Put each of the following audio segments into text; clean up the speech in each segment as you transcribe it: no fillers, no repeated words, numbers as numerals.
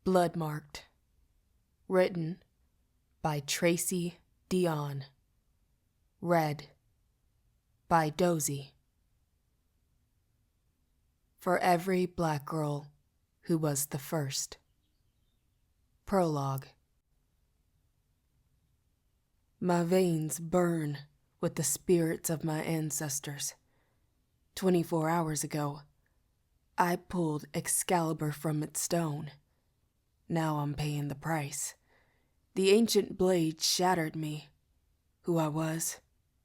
Bloodmarked. Written by Tracy Dion. Read by Dozy. For every black girl who was the first. Prologue. My veins burn with the spirits of my ancestors. 24 hours ago, I pulled Excalibur from its stone. Now I'm paying the price. The ancient blade shattered me. Who I was,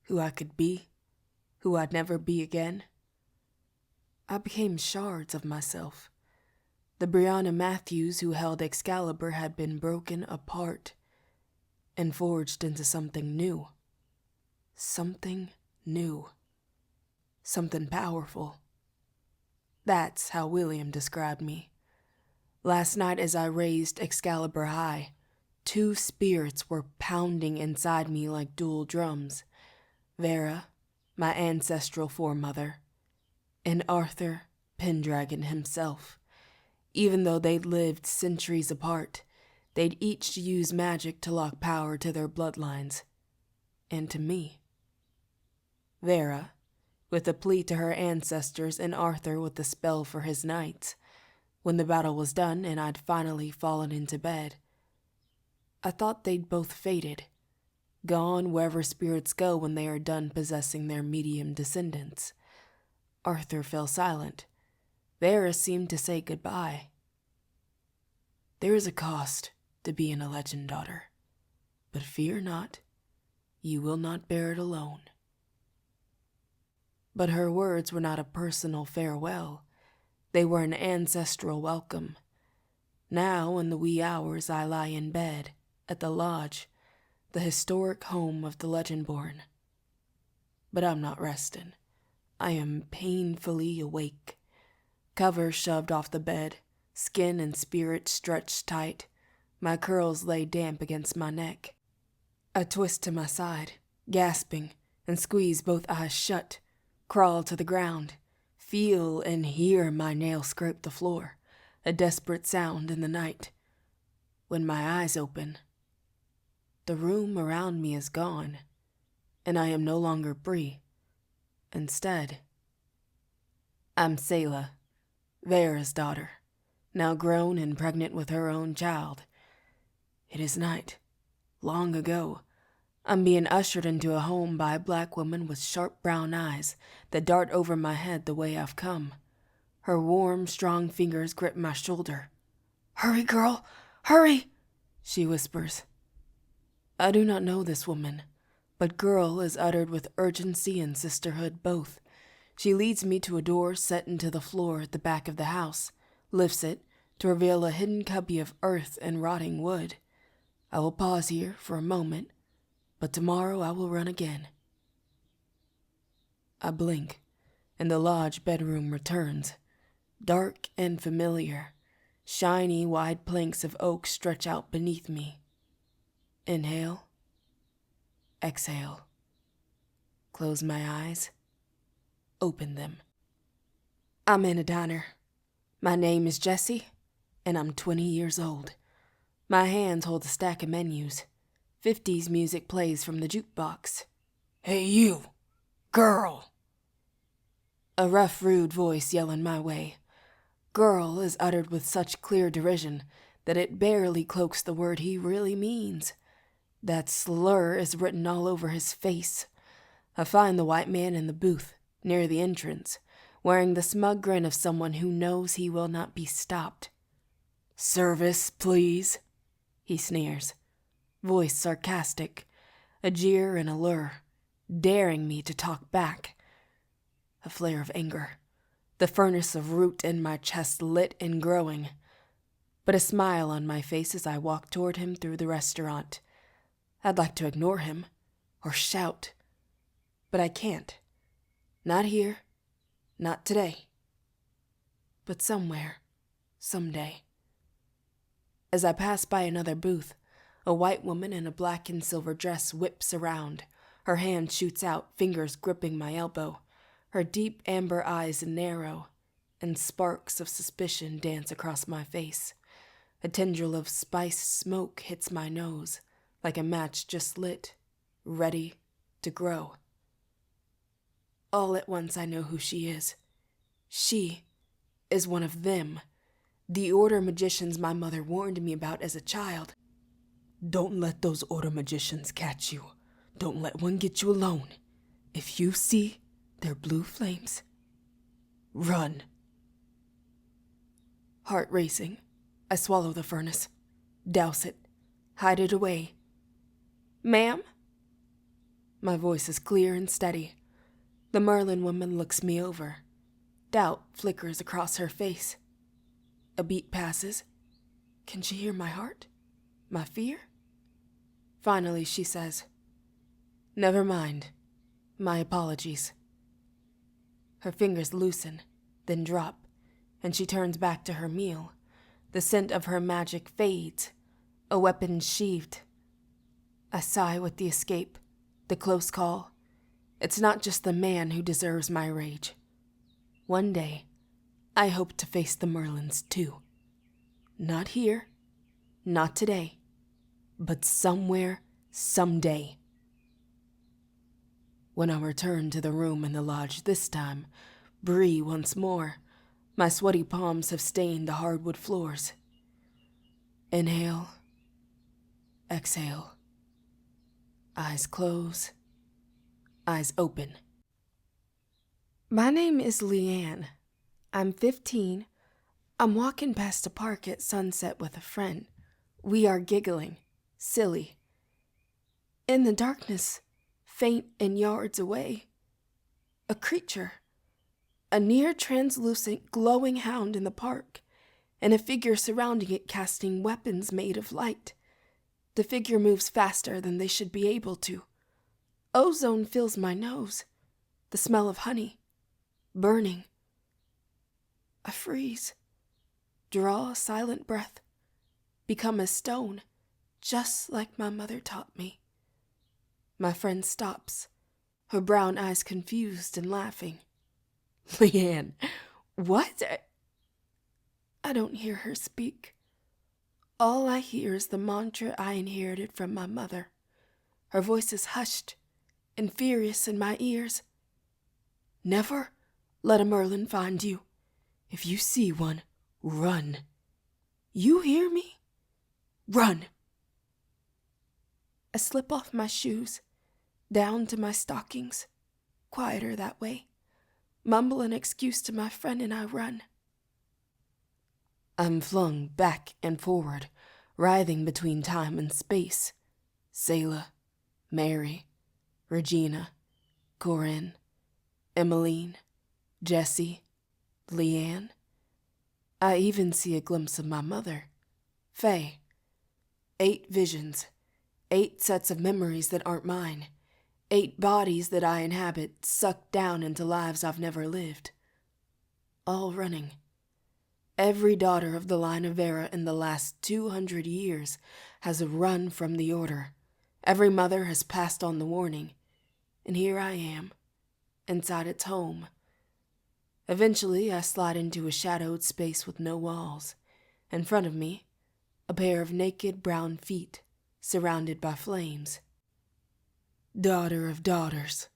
who I could be, who I'd never be again. I became shards of myself. The Brianna Matthews who held Excalibur had been broken apart and forged into something new. Something new. Something powerful. That's how William described me. Last night as I raised Excalibur high, two spirits were pounding inside me like dual drums. Vera, my ancestral foremother, and Arthur Pendragon himself. Even though they'd lived centuries apart, they'd each used magic to lock power to their bloodlines. And to me. Vera, with a plea to her ancestors, and Arthur with a spell for his knights. When the battle was done and I'd finally fallen into bed, I thought they'd both faded, gone wherever spirits go when they are done possessing their medium descendants. Arthur fell silent. Vera seemed to say goodbye. There is a cost to being a legend, daughter, but fear not, you will not bear it alone. But her words were not a personal farewell. They were an ancestral welcome. Now, in the wee hours, I lie in bed, at the lodge, the historic home of the Legendborn. But I'm not resting. I am painfully awake. Covers shoved off the bed, skin and spirit stretched tight, my curls lay damp against my neck. I twist to my side, gasping, and squeeze both eyes shut, crawl to the ground, feel and hear my nails scrape the floor, a desperate sound in the night. When my eyes open, the room around me is gone, and I am no longer free. Instead, I'm Selah, Vera's daughter, now grown and pregnant with her own child. It is night. Long ago, I'm being ushered into a home by a black woman with sharp brown eyes that dart over my head the way I've come. Her warm, strong fingers grip my shoulder. "Hurry, girl, hurry," she whispers. I do not know this woman, but girl is uttered with urgency and sisterhood both. She leads me to a door set into the floor at the back of the house, lifts it to reveal a hidden cubby of earth and rotting wood. I will pause here for a moment, but tomorrow I will run again. I blink, and the lodge bedroom returns. Dark and familiar, shiny wide planks of oak stretch out beneath me. Inhale, exhale. Close my eyes, open them. I'm in a diner. My name is Jessie, and I'm 20 years old. My hands hold a stack of menus. 50s music plays from the jukebox. "Hey you, girl!" A rough, rude voice yelling my way. Girl is uttered with such clear derision that it barely cloaks the word he really means. That slur is written all over his face. I find the white man in the booth, near the entrance, wearing the smug grin of someone who knows he will not be stopped. "Service, please," he sneers. Voice sarcastic, a jeer and a lure, daring me to talk back. A flare of anger, the furnace of root in my chest lit and growing, but a smile on my face as I walk toward him through the restaurant. I'd like to ignore him, or shout, but I can't. Not here, not today, but somewhere, someday. As I pass by another booth, a white woman in a black and silver dress whips around. Her hand shoots out, fingers gripping my elbow. Her deep amber eyes narrow, and sparks of suspicion dance across my face. A tendril of spiced smoke hits my nose like a match just lit, ready to grow. All at once I know who she is. She is one of them, the Order magicians my mother warned me about as a child. Don't let those Order magicians catch you. Don't let one get you alone. If you see their blue flames, run. Heart racing, I swallow the furnace, douse it, hide it away. Ma'am? My voice is clear and steady. The Merlin woman looks me over. Doubt flickers across her face. A beat passes. Can she hear my heart? My fear? Finally, she says, "Never mind. My apologies." Her fingers loosen, then drop, and she turns back to her meal. The scent of her magic fades, a weapon sheathed. I sigh with the escape, the close call. It's not just the man who deserves my rage. One day, I hope to face the Merlins too. Not here, not today, but somewhere, someday. When I return to the room in the lodge this time, Bree once more. My sweaty palms have stained the hardwood floors. Inhale, exhale. Eyes close, eyes open. My name is Leanne. I'm 15. I'm walking past a park at sunset with a friend. We are giggling, silly. In the darkness, faint and yards away, a creature, a near translucent glowing hound in the park, and a figure surrounding it casting weapons made of light. The figure moves faster than they should be able to. Ozone fills my nose, the smell of honey, burning. I freeze, draw a silent breath, become a stone, just like my mother taught me. My friend stops, her brown eyes confused and laughing. Leanne, what? I don't hear her speak. All I hear is the mantra I inherited from my mother. Her voice is hushed and furious in my ears. Never let a Merlin find you. If you see one, run. You hear me? Run. I slip off my shoes, down to my stockings, quieter that way, mumble an excuse to my friend, and I run. I'm flung back and forward, writhing between time and space. Selah, Mary, Regina, Corinne, Emmeline, Jessie, Leanne. I even see a glimpse of my mother, Faye. 8 visions, 8 sets of memories that aren't mine, 8 bodies that I inhabit, sucked down into lives I've never lived. All running. Every daughter of the line of Vera in the last 200 years has run from the Order. Every mother has passed on the warning. And here I am, inside its home. Eventually, I slide into a shadowed space with no walls. In front of me, a pair of naked brown feet, surrounded by flames. Daughter of daughters.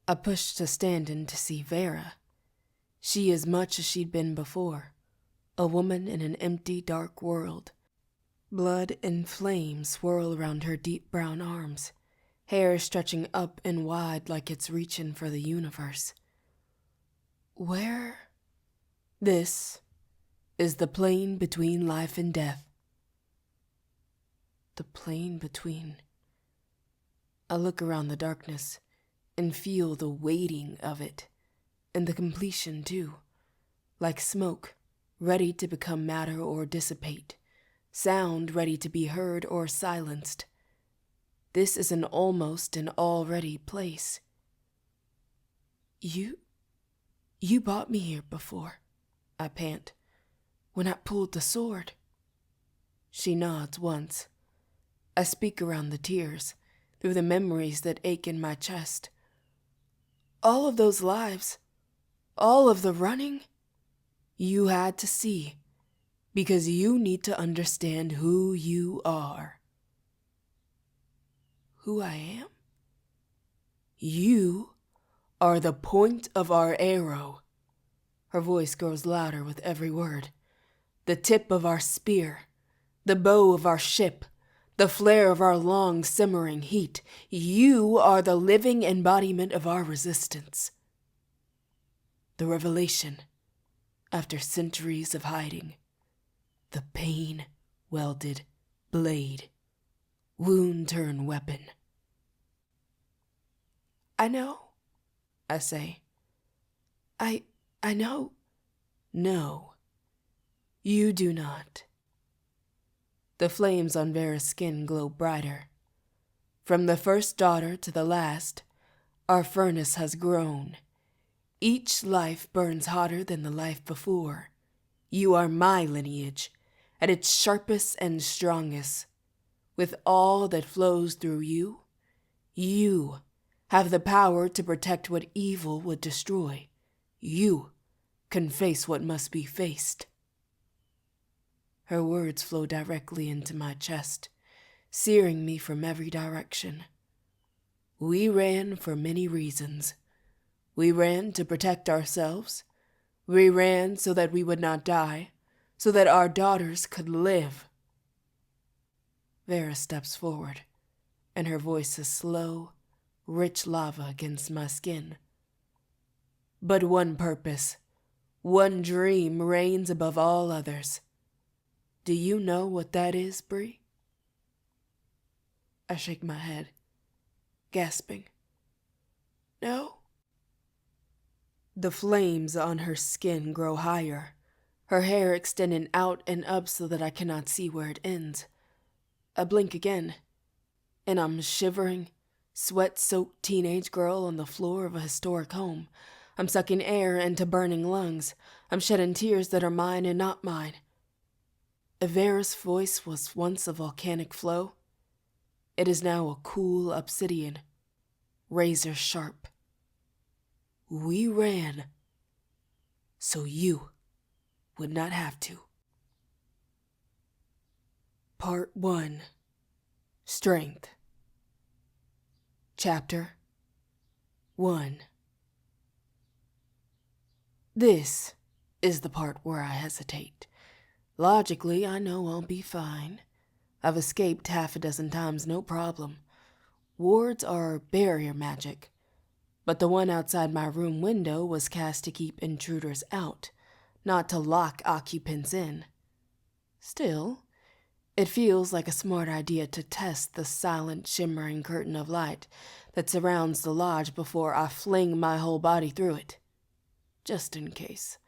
I pushed to stand in to see Vera. She as much as she'd been before, a woman in an empty, dark world. Blood and flame swirl around her deep brown arms, hair stretching up and wide like it's reaching for the universe. Where? This is the plane between life and death. The plane between. I look around the darkness and feel the weighting of it. And the completion, too, like smoke, ready to become matter or dissipate, sound ready to be heard or silenced. This is an almost an already place. You brought me here before, I pant, when I pulled the sword. She nods once. I speak around the tears, through the memories that ache in my chest. All of those lives. All of the running, you had to see. Because you need to understand who you are. Who I am? You are the point of our arrow. Her voice grows louder with every word. The tip of our spear, the bow of our ship, the flare of our long simmering heat. You are the living embodiment of our resistance. The revelation, after centuries of hiding. The pain-welded blade, wound-turned weapon. I know, I say. I know. No, you do not. The flames on Vera's skin glow brighter. From the first daughter to the last, our furnace has grown. Each life burns hotter than the life before. You are my lineage, at its sharpest and strongest. With all that flows through you, you have the power to protect what evil would destroy. You can face what must be faced. Her words flow directly into my chest, searing me from every direction. We ran for many reasons. We ran to protect ourselves. We ran so that we would not die, so that our daughters could live. Vera steps forward, and her voice is slow, rich lava against my skin. But one purpose, one dream reigns above all others. Do you know what that is, Bree? I shake my head, gasping. No. The flames on her skin grow higher, her hair extending out and up so that I cannot see where it ends. I blink again, and I'm a shivering, sweat-soaked teenage girl on the floor of a historic home. I'm sucking air into burning lungs. I'm shedding tears that are mine and not mine. If Vera's voice was once a volcanic flow, it is now a cool obsidian, razor sharp. We ran so you would not have to. Part 1. Strength. Chapter 1. This is the part where I hesitate. Logically, I know I'll be fine. I've escaped half a dozen times, no problem. Wards are barrier magic, but the one outside my room window was cast to keep intruders out, not to lock occupants in. Still, it feels like a smart idea to test the silent, shimmering curtain of light that surrounds the lodge before I fling my whole body through it. Just in case.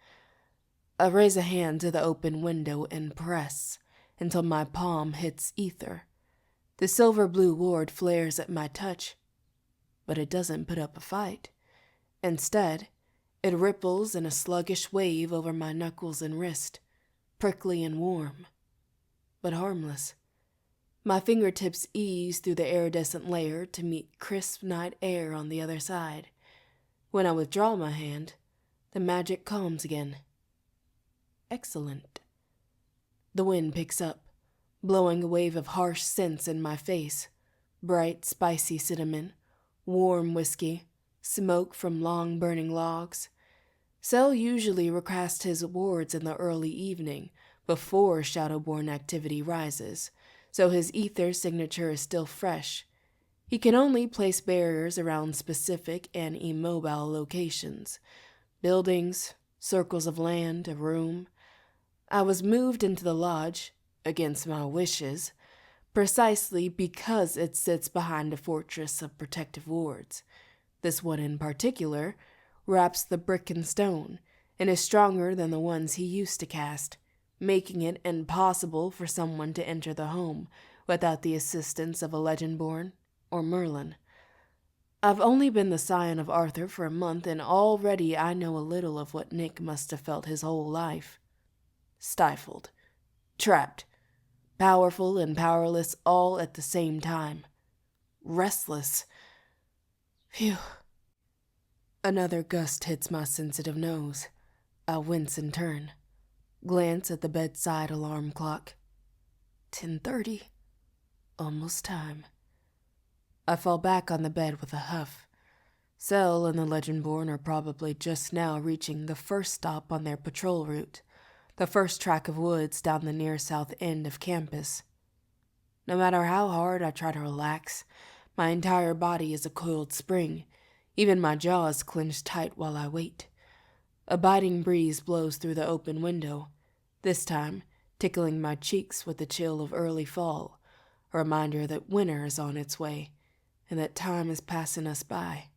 I raise a hand to the open window and press until my palm hits ether. The silver-blue ward flares at my touch, but it doesn't put up a fight. Instead, it ripples in a sluggish wave over my knuckles and wrist, prickly and warm, but harmless. My fingertips ease through the iridescent layer to meet crisp night air on the other side. When I withdraw my hand, the magic calms again. Excellent. The wind picks up, blowing a wave of harsh scents in my face. Bright, spicy cinnamon, warm whiskey, smoke from long-burning logs. Sel usually recasts his wards in the early evening, before Shadowborn activity rises, so his ether signature is still fresh. He can only place barriers around specific and immobile locations. Buildings, circles of land, a room. I was moved into the lodge, against my wishes, precisely because it sits behind a fortress of protective wards. This one in particular wraps the brick and stone, and is stronger than the ones he used to cast, making it impossible for someone to enter the home without the assistance of a Legendborn or Merlin. I've only been the scion of Arthur for a month, and already I know a little of what Nick must have felt his whole life. Stifled, trapped, powerful and powerless all at the same time. Restless. Phew. Another gust hits my sensitive nose. I wince and turn. Glance at the bedside alarm clock. 10:30. Almost time. I fall back on the bed with a huff. Cell and the Legendborn are probably just now reaching the first stop on their patrol route, the first track of woods down the near south end of campus. No matter how hard I try to relax, my entire body is a coiled spring. Even my jaw is clenched tight while I wait. A biting breeze blows through the open window, this time tickling my cheeks with the chill of early fall, a reminder that winter is on its way and that time is passing us by.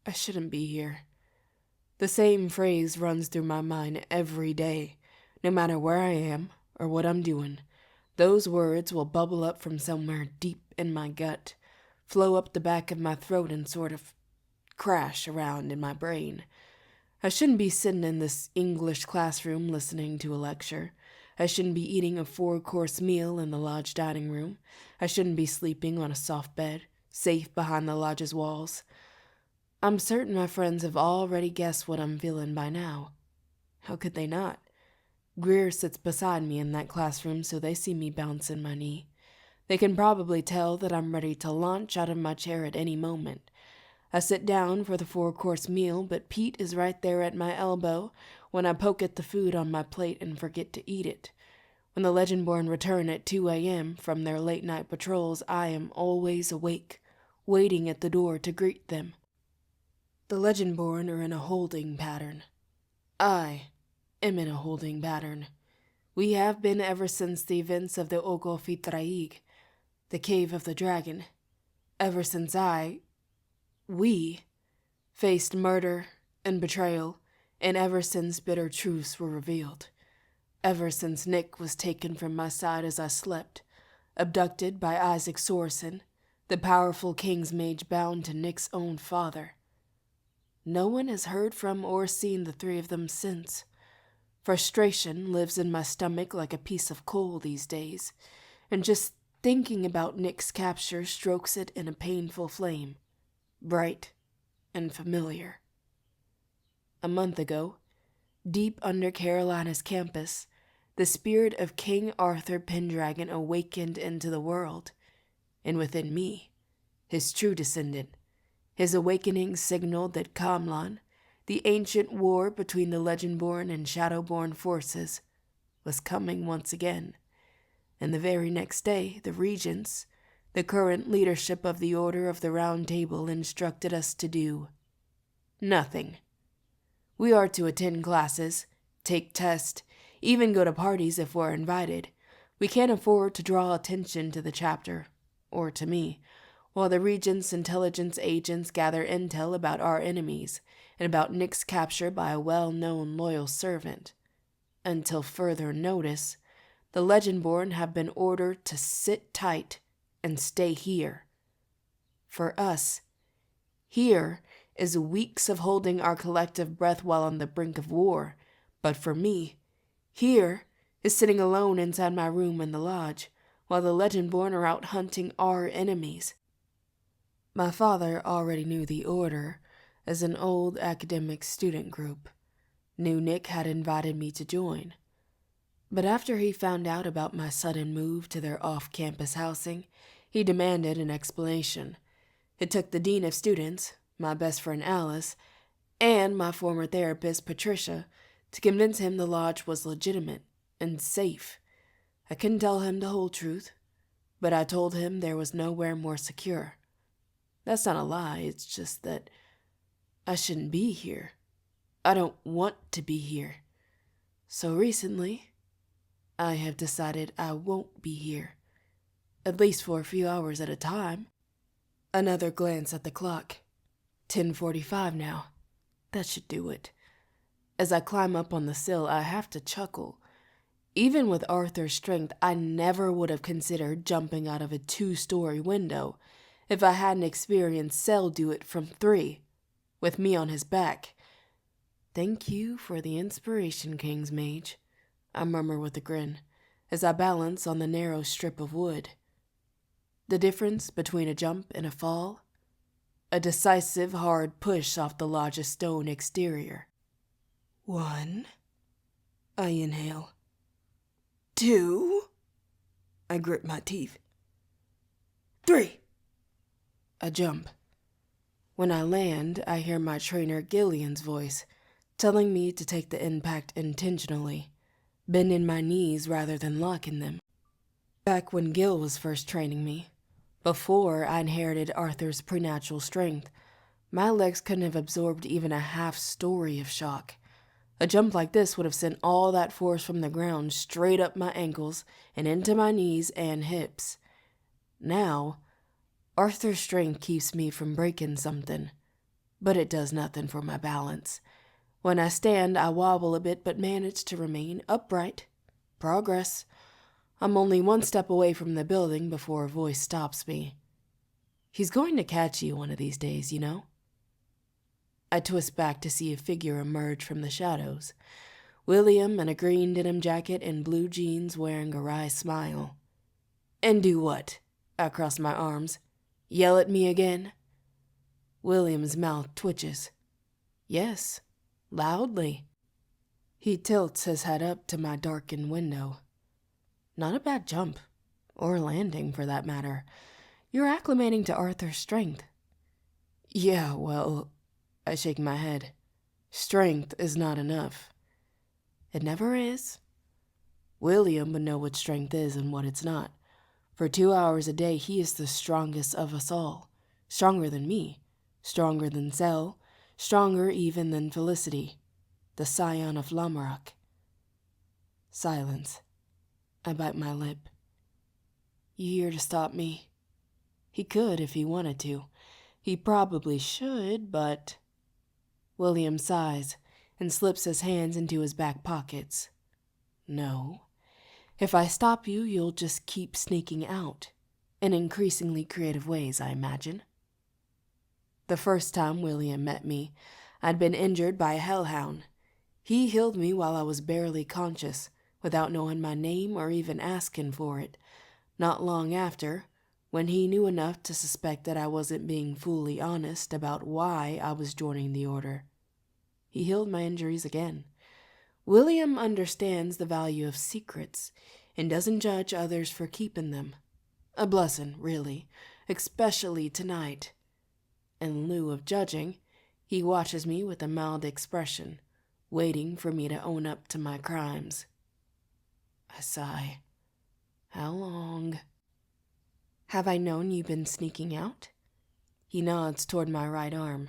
I shouldn't be here. The same phrase runs through my mind every day, no matter where I am or what I'm doing. Those words will bubble up from somewhere deep in my gut, flow up the back of my throat and sort of crash around in my brain. I shouldn't be sitting in this English classroom listening to a lecture. I shouldn't be eating a 4-course meal in the lodge dining room. I shouldn't be sleeping on a soft bed, safe behind the lodge's walls. I'm certain my friends have already guessed what I'm feeling by now. How could they not? Greer sits beside me in that classroom, so they see me bouncing my knee. They can probably tell that I'm ready to launch out of my chair at any moment. I sit down for the 4-course meal, but Pete is right there at my elbow when I poke at the food on my plate and forget to eat it. When the Legendborn return at 2 a.m. from their late-night patrols, I am always awake, waiting at the door to greet them. The Legendborn are in a holding pattern. I am in a holding pattern. We have been ever since the events of the Ogo-Fitraig, the Cave of the Dragon. Ever since we faced murder and betrayal, and ever since bitter truths were revealed. Ever since Nick was taken from my side as I slept, abducted by Isaac Sorsen, the powerful king's mage bound to Nick's own father. No one has heard from or seen the three of them since. Frustration lives in my stomach like a piece of coal these days, and just thinking about Nick's capture strokes it in a painful flame, bright and familiar. A month ago, deep under Carolina's campus, the spirit of King Arthur Pendragon awakened into the world, and within me, his true descendant. His awakening signaled that Kamlan, the ancient war between the Legendborn and Shadowborn forces, was coming once again. And the very next day, the regents, the current leadership of the Order of the Round Table, instructed us to do nothing. We are to attend classes, take tests, even go to parties if we're invited. We can't afford to draw attention to the chapter, or to me, while the Regent's intelligence agents gather intel about our enemies and about Nick's capture by a well-known loyal servant. Until further notice, the Legendborn have been ordered to sit tight and stay here. For us, here is weeks of holding our collective breath while on the brink of war, but for me, here is sitting alone inside my room in the lodge, while the Legendborn are out hunting our enemies. My father already knew the Order as an old academic student group, knew Nick had invited me to join. But after he found out about my sudden move to their off-campus housing, he demanded an explanation. It took the dean of students, my best friend Alice, and my former therapist Patricia to convince him the lodge was legitimate and safe. I couldn't tell him the whole truth, but I told him there was nowhere more secure. That's not a lie, it's just that I shouldn't be here. I don't want to be here. So recently, I have decided I won't be here, at least for a few hours at a time. Another glance at the clock. 10:45 now. That should do it. As I climb up on the sill, I have to chuckle. Even with Arthur's strength, I never would have considered jumping out of a 2-story window if I hadn't experienced Cell do it from 3, with me on his back. Thank you for the inspiration, King's Mage, I murmur with a grin, as I balance on the narrow strip of wood. The difference between a jump and a fall? A decisive, hard push off the lodge's stone exterior. 1, I inhale. 2. I grit my teeth. 3. I jump. When I land, I hear my trainer Gillian's voice, telling me to take the impact intentionally, bending my knees rather than locking them. Back when Gil was first training me, before I inherited Arthur's preternatural strength, my legs couldn't have absorbed even a half story of shock. A jump like this would have sent all that force from the ground straight up my ankles and into my knees and hips. Now, Arthur's strength keeps me from breaking something, but it does nothing for my balance. When I stand, I wobble a bit but manage to remain upright. Progress. I'm only one step away from the building before a voice stops me. He's going to catch you one of these days, you know? I twist back to see a figure emerge from the shadows. William in a green denim jacket and blue jeans wearing a wry smile. And do what? I cross my arms. Yell at me again? William's mouth twitches. Yes, loudly. He tilts his head up to my darkened window. Not a bad jump, or landing for that matter. You're acclimating to Arthur's strength. Yeah, well, I shake my head. Strength is not enough. It never is. William would know what strength is and what it's not. For 2 hours a day, he is the strongest of us all. Stronger than me. Stronger than Zell. Stronger even than Felicity, the scion of Lamorak. Silence. I bite my lip. You here to stop me? He could if he wanted to. He probably should, but... William sighs and slips his hands into his back pockets. No. If I stop you, you'll just keep sneaking out. In increasingly creative ways, I imagine. The first time William met me, I'd been injured by a hellhound. He healed me while I was barely conscious, without knowing my name or even asking for it. Not long after, when he knew enough to suspect that I wasn't being fully honest about why I was joining the order, he healed my injuries again. William understands the value of secrets and doesn't judge others for keeping them. A blessing, really, especially tonight. In lieu of judging, he watches me with a mild expression, waiting for me to own up to my crimes. I sigh. How long? Have I known you've been sneaking out? He nods toward my right arm.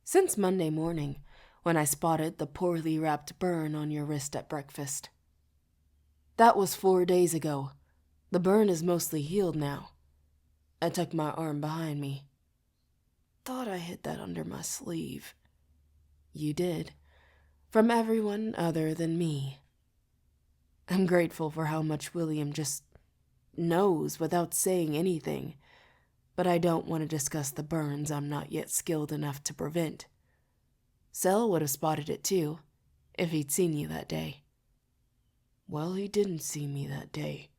Since Monday morning, when I spotted the poorly wrapped burn on your wrist at breakfast. That was 4 days ago. The burn is mostly healed now. I tuck my arm behind me. Thought I hid that under my sleeve. You did. From everyone other than me. I'm grateful for how much William just knows without saying anything, but I don't want to discuss the burns I'm not yet skilled enough to prevent. Zell would have spotted it too, if he'd seen you that day. Well, he didn't see me that day,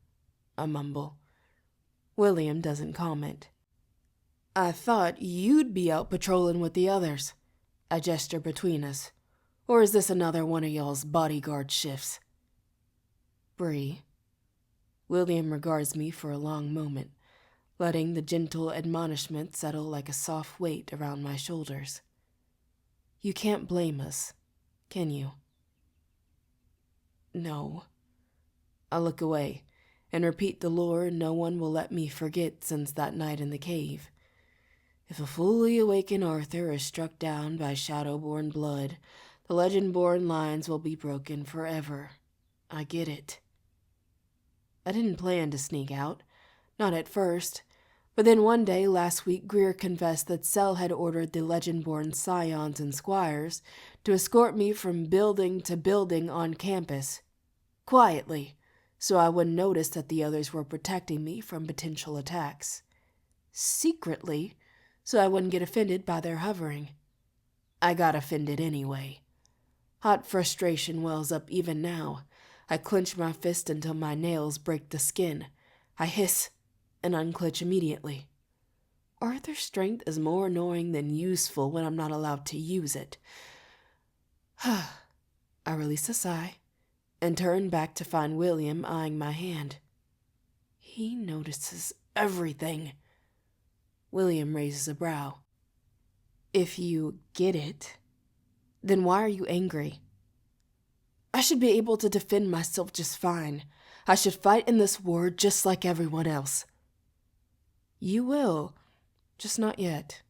I mumble. William doesn't comment. I thought you'd be out patrolling with the others. I gesture between us. Or is this another one of y'all's bodyguard shifts? Bree. William regards me for a long moment, letting the gentle admonishment settle like a soft weight around my shoulders. You can't blame us, can you? No. I look away and repeat the lore no one will let me forget since that night in the cave. If a fully awakened Arthur is struck down by Shadowborn blood, the Legendborn lines will be broken forever. I get it. I didn't plan to sneak out, not at first, but then one day last week Greer confessed that Zell had ordered the Legendborn scions and squires to escort me from building to building on campus, quietly, so I wouldn't notice that the others were protecting me from potential attacks. Secretly, so I wouldn't get offended by their hovering. I got offended anyway. Hot frustration wells up even now. I clench my fist until my nails break the skin. I hiss and unclench immediately. Arthur's strength is more annoying than useful when I'm not allowed to use it. I release a sigh and turn back to find William eyeing my hand. He notices everything. William raises a brow. If you get it, then why are you angry? I should be able to defend myself just fine. I should fight in this war just like everyone else. You will, just not yet.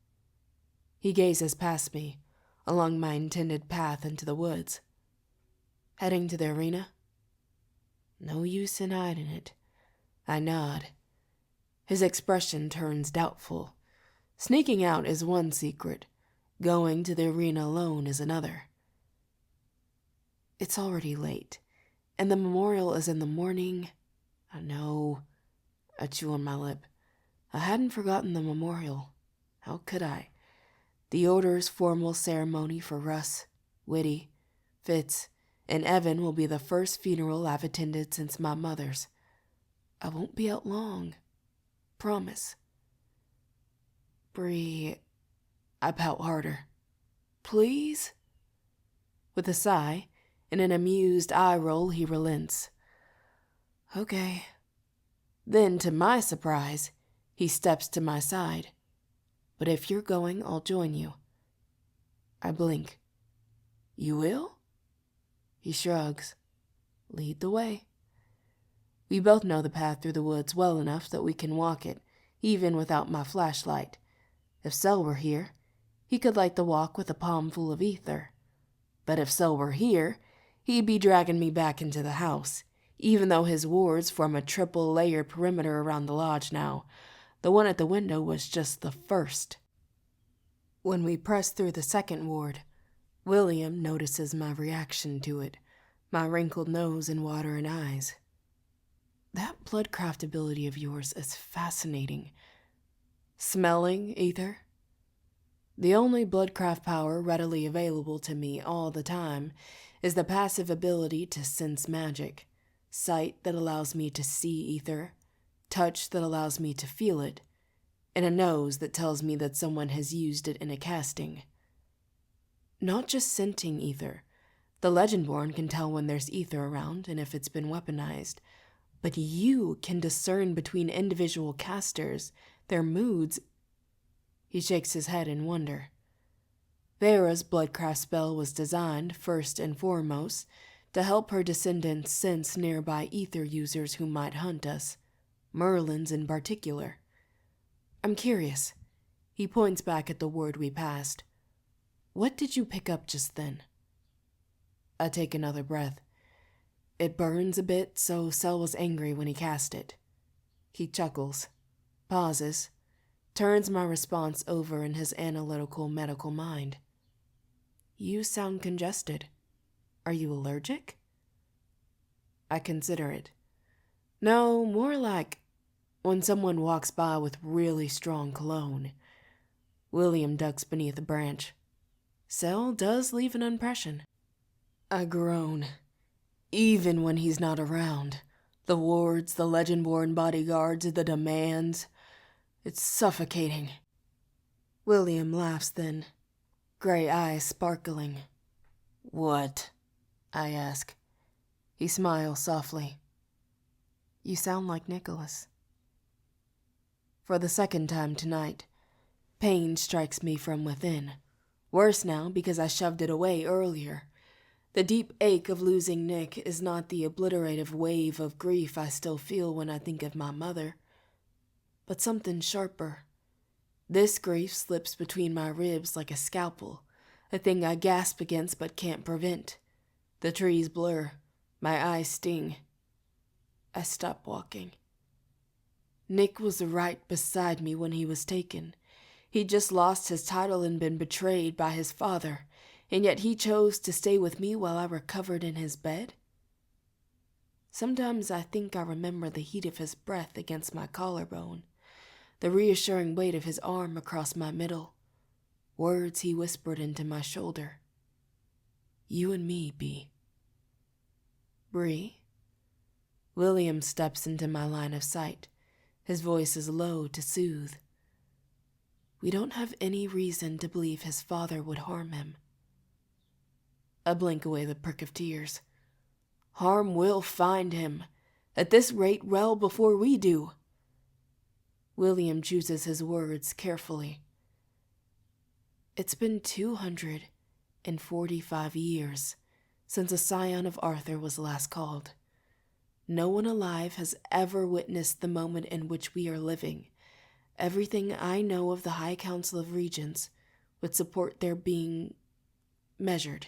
He gazes past me, along my intended path into the woods. Heading to the arena? No use in hiding it. I nod. His expression turns doubtful. Sneaking out is one secret. Going to the arena alone is another. It's already late, and the memorial is in the morning. I know. I chew on my lip. I hadn't forgotten the memorial. How could I? The Order's formal ceremony for Russ, Whitty, Fitz, and Evan will be the first funeral I've attended since my mother's. I won't be out long. Promise. Bree, I pout harder. Please? With a sigh and an amused eye roll, he relents. Okay. Then, to my surprise, he steps to my side. But if you're going, I'll join you. I blink. You will? He shrugs. Lead the way. We both know the path through the woods well enough that we can walk it, even without my flashlight. If Sel were here, he could light the walk with a palm full of ether. But if Sel were here, he'd be dragging me back into the house, even though his wards form a triple-layer perimeter around the lodge now. The one at the window was just the first. When we press through the second ward, William notices my reaction to it, my wrinkled nose and watering eyes. That bloodcraft ability of yours is fascinating. Smelling ether? The only bloodcraft power readily available to me all the time is the passive ability to sense magic, sight that allows me to see ether, touch that allows me to feel it, and a nose that tells me that someone has used it in a casting. Not just scenting ether. The Legendborn can tell when there's ether around and if it's been weaponized, but you can discern between individual casters, their moods. He shakes his head in wonder. Vera's bloodcraft spell was designed, first and foremost, to help her descendants sense nearby ether users who might hunt us, Merlins in particular. I'm curious. He points back at the word we passed. What did you pick up just then? I take another breath. It burns a bit, so Sel was angry when he cast it. He chuckles, pauses, turns my response over in his analytical medical mind. You sound congested. Are you allergic? I consider it. No, more like when someone walks by with really strong cologne. William ducks beneath a branch. Sel does leave an impression. I groan. Even when he's not around. The wards, the Legendborn bodyguards, the demands. It's suffocating. William laughs then, gray eyes sparkling. What? I ask. He smiles softly. You sound like Nicholas. For the second time tonight, pain strikes me from within. Worse now because I shoved it away earlier. The deep ache of losing Nick is not the obliterative wave of grief I still feel when I think of my mother, but something sharper. This grief slips between my ribs like a scalpel, a thing I gasp against but can't prevent. The trees blur, my eyes sting. I stop walking. Nick was right beside me when he was taken. He'd just lost his title and been betrayed by his father, and yet he chose to stay with me while I recovered in his bed. Sometimes I think I remember the heat of his breath against my collarbone, the reassuring weight of his arm across my middle, words he whispered into my shoulder. You and me, Bee. Bree? William steps into my line of sight. His voice is low to soothe. We don't have any reason to believe his father would harm him. I blink away the prick of tears. Harm will find him, at this rate well before we do. William chooses his words carefully. It's been 245 years since a scion of Arthur was last called. No one alive has ever witnessed the moment in which we are living. Everything I know of the High Council of Regents would support their being measured,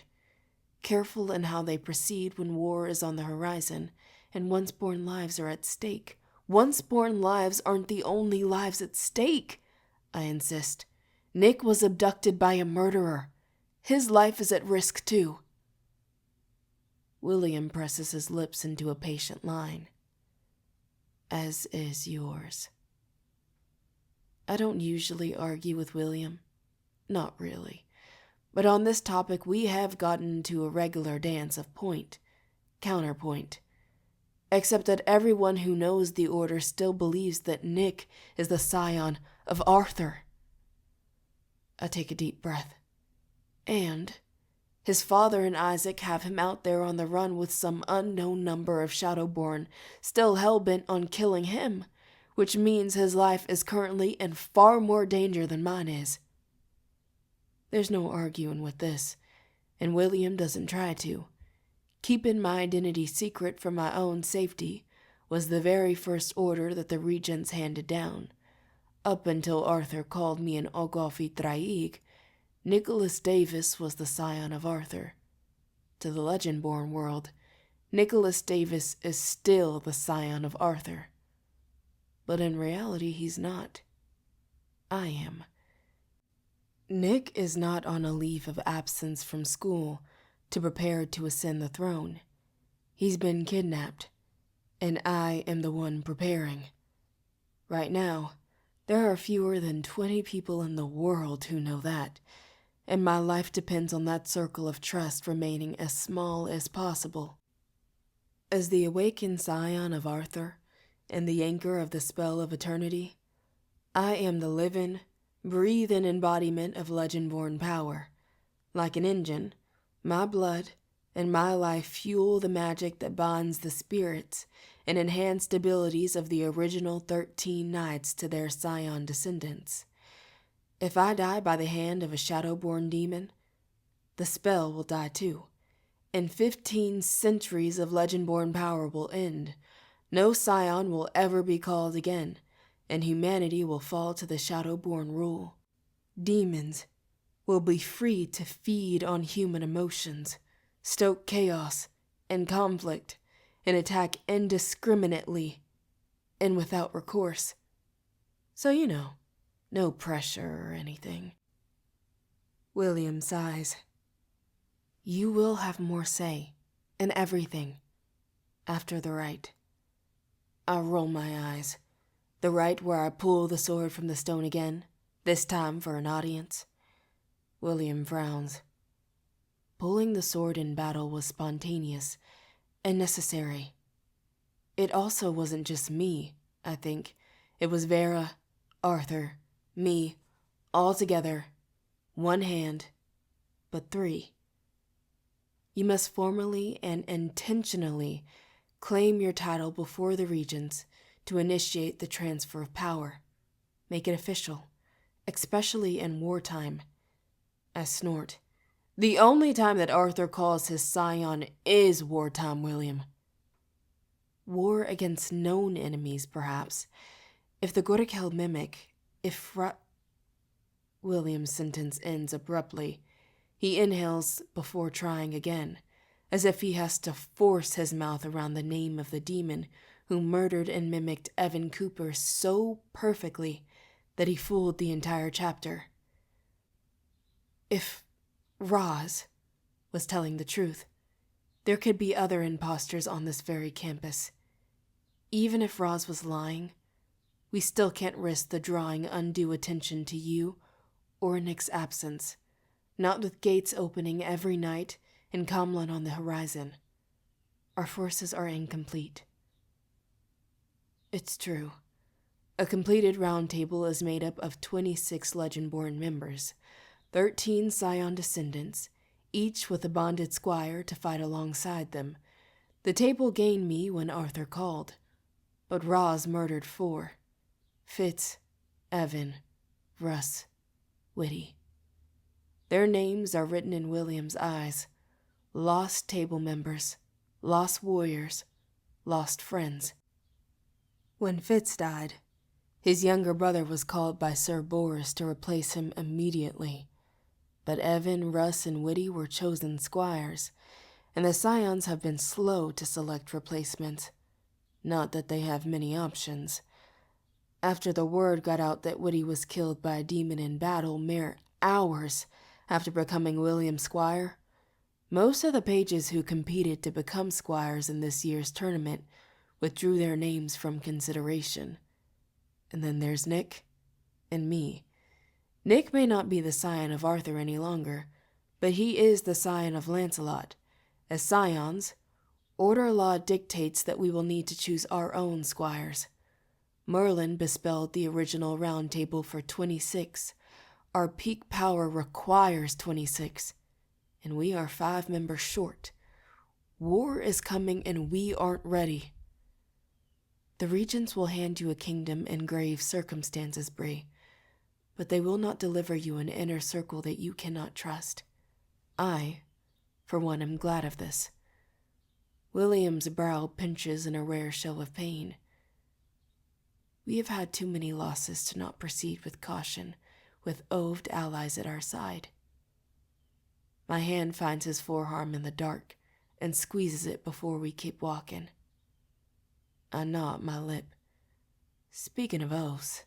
careful in how they proceed when war is on the horizon and once-born lives are at stake. Once-born lives aren't the only lives at stake, I insist. Nick was abducted by a murderer. His life is at risk too. William presses his lips into a patient line. As is yours. I don't usually argue with William. Not really. But on this topic we have gotten into a regular dance of point, counterpoint. Except that everyone who knows the Order still believes that Nick is the scion of Arthur. I take a deep breath. And his father and Isaac have him out there on the run with some unknown number of Shadowborn still hell-bent on killing him, which means his life is currently in far more danger than mine is. There's no arguing with this, and William doesn't try to. Keeping my identity secret for my own safety was the very first order that the regents handed down. Up until Arthur called me an Ogolfi Traig, Nicholas Davis was the scion of Arthur. To the Legendborn world, Nicholas Davis is still the scion of Arthur. But in reality, he's not. I am. Nick is not on a leave of absence from school to prepare to ascend the throne. He's been kidnapped, and I am the one preparing. Right now, there are fewer than 20 people in the world who know that, and my life depends on that circle of trust remaining as small as possible. As the awakened scion of Arthur and the anchor of the spell of eternity, I am the living, breathing embodiment of Legendborn power. Like an engine, my blood and my life fuel the magic that bonds the spirits and enhanced abilities of the original 13 knights to their scion descendants. If I die by the hand of a Shadowborn demon, the spell will die too, and 15 centuries of Legendborn power will end. No scion will ever be called again, and humanity will fall to the Shadowborn rule. Demons will be free to feed on human emotions, stoke chaos and conflict, and attack indiscriminately and without recourse. So no pressure or anything. William sighs. You will have more say in everything after the rite. I roll my eyes. The rite where I pull the sword from the stone again, this time for an audience. William frowns. Pulling the sword in battle was spontaneous and necessary. It also wasn't just me, I think. It was Vera, Arthur, me, all together. One hand, but 3. You must formally and intentionally claim your title before the regents to initiate the transfer of power. Make it official, especially in wartime. I snort. The only time that Arthur calls his scion is wartime, William. War against known enemies, perhaps. If the Gorakel mimic, William's sentence ends abruptly. He inhales before trying again, as if he has to force his mouth around the name of the demon who murdered and mimicked Evan Cooper so perfectly that he fooled the entire chapter. If Roz was telling the truth, there could be other imposters on this very campus. Even if Roz was lying, we still can't risk the drawing undue attention to you or Nick's absence, not with gates opening every night and Kamlan on the horizon. Our forces are incomplete. It's true. A completed round table is made up of 26 Legendborn members, 13 scion descendants, each with a bonded squire to fight alongside them. The table gained me when Arthur called, but Roz murdered 4. Fitz, Evan, Russ, Whitty. Their names are written in William's eyes. Lost table members, lost warriors, lost friends. When Fitz died, his younger brother was called by Sir Boris to replace him immediately. But Evan, Russ, and Whitty were chosen squires, and the scions have been slow to select replacements. Not that they have many options. After the word got out that Whitty was killed by a demon in battle mere hours after becoming William Squire, most of the pages who competed to become squires in this year's tournament withdrew their names from consideration. And then there's Nick and me. Nick may not be the scion of Arthur any longer, but he is the scion of Lancelot. As scions, order law dictates that we will need to choose our own squires. Merlin bespelled the original round table for 26. Our peak power requires 26, and we are 5 members short. War is coming and we aren't ready. The regents will hand you a kingdom in grave circumstances, Bree, but they will not deliver you an inner circle that you cannot trust. I, for one, am glad of this. William's brow pinches in a rare show of pain. We have had too many losses to not proceed with caution, with oaths allies at our side. My hand finds his forearm in the dark and squeezes it before we keep walking. I gnaw at my lip. Speaking of oaths,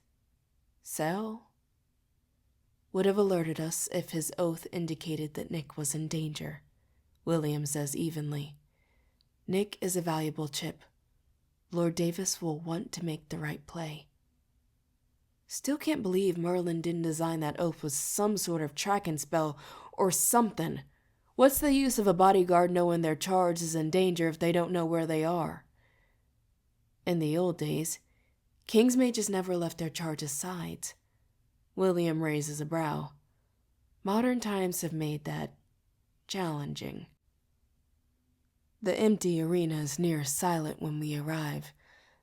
Sal would have alerted us if his oath indicated that Nick was in danger, William says evenly. Nick is a valuable chip. Lord Davis will want to make the right play. Still can't believe Merlin didn't design that oath with some sort of tracking spell or something. What's the use of a bodyguard knowing their charge is in danger if they don't know where they are? In the old days, kings may just never left their charge's sides. William raises a brow. Modern times have made that challenging. The empty arena is near silent when we arrive,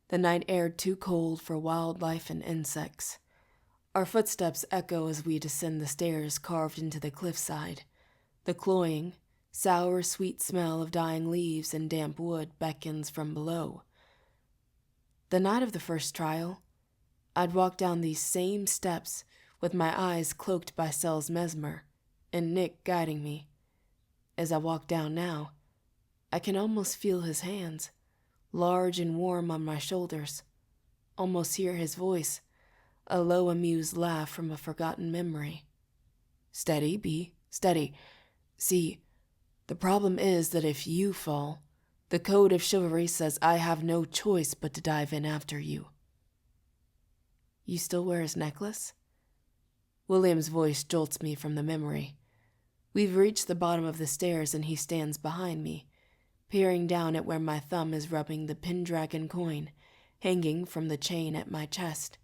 the night air too cold for wildlife and insects. Our footsteps echo as we descend the stairs carved into the cliffside. The cloying, sour, sweet smell of dying leaves and damp wood beckons from below. The night of the first trial, I'd walk down these same steps with my eyes cloaked by Sel's mesmer and Nick guiding me. As I walk down now, I can almost feel his hands, large and warm on my shoulders, almost hear his voice, a low amused laugh from a forgotten memory. Steady, B, steady. See, the problem is that if you fall, the code of chivalry says I have no choice but to dive in after you. You still wear his necklace? William's voice jolts me from the memory. We've reached the bottom of the stairs and he stands behind me, peering down at where my thumb is rubbing the Pendragon coin, hanging from the chain at my chest.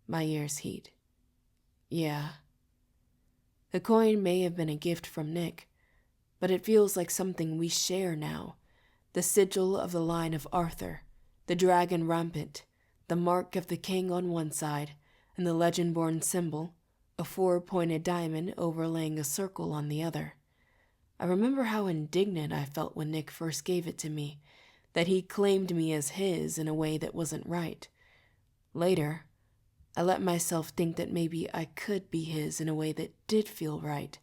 My ears heat. Yeah. The coin may have been a gift from Nick, but it feels like something we share now. The sigil of the line of Arthur, the dragon rampant, the mark of the king on one side, and the legend-born symbol, a 4-pointed diamond overlaying a circle on the other. I remember how indignant I felt when Nick first gave it to me, that he claimed me as his in a way that wasn't right. Later, I let myself think that maybe I could be his in a way that did feel right.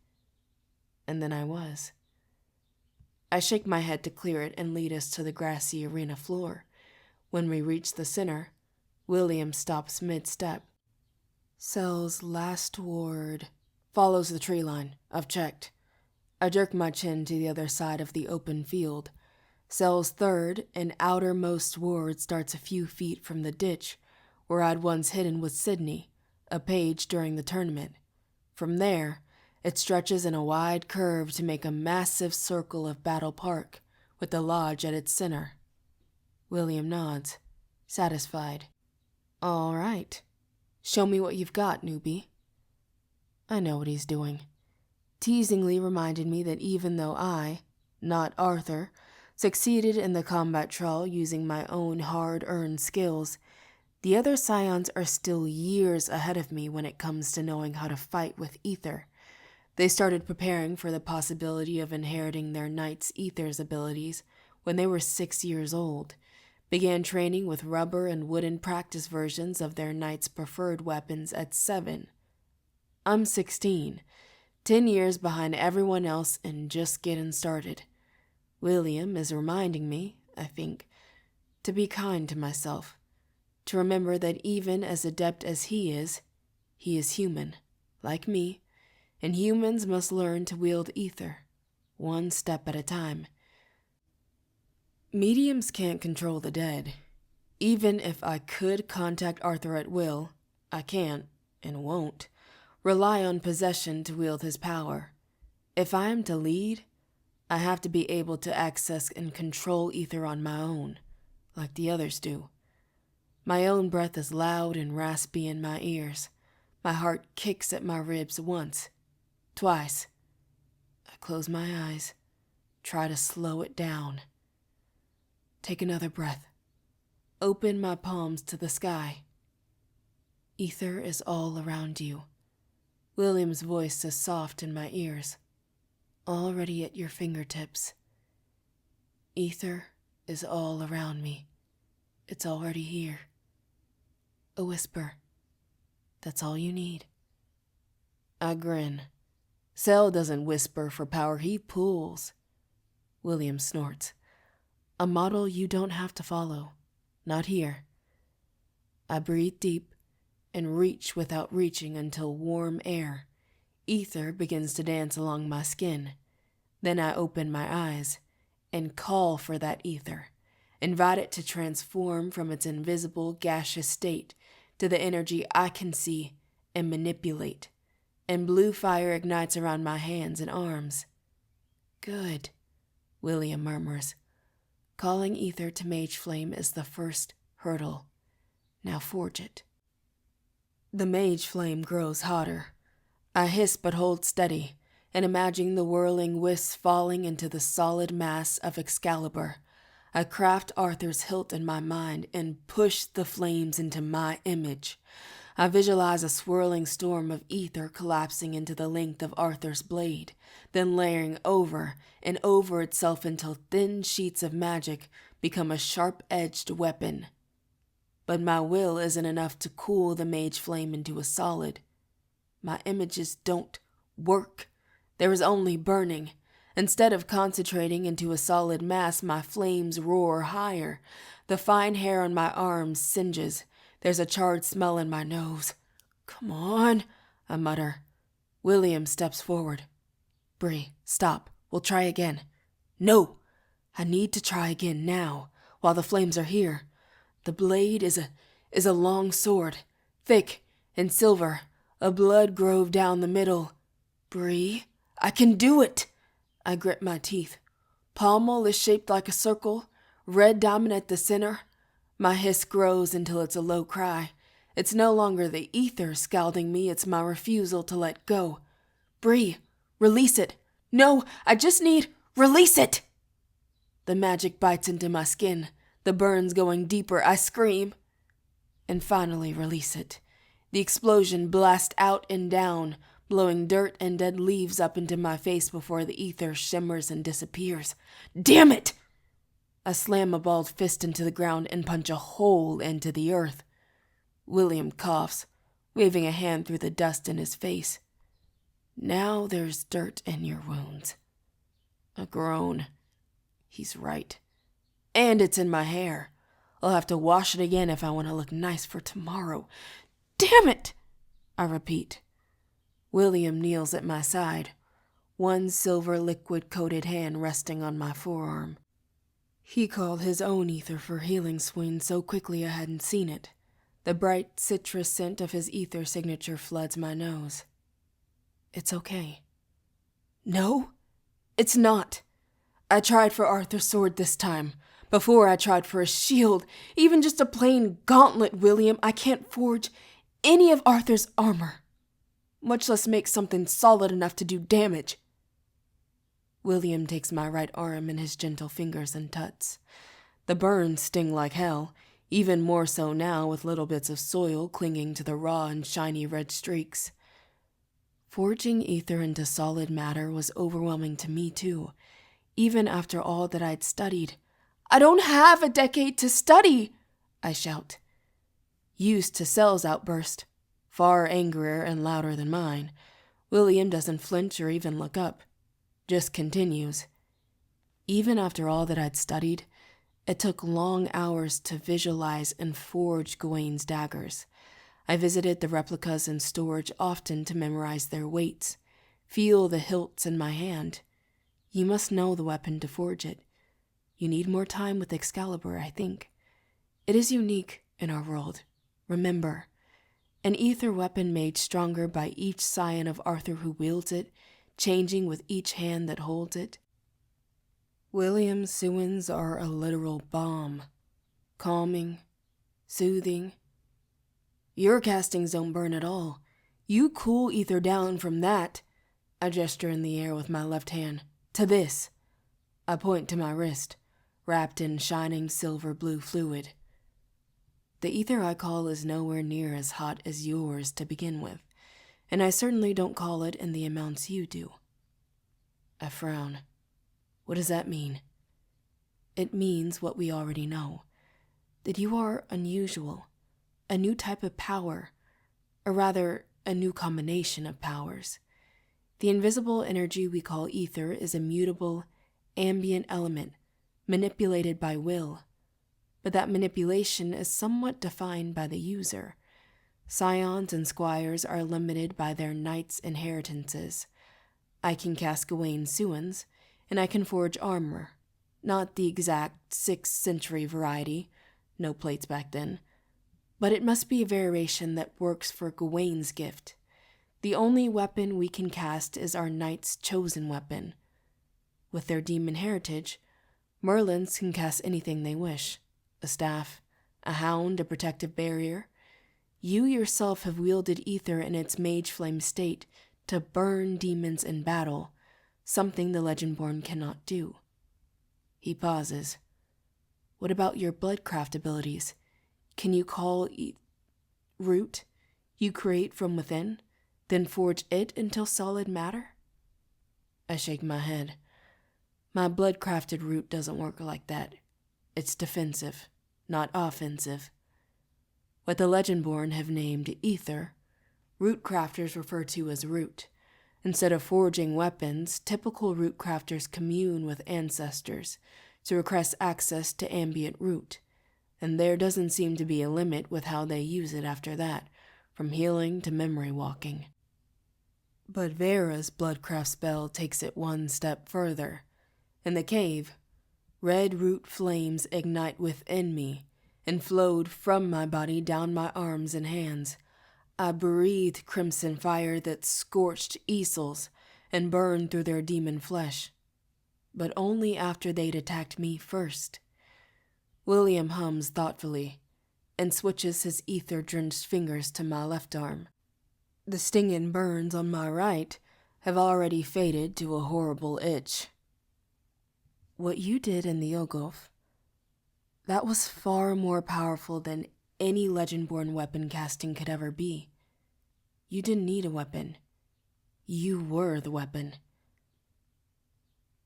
And then I was. I shake my head to clear it and lead us to the grassy arena floor. When we reach the center, William stops mid-step. Sel's last word follows the tree line. I've checked. I jerk my chin to the other side of the open field. Sel's third and outermost word starts a few feet from the ditch where I'd once hidden with Sydney, a page during the tournament. From there, it stretches in a wide curve to make a massive circle of Battle Park, with the lodge at its center. William nods, satisfied. All right. Show me what you've got, newbie. I know what he's doing. Teasingly reminded me that even though I, not Arthur, succeeded in the combat trial using my own hard-earned skills. The other scions are still years ahead of me when it comes to knowing how to fight with ether. They started preparing for the possibility of inheriting their knight's ether's abilities when they were 6 years old, began training with rubber and wooden practice versions of their knight's preferred weapons at 7. I'm 16, 10 years behind everyone else and just getting started. William is reminding me, I think, to be kind to myself, to remember that even as adept as he is human, like me, and humans must learn to wield ether, one step at a time. Mediums can't control the dead. Even if I could contact Arthur at will, I can't, and won't, rely on possession to wield his power. If I am to lead, I have to be able to access and control ether on my own, like the others do. My own breath is loud and raspy in my ears. My heart kicks at my ribs once, twice. I close my eyes, try to slow it down. Take another breath. Open my palms to the sky. Ether is all around you. William's voice is soft in my ears, already at your fingertips. Ether is all around me. It's already here. A whisper. That's all you need. I grin. Cell doesn't whisper for power, he pulls. William snorts. A model you don't have to follow. Not here. I breathe deep and reach without reaching until warm air, ether, begins to dance along my skin. Then I open my eyes and call for that ether, invite it to transform from its invisible gaseous state to the energy I can see and manipulate, and blue fire ignites around my hands and arms. Good, William murmurs. Calling ether to mage flame is the first hurdle. Now forge it. The mage flame grows hotter. I hiss but hold steady, and imagine the whirling wisps falling into the solid mass of Excalibur. I craft Arthur's hilt in my mind and push the flames into my image. I visualize a swirling storm of ether collapsing into the length of Arthur's blade, then layering over and over itself until thin sheets of magic become a sharp-edged weapon. But my will isn't enough to cool the mage flame into a solid. My images don't work. There is only burning. Instead of concentrating into a solid mass, my flames roar higher. The fine hair on my arms singes. There's a charred smell in my nose. Come on, I mutter. William steps forward. Bree, stop. We'll try again. No, I need to try again now, while the flames are here. The blade is a long sword, thick and silver, a blood grove down the middle. Bree, I can do it! I grit my teeth. Pommel is shaped like a circle, red diamond at the center. My hiss grows until it's a low cry. It's no longer the ether scalding me, it's my refusal to let go. Bree, release it. No, I just need... Release it! The magic bites into my skin, the burns going deeper. I scream and finally release it. The explosion blasts out and down, blowing dirt and dead leaves up into my face before the ether shimmers and disappears. Damn it! I slam a balled fist into the ground and punch a hole into the earth. William coughs, waving a hand through the dust in his face. Now there's dirt in your wounds. A groan. He's right. And it's in my hair. I'll have to wash it again if I want to look nice for tomorrow. Damn it! I repeat. William kneels at my side, one silver liquid-coated hand resting on my forearm. He called his own ether for healing swoon so quickly I hadn't seen it. The bright citrus scent of his ether signature floods my nose. It's okay. No, it's not. I tried for Arthur's sword this time. Before I tried for a shield, even just a plain gauntlet, William. I can't forge any of Arthur's armor, much less make something solid enough to do damage. William takes my right arm in his gentle fingers and tuts. The burns sting like hell, even more so now with little bits of soil clinging to the raw and shiny red streaks. Forging ether into solid matter was overwhelming to me too, even after all that I'd studied. "I don't have a decade to study!" I shout. Used to Cell's outburst, far angrier and louder than mine, William doesn't flinch or even look up, just continues. Even after all that I'd studied, it took long hours to visualize and forge Gawain's daggers. I visited the replicas in storage often to memorize their weights, feel the hilts in my hand. You must know the weapon to forge it. You need more time with Excalibur, I think. It is unique in our world. Remember, an ether weapon made stronger by each scion of Arthur who wields it, changing with each hand that holds it. William's Sewins are a literal balm, calming, soothing. Your castings don't burn at all. You cool ether down from that, I gesture in the air with my left hand, to this. I point to my wrist, wrapped in shining silver blue fluid. The ether I call is nowhere near as hot as yours to begin with, and I certainly don't call it in the amounts you do. I frown. What does that mean? It means what we already know, that you are unusual, a new type of power, or rather, a new combination of powers. The invisible energy we call ether is a mutable, ambient element, manipulated by will, but that manipulation is somewhat defined by the user. Scions and squires are limited by their knights' inheritances. I can cast Gawain's Sewins, and I can forge armor, not the exact 6th century variety, no plates back then, but it must be a variation that works for Gawain's gift. The only weapon we can cast is our knight's chosen weapon. With their demon heritage, Merlins can cast anything they wish, a staff, a hound, a protective barrier. You yourself have wielded ether in its mage flame state to burn demons in battle, something the Legendborn cannot do. He pauses. What about your bloodcraft abilities? Can you call root you create from within, then forge it into solid matter? I shake my head. My blood-crafted root doesn't work like that. It's defensive, not offensive. What the Legendborn have named ether, root crafters refer to as root. Instead of forging weapons, typical root crafters commune with ancestors to request access to ambient root, and there doesn't seem to be a limit with how they use it after that, from healing to memory walking. But Vera's bloodcraft spell takes it one step further. In the cave, red root flames ignite within me and flowed from my body down my arms and hands. I breathed crimson fire that scorched easels and burned through their demon flesh, but only after they'd attacked me first. William hums thoughtfully and switches his ether-drenched fingers to my left arm. The stinging burns on my right have already faded to a horrible itch. What you did in the Ogulf, that was far more powerful than any Legendborn weapon casting could ever be. You didn't need a weapon. You were the weapon.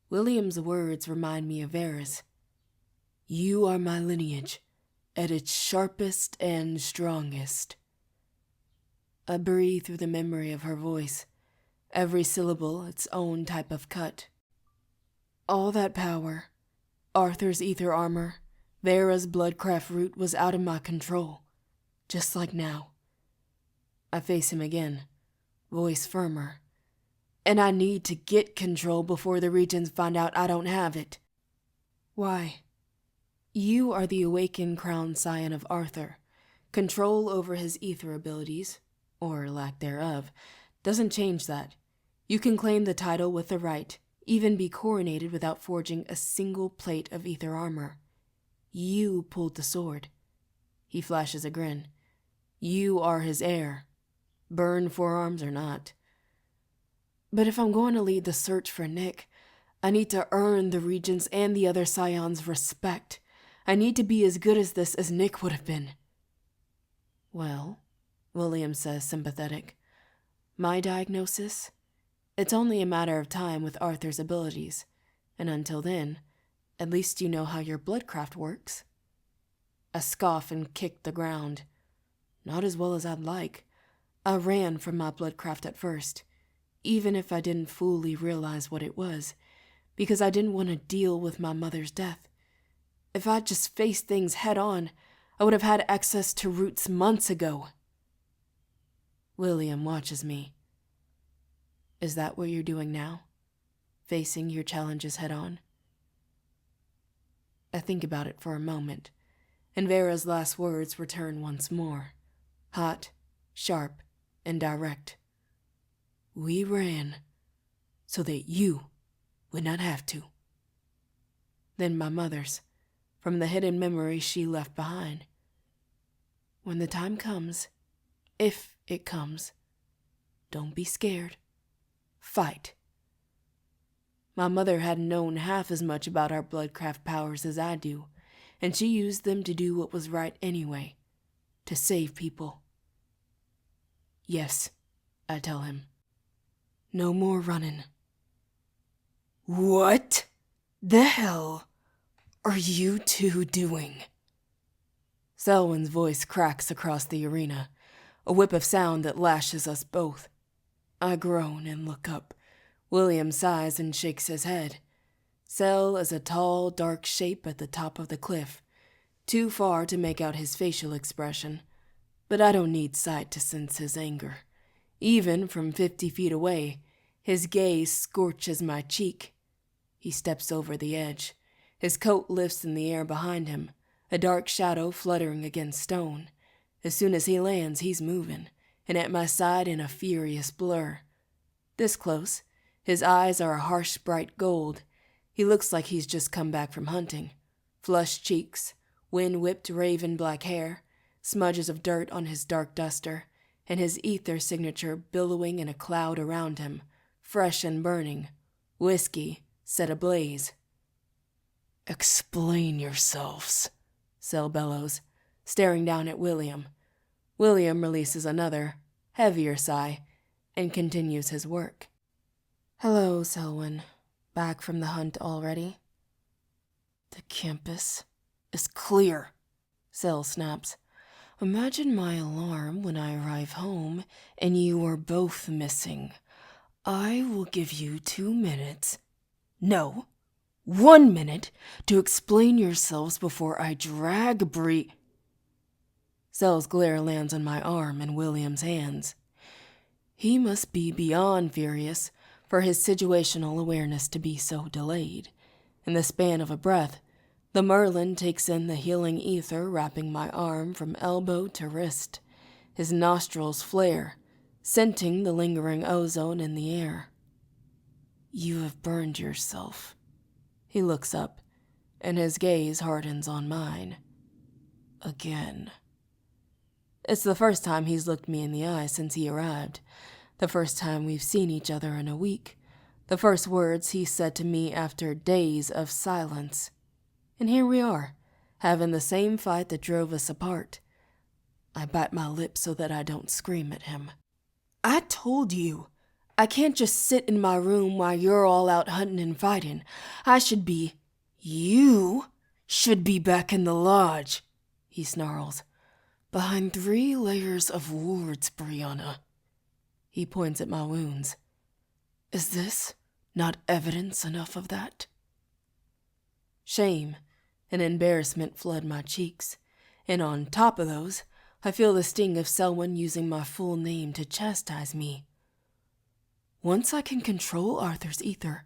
William's words remind me of Vera's. You are my lineage, at its sharpest and strongest. I breathe through the memory of her voice, every syllable its own type of cut. All that power, Arthur's ether armor, Vera's bloodcraft root was out of my control, just like now. I face him again, voice firmer. And I need to get control before the Regents find out I don't have it. Why? You are the awakened crowned scion of Arthur. Control over his ether abilities, or lack thereof, doesn't change that. You can claim the title with the right, even be coronated without forging a single plate of ether armor. You pulled the sword. He flashes a grin. You are his heir, burned forearms or not. But if I'm going to lead the search for Nick, I need to earn the Regent's and the other Scions' respect. I need to be as good as this as Nick would have been. Well, William says, sympathetic. My diagnosis? It's only a matter of time with Arthur's abilities, and until then, at least you know how your bloodcraft works. I scoff and kick the ground. Not as well as I'd like. I ran from my bloodcraft at first, even if I didn't fully realize what it was, because I didn't want to deal with my mother's death. If I'd just faced things head on, I would have had access to roots months ago. William watches me. Is that what you're doing now? Facing your challenges head on? I think about it for a moment, and Vera's last words return once more. Hot, sharp, and direct. We ran so that you would not have to. Then my mother's, from the hidden memories she left behind. When the time comes, if it comes, don't be scared. Fight. My mother hadn't known half as much about our bloodcraft powers as I do, and she used them to do what was right anyway, to save people. Yes, I tell him. No more running. What the hell are you two doing? Selwyn's voice cracks across the arena, a whip of sound that lashes us both. I groan and look up. William sighs and shakes his head. Sel is a tall, dark shape at the top of the cliff, too far to make out his facial expression, but I don't need sight to sense his anger. Even from 50 feet away, his gaze scorches my cheek. He steps over the edge. His coat lifts in the air behind him, a dark shadow fluttering against stone. As soon as he lands, he's moving, and at my side in a furious blur. This close, his eyes are a harsh, bright gold. He looks like he's just come back from hunting. Flushed cheeks, wind-whipped raven black hair, smudges of dirt on his dark duster, and his ether signature billowing in a cloud around him, fresh and burning, whiskey set ablaze. Explain yourselves, Sel bellows, staring down at William. William releases another, heavier sigh, and continues his work. Hello, Selwyn. Back from the hunt already? The campus is clear, Sel snaps. Imagine my alarm when I arrive home and you are both missing. I will give you 2 minutes. No, 1 minute to explain yourselves before I drag Bree. Sel's glare lands on my arm and William's hands. He must be beyond furious for his situational awareness to be so delayed. In the span of a breath, the Merlin takes in the healing ether wrapping my arm from elbow to wrist. His nostrils flare, scenting the lingering ozone in the air. You have burned yourself. He looks up, and his gaze hardens on mine. Again. It's the first time he's looked me in the eye since he arrived. The first time we've seen each other in a week. The first words he said to me after days of silence. And here we are, having the same fight that drove us apart. I bite my lip so that I don't scream at him. I told you, I can't just sit in my room while you're all out hunting and fighting. You should be back in the lodge, he snarls. Behind 3 layers of wards, Brianna. He points at my wounds. Is this not evidence enough of that? Shame and embarrassment flood my cheeks, and on top of those, I feel the sting of Selwyn using my full name to chastise me. Once I can control Arthur's ether,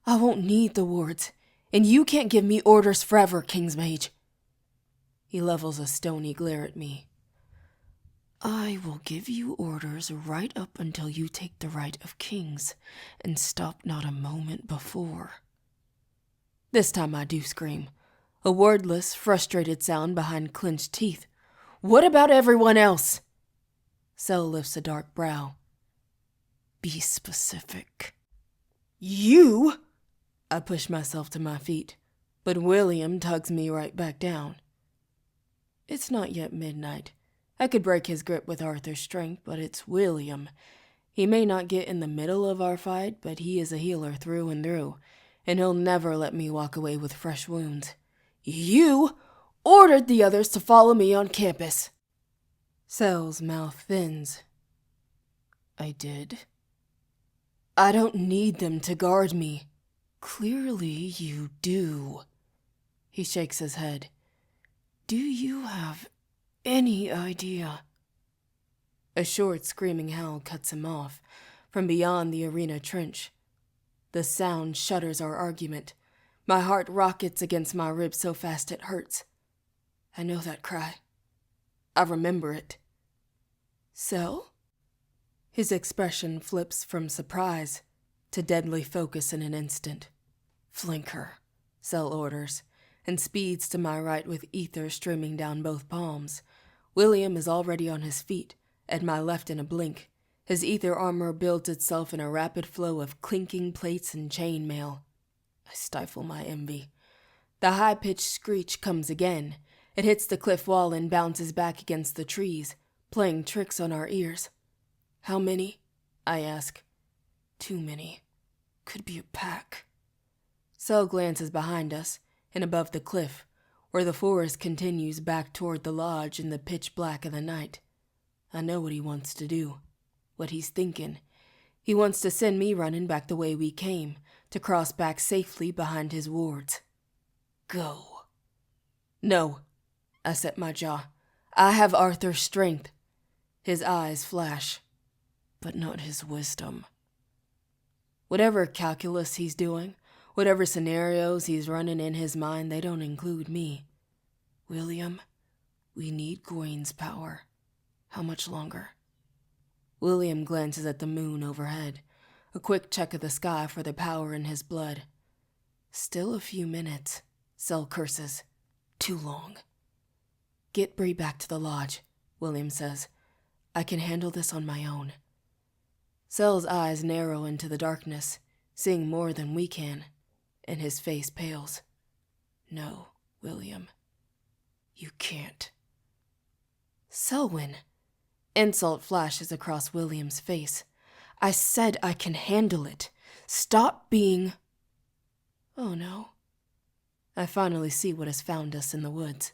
I won't need the wards, and you can't give me orders forever, Kingsmage. He levels a stony glare at me. I will give you orders right up until you take the right of kings, and stop not a moment before. This time I do scream, a wordless, frustrated sound behind clenched teeth. What about everyone else? Sel lifts a dark brow. Be specific. You? I push myself to my feet, but William tugs me right back down. It's not yet midnight. I could break his grip with Arthur's strength, but it's William. He may not get in the middle of our fight, but he is a healer through and through, and he'll never let me walk away with fresh wounds. You ordered the others to follow me on campus. Sel's mouth thins. I did. I don't need them to guard me. Clearly you do. He shakes his head. Do you have any idea? A short screaming howl cuts him off from beyond the arena trench. The sound shudders our argument. My heart rockets against my ribs so fast it hurts. I know that cry. I remember it. Sel? His expression flips from surprise to deadly focus in an instant. Flank her, Sel orders, and speeds to my right with ether streaming down both palms. William is already on his feet, at my left in a blink. His ether armor builds itself in a rapid flow of clinking plates and chainmail. I stifle my envy. The high-pitched screech comes again. It hits the cliff wall and bounces back against the trees, playing tricks on our ears. How many? I ask. Too many. Could be a pack. Sel glances behind us and above the cliff, where the forest continues back toward the lodge in the pitch black of the night. I know what he wants to do, what he's thinking. He wants to send me running back the way we came, to cross back safely behind his wards. Go. No, I set my jaw. I have Arthur's strength. His eyes flash, but not his wisdom. Whatever calculus he's doing, whatever scenarios he's running in his mind, they don't include me. William, we need Gawain's power. How much longer? William glances at the moon overhead, a quick check of the sky for the power in his blood. Still a few minutes, Sel curses. Too long. Get Bree back to the lodge, William says. I can handle this on my own. Sel's eyes narrow into the darkness, seeing more than we can, and his face pales. No, William. You can't. Selwyn. Insult flashes across William's face. I said I can handle it. Stop being... Oh no. I finally see what has found us in the woods.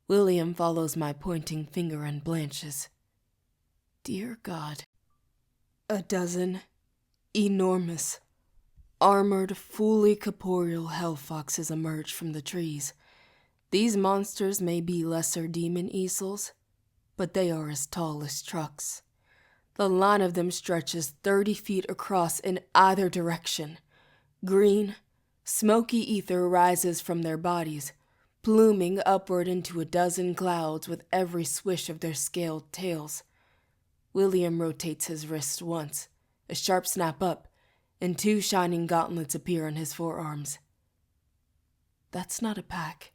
William follows my pointing finger and blanches. Dear God. 12 enormous, armored, fully corporeal hellfoxes emerge from the trees. These monsters may be lesser demon easels, but they are as tall as trucks. The line of them stretches 30 feet across in either direction. Green, smoky ether rises from their bodies, pluming upward into a dozen clouds with every swish of their scaled tails. William rotates his wrist once, a sharp snap up, and 2 shining gauntlets appear on his forearms. That's not a pack.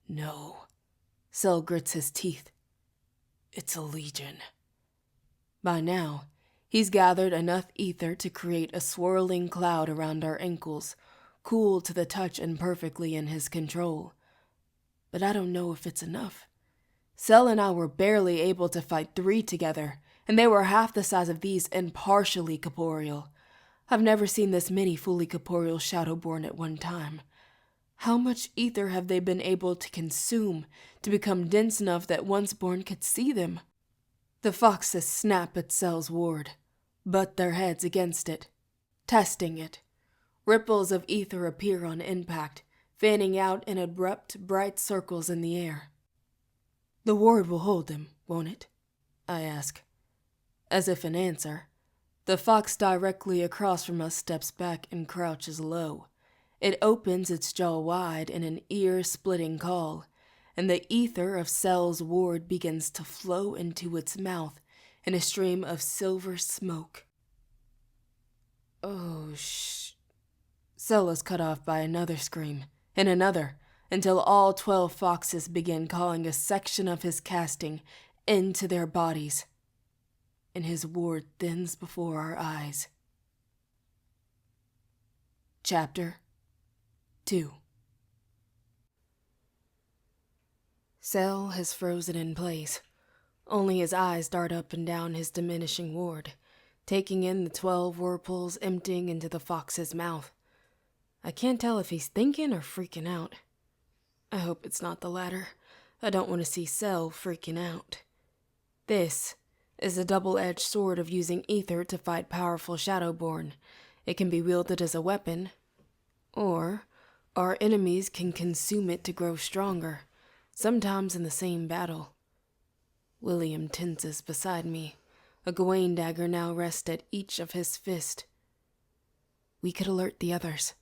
No. Sel grits his teeth. It's a legion. By now, he's gathered enough ether to create a swirling cloud around our ankles, cool to the touch and perfectly in his control. But I don't know if it's enough. Sel and I were barely able to fight 3 together, and they were half the size of these and partially corporeal. I've never seen this many fully corporeal Shadowborn at one time. How much ether have they been able to consume to become dense enough that Onceborn could see them? The foxes snap at Sel's ward, butt their heads against it, testing it. Ripples of ether appear on impact, fanning out in abrupt, bright circles in the air. The ward will hold them, won't it? I ask. As if in answer, the fox directly across from us steps back and crouches low. It opens its jaw wide in an ear-splitting call, and the ether of Sel's ward begins to flow into its mouth in a stream of silver smoke. Oh, Sel is cut off by another scream, and another, until all 12 foxes begin calling a section of his casting into their bodies, and his ward thins before our eyes. Chapter 2. Cell has frozen in place. Only his eyes dart up and down his diminishing ward, taking in the 12 whirlpools emptying into the fox's mouth. I can't tell if he's thinking or freaking out. I hope it's not the latter. I don't want to see Cell freaking out. This is a double-edged sword of using ether to fight powerful Shadowborn. It can be wielded as a weapon, or our enemies can consume it to grow stronger, sometimes in the same battle. William tenses beside me. A Gawain dagger now rests at each of his fists. We could alert the others.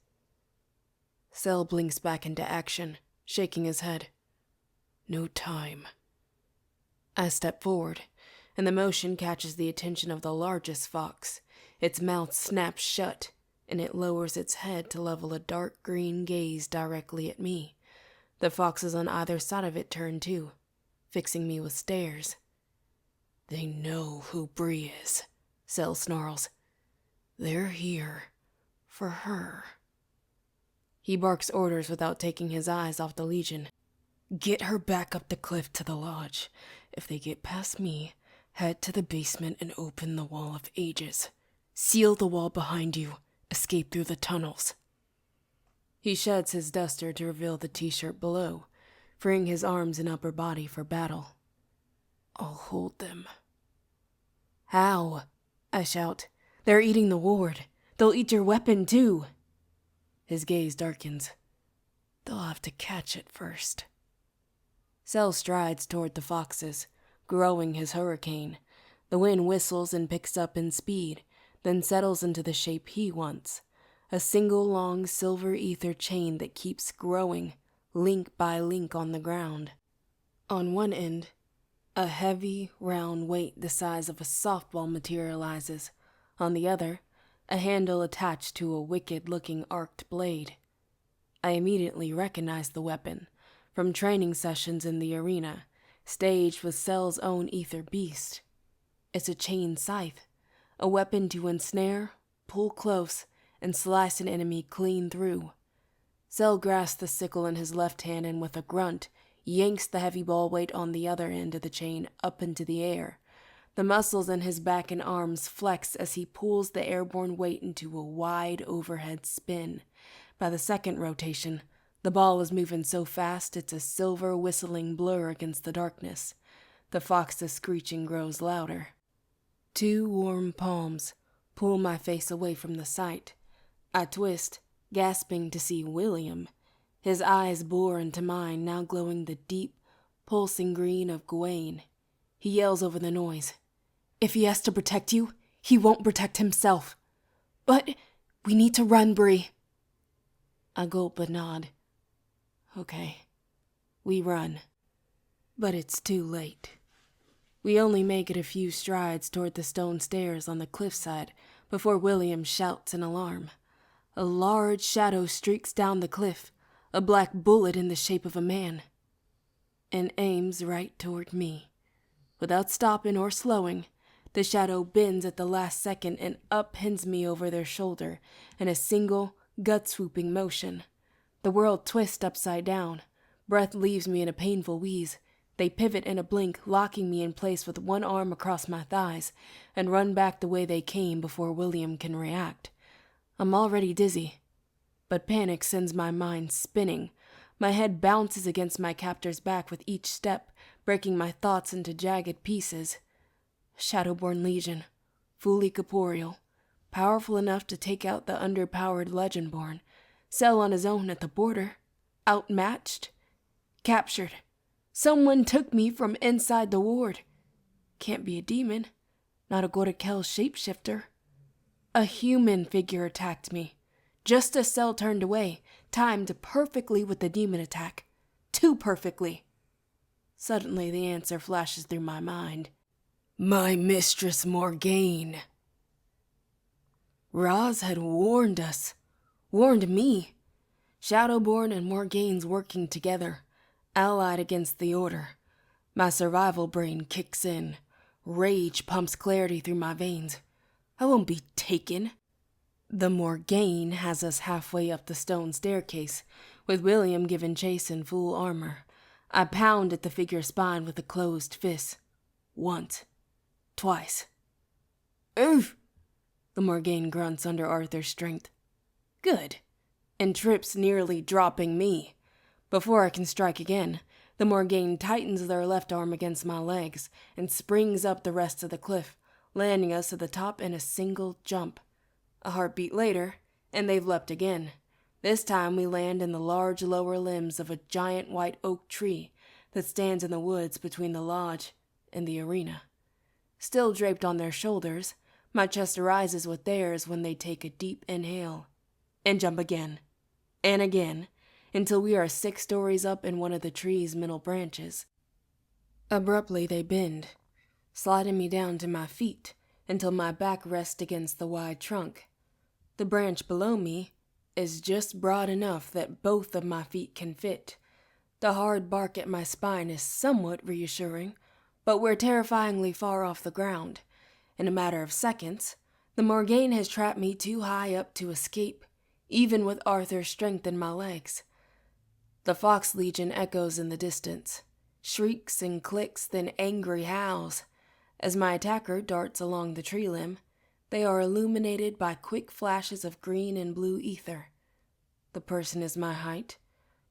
Cell blinks back into action, shaking his head. No time. I step forward, and the motion catches the attention of the largest fox. Its mouth snaps shut, and it lowers its head to level a dark green gaze directly at me. The foxes on either side of it turn too, fixing me with stares. They know who Bree is, Cell snarls. They're here for her. He barks orders without taking his eyes off the Legion. Get her back up the cliff to the lodge. If they get past me, head to the basement and open the Wall of Ages. Seal the wall behind you. Escape through the tunnels. He sheds his duster to reveal the t-shirt below, freeing his arms and upper body for battle. I'll hold them. How? I shout. They're eating the ward. They'll eat your weapon too. His gaze darkens. They'll have to catch it first. Cell strides toward the foxes, growing his hurricane. The wind whistles and picks up in speed, then settles into the shape he wants. A single long silver ether chain that keeps growing, link by link on the ground. On one end, a heavy, round weight the size of a softball materializes. On the other, a handle attached to a wicked-looking arced blade. I immediately recognize the weapon, from training sessions in the arena, staged with Cell's own ether beast. It's a chain scythe, a weapon to ensnare, pull close, and slice an enemy clean through. Cell grasps the sickle in his left hand and with a grunt, yanks the heavy ball weight on the other end of the chain up into the air. The muscles in his back and arms flex as he pulls the airborne weight into a wide overhead spin. By the second rotation, the ball is moving so fast it's a silver whistling blur against the darkness. The fox's screeching grows louder. 2 warm palms pull my face away from the sight. I twist, gasping to see William. His eyes bore into mine, now glowing the deep, pulsing green of Gawain. He yells over the noise. If he has to protect you, he won't protect himself. But we need to run, Bree. I gulp and nod. Okay, we run. But it's too late. We only make it a few strides toward the stone stairs on the cliffside before William shouts in alarm. A large shadow streaks down the cliff, a black bullet in the shape of a man, and aims right toward me. Without stopping or slowing, the shadow bends at the last second and up-pins me over their shoulder in a single, gut-swooping motion. The world twists upside down. Breath leaves me in a painful wheeze. They pivot in a blink, locking me in place with one arm across my thighs, and run back the way they came before William can react. I'm already dizzy, but panic sends my mind spinning. My head bounces against my captor's back with each step, breaking my thoughts into jagged pieces. Shadowborn Legion, fully corporeal, powerful enough to take out the underpowered Legendborn. Cell on his own at the border, outmatched, captured. Someone took me from inside the ward. Can't be a demon, not a Gorakel shapeshifter. A human figure attacked me. Just as Cell turned away, timed perfectly with the demon attack. Too perfectly. Suddenly the answer flashes through my mind. My mistress Morgaine. Roz had warned us. Warned me. Shadowborn and Morgaine's working together, allied against the Order. My survival brain kicks in. Rage pumps clarity through my veins. I won't be taken. The Morgaine has us halfway up the stone staircase, with William giving chase in full armor. I pound at the figure's spine with a closed fist. Once. Twice. Oof! The Morgaine grunts under Arthur's strength. Good. And trips, nearly dropping me. Before I can strike again, the Morgaine tightens their left arm against my legs and springs up the rest of the cliff, landing us at the top in a single jump. A heartbeat later, and they've leapt again. This time we land in the large lower limbs of a giant white oak tree that stands in the woods between the lodge and the arena. Still draped on their shoulders, my chest arises with theirs when they take a deep inhale, and jump again, and again, until we are 6 stories up in one of the tree's middle branches. Abruptly they bend, sliding me down to my feet until my back rests against the wide trunk. The branch below me is just broad enough that both of my feet can fit. The hard bark at my spine is somewhat reassuring, but we're terrifyingly far off the ground. In a matter of seconds, the Morgaine has trapped me too high up to escape, even with Arthur's strength in my legs. The Fox Legion echoes in the distance, shrieks and clicks, then angry howls. As my attacker darts along the tree limb, they are illuminated by quick flashes of green and blue ether. The person is my height,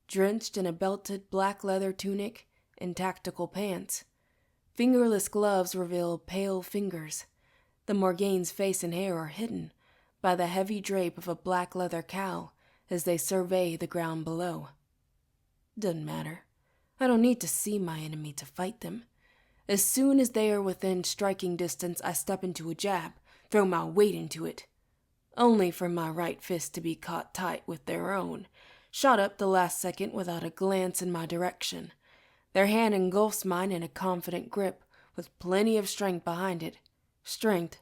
drenched in a belted black leather tunic and tactical pants. Fingerless gloves reveal pale fingers. The Morgaine's face and hair are hidden by the heavy drape of a black leather cowl as they survey the ground below. Doesn't matter. I don't need to see my enemy to fight them. As soon as they are within striking distance, I step into a jab, throw my weight into it, only for my right fist to be caught tight with their own, shot up the last second without a glance in my direction. Their hand engulfs mine in a confident grip, with plenty of strength behind it. Strength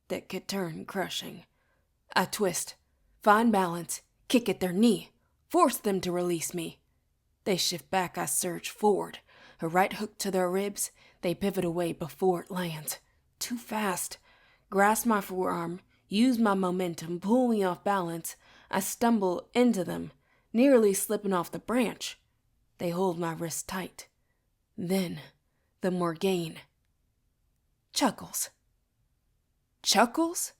that could turn crushing. I twist, find balance, kick at their knee, force them to release me. They shift back, I surge forward. A right hook to their ribs, they pivot away before it lands. Too fast. Grasp my forearm, use my momentum, pull me off balance. I stumble into them, nearly slipping off the branch. They hold my wrist tight. Then, the Morgaine chuckles. Chuckles?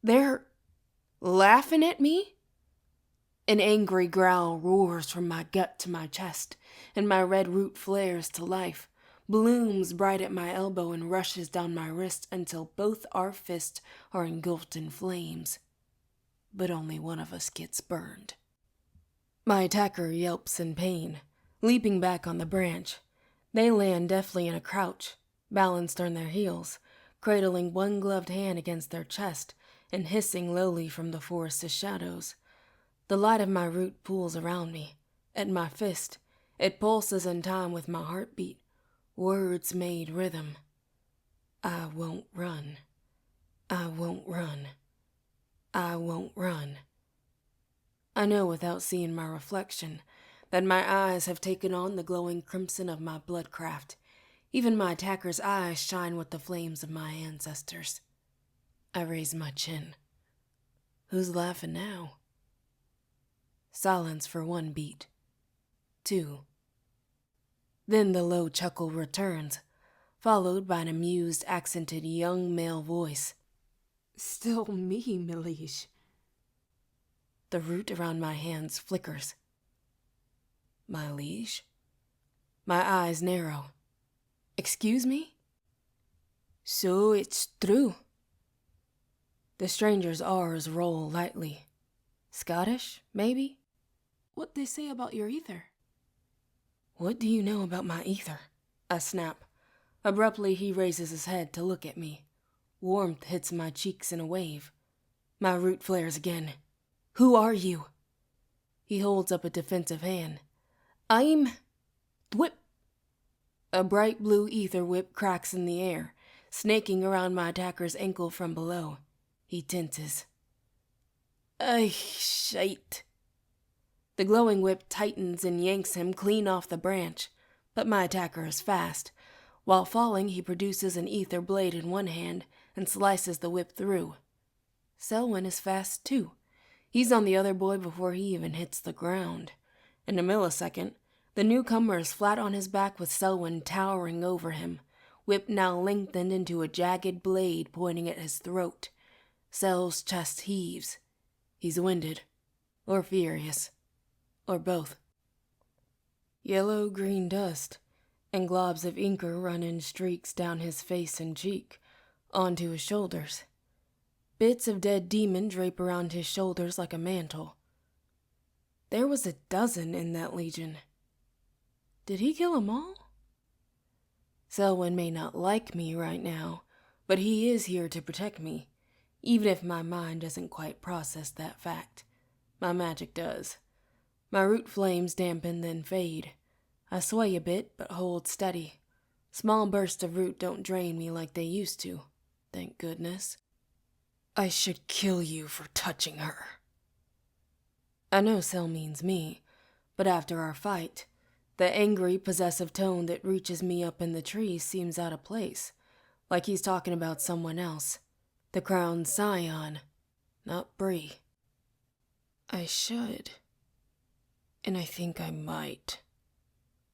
They're laughing at me? An angry growl roars from my gut to my chest, and my red root flares to life, blooms bright at my elbow and rushes down my wrist until both our fists are engulfed in flames. But only one of us gets burned. My attacker yelps in pain, leaping back on the branch. They land deftly in a crouch, balanced on their heels, cradling one gloved hand against their chest and hissing lowly from the forest's shadows. The light of my root pools around me, at my fist. It pulses in time with my heartbeat. Words made rhythm. I won't run. I won't run. I won't run. I know without seeing my reflection that my eyes have taken on the glowing crimson of my bloodcraft. Even my attacker's eyes shine with the flames of my ancestors. I raise my chin. Who's laughing now? Silence for 1 beat. 2. Then the low chuckle returns, followed by an amused, accented young male voice. Still me, Meleesh. The root around my hands flickers. My liege? My eyes narrow. Excuse me? So it's true. The stranger's R's roll lightly. Scottish, maybe? What they say about your ether? What do you know about my ether? I snap. Abruptly he raises his head to look at me. Warmth hits my cheeks in a wave. My root flares again. Who are you? He holds up a defensive hand. I'm... Whip. A bright blue ether whip cracks in the air, snaking around my attacker's ankle from below. He tenses. Shite. The glowing whip tightens and yanks him clean off the branch, but my attacker is fast. While falling, he produces an ether blade in one hand and slices the whip through. Selwyn is fast too. He's on the other boy before he even hits the ground. In a millisecond, the newcomer is flat on his back with Selwyn towering over him, whip now lengthened into a jagged blade pointing at his throat. Sel's chest heaves. He's winded, or furious, or both. Yellow-green dust and globs of ichor run in streaks down his face and cheek, onto his shoulders. Bits of dead demon drape around his shoulders like a mantle. There was a dozen in that legion. Did he kill 'em all? Selwyn may not like me right now, but he is here to protect me, even if my mind doesn't quite process that fact. My magic does. My root flames dampen then fade. I sway a bit, but hold steady. Small bursts of root don't drain me like they used to, thank goodness. I should kill you for touching her. I know Sel means me, but after our fight, the angry, possessive tone that reaches me up in the trees seems out of place, like he's talking about someone else. The crowned scion, not Bree. I should. And I think I might.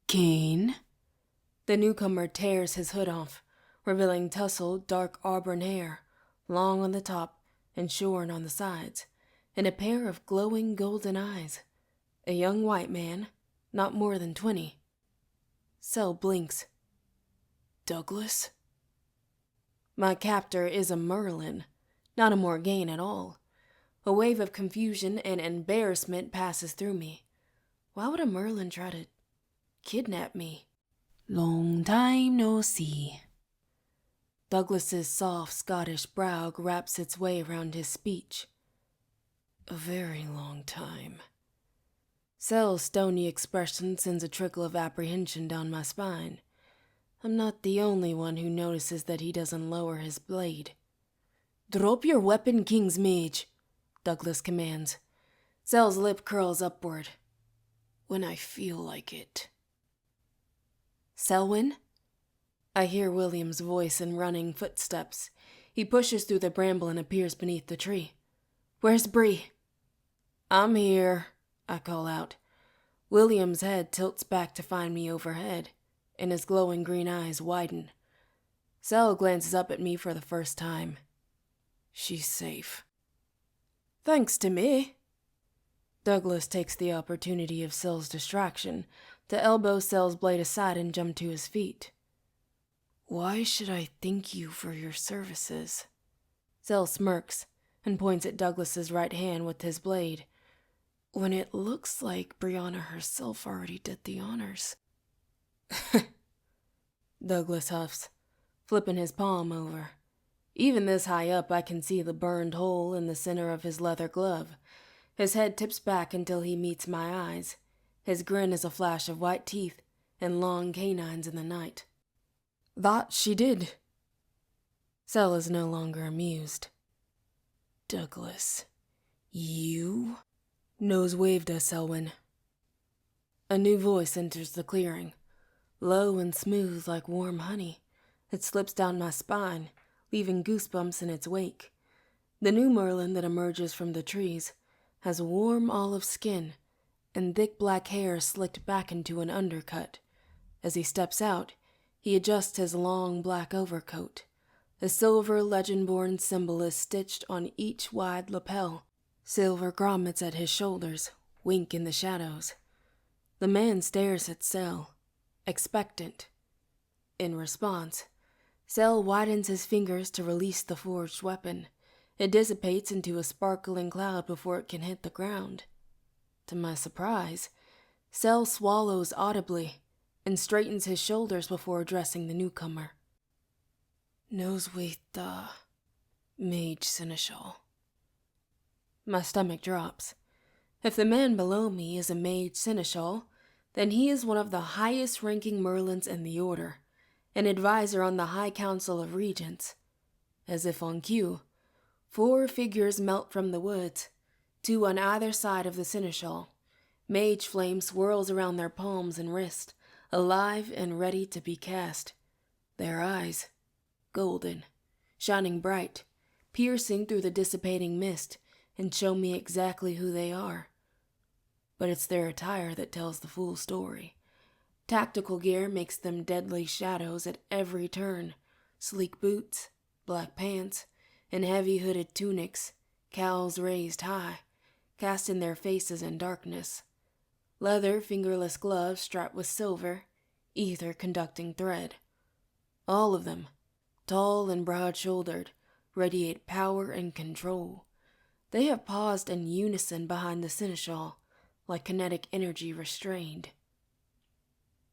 Kane? The newcomer tears his hood off, revealing tousled, dark auburn hair, long on the top and shorn on the sides, and a pair of glowing golden eyes. A young white man, not more than 20. Sel blinks. Douglas? My captor is a Merlin, not a Morgaine at all. A wave of confusion and embarrassment passes through me. Why would a Merlin try to kidnap me? Long time no see. Douglas's soft Scottish brow wraps its way around his speech. A very long time. Sel's stony expression sends a trickle of apprehension down my spine. I'm not the only one who notices that he doesn't lower his blade. Drop your weapon, King's Mage, Douglas commands. Sel's lip curls upward. When I feel like it. Selwyn? I hear William's voice in running footsteps. He pushes through the bramble and appears beneath the tree. Where's Bree? I'm here, I call out. William's head tilts back to find me overhead, and his glowing green eyes widen. Sel glances up at me for the first time. She's safe. Thanks to me. Douglas takes the opportunity of Sel's distraction to elbow Sel's blade aside and jump to his feet. Why should I thank you for your services? Sel smirks and points at Douglas's right hand with his blade, when it looks like Brianna herself already did the honors. Douglas huffs, flipping his palm over. Even this high up, I can see the burned hole in the center of his leather glove. His head tips back until he meets my eyes. His grin is a flash of white teeth and long canines in the night. That she did. Sel is no longer amused. Douglas, you? Nose waved us, Selwyn. A new voice enters the clearing, low and smooth like warm honey. It slips down my spine, leaving goosebumps in its wake. The new Merlin that emerges from the trees has warm olive skin and thick black hair slicked back into an undercut. As he steps out, he adjusts his long black overcoat. A silver legend-born symbol is stitched on each wide lapel. Silver grommets at his shoulders wink in the shadows. The man stares at Sel, expectant. In response, Sel widens his fingers to release the forged weapon. It dissipates into a sparkling cloud before it can hit the ground. To my surprise, Sel swallows audibly and straightens his shoulders before addressing the newcomer. Nosweith, Mage Seneschal. My stomach drops. If the man below me is a Mage Seneschal, then he is one of the highest-ranking Merlins in the Order, an advisor on the High Council of Regents. As if on cue, 4 figures melt from the woods, 2 on either side of the Seneschal. Mage flame swirls around their palms and wrists, alive and ready to be cast. Their eyes, golden, shining bright, piercing through the dissipating mist, and show me exactly who they are. But it's their attire that tells the full story. Tactical gear makes them deadly shadows at every turn. Sleek boots, black pants, and heavy hooded tunics, cowls raised high, casting their faces in darkness. Leather fingerless gloves strapped with silver, ether conducting thread. All of them, tall and broad-shouldered, radiate power and control. They have paused in unison behind the seneschal, like kinetic energy restrained.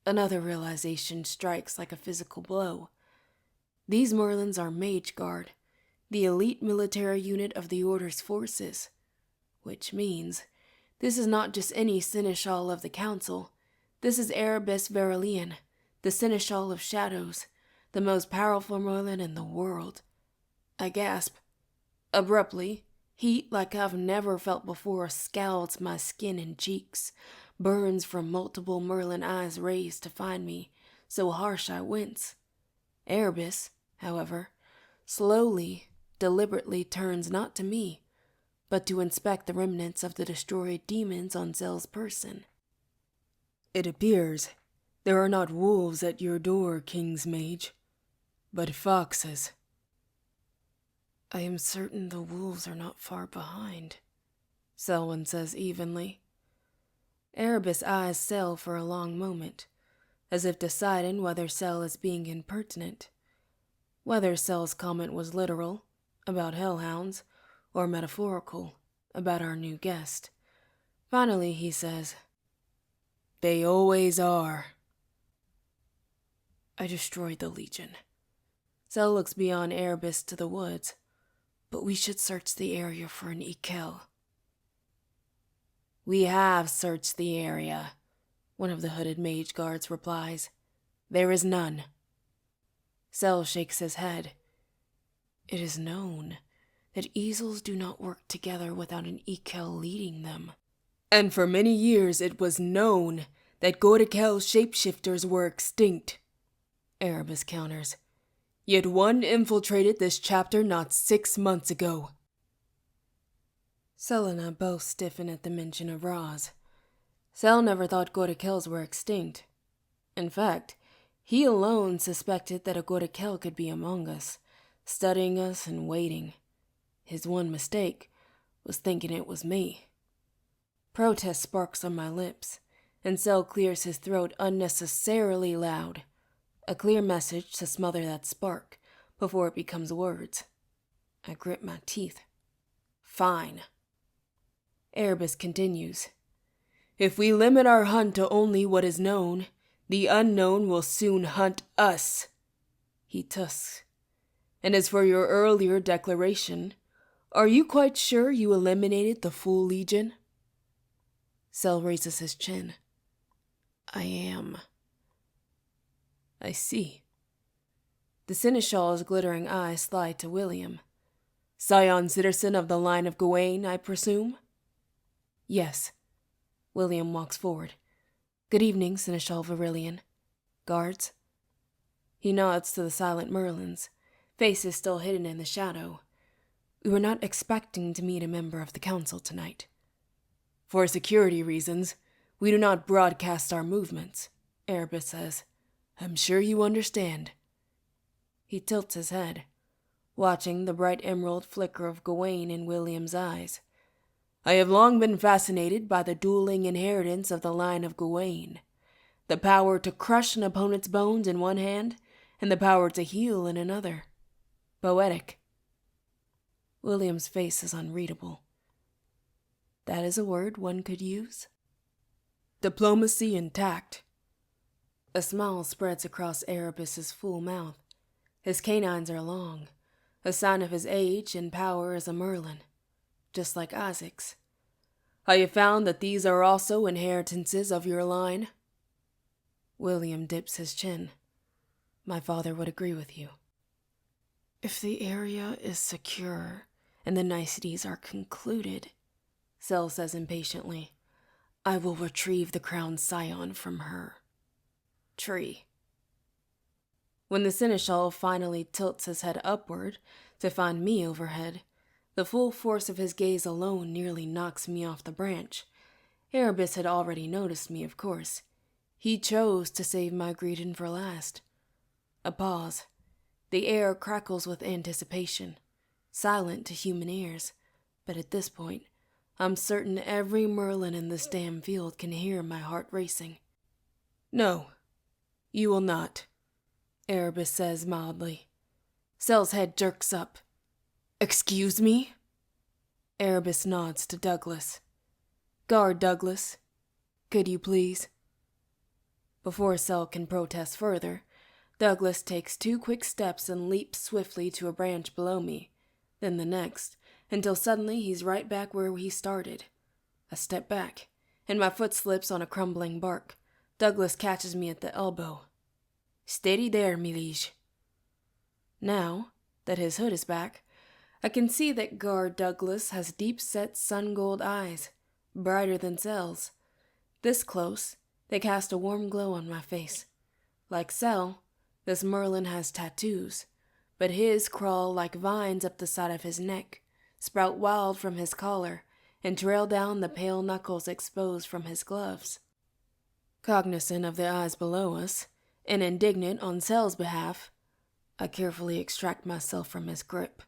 Another realization strikes like a physical blow. These Merlins are Mage Guard, the elite military unit of the Order's forces, which means this is not just any seneschal of the Council. This is Erebus Verilian, the Seneschal of Shadows, the most powerful Merlin in the world. I gasp. Abruptly, heat like I've never felt before scalds my skin and cheeks, burns from multiple Merlin eyes raised to find me, so harsh I wince. Erebus, however, slowly, deliberately turns not to me, but to inspect the remnants of the destroyed demons on Zell's person. It appears there are not wolves at your door, King's Mage, but foxes. I am certain the wolves are not far behind, Selwyn says evenly. Erebus eyes Sel for a long moment, as if deciding whether Sel is being impertinent, whether Sel's comment was literal, about hellhounds, or metaphorical, about our new guest. Finally, he says, "They always are." I destroyed the Legion. Sel looks beyond Erebus to the woods, but we should search the area for an Ikel. We have searched the area, one of the hooded mage guards replies. There is none. Sel shakes his head. It is known that easels do not work together without an Ikel leading them. And for many years it was known that Godekel shapeshifters were extinct, Erebus counters. Yet one infiltrated this chapter not 6 months ago. Sel and I both stiffen at the mention of Roz. Sel never thought Godekels were extinct. In fact, he alone suspected that a Godekel could be among us, studying us and waiting. His one mistake was thinking it was me. Protest sparks on my lips, and Sel clears his throat unnecessarily loud. A clear message to smother that spark before it becomes words. I grit my teeth. Fine. Erebus continues. If we limit our hunt to only what is known, the unknown will soon hunt us. He tusks. And as for your earlier declaration, are you quite sure you eliminated the full Legion? Sel raises his chin. I am. I see. The Seneschal's glittering eyes slide to William. Scion citizen of the line of Gawain, I presume? Yes. William walks forward. Good evening, Seneschal Verilian. Guards? He nods to the silent Merlins, faces still hidden in the shadow. We were not expecting to meet a member of the council tonight. For security reasons, we do not broadcast our movements, Erebus says. I'm sure you understand. He tilts his head, watching the bright emerald flicker of Gawain in William's eyes. I have long been fascinated by the dueling inheritance of the line of Gawain. The power to crush an opponent's bones in one hand, and the power to heal in another. Poetic. William's face is unreadable. That is a word one could use. Diplomacy and tact. A smile spreads across Erebus's full mouth. His canines are long, a sign of his age and power as a Merlin, just like Isaac's. I have found that these are also inheritances of your line. William dips his chin. My father would agree with you. If the area is secure and the niceties are concluded, Sel says impatiently, I will retrieve the crown scion from her. Tree. When the seneschal finally tilts his head upward to find me overhead, the full force of his gaze alone nearly knocks me off the branch. Erebus had already noticed me, of course. He chose to save my greeting for last. A pause. The air crackles with anticipation, silent to human ears, but at this point, I'm certain every Merlin in this damn field can hear my heart racing. "No, you will not," Erebus says mildly. Cell's head jerks up. "Excuse me?" Erebus nods to Douglas. "Guard Douglas, could you please?" Before Cell can protest further, Douglas takes 2 quick steps and leaps swiftly to a branch below me, then the next, until suddenly he's right back where he started. I step back, and my foot slips on a crumbling bark. Douglas catches me at the elbow. "Steady there, me liege." Now that his hood is back, I can see that Guard Douglas has deep-set sun-gold eyes, brighter than Cell's. This close, they cast a warm glow on my face. Like Cell, this Merlin has tattoos, but his crawl like vines up the side of his neck, sprout wild from his collar, and trail down the pale knuckles exposed from his gloves. Cognizant of the eyes below us, and indignant on Cell's behalf, I carefully extract myself from his grip.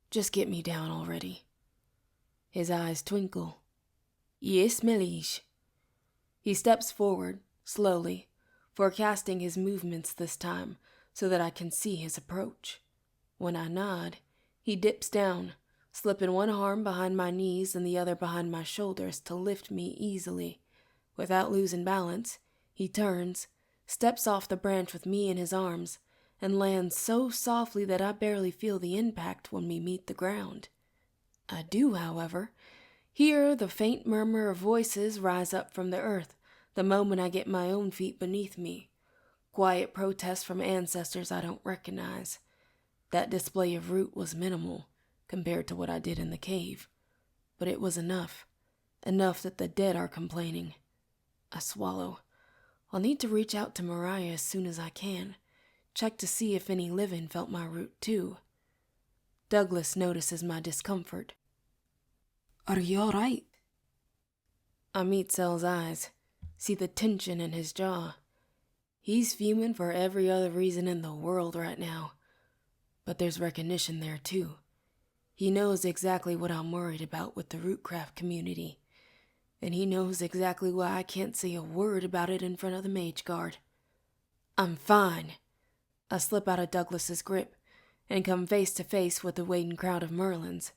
"Just get me down already." His eyes twinkle. "Yes, my liege." He steps forward, slowly, forecasting his movements this time so that I can see his approach. When I nod, he dips down, slipping one arm behind my knees and the other behind my shoulders to lift me easily. Without losing balance, he turns, steps off the branch with me in his arms, and lands so softly that I barely feel the impact when we meet the ground. I do, however, hear the faint murmur of voices rise up from the earth the moment I get my own feet beneath me. Quiet protests from ancestors I don't recognize. That display of root was minimal compared to what I did in the cave, but it was enough that the dead are complaining. I swallow. I'll need to reach out to Mariah as soon as I can, check to see if any living felt my root too. Douglas notices my discomfort. "Are you all right?" I meet Cell's eyes, see the tension in his jaw. He's fuming for every other reason in the world right now, but there's recognition there too. He knows exactly what I'm worried about with the Rootcraft community, and he knows exactly why I can't say a word about it in front of the Mage Guard. "I'm fine." I slip out of Douglas's grip and come face to face with the waiting crowd of Merlins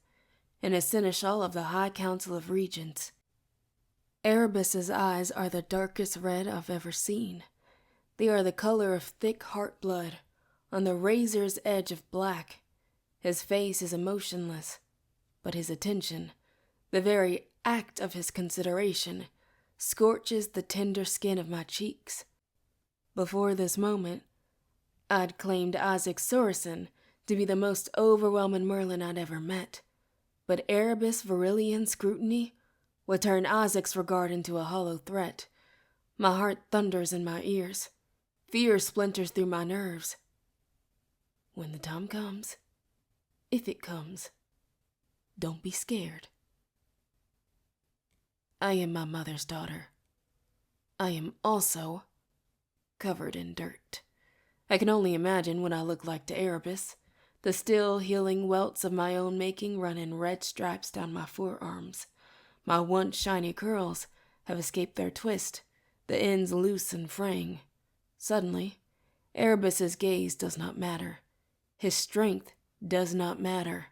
and a seneschal of the High Council of Regents. Erebus's eyes are the darkest red I've ever seen. They are the color of thick heart blood, on the razor's edge of black. His face is emotionless, but his attention, the very act of his consideration, scorches the tender skin of my cheeks. Before this moment, I'd claimed Isaac Soresen to be the most overwhelming Merlin I'd ever met, but Erebus Verilian scrutiny would turn Isaac's regard into a hollow threat. My heart thunders in my ears. Fear splinters through my nerves. When the time comes, if it comes, don't be scared. I am my mother's daughter. I am also covered in dirt. I can only imagine what I look like to Erebus, the still healing welts of my own making run in red stripes down my forearms. My once shiny curls have escaped their twist, the ends loose and fraying. Suddenly, Erebus's gaze does not matter. His strength does not matter.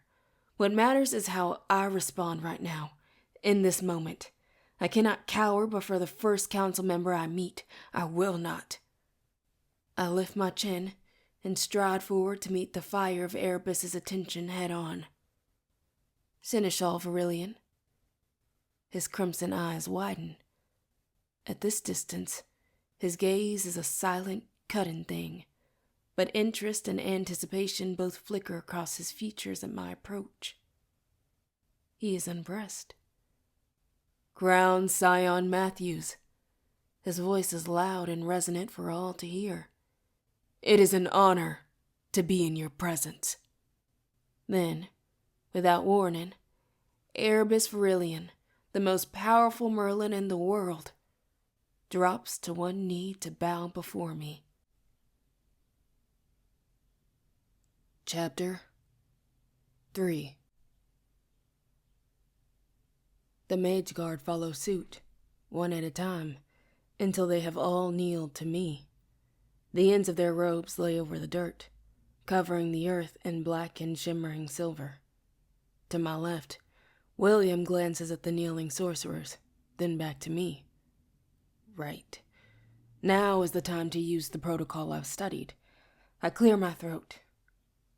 What matters is how I respond right now, in this moment. I cannot cower before the first council member I meet. I will not. I lift my chin and stride forward to meet the fire of Erebus's attention head on. "Seneschal Verilian." His crimson eyes widen. At this distance, his gaze is a silent, cutting thing, but interest and anticipation both flicker across his features at my approach. He is unimpressed. "Crown Scion Matthews." His voice is loud and resonant for all to hear. It is an honor to be in your presence." Then, without warning, Erebus Virillion, the most powerful Merlin in the world, drops to one knee to bow before me. Chapter 3. The Mage Guard follow suit, one at a time, until they have all kneeled to me. The ends of their robes lay over the dirt, covering the earth in black and shimmering silver. To my left, William glances at the kneeling sorcerers, then back to me. Right. Now is the time to use the protocol I've studied. I clear my throat.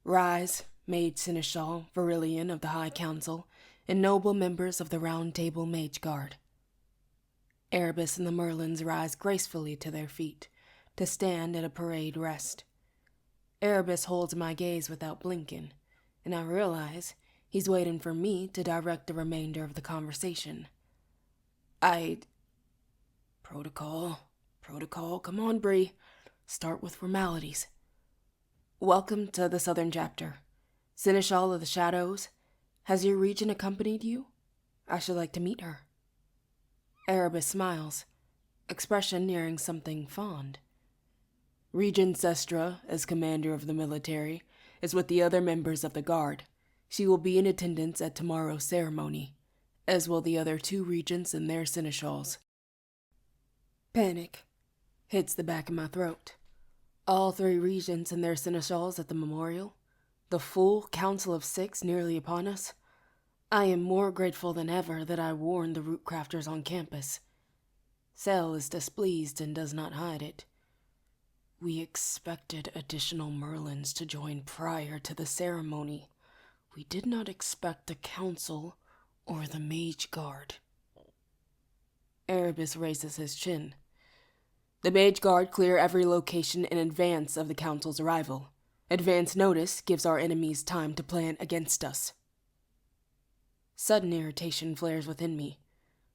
Rise, Mage Seneschal Virillion of the High Council, and noble members of the Round Table Mage Guard. Erebus and the Merlins rise gracefully to their feet, to stand at a parade rest. Erebus holds my gaze without blinking, and I realize he's waiting for me to direct the remainder of the conversation. Protocol, come on, Bree. Start with formalities. Welcome to the Southern Chapter. Seneschal of the Shadows, has your regent accompanied you? I should like to meet her. Erebus smiles, expression nearing something fond. Regent Sestra, as commander of the military, is with the other members of the guard. She will be in attendance at tomorrow's ceremony, as will the other 2 regents and their seneschals. Panic hits the back of my throat. All 3 regents and their seneschals at the memorial, the full Council of 6 nearly upon us. I am more grateful than ever that I warned the Rootcrafters on campus. Sel is displeased and does not hide it. We expected additional Merlins to join prior to the ceremony. We did not expect the Council or the Mage Guard. Erebus raises his chin. The Mage Guard clear every location in advance of the Council's arrival. Advance notice gives our enemies time to plan against us. Sudden irritation flares within me.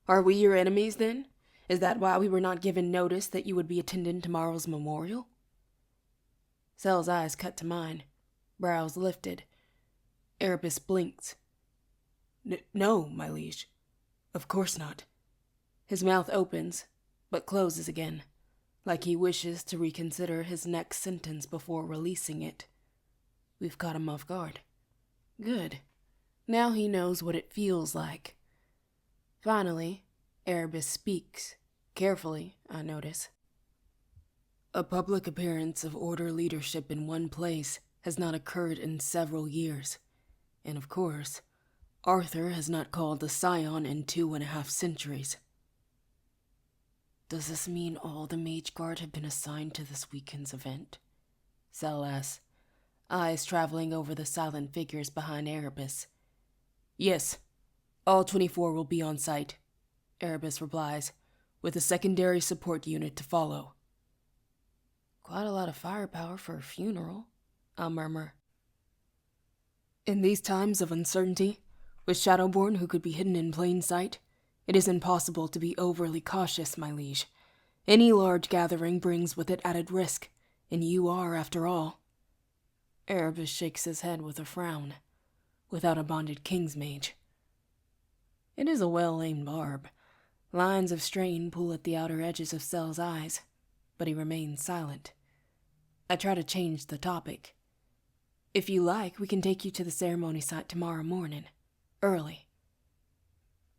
Are we your enemies, then? Is that why we were not given notice that you would be attending tomorrow's memorial? Sel's eyes cut to mine, brows lifted. Erebus blinks. No, my liege. Of course not. His mouth opens, but closes again, like he wishes to reconsider his next sentence before releasing it. We've caught him off guard. Good. Now he knows what it feels like. Finally, Erebus speaks, carefully, I notice. A public appearance of Order leadership in one place has not occurred in several years, and of course, Arthur has not called the Scion in 2.5 centuries. Does this mean all the Mage Guard have been assigned to this weekend's event? Sel asks, eyes traveling over the silent figures behind Erebus. Yes, all 24 will be on site, Erebus replies, with a secondary support unit to follow. Quite a lot of firepower for a funeral, I murmur. In these times of uncertainty, with Shadowborn who could be hidden in plain sight, it is impossible to be overly cautious, my liege. Any large gathering brings with it added risk, and you are, after all. Erebus shakes his head with a frown, without a bonded king's mage. It is a well-aimed barb. Lines of strain pull at the outer edges of Sel's eyes, but he remains silent. I try to change the topic. If you like, we can take you to the ceremony site tomorrow morning, early.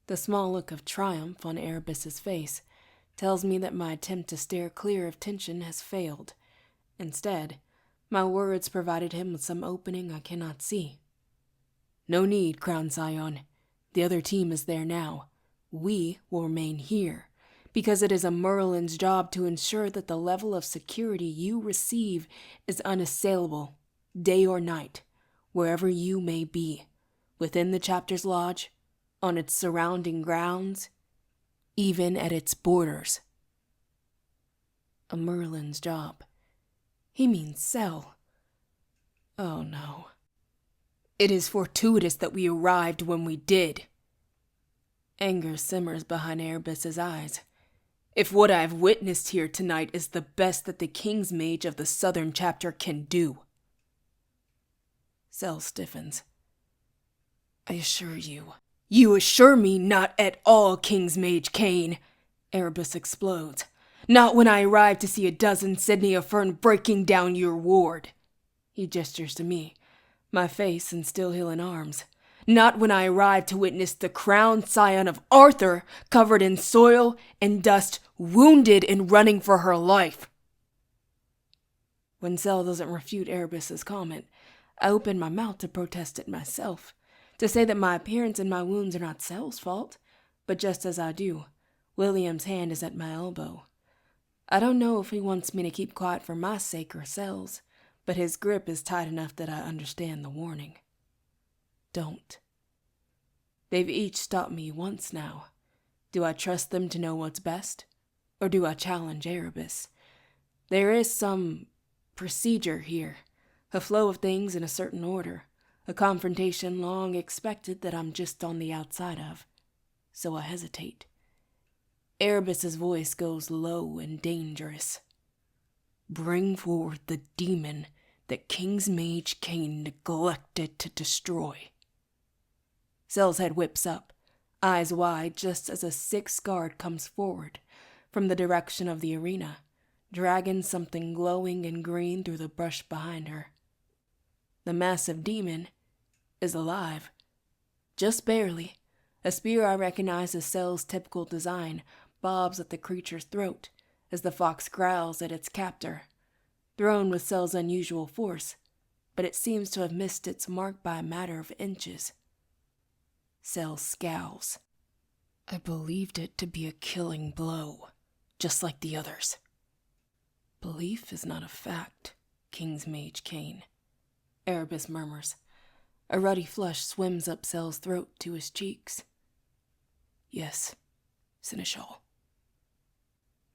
The small look of triumph on Erebus's face tells me that my attempt to steer clear of tension has failed. Instead, my words provided him with some opening I cannot see. No need, Crown Scion. The other team is there now. We will remain here, because it is a Merlin's job to ensure that the level of security you receive is unassailable, day or night, wherever you may be, within the chapter's lodge, on its surrounding grounds, even at its borders. A Merlin's job. He means Sel. Oh no. It is fortuitous that we arrived when we did. Anger simmers behind Erebus's eyes. If what I have witnessed here tonight is the best that the King's Mage of the Southern Chapter can do. Cell stiffens. I assure you. You assure me not at all, King's Mage Kane. Erebus explodes. Not when I arrive to see a dozen Sydney of Fern breaking down your ward. He gestures to me, my face in Still Hill in arms. Not when I arrive to witness the crowned scion of Arthur covered in soil and dust, wounded and running for her life. When Cell doesn't refute Erebus's comment, I open my mouth to protest it myself, to say that my appearance and my wounds are not Cell's fault, but just as I do, William's hand is at my elbow. I don't know if he wants me to keep quiet for my sake or Cell's, but his grip is tight enough that I understand the warning. Don't. They've each stopped me once now. Do I trust them to know what's best? Or do I challenge Erebus? There is some procedure here, a flow of things in a certain order, a confrontation long expected that I'm just on the outside of. So I hesitate. Erebus's voice goes low and dangerous. Bring forward the demon that King's Mage Kane neglected to destroy. Cell's head whips up, eyes wide, just as a sixth guard comes forward from the direction of the arena, dragging something glowing and green through the brush behind her. The massive demon is alive. Just barely. A spear I recognize as Cell's typical design bobs at the creature's throat as the fox growls at its captor, thrown with Cell's unusual force, but it seems to have missed its mark by a matter of inches. Cell scowls. I believed it to be a killing blow, just like the others. Belief is not a fact, King's Mage Kane. Erebus murmurs. A ruddy flush swims up Cell's throat to his cheeks. Yes, Seneschal.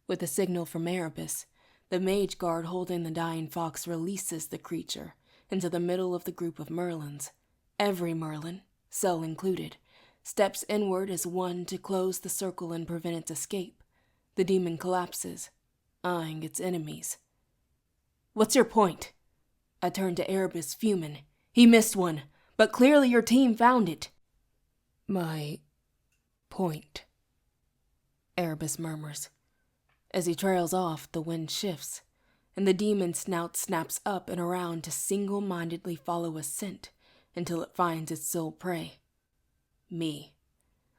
With a signal from Erebus, the mage guard holding the dying fox releases the creature into the middle of the group of Merlins. Every Merlin, Cell included, steps inward as one to close the circle and prevent its escape. The demon collapses, eyeing its enemies. What's your point? I turn to Erebus, fuming. He missed one, but clearly your team found it. My point, Erebus murmurs. As he trails off, the wind shifts, and the demon's snout snaps up and around to single-mindedly follow a scent until it finds its sole prey. Me.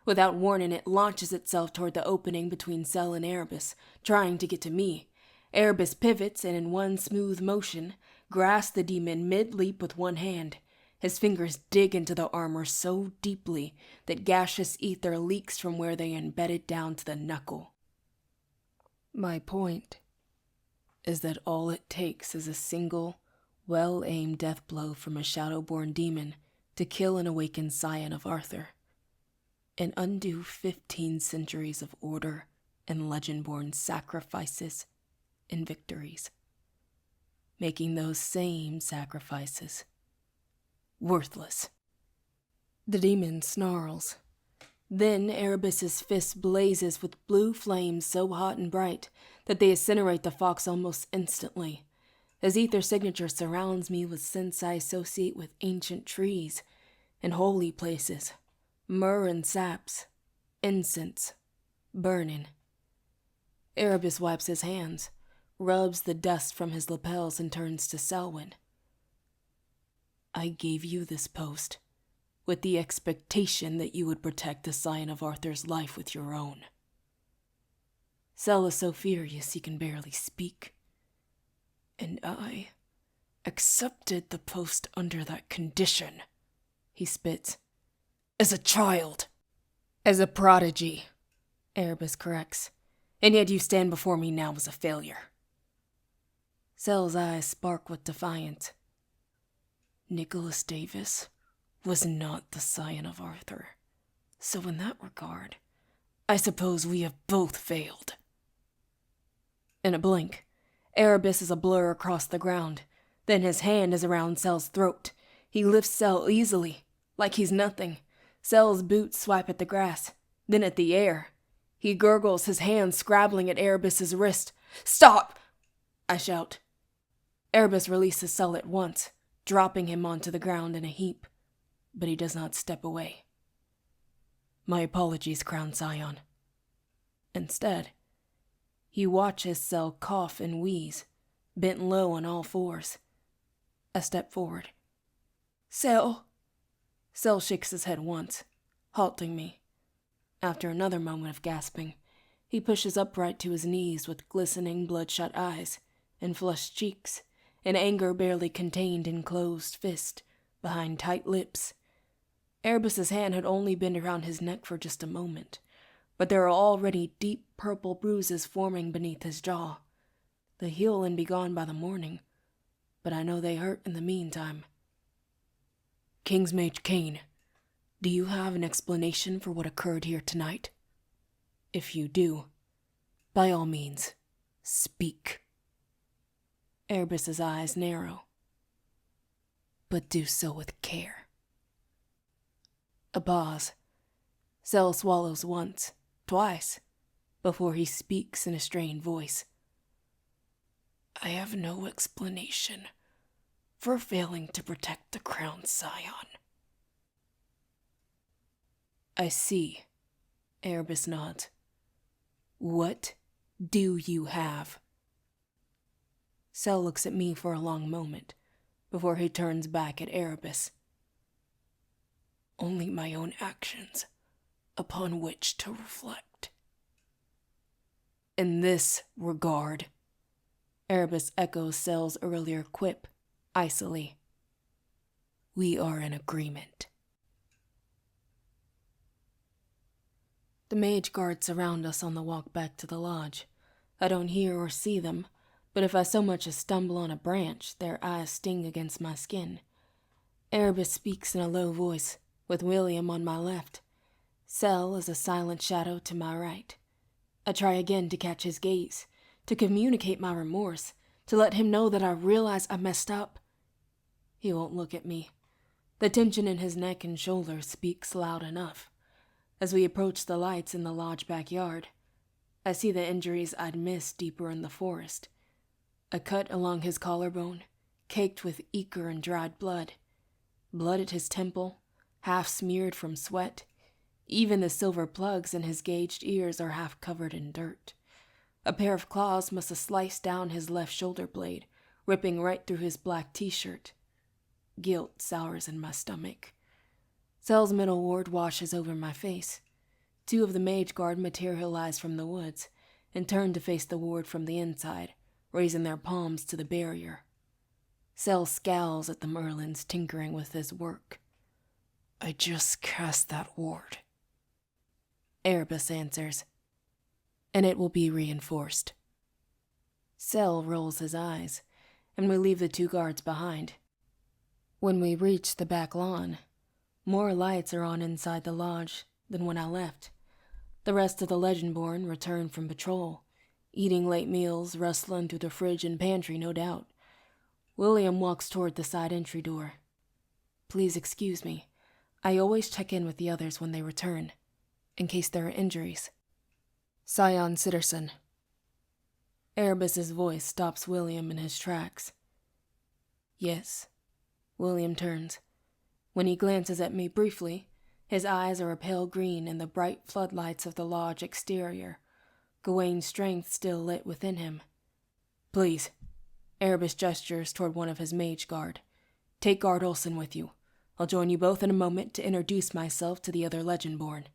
Without warning, it launches itself toward the opening between Cell and Erebus, trying to get to me. Erebus pivots and in one smooth motion, grasps the demon mid-leap with one hand. His fingers dig into the armor so deeply that gaseous ether leaks from where they embedded down to the knuckle. My point is that all it takes is a single, well-aimed death blow from a shadow-born demon to kill an awakened scion of Arthur, and undo 15 centuries of order and legend-born sacrifices and victories, making those same sacrifices worthless. The demon snarls. Then Erebus's fist blazes with blue flames so hot and bright that they incinerate the fox almost instantly. His ether signature surrounds me with scents I associate with ancient trees and holy places, myrrh and saps, incense, burning. Erebus wipes his hands, rubs the dust from his lapels, and turns to Selwyn. I gave you this post with the expectation that you would protect the scion of Arthur's life with your own. Cell is so furious he can barely speak. And I accepted the post under that condition, he spits. As a child. As a prodigy, Erebus corrects. And yet you stand before me now as a failure. Cell's eyes spark with defiance. Nicholas Davis was not the scion of Arthur. So in that regard, I suppose we have both failed. In a blink, Erebus is a blur across the ground. Then his hand is around Cell's throat. He lifts Cell easily, like he's nothing. Cell's boots swipe at the grass, then at the air. He gurgles, his hand scrabbling at Erebus's wrist. "Stop!" I shout. Erebus releases Cell at once, dropping him onto the ground in a heap, but he does not step away. "My apologies, Crown Scion." Instead, he watches Cell cough and wheeze, bent low on all fours. I step forward. "Cell." Cell shakes his head once, halting me. After another moment of gasping, he pushes upright to his knees with glistening, bloodshot eyes and flushed cheeks, and anger barely contained in closed fist behind tight lips. Erebus's hand had only been around his neck for just a moment, but there are already deep purple bruises forming beneath his jaw. They heal and be gone by the morning, but I know they hurt in the meantime. "Kingsmage Kane, do you have an explanation for what occurred here tonight? If you do, by all means, speak." Erebus's eyes narrow, but do so with care. A pause. Cell swallows once, twice, before he speaks in a strained voice. "I have no explanation for failing to protect the Crown Scion." "I see," Erebus nods. "What do you have?" Cell looks at me for a long moment, before he turns back at Erebus. "Only my own actions, upon which to reflect." "In this regard," Erebus echoes Cell's earlier quip, icily, "we are in agreement." The mage guards surround us on the walk back to the lodge. I don't hear or see them, but if I so much as stumble on a branch, their eyes sting against my skin. Erebus speaks in a low voice, with William on my left. Cell is a silent shadow to my right. I try again to catch his gaze, to communicate my remorse, to let him know that I realize I messed up. He won't look at me. The tension in his neck and shoulders speaks loud enough. As we approach the lights in the lodge backyard, I see the injuries I'd missed deeper in the forest. A cut along his collarbone, caked with ichor and dried blood. Blood at his temple, half smeared from sweat. Even the silver plugs in his gauged ears are half covered in dirt. A pair of claws must have sliced down his left shoulder blade, ripping right through his black t-shirt. Guilt sours in my stomach. Cell's middle ward washes over my face. Two of the mage guard materialize from the woods and turn to face the ward from the inside, raising their palms to the barrier. Cell scowls at the Merlins tinkering with his work. "I just cast that ward," Erebus answers, "and it will be reinforced." Cell rolls his eyes, and we leave the two guards behind. When we reach the back lawn, more lights are on inside the lodge than when I left. The rest of the Legendborn return from patrol, eating late meals, rustling through the fridge and pantry, no doubt. William walks toward the side entry door. "Please excuse me. I always check in with the others when they return, in case there are injuries." "Scion Sitterson." Erebus's voice stops William in his tracks. "Yes." William turns. When he glances at me briefly, his eyes are a pale green in the bright floodlights of the lodge exterior, Gawain's strength still lit within him. "Please." Erebus gestures toward one of his mage guard. "Take Guard Olsen with you. I'll join you both in a moment to introduce myself to the other Legendborn."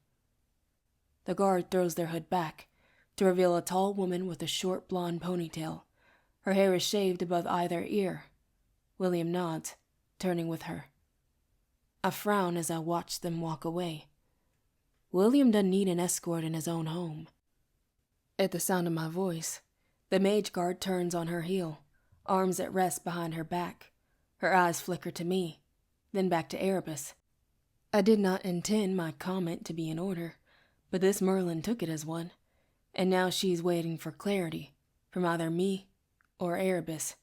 The guard throws their hood back, to reveal a tall woman with a short blonde ponytail. Her hair is shaved above either ear. William nods, turning with her. I frown as I watch them walk away. William doesn't need an escort in his own home. At the sound of my voice, the mage guard turns on her heel, arms at rest behind her back. Her eyes flicker to me, then back to Erebus. I did not intend my comment to be in order, but this Merlin took it as one, and now she's waiting for clarity from either me or Erebus.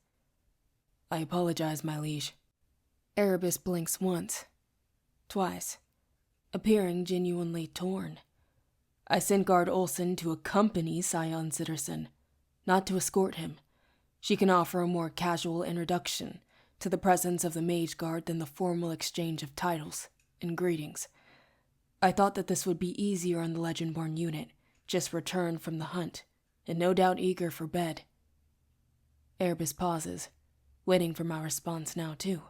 "I apologize, my liege." Erebus blinks once, twice, appearing genuinely torn. I sent Guard Olsen to accompany Scion Sitterson, not to escort him. She can offer a more casual introduction to the presence of the Mage Guard than the formal exchange of titles and greetings. I thought that this would be easier on the Legendborn unit, just returned from the hunt, and no doubt eager for bed. Erebus pauses, waiting for my response now too.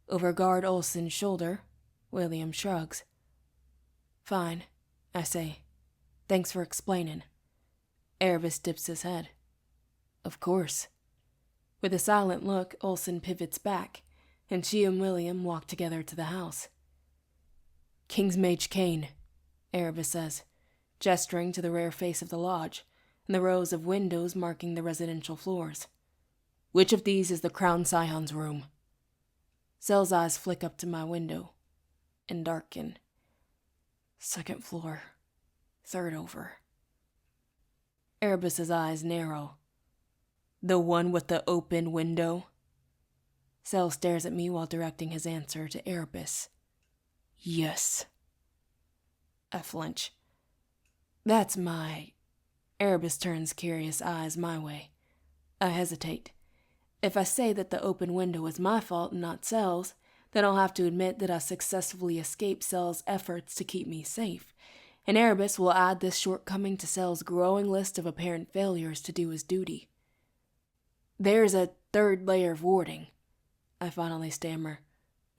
Over Guard Olsen's shoulder, William shrugs. Fine, I say. Thanks for explaining. Erebus dips his head. Of course. With a silent look, Olsen pivots back, and she and William walk together to the house. King's Mage Kane, Erebus says, gesturing to the rear face of the lodge and the rows of windows marking the residential floors. Which of these is the Crown Scion's room? Sel's eyes flick up to my window and darken. Second floor, third over. Erebus's eyes narrow. The one with the open window? Sel stares at me while directing his answer to Erebus. Yes. I flinch. That's my... Erebus turns curious eyes my way. I hesitate. If I say that the open window is my fault and not Sel's, then I'll have to admit that I successfully escaped Sel's efforts to keep me safe, and Erebus will add this shortcoming to Sel's growing list of apparent failures to do his duty. There's a third layer of warding, I finally stammer,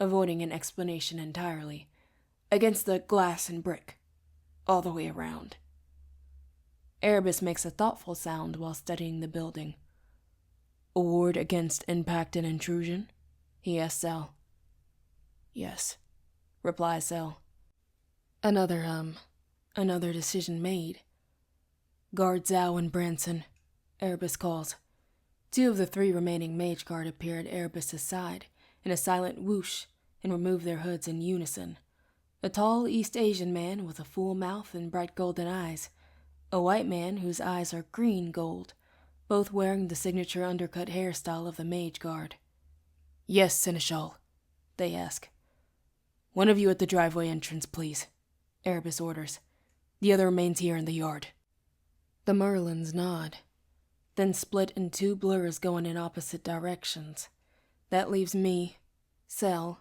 avoiding an explanation entirely, against the glass and brick, all the way around. Erebus makes a thoughtful sound while studying the building. A ward against impact and intrusion? He asks Sel. Yes, replies Sel. Another decision made. Guard Zhao and Branson, Erebus calls. Two of the three remaining Mage Guard appear at Erebus' side in a silent whoosh and remove their hoods in unison. A tall East Asian man with a full mouth and bright golden eyes. A white man whose eyes are green gold, both wearing the signature undercut hairstyle of the Mage Guard. Yes, Seneschal, they ask. One of you at the driveway entrance, please, Erebus orders. The other remains here in the yard. The Merlins nod, then split in two blurs going in opposite directions. That leaves me, Sel,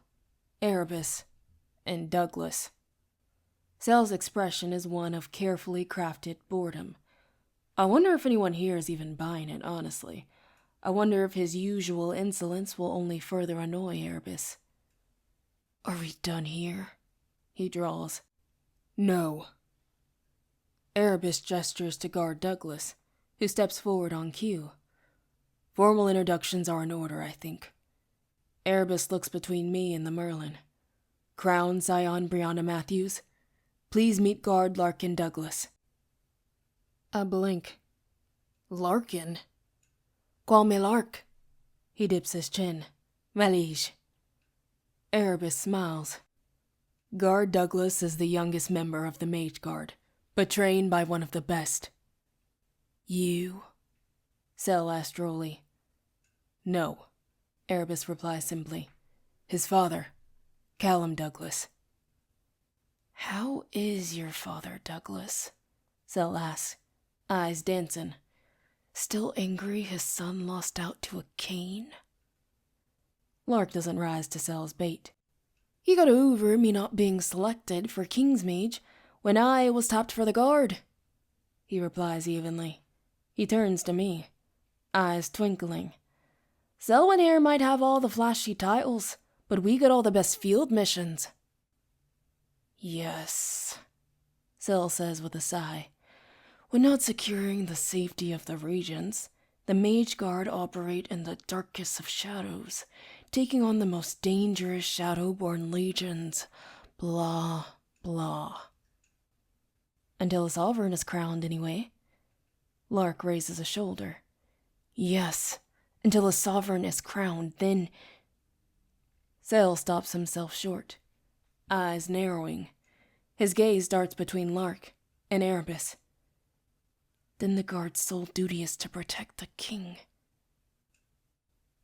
Erebus, and Douglas. Sel's expression is one of carefully crafted boredom. I wonder if anyone here is even buying it, honestly. I wonder if his usual insolence will only further annoy Erebus. Are we done here? He drawls. No. Erebus gestures to guard Douglas, who steps forward on cue. Formal introductions are in order, I think. Erebus looks between me and the Merlin. Crown Scion Brianna Matthews, please meet guard Larkin Douglas. I blink. Larkin? Call me Lark. He dips his chin. Valige. Erebus smiles. Guard Douglas is the youngest member of the Mage Guard, but trained by one of the best. You? Sel asks drolly. No, Erebus replies simply. His father, Callum Douglas. How is your father, Douglas? Sel asks, eyes dancing. Still angry his son lost out to a cane? Lark doesn't rise to Sel's bait. He got over me not being selected for King's Mage when I was tapped for the guard, he replies evenly. He turns to me, eyes twinkling. Selwyn here might have all the flashy titles, but we got all the best field missions. Yes, Sel says with a sigh. When not securing the safety of the regents, the Mage Guard operate in the darkest of shadows, taking on the most dangerous Shadowborn legions. Blah, blah. Until a sovereign is crowned, anyway. Lark raises a shoulder. Yes, until a sovereign is crowned, then... Sel stops himself short, eyes narrowing. His gaze darts between Lark and Erebus. Then the guard's sole duty is to protect the king.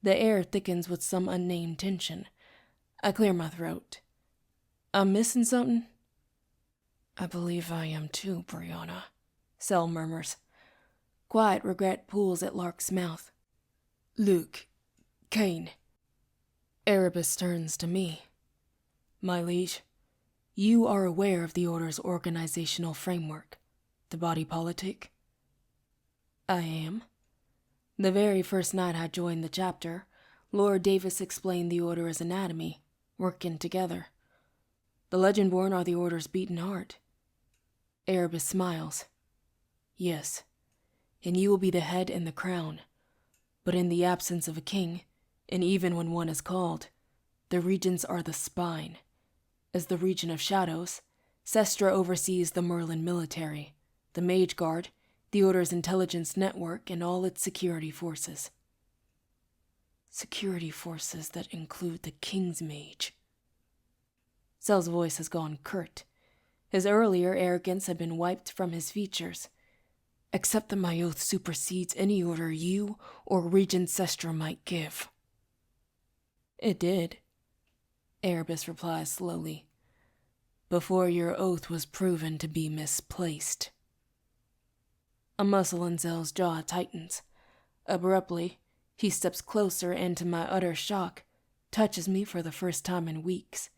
The air thickens with some unnamed tension. I clear my throat. I'm missing something? I believe I am too, Brianna, Cell murmurs. Quiet regret pulls at Lark's mouth. Luke, Kane. Erebus turns to me. My liege, you are aware of the Order's organizational framework, the body politic? I am. The very first night I joined the chapter, Lord Davis explained the Order's anatomy, working together. The Legendborn are the Order's beating heart. Erebus smiles. Yes, and you will be the head and the crown. But in the absence of a king, and even when one is called, the regents are the spine. As the Regent of Shadows, Sestra oversees the Merlin military, the Mage Guard, the Order's intelligence network, and all its security forces. Security forces that include the King's Mage. Cell's voice has gone curt. His earlier arrogance had been wiped from his features. Except that my oath supersedes any order you or Regent Sestra might give. It did, Erebus replies slowly, before your oath was proven to be misplaced. A muscle in Zell's jaw tightens. Abruptly, he steps closer and, to my utter shock, touches me for the first time in weeks.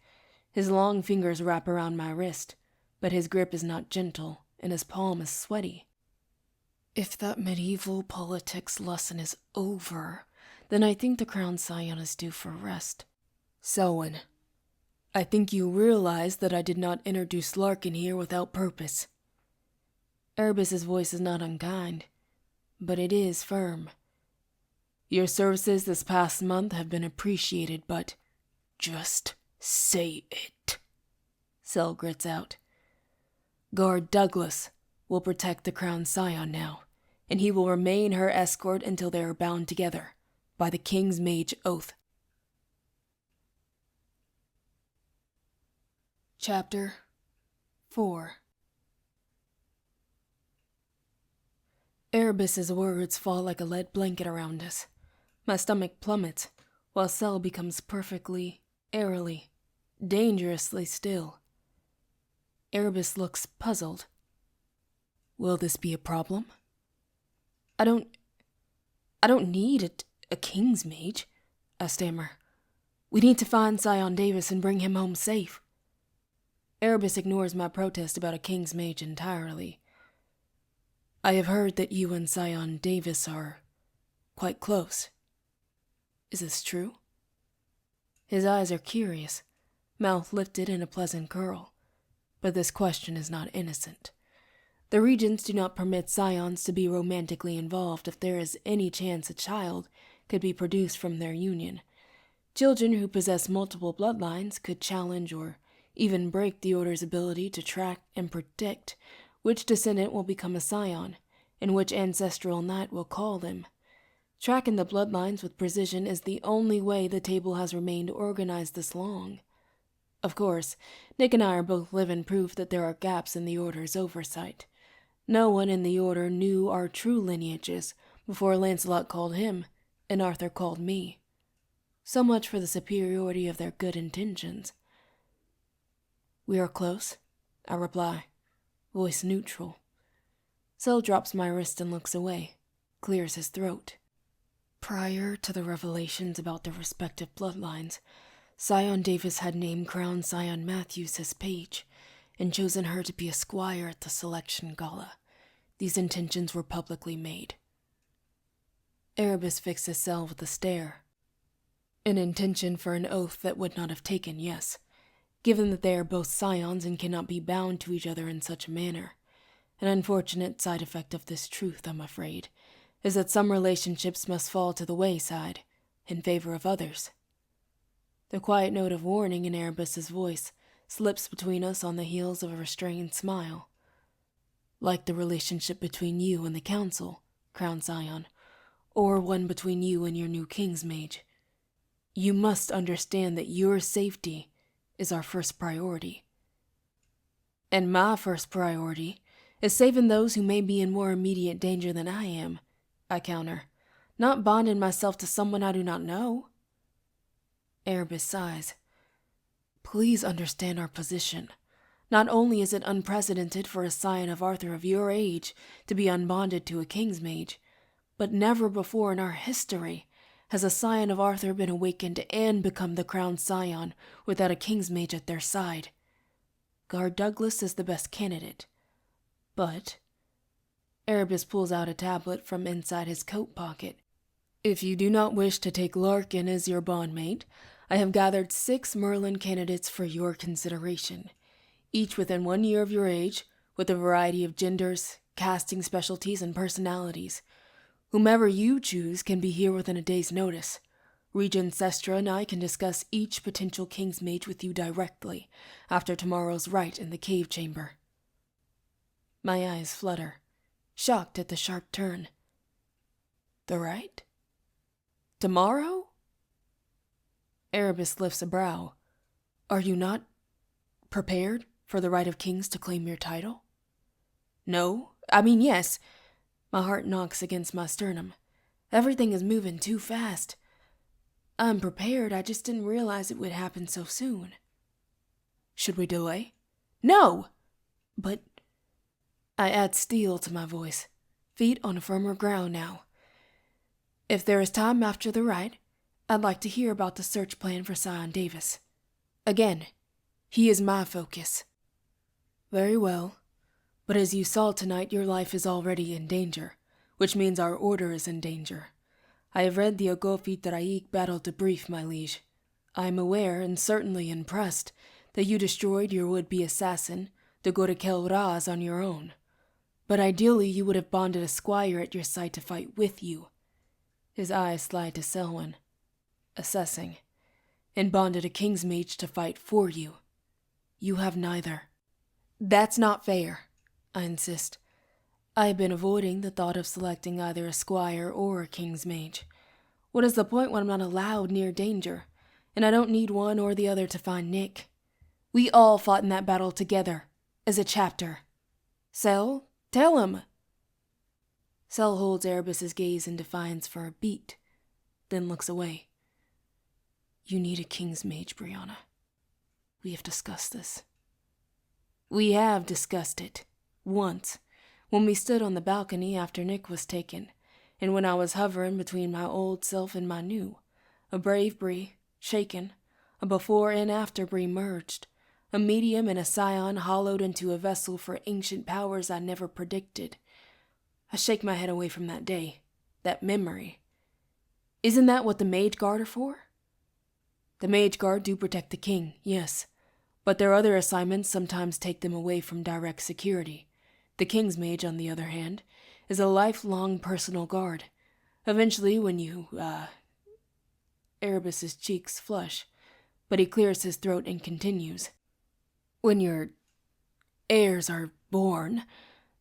His long fingers wrap around my wrist, but his grip is not gentle, and his palm is sweaty. If that medieval politics lesson is over, then I think the Crown Scion is due for rest. Selwyn, I think you realize that I did not introduce Larkin here without purpose. Erebus's voice is not unkind, but it is firm. Your services this past month have been appreciated, but just say it. Cell grits out. Guard Douglas will protect the Crown Scion now, and he will remain her escort until they are bound together by the King's Mage Oath. Chapter 4. Erebus's words fall like a lead blanket around us. My stomach plummets, while Cell becomes perfectly, airily, dangerously still. Erebus looks puzzled. Will this be a problem? I don't need a King's Mage, I stammer. We need to find Scion Davis and bring him home safe. Erebus ignores my protest about a King's Mage entirely. I have heard that you and Scion Davis are quite close. Is this true? His eyes are curious, mouth lifted in a pleasant curl. But this question is not innocent. The Regents do not permit Scions to be romantically involved if there is any chance a child could be produced from their union. Children who possess multiple bloodlines could challenge or even break the Order's ability to track and predict which descendant will become a Scion, and which ancestral knight will call them. Tracking the bloodlines with precision is the only way the table has remained organized this long. Of course, Nick and I are both living proof that there are gaps in the Order's oversight. No one in the Order knew our true lineages before Lancelot called him, and Arthur called me. So much for the superiority of their good intentions. We are close, I reply, voice neutral. Cell drops my wrist and looks away, clears his throat. Prior to the revelations about their respective bloodlines, Scion Davis had named Crown Scion Matthews his page, and chosen her to be a squire at the selection gala. These intentions were publicly made. Erebus fixes Cell with a stare. An intention for an oath that would not have taken, yes, given that they are both Scions and cannot be bound to each other in such a manner. An unfortunate side effect of this truth, I'm afraid, is that some relationships must fall to the wayside in favor of others. The quiet note of warning in Erebus's voice slips between us on the heels of a restrained smile. Like the relationship between you and the Council, Crown Scion, or one between you and your new King's Mage. You must understand that your safety is our first priority. And my first priority is saving those who may be in more immediate danger than I am, I counter, not bonding myself to someone I do not know. Erebus sighs. Please understand our position. Not only is it unprecedented for a scion of Arthur of your age to be unbonded to a king's mage, but never before in our history has a scion of Arthur been awakened and become the crowned scion without a king's mage at their side. Guard Douglas is the best candidate, but Erebus pulls out a tablet from inside his coat pocket. If you do not wish to take Larkin as your bondmate, I have gathered 6 Merlin candidates for your consideration, each within 1 year of your age, with a variety of genders, casting specialties, and personalities. Whomever you choose can be here within a day's notice. Regent Sestra and I can discuss each potential king's mage with you directly after tomorrow's rite in the cave chamber. My eyes flutter, shocked at the sharp turn. The rite? Tomorrow? Erebus lifts a brow. Are you not prepared for the rite of kings to claim your title? No, I mean yes. My heart knocks against my sternum. Everything is moving too fast. I'm prepared, I just didn't realize it would happen so soon. Should we delay? No! But I add steel to my voice, feet on firmer ground now. If there is time after the rite, I'd like to hear about the search plan for Scion Davis. Again, he is my focus. Very well, but as you saw tonight, your life is already in danger, which means our order is in danger. I have read the Ogofi Traik battle debrief, my liege. I am aware, and certainly impressed, that you destroyed your would-be assassin, the Gorekel Raz, on your own. But ideally you would have bonded a squire at your side to fight with you. His eyes slide to Selwyn, assessing, and bonded a king's mage to fight for you. You have neither. That's not fair, I insist. I have been avoiding the thought of selecting either a squire or a king's mage. What is the point when I'm not allowed near danger, and I don't need one or the other to find Nick? We all fought in that battle together, as a chapter. Sel, tell him. Sel holds Erebus's gaze in defiance for a beat, then looks away. You need a king's mage, Brianna. We have discussed this. We have discussed it. Once, when we stood on the balcony after Nick was taken, and when I was hovering between my old self and my new. A brave Bree, shaken, a before and after Bree merged, a medium and a scion hollowed into a vessel for ancient powers I never predicted. I shake my head away from that day, that memory. Isn't that what the Mage Guard are for? The Mage Guard do protect the king, yes, but their other assignments sometimes take them away from direct security. The King's Mage, on the other hand, is a lifelong personal guard. Eventually, when you, Erebus's cheeks flush, but he clears his throat and continues. When your heirs are born,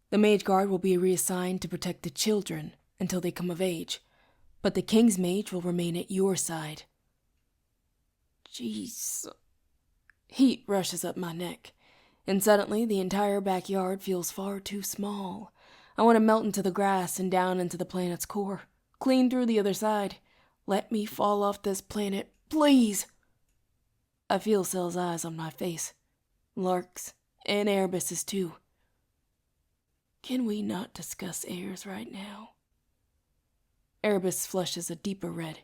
the Mage Guard will be reassigned to protect the children until they come of age, but the King's Mage will remain at your side. Jeez. Heat rushes up my neck, and suddenly the entire backyard feels far too small. I want to melt into the grass and down into the planet's core, clean through the other side. Let me fall off this planet, please! I feel Sel's eyes on my face, Lark's, and Erebus's too. Can we not discuss heirs right now? Erebus flushes a deeper red.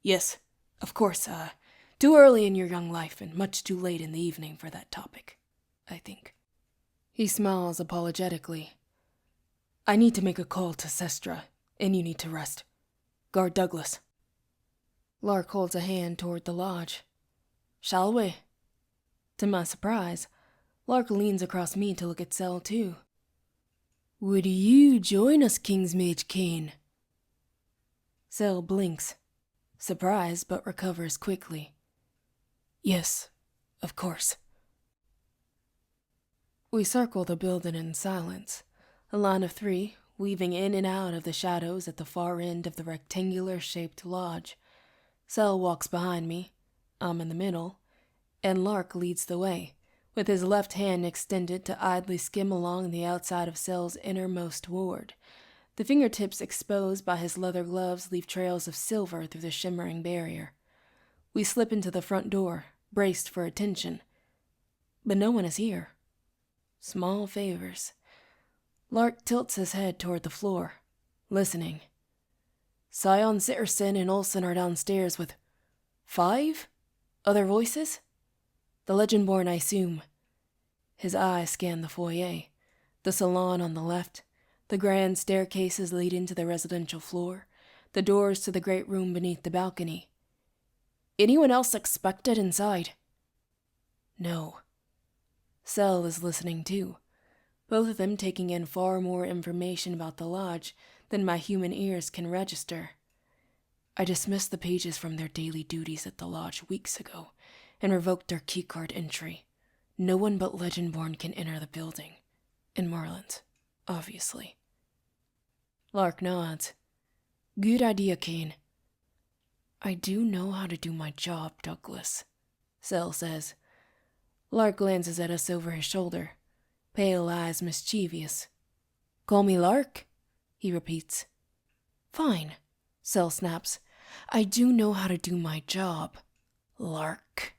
Yes, of course, too early in your young life and much too late in the evening for that topic, I think. He smiles apologetically. I need to make a call to Sestra, and you need to rest. Guard Douglas. Lark holds a hand toward the lodge. Shall we? To my surprise, Lark leans across me to look at Sel too. Would you join us, King's Mage Kane? Sel blinks, surprised but recovers quickly. Yes, of course. We circle the building in silence, a line of 3, weaving in and out of the shadows at the far end of the rectangular-shaped lodge. Sel walks behind me, I'm in the middle, and Lark leads the way, with his left hand extended to idly skim along the outside of Sel's innermost ward. The fingertips exposed by his leather gloves leave trails of silver through the shimmering barrier. We slip into the front door, braced for attention. But no one is here. Small favors. Lark tilts his head toward the floor, listening. Scion Sitterson and Olsen are downstairs with 5 other voices? The Legendborn, I assume. His eyes scan the foyer, the salon on the left, the grand staircases leading to the residential floor, the doors to the great room beneath the balcony. Anyone else expected inside? No. Sel is listening too, both of them taking in far more information about the lodge than my human ears can register. I dismissed the pages from their daily duties at the lodge weeks ago and revoked their keycard entry. No one but Legendborn can enter the building. And Merlin's, obviously. Lark nods. Good idea, Kane. I do know how to do my job, Douglas, Sel says. Lark glances at us over his shoulder, pale eyes mischievous. Call me Lark, he repeats. Fine, Sel snaps. I do know how to do my job, Lark.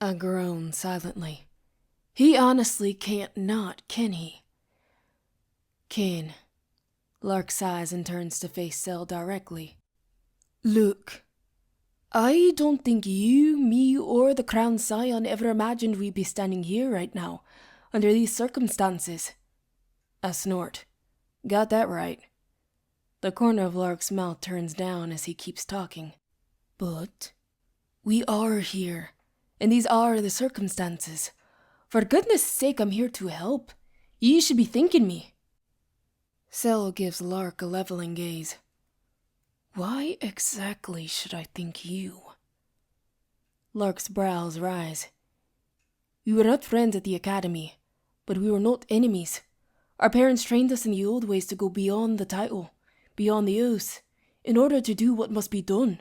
I groan silently. He honestly can't not, can he? Kane. Lark sighs and turns to face Sel directly. Look, I don't think you, me, or the Crown Scion ever imagined we'd be standing here right now, under these circumstances. I snort. Got that right. The corner of Lark's mouth turns down as he keeps talking. But we are here, and these are the circumstances. For goodness sake, I'm here to help. You should be thanking me. Sel gives Lark a leveling gaze. Why exactly should I thank you? Lark's brows rise. We were not friends at the academy, but we were not enemies. Our parents trained us in the old ways to go beyond the title, beyond the oath, in order to do what must be done.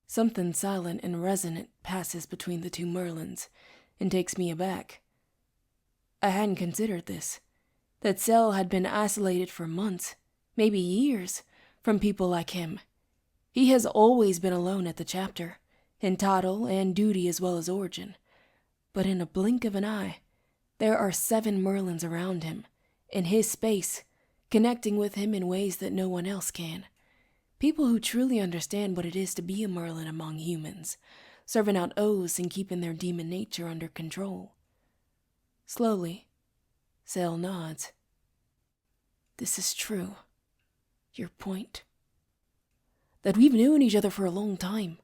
Something silent and resonant passes between the two Merlins, and takes me aback. I hadn't considered this, that Sel had been isolated for months, maybe years, from people like him. He has always been alone at the chapter, in title and duty as well as origin. But in a blink of an eye, there are 7 Merlins around him, in his space, connecting with him in ways that no one else can. People who truly understand what it is to be a Merlin among humans, serving out oaths and keeping their demon nature under control. Slowly, Sel nods. This is true. Your point. That we've known each other for a long time.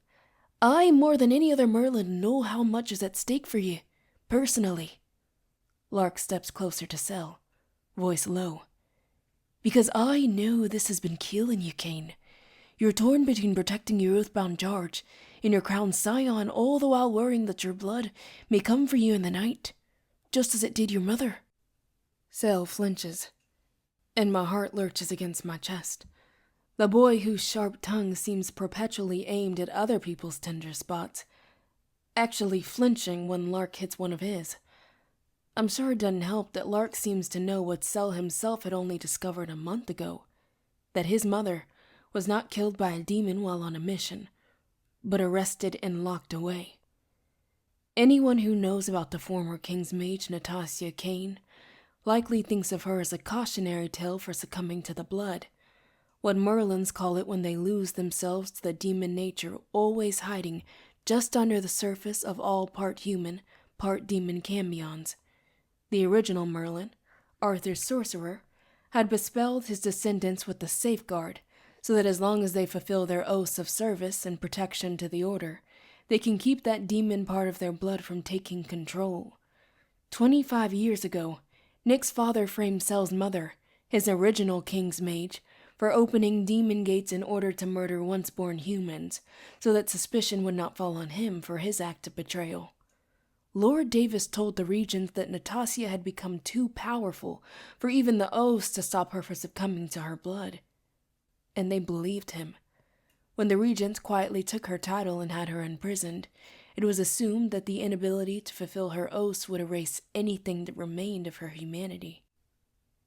I, more than any other Merlin, know how much is at stake for you, personally. Lark steps closer to Sel, voice low. Because I know this has been killing you, Kane. You're torn between protecting your oathbound charge and your crown Scion, all the while worrying that your blood may come for you in the night, just as it did your mother. Sel flinches, and my heart lurches against my chest. The boy whose sharp tongue seems perpetually aimed at other people's tender spots, actually flinching when Lark hits one of his. I'm sure it doesn't help that Lark seems to know what Sel himself had only discovered a month ago, that his mother was not killed by a demon while on a mission, but arrested and locked away. Anyone who knows about the former King's Mage Natasha Kane likely thinks of her as a cautionary tale for succumbing to the blood, what Merlins call it when they lose themselves to the demon nature always hiding just under the surface of all part human, part demon cambions. The original Merlin, Arthur's sorcerer, had bespelled his descendants with the safeguard, so that as long as they fulfill their oaths of service and protection to the Order, they can keep that demon part of their blood from taking control. 25 years ago, Nick's father framed Sel's mother, his original King's Mage, for opening demon gates in order to murder once-born humans, so that suspicion would not fall on him for his act of betrayal. Lord Davis told the regents that Natasha had become too powerful for even the oaths to stop her from succumbing to her blood. And they believed him. When the regents quietly took her title and had her imprisoned, it was assumed that the inability to fulfill her oaths would erase anything that remained of her humanity.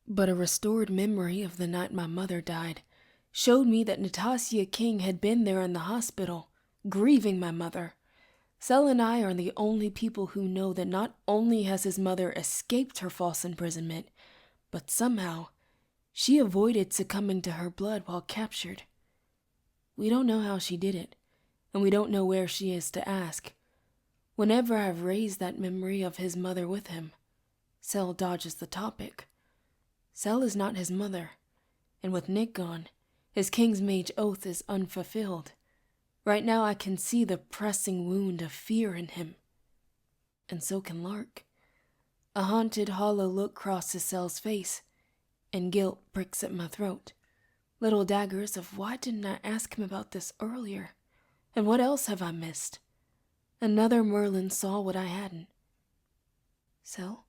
But a restored memory of the night my mother died showed me that Natasha King had been there in the hospital, grieving my mother, Cell and I are the only people who know that not only has his mother escaped her false imprisonment, but somehow she avoided succumbing to her blood while captured. We don't know how she did it, and we don't know where she is to ask. Whenever I've raised that memory of his mother with him, Cell dodges the topic. Cell is not his mother, and with Nick gone, his King's Mage oath is unfulfilled. Right now I can see the pressing wound of fear in him. And so can Lark. A haunted, hollow look crosses Cell's face, and guilt pricks at my throat. Little daggers of why didn't I ask him about this earlier? And what else have I missed? Another Merlin saw what I hadn't. Cell?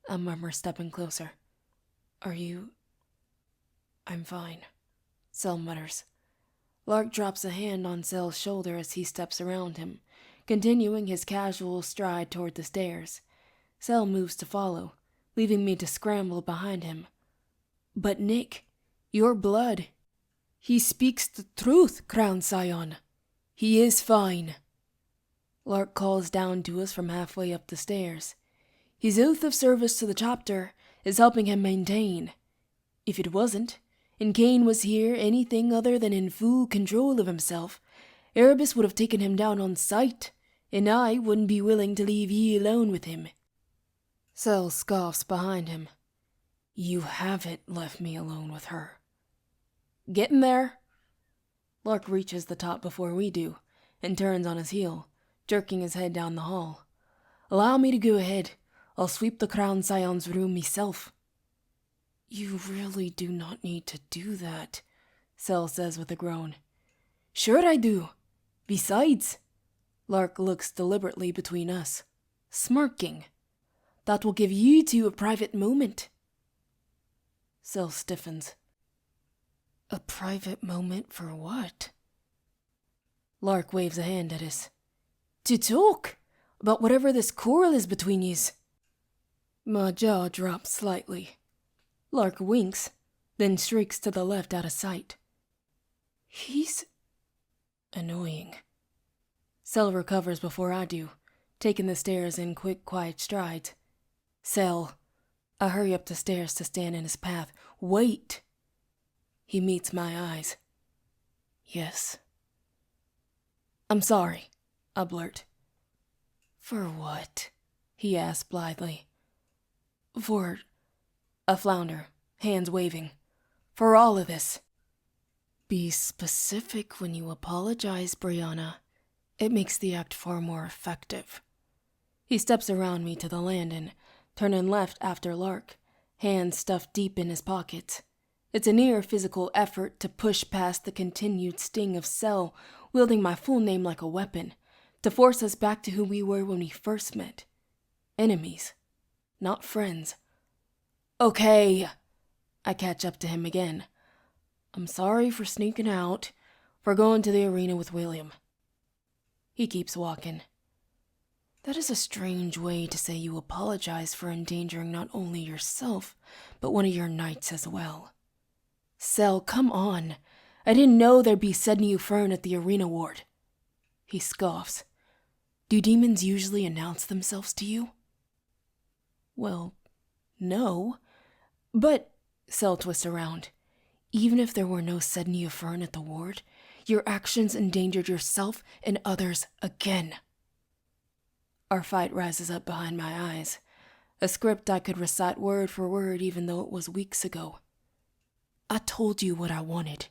I murmur, stepping closer. Are you... I'm fine, Cell mutters. Lark drops a hand on Cell's shoulder as he steps around him, continuing his casual stride toward the stairs. Cell moves to follow, leaving me to scramble behind him. But Nick, your blood. He speaks the truth, Crown Scion. He is fine. Lark calls down to us from halfway up the stairs. His oath of service to the chapter is helping him maintain. If it wasn't, and Kane was here anything other than in full control of himself, Erebus would have taken him down on sight, and I wouldn't be willing to leave ye alone with him. Cell scoffs behind him. You haven't left me alone with her. Getting there. Lark reaches the top before we do, and turns on his heel, jerking his head down the hall. Allow me to go ahead. I'll sweep the Crown Scion's room myself. You really do not need to do that, Cell says with a groan. Sure I do. Besides, Lark looks deliberately between us, smirking. That will give you two a private moment. Cell stiffens. A private moment for what? Lark waves a hand at us. To talk about whatever this quarrel is between yous. My jaw drops slightly. Lark winks, then streaks to the left out of sight. He's annoying. Cell recovers before I do, taking the stairs in quick, quiet strides. Cell. I hurry up the stairs to stand in his path. Wait! He meets my eyes. Yes. I'm sorry, I blurt. For what? He asks blithely. For... I flounder, hands waving. For all of this. Be specific when you apologize, Brianna. It makes the act far more effective. He steps around me to the landing, turning left after Lark, hands stuffed deep in his pockets. It's a near physical effort to push past the continued sting of Cell wielding my full name like a weapon, to force us back to who we were when we first met. Enemies, not friends. Okay, I catch up to him again. I'm sorry for sneaking out. We're going to the arena with William. He keeps walking. That is a strange way to say you apologize for endangering not only yourself, but one of your knights as well. Cell, come on. I didn't know there'd be Sedney Fern at the arena ward. He scoffs. Do demons usually announce themselves to you? Well, no. But, Cell twists around, even if there were no Sedney Fern at the ward, your actions endangered yourself and others again. Our fight rises up behind my eyes, a script I could recite word for word even though it was weeks ago. I told you what I wanted.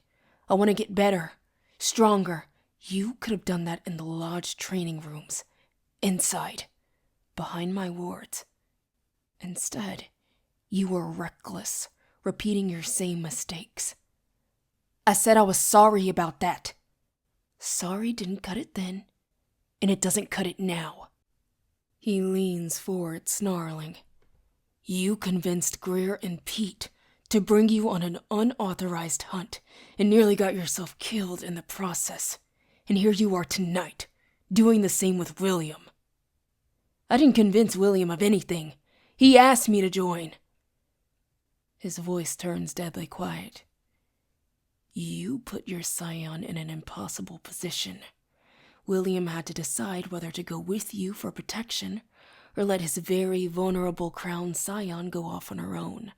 I want to get better, stronger. You could have done that in the lodge training rooms, inside, behind my wards. Instead, you were reckless, repeating your same mistakes. I said I was sorry about that. Sorry didn't cut it then, and it doesn't cut it now. He leans forward, snarling. You convinced Greer and Pete to bring you on an unauthorized hunt and nearly got yourself killed in the process. And here you are tonight, doing the same with William. I didn't convince William of anything. He asked me to join. His voice turns deadly quiet. You put your scion in an impossible position. William had to decide whether to go with you for protection or let his very vulnerable crown scion go off on her own,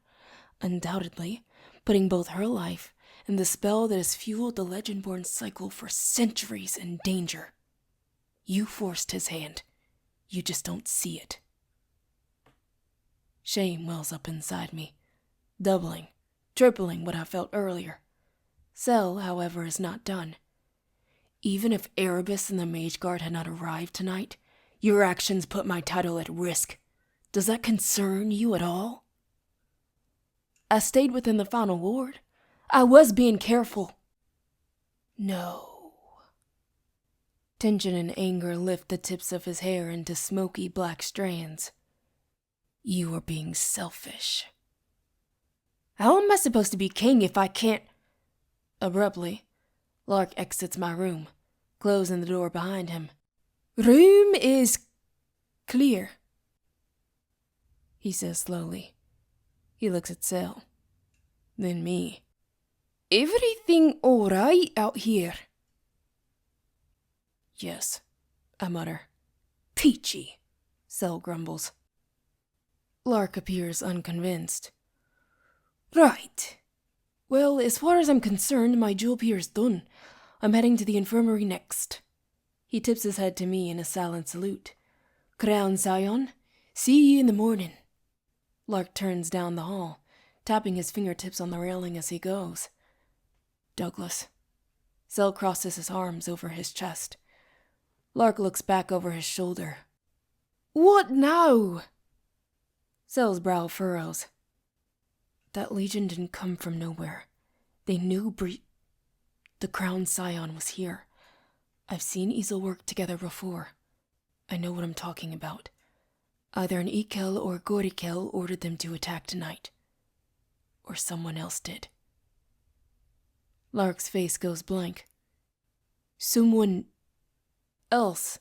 undoubtedly putting both her life and the spell that has fueled the Legendborn cycle for centuries in danger. You forced his hand. You just don't see it. Shame wells up inside me, doubling, tripling what I felt earlier. Cell, however, is not done. Even if Erebus and the Mage Guard had not arrived tonight, your actions put my title at risk. Does that concern you at all? I stayed within the final ward. I was being careful. No. Tension and anger lift the tips of his hair into smoky black strands. You are being selfish. How am I supposed to be king if I can't? Abruptly, Lark exits my room, closing the door behind him. Room is clear, he says slowly. He looks at Cell, then me. Everything all right out here? Yes, I mutter. Peachy, Cell grumbles. Lark appears unconvinced. Right. Well, as far as I'm concerned, my jewel pier's done. I'm heading to the infirmary next. He tips his head to me in a silent salute. Crown Scion, see you in the morning. Lark turns down the hall, tapping his fingertips on the railing as he goes. Douglas. Cell crosses his arms over his chest. Lark looks back over his shoulder. What now? Cell's brow furrows. That legion didn't come from nowhere. They knew the Crown Scion was here. I've seen Ezel work together before. I know what I'm talking about. Either an Ikel or Gorikel ordered them to attack tonight. Or someone else did. Lark's face goes blank. Someone else?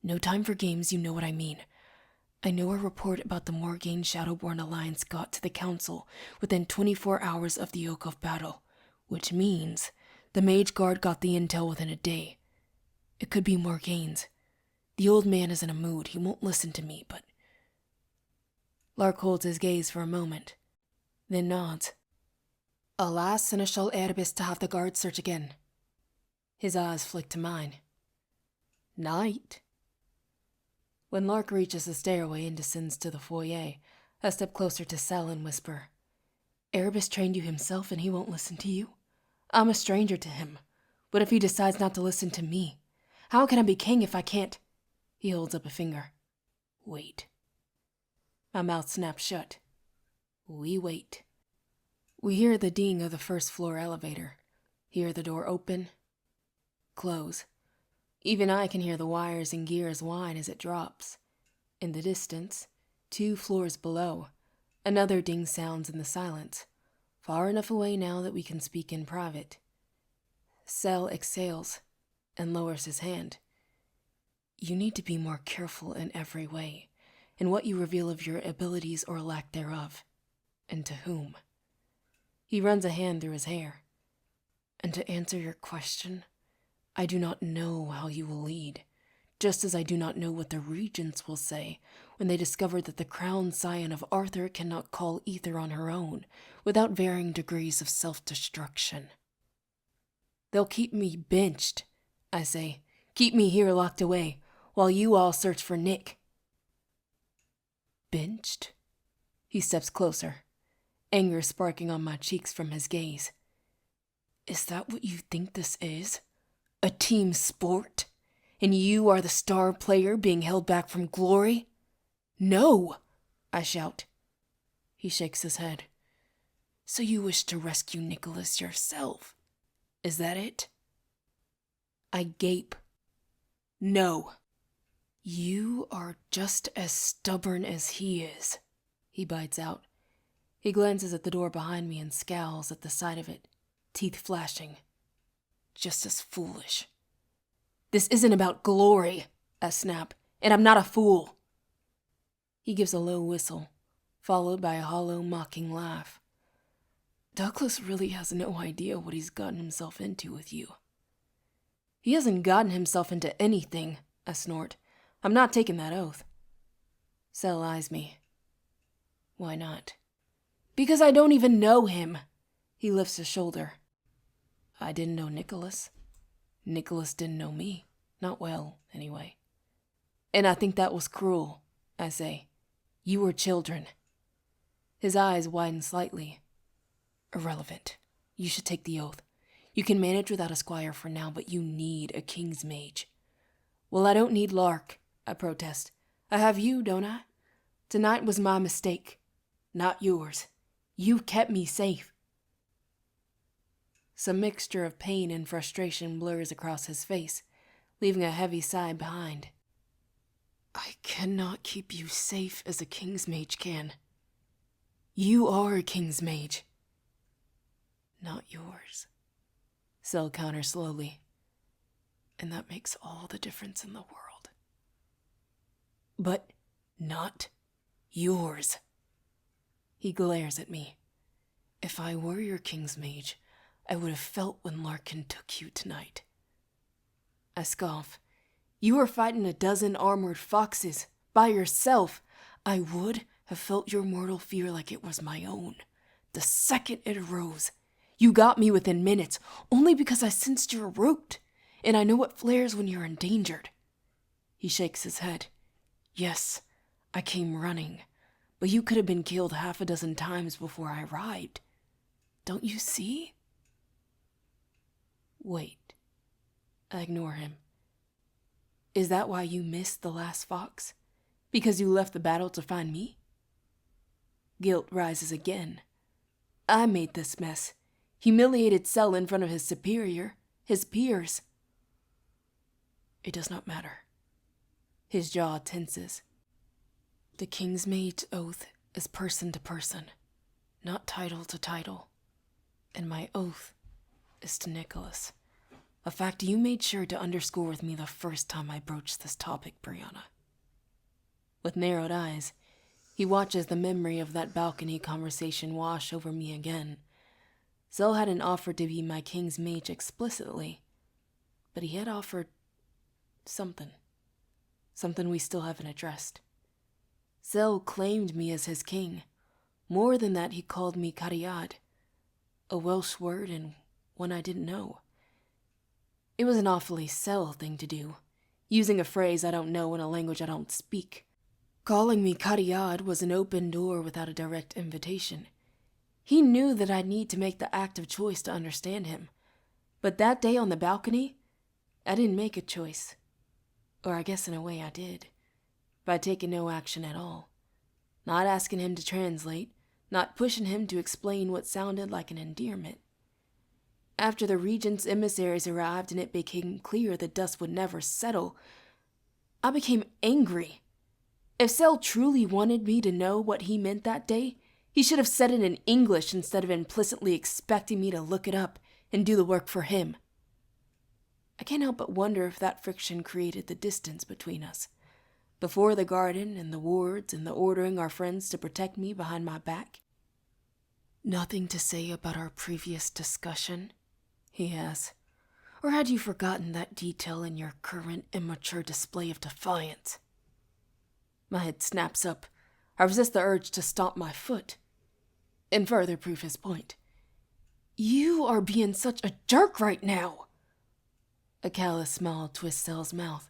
No time for games, you know what I mean. I know a report about the Morgaine Shadowborn Alliance got to the Council within 24 hours of the Oak of Battle, which means the Mage Guard got the intel within a day. It could be Morgaine's. The old man is in a mood. He won't listen to me, but... Lark holds his gaze for a moment, then nods. Alas, Seneschal Erebus to have the guard search again. His eyes flick to mine. Night. When Lark reaches the stairway and descends to the foyer, I step closer to Cell and whisper, Erebus trained you himself and he won't listen to you? I'm a stranger to him. What if he decides not to listen to me? How can I be king if I can't? He holds up a finger. Wait. My mouth snaps shut. We wait. We hear the ding of the first floor elevator. Hear the door open, close. Even I can hear the wires and gears whine as it drops. In the distance, 2 floors below, another ding sounds in the silence, far enough away now that we can speak in private. Cell exhales and lowers his hand. You need to be more careful in every way, in what you reveal of your abilities or lack thereof, and to whom. He runs a hand through his hair. And to answer your question, I do not know how you will lead, just as I do not know what the regents will say when they discover that the Crown Scion of Arthur cannot call ether on her own without varying degrees of self-destruction. They'll keep me benched, I say, keep me here locked away, while you all search for Nick. Benched? He steps closer, anger sparking on my cheeks from his gaze. Is that what you think this is? A team sport? And you are the star player being held back from glory? No, I shout. He shakes his head. So you wish to rescue Nicholas yourself? Is that it? I gape. No. You are just as stubborn as he is, he bites out. He glances at the door behind me and scowls at the sight of it, teeth flashing. Just as foolish. This isn't about glory, I snap, and I'm not a fool. He gives a low whistle, followed by a hollow, mocking laugh. Douglas really has no idea what he's gotten himself into with you. He hasn't gotten himself into anything, I snort. I'm not taking that oath. Sel eyes me. Why not? Because I don't even know him. He lifts a shoulder. I didn't know Nicholas. Nicholas didn't know me. Not well, anyway. And I think that was cruel, I say. You were children. His eyes widen slightly. Irrelevant. You should take the oath. You can manage without a squire for now, but you need a king's mage. Well, I don't need Lark, I protest. I have you, don't I? Tonight was my mistake, not yours. You kept me safe. Some mixture of pain and frustration blurs across his face, leaving a heavy sigh behind. I cannot keep you safe as a king's mage can. You are a king's mage. Not yours. Sel counters slowly. And that makes all the difference in the world. But not yours. He glares at me. If I were your king's mage, I would have felt when Larkin took you tonight. I scoff. You were fighting a dozen armored foxes by yourself. I would have felt your mortal fear like it was my own. The second it arose, you got me within minutes, only because I sensed your root, and I know what flares when you're endangered. He shakes his head. Yes, I came running, but you could have been killed half a dozen times before I arrived. Don't you see? Wait. I ignore him. Is that why you missed the last fox? Because you left the battle to find me? Guilt rises again. I made this mess. Humiliated Sel in front of his superior, his peers. It does not matter. His jaw tenses. The king's mage's oath is person to person, not title to title. And my oath is to Nicholas. A fact you made sure to underscore with me the first time I broached this topic, Brianna. With narrowed eyes, he watches the memory of that balcony conversation wash over me again. Sel hadn't offered to be my king's mage explicitly, but he had offered something. Something we still haven't addressed. Sel claimed me as his king. More than that, he called me Cariad, a Welsh word and one I didn't know. It was an awfully Sel thing to do, using a phrase I don't know in a language I don't speak. Calling me Cariad was an open door without a direct invitation. He knew that I'd need to make the active choice to understand him. But that day on the balcony, I didn't make a choice. Or I guess in a way I did. By taking no action at all. Not asking him to translate, not pushing him to explain what sounded like an endearment. After the regent's emissaries arrived and it became clear the dust would never settle, I became angry. If Sel truly wanted me to know what he meant that day, he should have said it in English instead of implicitly expecting me to look it up and do the work for him. I can't help but wonder if that friction created the distance between us. Before the garden and the wards and the ordering our friends to protect me behind my back. Nothing to say about our previous discussion? He asks. Or had you forgotten that detail in your current immature display of defiance? My head snaps up. I resist the urge to stomp my foot. And further prove his point. You are being such a jerk right now. A callous smile twists Sel's mouth.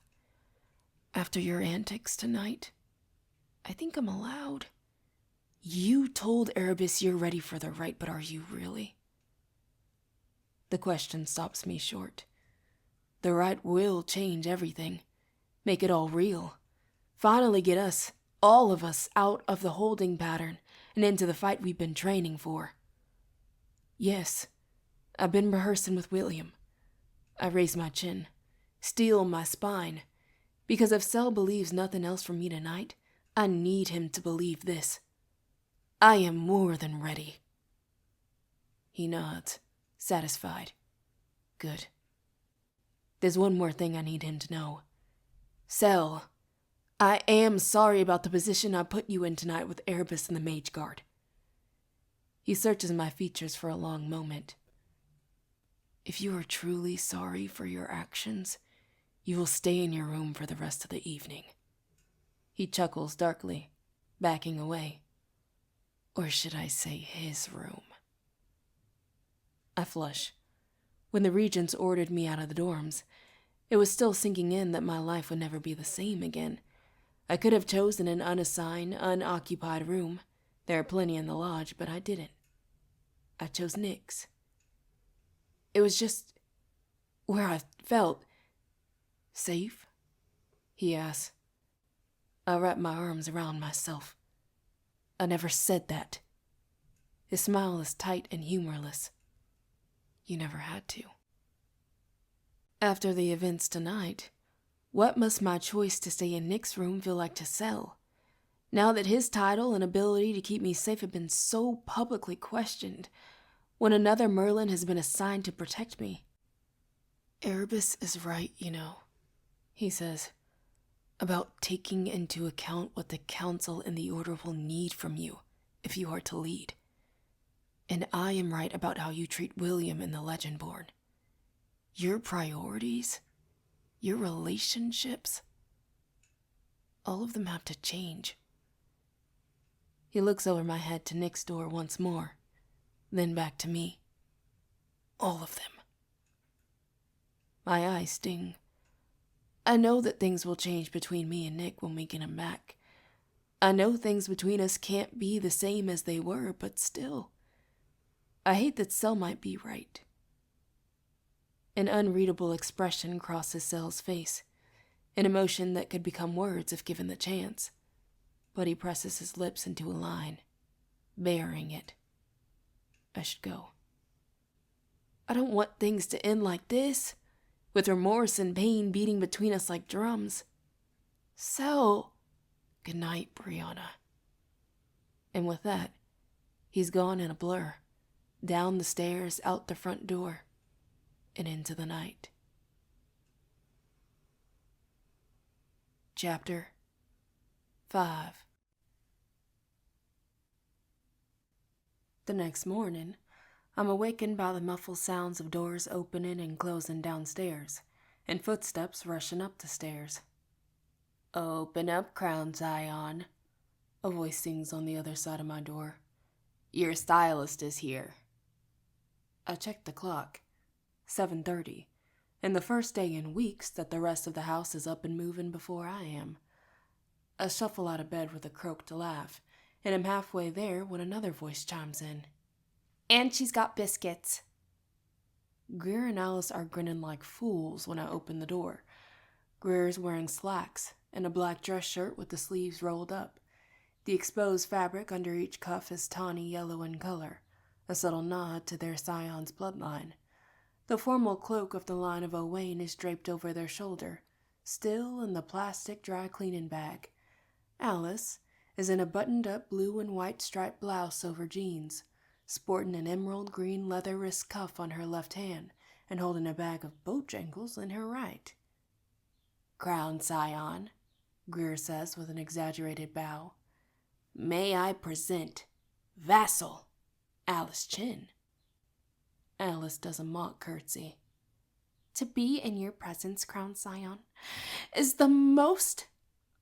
After your antics tonight, I think I'm allowed. You told Erebus you're ready for the rite, but are you really? The question stops me short. The rite will change everything. Make it all real. Finally get us, all of us, out of the holding pattern and into the fight we've been training for. Yes, I've been rehearsing with William. I raise my chin, steel on my spine, because if Sel believes nothing else from me tonight, I need him to believe this. I am more than ready. He nods, satisfied. Good. There's one more thing I need him to know. Sel, I am sorry about the position I put you in tonight with Erebus and the Mage Guard. He searches my features for a long moment. If you are truly sorry for your actions, you will stay in your room for the rest of the evening. He chuckles darkly, backing away. Or should I say his room? I flush. When the regents ordered me out of the dorms, it was still sinking in that my life would never be the same again. I could have chosen an unassigned, unoccupied room. There are plenty in the lodge, but I didn't. I chose Nick's. It was just where I felt safe, he asked. I wrapped my arms around myself. I never said that. His smile is tight and humorless. You never had to. After the events tonight, what must my choice to stay in Nick's room feel like to sell? Now that his title and ability to keep me safe have been so publicly questioned, when another Merlin has been assigned to protect me. Erebus is right, he says, about taking into account what the Council and the Order will need from you if you are to lead. And I am right about how you treat William and the Legendborn. Your priorities, your relationships, all of them have to change. He looks over my head to Nick's door once more, then back to me. All of them. My eyes sting. I know that things will change between me and Nick when we get him back. I know things between us can't be the same as they were, but still. I hate that Cell might be right. An unreadable expression crosses Cell's face, an emotion that could become words if given the chance. But he presses his lips into a line, bearing it. I should go. I don't want things to end like this, with remorse and pain beating between us like drums. So, good night, Brianna. And with that, he's gone in a blur, down the stairs, out the front door, and into the night. Chapter 5. The next morning, I'm awakened by the muffled sounds of doors opening and closing downstairs, and footsteps rushing up the stairs. Open up, Crown Zion, a voice sings on the other side of my door. Your stylist is here. I checked the clock. 7:30, and the first day in weeks that the rest of the house is up and moving before I am. I shuffle out of bed with a croaked laugh, and am halfway there when another voice chimes in. And she's got biscuits. Greer and Alice are grinning like fools when I open the door. Greer's wearing slacks and a black dress shirt with the sleeves rolled up. The exposed fabric under each cuff is tawny yellow in color, a subtle nod to their scion's bloodline. The formal cloak of the line of Owain is draped over their shoulder, still in the plastic dry cleaning bag. Alice is in a buttoned-up blue and white striped blouse over jeans, sporting an emerald green leather wrist cuff on her left hand and holding a bag of Bojangles in her right. Crown Scion, Greer says with an exaggerated bow. May I present Vassal Alice Chin. Alice does a mock curtsy. To be in your presence, Crown Scion, is the most...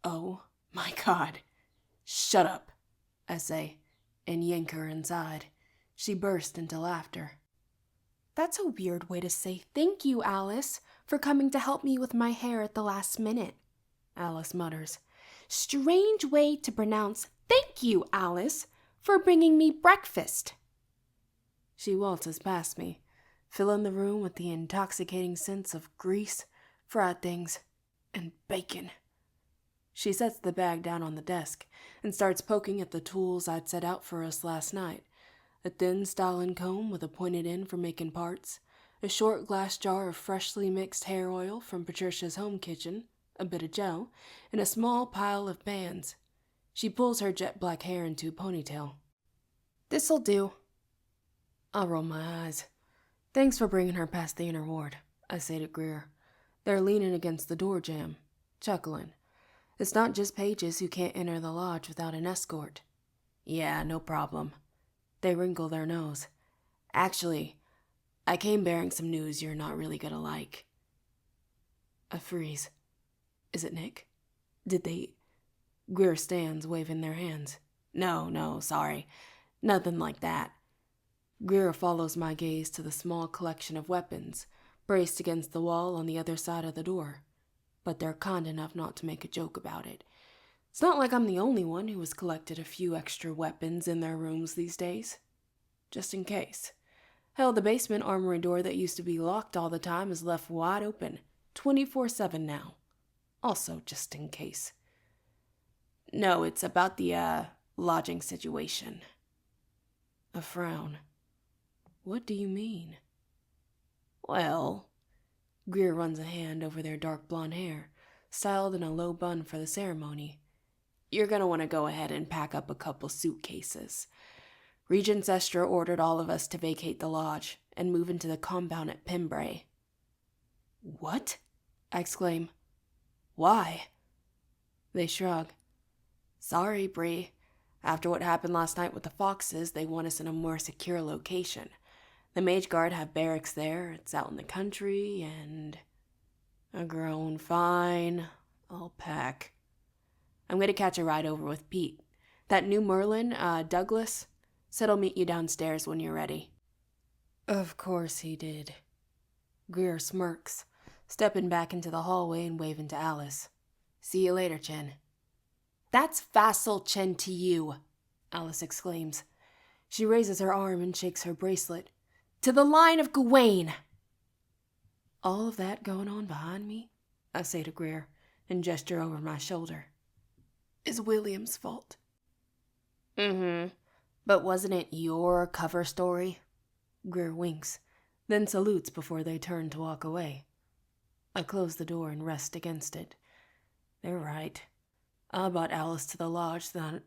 Oh, my God. Shut up, I say, and yank her inside. She burst into laughter. That's a weird way to say thank you, Alice, for coming to help me with my hair at the last minute, Alice mutters. Strange way to pronounce thank you, Alice, for bringing me breakfast. She waltzes past me, filling the room with the intoxicating scents of grease, fried things, and bacon. She sets the bag down on the desk and starts poking at the tools I'd set out for us last night. A thin styling comb with a pointed end for making parts, a short glass jar of freshly mixed hair oil from Patricia's home kitchen, a bit of gel, and a small pile of bands. She pulls her jet black hair into a ponytail. This'll do. I roll my eyes. Thanks for bringing her past the inner ward, I say to Greer. They're leaning against the door jamb, chuckling. It's not just pages who can't enter the lodge without an escort. Yeah, no problem. They wrinkle their nose. Actually, I came bearing some news you're not really gonna like. A freeze. Is it Nick? Did they... Greer stands, waving their hands. No, sorry. Nothing like that. Greer follows my gaze to the small collection of weapons, braced against the wall on the other side of the door. But they're kind enough not to make a joke about it. It's not like I'm the only one who has collected a few extra weapons in their rooms these days. Just in case. Hell, the basement armory door that used to be locked all the time is left wide open, 24/7 now. Also just in case. No, it's about the, lodging situation. A frown. What do you mean? Well, Greer runs a hand over their dark blonde hair, styled in a low bun for the ceremony. You're gonna want to go ahead and pack up a couple suitcases. Regent Zestra ordered all of us to vacate the lodge and move into the compound at Pembrey. What? I exclaim. Why? They shrug. Sorry, Bree. After what happened last night with the Foxes, they want us in a more secure location. The Mage Guard have barracks there, it's out in the country, and... A groan. Fine. I'll pack. I'm going to catch a ride over with Pete. That new Merlin, Douglas, said he'll meet you downstairs when you're ready. Of course he did. Greer smirks, stepping back into the hallway and waving to Alice. See you later, Chen. That's vassal Chen to you, Alice exclaims. She raises her arm and shakes her bracelet. To the line of Gawain! All of that going on behind me, I say to Greer, and gesture over my shoulder. Is William's fault. But wasn't it your cover story? Greer winks, then salutes before they turn to walk away. I close the door and rest against it. They're right. I brought Alice to the lodge the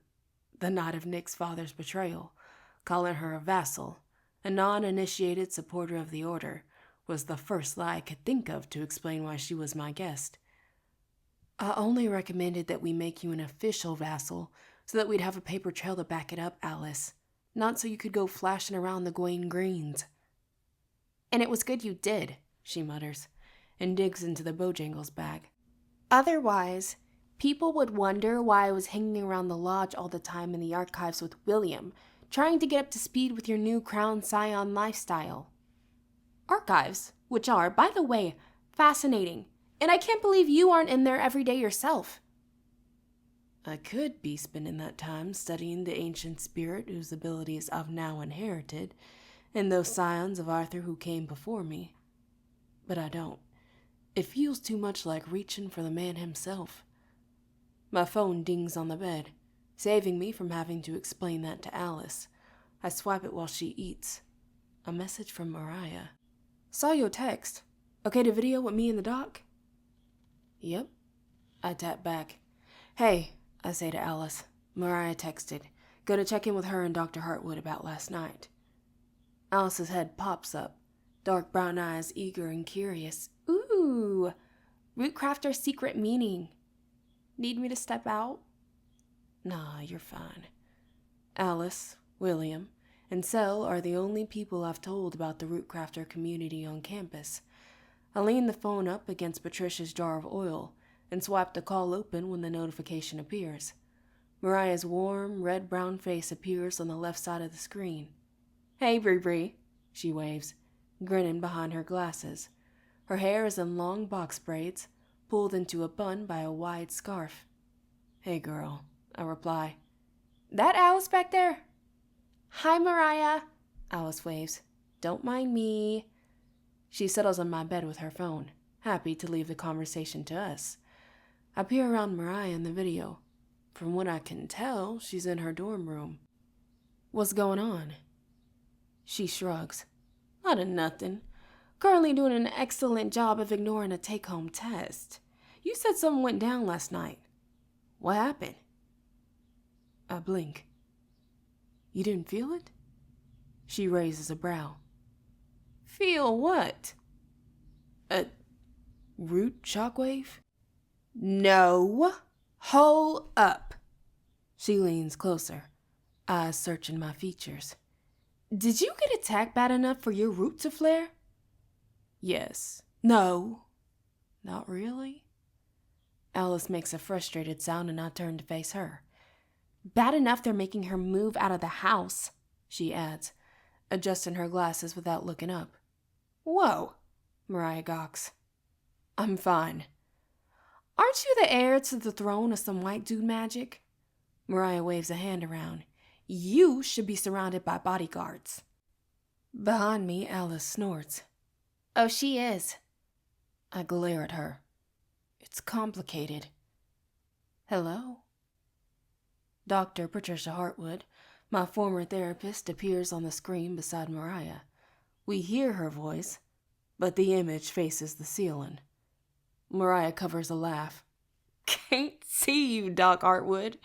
night of Nick's father's betrayal. Calling her a vassal, a non-initiated supporter of the order, was the first lie I could think of to explain why she was my guest. I only recommended that we make you an official vassal so that we'd have a paper trail to back it up, Alice. Not so you could go flashing around the Gawain Greens. And it was good you did, she mutters, and digs into the Bojangles bag. Otherwise, people would wonder why I was hanging around the lodge all the time in the archives with William, trying to get up to speed with your new Crown Scion lifestyle. Archives, which are, by the way, fascinating, and I can't believe you aren't in there every day yourself. I could be spending that time studying the ancient spirit whose abilities I've now inherited, and those scions of Arthur who came before me. But I don't. It feels too much like reaching for the man himself. My phone dings on the bed, saving me from having to explain that to Alice. I swipe it while she eats. A message from Mariah. Saw your text. Okay to video with me and the doc? Yep. I tap back. Hey, I say to Alice. Mariah texted. Go to check in with her and Dr. Hartwood about last night. Alice's head pops up, dark brown eyes eager and curious. Ooh, Rootcrafter's secret meaning. Need me to step out? Nah, you're fine. Alice, William, and Sel are the only people I've told about the Rootcrafter community on campus. I lean the phone up against Patricia's jar of oil and swipe the call open when the notification appears. Mariah's warm, red-brown face appears on the left side of the screen. Hey, Bree, she waves, grinning behind her glasses. Her hair is in long box braids, pulled into a bun by a wide scarf. Hey, girl, I reply. That Alice back there? Hi, Mariah, Alice waves. Don't mind me. She settles on my bed with her phone, happy to leave the conversation to us. I peer around Mariah in the video. From what I can tell, she's in her dorm room. What's going on? She shrugs. Not a nothing. Currently doing an excellent job of ignoring a take-home test. You said something went down last night. What happened? I blink. You didn't feel it? She raises a brow. Feel what? A root shockwave? No. Hold up. She leans closer, eyes searching my features. Did you get attacked bad enough for your root to flare? Yes. No. Not really. Alice makes a frustrated sound and I turn to face her. Bad enough they're making her move out of the house, she adds, adjusting her glasses without looking up. Whoa, Mariah gawks. I'm fine. Aren't you the heir to the throne of some white dude magic? Mariah waves a hand around. You should be surrounded by bodyguards. Behind me, Alice snorts. Oh, she is. I glare at her. It's complicated. Hello? Dr. Patricia Hartwood, my former therapist, appears on the screen beside Mariah. We hear her voice, but the image faces the ceiling. Mariah covers a laugh. Can't see you, Doc Hartwood.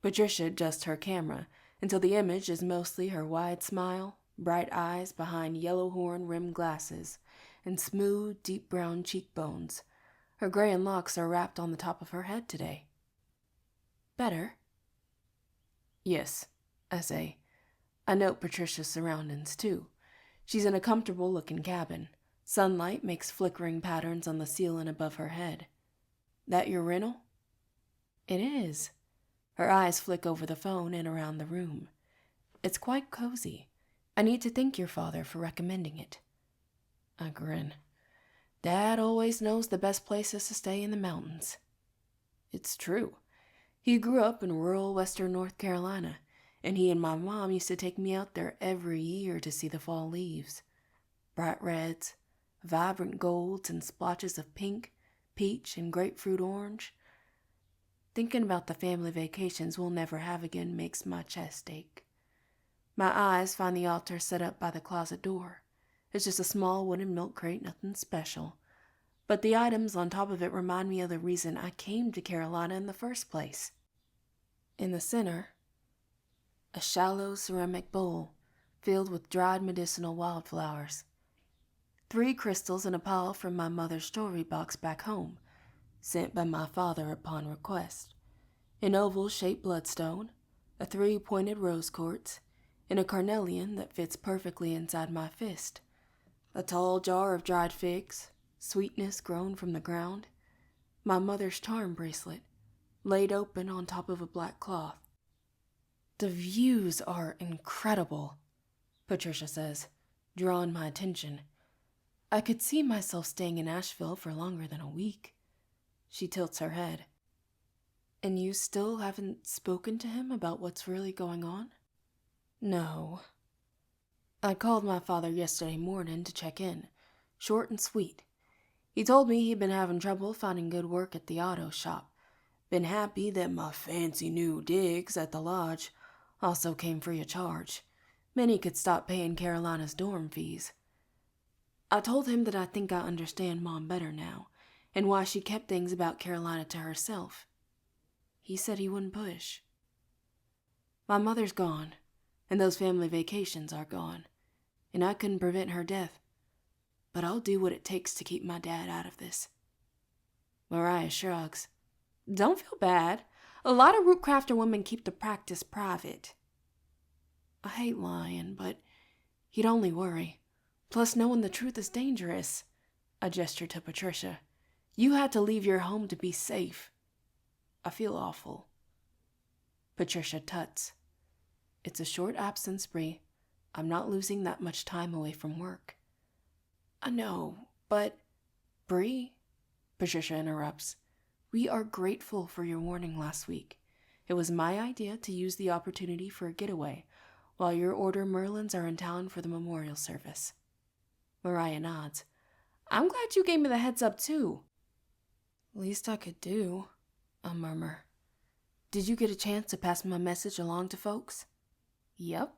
Patricia adjusts her camera until the image is mostly her wide smile, bright eyes behind yellow horn-rimmed glasses, and smooth, deep brown cheekbones. Her gray and locks are wrapped on the top of her head today. Better? Yes, I say. I note Patricia's surroundings, too. She's in a comfortable-looking cabin. Sunlight makes flickering patterns on the ceiling above her head. That your rental? It is. Her eyes flick over the phone and around the room. It's quite cozy. I need to thank your father for recommending it. I grin. Dad always knows the best places to stay in the mountains. It's true. He grew up in rural western North Carolina, and he and my mom used to take me out there every year to see the fall leaves. Bright reds, vibrant golds, and splotches of pink, peach, and grapefruit orange. Thinking about the family vacations we'll never have again makes my chest ache. My eyes find the altar set up by the closet door. It's just a small wooden milk crate, nothing special. But the items on top of it remind me of the reason I came to Carolina in the first place. In the center, a shallow ceramic bowl filled with dried medicinal wildflowers. 3 crystals in a pile from my mother's jewelry box back home, sent by my father upon request. An oval-shaped bloodstone, a 3-pointed rose quartz, and a carnelian that fits perfectly inside my fist. A tall jar of dried figs, sweetness grown from the ground. My mother's charm bracelet, laid open on top of a black cloth. The views are incredible, Patricia says, drawing my attention. I could see myself staying in Asheville for longer than a week. She tilts her head. And you still haven't spoken to him about what's really going on? No. I called my father yesterday morning to check in, short and sweet. He told me he'd been having trouble finding good work at the auto shop. Been happy that my fancy new digs at the lodge also came free of charge. Meant he could stop paying Carolina's dorm fees. I told him that I think I understand Mom better now, and why she kept things about Carolina to herself. He said he wouldn't push. My mother's gone, and those family vacations are gone, and I couldn't prevent her death. But I'll do what it takes to keep my dad out of this. Mariah shrugs. Don't feel bad. A lot of Rootcrafter women keep the practice private. I hate lying, but he'd only worry. Plus, knowing the truth is dangerous. I gesture to Patricia. You had to leave your home to be safe. I feel awful. Patricia tuts. It's a short absence, Bree. I'm not losing that much time away from work. I know, but... Bree, Patricia interrupts. We are grateful for your warning last week. It was my idea to use the opportunity for a getaway, while your Order Merlins are in town for the memorial service. Mariah nods. I'm glad you gave me the heads up, too. Least I could do, I murmur. Did you get a chance to pass my message along to folks? Yep.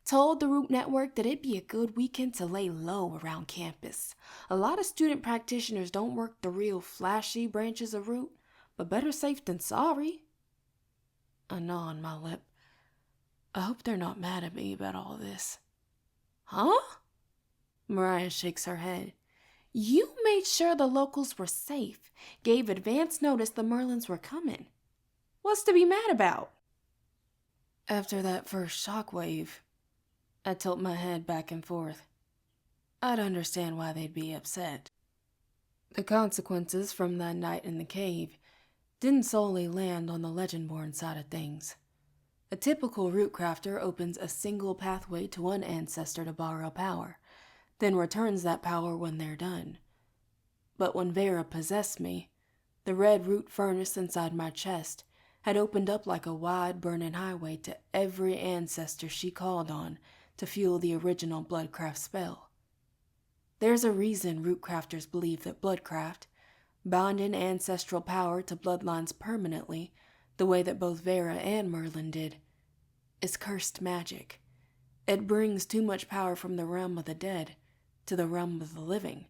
Told the Root Network that it'd be a good weekend to lay low around campus. A lot of student practitioners don't work the real flashy branches of Root, but better safe than sorry. I gnaw on my lip. I hope they're not mad at me about all this. Huh? Mariah shakes her head. You made sure the locals were safe, gave advance notice the Merlins were coming. What's to be mad about? After that first shockwave, I tilt my head back and forth. I'd understand why they'd be upset. The consequences from that night in the cave didn't solely land on the Legendborn side of things. A typical root crafter opens a single pathway to one ancestor to borrow power, then returns that power when they're done. But when Vera possessed me, the red root furnace inside my chest had opened up like a wide burning highway to every ancestor she called on to fuel the original Bloodcraft spell. There's a reason root crafters believe that Bloodcraft, bonding ancestral power to bloodlines permanently, the way that both Vera and Merlin did, is cursed magic. It brings too much power from the realm of the dead to the realm of the living,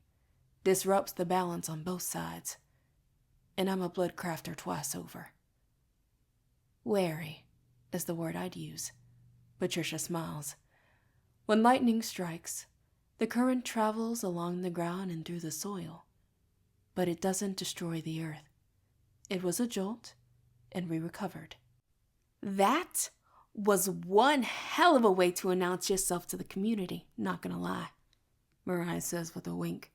disrupts the balance on both sides, and I'm a Bloodcrafter twice over. Wary is the word I'd use. Patricia smiles. When lightning strikes, the current travels along the ground and through the soil, but it doesn't destroy the earth. It was a jolt, and we recovered. That was one hell of a way to announce yourself to the community, not gonna lie, Mariah says with a wink.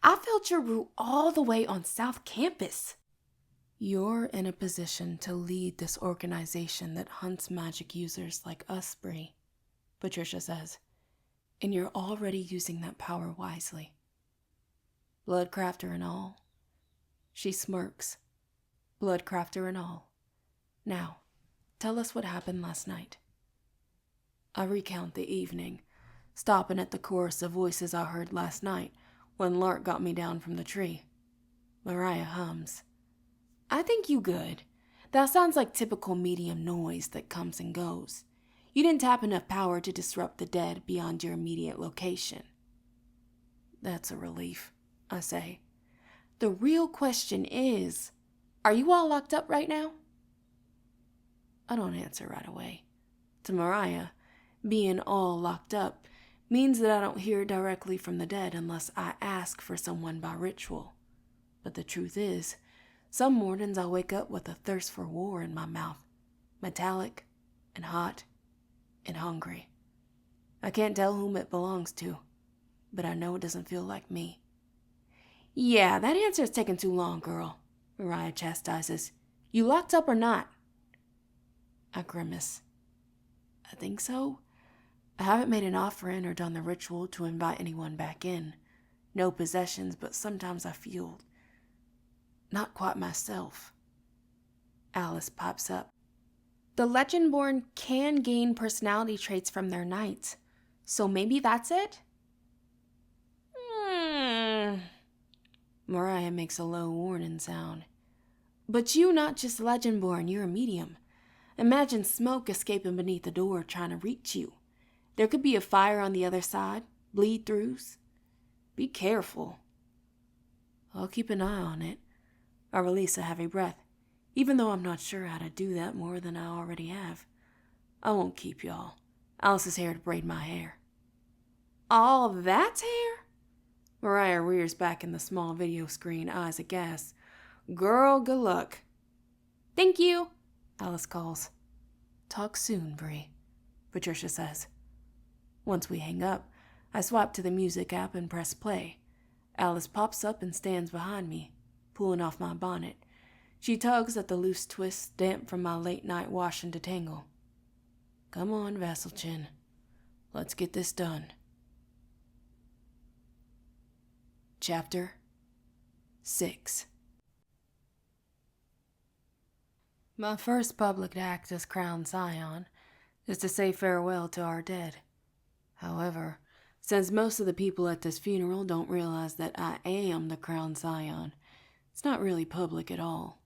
I felt your root all the way on South Campus. You're in a position to lead this organization that hunts magic users like us, Bree, Patricia says, and you're already using that power wisely. Bloodcrafter and all. She smirks. Bloodcrafter and all. Now, tell us what happened last night. I recount the evening, stopping at the chorus of voices I heard last night when Lark got me down from the tree. Mariah hums. I think you good. That sounds like typical medium noise that comes and goes. You didn't tap enough power to disrupt the dead beyond your immediate location. That's a relief, I say. The real question is, are you all locked up right now? I don't answer right away. To Mariah, being all locked up means that I don't hear directly from the dead unless I ask for someone by ritual. But the truth is, some mornings I wake up with a thirst for war in my mouth, metallic and hot and hungry. I can't tell whom it belongs to, but I know it doesn't feel like me. Yeah, that answer's taking too long, girl, Mariah chastises. You locked up or not? I grimace. I think so. I haven't made an offering or done the ritual to invite anyone back in. No possessions, but sometimes I feel not quite myself. Alice pops up. The Legendborn can gain personality traits from their knights, so maybe that's it? Mariah makes a low warning sound. But you not just Legendborn, you're a medium. Imagine smoke escaping beneath the door trying to reach you. There could be a fire on the other side, bleed-throughs. Be careful. I'll keep an eye on it. I release a heavy breath, even though I'm not sure how to do that more than I already have. I won't keep y'all. Alice is here to braid my hair. All that's hair? Mariah rears back in the small video screen, eyes aghast. Girl, good luck. Thank you, Alice calls. Talk soon, Bree, Patricia says. Once we hang up, I swipe to the music app and press play. Alice pops up and stands behind me, pulling off my bonnet. She tugs at the loose twists damp from my late-night wash and detangle. Come on, Vasselchin. Let's get this done. Chapter 6. My first public act as Crown Scion is to say farewell to our dead. However, since most of the people at this funeral don't realize that I am the Crown Scion, it's not really public at all.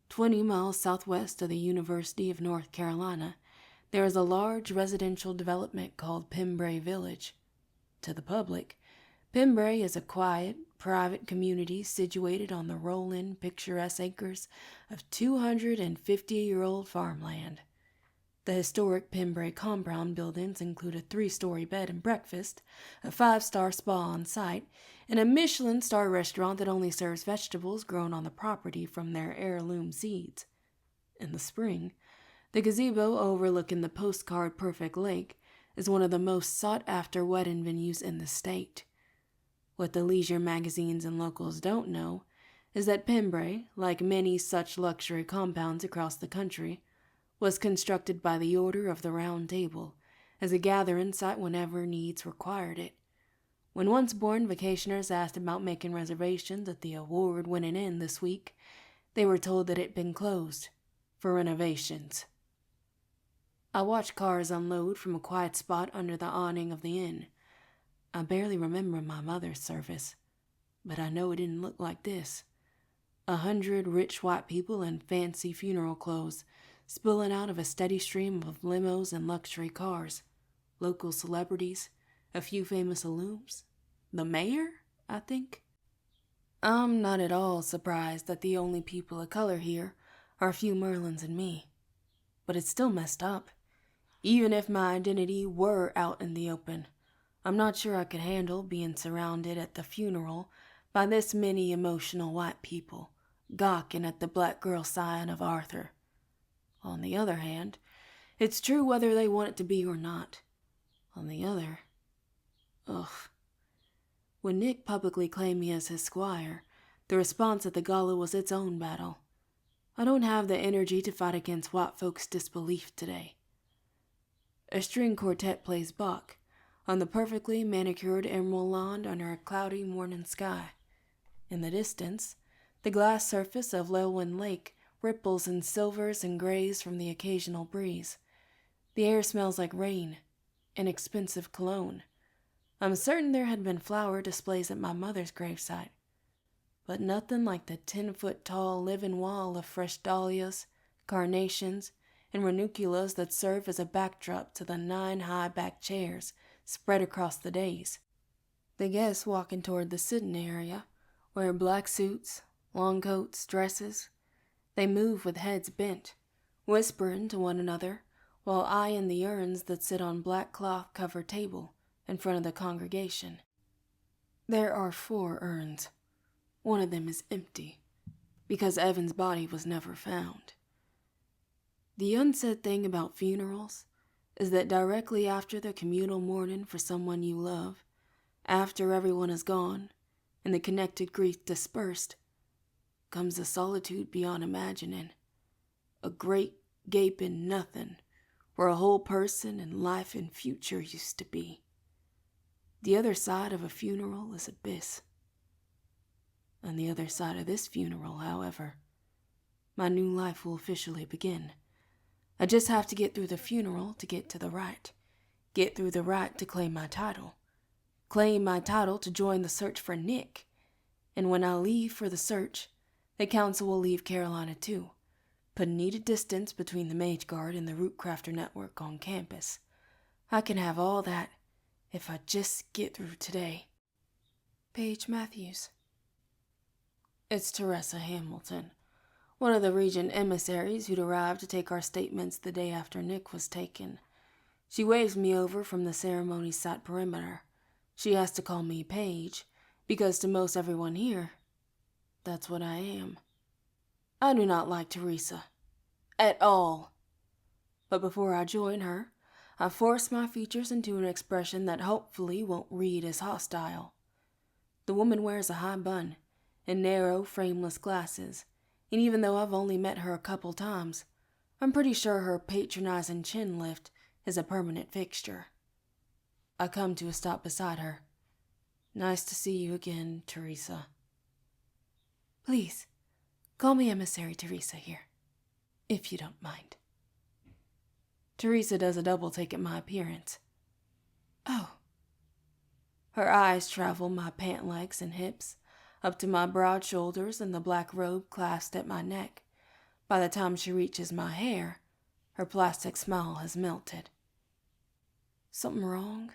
20 miles southwest of the University of North Carolina, there is a large residential development called Pembrae Village. To the public, Pembrae is a quiet, private community situated on the rolling, picturesque acres of 250-year-old farmland. The historic Pembrae compound buildings include a 3-story bed and breakfast, a 5-star spa on site, and a Michelin-star restaurant that only serves vegetables grown on the property from their heirloom seeds. In the spring, the gazebo overlooking the postcard-perfect lake is one of the most sought-after wedding venues in the state. What the leisure magazines and locals don't know is that Pembrey, like many such luxury compounds across the country, was constructed by the Order of the Round Table as a gathering site whenever needs required it. When once-born vacationers asked about making reservations at the award-winning inn this week, they were told that it had been closed for renovations. I watched cars unload from a quiet spot under the awning of the inn. I barely remember my mother's service, but I know it didn't look like this. 100 rich white people in fancy funeral clothes spilling out of a steady stream of limos and luxury cars, local celebrities, a few famous alums, the mayor, I think. I'm not at all surprised that the only people of color here are a few Merlins and me, but it's still messed up. Even if my identity were out in the open, I'm not sure I could handle being surrounded at the funeral by this many emotional white people, gawking at the black girl scion of Arthur. On the other hand, it's true whether they want it to be or not. On the other, When Nick publicly claimed me as his squire, the response at the gala was its own battle. I don't have the energy to fight against white folks' disbelief today. A string quartet plays Bach on the perfectly manicured emerald lawn under a cloudy morning sky. In the distance, the glass surface of Lelwyn Lake ripples in silvers and grays from the occasional breeze. The air smells like rain and expensive cologne. I'm certain there had been flower displays at my mother's gravesite, but nothing like the 10-foot-tall living wall of fresh dahlias, carnations, and ranunculus that serve as a backdrop to the 9 high-backed chairs spread across the dais. The guests walking toward the sitting area wear black suits, long coats, dresses. They move with heads bent, whispering to one another while eyeing the urns that sit on black cloth-covered table in front of the congregation. There are 4 urns. One of them is empty, because Evan's body was never found. The unsaid thing about funerals is that directly after the communal mourning for someone you love, after everyone is gone and the connected grief dispersed, comes a solitude beyond imagining, a great gaping nothing where a whole person and life and future used to be. The other side of a funeral is abyss. On the other side of this funeral, however, my new life will officially begin. I just have to get through the funeral to get to the right. Get through the right to claim my title. Claim my title to join the search for Nick. And when I leave for the search, the council will leave Carolina too. Put needed distance between the Mage Guard and the Rootcrafter network on campus. I can have all that if I just get through today. Paige Matthews. It's Teresa Hamilton, one of the Regent emissaries who'd arrived to take our statements the day after Nick was taken. She waves me over from the ceremony site perimeter. She has to call me Paige, because to most everyone here, that's what I am. I do not like Teresa. At all. But before I join her, I force my features into an expression that hopefully won't read as hostile. The woman wears a high bun and narrow, frameless glasses, and even though I've only met her a couple times, I'm pretty sure her patronizing chin lift is a permanent fixture. I come to a stop beside her. Nice to see you again, Teresa. Please, call me Emissary Teresa here, if you don't mind. Teresa does a double take at my appearance. Oh. Her eyes travel my pant legs and hips, up to my broad shoulders and the black robe clasped at my neck. By the time she reaches my hair, her plastic smile has melted. Something wrong?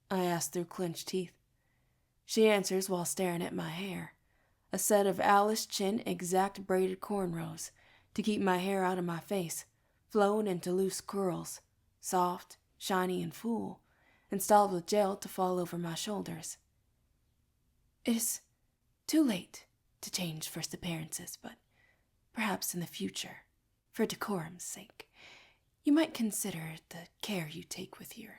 I ask through clenched teeth. She answers while staring at my hair, a set of Alice Chin exact braided cornrows to keep my hair out of my face, flowing into loose curls, soft, shiny, and full, installed with gel to fall over my shoulders. It is too late to change first appearances, but perhaps in the future, for decorum's sake, you might consider the care you take with your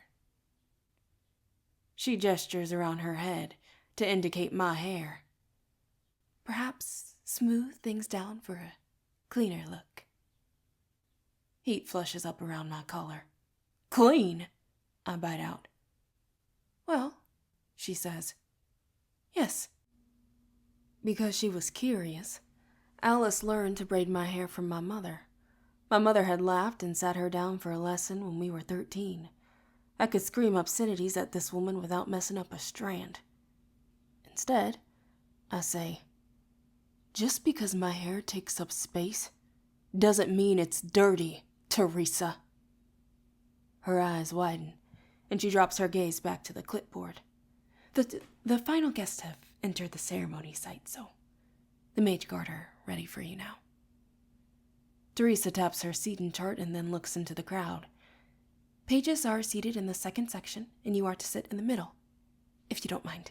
She gestures around her head to indicate my hair. Perhaps smooth things down for a cleaner look. Heat flushes up around my collar. Clean? I bite out. Well, she says. Yes. Because she was curious, Alice learned to braid my hair from my mother. My mother had laughed and sat her down for a lesson when we were 13. I could scream obscenities at this woman without messing up a strand. Instead, I say, just because my hair takes up space doesn't mean it's dirty, Teresa. Her eyes widen, and she drops her gaze back to the clipboard. The final guests have entered the ceremony site, so the mage guard are ready for you now. Teresa taps her seating chart and then looks into the crowd. Pages are seated in the second section, and you are to sit in the middle, if you don't mind.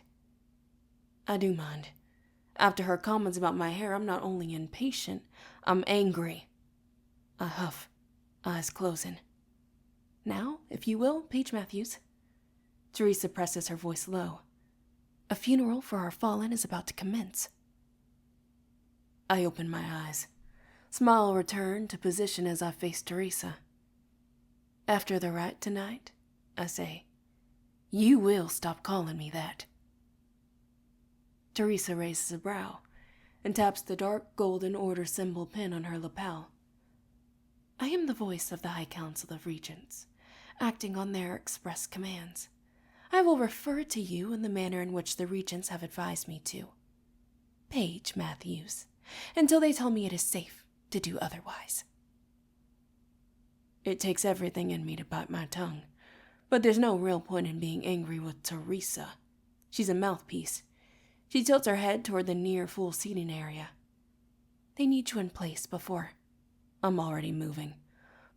I do mind. After her comments about my hair, I'm not only impatient, I'm angry. I huff, eyes closing. Now, if you will, Paige Matthews. Teresa presses her voice low. A funeral for our fallen is about to commence. I open my eyes. Smile returned to position as I face Teresa. After the rite tonight, I say, you will stop calling me that. Teresa raises a brow and taps the dark golden order symbol pin on her lapel. I am the voice of the High Council of Regents, acting on their express commands. I will refer to you in the manner in which the Regents have advised me to. Paige Matthews, until they tell me it is safe to do otherwise. It takes everything in me to bite my tongue, but there's no real point in being angry with Teresa. She's a mouthpiece. She tilts her head toward the near full seating area. They need you in place before. I'm already moving,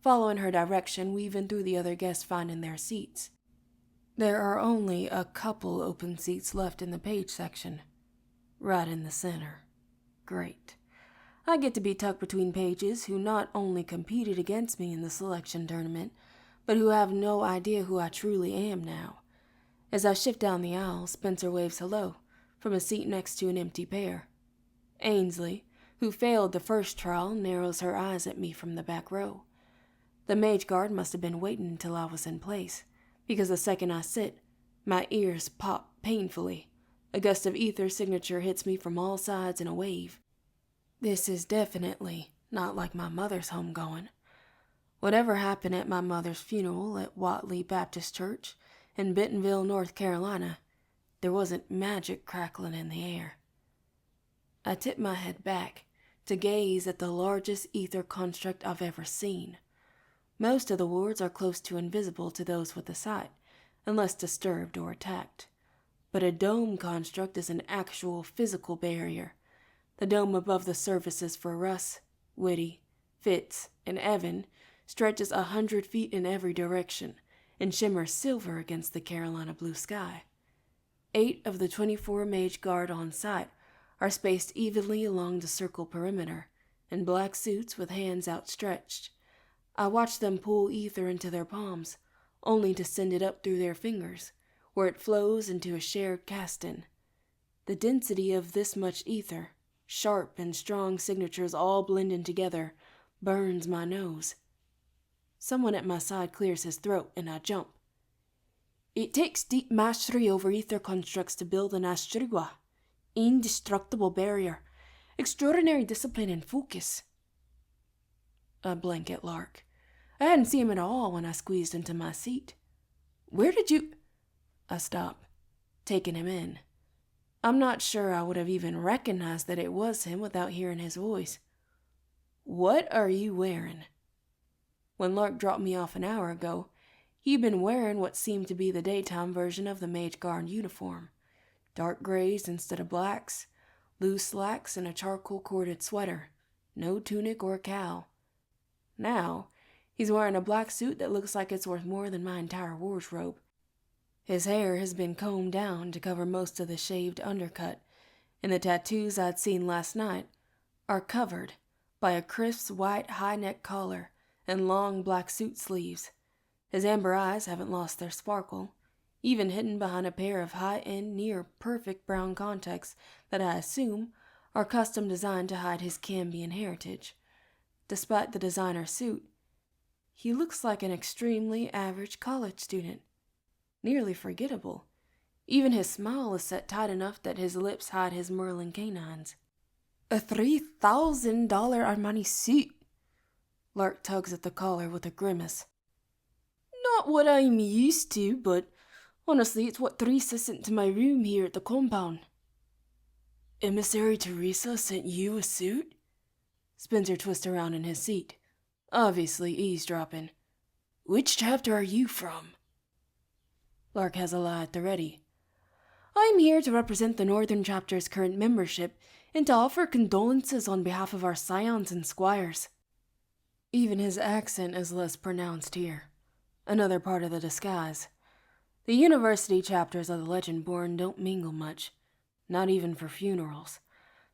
following her direction, weaving through the other guests finding their seats. There are only a couple open seats left in the page section. Right in the center. Great. I get to be tucked between pages who not only competed against me in the selection tournament, but who have no idea who I truly am now. As I shift down the aisle, Spencer waves hello from a seat next to an empty pair. Ainsley, who failed the first trial, narrows her eyes at me from the back row. The mage guard must have been waiting until I was in place, because the second I sit, my ears pop painfully. A gust of ether signature hits me from all sides in a wave. This is definitely not like my mother's homegoing. Whatever happened at my mother's funeral at Watley Baptist Church in Bentonville, North Carolina, there wasn't magic crackling in the air. I tip my head back to gaze at the largest ether construct I've ever seen. Most of the wards are close to invisible to those with the sight, unless disturbed or attacked. But a dome construct is an actual physical barrier. The dome above the surfaces for Russ, Whitty, Fitz, and Evan stretches 100 feet in every direction and shimmers silver against the Carolina blue sky. 8 of the 24 mage guard on site are spaced evenly along the circle perimeter, in black suits with hands outstretched. I watch them pull ether into their palms, only to send it up through their fingers, where it flows into a shared casting. The density of this much ether, sharp and strong signatures all blending together, burns my nose. Someone at my side clears his throat, and I jump. It takes deep mastery over ether constructs to build an Astriwa. Indestructible barrier. Extraordinary discipline and focus. I blink at Lark. I hadn't seen him at all when I squeezed into my seat. Where did you... I stop, taking him in. I'm not sure I would have even recognized that it was him without hearing his voice. What are you wearing? When Lark dropped me off an hour ago, he'd been wearing what seemed to be the daytime version of the mage guard uniform. Dark grays instead of blacks, loose slacks, and a charcoal corded sweater. No tunic or cowl. Now, he's wearing a black suit that looks like it's worth more than my entire wardrobe. His hair has been combed down to cover most of the shaved undercut, and the tattoos I'd seen last night are covered by a crisp white high-neck collar and long black suit sleeves. His amber eyes haven't lost their sparkle, even hidden behind a pair of high-end, near-perfect brown contacts that I assume are custom designed to hide his Cambion heritage. Despite the designer suit, he looks like an extremely average college student. Nearly forgettable. Even his smile is set tight enough that his lips hide his Merlin canines. A $3,000 Armani suit. Lark tugs at the collar with a grimace. Not what I'm used to, but honestly, it's what Teresa sent to my room here at the compound. Emissary Teresa sent you a suit? Spencer twists around in his seat, obviously eavesdropping. Which chapter are you from? Lark has a lie at the ready. I'm here to represent the Northern Chapter's current membership and to offer condolences on behalf of our scions and squires. Even his accent is less pronounced here. Another part of the disguise. The university chapters of the Legendborn don't mingle much, not even for funerals.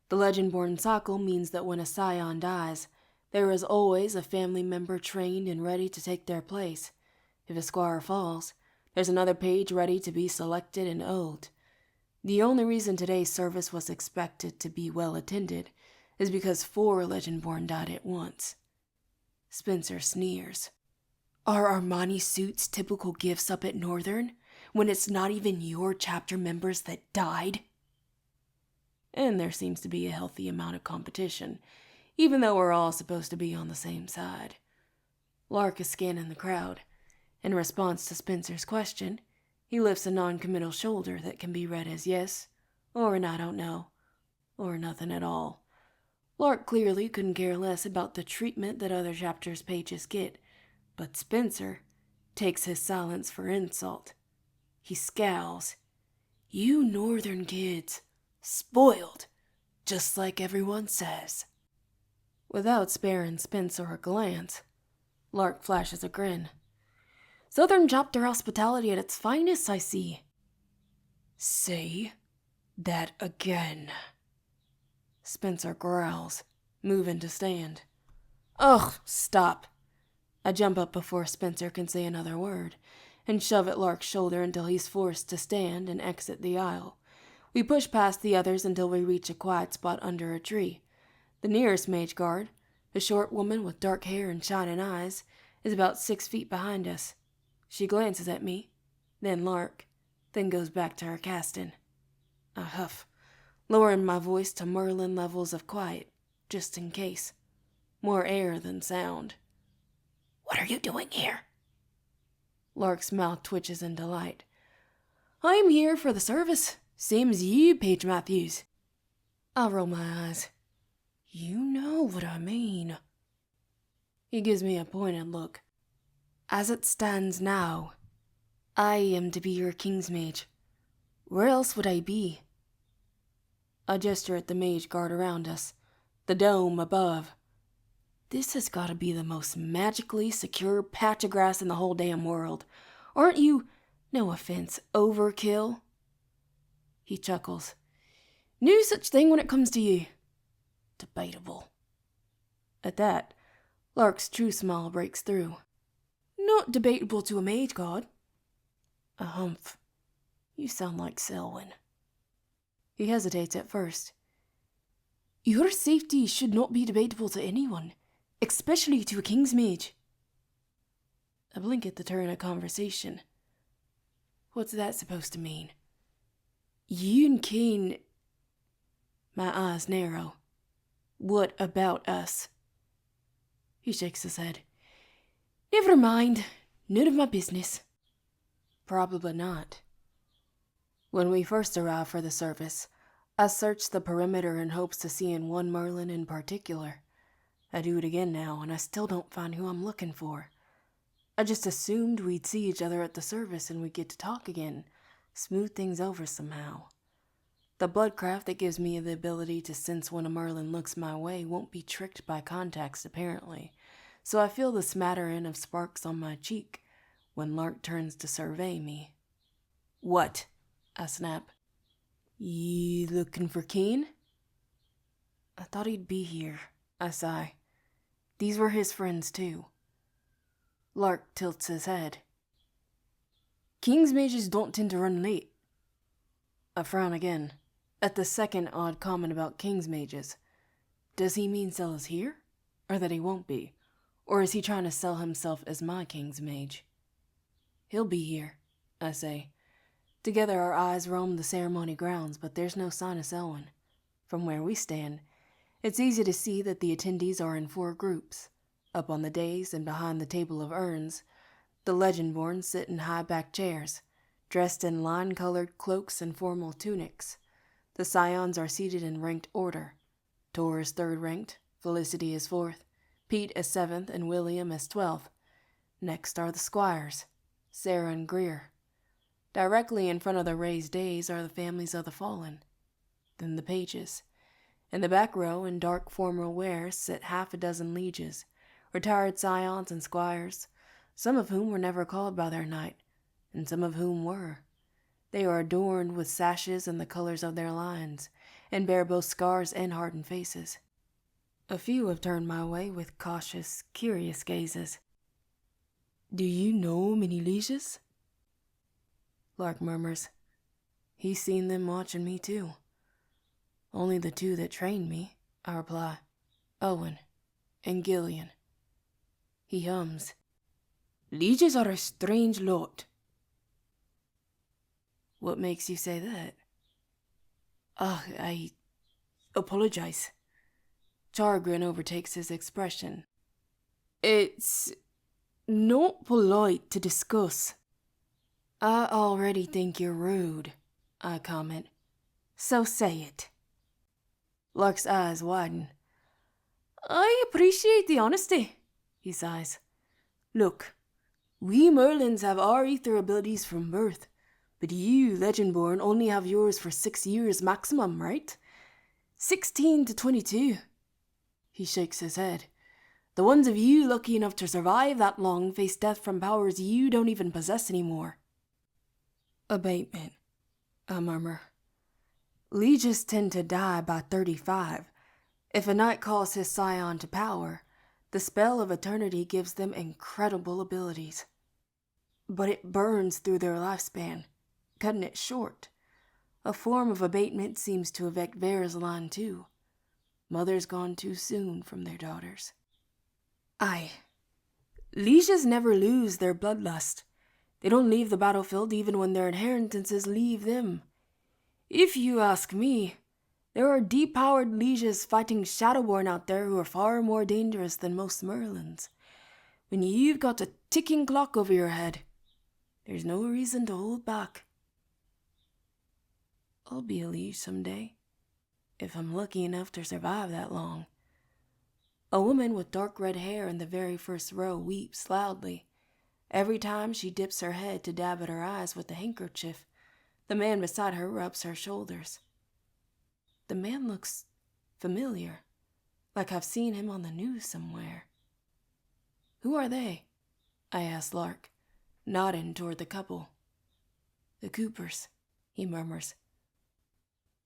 The Legendborn cycle means that when a scion dies, there is always a family member trained and ready to take their place. If a squire falls, there's another page ready to be selected and oathed. The only reason today's service was expected to be well attended is because 4 Legendborn died at once. Spencer sneers. Are Armani suits typical gifts up at Northern, when it's not even your chapter members that died? And there seems to be a healthy amount of competition, even though we're all supposed to be on the same side. Lark is scanning the crowd. In response to Spencer's question, he lifts a non-committal shoulder that can be read as yes, or an I don't know, or nothing at all. Lark clearly couldn't care less about the treatment that other chapters' pages get, but Spencer takes his silence for insult. He scowls. You Northern kids, spoiled, just like everyone says. Without sparing Spencer a glance, Lark flashes a grin. Southern chapter hospitality at its finest, I see. Say that again. Spencer growls, moving to stand. Ugh, stop. I jump up before Spencer can say another word, and shove at Lark's shoulder until he's forced to stand and exit the aisle. We push past the others until we reach a quiet spot under a tree. The nearest mage guard, a short woman with dark hair and shining eyes, is about 6 feet behind us. She glances at me, then Lark, then goes back to her casting. I huff, lowering my voice to Merlin levels of quiet, just in case. More air than sound. What are you doing here? Lark's mouth twitches in delight. I'm here for the service, same as you, Paige Matthews. I roll my eyes. You know what I mean. He gives me a pointed look. As it stands now, I am to be your king's mage. Where else would I be? I gesture at the mage guard around us, the dome above. This has got to be the most magically secure patch of grass in the whole damn world. Aren't you, no offense, overkill? He chuckles. No such thing when it comes to you. Debatable. At that, Lark's true smile breaks through. Not debatable to a mage god. A humph. You sound like Selwyn. He hesitates at first. Your safety should not be debatable to anyone, especially to a king's mage. I blink at the turn of conversation. What's that supposed to mean? You and Kane... My eyes narrow. What about us? He shakes his head. Never mind. None of my business. Probably not. When we first arrived for the service, I searched the perimeter in hopes to see in one Merlin in particular. I do it again now, and I still don't find who I'm looking for. I just assumed we'd see each other at the service and we'd get to talk again, smooth things over somehow. The bloodcraft that gives me the ability to sense when a Merlin looks my way won't be tricked by context, apparently, so I feel the smattering of sparks on my cheek when Lark turns to survey me. What? I snap. You looking for Kane? I thought he'd be here, I sigh. These were his friends too. Lark tilts his head. King's mages don't tend to run late. I frown again, at the second odd comment about King's mages. Does he mean Zella's here? Or that he won't be? Or is he trying to sell himself as my King's mage? He'll be here, I say. Together our eyes roam the ceremony grounds, but there's no sign of Selwyn. From where we stand, it's easy to see that the attendees are in 4 groups. Up on the dais and behind the table of urns, the Legendborn sit in high-backed chairs, dressed in line-colored cloaks and formal tunics. The Scions are seated in ranked order. Tor is 3rd ranked, Felicity is 4th, Pete is 7th, and William is 12th. Next are the squires, Sarah and Greer. Directly in front of the raised dais are the families of the fallen. Then the pages. In the back row, in dark formal wear, sit 6 lieges, retired scions and squires, some of whom were never called by their knight, and some of whom were. They are adorned with sashes and the colors of their lines, and bear both scars and hardened faces. A few have turned my way with cautious, curious gazes. "Do you know many lieges?" Lark murmurs. He's seen them watching me too. "Only the 2 that trained me," I reply. "Owen and Gillian." He hums. "Lieges are a strange lot." "What makes you say that?" I apologize." Chargrin overtakes his expression. "It's not polite to discuss." "I already think you're rude," I comment. "So say it." Lark's eyes widen. "I appreciate the honesty," he sighs. "Look, we Merlins have our ether abilities from birth, but you, Legendborn, only have yours for 6 years maximum, right? 16 to 22. He shakes his head. "The ones of you lucky enough to survive that long face death from powers you don't even possess anymore." "Abatement," I murmur. "Lieges tend to die by 35. If a knight calls his scion to power, the spell of eternity gives them incredible abilities. But it burns through their lifespan, cutting it short. A form of abatement seems to affect Vera's line too. Mothers gone too soon from their daughters." "Aye. Lieges never lose their bloodlust. They don't leave the battlefield even when their inheritances leave them. If you ask me, there are deep-powered lieges fighting Shadowborn out there who are far more dangerous than most Merlins. When you've got a ticking clock over your head, there's no reason to hold back." I'll be a liege someday, if I'm lucky enough to survive that long. A woman with dark red hair in the very first row weeps loudly. Every time she dips her head to dab at her eyes with the handkerchief, the man beside her rubs her shoulders. The man looks familiar, like I've seen him on the news somewhere. "Who are they?" I ask Lark, nodding toward the couple. "The Coopers," he murmurs.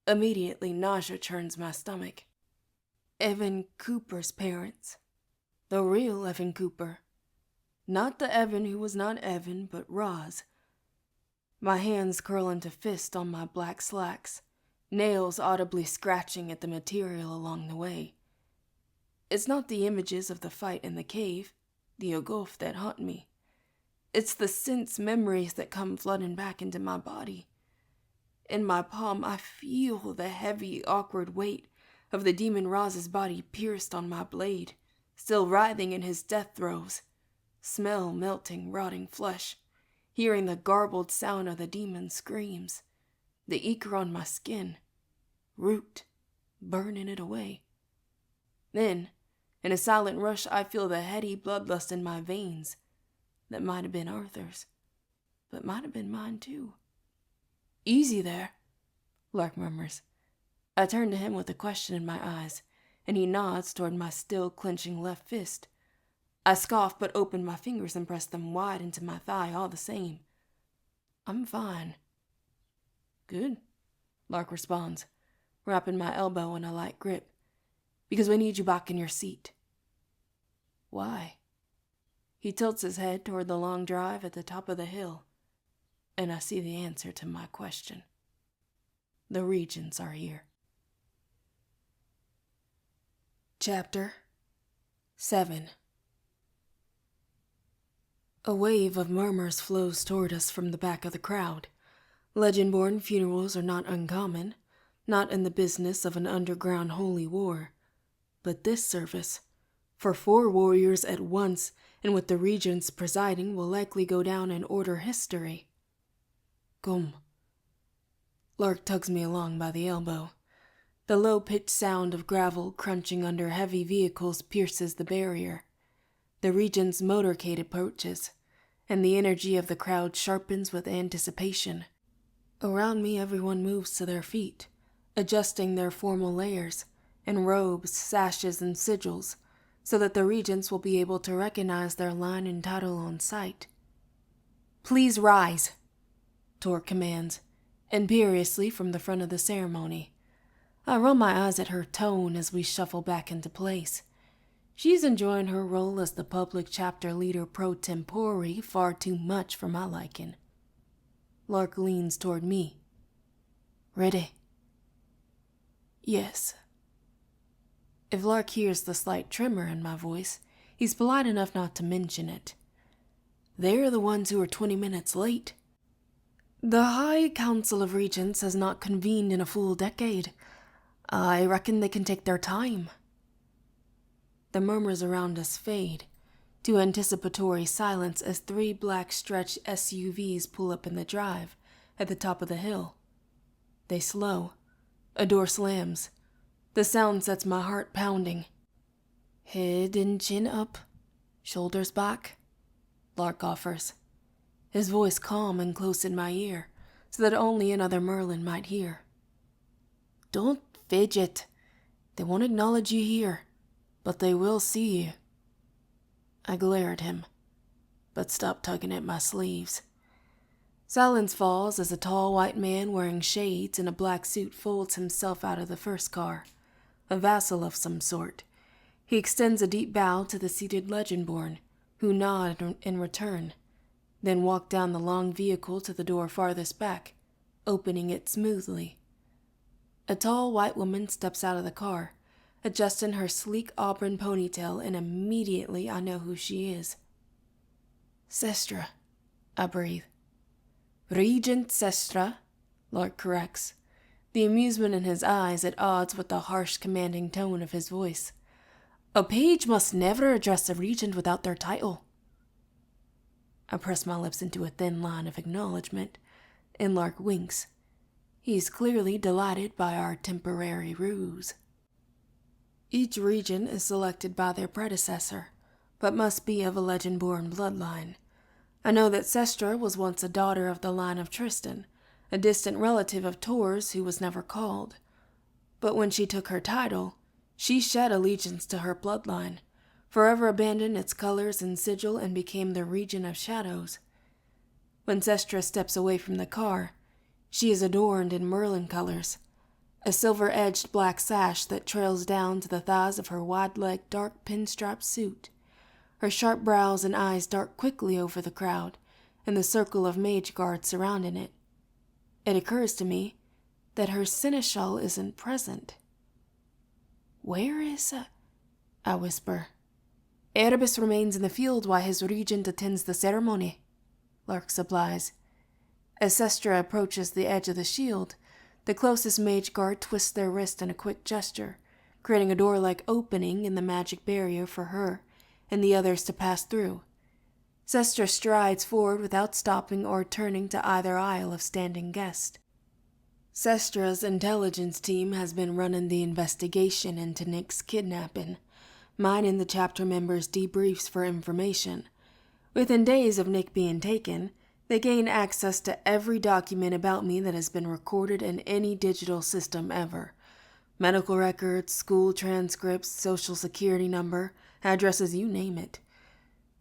Immediately nausea churns my stomach. Evan Cooper's parents. The real Evan Cooper. Not the Evan who was not Evan, but Roz. My hands curl into fist on my black slacks, nails audibly scratching at the material along the way. It's not the images of the fight in the cave, the Ogof, that haunt me. It's the sense memories that come flooding back into my body. In my palm, I feel the heavy, awkward weight of the demon Roz's body pierced on my blade, still writhing in his death throes. Smell melting, rotting flesh, hearing the garbled sound of the demon's screams, the ichor on my skin, root, burning it away. Then, in a silent rush, I feel the heady bloodlust in my veins that might have been Arthur's, but might have been mine too. "Easy there," Lark murmurs. I turn to him with a question in my eyes, and he nods toward my still clenching left fist. I scoff but open my fingers and press them wide into my thigh all the same. "I'm fine." "Good," Lark responds, wrapping my elbow in a light grip. "Because we need you back in your seat." "Why?" He tilts his head toward the long drive at the top of the hill. and I see the answer to my question. The Regents are here. Chapter 7. A wave of murmurs flows toward us from the back of the crowd. Legendborn funerals are not uncommon, not in the business of an underground holy war. But this service, for 4 warriors at once and with the Regents presiding, will likely go down in Order history. Come. Lark tugs me along by the elbow. The low-pitched sound of gravel crunching under heavy vehicles pierces the barrier. The Regent's motorcade approaches, and the energy of the crowd sharpens with anticipation. Around me, everyone moves to their feet, adjusting their formal layers, and robes, sashes, and sigils, so that the Regents will be able to recognize their line and title on sight. "Please rise," Tor commands, imperiously from the front of the ceremony. I roll my eyes at her tone as we shuffle back into place. She's enjoying her role as the public chapter leader pro tempore far too much for my liking. Lark leans toward me. "Ready?" "Yes." If Lark hears the slight tremor in my voice, he's polite enough not to mention it. They're the ones who are 20 minutes late. The High Council of Regents has not convened in a full decade. I reckon they can take their time. The murmurs around us fade to anticipatory silence as 3 black stretch SUVs pull up in the drive at the top of the hill. They slow. A door slams. The sound sets my heart pounding. "Head and chin up, shoulders back," Lark offers, his voice calm and close in my ear so that only another Merlin might hear. "Don't fidget. They won't acknowledge you here, but they will see you." I glare at him, but stop tugging at my sleeves. Silence falls as a tall white man wearing shades and a black suit folds himself out of the first car, a vassal of some sort. He extends a deep bow to the seated Legendborn, who nod in return, then walk down the long vehicle to the door farthest back, opening it smoothly. A tall white woman steps out of the car, adjusting her sleek auburn ponytail, and immediately I know who she is. "Sestra," I breathe. "Regent Sestra," Lark corrects, the amusement in his eyes at odds with the harsh, commanding tone of his voice. "A page must never address a regent without their title." I press my lips into a thin line of acknowledgement, and Lark winks. He's clearly delighted by our temporary ruse. Each regent is selected by their predecessor, but must be of a Legendborn bloodline. I know that Sestra was once a daughter of the line of Tristan, a distant relative of Tor's who was never called. But when she took her title, she shed allegiance to her bloodline, forever abandoned its colors and sigil, and became the Regent of Shadows. When Sestra steps away from the car, she is adorned in Merlin colors, a silver-edged black sash that trails down to the thighs of her wide-legged dark pinstripe suit. Her sharp brows and eyes dart quickly over the crowd and the circle of mage guards surrounding it. It occurs to me that her seneschal isn't present. "Where is I whisper. "Erebus remains in the field while his regent attends the ceremony," Lark supplies. As Sestra approaches the edge of the shield, the closest mage guard twists their wrist in a quick gesture, creating a door-like opening in the magic barrier for her and the others to pass through. Sestra strides forward without stopping or turning to either aisle of standing guests. Sestra's intelligence team has been running the investigation into Nick's kidnapping, mining the chapter members' debriefs for information. Within days of Nick being taken, they gain access to every document about me that has been recorded in any digital system ever. Medical records, school transcripts, social security number, addresses, you name it.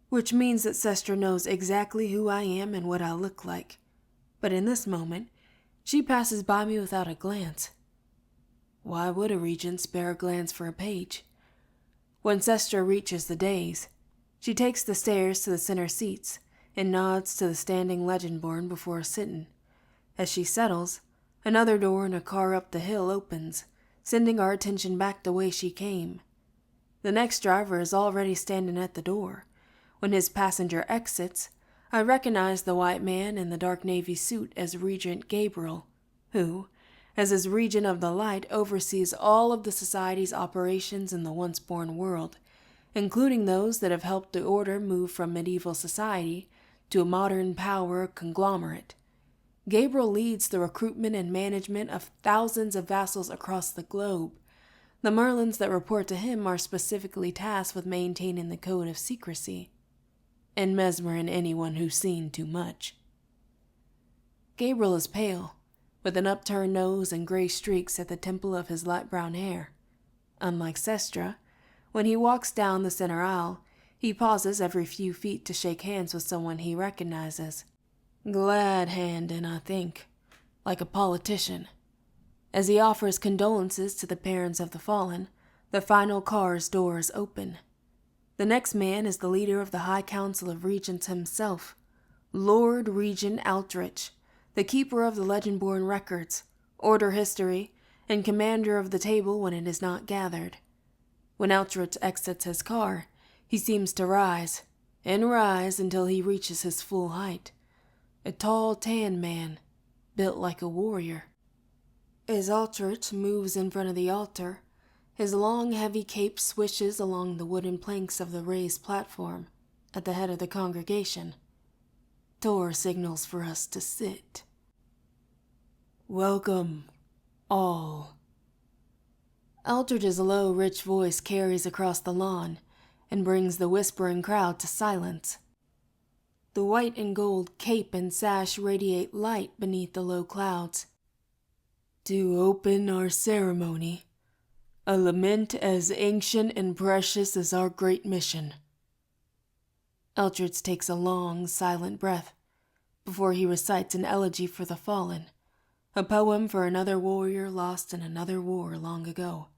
Which means that Sestra knows exactly who I am and what I look like. But in this moment, she passes by me without a glance. Why would a regent spare a glance for a page? When Sestra reaches the dais, she takes the stairs to the center seats and nods to the standing Legendborn before sitting. As she settles, another door in a car up the hill opens, sending our attention back the way she came. The next driver is already standing at the door. When his passenger exits, I recognize the white man in the dark navy suit as Regent Gabriel, who, as his Regent of the Light, oversees all of the Society's operations in the once-born world, including those that have helped the Order move from medieval society to a modern power conglomerate. Gabriel leads the recruitment and management of thousands of vassals across the globe. The Merlins that report to him are specifically tasked with maintaining the code of secrecy and mesmerizing anyone who's seen too much. Gabriel is pale, with an upturned nose and gray streaks at the temple of his light brown hair. Unlike Sestra, when he walks down the center aisle, he pauses every few feet to shake hands with someone he recognizes. Glad-handing, I think, like a politician. As he offers condolences to the parents of the fallen, the final car's doors open. The next man is the leader of the High Council of Regents himself, Lord Regent Aldrich, the keeper of the Legendborn records, order history, and commander of the table when it is not gathered. When Aldrich exits his car, he seems to rise, and rise until he reaches his full height. A tall, tan man, built like a warrior. As Aldrich moves in front of the altar, his long, heavy cape swishes along the wooden planks of the raised platform at the head of the congregation. Tor signals for us to sit. Welcome, all. Aldrich's low, rich voice carries across the lawn and brings the whispering crowd to silence. The white and gold cape and sash radiate light beneath the low clouds. To open our ceremony, a lament as ancient and precious as our great mission. Aldrich takes a long, silent breath before he recites an elegy for the fallen, a poem for another warrior lost in another war long ago.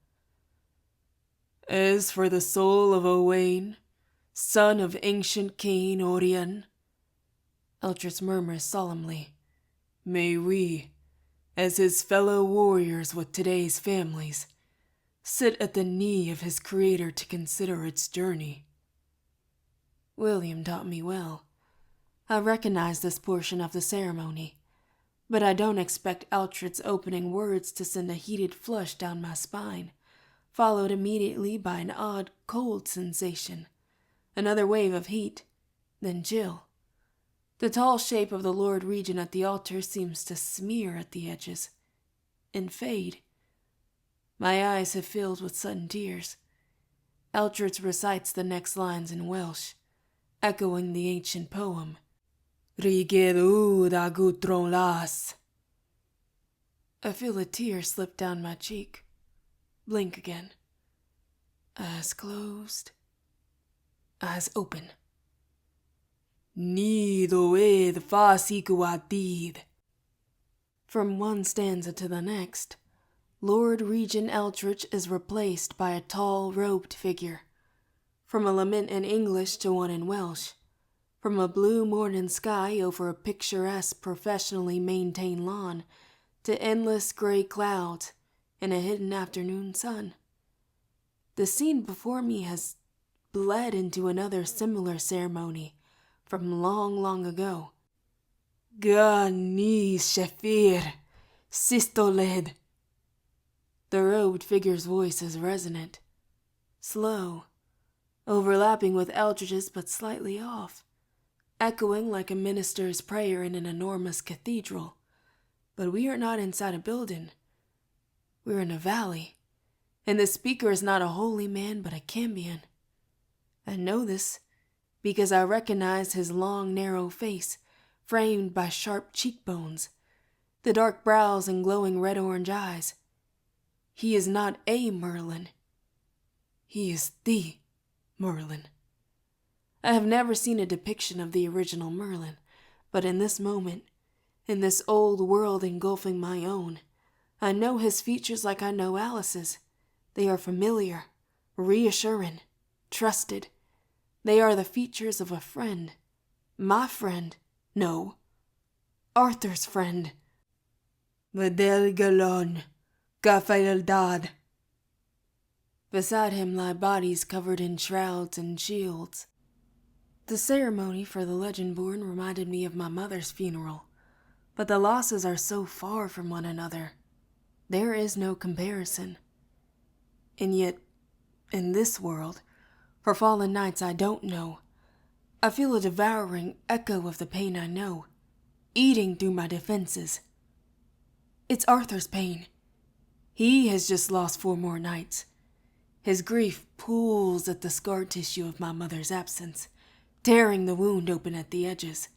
As for the soul of Owain, son of ancient King Orien, Aldrich murmurs solemnly, may we, as his fellow warriors with today's families, sit at the knee of his creator to consider its journey. William taught me well. I recognize this portion of the ceremony, but I don't expect Aldrich's opening words to send a heated flush down my spine, followed immediately by an odd, cold sensation, another wave of heat, then chill. The tall shape of the Lord Regent at the altar seems to smear at the edges and fade. My eyes have filled with sudden tears. Aldrich recites the next lines in Welsh, echoing the ancient poem. Rigeru da gutron las. I feel a tear slip down my cheek. Blink again. Eyes closed. Eyes open. Nido ed fasiguatid. From one stanza to the next, Lord Regent Aldrich is replaced by a tall, robed figure. From a lament in English to one in Welsh. From a blue morning sky over a picturesque, professionally maintained lawn to endless gray clouds and a hidden afternoon sun. The scene before me has bled into another similar ceremony from long, long ago. Gani Shafir, Sistoled. The robed figure's voice is resonant, slow, overlapping with Aldrich's but slightly off, echoing like a minister's prayer in an enormous cathedral. But we are not inside a building. We're in a valley, and the speaker is not a holy man but a Cambion. I know this because I recognize his long, narrow face, framed by sharp cheekbones, the dark brows and glowing red-orange eyes. He is not a Merlin. He is the Merlin. I have never seen a depiction of the original Merlin, but in this moment, in this old world engulfing my own, I know his features like I know Alice's. They are familiar, reassuring, trusted. They are the features of a friend, My friend. No. Arthur's friend. Videl Galon, Gafaeldad. Beside him lie bodies covered in shrouds and shields. The ceremony for the Legendborn reminded me of my mother's funeral, but the losses are so far from one another. There is no comparison. And yet, in this world, for fallen knights I don't know, I feel a devouring echo of the pain I know, eating through my defenses. It's Arthur's pain. He has just lost 4 more knights. His grief pulls at the scar tissue of my mother's absence, tearing the wound open at the edges.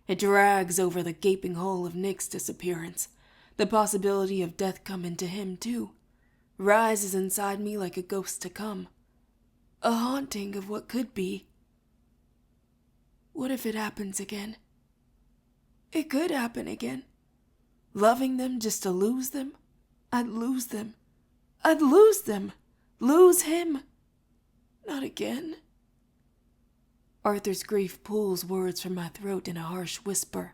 It drags over the gaping hole of Nick's disappearance. The possibility of death coming to him, too, rises inside me like a ghost to come. A haunting of what could be. What if it happens again? It could happen again. Loving them just to lose them? I'd lose them. I'd lose them. Lose him. Not again. Arthur's grief pulls words from my throat in a harsh whisper.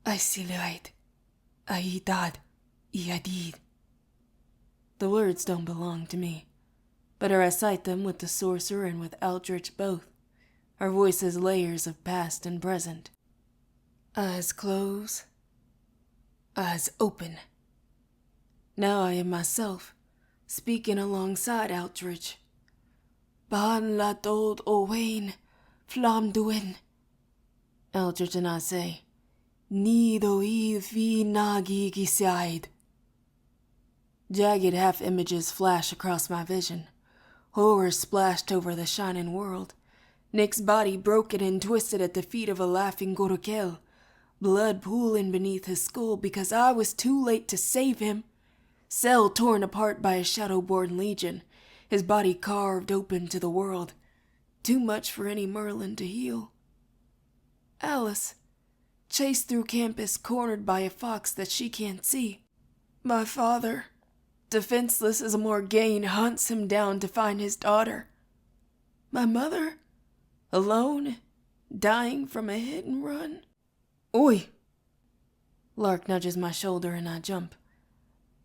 Aisiluait. Aidad. Iadid. The words don't belong to me, but I recite them with the sorcerer and with Eldritch both, our voices layers of past and present. Eyes close, eyes open. Now I am myself, speaking alongside Eldritch. Ban la dold Owain, flam duin. Eldritch and I say, Nido I fi nagi gisaid. Jagged half-images flash across my vision. Horror splashed over the shining world. Nick's body broken and twisted at the feet of a laughing Gorokel. Blood pooling beneath his skull because I was too late to save him. Cell torn apart by a Shadowborn legion. His body carved open to the world. Too much for any Merlin to heal. Alice, chased through campus, cornered by a fox that she can't see. My father, defenseless as a Morgaine, hunts him down to find his daughter. My mother, alone, dying from a hit and run. Oi! Lark nudges my shoulder and I jump.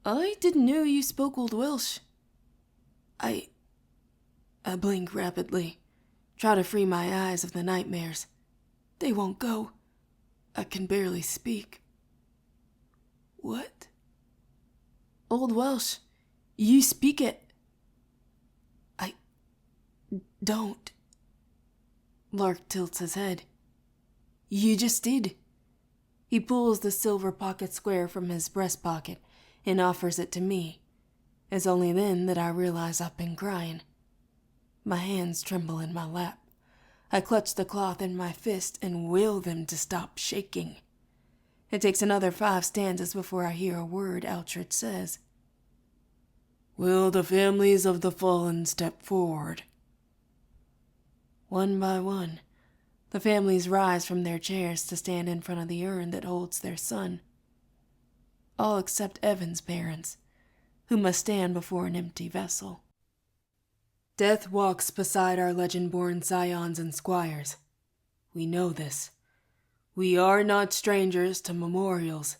I didn't know you spoke Old Welsh. I blink rapidly, try to free my eyes of the nightmares. They won't go. I can barely speak. What? Old Welsh, you speak it. I don't. Lark tilts his head. You just did. He pulls the silver pocket square from his breast pocket and offers it to me. It's only then that I realize I've been crying. My hands tremble in my lap. I clutch the cloth in my fist and will them to stop shaking. It takes another 5 stanzas before I hear a word Eldritch says. Will the families of the fallen step forward? One by one, the families rise from their chairs to stand in front of the urn that holds their son. All except Evan's parents, who must stand before an empty vessel. Death walks beside our legend-born scions and squires. We know this. We are not strangers to memorials,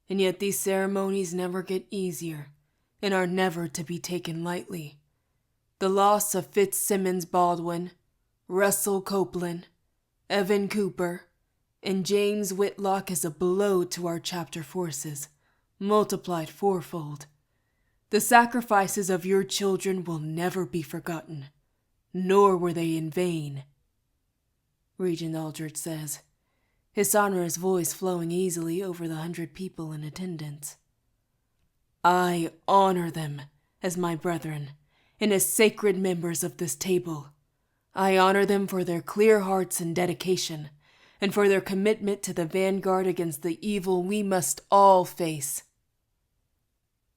and yet these ceremonies never get easier and are never to be taken lightly. The loss of Fitzsimmons Baldwin, Russell Copeland, Evan Cooper, and James Whitlock is a blow to our chapter forces, multiplied 4-fold. The sacrifices of your children will never be forgotten, nor were they in vain. Regent Eldritch says, his sonorous voice flowing easily over the 100 people in attendance. I honor them as my brethren and as sacred members of this table. I honor them for their clear hearts and dedication, and for their commitment to the vanguard against the evil we must all face.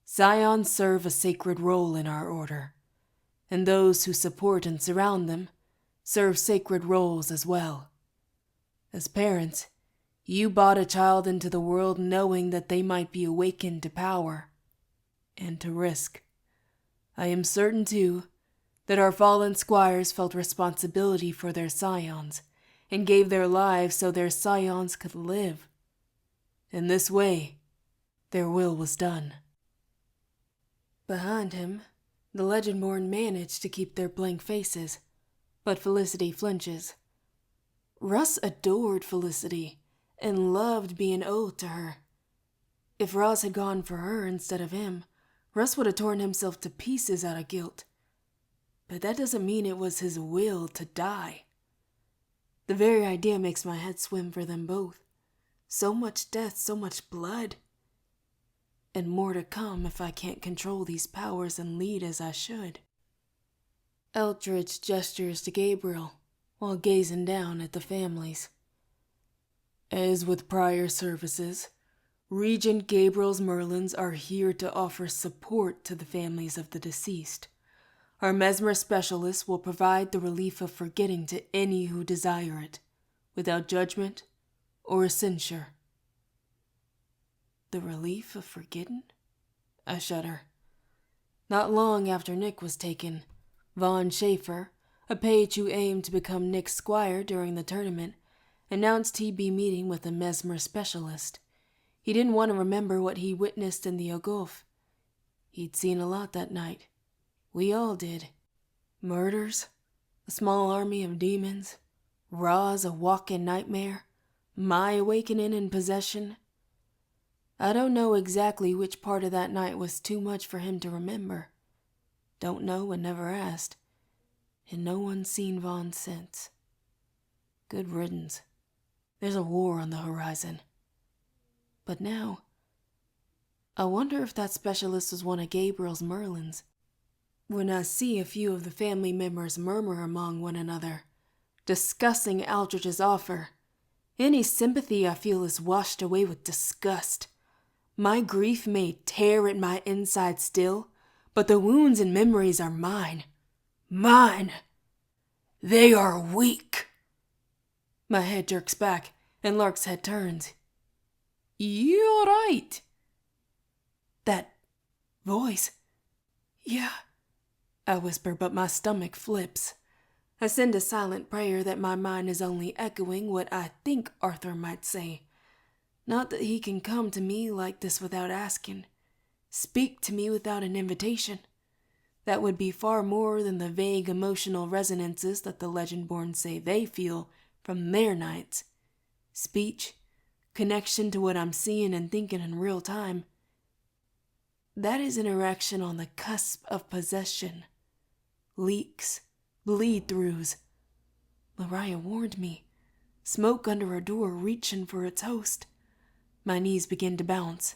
Scions serve a sacred role in our order, and those who support and surround them serve sacred roles as well. As parents, you brought a child into the world knowing that they might be awakened to power and to risk. I am certain, too, that our fallen squires felt responsibility for their scions and gave their lives so their scions could live. In this way, their will was done. Behind him, the Legendborn managed to keep their blank faces, but Felicity flinches. Russ adored Felicity and loved being owed to her. If Roz had gone for her instead of him, Russ would have torn himself to pieces out of guilt. But that doesn't mean it was his will to die. The very idea makes my head swim for them both. So much death, so much blood. And more to come if I can't control these powers and lead as I should. Eldridge gestures to Gabriel while gazing down at the families. As with prior services, Regent Gabriel's Merlins are here to offer support to the families of the deceased. Our mesmer specialists will provide the relief of forgetting to any who desire it, without judgment or censure. The relief of forgetting? I shudder. Not long after Nick was taken, Von Schaefer, a page who aimed to become Nick's squire during the tournament, announced he'd be meeting with a mesmer specialist. He didn't want to remember what he witnessed in the Ogulf. He'd seen a lot that night. We all did. Murders, a small army of demons, Roz a walking nightmare, my awakening in possession. I don't know exactly which part of that night was too much for him to remember. Don't know and never asked. And no one's seen Vaughn since. Good riddance. There's a war on the horizon. But now, I wonder if that specialist was one of Gabriel's Merlins. When I see a few of the family members murmur among one another, discussing Aldrich's offer, any sympathy I feel is washed away with disgust. My grief may tear at my inside still, but the wounds and memories are mine. Mine! They are weak! My head jerks back, and Lark's head turns. You're right. That voice. Yeah, I whisper, but my stomach flips. I send a silent prayer that my mind is only echoing what I think Arthur might say. Not that he can come to me like this without asking. Speak to me without an invitation. That would be far more than the vague emotional resonances that the Legendborn say they feel from their nights. Speech, connection to what I'm seeing and thinking in real time. That is interaction on the cusp of possession. Leaks, bleed-throughs. Mariah warned me. Smoke under her door reaching for its host. My knees begin to bounce.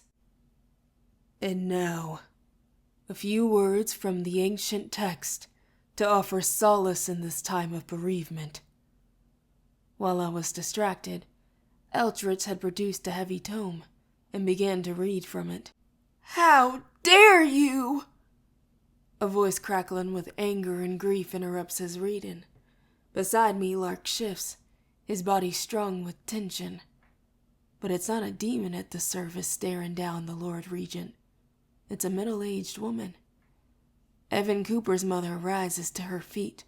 And now, a few words from the ancient text to offer solace in this time of bereavement. While I was distracted, Eldritch had produced a heavy tome and began to read from it. How dare you! A voice crackling with anger and grief interrupts his reading. Beside me, Lark shifts, his body strung with tension. But it's not a demon at the surface staring down the Lord Regent. It's a middle-aged woman. Evan Cooper's mother rises to her feet,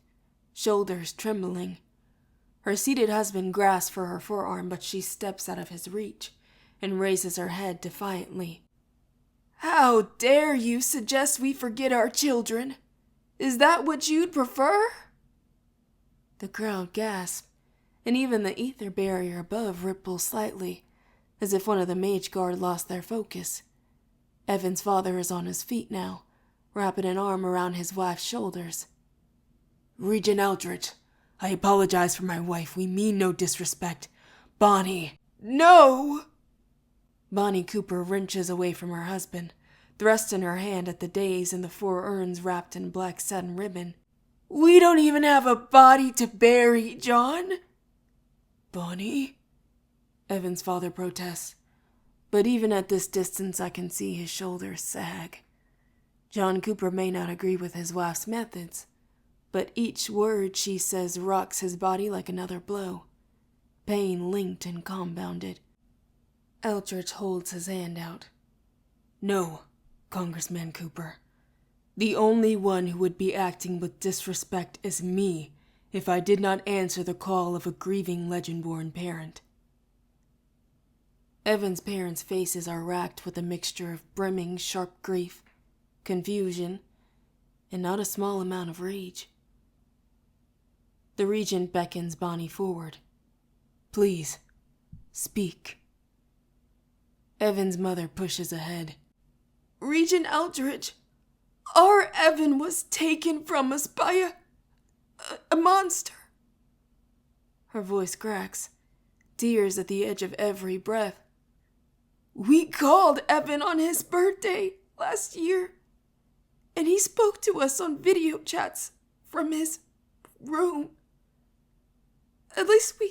shoulders trembling. Her seated husband grasps for her forearm, but she steps out of his reach and raises her head defiantly. How dare you suggest we forget our children? Is that what you'd prefer? The crowd gasps, and even the ether barrier above ripples slightly, as if one of the mage guard lost their focus. Evan's father is on his feet now, wrapping an arm around his wife's shoulders. Regent Eldritch, I apologize for my wife. We mean no disrespect. Bonnie. No! Bonnie Cooper wrenches away from her husband, thrusting her hand at the days and the 4 urns wrapped in black satin ribbon. We don't even have a body to bury, John. Bonnie? Evan's father protests, but even at this distance I can see his shoulders sag. John Cooper may not agree with his wife's methods, but each word she says rocks his body like another blow, pain linked and compounded. Eldritch holds his hand out. No, Congressman Cooper. The only one who would be acting with disrespect is me if I did not answer the call of a grieving Legendborn parent. Evan's parents' faces are racked with a mixture of brimming, sharp grief, confusion, and not a small amount of rage. The Regent beckons Bonnie forward. Please, speak. Evan's mother pushes ahead. Regent Eldridge, our Evan was taken from us by a monster. Her voice cracks, tears at the edge of every breath. We called Evan on his birthday last year, and he spoke to us on video chats from his room. At least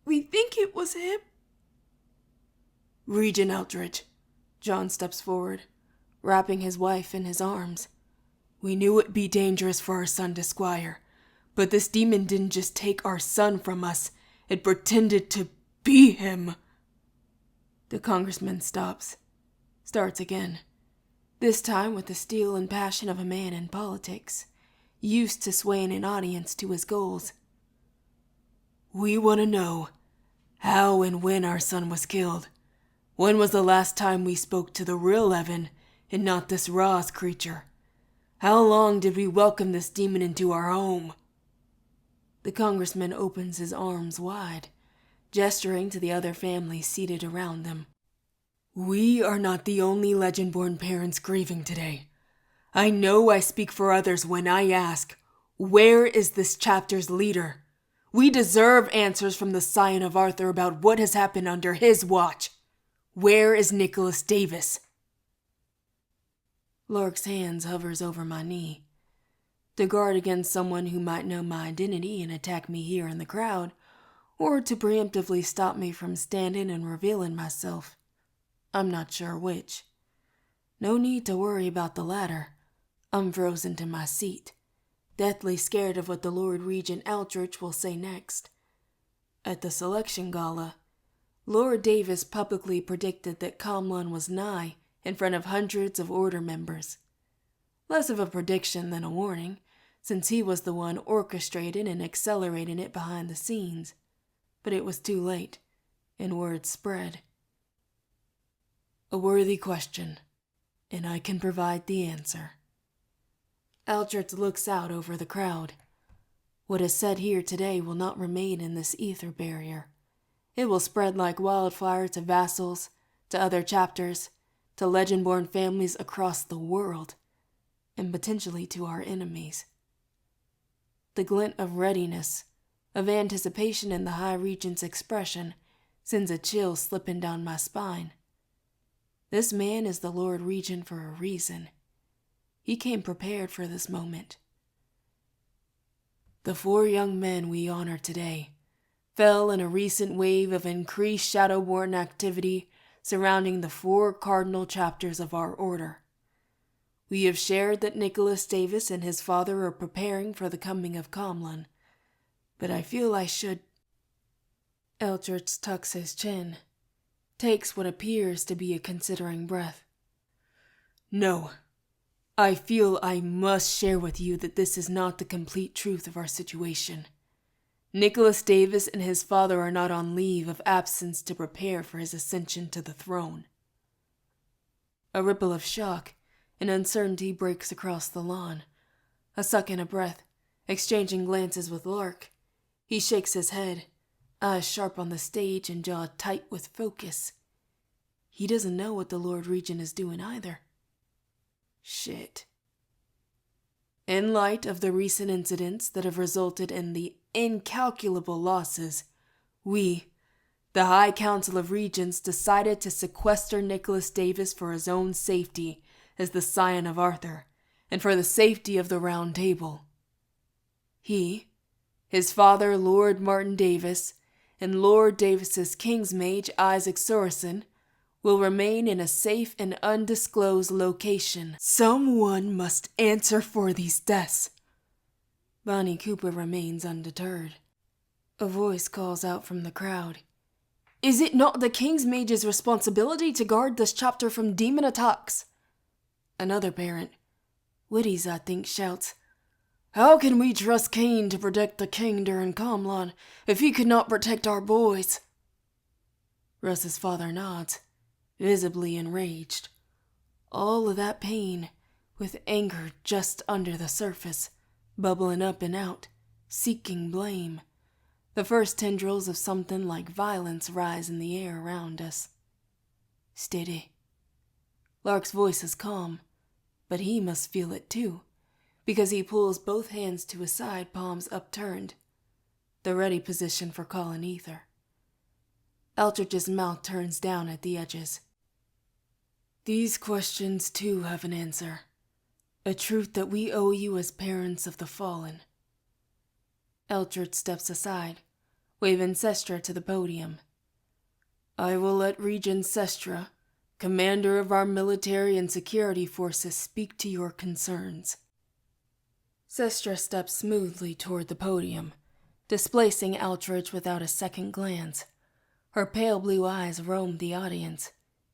we think it was him. Regent Eldridge. John steps forward, wrapping his wife in his arms. We knew it'd be dangerous for our son to squire, but this demon didn't just take our son from us, it pretended to be him. The congressman starts again, this time with the steel and passion of a man in politics, used to swaying an audience to his goals. We want to know how and when our son was killed. When was the last time we spoke to the real Evan and not this Roz creature? How long did we welcome this demon into our home? The congressman opens his arms wide, gesturing to the other families seated around them. We are not the only Legendborn parents grieving today. I know I speak for others when I ask, where is this chapter's leader? We deserve answers from the Scion of Arthur about what has happened under his watch. Where is Nicholas Davis? Lark's hands hovers over my knee. To guard against someone who might know my identity and attack me here in the crowd, or to preemptively stop me from standing and revealing myself. I'm not sure which. No need to worry about the latter. I'm frozen to my seat, deathly scared of what the Lord Regent Eldridge will say next. At the selection gala, Lord Davis publicly predicted that Comlon was nigh in front of hundreds of Order members. Less of a prediction than a warning, since he was the one orchestrating and accelerating it behind the scenes. But it was too late, and word spread. A worthy question, and I can provide the answer. Eldridge looks out over the crowd. What is said here today will not remain in this ether barrier. It will spread like wildfire to vassals, to other chapters, to Legendborn families across the world, and potentially to our enemies. The glint of readiness, of anticipation in the High Regent's expression, sends a chill slipping down my spine. This man is the Lord Regent for a reason. He came prepared for this moment. The 4 young men we honor today fell in a recent wave of increased Shadowborn activity surrounding the 4 cardinal chapters of our order. We have shared that Nicholas Davis and his father are preparing for the coming of Comlon, but I feel I should... Eldridge tucks his chin, takes what appears to be a considering breath. No, I feel I must share with you that this is not the complete truth of our situation. Nicholas Davis and his father are not on leave of absence to prepare for his ascension to the throne. A ripple of shock and uncertainty breaks across the lawn. A suck and a breath, exchanging glances with Lark. He shakes his head, eyes sharp on the stage and jaw tight with focus. He doesn't know what the Lord Regent is doing either. Shit. In light of the recent incidents that have resulted in the incalculable losses, we, the High Council of Regents, decided to sequester Nicholas Davis for his own safety as the Scion of Arthur, and for the safety of the Round Table. He, his father Lord Martin Davis, and Lord Davis's King's Mage Isaac Sorrison will remain in a safe and undisclosed location. Someone must answer for these deaths. Bonnie Cooper remains undeterred. A voice calls out from the crowd. Is it not the King's Mage's responsibility to guard this chapter from demon attacks? Another parent, Witties I think, shouts, How can we trust Cain to protect the king during Kamlan if he could not protect our boys? Russ's father nods, visibly enraged. All of that pain, with anger just under the surface, bubbling up and out, seeking blame. The first tendrils of something like violence rise in the air around us. Steady. Lark's voice is calm, but he must feel it too, because he pulls both hands to his side, palms upturned, the ready position for calling ether. Eldridge's mouth turns down at the edges. These questions too have an answer, a truth that we owe you as parents of the fallen. Eldridge steps aside, waving Sestra to the podium. I will let Regent Sestra, commander of our military and security forces, speak to your concerns. Sestra steps smoothly toward the podium, displacing Eldridge without a second glance. Her pale blue eyes roam the audience,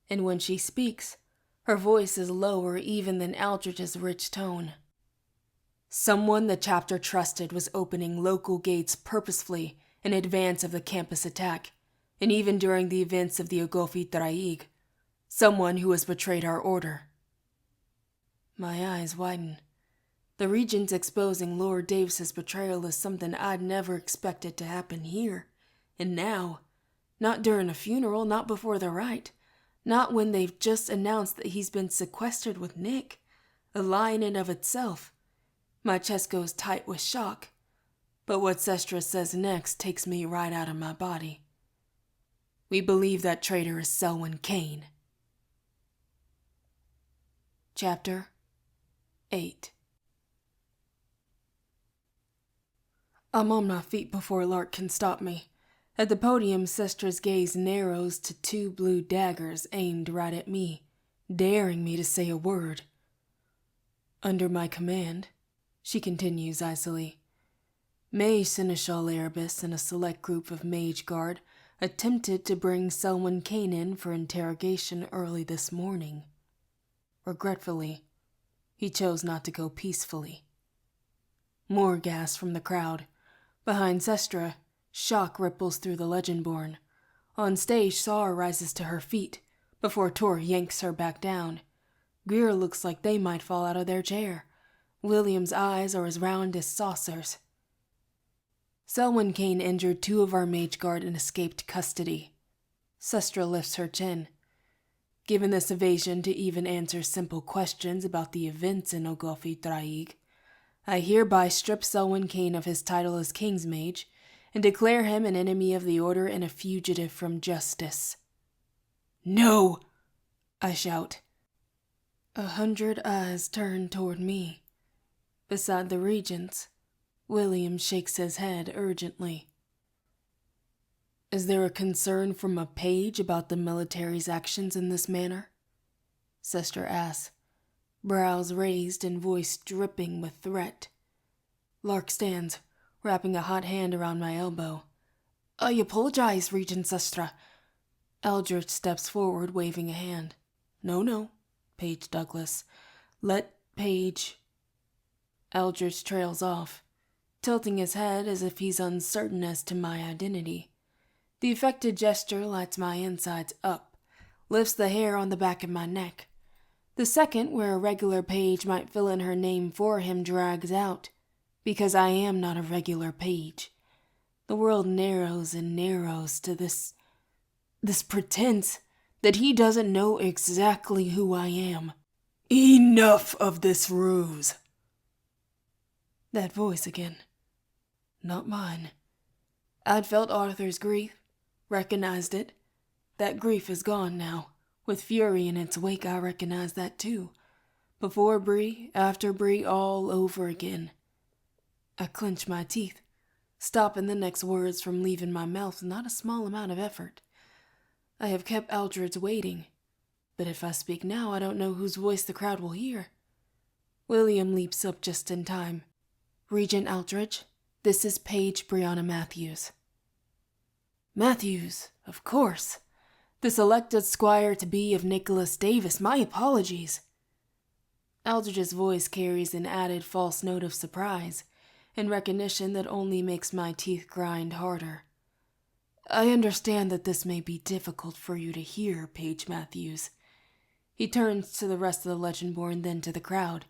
and when she speaks, her voice is lower even than Eldridge's rich tone. Someone the chapter trusted was opening local gates purposefully in advance of the campus attack, and even during the events of the Ogofi Traig. Someone who has betrayed our order. My eyes widen. The Regent's exposing Lord Davis's betrayal is something I'd never expected to happen here. And now, not during a funeral, not before the rite, not when they've just announced that he's been sequestered with Nick, a lie in and of itself. My chest goes tight with shock, but what Sestra says next takes me right out of my body. We believe that traitor is Selwyn Cain. Chapter 8. I'm on my feet before Lark can stop me. At the podium, Sestra's gaze narrows to two blue daggers aimed right at me, daring me to say a word. Under my command, she continues icily, Mage Seneschal Erebus and a select group of Mage Guard attempted to bring Selwyn Cain in for interrogation early this morning. Regretfully, he chose not to go peacefully. More gas from the crowd. Behind Sestra, shock ripples through the Legendborn. On stage, Sar rises to her feet, before Tor yanks her back down. Greer looks like they might fall out of their chair. William's eyes are as round as saucers. Selwyn Cain injured 2 of our Mage Guard and escaped custody. Sestra lifts her chin. Given this evasion to even answer simple questions about the events in Ogofi Traig, I hereby strip Selwyn Cain of his title as King's Mage and declare him an enemy of the Order and a fugitive from justice. No! I shout. 100 eyes turn toward me. Beside the Regents, William shakes his head urgently. Is there a concern from a page about the military's actions in this manner? Sestra asks, brows raised and voice dripping with threat. Lark stands, wrapping a hot hand around my elbow. I apologize, Regent Sestra. Eldridge steps forward, waving a hand. No, Page Douglas. Let Page... Eldridge trails off, tilting his head as if he's uncertain as to my identity. The affected gesture lights my insides up, lifts the hair on the back of my neck. The second, where a regular page might fill in her name for him, drags out, because I am not a regular page. The world narrows and narrows to this pretense that he doesn't know exactly who I am. Enough of this ruse. That voice again. Not mine. I'd felt Arthur's grief, recognized it. That grief is gone now. With fury in its wake, I recognize that too. Before Bree, after Bree, all over again. I clench my teeth, stopping the next words from leaving my mouth with not a small amount of effort. I have kept Eldridge waiting, but if I speak now, I don't know whose voice the crowd will hear. William leaps up just in time. Regent Eldridge, this is Page Brianna Matthews. Matthews, of course. The selected squire-to-be of Nicholas Davis. My apologies. Eldridge's voice carries an added false note of surprise, in recognition that only makes my teeth grind harder. I understand that this may be difficult for you to hear, Paige Matthews. He turns to the rest of the Legendborn, then to the crowd.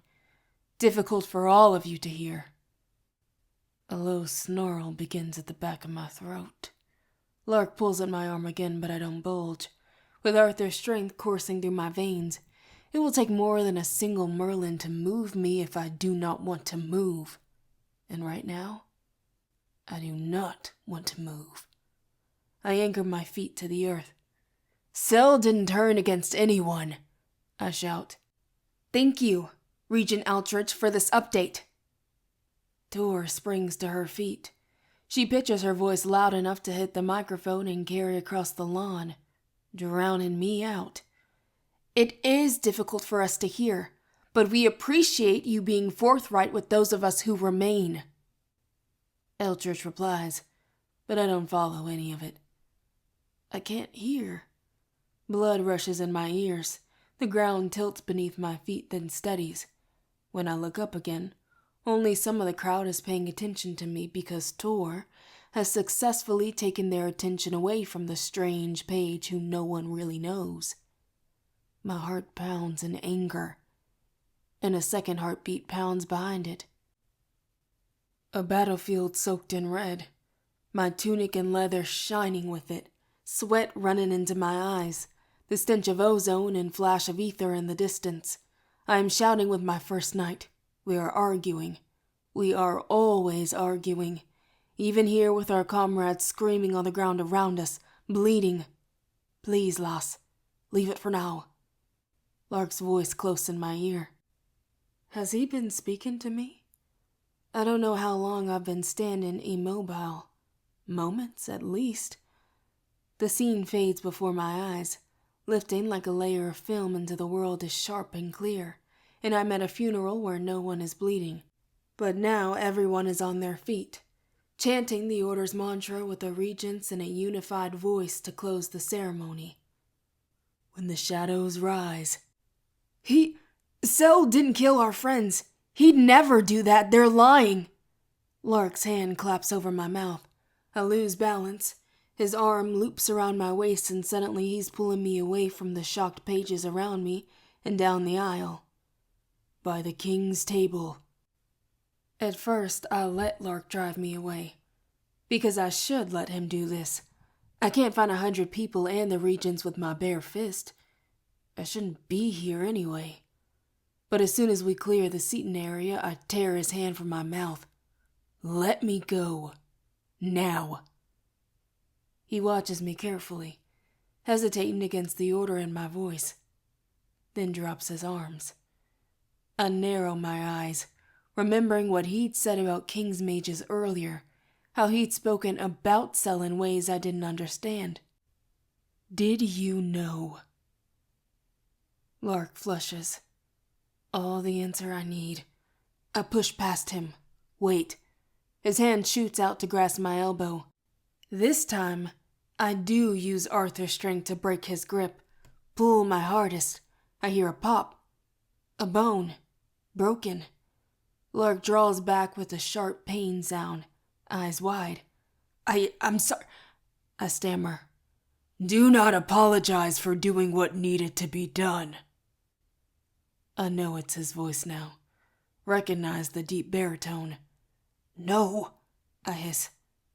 Difficult for all of you to hear. A low snarl begins at the back of my throat. Lark pulls at my arm again, but I don't bulge. With Arthur's strength coursing through my veins, it will take more than a single Merlin to move me if I do not want to move. And right now, I do not want to move. I anchor my feet to the earth. Sel didn't turn against anyone, I shout. Thank you, Regent Aldrich, for this update. Tor springs to her feet. She pitches her voice loud enough to hit the microphone and carry across the lawn, drowning me out. It is difficult for us to hear, but we appreciate you being forthright with those of us who remain. Eldritch replies, but I don't follow any of it. I can't hear. Blood rushes in my ears. The ground tilts beneath my feet, then steadies. When I look up again, only some of the crowd is paying attention to me because Tor has successfully taken their attention away from the strange Paige who no one really knows. My heart pounds in anger, and a second heartbeat pounds behind it. A battlefield soaked in red, my tunic and leather shining with it, sweat running into my eyes, the stench of ozone and flash of ether in the distance. I am shouting with my first knight. We are arguing. We are always arguing. Even here with our comrades screaming on the ground around us, bleeding. Please, lass, leave it for now. Lark's voice close in my ear. Has he been speaking to me? I don't know how long I've been standing immobile. Moments, at least. The scene fades before my eyes, lifting like a layer of film into the world is sharp and clear, and I'm at a funeral where no one is bleeding. But now everyone is on their feet, chanting the Order's mantra with the regents in a unified voice to close the ceremony. When the shadows rise. Sel didn't kill our friends. He'd never do that. They're lying. Lark's hand claps over my mouth. I lose balance. His arm loops around my waist and suddenly he's pulling me away from the shocked pages around me and down the aisle. By the king's table. At first, I let Lark drive me away. Because I should let him do this. I can't find 100 people and the regents with my bare fist. I shouldn't be here anyway. But as soon as we clear the seating area, I tear his hand from my mouth. Let me go. Now. He watches me carefully, hesitating against the order in my voice, then drops his arms. I narrow my eyes, remembering what he'd said about King's mages earlier, how he'd spoken about Sel in ways I didn't understand. Did you know? Lark flushes. All the answer I need. I push past him. Wait. His hand shoots out to grasp my elbow. This time, I do use Arthur's strength to break his grip. Pull my hardest. I hear a pop. A bone. Broken. Lark draws back with a sharp pain sound, eyes wide. I'm sorry. I stammer. Do not apologize for doing what needed to be done. I know it's his voice now. Recognize the deep baritone. No, I hiss.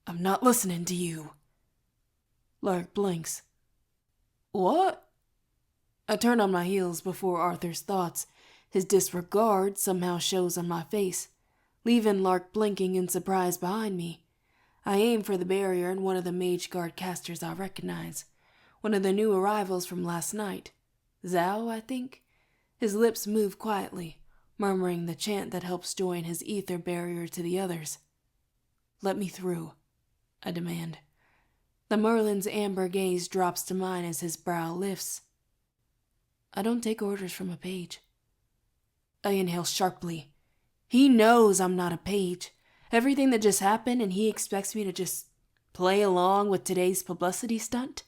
I'm not listening to you. Lark blinks. What? I turn on my heels before Arthur's thoughts. His disregard somehow shows on my face, leaving Lark blinking in surprise behind me. I aim for the barrier and one of the Mage Guard casters I recognize. One of the new arrivals from last night. Zhao, I think? His lips move quietly, murmuring the chant that helps join his ether barrier to the others. Let me through, I demand. The Merlin's amber gaze drops to mine as his brow lifts. I don't take orders from a page. I inhale sharply. He knows I'm not a page. Everything that just happened and he expects me to just play along with today's publicity stunt?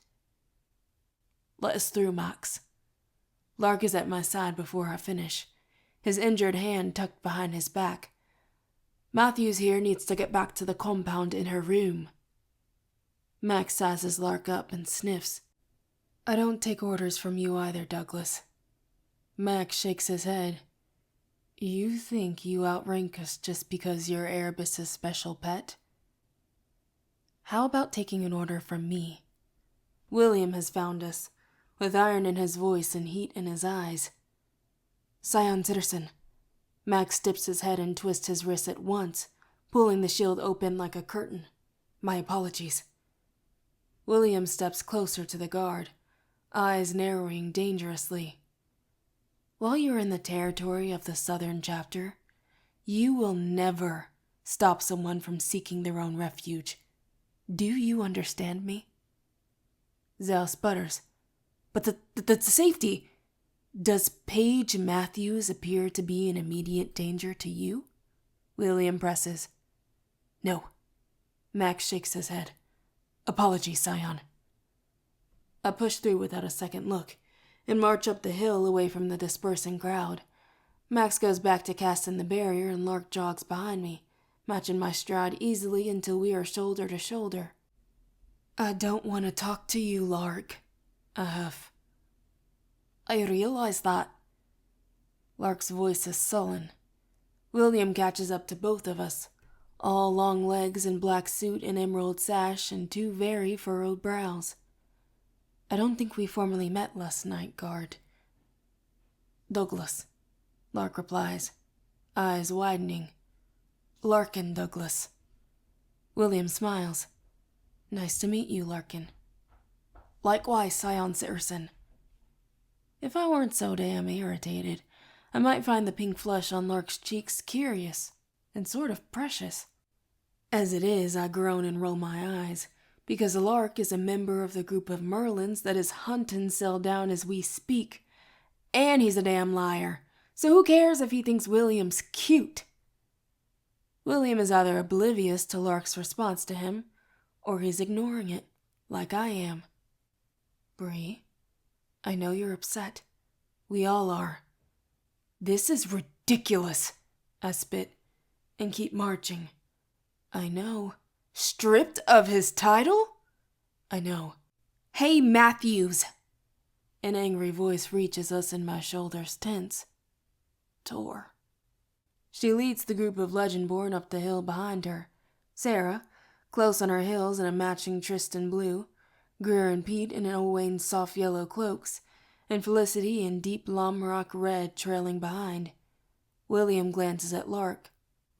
Let us through, Max. Lark is at my side before I finish, his injured hand tucked behind his back. Matthews here needs to get back to the compound in her room. Max sizes Lark up and sniffs. I don't take orders from you either, Douglas. Max shakes his head. You think you outrank us just because you're Erebus's special pet? How about taking an order from me? William has found us, with iron in his voice and heat in his eyes. Scion Citizen. Max dips his head and twists his wrist at once, pulling the shield open like a curtain. My apologies. William steps closer to the guard, eyes narrowing dangerously. While you're in the territory of the Southern Chapter, you will never stop someone from seeking their own refuge. Do you understand me? Zell sputters. But the safety... Does Paige Matthews appear to be in immediate danger to you? William presses. No. Max shakes his head. Apologies, Scion. I push through without a second look and march up the hill away from the dispersing crowd. Max goes back to casting the barrier and Lark jogs behind me, matching my stride easily until we are shoulder to shoulder. I don't want to talk to you, Lark. I huff. I realize that. Lark's voice is sullen. William catches up to both of us, all long legs and black suit and emerald sash and two very furrowed brows. I don't think we formally met last night, guard. Douglas, Lark replies, eyes widening. Larkin Douglas. William smiles. Nice to meet you, Larkin. Likewise, Scion Citizen. If I weren't so damn irritated, I might find the pink flush on Lark's cheeks curious and sort of precious. As it is, I groan and roll my eyes, because Lark is a member of the group of Merlins that is hunting Cell down as we speak, and he's a damn liar, so who cares if he thinks William's cute? William is either oblivious to Lark's response to him, or he's ignoring it, like I am. Bree, I know you're upset. We all are. This is ridiculous, I spit, and keep marching. I know. Stripped of his title? I know. Hey, Matthews! An angry voice reaches us and my shoulders tense. Tor. She leads the group of Legendborn up the hill behind her. Sarah, close on her heels in a matching Tristan blue, Greer and Pete in Owain's soft yellow cloaks, and Felicity in deep Lomrock red trailing behind. William glances at Lark,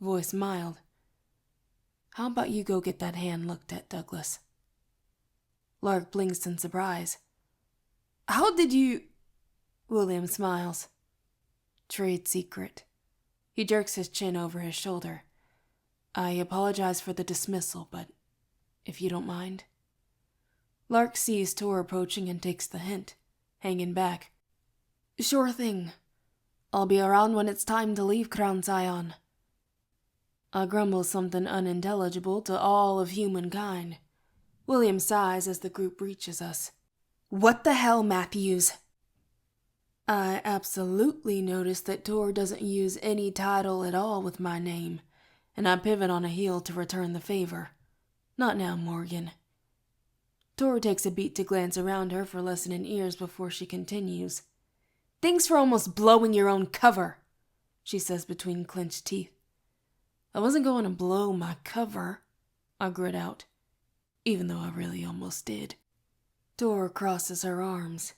voice mild. How about you go get that hand looked at, Douglas? Lark blinks in surprise. How did you... William smiles. Trade secret. He jerks his chin over his shoulder. I apologize for the dismissal, but if you don't mind... Lark sees Tor approaching and takes the hint, hanging back. Sure thing. I'll be around when it's time to leave Crown Scion. I grumble something unintelligible to all of humankind. William sighs as the group reaches us. What the hell, Matthews? I absolutely notice that Tor doesn't use any title at all with my name, and I pivot on a heel to return the favor. Not now, Morgan. Tor takes a beat to glance around her for listening ears before she continues. Thanks for almost blowing your own cover, she says between clenched teeth. I wasn't going to blow my cover, I grit out, even though I really almost did. Tor crosses her arms.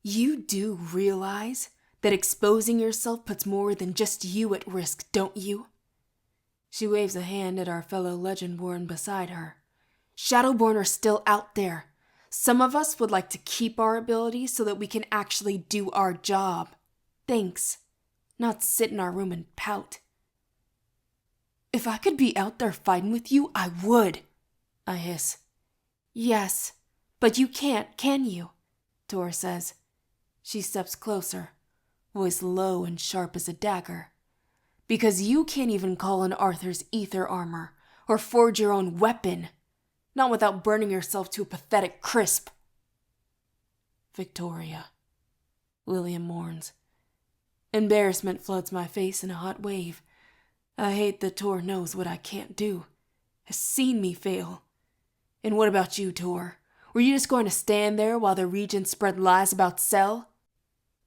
You do realize that exposing yourself puts more than just you at risk, don't you? She waves a hand at our fellow Legendborn beside her. Shadowborn are still out there. Some of us would like to keep our abilities so that we can actually do our job. Thanks. Not sit in our room and pout. If I could be out there fighting with you, I would, I hiss. Yes, but you can't, can you? Tor says. She steps closer, voice low and sharp as a dagger. Because you can't even call in Arthur's ether armor, or forge your own weapon. Not without burning yourself to a pathetic crisp. Victoria, William mourns. Embarrassment floods my face in a hot wave. I hate that Tor knows what I can't do, has seen me fail. And what about you, Tor? Were you just going to stand there while the Regents spread lies about Sel?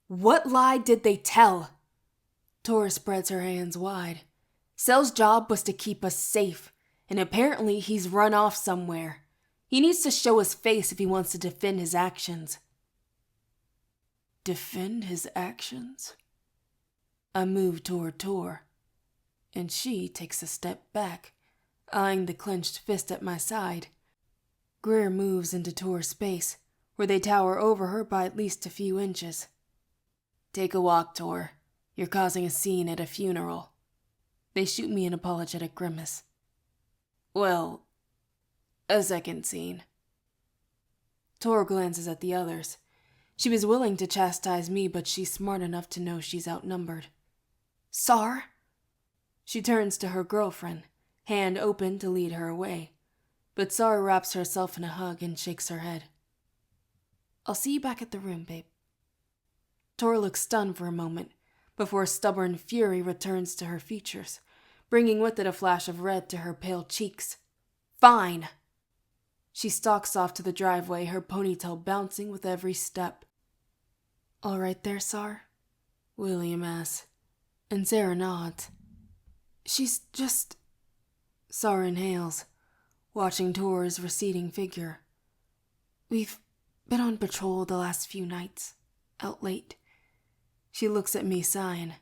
What lie did they tell? Tor spreads her hands wide. Sel's job was to keep us safe, and apparently he's run off somewhere. He needs to show his face if he wants to defend his actions. Defend his actions? I move toward Tor, and she takes a step back, eyeing the clenched fist at my side. Greer moves into Tor's space, where they tower over her by at least a few inches. Take a walk, Tor. You're causing a scene at a funeral. They shoot me an apologetic grimace. Well, a second scene. Tor glances at the others. She was willing to chastise me, but she's smart enough to know she's outnumbered. Sar? She turns to her girlfriend, hand open to lead her away. But Sar wraps herself in a hug and shakes her head. I'll see you back at the room, babe. Tor looks stunned for a moment, before stubborn fury returns to her features, bringing with it a flash of red to her pale cheeks. Fine! She stalks off to the driveway, her ponytail bouncing with every step. All right there, Sar? William asks, and Sarah nods. She's just... Sar inhales, watching Tor's receding figure. We've been on patrol the last few nights, out late. She looks at me, sighing.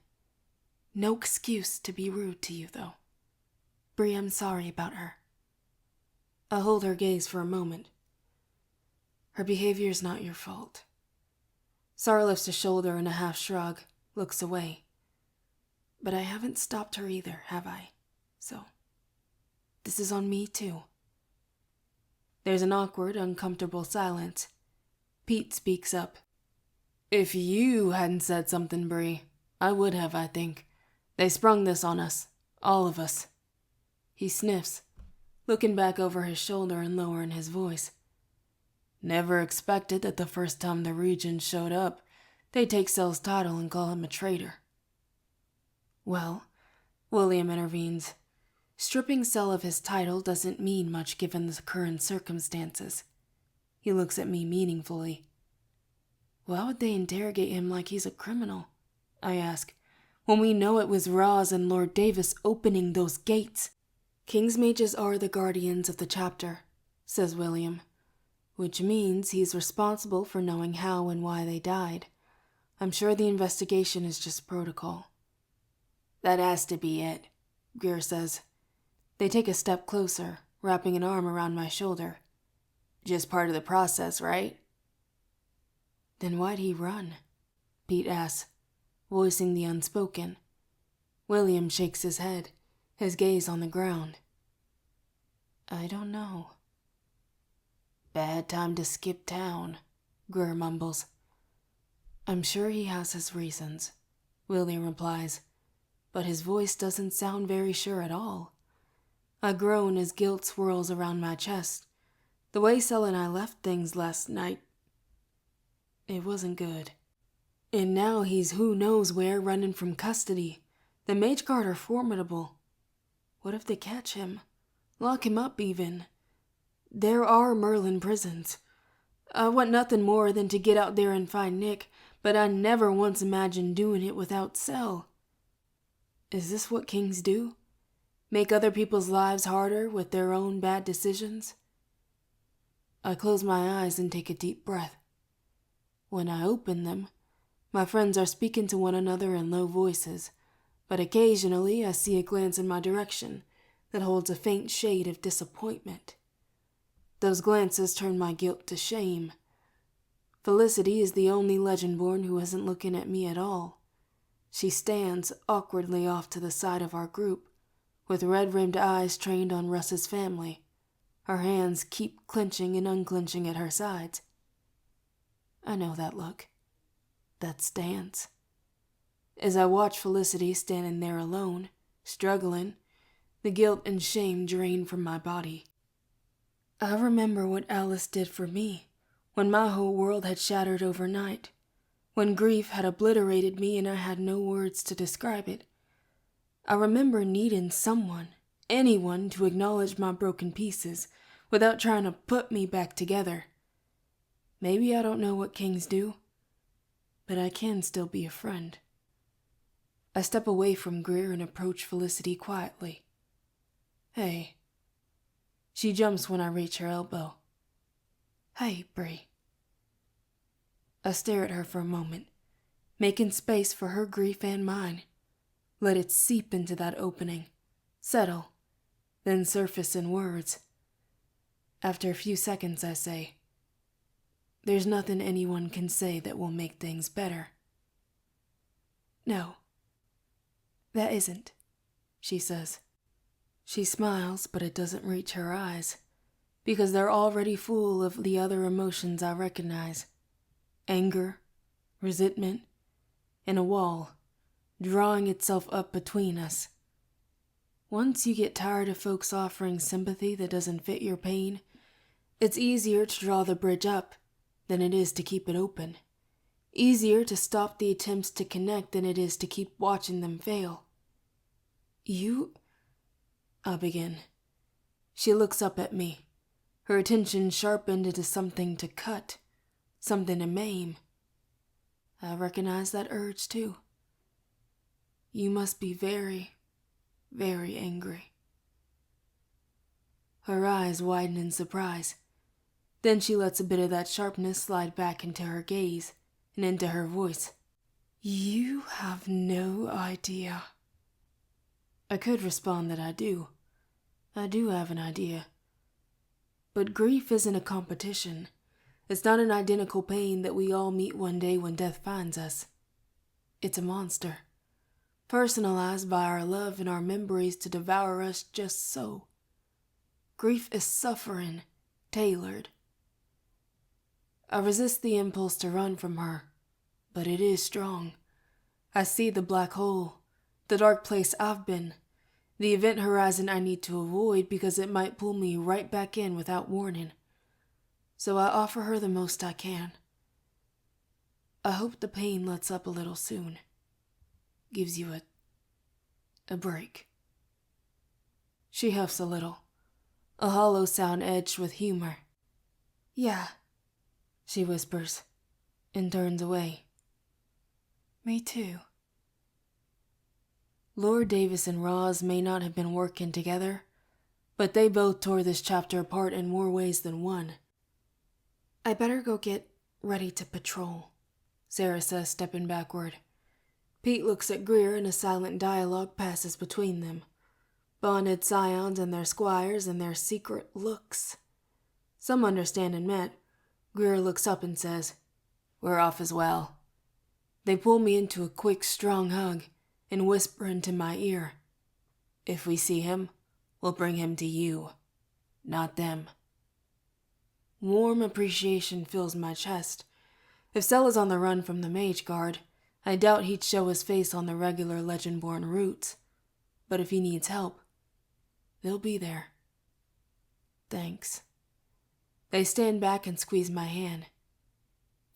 No excuse to be rude to you, though. Bree, I'm sorry about her. I hold her gaze for a moment. Her behavior's not your fault. Sar lifts a shoulder in a half shrug, looks away. But I haven't stopped her either, have I? So, this is on me too. There's an awkward, uncomfortable silence. Pete speaks up. If you hadn't said something, Bree, I would have, I think. They sprung this on us. All of us. He sniffs, looking back over his shoulder and lowering his voice. Never expected that the first time the Regents showed up, they'd take Sel's title and call him a traitor. Well, William intervenes. Stripping Sel of his title doesn't mean much given the current circumstances. He looks at me meaningfully. Why would they interrogate him like he's a criminal? I ask, when we know it was Roz and Lord Davis opening those gates. King's mages are the guardians of the chapter, says William, which means he's responsible for knowing how and why they died. I'm sure the investigation is just protocol. That has to be it, Greer says. They take a step closer, wrapping an arm around my shoulder. Just part of the process, right? Then why'd he run? Pete asks, voicing the unspoken. William shakes his head, his gaze on the ground. I don't know. Bad time to skip town, Greer mumbles. I'm sure he has his reasons, William replies, but his voice doesn't sound very sure at all. I groan as guilt swirls around my chest. The way Sel and I left things last night, it wasn't good. And now he's who knows where, running from custody. The Mage Guard are formidable. What if they catch him? Lock him up, even. There are Merlin prisons. I want nothing more than to get out there and find Nick, but I never once imagined doing it without Sel. Is this what kings do? Make other people's lives harder with their own bad decisions? I close my eyes and take a deep breath. When I open them, my friends are speaking to one another in low voices, but occasionally I see a glance in my direction that holds a faint shade of disappointment. Those glances turn my guilt to shame. Felicity is the only Legendborn who isn't looking at me at all. She stands awkwardly off to the side of our group, with red-rimmed eyes trained on Russ's family. Her hands keep clenching and unclenching at her sides. I know that look. That stance. As I watch Felicity standing there alone, struggling, the guilt and shame drain from my body. I remember what Alice did for me, when my whole world had shattered overnight, when grief had obliterated me and I had no words to describe it. I remember needing someone, anyone, to acknowledge my broken pieces without trying to put me back together. Maybe I don't know what kings do, but I can still be a friend. I step away from Greer and approach Felicity quietly. Hey. She jumps when I reach her elbow. Hey, Bree. I stare at her for a moment, making space for her grief and mine. Let it seep into that opening, settle, then surface in words. After a few seconds, I say, there's nothing anyone can say that will make things better. No, that isn't, she says. She smiles, but it doesn't reach her eyes, because they're already full of the other emotions I recognize. Anger, resentment, and a wall, drawing itself up between us. Once you get tired of folks offering sympathy that doesn't fit your pain, it's easier to draw the bridge up than it is to keep it open. Easier to stop the attempts to connect than it is to keep watching them fail. I begin. She looks up at me, her attention sharpened into something to cut, something to maim. I recognize that urge too. You must be very, very angry. Her eyes widen in surprise. Then she lets a bit of that sharpness slide back into her gaze and into her voice. You have no idea. I could respond that I do. I do have an idea. But grief isn't a competition. It's not an identical pain that we all meet one day when death finds us. It's a monster, personalized by our love and our memories to devour us just so. Grief is suffering, tailored. I resist the impulse to run from her, but it is strong. I see the black hole, the dark place I've been, the event horizon I need to avoid because it might pull me right back in without warning. So I offer her the most I can. I hope the pain lets up a little soon. Gives you a break. She huffs a little, a hollow sound edged with humor. Yeah, she whispers, and turns away. Me too. Lord Davis and Roz may not have been working together, but they both tore this chapter apart in more ways than one. I better go get ready to patrol, Sarah says, stepping backward. Pete looks at Greer and a silent dialogue passes between them. Bonded scions and their squires and their secret looks. Some understanding met. Greer looks up and says, We're off as well. They pull me into a quick, strong hug and whisper into my ear, If we see him, we'll bring him to you, not them. Warm appreciation fills my chest. If Sella's on the run from the Mage Guard, I doubt he'd show his face on the regular Legendborn routes. But if he needs help, they'll be there. Thanks. They stand back and squeeze my hand.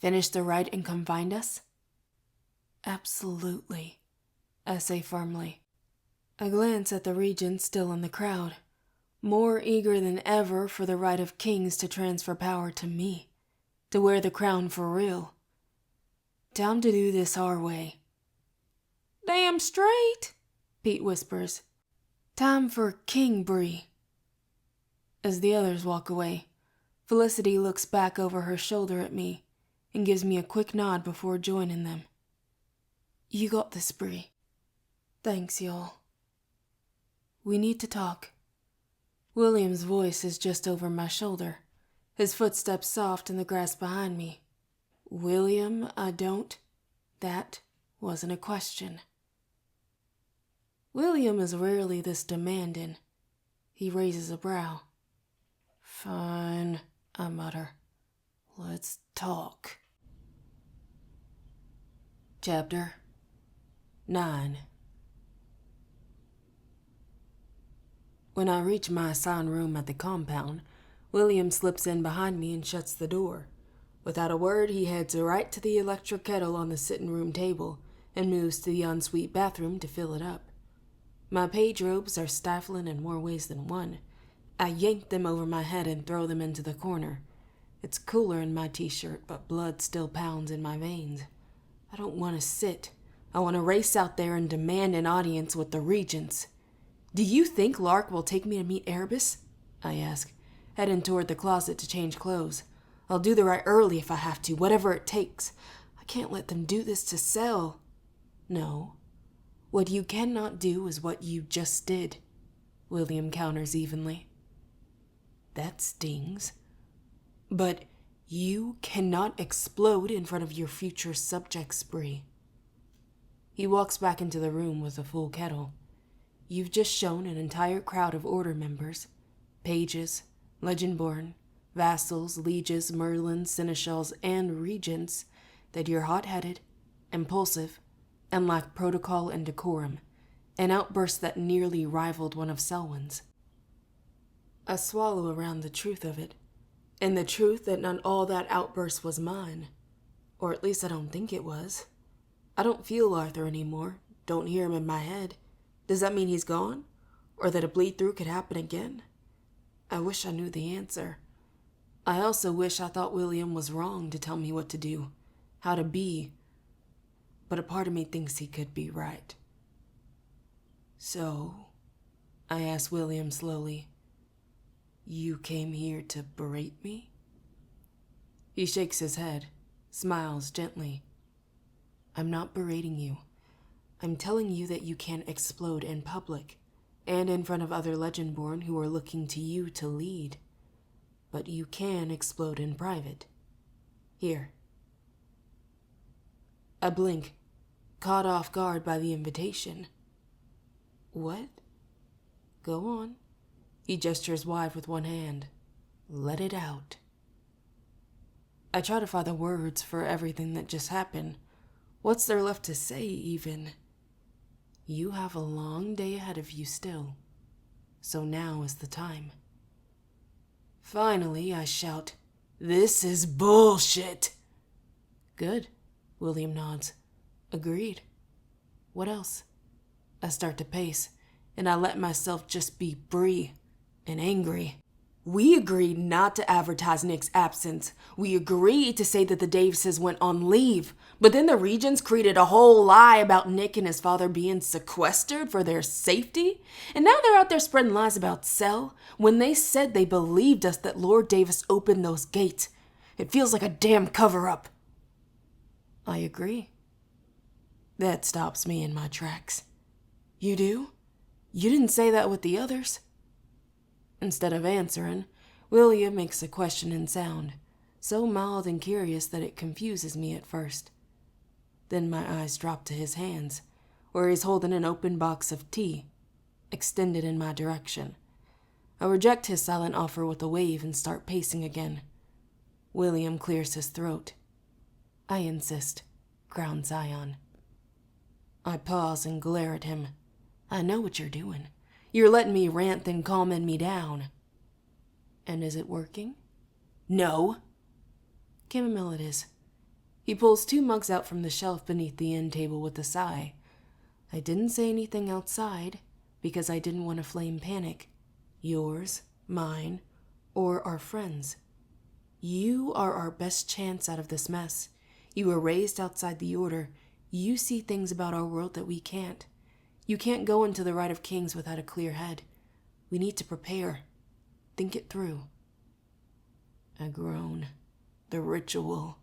Finish the rite and come find us? Absolutely, I say firmly. I glance at the regent still in the crowd, more eager than ever for the right of kings to transfer power to me, to wear the crown for real. Time to do this our way. Damn straight, Pete whispers. Time for King Bree. As the others walk away, Felicity looks back over her shoulder at me and gives me a quick nod before joining them. You got this, Bree. Thanks, y'all. We need to talk. William's voice is just over my shoulder, his footsteps soft in the grass behind me. William, that wasn't a question. William is rarely this demanding. He raises a brow. Fine, I mutter. Let's talk. Chapter 9. When I reach my assigned room at the compound, William slips in behind me and shuts the door. Without a word, he heads right to the electric kettle on the sitting room table and moves to the ensuite bathroom to fill it up. My page robes are stifling in more ways than one. I yank them over my head and throw them into the corner. It's cooler in my t-shirt, but blood still pounds in my veins. I don't want to sit. I want to race out there and demand an audience with the regents. Do you think Lark will take me to meet Erebus? I ask, heading toward the closet to change clothes. I'll do the right early if I have to, whatever it takes. I can't let them do this to Cell. No. What you cannot do is what you just did, William counters evenly. That stings. But you cannot explode in front of your future subjects, Bree. He walks back into the room with a full kettle. You've just shown an entire crowd of Order members, pages, Legendborn, vassals, lieges, merlins, seneschals, and regents, that you're hot-headed, impulsive, and lack protocol and decorum, an outburst that nearly rivaled one of Selwyn's. I swallow around the truth of it, and the truth that not all that outburst was mine, or at least I don't think it was. I don't feel Arthur anymore, don't hear him in my head. Does that mean he's gone? Or that a bleed-through could happen again? I wish I knew the answer. I also wish I thought William was wrong to tell me what to do, how to be, but a part of me thinks he could be right. So, I asked William slowly, you came here to berate me? He shakes his head, smiles gently. I'm not berating you. I'm telling you that you can't explode in public, and in front of other Legendborn who are looking to you to lead. But you can explode in private. Here. I blink, caught off guard by the invitation. What? Go on. He gestures wide with one hand. Let it out. I try to find the words for everything that just happened. What's there left to say, even? You have a long day ahead of you still, so now is the time. Finally, I shout, this is bullshit! Good, William nods. Agreed. What else? I start to pace, and I let myself just be Bree and angry. We agreed not to advertise Nick's absence. We agreed to say that the Davises went on leave. But then the Regents created a whole lie about Nick and his father being sequestered for their safety. And now they're out there spreading lies about Cell when they said they believed us that Lord Davis opened those gates. It feels like a damn cover-up. I agree. That stops me in my tracks. You do? You didn't say that with the others. Instead of answering, William makes a questioning sound, so mild and curious that it confuses me at first. Then my eyes drop to his hands, where he's holding an open box of tea, extended in my direction. I reject his silent offer with a wave and start pacing again. William clears his throat. I insist, Crown Scion. I pause and glare at him. I know what you're doing. You're letting me rant and calming me down. And is it working? No. Chamomile it is. He pulls 2 mugs out from the shelf beneath the end table with a sigh. I didn't say anything outside because I didn't want to flame panic. Yours, mine, or our friends. You are our best chance out of this mess. You were raised outside the Order. You see things about our world that we can't. You can't go into the Rite of Kings without a clear head. We need to prepare. Think it through. I groan. The ritual.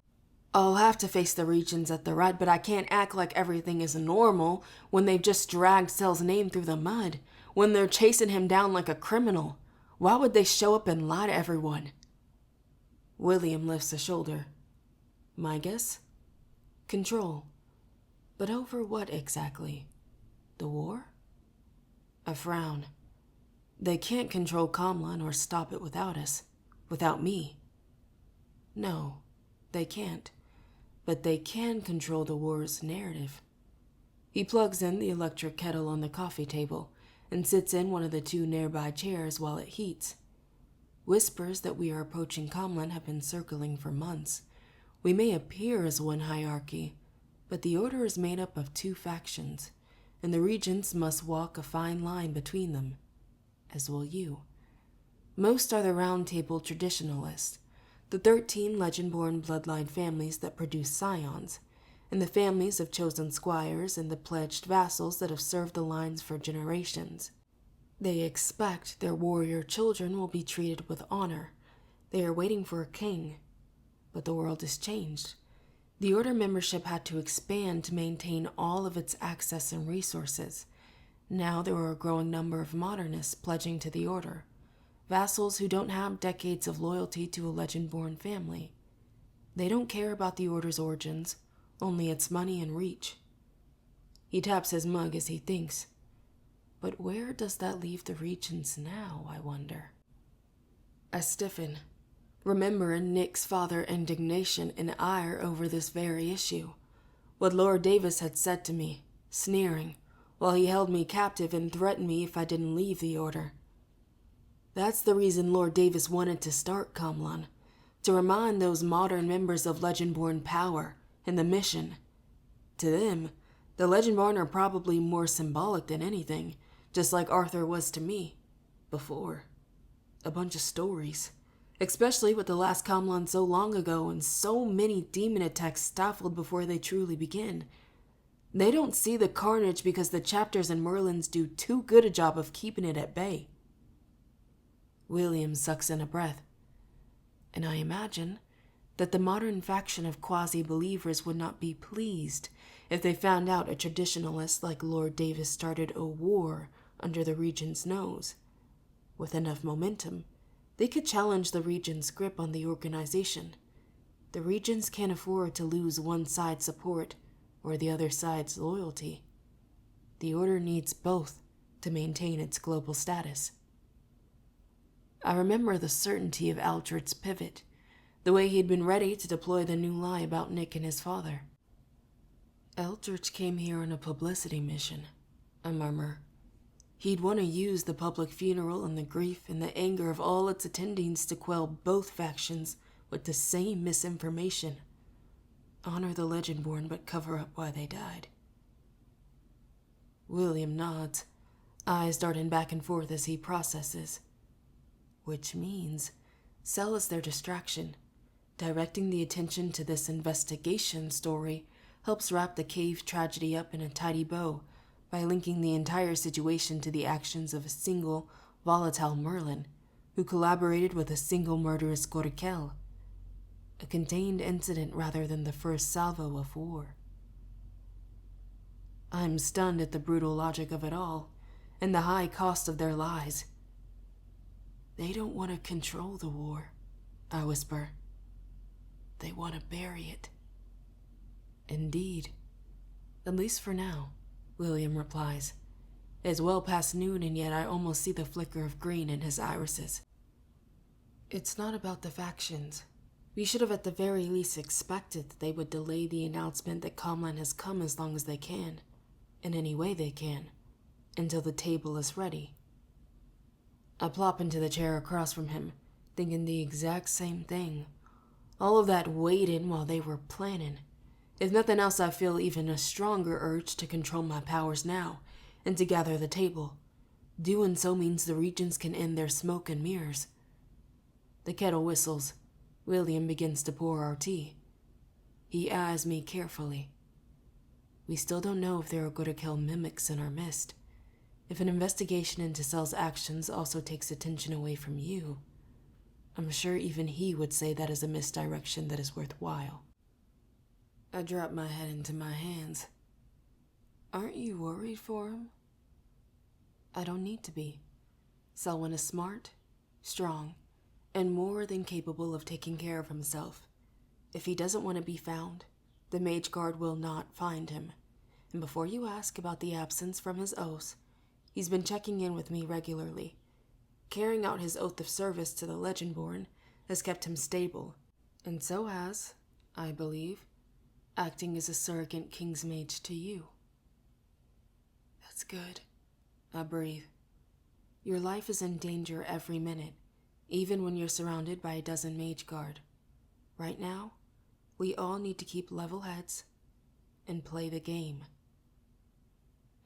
I'll have to face the Regents at the Rite, but I can't act like everything is normal when they've just dragged Cell's name through the mud, when they're chasing him down like a criminal. Why would they show up and lie to everyone? William lifts a shoulder. My guess? Control. But over what exactly? The war? I frown. They can't control Kamlan or stop it without us. Without me. No, they can't. But they can control the war's narrative. He plugs in the electric kettle on the coffee table and sits in one of the 2 nearby chairs while it heats. Whispers that we are approaching Kamlan have been circling for months. We may appear as one hierarchy, but the Order is made up of 2 factions. and the regents must walk a fine line between them, as will you. Most are the Round Table traditionalists, the 13 legend-born bloodline families that produce scions, and the families of chosen squires and the pledged vassals that have served the lines for generations. They expect their warrior children will be treated with honor. They are waiting for a king. But the world has changed. The Order membership had to expand to maintain all of its access and resources. Now there are a growing number of modernists pledging to the Order, vassals who don't have decades of loyalty to a legend-born family. They don't care about the Order's origins, only its money and reach. He taps his mug as he thinks. But where does that leave the regents now, I wonder? I stiffen, remembering Nick's father's indignation and ire over this very issue. What Lord Davis had said to me, sneering, while he held me captive and threatened me if I didn't leave the Order. That's the reason Lord Davis wanted to start Kamlan, to remind those modern members of Legendborn power and the mission. To them, the Legendborn are probably more symbolic than anything, just like Arthur was to me, before. A bunch of stories, especially with the last Kamlan so long ago and so many demon attacks stifled before they truly begin. They don't see the carnage because the chapters and Merlins do too good a job of keeping it at bay. William sucks in a breath, and I imagine that the modern faction of quasi-believers would not be pleased if they found out a traditionalist like Lord Davis started a war under the Regent's nose. With enough momentum, they could challenge the Regent's grip on the organization. The Regents can't afford to lose one side's support or the other side's loyalty. The Order needs both to maintain its global status. I remember the certainty of Aldrich's pivot, the way he'd been ready to deploy the new lie about Nick and his father. Eldritch came here on a publicity mission, I murmur. He'd want to use the public funeral and the grief and the anger of all its attendings to quell both factions with the same misinformation. Honor the Legendborn but cover up why they died. William nods, eyes darting back and forth as he processes. Which means Cell is their distraction. Directing the attention to this investigation story helps wrap the cave tragedy up in a tidy bow by linking the entire situation to the actions of a single, volatile Merlin who collaborated with a single murderous Gorkel. A contained incident rather than the first salvo of war. I'm stunned at the brutal logic of it all, and the high cost of their lies. They don't want to control the war, I whisper. They want to bury it. Indeed. At least for now, William replies. It's well past noon, and yet I almost see the flicker of green in his irises. It's not about the factions. We should have at the very least expected that they would delay the announcement that Kamlan has come as long as they can, in any way they can, until the table is ready. I plop into the chair across from him, thinking the exact same thing. All of that waiting while they were planning. If nothing else, I feel even a stronger urge to control my powers now, and to gather the table. Doing so means the regents can end their smoke and mirrors. The kettle whistles. William begins to pour our tea. He eyes me carefully. We still don't know if there are Gorkel mimics in our midst. If an investigation into Cell's actions also takes attention away from you, I'm sure even he would say that is a misdirection that is worthwhile. I drop my head into my hands. Aren't you worried for him? I don't need to be. Selwyn is smart, strong, and more than capable of taking care of himself. If he doesn't want to be found, the Mage Guard will not find him. And before you ask about the absence from his oaths, he's been checking in with me regularly. Carrying out his oath of service to the Legendborn has kept him stable, and so has, I believe, acting as a surrogate King's Mage to you. That's good, I breathe. Your life is in danger every minute, even when you're surrounded by a dozen Mage Guard. Right now, we all need to keep level heads and play the game.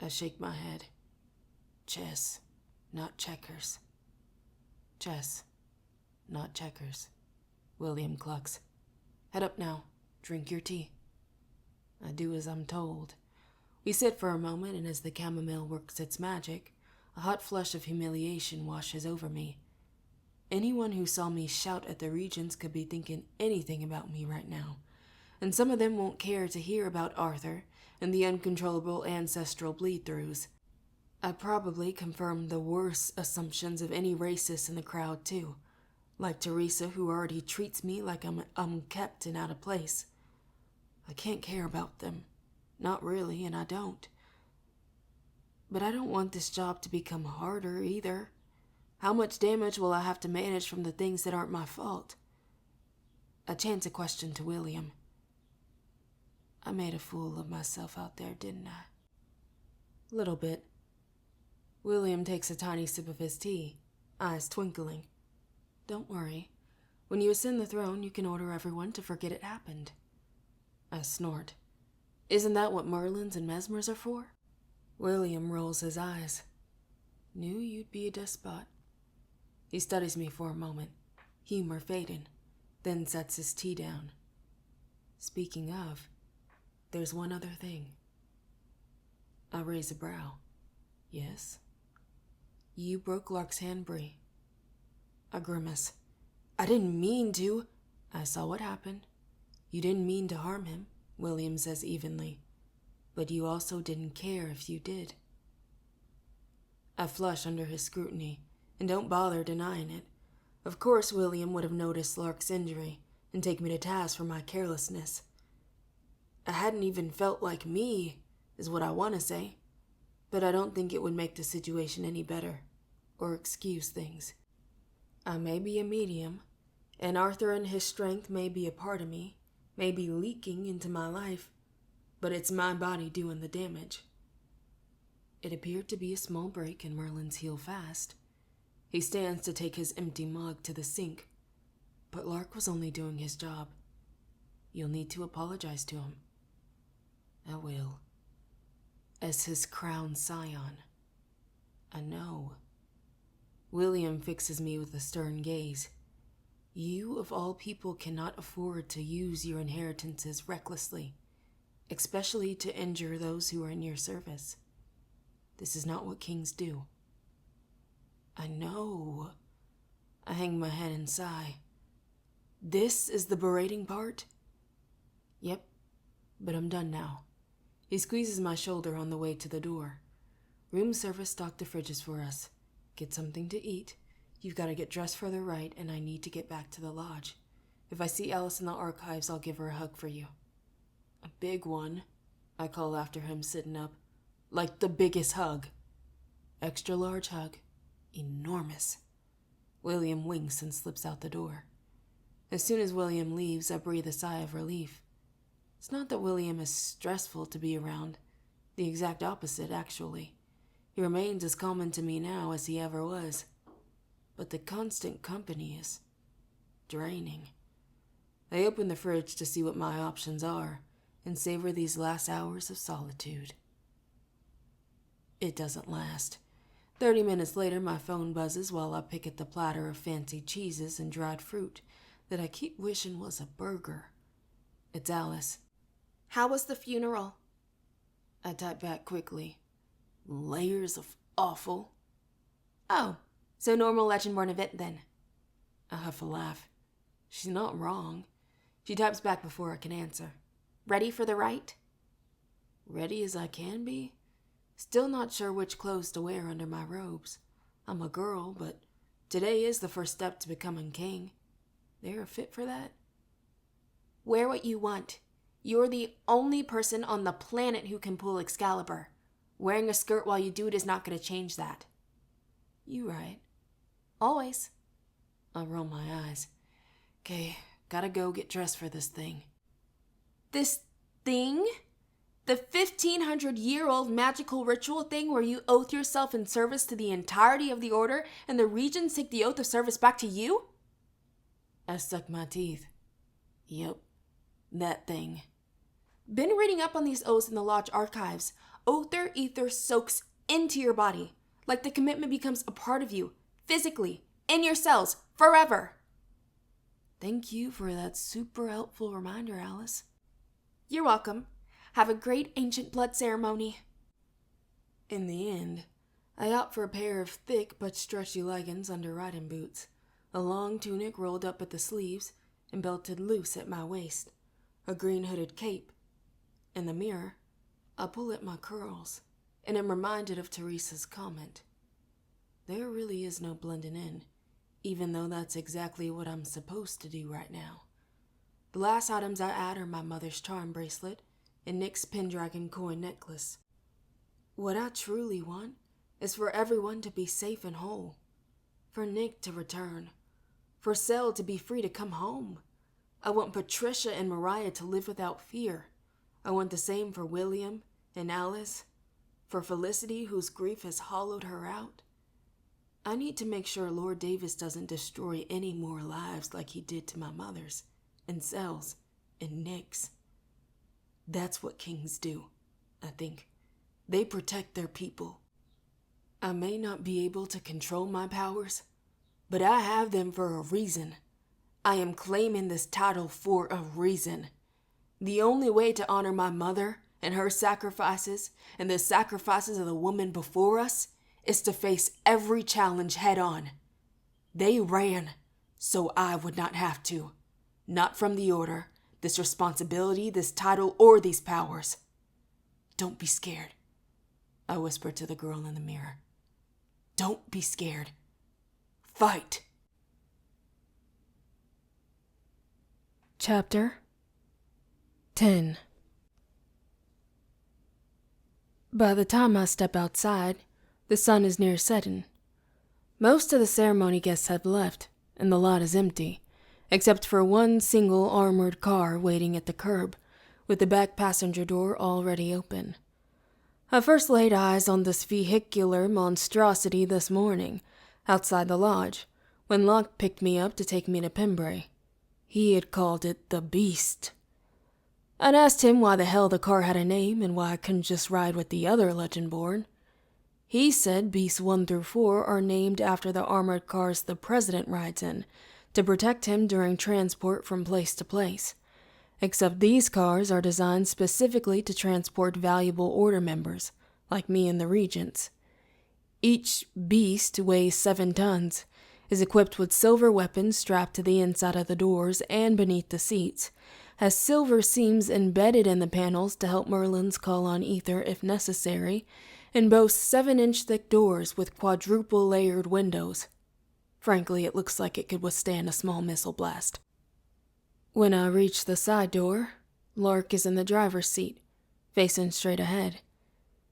I shake my head. Chess, not checkers. Chess, not checkers. William clucks. Head up now. Drink your tea. I do as I'm told. We sit for a moment, and as the chamomile works its magic, a hot flush of humiliation washes over me. Anyone who saw me shout at the Regents could be thinking anything about me right now, and some of them won't care to hear about Arthur and the uncontrollable ancestral bleed-throughs. I probably confirmed the worst assumptions of any racist in the crowd, too, like Teresa, who already treats me like I'm unkept and out of place. I can't care about them. Not really, and I don't. But I don't want this job to become harder, either. How much damage will I have to manage from the things that aren't my fault? I chance a question to William. I made a fool of myself out there, didn't I? Little bit. William takes a tiny sip of his tea, eyes twinkling. Don't worry. When you ascend the throne, you can order everyone to forget it happened. I snort. Isn't that what Merlins and Mesmers are for? William rolls his eyes. Knew you'd be a despot. He studies me for a moment, humor fading, then sets his tea down. Speaking of, there's one other thing. I raise a brow. Yes? You broke Lark's hand, Bree. I grimace. I didn't mean to. I saw what happened. You didn't mean to harm him, William says evenly. But you also didn't care if you did. I flush under his scrutiny, and don't bother denying it. Of course William would have noticed Lark's injury, and take me to task for my carelessness. I hadn't even felt like me, is what I want to say. But I don't think it would make the situation any better, or excuse things. I may be a medium, and Arthur and his strength may be a part of me, may be leaking into my life, but it's my body doing the damage. It appeared to be a small break in Merlin's heel fast. He stands to take his empty mug to the sink, but Lark was only doing his job. You'll need to apologize to him. I will. As his crown scion. I know. William fixes me with a stern gaze. You, of all people, cannot afford to use your inheritances recklessly, especially to injure those who are in your service. This is not what kings do. I know. I hang my head and sigh. This is the berating part? Yep, but I'm done now. He squeezes my shoulder on the way to the door. Room service stocked the fridges for us. Get something to eat. You've got to get dressed for the rite, and I need to get back to the lodge. If I see Alice in the archives, I'll give her a hug for you. A big one, I call after him, sitting up. Like the biggest hug. Extra large hug. Enormous. William winks and slips out the door. As soon as William leaves, I breathe a sigh of relief. It's not that William is stressful to be around. The exact opposite, actually. He remains as common to me now as he ever was. But the constant company is draining. I open the fridge to see what my options are and savor these last hours of solitude. It doesn't last. 30 minutes later, my phone buzzes while I pick at the platter of fancy cheeses and dried fruit that I keep wishing was a burger. It's Alice. How was the funeral? I type back quickly. Layers of awful. Oh, so normal Legendborn event then. I huff a laugh. She's not wrong. She types back before I can answer. Ready for the rite? Ready as I can be. Still not sure which clothes to wear under my robes. I'm a girl, but today is the first step to becoming king. They're fit for that? Wear what you want. You're the only person on the planet who can pull Excalibur. Wearing a skirt while you do it is not going to change that. You right. Always. I roll my eyes. Okay, gotta go get dressed for this thing. This thing? The 1,500-year-old magical ritual thing where you oath yourself in service to the entirety of the order and the Regents take the oath of service back to you? I suck my teeth. Yep, that thing. Been reading up on these oaths in the Lodge archives. Oath ether soaks into your body, like the commitment becomes a part of you, physically, in your cells, forever. Thank you for that super helpful reminder, Alice. You're welcome. Have a great ancient blood ceremony. In the end, I opt for a pair of thick but stretchy leggings under riding boots, a long tunic rolled up at the sleeves and belted loose at my waist, a green hooded cape. In the mirror, I pull at my curls and am reminded of Teresa's comment. There really is no blending in, even though that's exactly what I'm supposed to do right now. The last items I add are my mother's charm bracelet and Nick's Pendragon coin necklace. What I truly want is for everyone to be safe and whole, for Nick to return, for Sel to be free to come home. I want Patricia and Mariah to live without fear. I want the same for William and Alice, for Felicity, whose grief has hollowed her out. I need to make sure Lord Davis doesn't destroy any more lives like he did to my mother's, and Sel's, and Nick's. That's what kings do, I think. They protect their people. I may not be able to control my powers, but I have them for a reason. I am claiming this title for a reason. The only way to honor my mother and her sacrifices and the sacrifices of the women before us is to face every challenge head on. They ran, so I would not have to. Not from the order, this responsibility, this title, or these powers. Don't be scared, I whispered to the girl in the mirror. Don't be scared. Fight. Chapter 10. By the time I step outside, the sun is near setting. Most of the ceremony guests have left, and the lot is empty, except for one single armored car waiting at the curb, with the back passenger door already open. I first laid eyes on this vehicular monstrosity this morning, outside the lodge, when Locke picked me up to take me to Pembrey. He had called it the Beast. I'd asked him why the hell the car had a name and why I couldn't just ride with the other Legendborn. He said Beasts 1 through 4 are named after the armored cars the President rides in, to protect him during transport from place to place. Except these cars are designed specifically to transport valuable Order members, like me and the Regents. Each beast weighs 7 tons, is equipped with silver weapons strapped to the inside of the doors and beneath the seats, has silver seams embedded in the panels to help Merlins call on ether if necessary, and boasts 7-inch thick doors with quadruple layered windows. Frankly, it looks like it could withstand a small missile blast. When I reach the side door, Lark is in the driver's seat, facing straight ahead.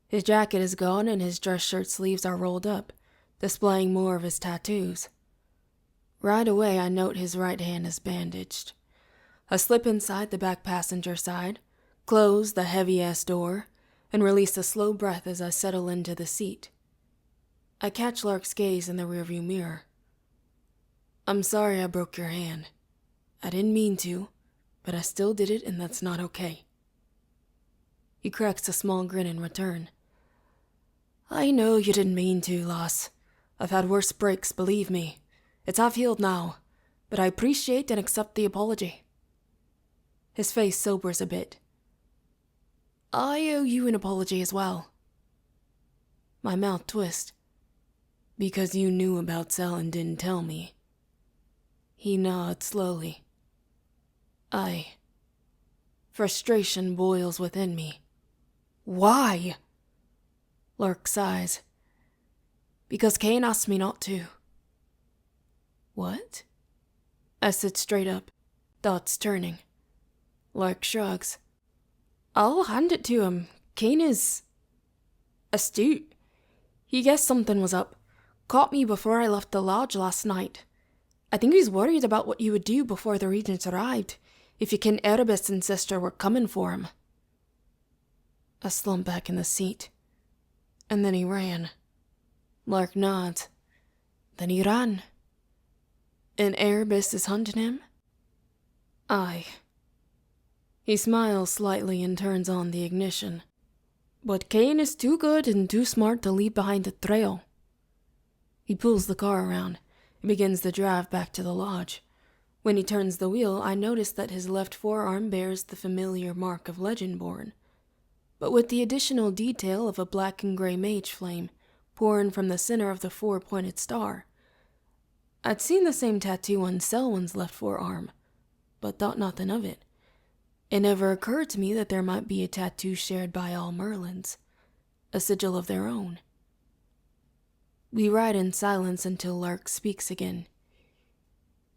His jacket is gone and his dress shirt sleeves are rolled up, displaying more of his tattoos. Right away, I note his right hand is bandaged. I slip inside the back passenger side, close the heavy-ass door, and release a slow breath as I settle into the seat. I catch Lark's gaze in the rearview mirror. I'm sorry I broke your hand. I didn't mean to, but I still did it and that's not okay. He cracks a small grin in return. I know you didn't mean to, Loss. I've had worse breaks, believe me. It's half healed now, but I appreciate and accept the apology. His face sobers a bit. I owe you an apology as well. My mouth twists. Because you knew about Sel and didn't tell me. He nods slowly. Frustration boils within me. Why? Lark sighs. Because Kane asked me not to. What? I sit straight up, thoughts turning. Lark shrugs. I'll hand it to him. Kane is astute. He guessed something was up. Caught me before I left the lodge last night. I think he's worried about what you would do before the Regents arrived, if you King Erebus and sister were coming for him. I slump back in the seat. And then he ran. Lark nods. Then he ran. And Erebus is hunting him? Aye. He smiles slightly and turns on the ignition. But Kane is too good and too smart to leave behind a trail. He pulls the car around and begins the drive back to the lodge. When he turns the wheel, I notice that his left forearm bears the familiar mark of Legendborn, but with the additional detail of a black and gray mage flame pouring from the center of the four-pointed star. I'd seen the same tattoo on Selwyn's left forearm, but thought nothing of it. It never occurred to me that there might be a tattoo shared by all Merlins, a sigil of their own. We ride in silence until Lark speaks again.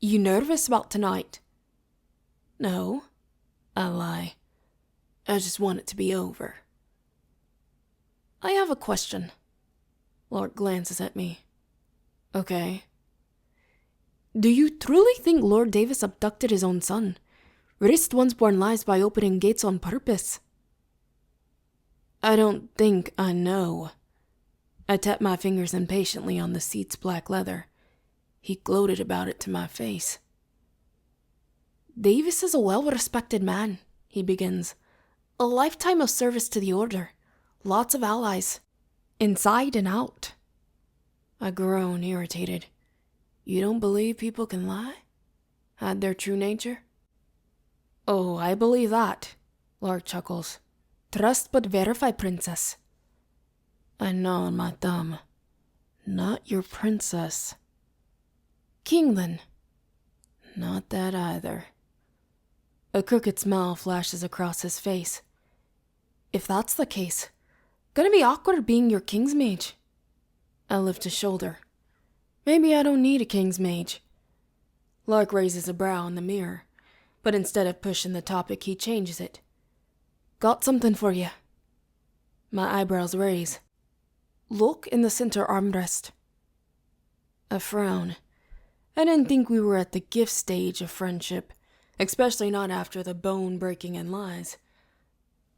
You nervous about tonight? No, I lie. I just want it to be over. I have a question. Lark glances at me. Okay. Do you truly think Lord Davis abducted his own son? Risked one's born lives by opening gates on purpose? I don't think I know. I tapped my fingers impatiently on the seat's black leather. He gloated about it to my face. Davis is a well-respected man, he begins. A lifetime of service to the Order. Lots of allies. Inside and out. I groan, irritated. You don't believe people can lie? Hide their true nature? Oh, I believe that, Lark chuckles. Trust but verify, princess. I gnaw on my thumb. Not your princess. King, then? Not that either. A crooked smile flashes across his face. If that's the case, gonna be awkward being your king's mage. I lift a shoulder. Maybe I don't need a king's mage. Lark raises a brow in the mirror, but instead of pushing the topic, he changes it. Got something for you. My eyebrows raise. Look in the center armrest. I frown. I didn't think we were at the gift stage of friendship, especially not after the bone-breaking and lies.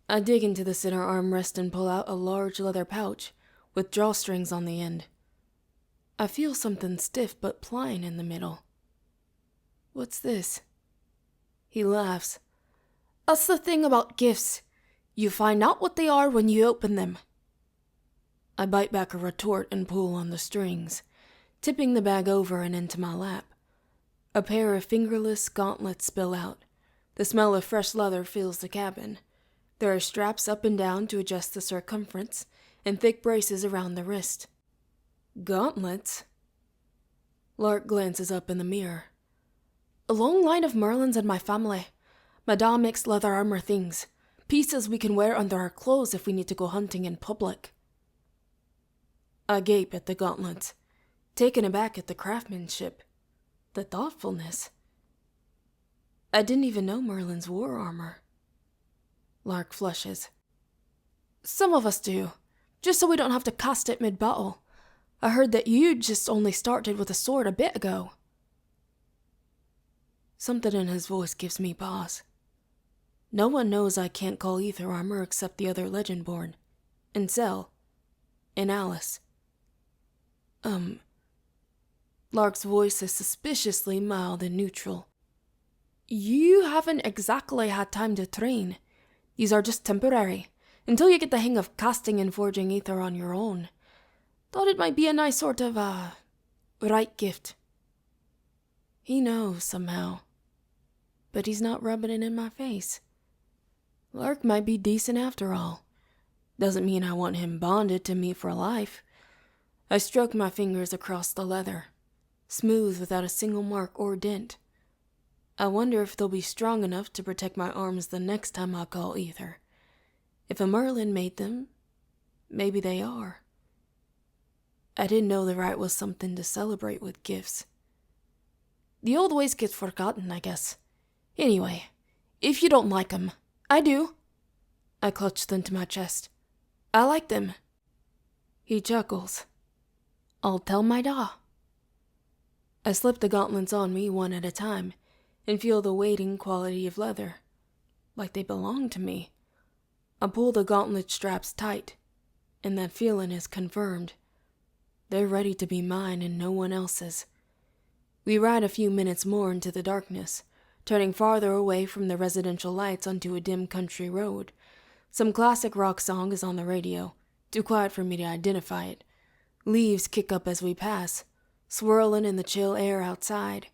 I dig into the center armrest and pull out a large leather pouch with drawstrings on the end. I feel something stiff but pliant in the middle. What's this? He laughs. That's the thing about gifts. You find out what they are when you open them. I bite back a retort and pull on the strings, tipping the bag over and into my lap. A pair of fingerless gauntlets spill out. The smell of fresh leather fills the cabin. There are straps up and down to adjust the circumference, and thick braces around the wrist. Gauntlets? Lark glances up in the mirror. A long line of Merlins in my family. Madame makes leather armor things. Pieces we can wear under our clothes if we need to go hunting in public. I gape at the gauntlets, taken aback at the craftsmanship, the thoughtfulness. I didn't even know Merlins wore armor. Lark flushes. Some of us do, just so we don't have to cast it mid-battle. I heard that you just only started with a sword a bit ago. Something in his voice gives me pause. No one knows I can't call ether armor except the other Legendborn, and Zell, and Alice. Lark's voice is suspiciously mild and neutral. You haven't exactly had time to train. These are just temporary, until you get the hang of casting and forging ether on your own. Thought it might be a nice sort of, right gift. He knows somehow, but he's not rubbing it in my face. Lark might be decent after all. Doesn't mean I want him bonded to me for life. I stroke my fingers across the leather, smooth without a single mark or dent. I wonder if they'll be strong enough to protect my arms the next time I call ether. If a Merlin made them, maybe they are. I didn't know the rite was something to celebrate with gifts. The old ways get forgotten, I guess. Anyway, if you don't like 'em, I do. I clutched them to my chest. I like them. He chuckles. I'll tell my da. I slip the gauntlets on me one at a time and feel the weighting quality of leather, like they belong to me. I pull the gauntlet straps tight, and that feeling is confirmed. They're ready to be mine and no one else's. We ride a few minutes more into the darkness, turning farther away from the residential lights onto a dim country road. Some classic rock song is on the radio, too quiet for me to identify it. Leaves kick up as we pass, swirling in the chill air outside.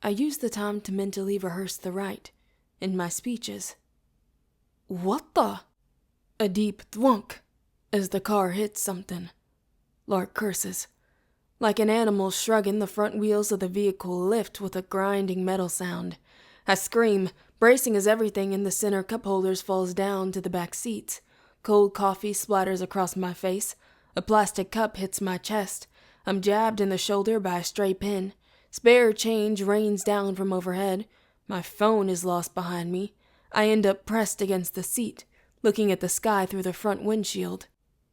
I use the time to mentally rehearse the rite in my speeches. What the? A deep thwunk as the car hits something. Lark curses. Like an animal shrugging, the front wheels of the vehicle lift with a grinding metal sound. I scream, bracing as everything in the center cup holders falls down to the back seats. Cold coffee splatters across my face. A plastic cup hits my chest. I'm jabbed in the shoulder by a stray pin. Spare change rains down from overhead. My phone is lost behind me. I end up pressed against the seat, looking at the sky through the front windshield.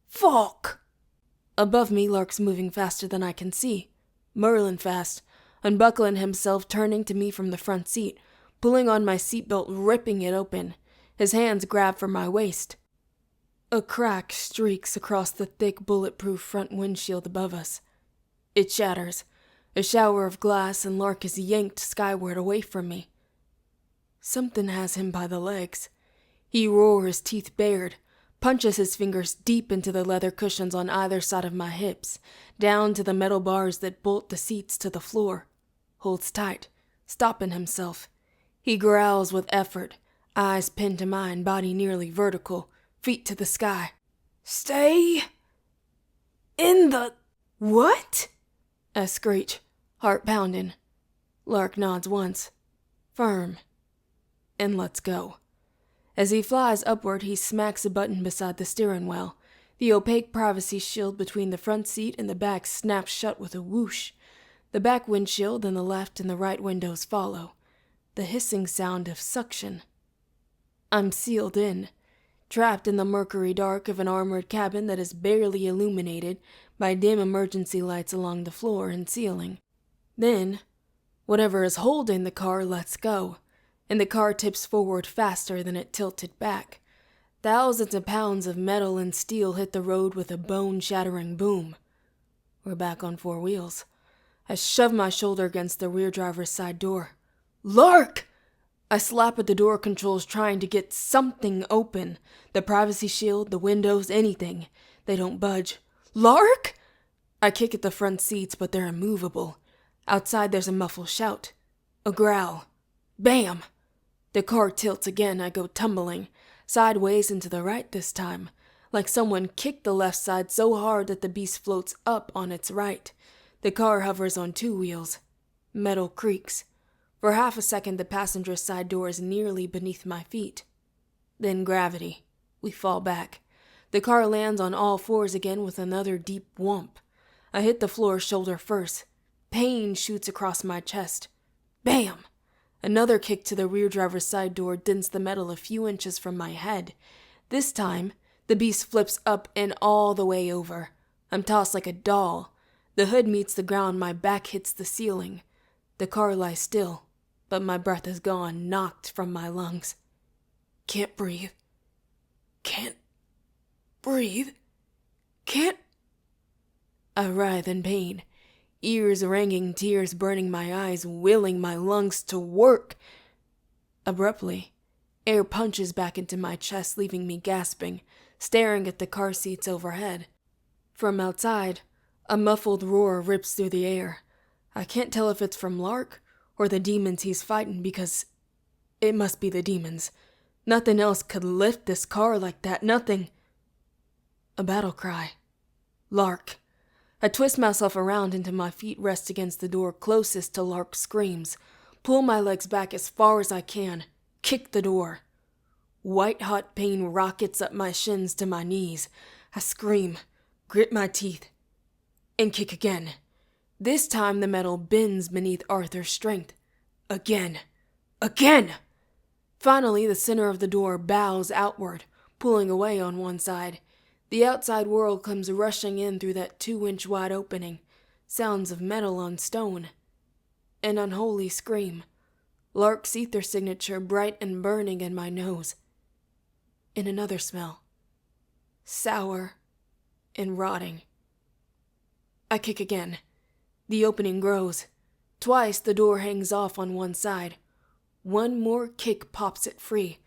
Fuck! Above me, Lark's moving faster than I can see. Merlin fast, unbuckling himself, turning to me from the front seat, pulling on my seatbelt, ripping it open. His hands grab for my waist. A crack streaks across the thick, bulletproof front windshield above us. It shatters. A shower of glass, and Lark is yanked skyward away from me. Something has him by the legs. He roars, teeth bared, punches his fingers deep into the leather cushions on either side of my hips, down to the metal bars that bolt the seats to the floor. Holds tight, stopping himself. He growls with effort, eyes pinned to mine, body nearly vertical, feet to the sky. Stay in the... What? I screech, heart pounding. Lark nods once, firm, and lets go. As he flies upward, he smacks a button beside the steering wheel. The opaque privacy shield between the front seat and the back snaps shut with a whoosh. The back windshield and the left and the right windows follow. The hissing sound of suction. I'm sealed in, trapped in the murky dark of an armored cabin that is barely illuminated by dim emergency lights along the floor and ceiling. Then, whatever is holding the car lets go, and the car tips forward faster than it tilted back. Thousands of pounds of metal and steel hit the road with a bone-shattering boom. We're back on four wheels. I shove my shoulder against the rear driver's side door. Lark! I slap at the door controls, trying to get something open. The privacy shield, the windows, anything. They don't budge. Lark! I kick at the front seats, but they're immovable. Outside there's a muffled shout. A growl. Bam! The car tilts again. I go tumbling, sideways and to the right this time, like someone kicked the left side so hard that the beast floats up on its right. The car hovers on two wheels. Metal creaks. For half a second, the passenger's side door is nearly beneath my feet. Then gravity. We fall back. The car lands on all fours again with another deep whomp. I hit the floor shoulder first. Pain shoots across my chest. Bam! Another kick to the rear driver's side door dents the metal a few inches from my head. This time, the beast flips up and all the way over. I'm tossed like a doll. The hood meets the ground, my back hits the ceiling. The car lies still, but my breath is gone, knocked from my lungs. Can't breathe. Can't breathe. Can't... I writhe in pain. Ears ringing, tears burning my eyes, willing my lungs to work. Abruptly, air punches back into my chest, leaving me gasping, staring at the car seats overhead. From outside, a muffled roar rips through the air. I can't tell if it's from Lark or the demons he's fighting, because it must be the demons. Nothing else could lift this car like that, nothing. A battle cry. Lark. I twist myself around until my feet rest against the door closest to Lark's screams, pull my legs back as far as I can, kick the door. White-hot pain rockets up my shins to my knees. I scream, grit my teeth, and kick again. This time the metal bends beneath Arthur's strength. Again. Again! Finally, the center of the door bows outward, pulling away on one side. The outside world comes rushing in through that 2-inch wide opening. Sounds of metal on stone. An unholy scream. Lark's ether signature bright and burning in my nose. And another smell. Sour and rotting. I kick again. The opening grows. Twice the door hangs off on one side. One more kick pops it free.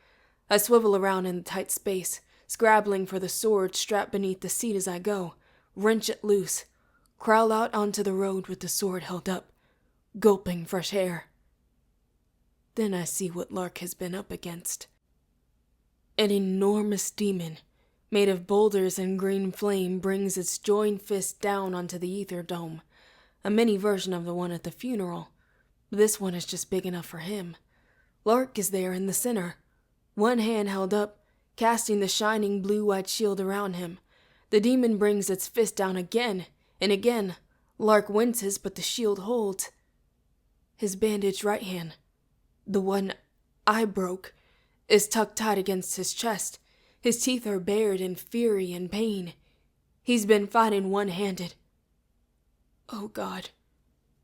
I swivel around in the tight space, scrabbling for the sword strapped beneath the seat as I go, wrench it loose, crawl out onto the road with the sword held up, gulping fresh air. Then I see what Lark has been up against. An enormous demon, made of boulders and green flame, brings its joined fist down onto the ether dome, a mini version of the one at the funeral. This one is just big enough for him. Lark is there in the center, one hand held up, casting the shining blue-white shield around him. The demon brings its fist down again and again. Lark winces, but the shield holds. His bandaged right hand, the one I broke, is tucked tight against his chest. His teeth are bared in fury and pain. He's been fighting one-handed. Oh God.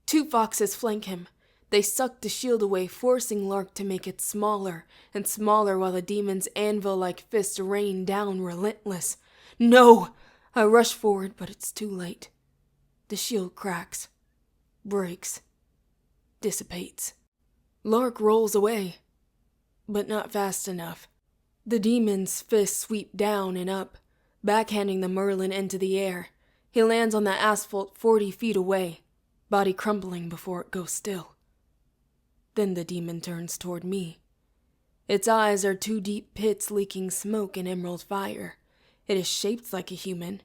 2 foxes flank him. They suck the shield away, forcing Lark to make it smaller and smaller while the demon's anvil-like fists rain down relentless. No! I rush forward, but it's too late. The shield cracks, breaks, dissipates. Lark rolls away, but not fast enough. The demon's fists sweep down and up, backhanding the Merlin into the air. He lands on the asphalt 40 feet away, body crumpling before it goes still. Then the demon turns toward me. Its eyes are 2 deep pits leaking smoke and emerald fire. It is shaped like a human,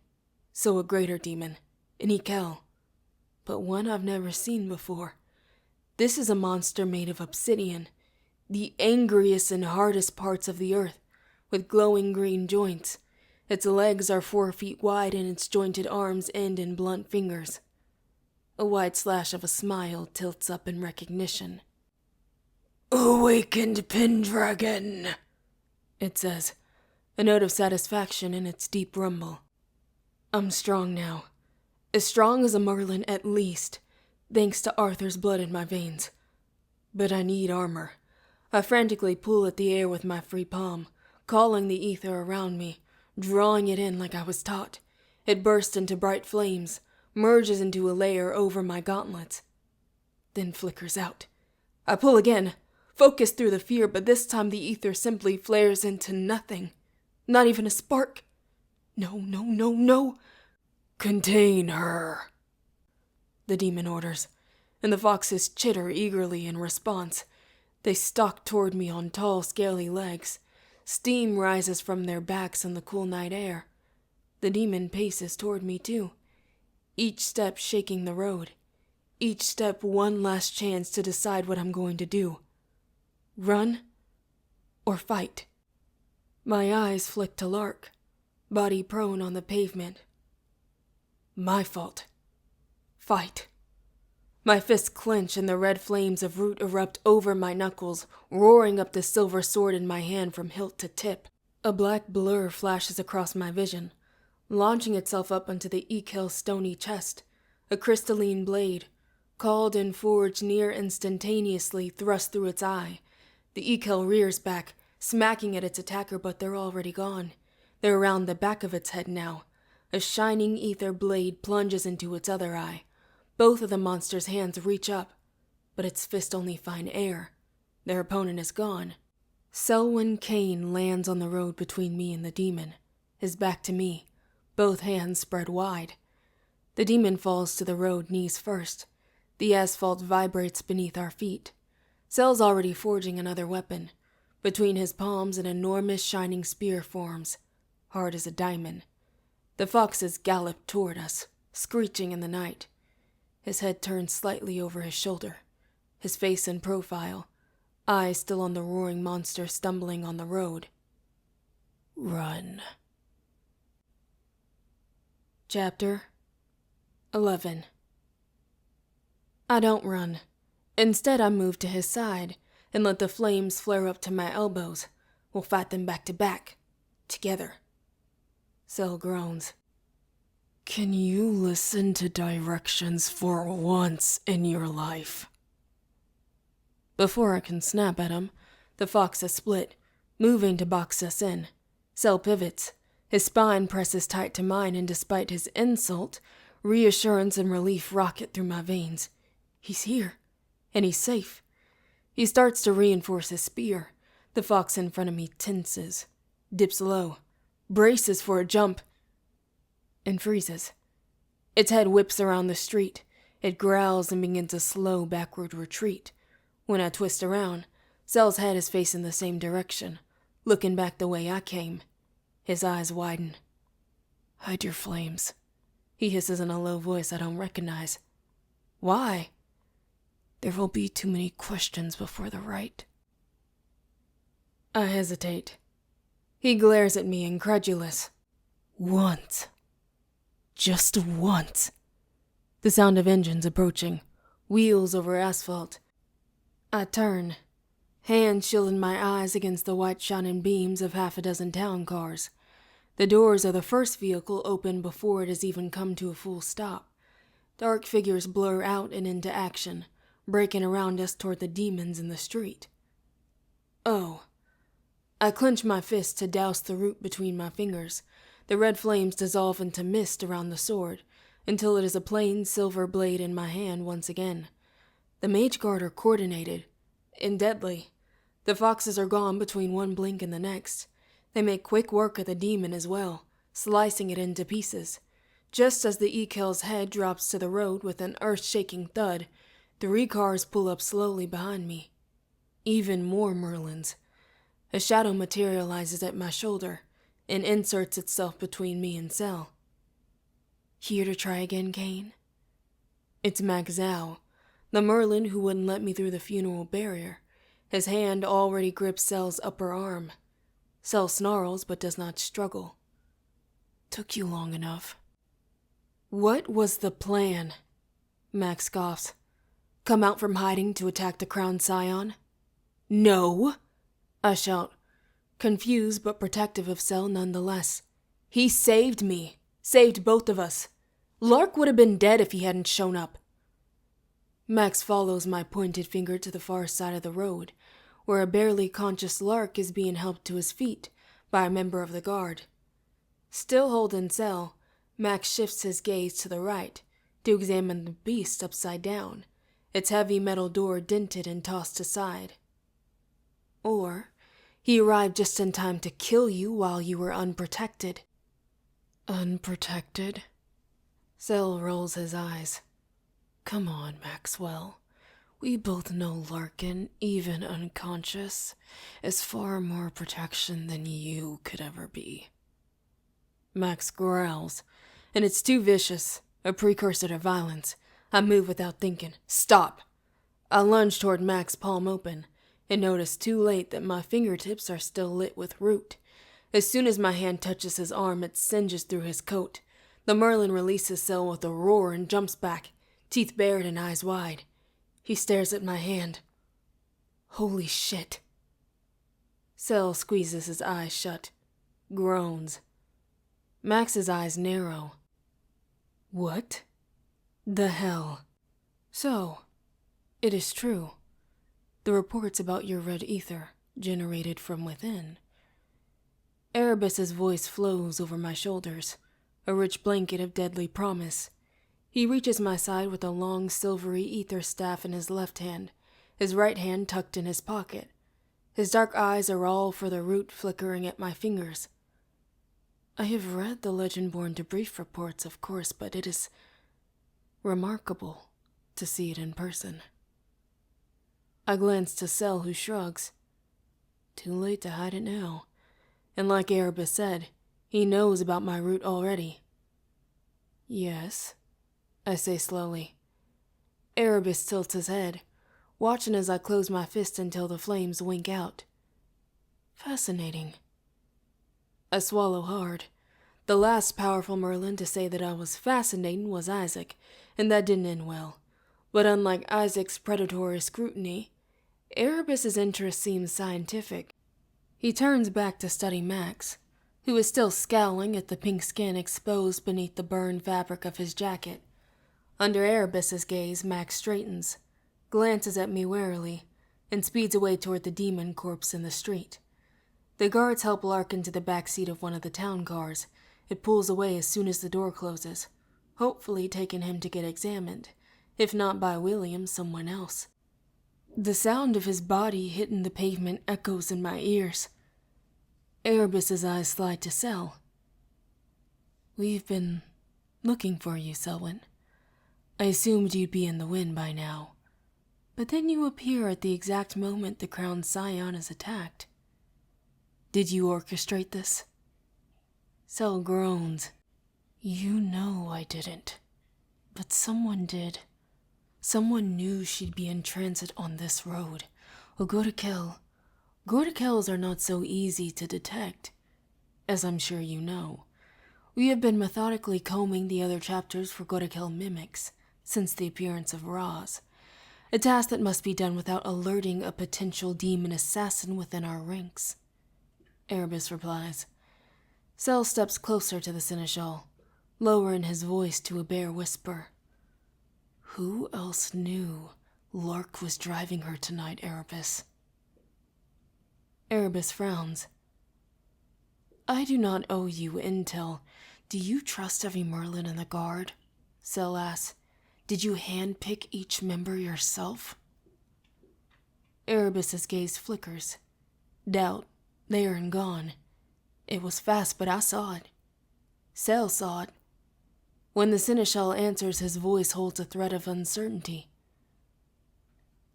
so a greater demon, an Ikel, but one I've never seen before. This is a monster made of obsidian, the angriest and hardest parts of the earth, with glowing green joints. Its legs are 4 feet wide and its jointed arms end in blunt fingers. A wide slash of a smile tilts up in recognition. "Awakened Pendragon," it says, a note of satisfaction in its deep rumble. I'm strong now. As strong as a Merlin at least, thanks to Arthur's blood in my veins. But I need armor. I frantically pull at the air with my free palm, calling the ether around me, drawing it in like I was taught. It bursts into bright flames, merges into a layer over my gauntlets, then flickers out. I pull again, focus through the fear, but this time the ether simply flares into nothing. Not even a spark. No. Contain her, the demon orders, and the foxes chitter eagerly in response. They stalk toward me on tall, scaly legs. Steam rises from their backs in the cool night air. The demon paces toward me too, each step shaking the road. Each step one last chance to decide what I'm going to do. Run or fight? My eyes flick to Lark, body prone on the pavement. My fault. Fight. My fists clench and the red flames of root erupt over my knuckles, roaring up the silver sword in my hand from hilt to tip. A black blur flashes across my vision, launching itself up onto the Ikel's stony chest. A crystalline blade, called and forged near instantaneously, thrust through its eye. The Ikel rears back, smacking at its attacker, but they're already gone. They're around the back of its head now. A shining ether blade plunges into its other eye. Both of the monster's hands reach up, but its fists only find air. Their opponent is gone. Selwyn Kane lands on the road between me and the demon, his back to me, both hands spread wide. The demon falls to the road, knees first. The asphalt vibrates beneath our feet. Sel's already forging another weapon. Between his palms, an enormous shining spear forms, hard as a diamond. The foxes gallop toward us, screeching in the night. His head turns slightly over his shoulder, his face in profile, eyes still on the roaring monster stumbling on the road. Run. Chapter 11. I don't run. Instead, I move to his side and let the flames flare up to my elbows. We'll fight them back to back, together. Sel groans. Can you listen to directions for once in your life? Before I can snap at him, the foxes split, moving to box us in. Sel pivots. His spine presses tight to mine, and despite his insult, reassurance and relief rocket through my veins. He's here, and he's safe. He starts to reinforce his spear. The fox in front of me tenses, dips low, braces for a jump, and freezes. Its head whips around the street. It growls and begins a slow backward retreat. When I twist around, Cell's head is facing the same direction, looking back the way I came. His eyes widen. "Hide your flames," he hisses in a low voice I don't recognize. "Why?" "There will be too many questions before the right." I hesitate. He glares at me, incredulous. "Once. Just once." The sound of engines approaching, wheels over asphalt. I turn, hands shielding my eyes against the white shining beams of half a dozen town cars. The doors of the first vehicle open before it has even come to a full stop. Dark figures blur out and into action, breaking around us toward the demons in the street. Oh. I clench my fist to douse the root between my fingers. The red flames dissolve into mist around the sword, until it is a plain silver blade in my hand once again. The Mage Guard are coordinated and deadly. The foxes are gone between one blink and the next. They make quick work of the demon as well, slicing it into pieces. Just as the Ekel's head drops to the road with an earth-shaking thud, 3 cars pull up slowly behind me. Even more Merlins. A shadow materializes at my shoulder and inserts itself between me and Cell. "Here to try again, Kane?" It's Max Zhao, the Merlin who wouldn't let me through the funeral barrier. His hand already grips Cell's upper arm. Cell snarls but does not struggle. "Took you long enough." "What was the plan?" Max scoffs. "Come out from hiding to attack the Crown Scion?" "No!" I shout, confused but protective of Cell nonetheless. "He saved me. Saved both of us. Lark would have been dead if he hadn't shown up." Max follows my pointed finger to the far side of the road, where a barely conscious Lark is being helped to his feet by a member of the guard. Still holding Cell, Max shifts his gaze to the right to examine the beast upside down, its heavy metal door dented and tossed aside. Or he arrived just in time to kill you while you were unprotected. Unprotected? Cell rolls his eyes. "Come on, Maxwell. We both know Larkin, even unconscious, is far more protection than you could ever be." Max growls, and it's too vicious, a precursor to violence. I move without thinking. "Stop!" I lunge toward Max, palm open, and notice too late that my fingertips are still lit with root. As soon as my hand touches his arm, it singes through his coat. The Merlin releases Cell with a roar and jumps back, teeth bared and eyes wide. He stares at my hand. Holy shit. Cell squeezes his eyes shut, groans. Max's eyes narrow. What the hell? So, it is true. The reports about your red ether generated from within. Erebus's voice flows over my shoulders, a rich blanket of deadly promise. He reaches my side with a long silvery ether staff in his left hand, his right hand tucked in his pocket. His dark eyes are all for the root flickering at my fingers. I have read the Legend-born debrief reports, of course, but it is remarkable to see it in person. I glance to Cell, who shrugs. Too late to hide it now. And like Erebus said, he knows about my root already. Yes, I say slowly. Erebus tilts his head, watching as I close my fist until the flames wink out. Fascinating. I swallow hard. The last powerful Merlin to say that I was fascinating was Isaac, and that didn't end well. But unlike Isaac's predatory scrutiny, Erebus's interest seems scientific. He turns back to study Max, who is still scowling at the pink skin exposed beneath the burned fabric of his jacket. Under Erebus's gaze, Max straightens, glances at me warily, and speeds away toward the demon corpse in the street. The guards help Lark into the back seat of one of the town cars. It pulls away as soon as the door closes, hopefully taking him to get examined, if not by William, someone else. The sound of his body hitting the pavement echoes in my ears. Erebus's eyes slide to Sel. "We've been looking for you, Selwyn. I assumed you'd be in the wind by now. But then you appear at the exact moment the Crown Scion is attacked. Did you orchestrate this?" Sel groans. "You know I didn't. But someone did. Someone knew she'd be in transit on this road. Gordekel. Gordekels are not so easy to detect. As I'm sure you know, we have been methodically combing the other chapters for Gordekel mimics since the appearance of Roz, a task that must be done without alerting a potential demon assassin within our ranks." Erebus replies. Sel steps closer to the Seneschal, lowering his voice to a bare whisper. "Who else knew Lark was driving her tonight, Erebus?" Erebus frowns. "I do not owe you intel. Do you trust every Merlin in the guard?" Sel asks. "Did you handpick each member yourself?" Erebus's gaze flickers. Doubt, there and gone. It was fast, but I saw it. Sel saw it. When the Seneschal answers, his voice holds a thread of uncertainty.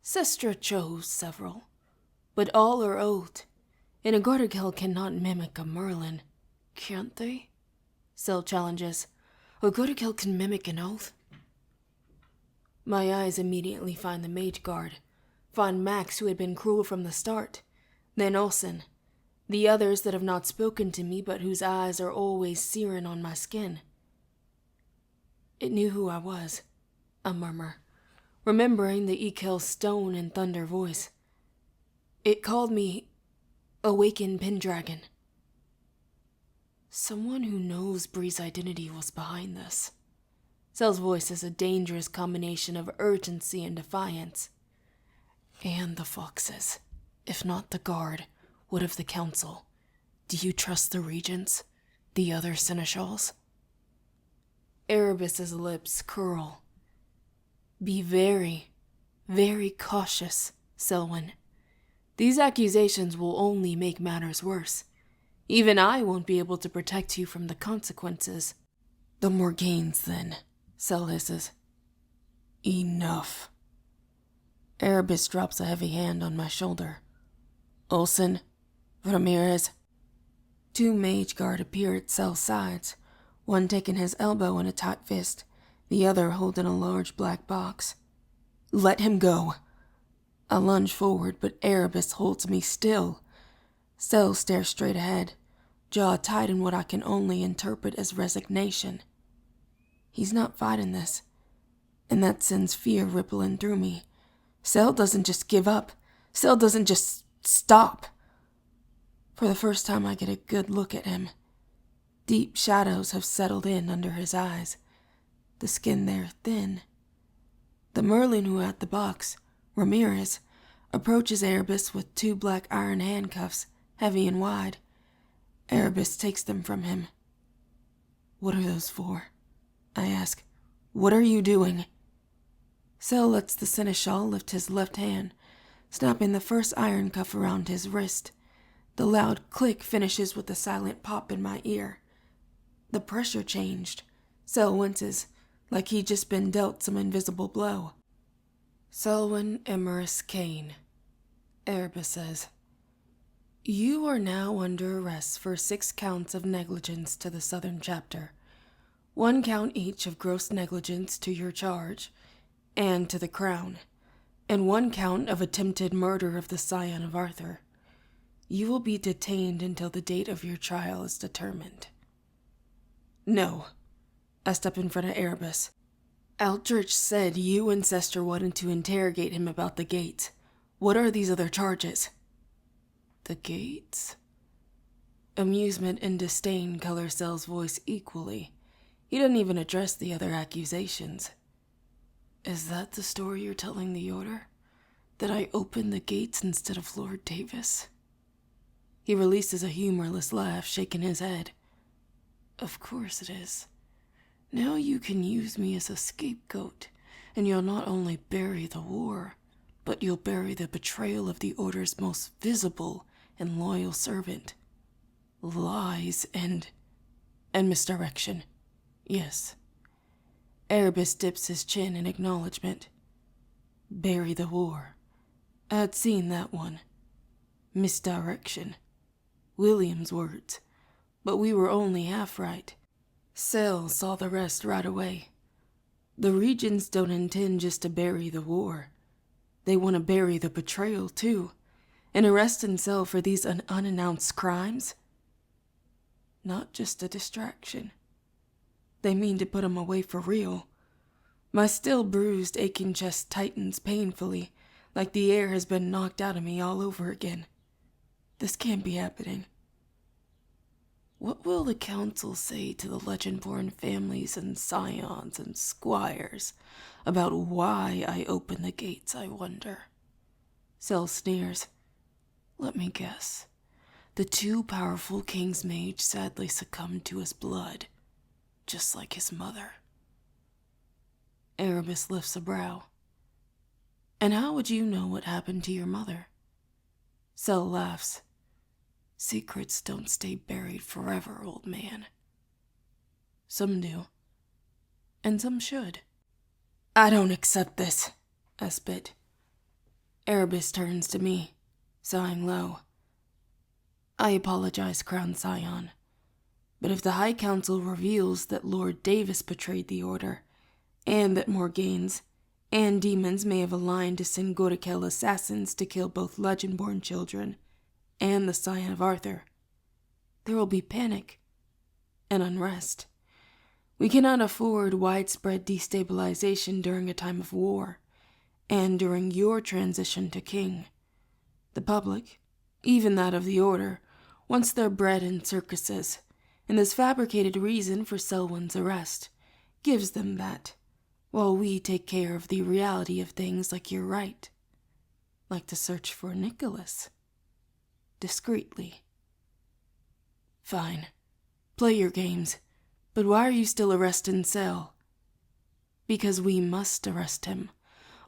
"Sestra chose several, but all are oath, and a Gardekel cannot mimic a Merlin, can't they?" Sel challenges. "A Gardekel can mimic an oath?" My eyes immediately find the Mage Guard, find Max, who had been cruel from the start, then Olsen, the others that have not spoken to me but whose eyes are always searing on my skin. "It knew who I was," I murmur, remembering the Ekel stone and thunder voice. "It called me Awakened Pendragon." Someone who knows Bree's identity was behind this. Sel's voice is a dangerous combination of urgency and defiance. "And the Foxes. If not the guard, what of the council? Do you trust the regents? The other seneschals?" Erebus's lips curl. "Be very, very cautious, Selwyn. These accusations will only make matters worse. Even I won't be able to protect you from the consequences." "The Morgaines, then," Sel hisses. "Enough." Erebus drops a heavy hand on my shoulder. "Olsen, Ramirez." Two Mage Guard appear at Sel's sides, one taking his elbow in a tight fist, the other holding a large black box. "Let him go." I lunge forward, but Erebus holds me still. Sel stares straight ahead, jaw tight in what I can only interpret as resignation. He's not fighting this, and that sends fear rippling through me. Sel doesn't just give up. Sel doesn't just stop. For the first time, I get a good look at him. Deep shadows have settled in under his eyes, the skin there thin. The Merlin who had the box, Ramirez, approaches Erebus with two black iron handcuffs, heavy and wide. Erebus takes them from him. "What are those for?" I ask. "What are you doing?" Sel lets the Seneschal lift his left hand, snapping the first iron cuff around his wrist. The loud click finishes with a silent pop in my ear. The pressure changed. Sel winces, like he'd just been dealt some invisible blow. "Selwyn Emerus Kane," Erebus says. "You are now under arrest for 6 counts of negligence to the Southern Chapter, 1 count each of gross negligence to your charge, and to the Crown, and 1 count of attempted murder of the Scion of Arthur. You will be detained until the date of your trial is determined." "No." I step in front of Erebus. "Aldrich said you and Sester wanted to interrogate him about the gates. What are these other charges?" "The gates?" Amusement and disdain color Sel's voice equally. He doesn't even address the other accusations. "Is that the story you're telling the Order? That I opened the gates instead of Lord Davis?" He releases a humorless laugh, shaking his head. "Of course it is. Now you can use me as a scapegoat, and you'll not only bury the war, but you'll bury the betrayal of the Order's most visible and loyal servant. Lies and misdirection. Yes. Erebus dips his chin in acknowledgement. Bury the war. I'd seen that one. Misdirection. William's words. But we were only half right. Sel saw the rest right away. The Regents don't intend just to bury the war. They want to bury the betrayal, too, and arrest Sel for these unannounced crimes. Not just a distraction. They mean to put him away for real. My still bruised, aching chest tightens painfully, like the air has been knocked out of me all over again. This can't be happening. What will the council say to the legend-born families and scions and squires about why I opened the gates, I wonder? Sel sneers. Let me guess. The too powerful King's Mage sadly succumbed to his blood, just like his mother. Erebus lifts a brow. And how would you know what happened to your mother? Sel laughs. Secrets don't stay buried forever, old man. Some do. And some should. I don't accept this, I spit. Erebus turns to me, sighing low. I apologize, Crown Scion. But if the High Council reveals that Lord Davis betrayed the Order, and that Morgaines and demons may have aligned to send Gorakel assassins to kill both legend-born children and the Scion of Arthur, there will be panic and unrest. We cannot afford widespread destabilization during a time of war, and during your transition to king. The public, even that of the Order, wants their bread in circuses, and this fabricated reason for Selwyn's arrest gives them that, while we take care of the reality of things like you're right. Like the search for Nicholas. Discreetly. Fine. Play your games. But why are you still arresting Sel? Because we must arrest him.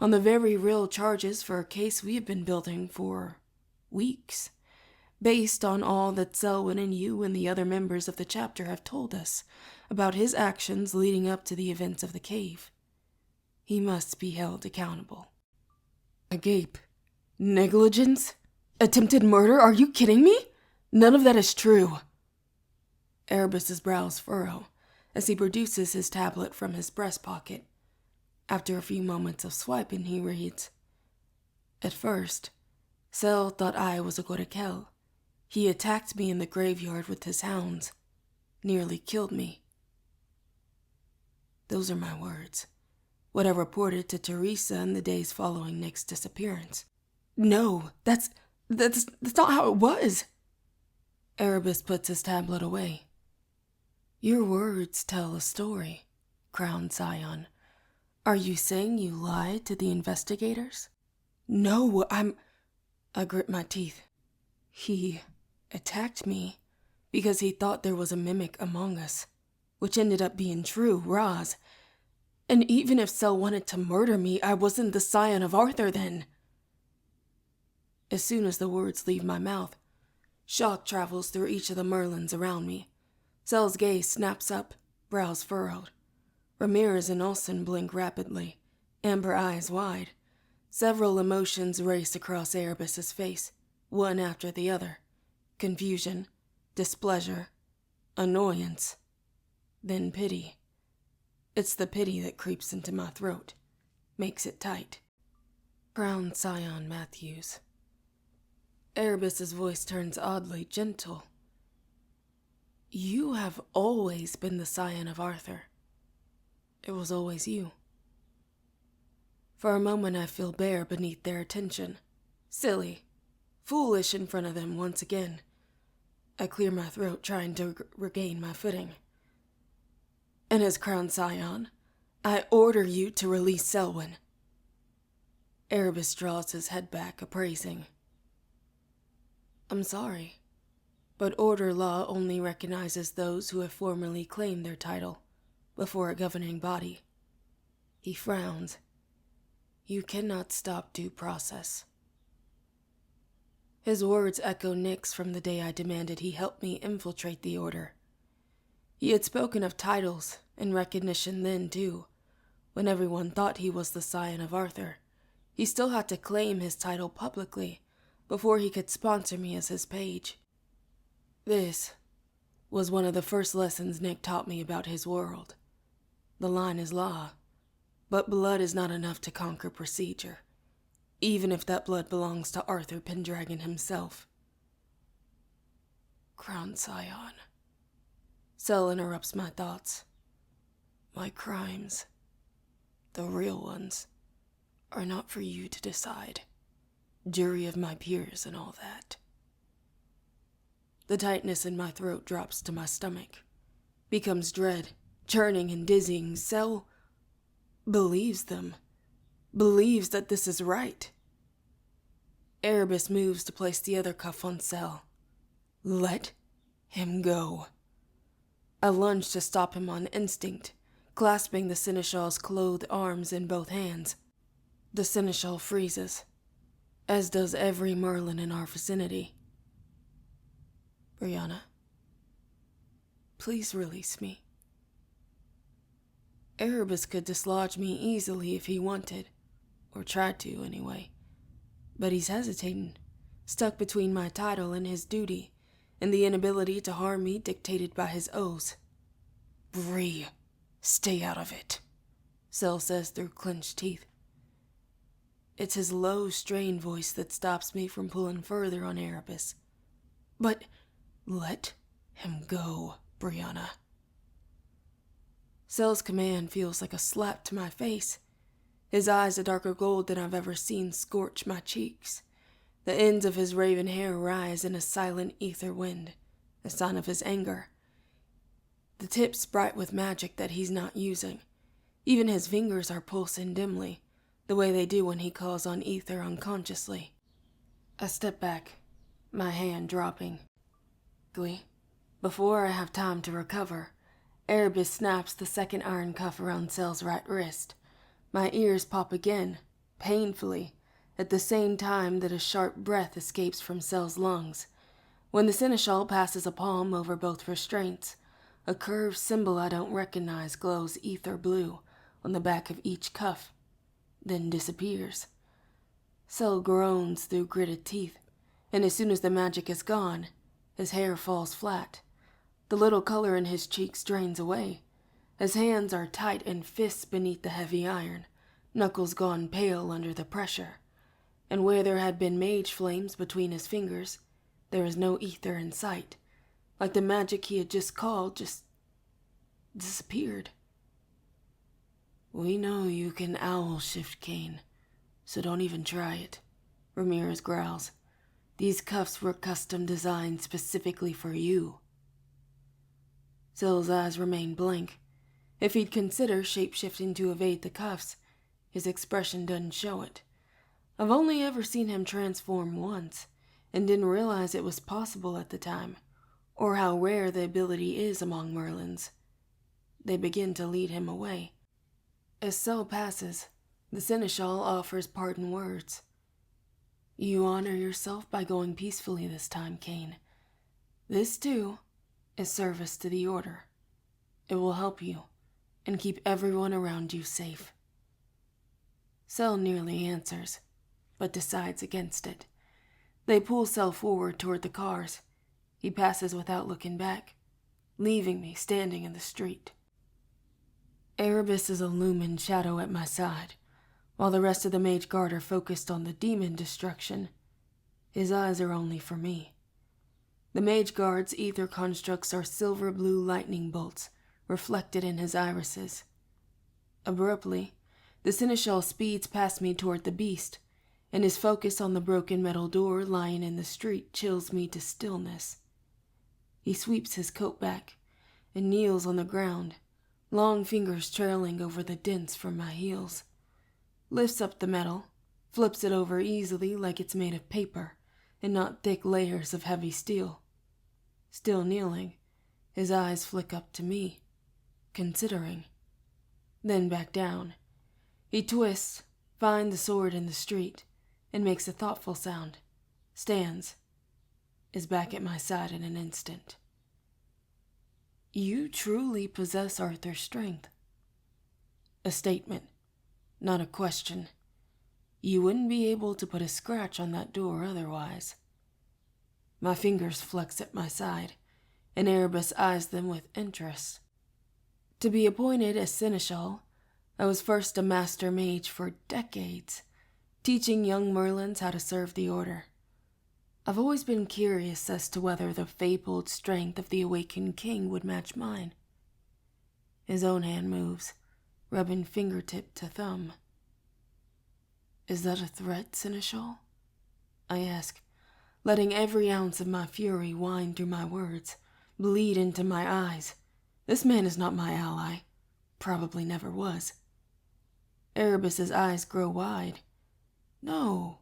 On the very real charges for a case we have been building for weeks. Based on all that Selwyn and you and the other members of the chapter have told us about his actions leading up to the events of the cave. He must be held accountable. I gape. Negligence? Attempted murder? Are you kidding me? None of that is true. Erebus's brows furrow as he produces his tablet from his breast pocket. After a few moments of swiping, he reads, At first, Sel thought I was a Gorakel. He attacked me in the graveyard with his hounds. Nearly killed me. Those are my words. What I reported to Teresa in the days following Nick's disappearance. No, that's not how it was. Erebus puts his tablet away. Your words tell a story, Crown Scion. Are you saying you lied to the investigators? No, I grit my teeth. He attacked me because he thought there was a mimic among us, which ended up being true, Roz. And even if Sel wanted to murder me, I wasn't the Scion of Arthur then. As soon as the words leave my mouth, shock travels through each of the Merlins around me. Sel's gaze snaps up, brows furrowed. Ramirez and Olsen blink rapidly, amber eyes wide. Several emotions race across Erebus's face, one after the other. Confusion, displeasure, annoyance, then pity. It's the pity that creeps into my throat, makes it tight. Crown Scion Matthews. Erebus's voice turns oddly gentle. You have always been the Scion of Arthur. It was always you. For a moment I feel bare beneath their attention. Silly. Foolish in front of them once again. I clear my throat, trying to regain my footing. And as Crown Scion, I order you to release Selwyn. Erebus draws his head back, appraising. I'm sorry, but Order law only recognizes those who have formerly claimed their title before a governing body. He frowns. You cannot stop due process. His words echo Nick's from the day I demanded he help me infiltrate the Order. He had spoken of titles and recognition then, too. When everyone thought he was the scion of Arthur, he still had to claim his title publicly before he could sponsor me as his page. This was one of the first lessons Nick taught me about his world. The line is law, but blood is not enough to conquer procedure, even if that blood belongs to Arthur Pendragon himself. Crown Scion. Cell interrupts my thoughts. My crimes, the real ones, are not for you to decide. Jury of my peers and all that. The tightness in my throat drops to my stomach, becomes dread, churning and dizzying. Cell believes them, believes that this is right. Erebus moves to place the other cuff on Cell. Let him go. I lunge to stop him on instinct, clasping the Seneschal's clothed arms in both hands. The Seneschal freezes, as does every Merlin in our vicinity. Brianna, please release me. Erebus could dislodge me easily if he wanted, or tried to anyway. But he's hesitating, stuck between my title and his duty, and the inability to harm me dictated by his oaths. Bree, stay out of it, Cell says through clenched teeth. It's his low, strained voice that stops me from pulling further on Erebus. But let him go, Brianna. Cell's command feels like a slap to my face. His eyes, a darker gold than I've ever seen, scorch my cheeks. The ends of his raven hair rise in a silent ether wind, a sign of his anger. The tips bright with magic that he's not using. Even his fingers are pulsing dimly, the way they do when he calls on ether unconsciously. I step back, my hand dropping. Before I have time to recover, Erebus snaps the second iron cuff around Cell's right wrist. My ears pop again, painfully, at the same time that a sharp breath escapes from Cell's lungs. When the Seneschal passes a palm over both restraints, a curved symbol I don't recognize glows ether blue on the back of each cuff, then disappears. Cell groans through gritted teeth, and as soon as the magic is gone, his hair falls flat. The little color in his cheeks drains away. His hands are tight and fists beneath the heavy iron, knuckles gone pale under the pressure. And where there had been mage flames between his fingers, there is no ether in sight. Like the magic he had just called just disappeared. We know you can owl shift, Kane, so don't even try it, Ramirez growls. These cuffs were custom designed specifically for you. Cell's eyes remain blank. If he'd consider shape-shifting to evade the cuffs, his expression doesn't show it. I've only ever seen him transform once, and didn't realize it was possible at the time, or how rare the ability is among Merlins. They begin to lead him away. As Cell passes, the Seneschal offers parting words. You honor yourself by going peacefully this time, Kane. This, too, is service to the Order. It will help you, and keep everyone around you safe. Cell nearly answers, but decides against it. They pull Cell forward toward the cars. He passes without looking back, leaving me standing in the street. Erebus is a looming shadow at my side, while the rest of the Mage Guard are focused on the demon destruction. His eyes are only for me. The Mage Guard's ether constructs are silver blue lightning bolts, reflected in his irises. Abruptly, the Seneschal speeds past me toward the beast, and his focus on the broken metal door lying in the street chills me to stillness. He sweeps his coat back and kneels on the ground, long fingers trailing over the dents from my heels. Lifts up the metal, flips it over easily like it's made of paper and not thick layers of heavy steel. Still kneeling, his eyes flick up to me, considering. Then back down. He twists, Find the sword in the street, and makes a thoughtful sound. Stands. Is back at my side in an instant. You truly possess Arthur's strength. A statement, not a question. You wouldn't be able to put a scratch on that door otherwise. My fingers flex at my side, and Erebus eyes them with interest. To be appointed as Seneschal, I was first a master mage for decades, teaching young Merlins how to serve the order. I've always been curious as to whether the fabled strength of the awakened king would match mine. His own hand moves, rubbing fingertip to thumb. Is that a threat, Seneschal? I ask, letting every ounce of my fury wind through my words, bleed into my eyes. This man is not my ally. Probably never was. Erebus's eyes grow wide. No,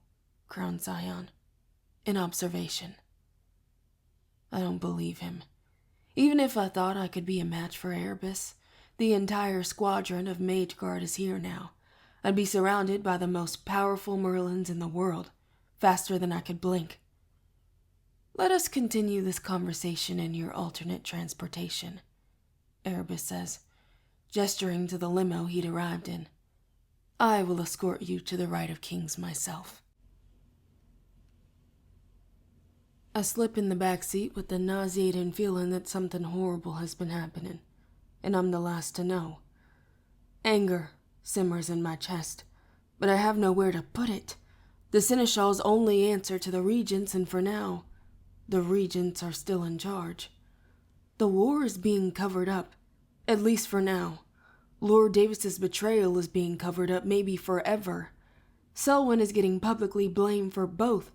crowned Scion. In observation. I don't believe him. Even if I thought I could be a match for Erebus, the entire squadron of Mage Guard is here now. I'd be surrounded by the most powerful Merlins in the world, faster than I could blink. Let us continue this conversation in your alternate transportation, Erebus says, gesturing to the limo he'd arrived in. I will escort you to the Rite of Kings myself. I slip in the back seat with the nauseating feeling that something horrible has been happening, and I'm the last to know. Anger simmers in my chest, but I have nowhere to put it. The Seneschal's only answer to the regents, and for now, the regents are still in charge. The war is being covered up, at least for now. Lord Davis's betrayal is being covered up, maybe forever. Selwyn is getting publicly blamed for both,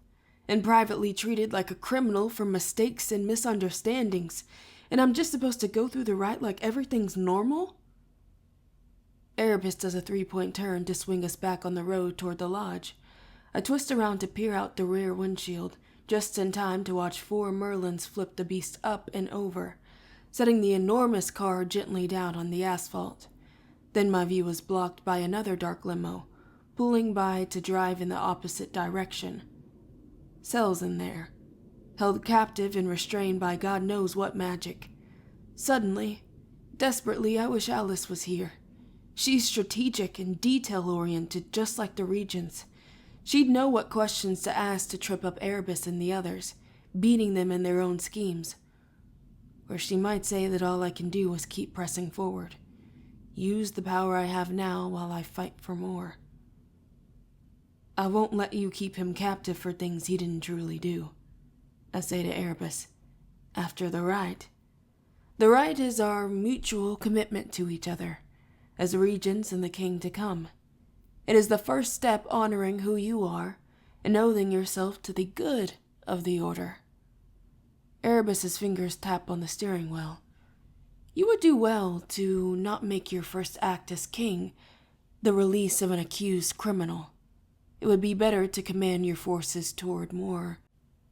and privately treated like a criminal for mistakes and misunderstandings, and I'm just supposed to go through the rite like everything's normal? Erebus does a 3-point turn to swing us back on the road toward the lodge. I twist around to peer out the rear windshield, just in time to watch 4 Merlins flip the beast up and over, setting the enormous car gently down on the asphalt. Then my view is blocked by another dark limo, pulling by to drive in the opposite direction. Sel's in there, held captive and restrained by God knows what magic. Suddenly, desperately, I wish Alice was here. She's strategic and detail-oriented, just like the regents. She'd know what questions to ask to trip up Erebus and the others, beating them in their own schemes. Or she might say that all I can do is keep pressing forward. Use the power I have now while I fight for more. I won't let you keep him captive for things he didn't truly do, I say to Erebus, after the rite. The rite is our mutual commitment to each other, as regents and the king to come. It is the first step honoring who you are and oathing yourself to the good of the order. Erebus's fingers tap on the steering wheel. You would do well to not make your first act as king the release of an accused criminal. It would be better to command your forces toward more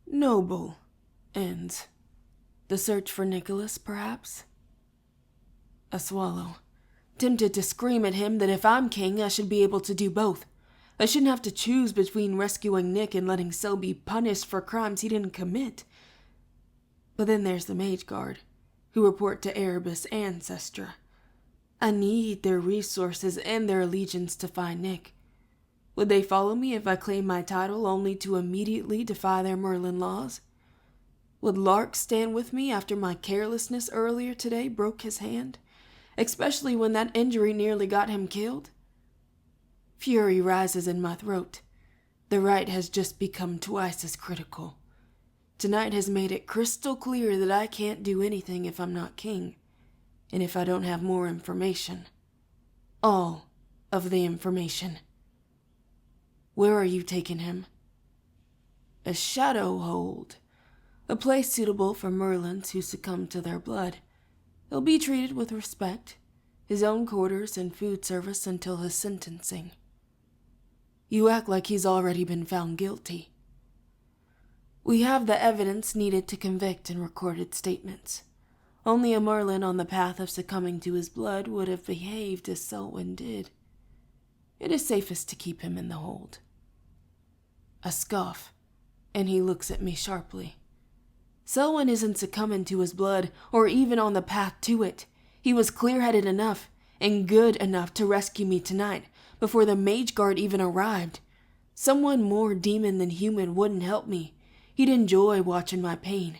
noble ends. The search for Nicholas, perhaps? I swallow, tempted to scream at him that if I'm king, I should be able to do both. I shouldn't have to choose between rescuing Nick and letting Sel be punished for crimes he didn't commit. But then there's the Mage Guard, who report to Erebus and Sestra. I need their resources and their allegiance to find Nick. Would they follow me if I claimed my title only to immediately defy their Merlin laws? Would Lark stand with me after my carelessness earlier today broke his hand, especially when that injury nearly got him killed? Fury rises in my throat. The rite has just become twice as critical. Tonight has made it crystal clear that I can't do anything if I'm not king, and if I don't have more information. All of the information. Where are you taking him? A shadow hold. A place suitable for Merlins who succumb to their blood. He'll be treated with respect, his own quarters and food service until his sentencing. You act like he's already been found guilty. We have the evidence needed to convict in recorded statements. Only a Merlin on the path of succumbing to his blood would have behaved as Selwyn did. it is safest to keep him in the hold. I scoff, and he looks at me sharply. Selwyn isn't succumbing to his blood, or even on the path to it. He was clear-headed enough and good enough to rescue me tonight, before the mage guard even arrived. Someone more demon than human wouldn't help me. He'd enjoy watching my pain.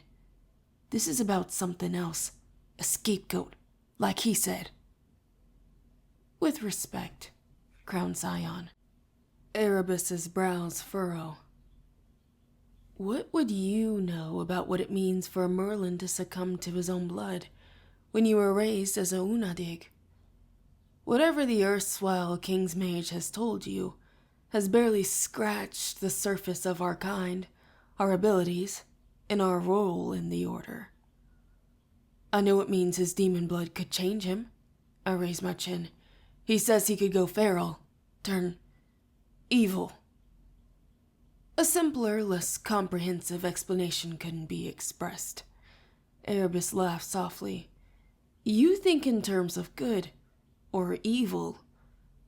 This is about something else. A scapegoat, like he said. With respect, Crown Scion. Erebus's brows furrow. What would you know about what it means for a Merlin to succumb to his own blood when you were raised as a Unadig? Whatever the erstwhile King's Mage has told you has barely scratched the surface of our kind, our abilities, and our role in the Order. I know it means his demon blood could change him. I raise my chin. He says he could go feral, turn evil. A simpler, less comprehensive explanation couldn't be expressed. Erebus laughed softly. You think in terms of good or evil,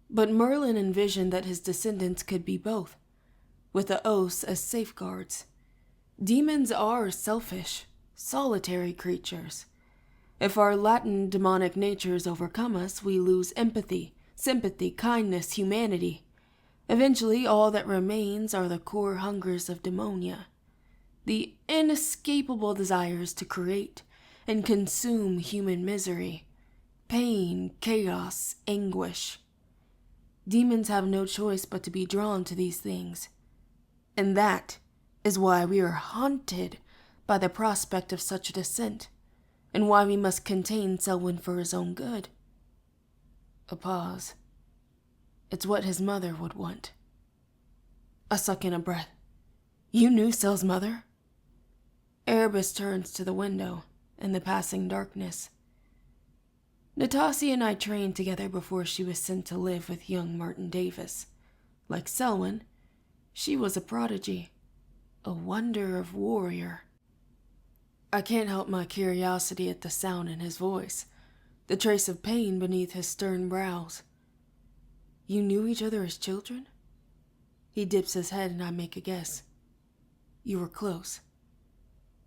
but Merlin envisioned that his descendants could be both, with the oaths as safeguards. Demons are selfish, solitary creatures. If our latent demonic natures overcome us, we lose empathy, sympathy, kindness, humanity. Eventually, all that remains are the core hungers of demonia, the inescapable desires to create and consume human misery, pain, chaos, anguish. Demons have no choice but to be drawn to these things, and that is why we are haunted by the prospect of such a descent, and why we must contain Selwyn for his own good. A pause. It's what his mother would want. I suck in a breath. You knew Sel's mother? Erebus turns to the window and the passing darkness. Natassia and I trained together before she was sent to live with young Martin Davis. Like Selwyn, she was a prodigy, a wonder of warrior. I can't help my curiosity at the sound in his voice, the trace of pain beneath his stern brows. You knew each other as children? He dips his head and I make a guess. You were close.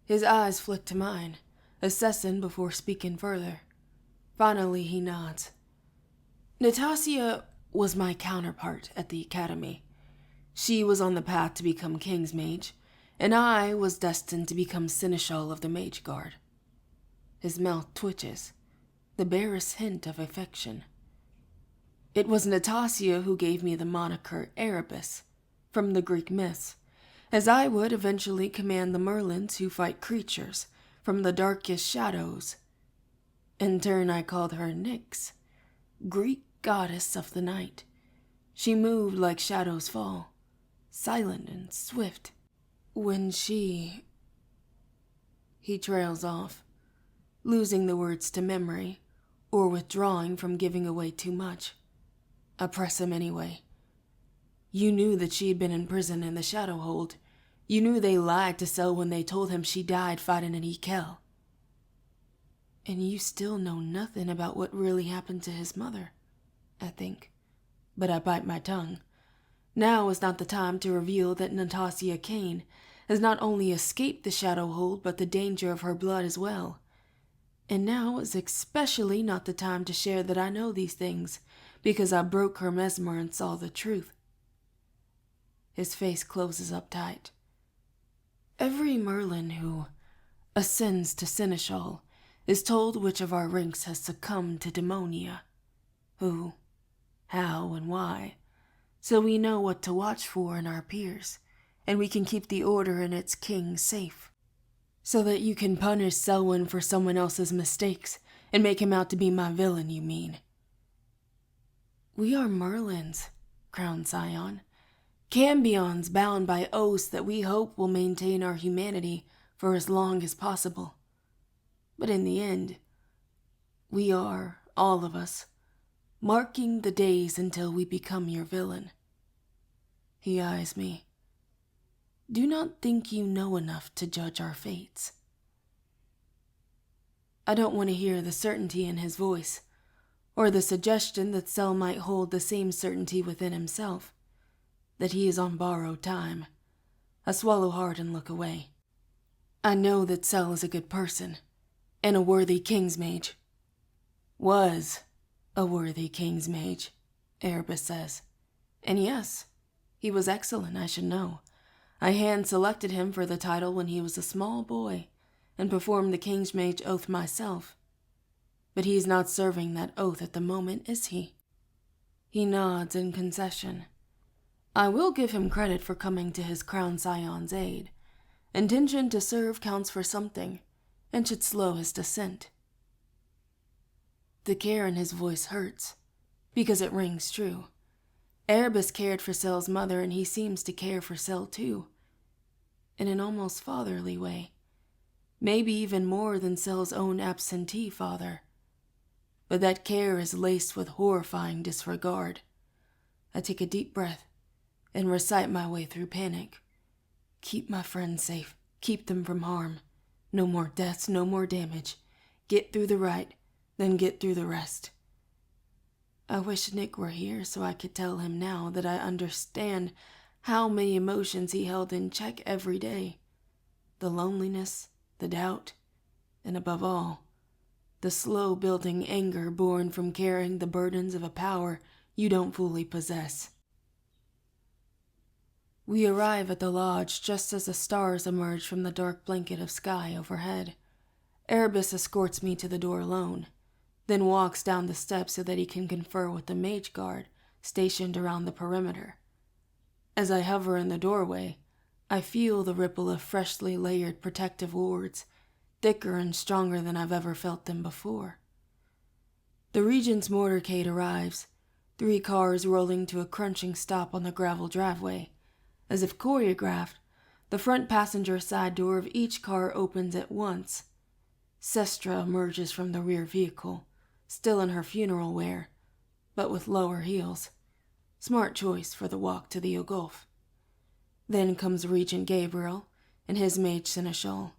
His eyes flick to mine, assessing before speaking further. Finally, he nods. Natassia was my counterpart at the academy. She was on the path to become King's Mage, and I was destined to become Seneschal of the Mage Guard. His mouth twitches, the barest hint of affection. It was Natassia who gave me the moniker Erebus, from the Greek myths, as I would eventually command the Merlins who fight creatures from the darkest shadows. In turn, I called her Nyx, Greek goddess of the night. She moved like shadows fall, silent and swift. When she... He trails off, losing the words to memory, or withdrawing from giving away too much. I press him anyway. You knew that she had been in prison in the Shadowhold. You knew they lied to Sel when they told him she died fighting in Ikel. And you still know nothing about what really happened to his mother, I think. But I bite my tongue. Now is not the time to reveal that Natassia Kane has not only escaped the Shadowhold, but the danger of her blood as well. And now is especially not the time to share that I know these things, because I broke her mesmer and saw the truth. His face closes up tight. Every Merlin who ascends to Seneschal is told which of our ranks has succumbed to demonia, who, how, and why, so we know what to watch for in our peers, and we can keep the Order and its king safe, so that you can punish Selwyn for someone else's mistakes and make him out to be my villain, you mean. We are Merlins, Crown Scion, Cambions bound by oaths that we hope will maintain our humanity for as long as possible. But in the end, we are, all of us, marking the days until we become your villain. He eyes me. Do not think you know enough to judge our fates. I don't want to hear the certainty in his voice, or the suggestion that Sel might hold the same certainty within himself, that he is on borrowed time. I swallow hard and look away. I know that Sel is a good person, and a worthy king's mage. Was a worthy king's mage, Erebus says. And yes, he was excellent, I should know. I hand-selected him for the title when he was a small boy, and performed the king's mage oath myself. But he's not serving that oath at the moment, is he? He nods in concession. I will give him credit for coming to his crown scion's aid. Intention to serve counts for something, and should slow his descent. The care in his voice hurts, because it rings true. Erebus cared for Sel's mother, and he seems to care for Sel too, in an almost fatherly way. Maybe even more than Sel's own absentee father. But that care is laced with horrifying disregard. I take a deep breath and recite my way through panic. Keep my friends safe. Keep them from harm. No more deaths, no more damage. Get through the right, then get through the rest. I wish Nick were here so I could tell him now that I understand how many emotions he held in check every day. The loneliness, the doubt, and above all, the slow-building anger born from carrying the burdens of a power you don't fully possess. We arrive at the lodge just as the stars emerge from the dark blanket of sky overhead. Erebus escorts me to the door alone, then walks down the steps so that he can confer with the mage guard stationed around the perimeter. As I hover in the doorway, I feel the ripple of freshly layered protective wards, thicker and stronger than I've ever felt them before. The Regent's motorcade arrives, 3 cars rolling to a crunching stop on the gravel driveway. As if choreographed, the front passenger side door of each car opens at once. Sestra emerges from the rear vehicle, still in her funeral wear, but with lower heels. Smart choice for the walk to the Ogulf. Then comes Regent Gabriel and his mage seneschal,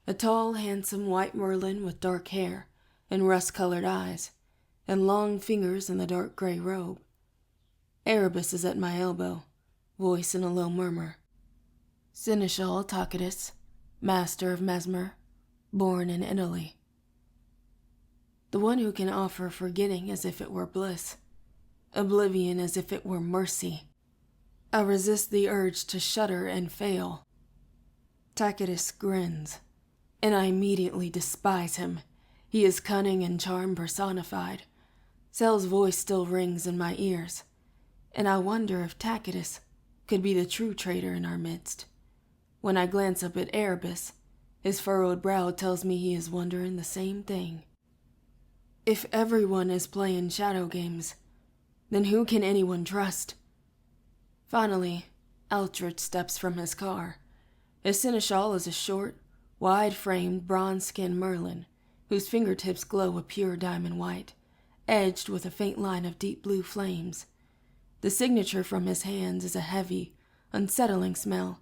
a tall, handsome white Merlin with dark hair and rust-colored eyes, and long fingers in the dark gray robe. Erebus is at my elbow, voice in a low murmur. Seneschal Tacitus, master of Mesmer, born in Italy. The one who can offer forgetting as if it were bliss, oblivion as if it were mercy. I resist the urge to shudder and fail. Tacitus grins, and I immediately despise him. He is cunning and charm personified. Sel's voice still rings in my ears, and I wonder if Tacitus could be the true traitor in our midst. When I glance up at Erebus, his furrowed brow tells me he is wondering the same thing. If everyone is playing shadow games, then who can anyone trust? Finally, Altrich steps from his car. His seneschal is a short, wide-framed, bronze-skinned Merlin, whose fingertips glow a pure diamond white, edged with a faint line of deep blue flames. The signature from his hands is a heavy, unsettling smell,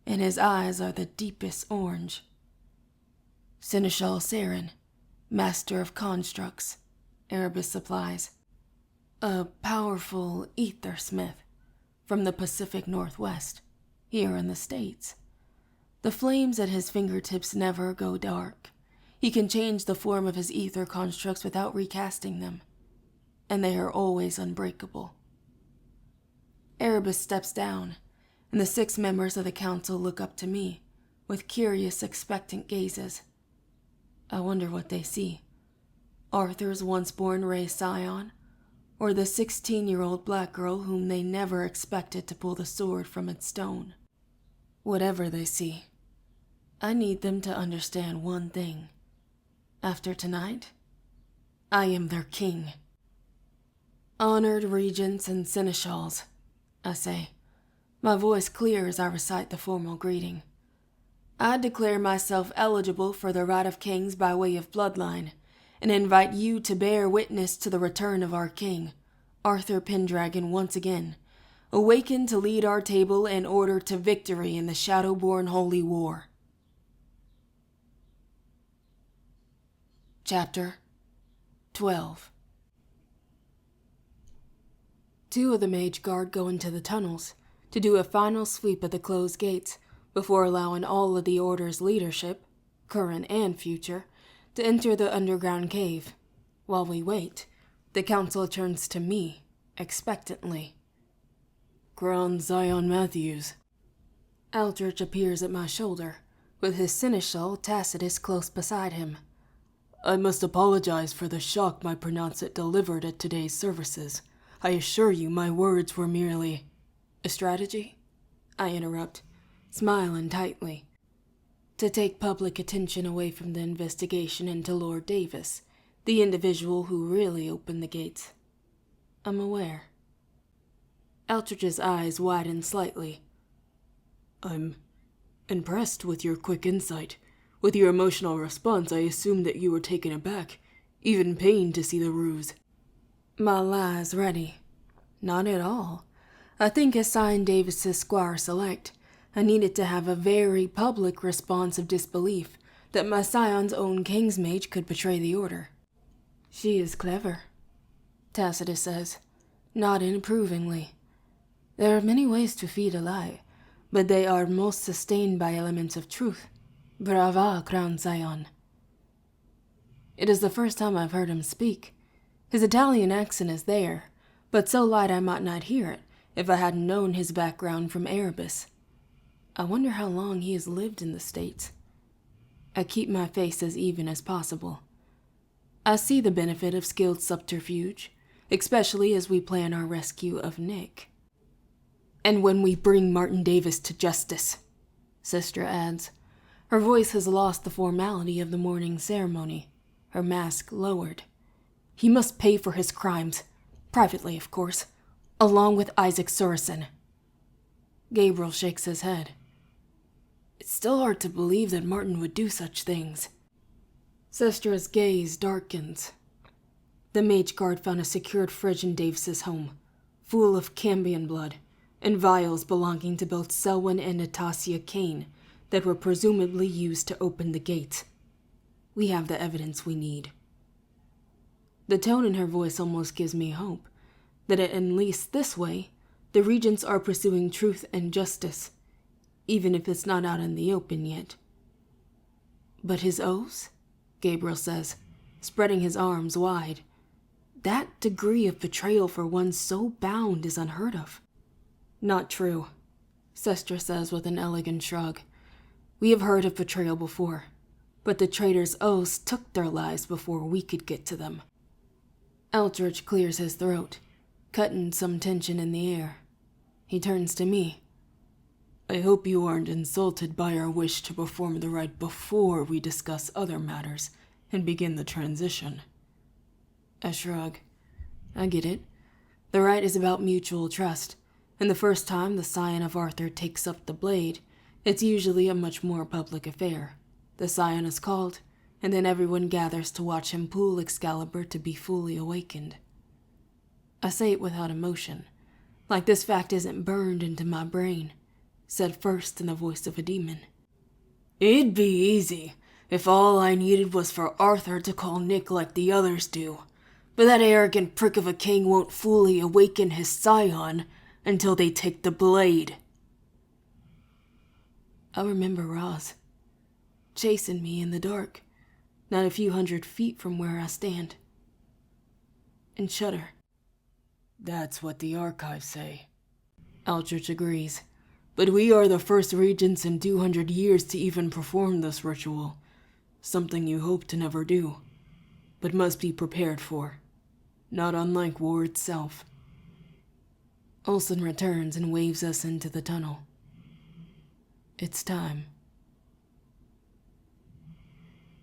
and his eyes are the deepest orange. Seneschal Saren, master of constructs, Erebus supplies. A powerful ether smith from the Pacific Northwest, here in the States. The flames at his fingertips never go dark. He can change the form of his ether constructs without recasting them, and they are always unbreakable. Erebus steps down, and the 6 members of the council look up to me with curious, expectant gazes. I wonder what they see. Arthur's once-born Rey Scion, or the 16-year-old black girl whom they never expected to pull the sword from its stone. Whatever they see, I need them to understand one thing. After tonight, I am their king. Honored regents and seneschals, I say, my voice clear as I recite the formal greeting. I declare myself eligible for the right of kings by way of bloodline, and invite you to bear witness to the return of our king, Arthur Pendragon, once again, awakened to lead our table in order to victory in the Shadowborn Holy War. Chapter 12. Two of the mage guard go into the tunnels to do a final sweep of the closed gates before allowing all of the Order's leadership, current and future, to enter the underground cave. While we wait, the council turns to me, expectantly. Crown Zion Matthews. Eldritch appears at my shoulder, with his seneschal Tacitus close beside him. I must apologize for the shock my pronouncement delivered at today's services. I assure you my words were merely... A strategy? I interrupt, smiling tightly. To take public attention away from the investigation into Lord Davis, the individual who really opened the gates. I'm aware. Eldritch's eyes widen slightly. I'm impressed with your quick insight. With your emotional response, I assumed that you were taken aback, even pained to see the ruse. My lie's ready. Not at all. I think as Sion Davis's Squire Select, I needed to have a very public response of disbelief that my scion's own King's Mage could betray the Order. She is clever, Tacitus says, nodding approvingly. There are many ways to feed a lie, but they are most sustained by elements of truth. Brava, Crown Zion. It is the first time I've heard him speak. His Italian accent is there, but so light I might not hear it if I hadn't known his background from Erebus. I wonder how long he has lived in the States. I keep my face as even as possible. I see the benefit of skilled subterfuge, especially as we plan our rescue of Nick. And when we bring Martin Davis to justice, Sister adds. Her voice has lost the formality of the morning ceremony, her mask lowered. He must pay for his crimes, privately of course, along with Isaac Surison. Gabriel shakes his head. It's still hard to believe that Martin would do such things. Sistra's gaze darkens. The mage guard found a secured fridge in Davis's home, full of Cambion blood, and vials belonging to both Selwyn and Natasha Kane that were presumably used to open the gate. We have the evidence we need. The tone in her voice almost gives me hope that at least this way, the Regents are pursuing truth and justice, even if it's not out in the open yet. But his oaths? Gabriel says, spreading his arms wide. That degree of betrayal for one so bound is unheard of. Not true, Sestra says with an elegant shrug. We have heard of betrayal before, but the traitors' oaths took their lives before we could get to them. Eldritch clears his throat, cutting some tension in the air. He turns to me. I hope you aren't insulted by our wish to perform the rite before we discuss other matters and begin the transition. I shrug. I get it. The rite is about mutual trust, and the first time the Scion of Arthur takes up the blade, it's usually a much more public affair. The Scion is called, and then everyone gathers to watch him pull Excalibur to be fully awakened. I say it without emotion, like this fact isn't burned into my brain, said first in the voice of a demon. It'd be easy if all I needed was for Arthur to call Nick like the others do, but that arrogant prick of a king won't fully awaken his Scion until they take the blade. I remember Roz, chasing me in the dark, not a few 100 feet from where I stand, and shudder. That's what the archives say. Eldritch agrees. But we are the first regents in 200 years to even perform this ritual, something you hope to never do, but must be prepared for, not unlike war itself. Olsen returns and waves us into the tunnel. It's time.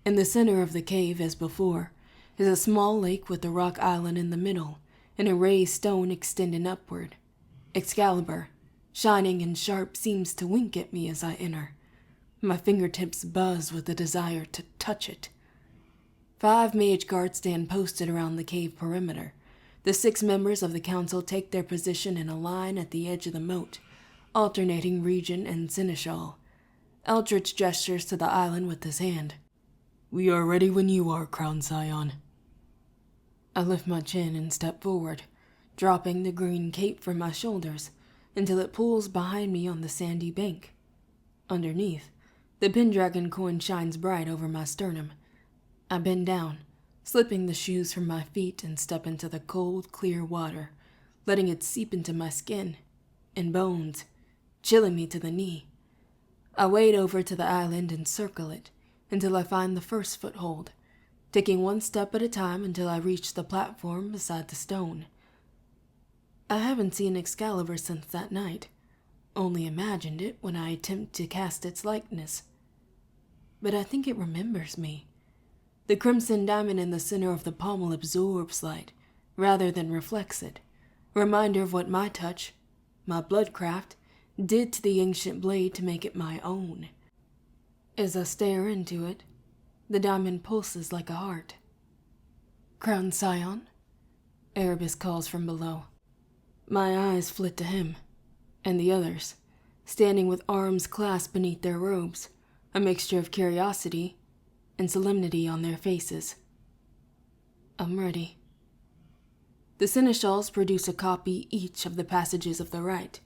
In the center of the cave, as before, is a small lake with a rock island in the middle and a raised stone extending upward. Excalibur, shining and sharp, seems to wink at me as I enter. My fingertips buzz with the desire to touch it. 5 mage guards stand posted around the cave perimeter. The 6 members of the council take their position in a line at the edge of the moat, alternating regent and seneschal. Eldritch gestures to the island with his hand. We are ready when you are, Crown Zion. I lift my chin and step forward, dropping the green cape from my shoulders until it pulls behind me on the sandy bank. Underneath, the Pendragon coin shines bright over my sternum. I bend down, slipping the shoes from my feet and step into the cold, clear water, letting it seep into my skin and bones, chilling me to the knee. I wade over to the island and circle it until I find the first foothold, taking one step at a time until I reach the platform beside the stone. I haven't seen Excalibur since that night, only imagined it when I attempt to cast its likeness. But I think it remembers me. The crimson diamond in the center of the pommel absorbs light, rather than reflects it, a reminder of what my touch, my bloodcraft, did to the ancient blade to make it my own. As I stare into it, the diamond pulses like a heart. "Crown Scion?" Erebus calls from below. My eyes flit to him, and the others, standing with arms clasped beneath their robes, a mixture of curiosity and solemnity on their faces. I'm ready. The seneschals produce a copy each of the passages of the rite,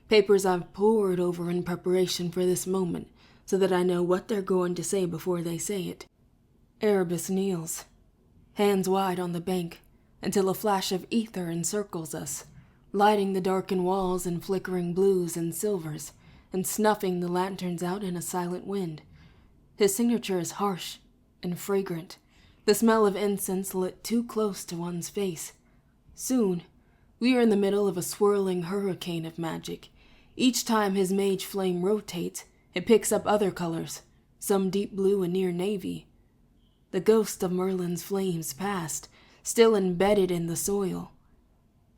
papers I've pored over in preparation for this moment so that I know what they're going to say before they say it. Erebus kneels, hands wide on the bank, until a flash of ether encircles us, lighting the darkened walls in flickering blues and silvers, and snuffing the lanterns out in a silent wind. His signature is harsh and fragrant, the smell of incense lit too close to one's face. Soon, we are in the middle of a swirling hurricane of magic. Each time his mage flame rotates, it picks up other colors, some deep blue and near navy. The ghost of Merlin's flames passed, still embedded in the soil.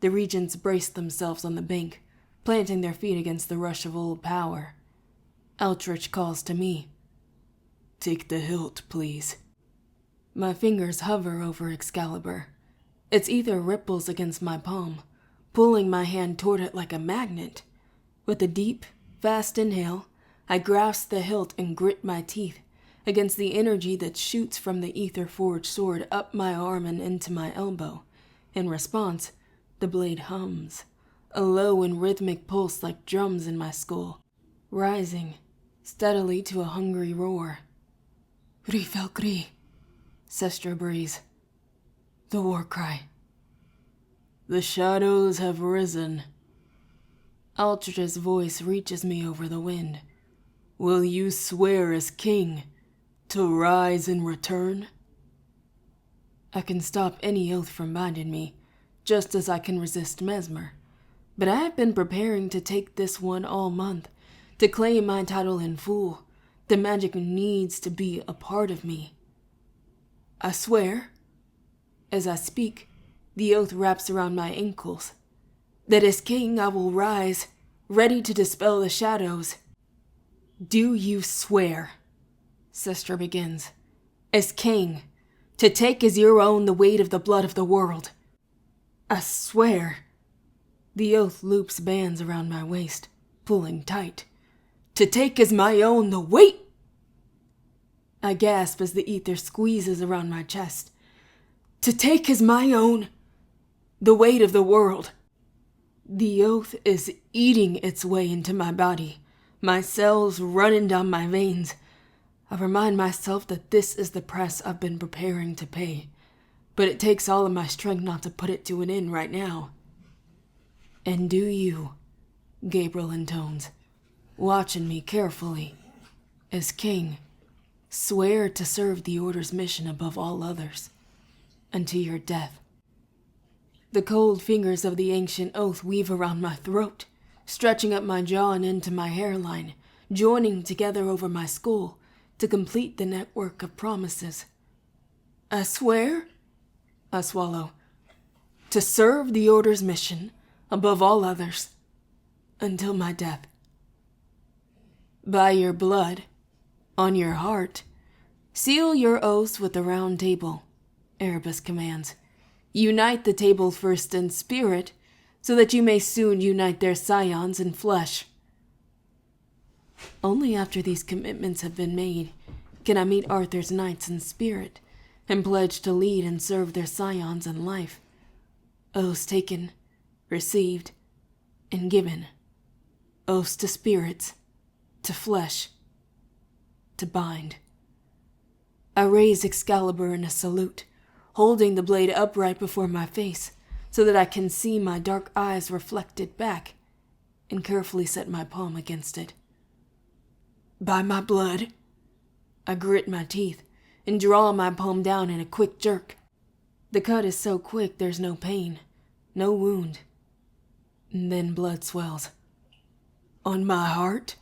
The regents braced themselves on the bank, planting their feet against the rush of old power. Eldritch calls to me. "Take the hilt, please." My fingers hover over Excalibur. Its ether ripples against my palm, pulling my hand toward it like a magnet. With a deep, fast inhale, I grasp the hilt and grit my teeth against the energy that shoots from the ether-forged sword up my arm and into my elbow. In response, the blade hums, a low and rhythmic pulse like drums in my skull, rising steadily to a hungry roar. "Rifelkri," Sestra breathes. The war cry. "The shadows have risen." Aldrich's voice reaches me over the wind. "Will you swear as king to rise and return?" I can stop any oath from binding me, just as I can resist Mesmer. But I have been preparing to take this one all month, to claim my title in full. The magic needs to be a part of me. I swear, as I speak, the oath wraps around my ankles, that as king I will rise, ready to dispel the shadows. "Do you swear," Sestra begins, "as king, to take as your own the weight of the blood of the world?" "I swear." The oath loops bands around my waist, pulling tight. "To take as my own the weight—" I gasp as the ether squeezes around my chest. "To take as my own the weight of the world." The oath is eating its way into my body, my cells running down my veins. I remind myself that this is the price I've been preparing to pay, but it takes all of my strength not to put it to an end right now. "And do you," Gabriel intones, watching me carefully, "as king, swear to serve the Order's mission above all others, unto your death." The cold fingers of the ancient oath weave around my throat, stretching up my jaw and into my hairline, joining together over my skull to complete the network of promises. "I swear," I swallow, "to serve the Order's mission above all others, until my death." "By your blood, on your heart, seal your oaths with the round table," Erebus commands. "Unite the table first in spirit, so that you may soon unite their scions in flesh." Only after these commitments have been made can I meet Arthur's knights in spirit and pledge to lead and serve their scions in life. Oaths taken received, and given. Oaths to spirits, to flesh, to bind. I raise Excalibur in a salute, holding the blade upright before my face so that I can see my dark eyes reflected back, and carefully set my palm against it. By my blood, I grit my teeth and draw my palm down in a quick jerk. The cut is so quick there's no pain, no wound. And then blood swells. On my heart,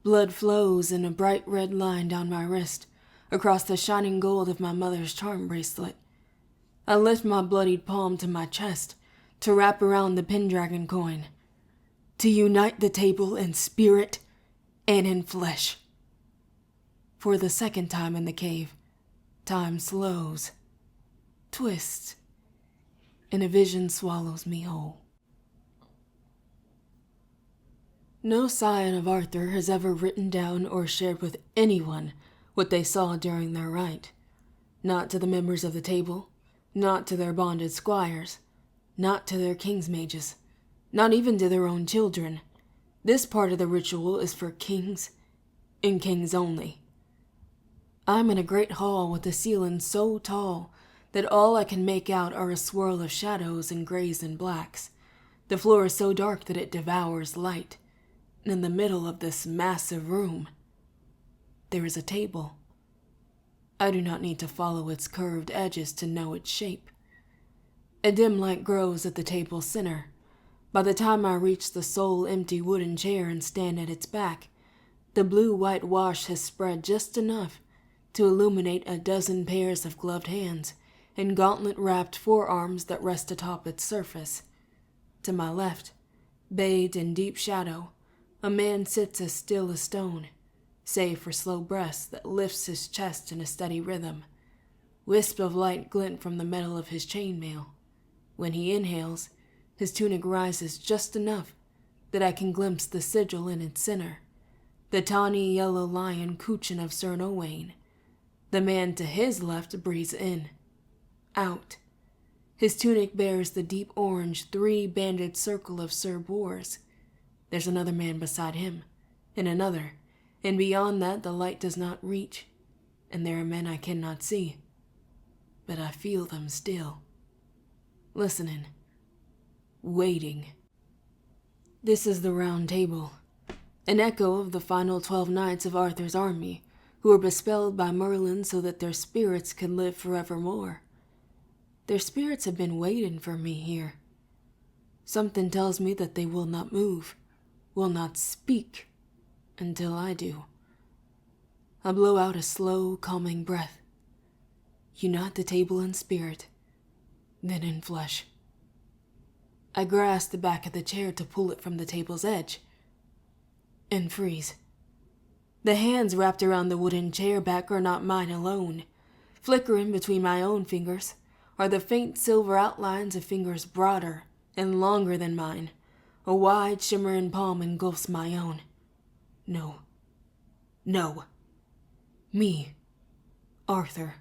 blood flows in a bright red line down my wrist, across the shining gold of my mother's charm bracelet. I lift my bloodied palm to my chest to wrap around the Pendragon coin, to unite the table in spirit and in flesh. For the second time in the cave, time slows, twists, and a vision swallows me whole. No scion of Arthur has ever written down or shared with anyone what they saw during their rite. Not to the members of the table, not to their bonded squires, not to their king's mages, not even to their own children. This part of the ritual is for kings, and kings only. I'm in a great hall with a ceiling so tall that all I can make out are a swirl of shadows in grays and blacks. The floor is so dark that it devours light. And in the middle of this massive room, there is a table. I do not need to follow its curved edges to know its shape. A dim light grows at the table's center. By the time I reach the sole empty wooden chair and stand at its back, the blue-white wash has spread just enough to illuminate a dozen pairs of gloved hands and gauntlet-wrapped forearms that rest atop its surface. To my left, bathed in deep shadow, a man sits as still as stone, save for slow breaths that lifts his chest in a steady rhythm. Wisps of light glint from the metal of his chainmail. When he inhales, his tunic rises just enough that I can glimpse the sigil in its center, the tawny yellow lion Cuchulainn of Sir Owain. The man to his left breathes in, out. His tunic bears the deep orange three-banded circle of Sir Bors. There's another man beside him, and another, and beyond that the light does not reach, and there are men I cannot see, but I feel them still. Listening, waiting. This is the Round Table, an echo of the final 12 knights of Arthur's army, who were bespelled by Merlin so that their spirits could live forevermore. Their spirits have been waiting for me here. Something tells me that they will not move, will not speak, until I do. I blow out a slow, calming breath. Unite the table in spirit, then in flesh. I grasp the back of the chair to pull it from the table's edge, and freeze. The hands wrapped around the wooden chair back are not mine alone. Flickering between my own fingers are the faint silver outlines of fingers broader and longer than mine. A wide, shimmering palm engulfs my own. No. No. Me. Arthur.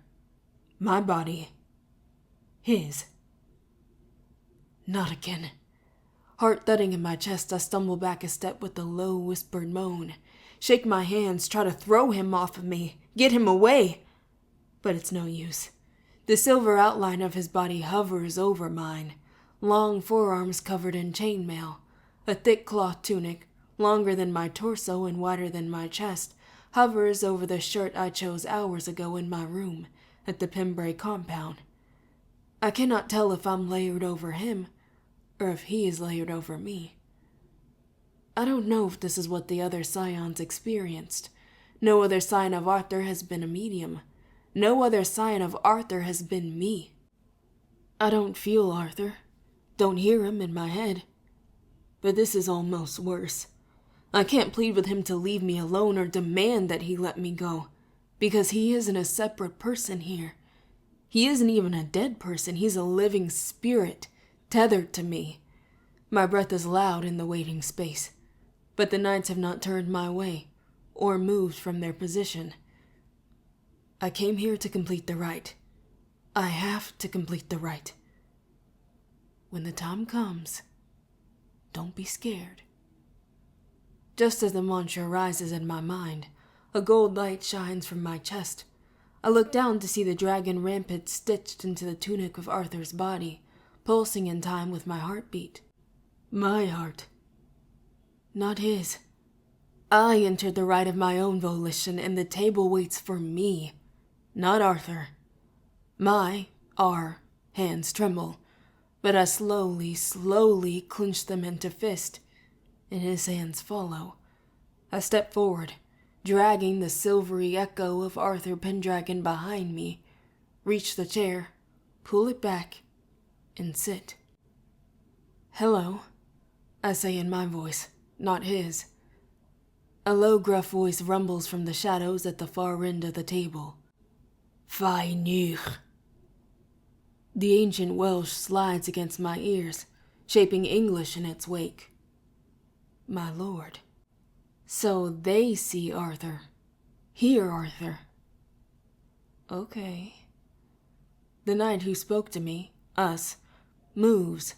My body. His. Not again. Heart thudding in my chest, I stumble back a step with a low, whispered moan. Shake my hands, try to throw him off of me, get him away. But it's no use. The silver outline of his body hovers over mine. Long forearms covered in chainmail. A thick cloth tunic, longer than my torso and wider than my chest, hovers over the shirt I chose hours ago in my room at the Pembrey compound. I cannot tell if I'm layered over him, or if he is layered over me. I don't know if this is what the other scions experienced. No other scion of Arthur has been a medium. No other scion of Arthur has been me. I don't feel Arthur, don't hear him in my head. But this is almost worse. I can't plead with him to leave me alone or demand that he let me go, because he isn't a separate person here. He isn't even a dead person, he's a living spirit, tethered to me. My breath is loud in the waiting space, but the knights have not turned my way, or moved from their position. I came here to complete the rite. I have to complete the rite. When the time comes, don't be scared. Just as the mantra rises in my mind, a gold light shines from my chest. I look down to see the dragon rampant stitched into the tunic of Arthur's body, pulsing in time with my heartbeat. My heart, not his. I entered the rite of my own volition, and the table waits for me, not Arthur. Our hands tremble, but I slowly clench them into fist, and his hands follow. I step forward, dragging the silvery echo of Arthur Pendragon behind me, reach the chair, pull it back, and sit. Hello, I say in my voice, not his. A low, gruff voice rumbles from the shadows at the far end of the table. Fainur. The ancient Welsh slides against my ears, shaping English in its wake. My lord. So they see Arthur. Hear Arthur. Okay. The knight who spoke to me, us, moves.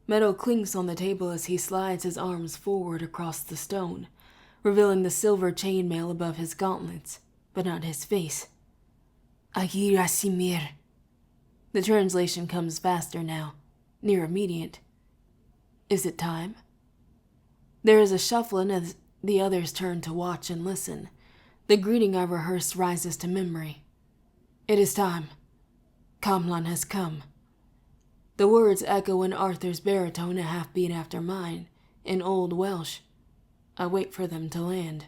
Metal clinks on the table as he slides his arms forward across the stone, revealing the silver chainmail above his gauntlets, but not his face. Agira Simir. The translation comes faster now, near immediate. Is it time? There is a shuffling as the others turn to watch and listen. The greeting I rehearsed rises to memory. It is time. Kamlan has come. The words echo in Arthur's baritone a half-beat after mine, in Old Welsh. I wait for them to land.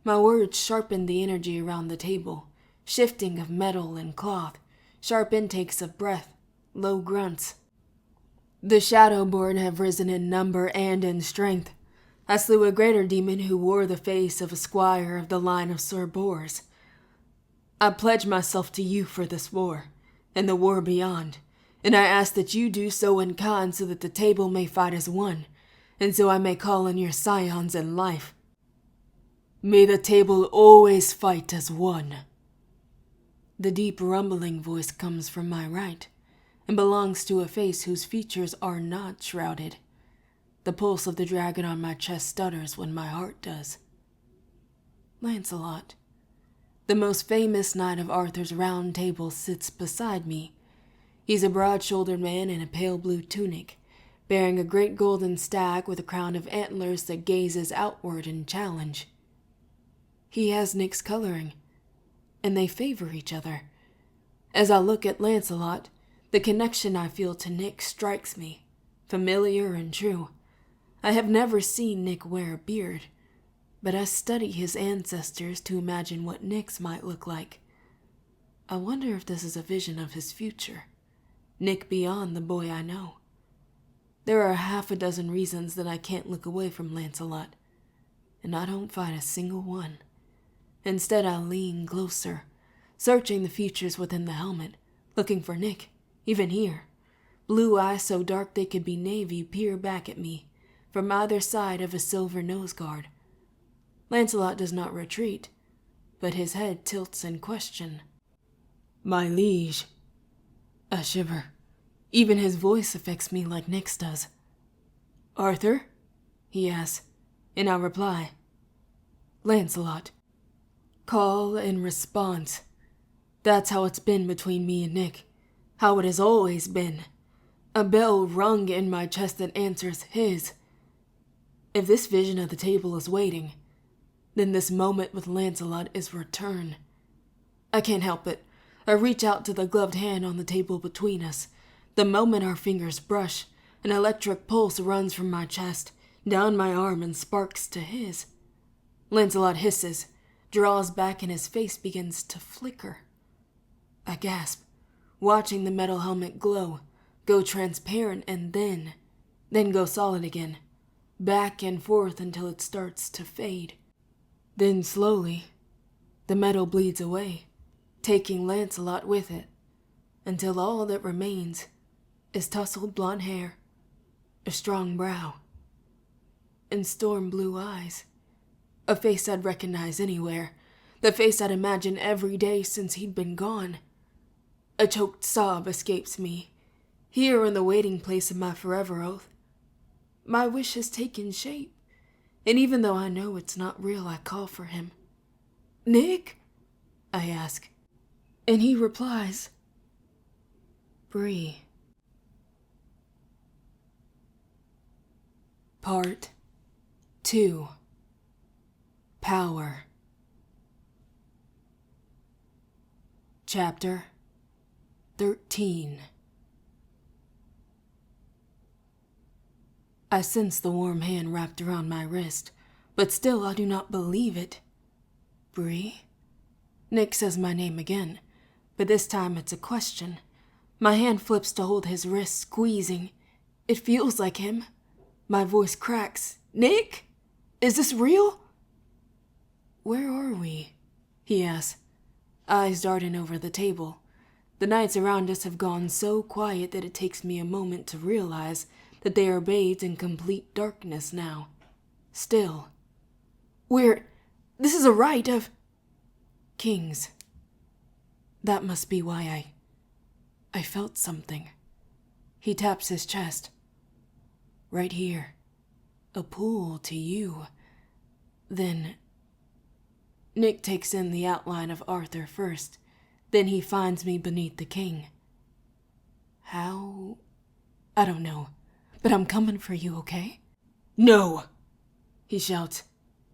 My words sharpen the energy around the table, shifting of metal and cloth, sharp intakes of breath, low grunts. The Shadowborn have risen in number and in strength. I slew a greater demon who wore the face of a squire of the line of Sir Bors. I pledge myself to you for this war, and the war beyond, and I ask that you do so in kind so that the table may fight as one, and so I may call on your scions in life. May the table always fight as one. The deep rumbling voice comes from my right, and belongs to a face whose features are not shrouded. The pulse of the dragon on my chest stutters when my heart does. Lancelot, the most famous knight of Arthur's Round Table, sits beside me. He's a broad-shouldered man in a pale blue tunic, bearing a great golden stag with a crown of antlers that gazes outward in challenge. He has Nick's coloring, and they favor each other. As I look at Lancelot, the connection I feel to Nick strikes me, familiar and true. I have never seen Nick wear a beard, but I study his ancestors to imagine what Nick's might look like. I wonder if this is a vision of his future, Nick beyond the boy I know. There are half a dozen reasons that I can't look away from Lancelot, and I don't find a single one. Instead, I lean closer, searching the features within the helmet, looking for Nick, even here. Blue eyes so dark they could be navy peer back at me, from either side of a silver nose guard. Lancelot does not retreat, but his head tilts in question. My liege. I shiver. Even his voice affects me like Nick's does. Arthur? He asks, and I reply. Lancelot. Call and response. That's how it's been between me and Nick. How it has always been. A bell rung in my chest that answers his. If this vision of the table is waiting, then this moment with Lancelot is return. I can't help it. I reach out to the gloved hand on the table between us. The moment our fingers brush, an electric pulse runs from my chest, down my arm and sparks to his. Lancelot hisses, draws back, and his face begins to flicker. I gasp, watching the metal helmet glow, go transparent, and then go solid again, back and forth until it starts to fade. Then slowly, the metal bleeds away, taking Lancelot with it, until all that remains is tousled blonde hair, a strong brow, and storm blue eyes. A face I'd recognize anywhere, the face I'd imagine every day since he'd been gone. A choked sob escapes me, Here in the waiting place of my forever oath, my wish has taken shape, and even though I know it's not real, I call for him. "Nick?" I ask, and he replies, "Bree." Part 2. Power. Chapter 13. I sense the warm hand wrapped around my wrist, but still I do not believe it. "Bree?" Nick says my name again, but this time it's a question. My hand flips to hold his wrist, squeezing. It feels like him. My voice cracks. "Nick? Is this real?" "Where are we?" he asks, eyes darting over the table. The nights around us have gone so quiet that it takes me a moment to realize that they are bathed in complete darkness now. Still. This is a rite of kings. That must be why I felt something. He taps his chest. "Right here. A pool to you." Then Nick takes in the outline of Arthur first. Then he finds me beneath the king. How? I don't know. But I'm coming for you, okay? "No!" he shouts.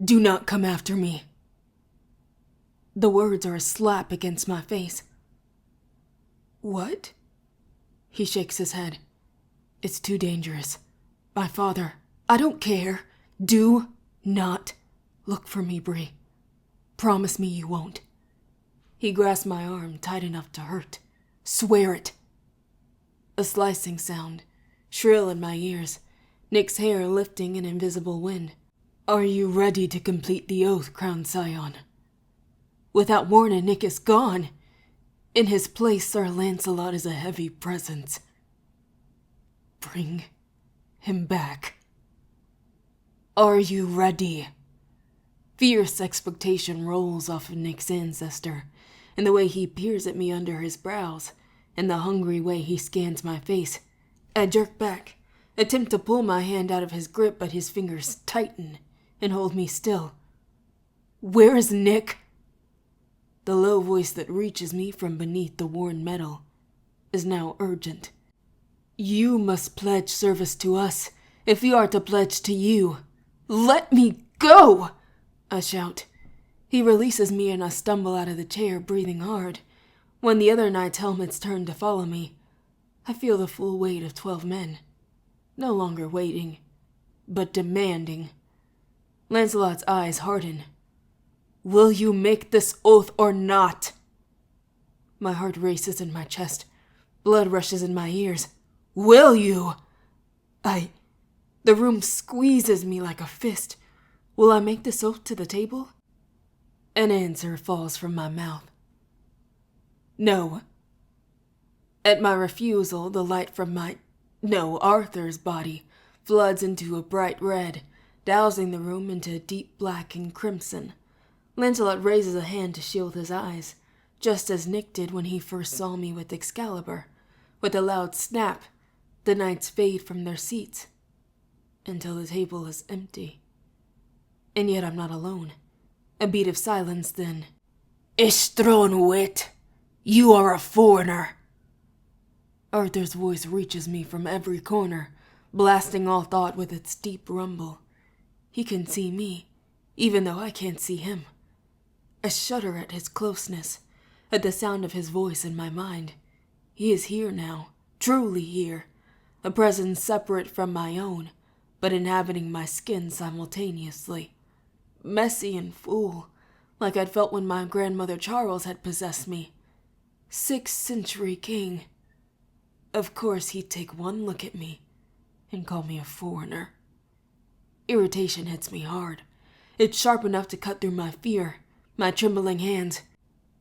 "Do not come after me." The words are a slap against my face. "What?" He shakes his head. "It's too dangerous. My father, I don't care. Do not look for me, Bree. Promise me you won't." He grasps my arm tight enough to hurt. "Swear it." A slicing sound, shrill in my ears, Nick's hair lifting in invisible wind. "Are you ready to complete the oath, Crown Scion?" Without warning, Nick is gone. In his place, Sir Lancelot is a heavy presence. "Bring him back." "Are you ready?" Fierce expectation rolls off of Nick's ancestor, in the way he peers at me under his brows, and the hungry way he scans my face. I jerk back, attempt to pull my hand out of his grip, but his fingers tighten and hold me still. "Where is Nick?" The low voice that reaches me from beneath the worn metal is now urgent. "You must pledge service to us if we are to pledge to you." "Let me go!" I shout. He releases me and I stumble out of the chair, breathing hard. When the other knights' helmets turn to follow me, I feel the full weight of 12 men. No longer waiting, but demanding. Lancelot's eyes harden. "Will you make this oath or not?" My heart races in my chest. Blood rushes in my ears. "Will you?" The room squeezes me like a fist. Will I make this oath to the table? An answer falls from my mouth. "No." At my refusal, the light from Arthur's body floods into a bright red, dousing the room into deep black and crimson. Lancelot raises a hand to shield his eyes, just as Nick did when he first saw me with Excalibur. With a loud snap, the knights fade from their seats, until the table is empty. And yet I'm not alone. A beat of silence, then. "Istron wit, you are a foreigner." Arthur's voice reaches me from every corner, blasting all thought with its deep rumble. He can see me, even though I can't see him. I shudder at his closeness, at the sound of his voice in my mind. He is here now, truly here, a presence separate from my own, but inhabiting my skin simultaneously. Messy and fool, like I'd felt when my grandmother Charles had possessed me. 6th century king. Of course he'd take one look at me and call me a foreigner. Irritation hits me hard. It's sharp enough to cut through my fear, my trembling hands.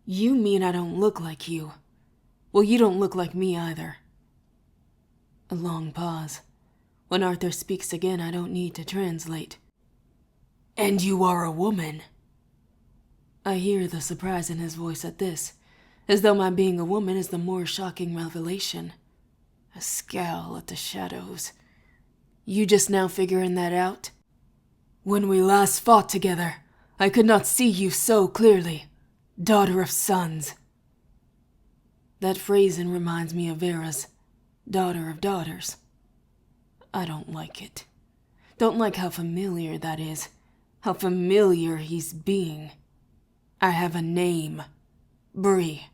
"You mean I don't look like you? Well, you don't look like me either." A long pause. When Arthur speaks again, I don't need to translate. "And you are a woman." I hear the surprise in his voice at this, as though my being a woman is the more shocking revelation. A scowl at the shadows. You just now figuring that out? When we last fought together, I could not see you so clearly. Daughter of suns. That phrasing reminds me of Vera's daughter of daughters. I don't like it. Don't like how familiar that is. How familiar he's being. I have a name. Bree.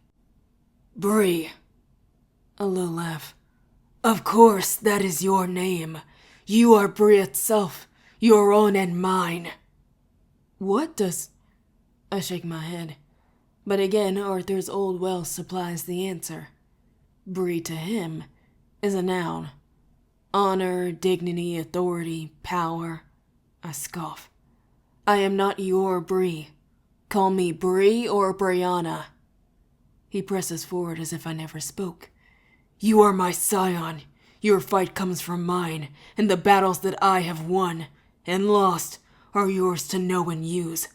Bree. A low laugh. Of course, that is your name. You are Bree itself, your own and mine. What does... I shake my head. But again, Arthur's old well supplies the answer. Bree to him is a noun. Honor, dignity, authority, power. I scoff. I am not your Bree. Call me Bree or Brianna. He presses forward as if I never spoke. You are my scion. Your fight comes from mine, and the battles that I have won and lost are yours to know and use.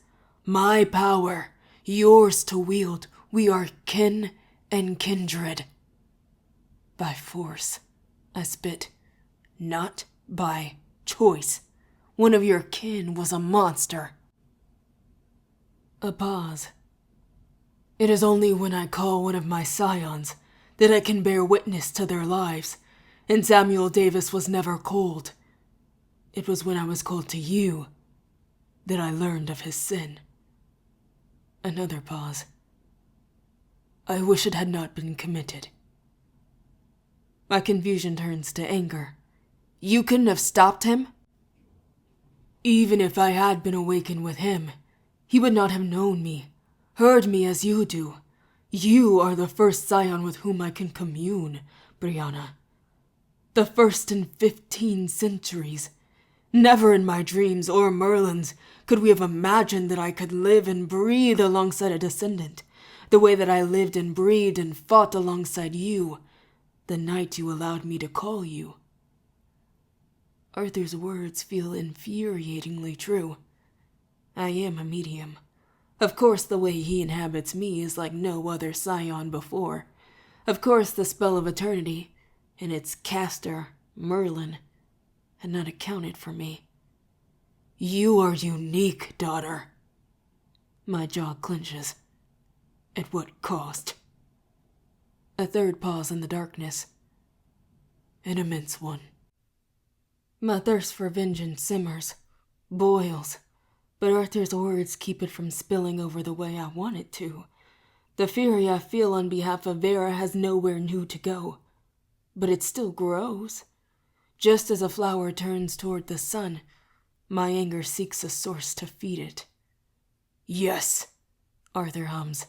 My power, yours to wield. We are kin and kindred. By force, I spit. Not by choice. One of your kin was a monster. A pause. It is only when I call one of my scions that I can bear witness to their lives, and Samuel Davis was never cold. It was when I was cold to you that I learned of his sin. Another pause. I wish it had not been committed. My confusion turns to anger. You couldn't have stopped him? Even if I had been awakened with him, he would not have known me, heard me as you do. You are the first scion with whom I can commune, Brianna. The first in 15 centuries. Never in my dreams or Merlin's could we have imagined that I could live and breathe alongside a descendant, the way that I lived and breathed and fought alongside you, the night you allowed me to call you. Arthur's words feel infuriatingly true. I am a medium. Of course, the way he inhabits me is like no other scion before. Of course, the spell of eternity, and its caster, Merlin, had not accounted for me. You are unique, daughter. My jaw clenches. At what cost? A third pause in the darkness. An immense one. My thirst for vengeance simmers, boils, but Arthur's words keep it from spilling over the way I want it to. The fury I feel on behalf of Vera has nowhere new to go, but it still grows. Just as a flower turns toward the sun, my anger seeks a source to feed it. Yes, Arthur hums.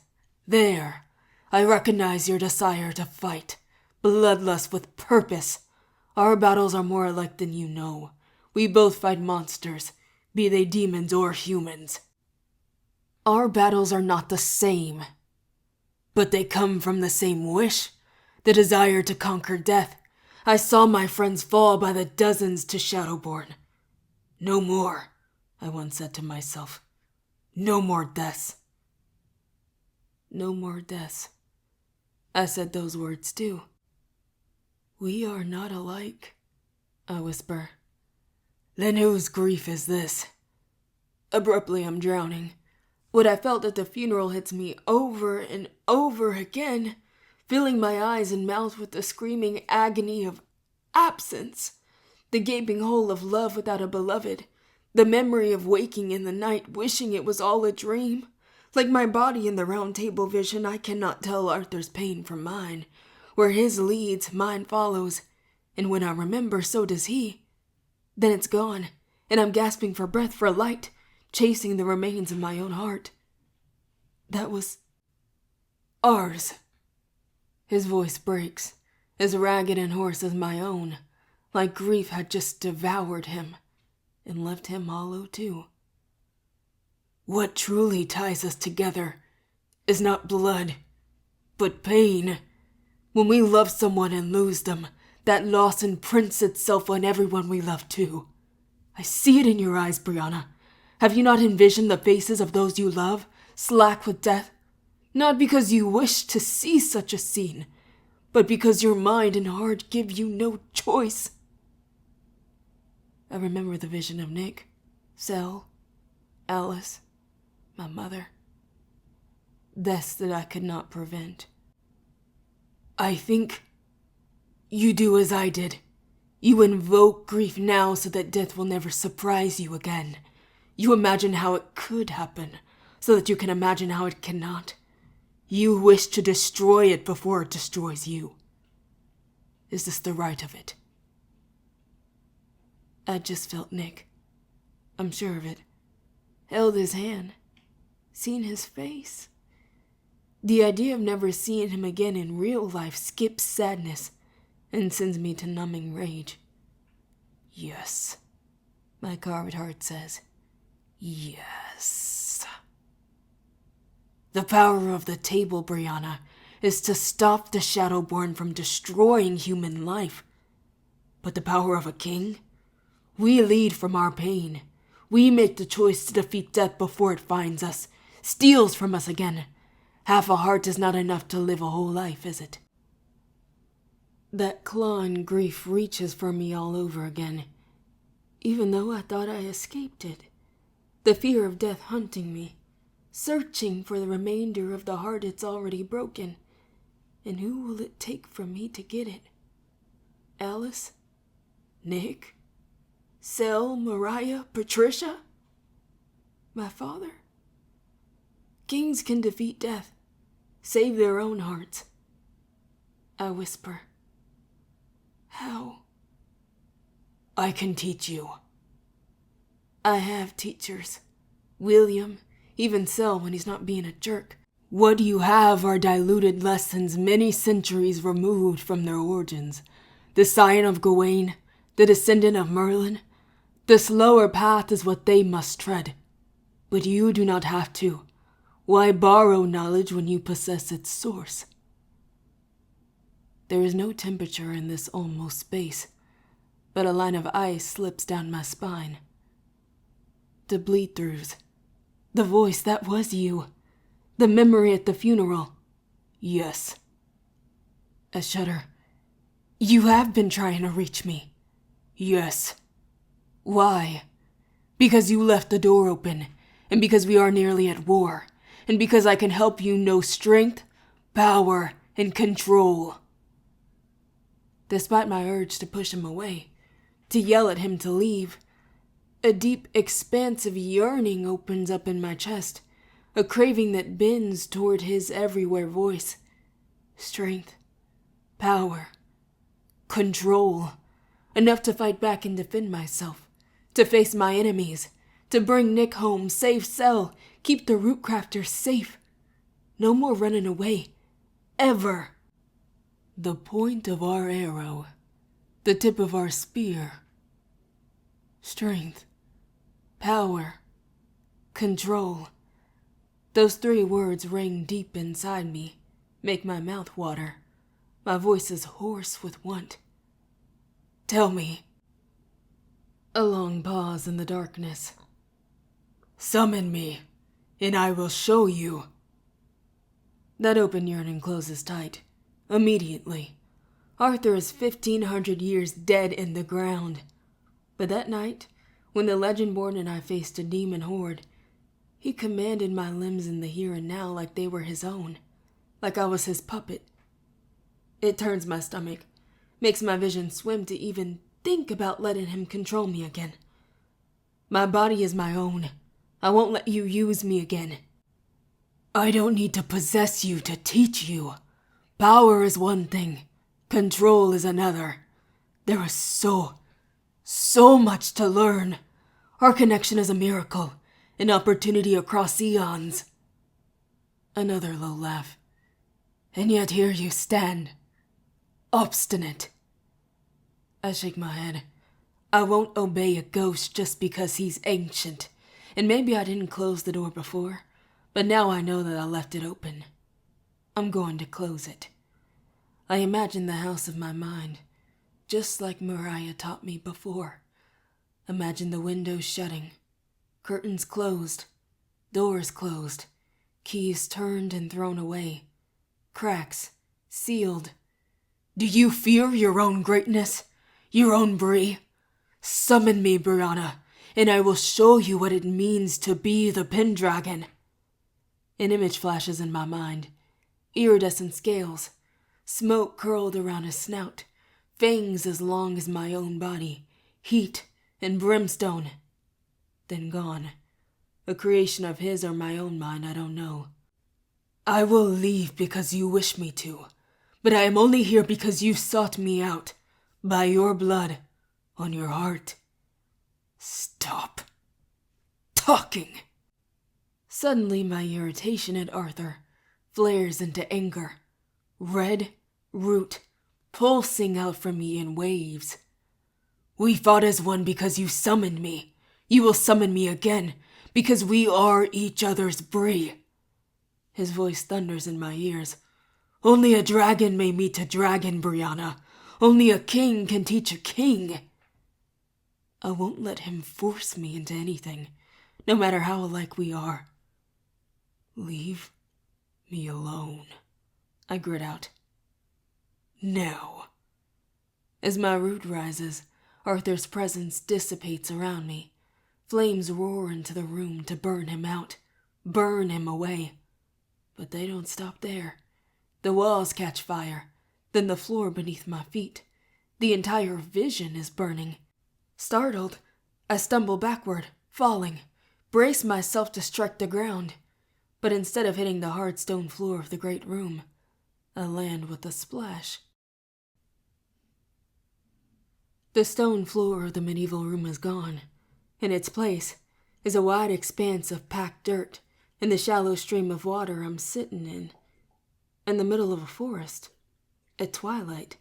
There, I recognize your desire to fight, bloodlust with purpose. Our battles are more alike than you know. We both fight monsters, be they demons or humans. Our battles are not the same, but they come from the same wish, the desire to conquer death. I saw my friends fall by the dozens to Shadowborn. No more, I once said to myself. No more deaths. No more deaths. I said those words too. We are not alike, I whisper. Then whose grief is this? Abruptly, I'm drowning. What I felt at the funeral hits me over and over again, filling my eyes and mouth with the screaming agony of absence, the gaping hole of love without a beloved, the memory of waking in the night wishing it was all a dream. Like my body in the round table vision, I cannot tell Arthur's pain from mine. Where his leads, mine follows, and when I remember, so does he. Then it's gone, and I'm gasping for breath, for light, chasing the remains of my own heart. That was ours. His voice breaks, as ragged and hoarse as my own, like grief had just devoured him, and left him hollow too. What truly ties us together is not blood, but pain. When we love someone and lose them, that loss imprints itself on everyone we love too. I see it in your eyes, Brianna. Have you not envisioned the faces of those you love, slack with death? Not because you wish to see such a scene, but because your mind and heart give you no choice. I remember the vision of Nick, Sel, Alice, my mother. Deaths that I could not prevent. I think you do as I did. You invoke grief now so that death will never surprise you again. You imagine how it could happen, so that you can imagine how it cannot. You wish to destroy it before it destroys you. Is this the right of it? I just felt Nick. I'm sure of it. Held his hand. Seen his face. The idea of never seeing him again in real life skips sadness and sends me to numbing rage. Yes, my carved heart says. Yes. The power of the table, Brianna, is to stop the Shadowborn from destroying human life. But the power of a king? We lead from our pain. We make the choice to defeat death before it finds us, steals from us again. Half a heart is not enough to live a whole life, is it? That clawing grief reaches for me all over again, even though I thought I escaped it. The fear of death hunting me, searching for the remainder of the heart it's already broken. And who will it take from me to get it? Alice? Nick? Sel, Mariah, Patricia? My father? Kings can defeat death, save their own hearts. I whisper. How? I can teach you. I have teachers. William, even Sel when he's not being a jerk. What you have are diluted lessons many centuries removed from their origins. The scion of Gawain, the descendant of Merlin. The slower path is what they must tread. But you do not have to. Why borrow knowledge when you possess its source? There is no temperature in this almost space, but a line of ice slips down my spine. The bleed-throughs. The voice that was you. The memory at the funeral. Yes. A shudder. You have been trying to reach me. Yes. Why? Because you left the door open, and because we are nearly at war, and because I can help you know strength, power, and control. Despite my urge to push him away, to yell at him to leave, a deep, expansive yearning opens up in my chest, a craving that bends toward his everywhere voice. Strength, power, control, enough to fight back and defend myself, to face my enemies, to bring Nick home, save Sel, keep the Rootcrafters safe. No more running away, ever. The point of our arrow, the tip of our spear. Strength, power, control. Those three words ring deep inside me, make my mouth water. My voice is hoarse with want. Tell me. A long pause in the darkness. Summon me, and I will show you. That open yearning closes tight, immediately. Arthur is 1,500 years dead in the ground. But that night, when the Legendborn and I faced a demon horde, he commanded my limbs in the here and now like they were his own, like I was his puppet. It turns my stomach, makes my vision swim to even think about letting him control me again. My body is my own. I won't let you use me again. I don't need to possess you to teach you. Power is one thing, control is another. There is so much to learn. Our connection is a miracle, an opportunity across eons. Another low laugh. And yet here you stand, obstinate. I shake my head. I won't obey a ghost just because he's ancient. And maybe I didn't close the door before, but now I know that I left it open. I'm going to close it. I imagine the house of my mind, just like Mariah taught me before. Imagine the windows shutting, curtains closed, doors closed, keys turned and thrown away, cracks sealed, Do you fear your own greatness? Your own Bree? Summon me, Brianna, and I will show you what it means to be the Pendragon. An image flashes in my mind. Iridescent scales, smoke curled around his snout, fangs as long as my own body, heat and brimstone. Then gone. A creation of his or my own mind, I don't know. I will leave because you wish me to, but I am only here because you sought me out, by your blood, on your heart. Stop talking. Suddenly my irritation at Arthur flares into anger. Red root pulsing out from me in waves. We fought as one because you summoned me. You will summon me again because we are each other's Bree. His voice thunders in my ears. Only a dragon may meet a dragon, Brianna. Only a king can teach a king. I won't let him force me into anything, no matter how alike we are. Leave me alone, I grit out. Now. As my root rises, Arthur's presence dissipates around me. Flames roar into the room to burn him out, burn him away. But they don't stop there. The walls catch fire, then the floor beneath my feet. The entire vision is burning. Startled, I stumble backward, falling, brace myself to strike the ground. But instead of hitting the hard stone floor of the great room, I land with a splash. The stone floor of the medieval room is gone. In its place is a wide expanse of packed dirt and the shallow stream of water I'm sitting in the middle of a forest, at twilight.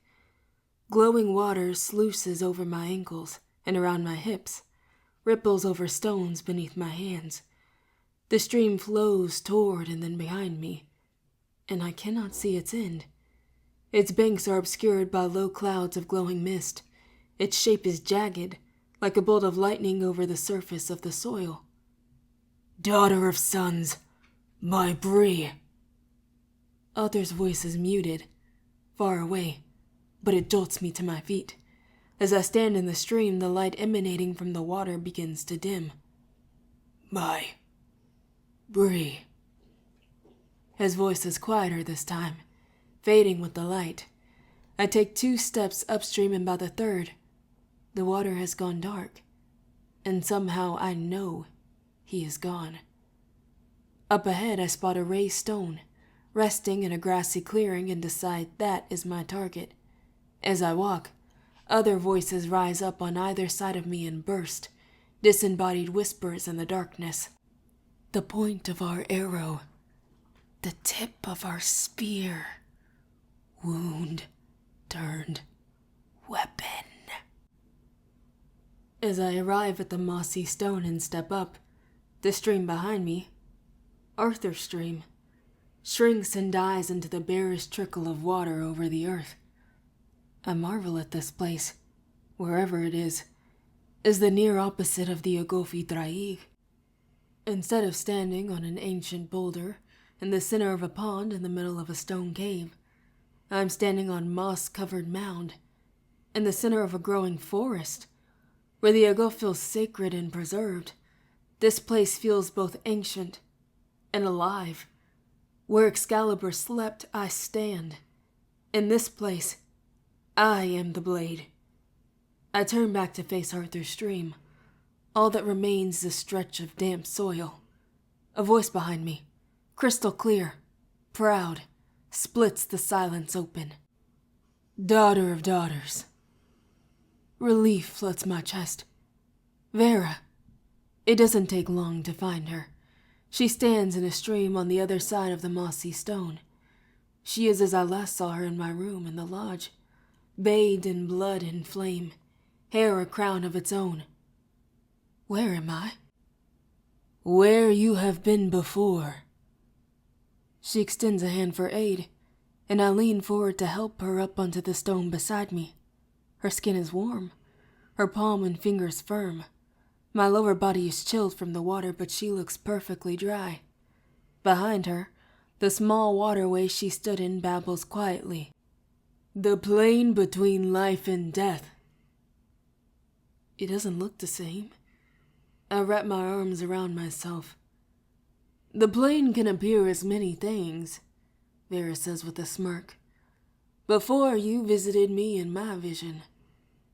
Glowing water sluices over my ankles and around my hips, ripples over stones beneath my hands. The stream flows toward and then behind me, and I cannot see its end. Its banks are obscured by low clouds of glowing mist. Its shape is jagged, like a bolt of lightning over the surface of the soil. Daughter of suns, my Bree. Arthur's voice is muted, far away, but it jolts me to my feet. As I stand in the stream, the light emanating from the water begins to dim. My Bree. His voice is quieter this time, fading with the light. I take 2 steps upstream, and by the third, the water has gone dark, and somehow I know he is gone. Up ahead, I spot a raised stone, resting in a grassy clearing, and decide that is my target. As I walk, other voices rise up on either side of me and burst, disembodied whispers in the darkness. The point of our arrow, the tip of our spear, wound turned weapon. As I arrive at the mossy stone and step up, the stream behind me, Arthur's stream, shrinks and dies into the barest trickle of water over the earth. I marvel at this place, wherever it is the near opposite of the Ogofi Draig. Instead of standing on an ancient boulder in the center of a pond in the middle of a stone cave, I'm standing on moss-covered mound in the center of a growing forest, where the Ogo feels sacred and preserved. This place feels both ancient and alive. Where Excalibur slept, I stand. In this place, I am the blade. I turn back to face Arthur's stream. All that remains is a stretch of damp soil. A voice behind me, crystal clear, proud, splits the silence open. Daughter of daughters. Relief floods my chest. Vera. It doesn't take long to find her. She stands in a stream on the other side of the mossy stone. She is as I last saw her in my room in the lodge, bathed in blood and flame, hair a crown of its own. Where am I? Where you have been before. She extends a hand for aid, and I lean forward to help her up onto the stone beside me. Her skin is warm, her palm and fingers firm. My lower body is chilled from the water, but she looks perfectly dry. Behind her, the small waterway she stood in babbles quietly. The plane between life and death. It doesn't look the same. I wrap my arms around myself. The plane can appear as many things, Vera says with a smirk. Before you visited me in my vision.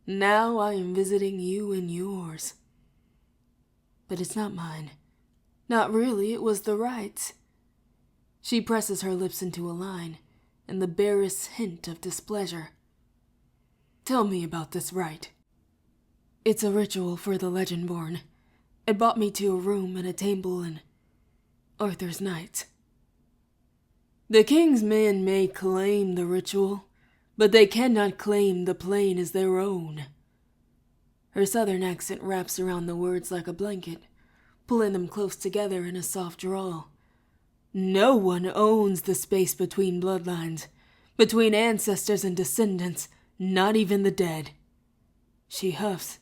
Now I am visiting you in yours. But it's not mine. Not really, it was the right's. She presses her lips into a line, and the barest hint of displeasure. Tell me about this rite. It's a ritual for the Legendborn. It brought me to a room and a table in Arthur's Knights. The King's men may claim the ritual, but they cannot claim the plane as their own. Her southern accent wraps around the words like a blanket, pulling them close together in a soft drawl. No one owns the space between bloodlines, between ancestors and descendants, not even the dead. She huffs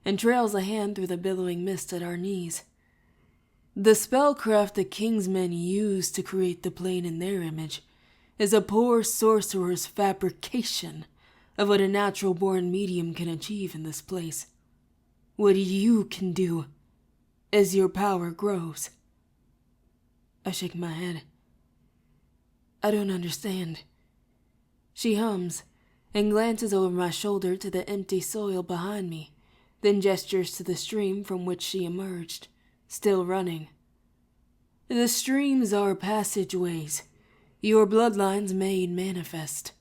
and trails a hand through the billowing mist at our knees. The spellcraft the King's men use to create the plane in their image is a poor sorcerer's fabrication of what a natural-born medium can achieve in this place. What you can do as your power grows. I shake my head. I don't understand. She hums and glances over my shoulder to the empty soil behind me, then gestures to the stream from which she emerged, still running. The streams are passageways, your bloodlines made manifest.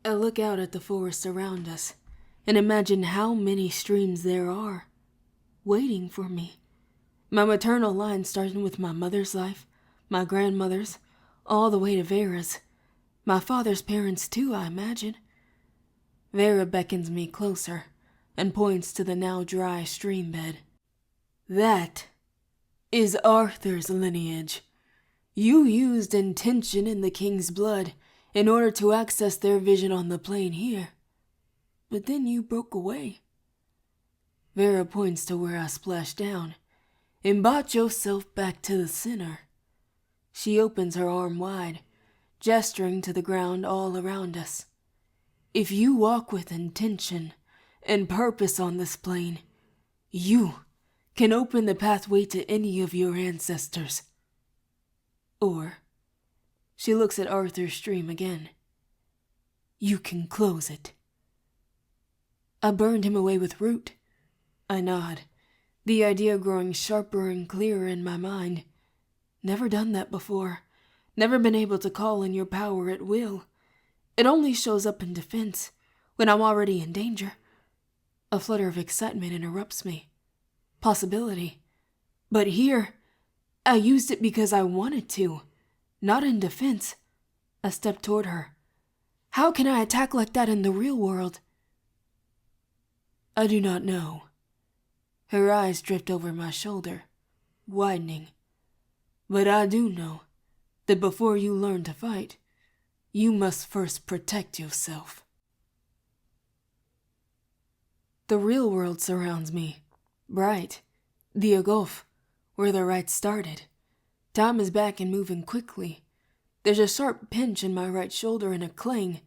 I look out at the forest around us and imagine how many streams there are, waiting for me. My maternal line starting with my mother's life, my grandmother's, all the way to Vera's. My father's parents too, I imagine. Vera beckons me closer and points to the now dry stream bed. That is Arthur's lineage. You used intention in the King's blood in order to access their vision on the plane here. But then you broke away. Vera points to where I splashed down and brought yourself back to the center. She opens her arm wide, gesturing to the ground all around us. If you walk with intention and purpose on this plane, you can open the pathway to any of your ancestors. Or, she looks at Arthur's stream again. You can close it. I burned him away with root. I nod, the idea growing sharper and clearer in my mind. Never done that before. Never been able to call in your power at will. It only shows up in defense, when I'm already in danger. A flutter of excitement interrupts me. Possibility. But here, I used it because I wanted to, not in defense. I step toward her. How can I attack like that in the real world? I do not know. Her eyes drift over my shoulder, widening. But I do know that before you learn to fight, you must first protect yourself. The real world surrounds me, bright. The Agolf, where the rite started. Time is back and moving quickly. There's a sharp pinch in my right shoulder and a clang.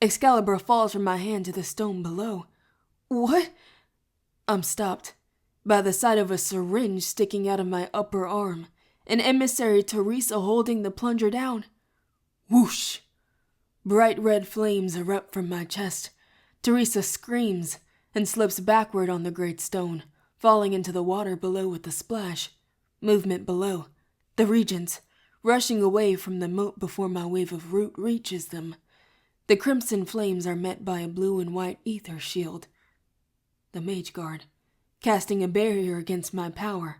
Excalibur falls from my hand to the stone below. What? I'm stopped by the sight of a syringe sticking out of my upper arm, an emissary Teresa holding the plunger down. Whoosh! Bright red flames erupt from my chest. Teresa screams and slips backward on the great stone, falling into the water below with a splash. Movement below. The regents, rushing away from the moat before my wave of root reaches them. The crimson flames are met by a blue and white ether shield. The Mage Guard, casting a barrier against my power,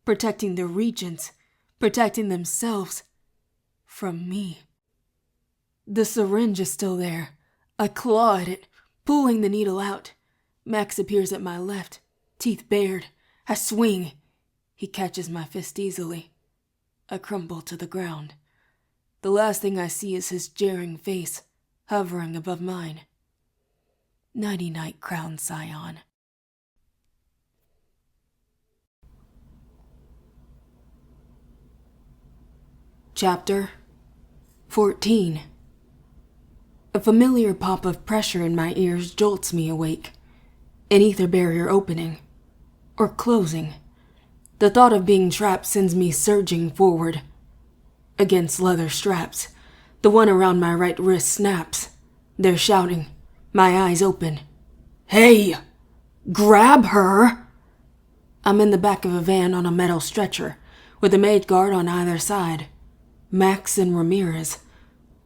protecting the regents, protecting themselves from me. The syringe is still there. I claw at it, pulling the needle out. Max appears at my left, teeth bared. I swing. He catches my fist easily. I crumble to the ground. The last thing I see is his jeering face, hovering above mine. Nighty-night, Crown Scion. Chapter 14. A familiar pop of pressure in my ears jolts me awake. An ether barrier opening. Or closing. The thought of being trapped sends me surging forward. Against leather straps. The one around my right wrist snaps. They're shouting. My eyes open. "Hey! Grab her!" I'm in the back of a van on a metal stretcher, with a mage guard on either side. Max and Ramirez.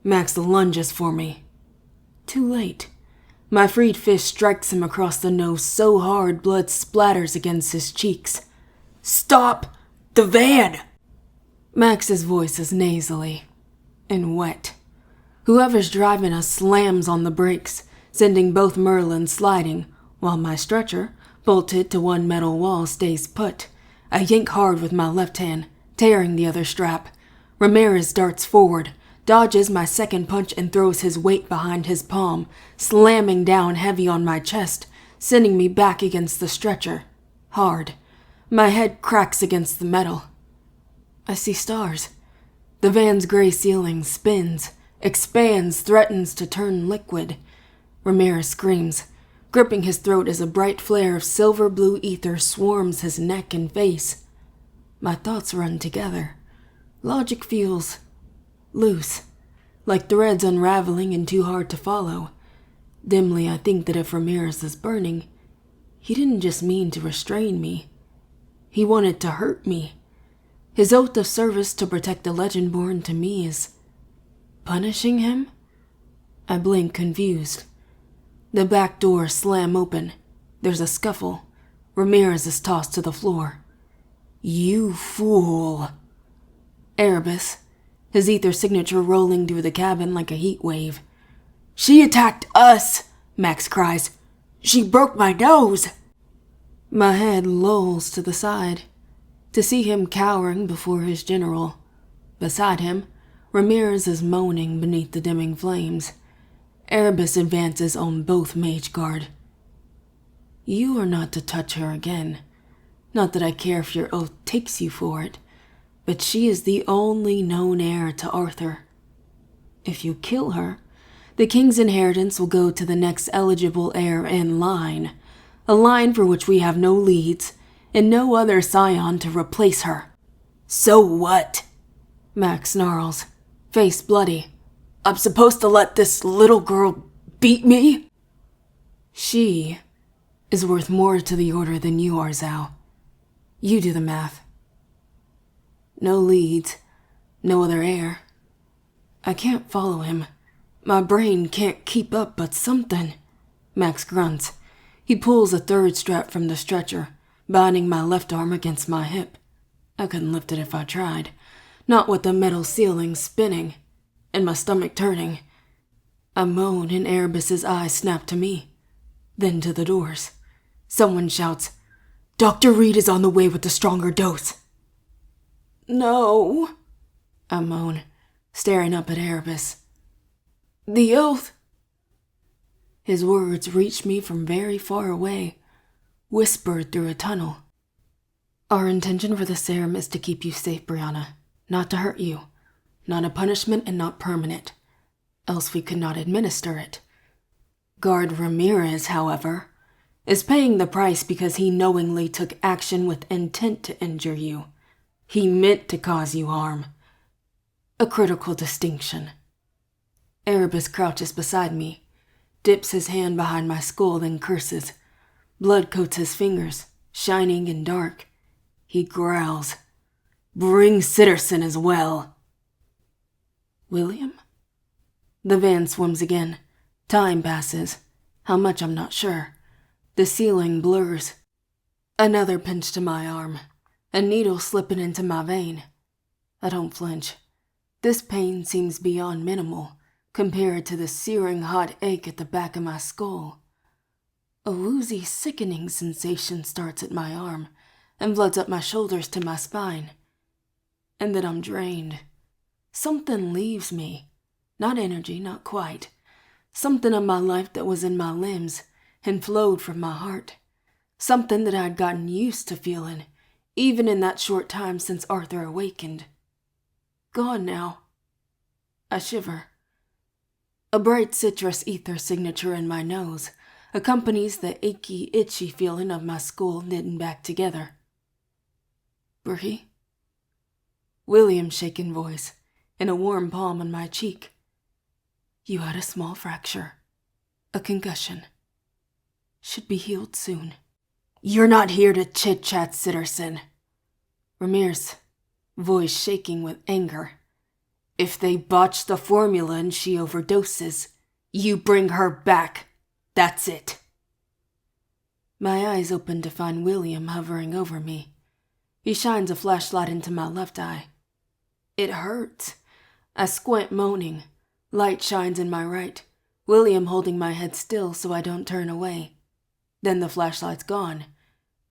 Max lunges for me. Too late. My freed fist strikes him across the nose so hard blood splatters against his cheeks. "Stop the van!" Max's voice is nasally and wet. Whoever's driving us slams on the brakes, sending both Merlins sliding, while my stretcher, bolted to one metal wall, stays put. I yank hard with my left hand, tearing the other strap. Ramirez darts forward, dodges my second punch and throws his weight behind his palm, slamming down heavy on my chest, sending me back against the stretcher. Hard. My head cracks against the metal. I see stars. The van's gray ceiling spins, expands, threatens to turn liquid. Ramirez screams, gripping his throat as a bright flare of silver blue ether swarms his neck and face. My thoughts run together. Logic feels loose, like threads unraveling and too hard to follow. Dimly, I think that if Ramirez is burning, he didn't just mean to restrain me. He wanted to hurt me. His oath of service to protect the legend born to me is punishing him? I blink, confused. The back doors slam open. There's a scuffle. Ramirez is tossed to the floor. "You fool." Erebus, his ether signature rolling through the cabin like a heat wave. "She attacked us," Max cries. "She broke my nose." My head lolls to the side, to see him cowering before his general. Beside him, Ramirez is moaning beneath the dimming flames. Erebus advances on both mage guard. "You are not to touch her again. Not that I care if your oath takes you for it, but she is the only known heir to Arthur. If you kill her, the king's inheritance will go to the next eligible heir in line, a line for which we have no leads, and no other scion to replace her." "So what?" Max snarls, face bloody. "I'm supposed to let this little girl beat me?" "She is worth more to the Order than you are, Zhao. You do the math. No leads, no other heir. I can't follow him. My brain can't keep up, but something." Max grunts. He pulls a third strap from the stretcher, binding my left arm against my hip. I couldn't lift it if I tried, not with the metal ceiling spinning, and my stomach turning. I moan and Erebus's eyes snap to me, then to the doors. Someone shouts, "Dr. Reed is on the way with the stronger dose." "No," I moan, staring up at Erebus. "The oath." His words reach me from very far away, whispered through a tunnel. "Our intention for the serum is to keep you safe, Brianna, not to hurt you. Not a punishment and not permanent. Else we could not administer it. Guard Ramirez, however, is paying the price because he knowingly took action with intent to injure you. He meant to cause you harm. A critical distinction." Erebus crouches beside me, dips his hand behind my skull, then curses. Blood coats his fingers, shining and dark. He growls, "Bring Sitterson as well." William? The van swims again. Time passes. How much, I'm not sure. The ceiling blurs. Another pinch to my arm. A needle slipping into my vein. I don't flinch. This pain seems beyond minimal compared to the searing hot ache at the back of my skull. A woozy, sickening sensation starts at my arm and floods up my shoulders to my spine. And then I'm drained. Something leaves me. Not energy, not quite. Something of my life that was in my limbs and flowed from my heart. Something that I'd gotten used to feeling, even in that short time since Arthur awakened. Gone now. I shiver. A bright citrus ether signature in my nose accompanies the achy, itchy feeling of my skull knitting back together. Bree? William's shaken voice and a warm palm on my cheek. You had a small fracture. A concussion. Should be healed soon. You're not here to chit-chat, Sitterson. Ramire's voice shaking with anger. If they botch the formula and she overdoses, you bring her back. That's it. My eyes open to find William hovering over me. He shines a flashlight into my left eye. It hurts. I squint, moaning. Light shines in my right, William holding my head still so I don't turn away. Then the flashlight's gone.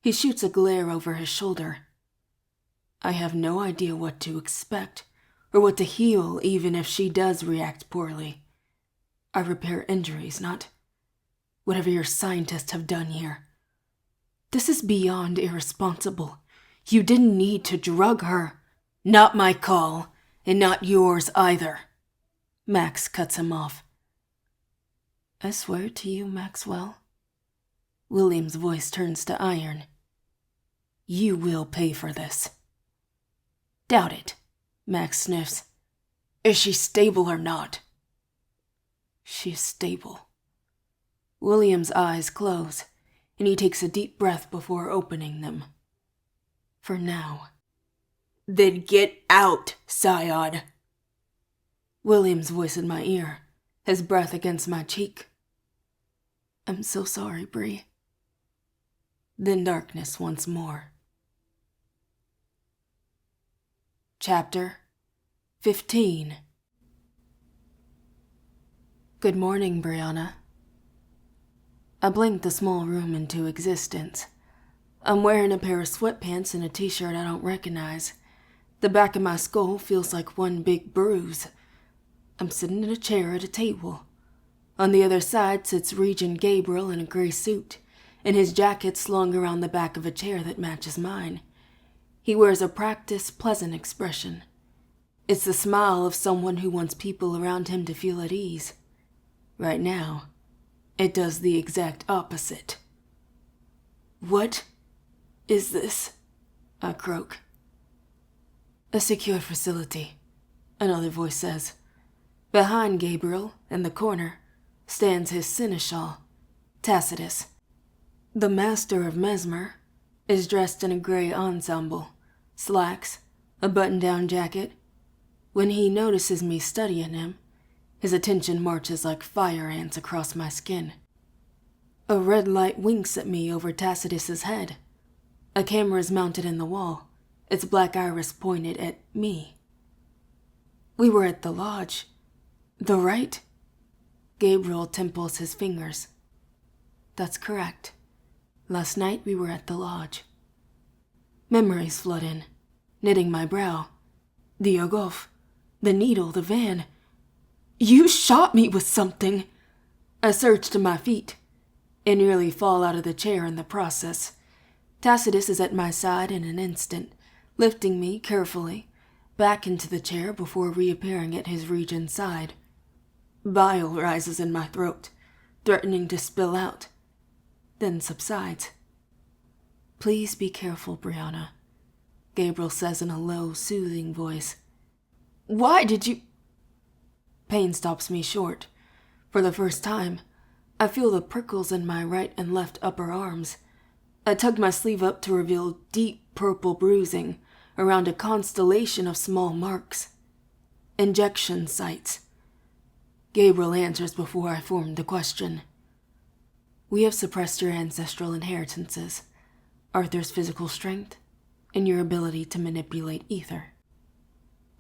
He shoots a glare over his shoulder. I have no idea what to expect, or what to heal even if she does react poorly. I repair injuries, not whatever your scientists have done here. This is beyond irresponsible. You didn't need to drug her. Not my call, and not yours either. Max cuts him off. I swear to you, Maxwell. William's voice turns to iron. You will pay for this. Doubt it, Max sniffs. Is she stable or not? She is stable. William's eyes close, and he takes a deep breath before opening them. For now. Then get out, Syod. William's voice in my ear, his breath against my cheek. I'm so sorry, Bree. Then darkness once more. Chapter 15. Good morning, Brianna. I blinked the small room into existence. I'm wearing a pair of sweatpants and a t-shirt I don't recognize. The back of my skull feels like one big bruise. I'm sitting in a chair at a table. On the other side sits Regent Gabriel in a gray suit, and his jacket slung around the back of a chair that matches mine. He wears a practiced, pleasant expression. It's the smile of someone who wants people around him to feel at ease. Right now, it does the exact opposite. What is this? I croak. A secure facility, another voice says. Behind Gabriel, in the corner, stands his seneschal, Tacitus. The master of Mesmer is dressed in a gray ensemble, slacks, a button-down jacket. When he notices me studying him, his attention marches like fire ants across my skin. A red light winks at me over Tacitus's head. A camera is mounted in the wall, its black iris pointed at me. We were at the lodge. The right? Gabriel temples his fingers. That's correct. Last night we were at the lodge. Memories flood in, knitting my brow. The Ogof, the needle, the van. You shot me with something. I surge to my feet and nearly fall out of the chair in the process. Tacitus is at my side in an instant, lifting me carefully back into the chair before reappearing at his regent's side. Bile rises in my throat, threatening to spill out, then subsides. Please be careful, Brianna, Gabriel says in a low, soothing voice. Why did you... Pain stops me short. For the first time, I feel the prickles in my right and left upper arms. I tug my sleeve up to reveal deep purple bruising around a constellation of small marks. Injection sites. Gabriel answers before I form the question. We have suppressed your ancestral inheritances, Arthur's physical strength, and your ability to manipulate ether.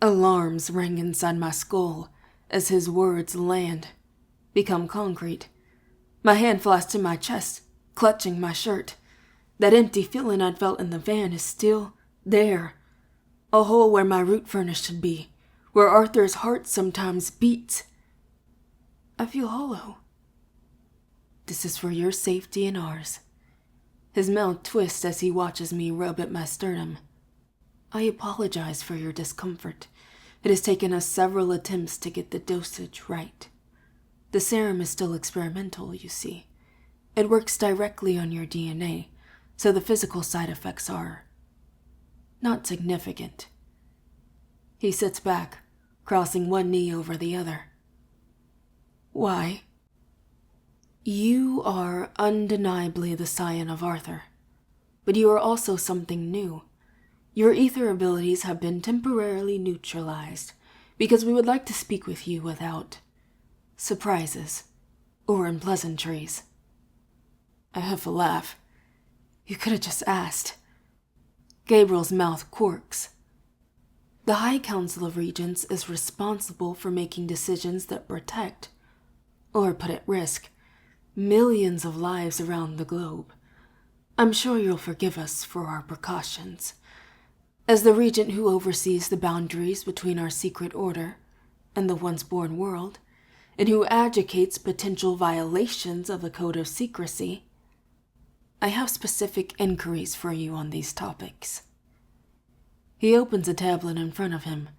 Alarms ring inside my skull as his words land, become concrete. My hand flies to my chest, clutching my shirt. That empty feeling I'd felt in the van is still there. A hole where my root furnace should be, where Arthur's heart sometimes beats. I feel hollow. This is for your safety and ours. His mouth twists as he watches me rub at my sternum. I apologize for your discomfort. It has taken us several attempts to get the dosage right. The serum is still experimental, you see. It works directly on your DNA, so the physical side effects are not significant. He sits back, crossing one knee over the other. Why? You are undeniably the scion of Arthur, but you are also something new. Your ether abilities have been temporarily neutralized because we would like to speak with you without surprises or unpleasantries. I have a laugh. You could have just asked. Gabriel's mouth quirks. The High Council of Regents is responsible for making decisions that protect, or put at risk, millions of lives around the globe. I'm sure you'll forgive us for our precautions. As the regent who oversees the boundaries between our secret order and the once-born world, and who advocates potential violations of the Code of Secrecy, I have specific inquiries for you on these topics. He opens a tablet in front of him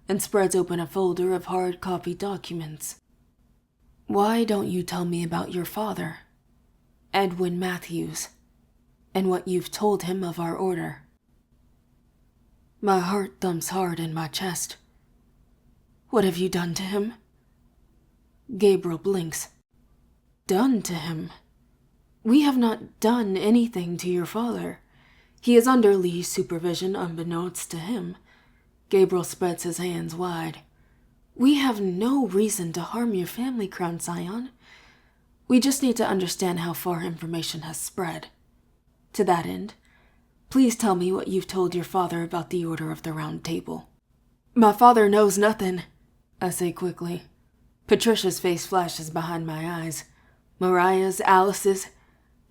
and spreads open a folder of hard copy documents. Why don't you tell me about your father, Edwin Matthews, and what you've told him of our order? My heart thumps hard in my chest. What have you done to him? Gabriel blinks. Done to him? We have not done anything to your father. He is under Lee's supervision unbeknownst to him. Gabriel spreads his hands wide. We have no reason to harm your family, Crown Scion. We just need to understand how far information has spread. To that end, please tell me what you've told your father about the Order of the Round Table. My father knows nothing, I say quickly. Patricia's face flashes behind my eyes. Mariah's, Alice's.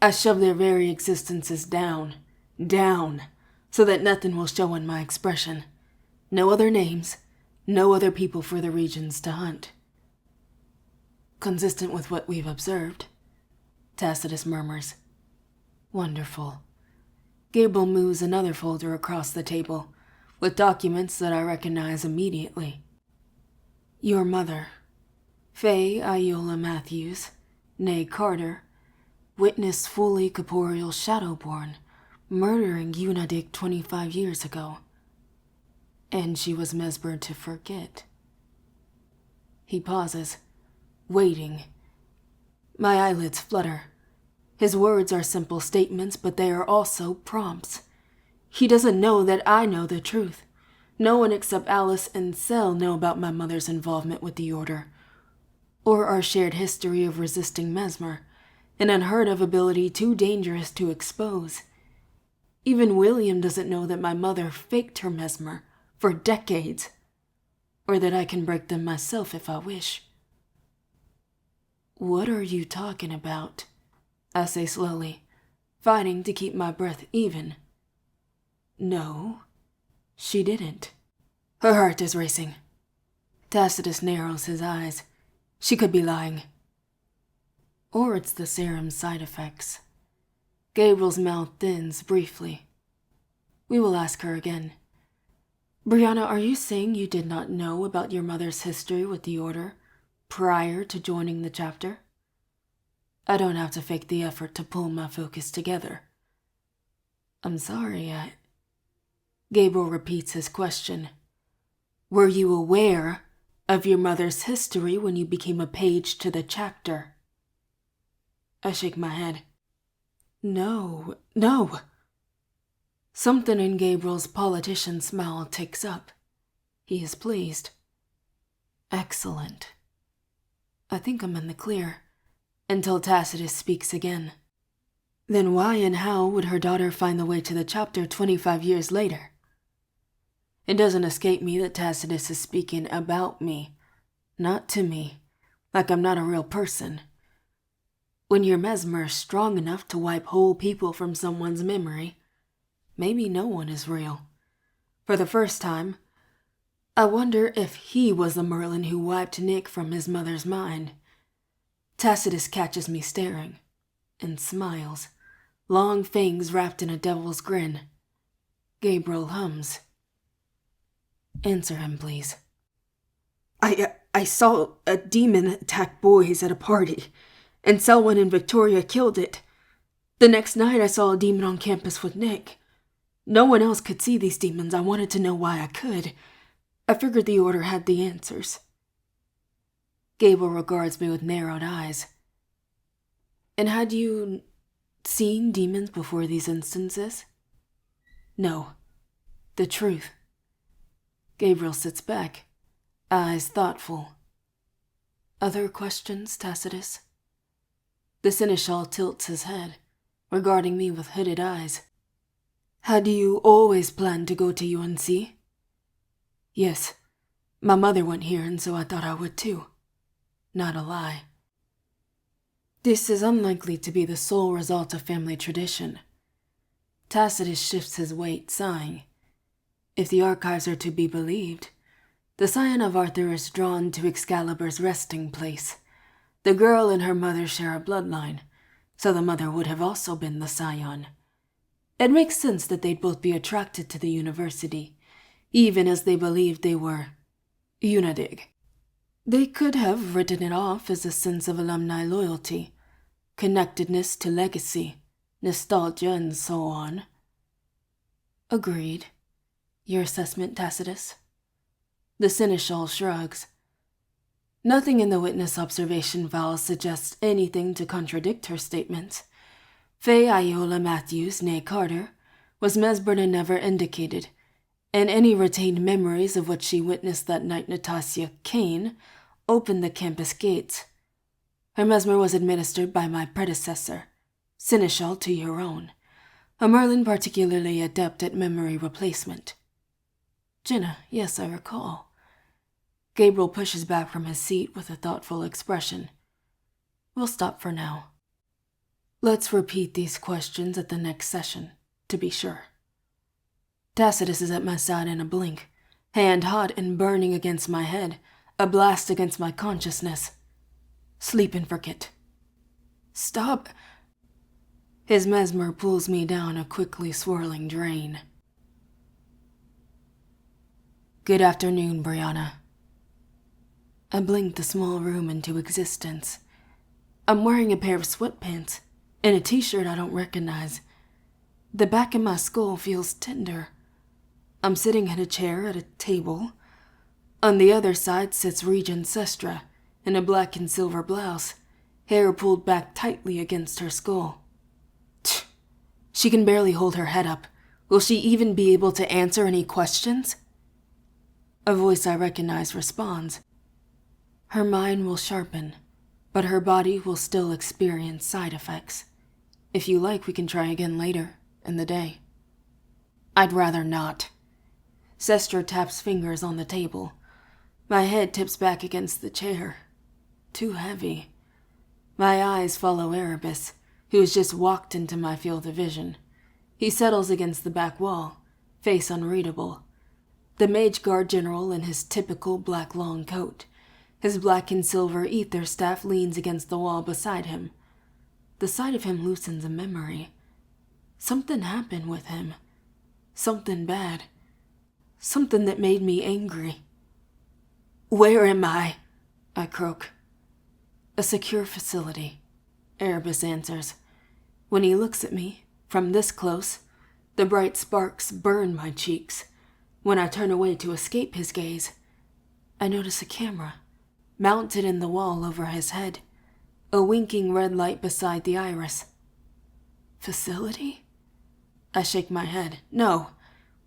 I shove their very existences down, so that nothing will show in my expression. No other names, no other people for the regions to hunt. Consistent with what we've observed, Tacitus murmurs. Wonderful. Gabriel moves another folder across the table, with documents that I recognize immediately. Your mother, Faye Iola Matthews, née Carter, witnessed fully corporeal Shadowborn murdering Unadik 25 years ago. And she was mesmered to forget. He pauses, waiting. My eyelids flutter. His words are simple statements, but they are also prompts. He doesn't know that I know the truth. No one except Alice and Cell know about my mother's involvement with the Order, or our shared history of resisting Mesmer, an unheard-of ability too dangerous to expose. Even William doesn't know that my mother faked her Mesmer for decades, or that I can break them myself if I wish. What are you talking about? I say slowly, fighting to keep my breath even. No, she didn't. Her heart is racing. Tacitus narrows his eyes. She could be lying. Or it's the serum's side effects. Gabriel's mouth thins briefly. We will ask her again. Brianna, are you saying you did not know about your mother's history with the Order prior to joining the chapter? I don't have to fake the effort to pull my focus together. I'm sorry, Gabriel repeats his question. Were you aware of your mother's history when you became a page to the chapter? I shake my head. No. Something in Gabriel's politician smile ticks up. He is pleased. Excellent. I think I'm in the clear, until Tacitus speaks again. Then why and how would her daughter find the way to the chapter 25 years later? It doesn't escape me that Tacitus is speaking about me, not to me, like I'm not a real person. When your mesmer is strong enough to wipe whole people from someone's memory, maybe no one is real. For the first time, I wonder if he was the Merlin who wiped Nick from his mother's mind. Tacitus catches me staring, and smiles, long fangs wrapped in a devil's grin. Gabriel hums. Answer him, please. I saw a demon attack boys at a party, and Selwyn and Victoria killed it. The next night I saw a demon on campus with Nick. No one else could see these demons. I wanted to know why I could. I figured the Order had the answers. Gable regards me with narrowed eyes. And had you seen demons before these instances? No. The truth. Gabriel sits back, eyes thoughtful. Other questions, Tacitus? The Seneschal tilts his head, regarding me with hooded eyes. Had you always planned to go to UNC? Yes. My mother went here, and so I thought I would too. Not a lie. This is unlikely to be the sole result of family tradition. Tacitus shifts his weight, sighing. If the archives are to be believed, the scion of Arthur is drawn to Excalibur's resting place. The girl and her mother share a bloodline, so the mother would have also been the scion. It makes sense that they'd both be attracted to the university, even as they believed they were Unadig. They could have written it off as a sense of alumni loyalty, connectedness to legacy, nostalgia, and so on. Agreed. Your assessment, Tacitus? The Seneschal shrugs. Nothing in the witness observation files suggests anything to contradict her statements. Faye Iola Matthews, née Carter, was mesmered and never indicated, and any retained memories of what she witnessed that night Natasha Kane opened the campus gates. Her mesmer was administered by my predecessor, Seneschal to your own, a Merlin particularly adept at memory replacement. Jenna, yes, I recall. Gabriel pushes back from his seat with a thoughtful expression. We'll stop for now. Let's repeat these questions at the next session, to be sure. Tacitus is at my side in a blink, hand hot and burning against my head, a blast against my consciousness. Sleep and forget. Stop. His mesmer pulls me down a quickly swirling drain. Good afternoon, Brianna. I blinked the small room into existence. I'm wearing a pair of sweatpants and a t-shirt I don't recognize. The back of my skull feels tender. I'm sitting in a chair at a table. On the other side sits Regent Sestra in a black and silver blouse, hair pulled back tightly against her skull. Tch! She can barely hold her head up. Will she even be able to answer any questions? A voice I recognize responds. Her mind will sharpen, but her body will still experience side effects. If you like, we can try again later in the day. I'd rather not. Sestra taps fingers on the table. My head tips back against the chair. Too heavy. My eyes follow Erebus, who has just walked into my field of vision. He settles against the back wall, face unreadable. The Mage Guard General in his typical black long coat. His black and silver ether staff leans against the wall beside him. The sight of him loosens a memory. Something happened with him. Something bad. Something that made me angry. Where am I? I croak. A secure facility, Erebus answers. When he looks at me, from this close, the bright sparks burn my cheeks. When I turn away to escape his gaze, I notice a camera, mounted in the wall over his head, a winking red light beside the iris. Facility? I shake my head. No,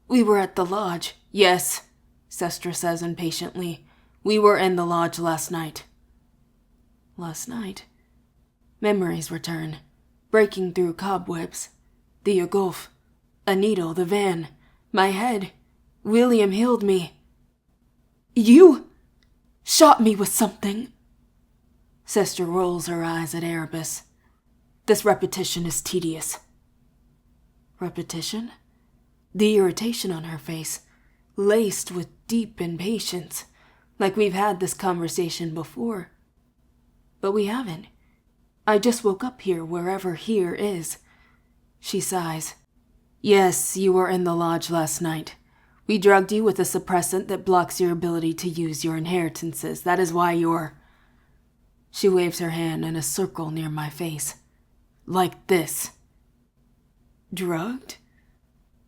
we were at the lodge. Yes, Sestra says impatiently. We were in the lodge last night. Last night? Memories return, breaking through cobwebs. The Agolf, a needle, the van, my head. William healed me. You shot me with something. Sestra rolls her eyes at Erebus. This repetition is tedious. Repetition? The irritation on her face, laced with deep impatience, like we've had this conversation before. But we haven't. I just woke up here, wherever here is. She sighs. Yes, you were in the lodge last night. We drugged you with a suppressant that blocks your ability to use your inheritances. That is why you're... She waves her hand in a circle near my face. Like this. Drugged?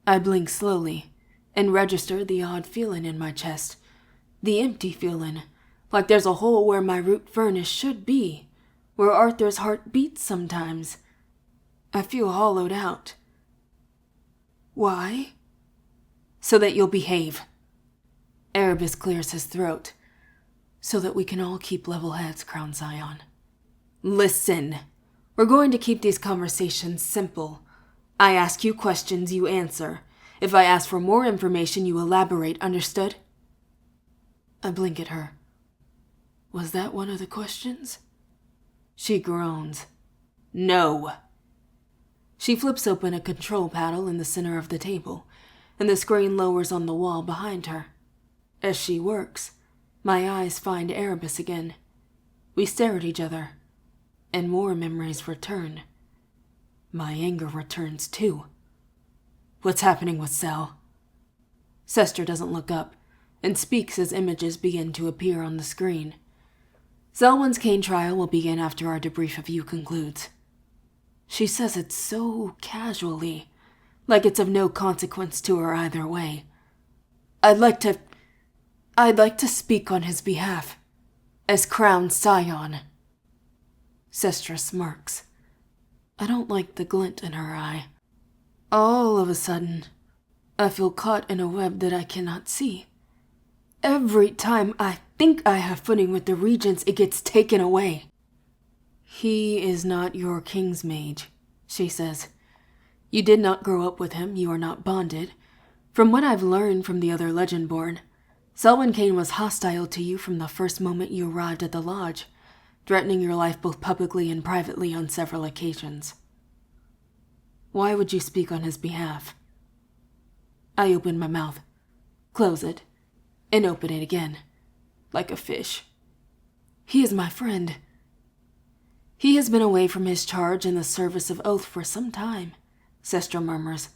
I blink slowly and register the odd feeling in my chest. The empty feeling, like there's a hole where my root furnace should be, where Arthur's heart beats sometimes. I feel hollowed out. Why? So that you'll behave. Erebus clears his throat. So that we can all keep level heads, Crown Scion. Listen. We're going to keep these conversations simple. I ask you questions, you answer. If I ask for more information, you elaborate, understood? I blink at her. Was that one of the questions? She groans. No. She flips open a control panel in the center of the table, and the screen lowers on the wall behind her. As she works, my eyes find Erebus again. We stare at each other, and more memories return. My anger returns too. What's happening with Sel? Sester doesn't look up, and speaks as images begin to appear on the screen. Selwyn's Kane trial will begin after our debrief of you concludes. She says it so casually, like it's of no consequence to her either way. I'd like to speak on his behalf, as Crown Scion. Sestra smirks. I don't like the glint in her eye. All of a sudden, I feel caught in a web that I cannot see. Every time I think I have footing with the Regents, it gets taken away. He is not your king's mage, she says. You did not grow up with him, you are not bonded. From what I've learned from the other Legendborn, Selwyn Kane was hostile to you from the first moment you arrived at the lodge, threatening your life both publicly and privately on several occasions. Why would you speak on his behalf? I open my mouth, close it, and open it again, like a fish. He is my friend. He has been away from his charge in the service of Oath for some time, Sestra murmurs,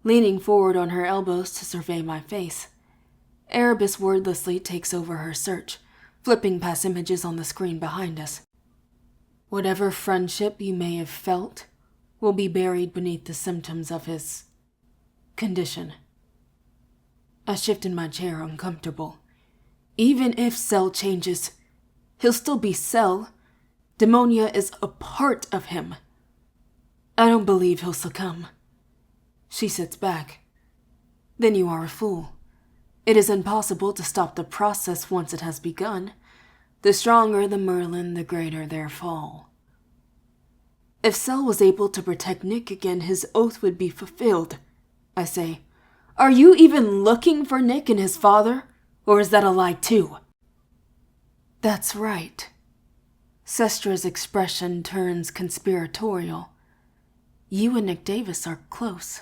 leaning forward on her elbows to survey my face. Erebus wordlessly takes over her search, flipping past images on the screen behind us. Whatever friendship you may have felt will be buried beneath the symptoms of his condition. I shift in my chair, uncomfortable. Even if Sel changes, he'll still be Sel. Demonia is a part of him. I don't believe he'll succumb. She sits back. Then you are a fool. It is impossible to stop the process once it has begun. The stronger the Merlin, the greater their fall. If Sel was able to protect Nick again, his oath would be fulfilled, I say. Are you even looking for Nick and his father? Or is that a lie too? That's right. Sestra's expression turns conspiratorial. You and Nick Davis are close.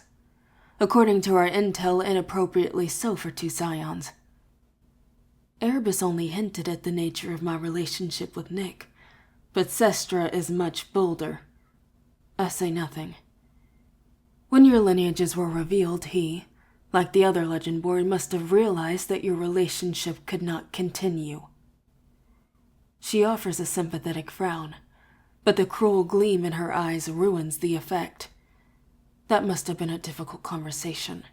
According to our intel, inappropriately so for two scions. Erebus only hinted at the nature of my relationship with Nick, but Sestra is much bolder. I say nothing. When your lineages were revealed, he, like the other Legendborn, must have realized that your relationship could not continue. She offers a sympathetic frown, but the cruel gleam in her eyes ruins the effect. That must have been a difficult conversation.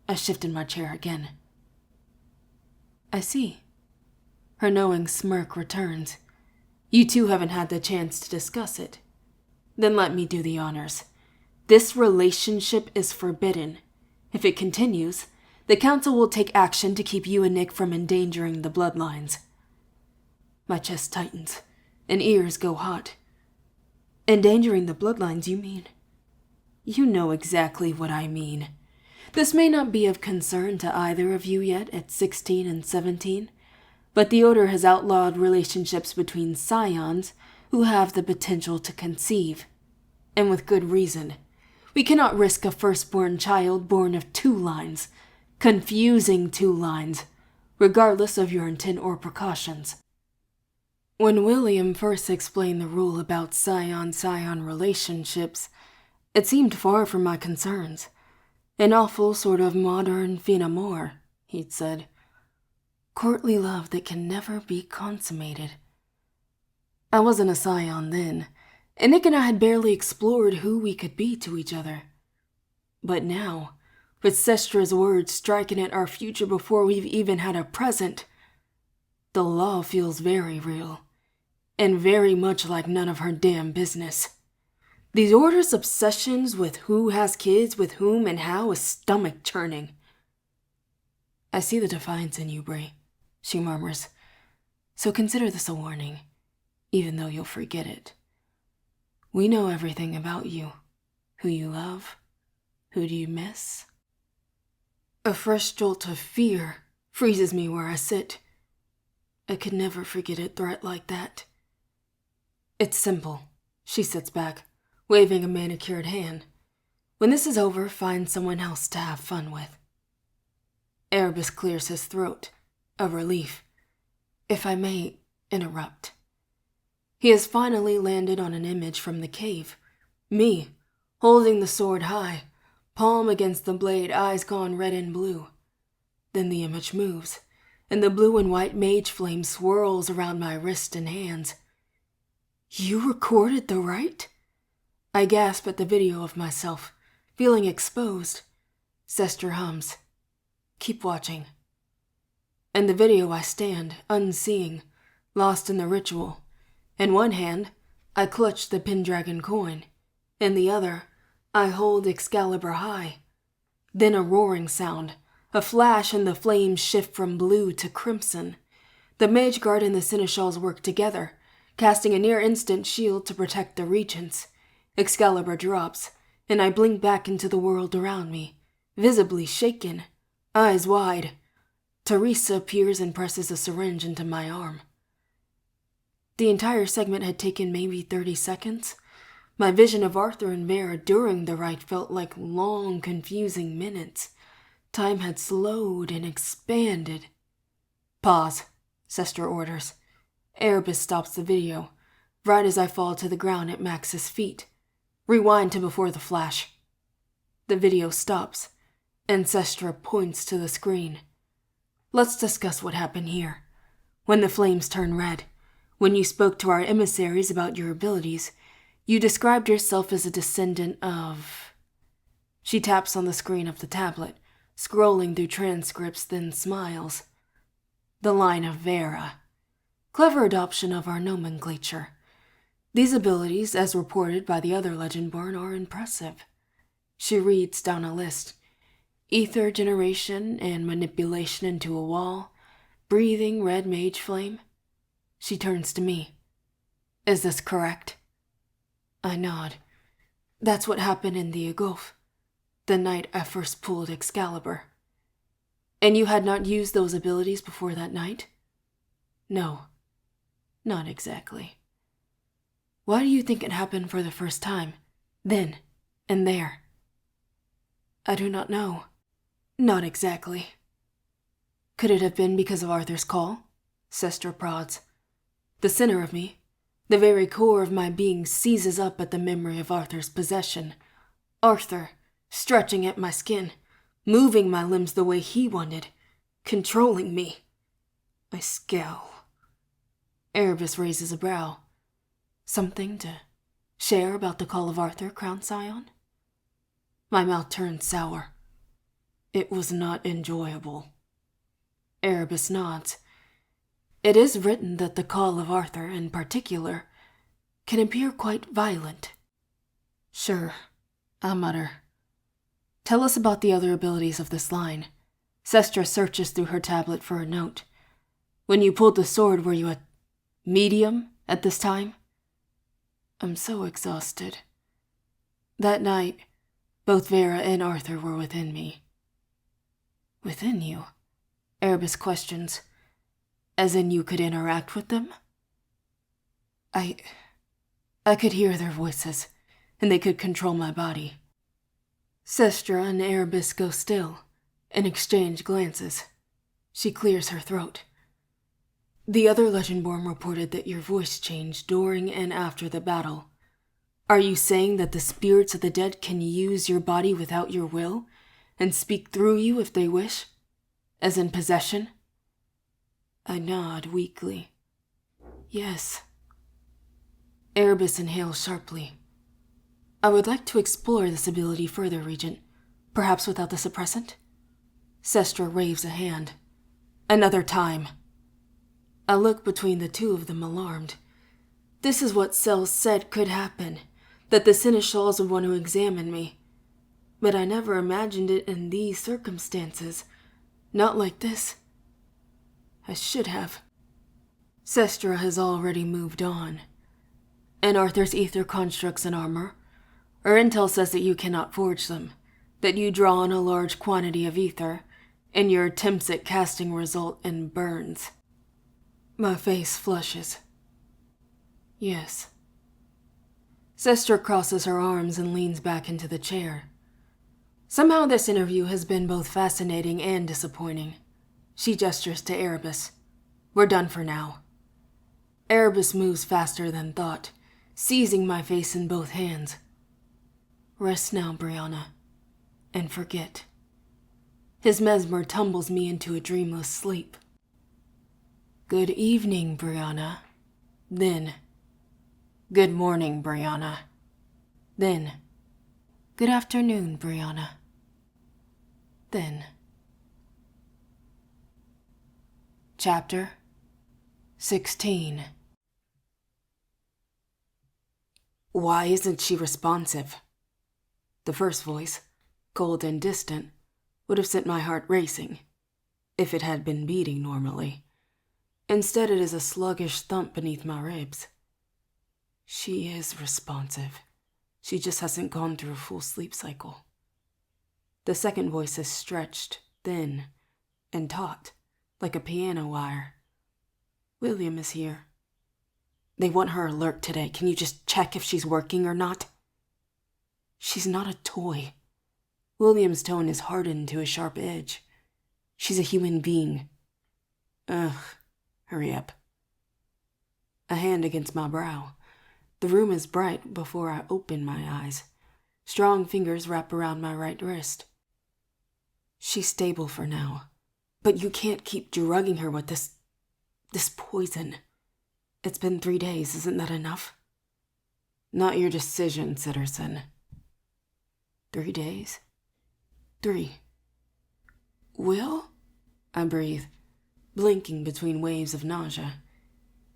I shift in my chair again. I see. Her knowing smirk returns. You two haven't had the chance to discuss it. Then let me do the honors. This relationship is forbidden. If it continues, the Council will take action to keep you and Nick from endangering the bloodlines. My chest tightens, and ears go hot. Endangering the bloodlines, you mean? You know exactly what I mean. This may not be of concern to either of you yet at 16 and 17, but the Order has outlawed relationships between scions who have the potential to conceive. And with good reason. We cannot risk a firstborn child born of two lines, confusing two lines, regardless of your intent or precautions. When William first explained the rule about scion-scion relationships, it seemed far from my concerns. An awful sort of modern fin amour, he'd said. Courtly love that can never be consummated. I wasn't a scion then, and Nick and I had barely explored who we could be to each other. But now, with Sestra's words striking at our future before we've even had a present, the law feels very real, and very much like none of her damn business. These orders' obsessions with who has kids with whom and how is stomach-churning. I see the defiance in you, Brie, she murmurs. So consider this a warning, even though you'll forget it. We know everything about you. Who you love. Who do you miss? A fresh jolt of fear freezes me where I sit. I could never forget a threat like that. It's simple, she sits back, waving a manicured hand. When this is over, find someone else to have fun with. Erebus clears his throat, a relief. If I may interrupt. He has finally landed on an image from the cave. Me, holding the sword high, palm against the blade, eyes gone red and blue. Then the image moves, and the blue and white mage flame swirls around my wrist and hands. You recorded the rite? I gasp at the video of myself, feeling exposed. Sestra hums. Keep watching. In the video I stand, unseeing, lost in the ritual. In one hand, I clutch the Pendragon coin. In the other, I hold Excalibur high. Then a roaring sound, a flash, and the flames shift from blue to crimson. The Mage Guard and the Seneschals work together, casting a near-instant shield to protect the regents. Excalibur drops, and I blink back into the world around me, visibly shaken, eyes wide. Teresa appears and presses a syringe into my arm. The entire segment had taken maybe 30 seconds. My vision of Arthur and Vera during the rite felt like long, confusing minutes. Time had slowed and expanded. Pause, Sestra orders. Erebus stops the video, right as I fall to the ground at Max's feet. Rewind to before the flash. The video stops, and Sestra points to the screen. Let's discuss what happened here. When the flames turn red, when you spoke to our emissaries about your abilities, you described yourself as a descendant of... She taps on the screen of the tablet, scrolling through transcripts, then smiles. The line of Vera. Clever adoption of our nomenclature. These abilities, as reported by the other Legendborn, are impressive. She reads down a list. Ether generation and manipulation into a wall. Breathing red mage flame. She turns to me. Is this correct? I nod. That's what happened in the Gulf, the night I first pulled Excalibur. And you had not used those abilities before that night? No, not exactly. Why do you think it happened for the first time, then and there? I do not know. Not exactly. Could it have been because of Arthur's call? Sestra prods. The center of me, the very core of my being, seizes up at the memory of Arthur's possession. Arthur, stretching at my skin, moving my limbs the way he wanted, controlling me. I scowl. Erebus raises a brow. Something to share about the call of Arthur, Crown Scion? My mouth turns sour. It was not enjoyable. Erebus nods. It is written that the call of Arthur, in particular, can appear quite violent. Sure, I mutter. Tell us about the other abilities of this line. Sestra searches through her tablet for a note. When you pulled the sword, were you a medium at this time? I'm so exhausted. That night, both Vera and Arthur were within me. Within you? Erebus questions. As in you could interact with them? I could hear their voices, and they could control my body. Sestra and Erebus go still, and exchange glances. She clears her throat. The other Legendborn reported that your voice changed during and after the battle. Are you saying that the spirits of the dead can use your body without your will? and speak through you if they wish? As in possession? I nod weakly. Yes. Erebus inhales sharply. I would like to explore this ability further, Regent. Perhaps without the suppressant? Sestra waves a hand. Another time. I look between the two of them, alarmed. This is what Cell said could happen, that the Seneschals would want to examine me. But I never imagined it in these circumstances. Not like this. I should have. Sestra has already moved on. And Arthur's ether constructs and armor. Our intel says that you cannot forge them, that you draw on a large quantity of ether, and your attempts at casting result in burns. My face flushes. Yes. Sestra crosses her arms and leans back into the chair. Somehow this interview has been both fascinating and disappointing. She gestures to Erebus. We're done for now. Erebus moves faster than thought, seizing my face in both hands. Rest now, Brianna, and forget. His mesmer tumbles me into a dreamless sleep. Good evening, Brianna. Then, good morning, Brianna. Then, good afternoon, Brianna. Then. Chapter 16. Why isn't she responsive? The first voice, cold and distant, would have sent my heart racing, if it had been beating normally. Instead, it is a sluggish thump beneath my ribs. She is responsive. She just hasn't gone through a full sleep cycle. The second voice is stretched, thin, and taut, like a piano wire. William is here. They want her alert today. Can you just check if she's working or not? She's not a toy. William's tone is hardened to a sharp edge. She's a human being. Ugh, hurry up. A hand against my brow. The room is bright before I open my eyes. Strong fingers wrap around my right wrist. She's stable for now, but you can't keep drugging her with this poison. It's been 3 days, isn't that enough? Not your decision, Sitterson. 3 days? 3. Will? I breathe, blinking between waves of nausea.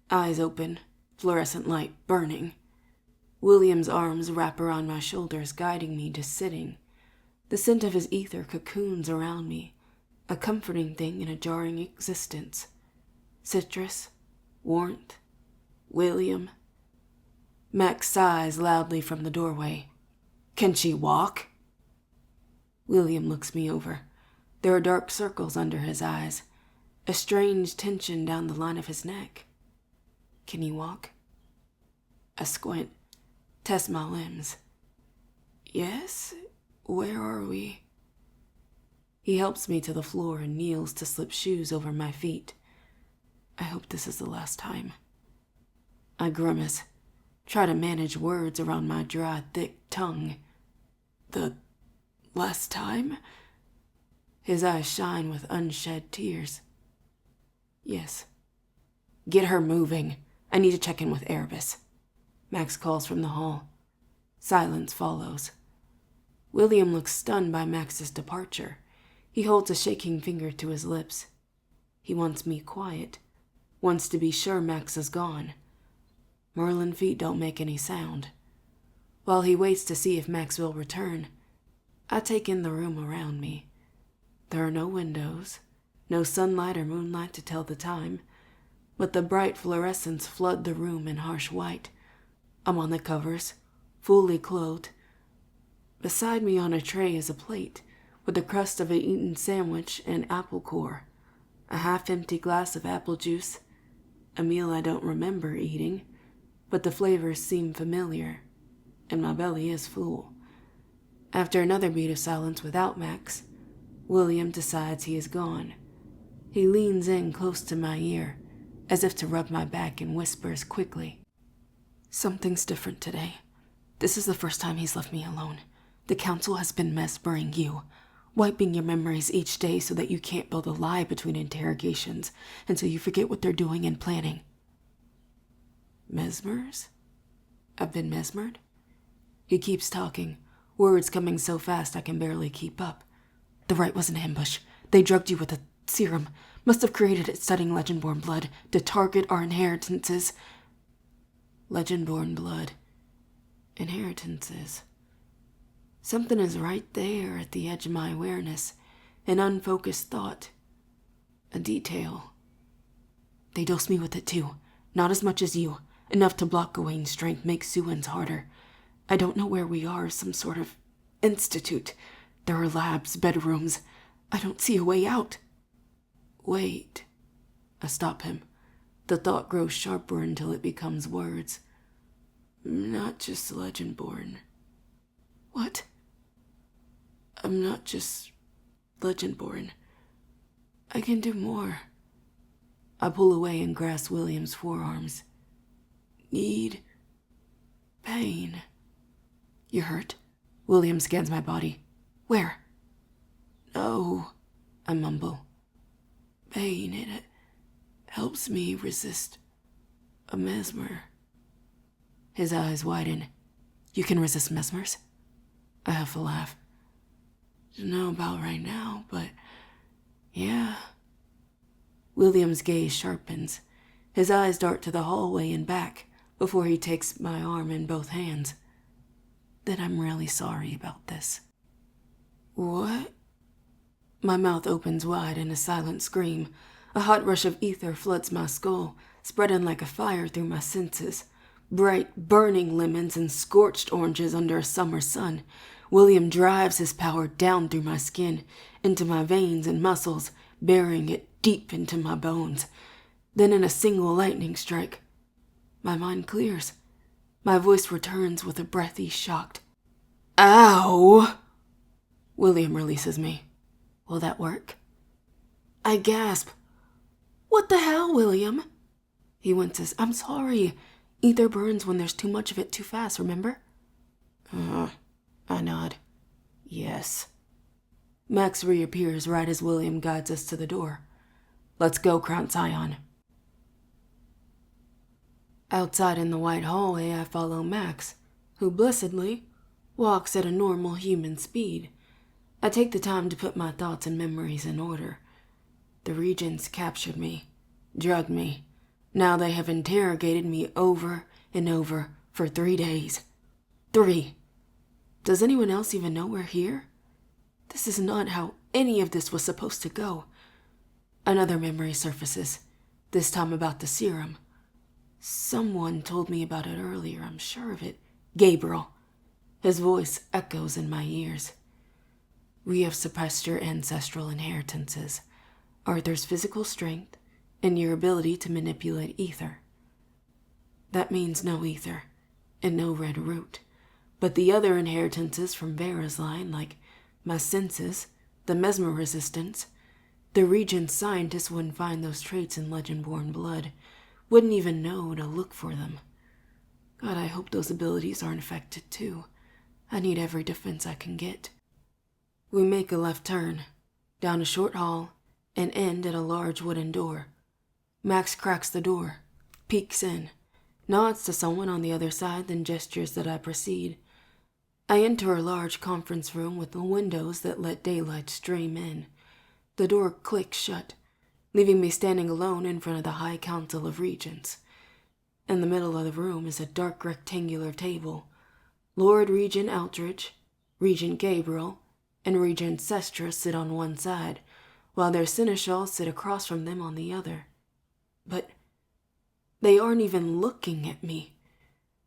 Eyes open, fluorescent light burning. William's arms wrap around my shoulders, guiding me to sitting. The scent of his ether cocoons around me, a comforting thing in a jarring existence. Citrus, warmth, William. Max sighs loudly from the doorway. Can she walk? William looks me over. There are dark circles under his eyes, a strange tension down the line of his neck. Can he walk? I squint, test my limbs. Yes? Where are we? He helps me to the floor and kneels to slip shoes over my feet. I hope this is the last time. I grimace, try to manage words around my dry, thick tongue. The last time? His eyes shine with unshed tears. Yes. Get her moving. I need to check in with Erebus. Max calls from the hall. Silence follows. William looks stunned by Max's departure. He holds a shaking finger to his lips. He wants me quiet, wants to be sure Max is gone. Merlin feet don't make any sound. While he waits to see if Max will return, I take in the room around me. There are no windows, no sunlight or moonlight to tell the time, but the bright fluorescents flood the room in harsh white. I'm on the covers, fully clothed. Beside me on a tray is a plate with the crust of an eaten sandwich and apple core, a half-empty glass of apple juice, a meal I don't remember eating, but the flavors seem familiar, and my belly is full. After another beat of silence without Max, William decides he is gone. He leans in close to my ear, as if to rub my back, and whispers quickly. Something's different today. This is the first time he's left me alone. The council has been mesmering you. wiping your memories each day so that you can't build a lie between interrogations and so you forget what they're doing and planning. Mesmers? I've been mesmered? He keeps talking, words coming so fast I can barely keep up. The rite was an ambush. They drugged you with a serum. Must have created it studying Legendborn blood to target our inheritances. Legendborn blood. Inheritances. Something is right there at the edge of my awareness. An unfocused thought. A detail. They dosed me with it too. Not as much as you. Enough to block Gawain's strength, make Suin's harder. I don't know where we are, some sort of institute. There are labs, bedrooms. I don't see a way out. Wait. I stop him. The thought grows sharper until it becomes words. Not just Legendborn. What? I'm not just Legendborn. I can do more. I pull away and grasp William's forearms. Need. Pain. You're hurt? William scans my body. Where? No, I mumble. Pain, it helps me resist a mesmer. His eyes widen. You can resist mesmers? I have to laugh. Don't know about right now, but yeah. William's gaze sharpens. His eyes dart to the hallway and back before he takes my arm in both hands. Then I'm really sorry about this. What? My mouth opens wide in a silent scream. A hot rush of ether floods my skull, spreading like a fire through my senses. Bright, burning lemons and scorched oranges under a summer sun. William drives his power down through my skin, into my veins and muscles, burying it deep into my bones. Then in a single lightning strike, my mind clears. My voice returns with a breathy, shocked, "Ow!" William releases me. Will that work? I gasp. What the hell, William? He winces. I'm sorry. Ether burns when there's too much of it too fast, remember? I nod. Yes. Max reappears right as William guides us to the door. Let's go, Crown Scion. Outside in the white hallway, I follow Max, who blessedly walks at a normal human speed. I take the time to put my thoughts and memories in order. The Regents captured me, drugged me. Now they have interrogated me over and over for 3 days. 3. Does anyone else even know we're here? This is not how any of this was supposed to go. Another memory surfaces, this time about the serum. Someone told me about it earlier, I'm sure of it. Gabriel. His voice echoes in my ears. We have suppressed your ancestral inheritances, Arthur's physical strength, and your ability to manipulate ether. That means no ether, and no red root. But the other inheritances from Vera's line, like my senses, the mesmer resistance, the Regent's scientists wouldn't find those traits in Legendborn blood, wouldn't even know to look for them. God, I hope those abilities aren't affected too. I need every defense I can get. We make a left turn, down a short hall, and end at a large wooden door. Max cracks the door, peeks in, nods to someone on the other side, then gestures that I proceed. I enter a large conference room with the windows that let daylight stream in. The door clicks shut, leaving me standing alone in front of the High Council of Regents. In the middle of the room is a dark rectangular table. Lord Regent Aldrich, Regent Gabriel, and Regent Sestra sit on one side, while their seneschals sit across from them on the other. But they aren't even looking at me.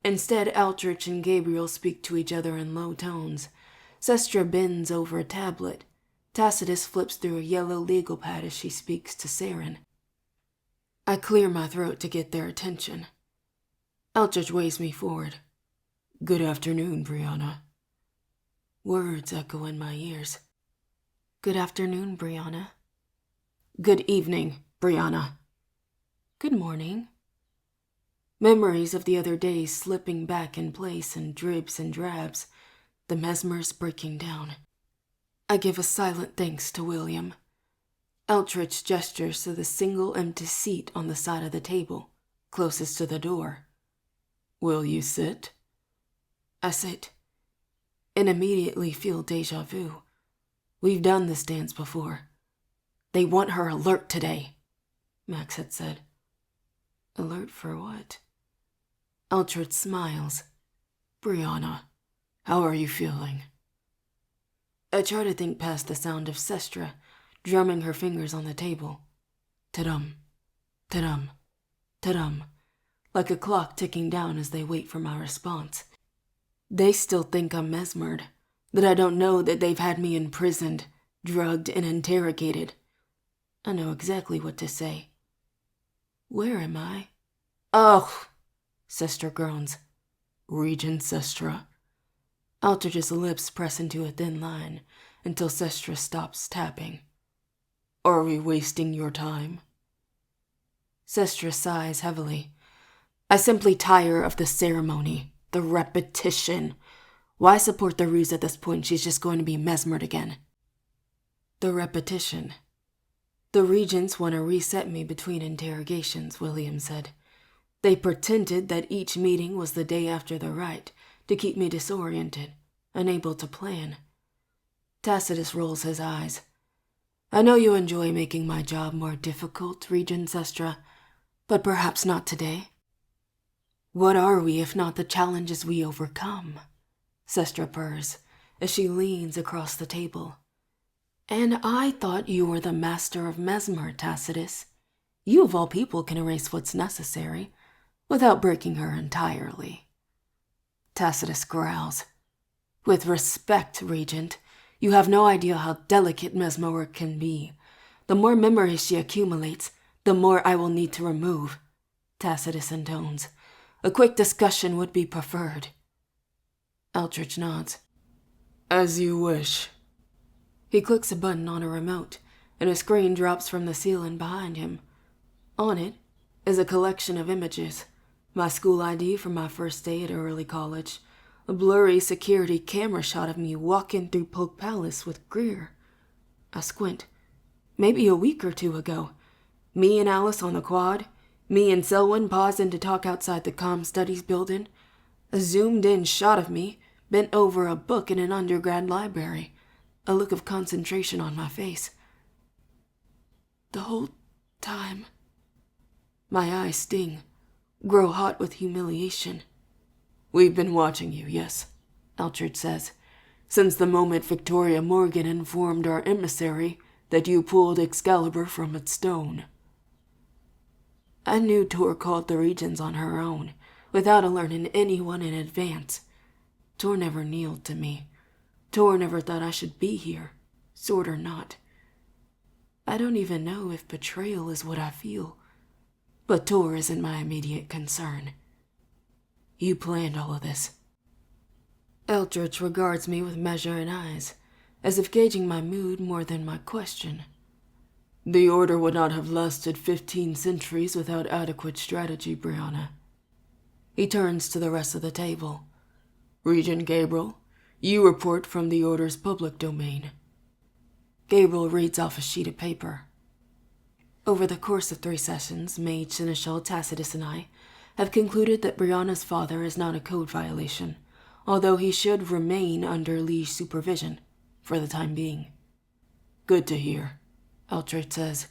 Instead, Aldrich and Gabriel speak to each other in low tones. Sestra bends over a tablet. Tacitus flips through a yellow legal pad as she speaks to Saren. I clear my throat to get their attention. Aldrich waves me forward. Good afternoon, Brianna. Words echo in my ears. Good afternoon, Brianna. Good evening, Brianna. Good morning. Memories of the other days slipping back in place in dribs and drabs, the mesmers breaking down. I give a silent thanks to William. Eltrich gestures to the single empty seat on the side of the table, closest to the door. Will you sit? I sit, and immediately feel déjà vu. We've done this dance before. They want her alert today, Max had said. Alert for what? Eltrich smiles. Brianna, how are you feeling? I try to think past the sound of Sestra drumming her fingers on the table. Ta-dum, ta-dum, ta-dum, like a clock ticking down as they wait for my response. They still think I'm mesmered, that I don't know that they've had me imprisoned, drugged, and interrogated. I know exactly what to say. Where am I? Oh, Sestra groans. Regent Sestra. Eltrich's lips press into a thin line until Sestra stops tapping. Are we wasting your time? Sestra sighs heavily. I simply tire of the ceremony, the repetition. Why support the ruse at this point? She's just going to be mesmered again. The repetition. The regents want to reset me between interrogations, William said. They pretended that each meeting was the day after the rite to keep me disoriented, unable to plan. Tacitus rolls his eyes. I know you enjoy making my job more difficult, Regent Sestra, but perhaps not today. What are we if not the challenges we overcome? Sestra purrs as she leans across the table. And I thought you were the master of mesmer, Tacitus. You of all people can erase what's necessary, without breaking her entirely. Tacitus growls. With respect, Regent, you have no idea how delicate mesmer work can be. The more memories she accumulates, the more I will need to remove. Tacitus intones. A quick discussion would be preferred. Eltrich nods. As you wish. He clicks a button on a remote, and a screen drops from the ceiling behind him. On it is a collection of images. My school ID from my first day at early college. A blurry security camera shot of me walking through Polk Palace with Greer. I squint. Maybe a week or two ago. Me and Alice on the quad. Me and Selwyn pausing to talk outside the comm studies building. A zoomed-in shot of me, bent over a book in an undergrad library. A look of concentration on my face. The whole time. My eyes sting, grow hot with humiliation. We've been watching you, yes, Eltrich says, since the moment Victoria Morgan informed our emissary that you pulled Excalibur from its stone. I knew Tor called the regions on her own, without alerting anyone in advance. Tor never kneeled to me. Tor never thought I should be here, sword or not. I don't even know if betrayal is what I feel, but Tor isn't my immediate concern. You planned all of this. Eltrich regards me with measuring eyes, as if gauging my mood more than my question. The Order would not have lasted 15 centuries without adequate strategy, Brianna. He turns to the rest of the table. Regent Gabriel, you report from the Order's public domain. Gabriel reads off a sheet of paper. Over the course of 3 sessions, Mage Seneschal Tacitus and I have concluded that Brianna's father is not a code violation, although he should remain under liege supervision, for the time being. Good to hear, Eltrich says.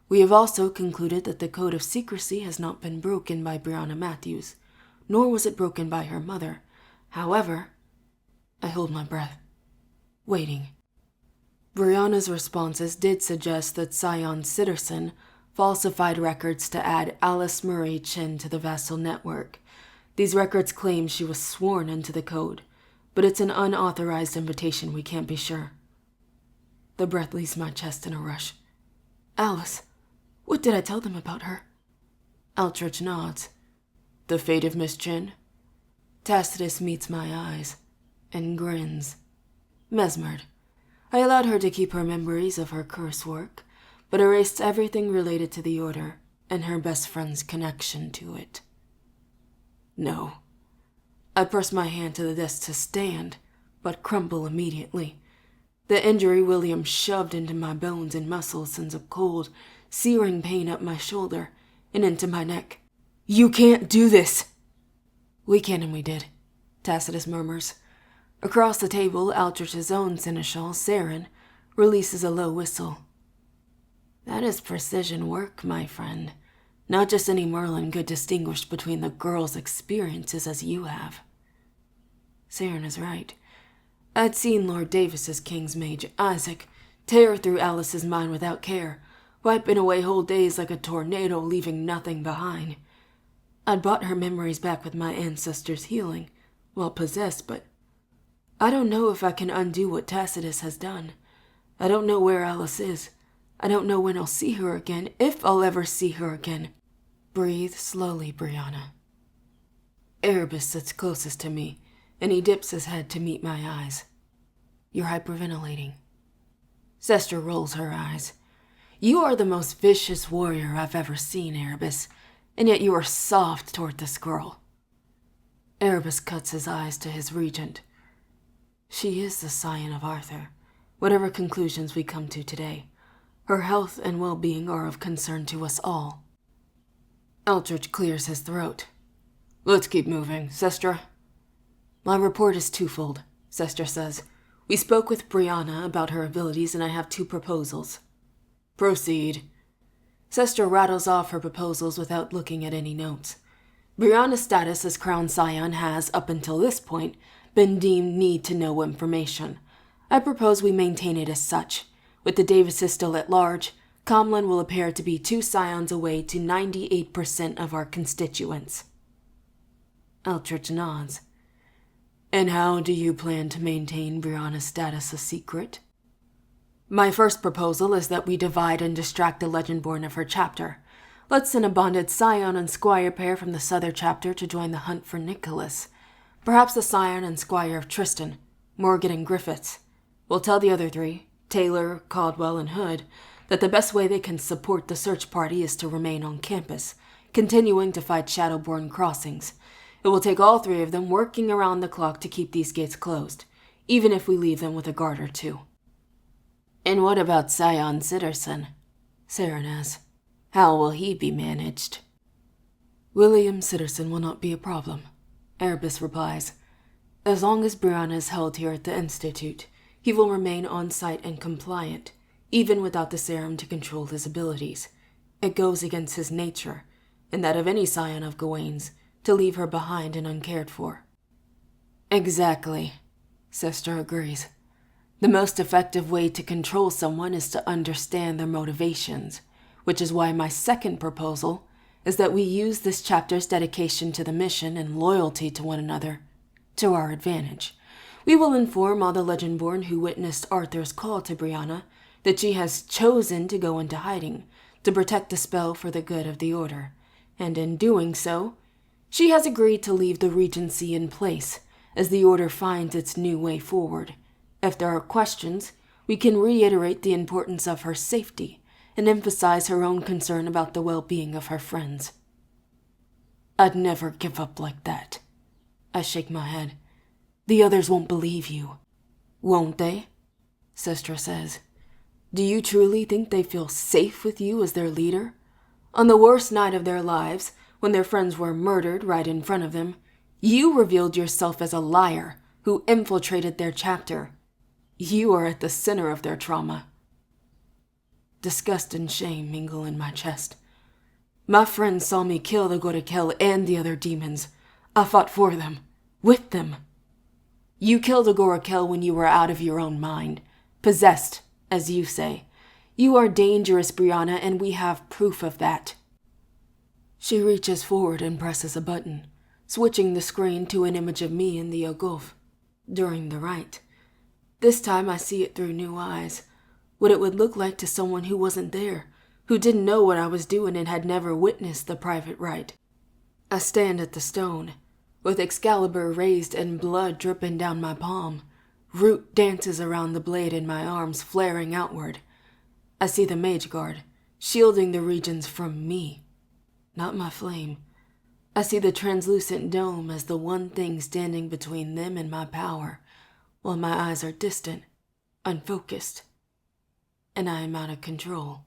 We have also concluded that the code of secrecy has not been broken by Brianna Matthews, nor was it broken by her mother. However, I hold my breath, waiting. Brianna's responses did suggest that Sion Sitterson falsified records to add Alice Murray Chin to the Vassal network. These records claim she was sworn into the code, but it's an unauthorized invitation, we can't be sure. The breath leaves my chest in a rush. Alice, what did I tell them about her? Eltrich nods. The fate of Miss Chin? Tacitus meets my eyes and grins. Mesmered. I allowed her to keep her memories of her curse work, but erased everything related to the Order and her best friend's connection to it. No. I press my hand to the desk to stand, but crumble immediately. The injury William shoved into my bones and muscles sends a cold, searing pain up my shoulder and into my neck. You can't do this! We can and we did, Tacitus murmurs. Across the table, Aldrich's own seneschal, Saren, releases a low whistle. That is precision work, my friend. Not just any Merlin could distinguish between the girl's experiences as you have. Saren is right. I'd seen Lord Davis's King's Mage, Isaac, tear through Alice's mind without care, wiping away whole days like a tornado, leaving nothing behind. I'd bought her memories back with my ancestors' healing, while possessed, but I don't know if I can undo what Tacitus has done. I don't know where Alice is. I don't know when I'll see her again, if I'll ever see her again. Breathe slowly, Brianna. Erebus sits closest to me, and he dips his head to meet my eyes. You're hyperventilating. Sestra rolls her eyes. You are the most vicious warrior I've ever seen, Erebus, and yet you are soft toward this girl. Erebus cuts his eyes to his regent. She is the scion of Arthur, whatever conclusions we come to today. Her health and well-being are of concern to us all. Aldrich clears his throat. Let's keep moving, Sestra. My report is twofold, Sestra says. We spoke with Brianna about her abilities, and I have 2 proposals. Proceed. Sestra rattles off her proposals without looking at any notes. Brianna's status as Crown Scion has, up until this point, been deemed need-to-know information. I propose we maintain it as such. With the Davises still at large, Comlin will appear to be 2 scions away to 98% of our constituents. Aldrich nods. And how do you plan to maintain Brianna's status a secret? My first proposal is that we divide and distract the Legendborn of her chapter. Let's send a bonded scion and squire pair from the Southern chapter to join the hunt for Nicholas. Perhaps the scion and squire of Tristan, Morgan and Griffiths. We'll tell the other 3, Taylor, Caldwell, and Hood, that the best way they can support the search party is to remain on campus, continuing to fight Shadowborn crossings. It will take all 3 of them working around the clock to keep these gates closed, even if we leave them with a guard or 2. And what about Scion Sitterson? Saren asks. How will he be managed? William Sitterson will not be a problem, Erebus replies. As long as Brianna is held here at the Institute, he will remain on-site and compliant, even without the serum to control his abilities. It goes against his nature, and that of any scion of Gawain's, to leave her behind and uncared for. Exactly, Sestra agrees. The most effective way to control someone is to understand their motivations, which is why my second proposal is that we use this chapter's dedication to the mission and loyalty to one another to our advantage. We will inform all the Legendborn who witnessed Arthur's call to Brianna that she has chosen to go into hiding to protect the spell for the good of the Order, and in doing so, she has agreed to leave the Regency in place as the Order finds its new way forward. If there are questions, we can reiterate the importance of her safety and emphasize her own concern about the well-being of her friends. I'd never give up like that. I shake my head. The others won't believe you. Won't they? Sestra says. Do you truly think they feel safe with you as their leader? On the worst night of their lives, when their friends were murdered right in front of them, you revealed yourself as a liar who infiltrated their chapter. You are at the center of their trauma. Disgust and shame mingle in my chest. My friends saw me kill the Gorakel and the other demons. I fought for them, with them. You killed a Gorakel when you were out of your own mind, possessed, as you say. You are dangerous, Brianna, and we have proof of that. She reaches forward and presses a button, switching the screen to an image of me in the Ogulf, during the rite. This time I see it through new eyes, what it would look like to someone who wasn't there, who didn't know what I was doing and had never witnessed the private rite. I stand at the stone, with Excalibur raised and blood dripping down my palm. Root dances around the blade in my arms, flaring outward. I see the Mage Guard, shielding the regions from me, not my flame. I see the translucent dome as the one thing standing between them and my power, while my eyes are distant, unfocused, and I am out of control.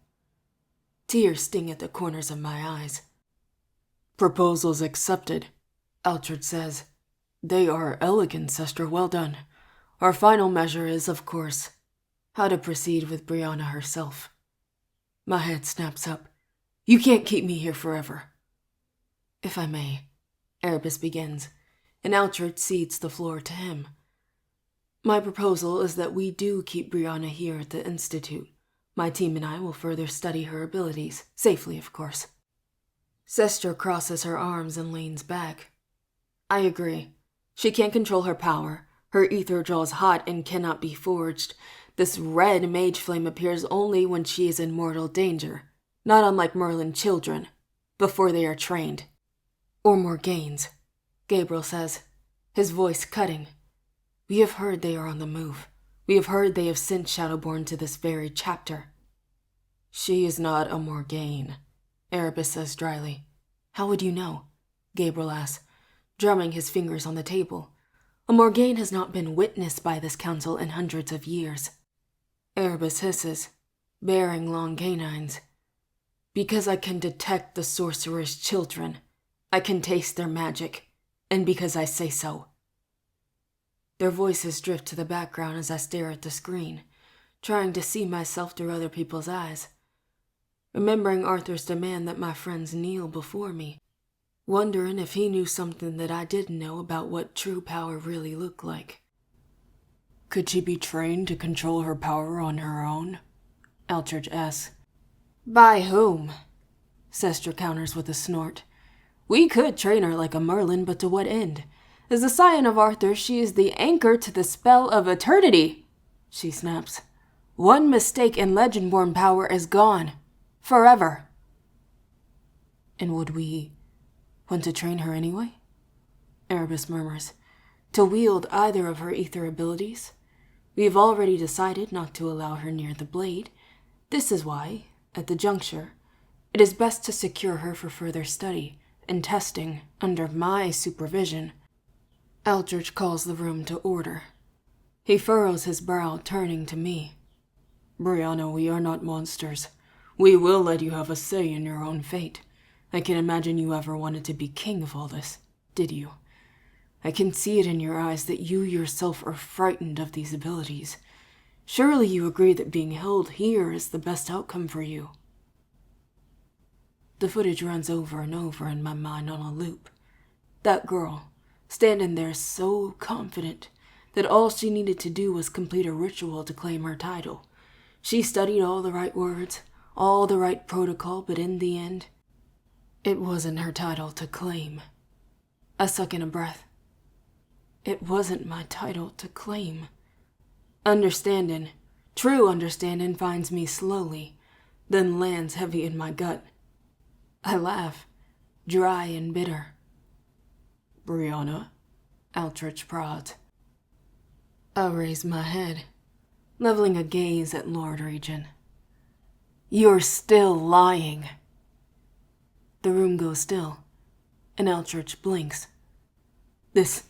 Tears sting at the corners of my eyes. Proposals accepted, Alchard says. They are elegant, Sester, well done. Our final measure is, of course, how to proceed with Brianna herself. My head snaps up. You can't keep me here forever. If I may, Erebus begins, and Alchard cedes the floor to him. My proposal is that we do keep Brianna here at the Institute. My team and I will further study her abilities, safely of course. Sester crosses her arms and leans back. I agree. She can't control her power. Her ether draws hot and cannot be forged. This red mage flame appears only when she is in mortal danger, not unlike Merlin children, before they are trained. Or Morgaines, Gabriel says, his voice cutting. We have heard they are on the move. We have heard they have sent Shadowborn to this very chapter. She is not a Morgaine, Erebus says dryly. How would you know? Gabriel asks, drumming his fingers on the table. A Morgaine has not been witnessed by this council in hundreds of years. Erebus hisses, baring long canines. Because I can detect the sorcerer's children. I can taste their magic, and because I say so. Their voices drift to the background as I stare at the screen, trying to see myself through other people's eyes. Remembering Arthur's demand that my friends kneel before me, wondering if he knew something that I didn't know about what true power really looked like. Could she be trained to control her power on her own? Alchard asks. By whom? Sester counters with a snort. We could train her like a Merlin, but to what end? As the scion of Arthur, she is the anchor to the spell of eternity, she snaps. One mistake and Legendborn power is gone. Forever. And would we want to train her anyway? Erebus murmurs. To wield either of her ether abilities? We have already decided not to allow her near the blade. This is why, at the juncture, it is best to secure her for further study and testing under my supervision. Eldridge calls the room to order. He furrows his brow, turning to me. Brianna, we are not monsters. We will let you have a say in your own fate. I can imagine you ever wanted to be king of all this, did you? I can see it in your eyes that you yourself are frightened of these abilities. Surely you agree that being held here is the best outcome for you. The footage runs over and over in my mind on a loop. That girl, standing there so confident that all she needed to do was complete a ritual to claim her title. She studied all the right words, all the right protocol, but in the end, it wasn't her title to claim. I suck in a breath. It wasn't my title to claim. Understanding, true understanding, finds me slowly, then lands heavy in my gut. I laugh, dry and bitter. Brianna, Altrich prods. I raise my head, leveling a gaze at Lord Regent. You're still lying. The room goes still, and Altrich blinks. This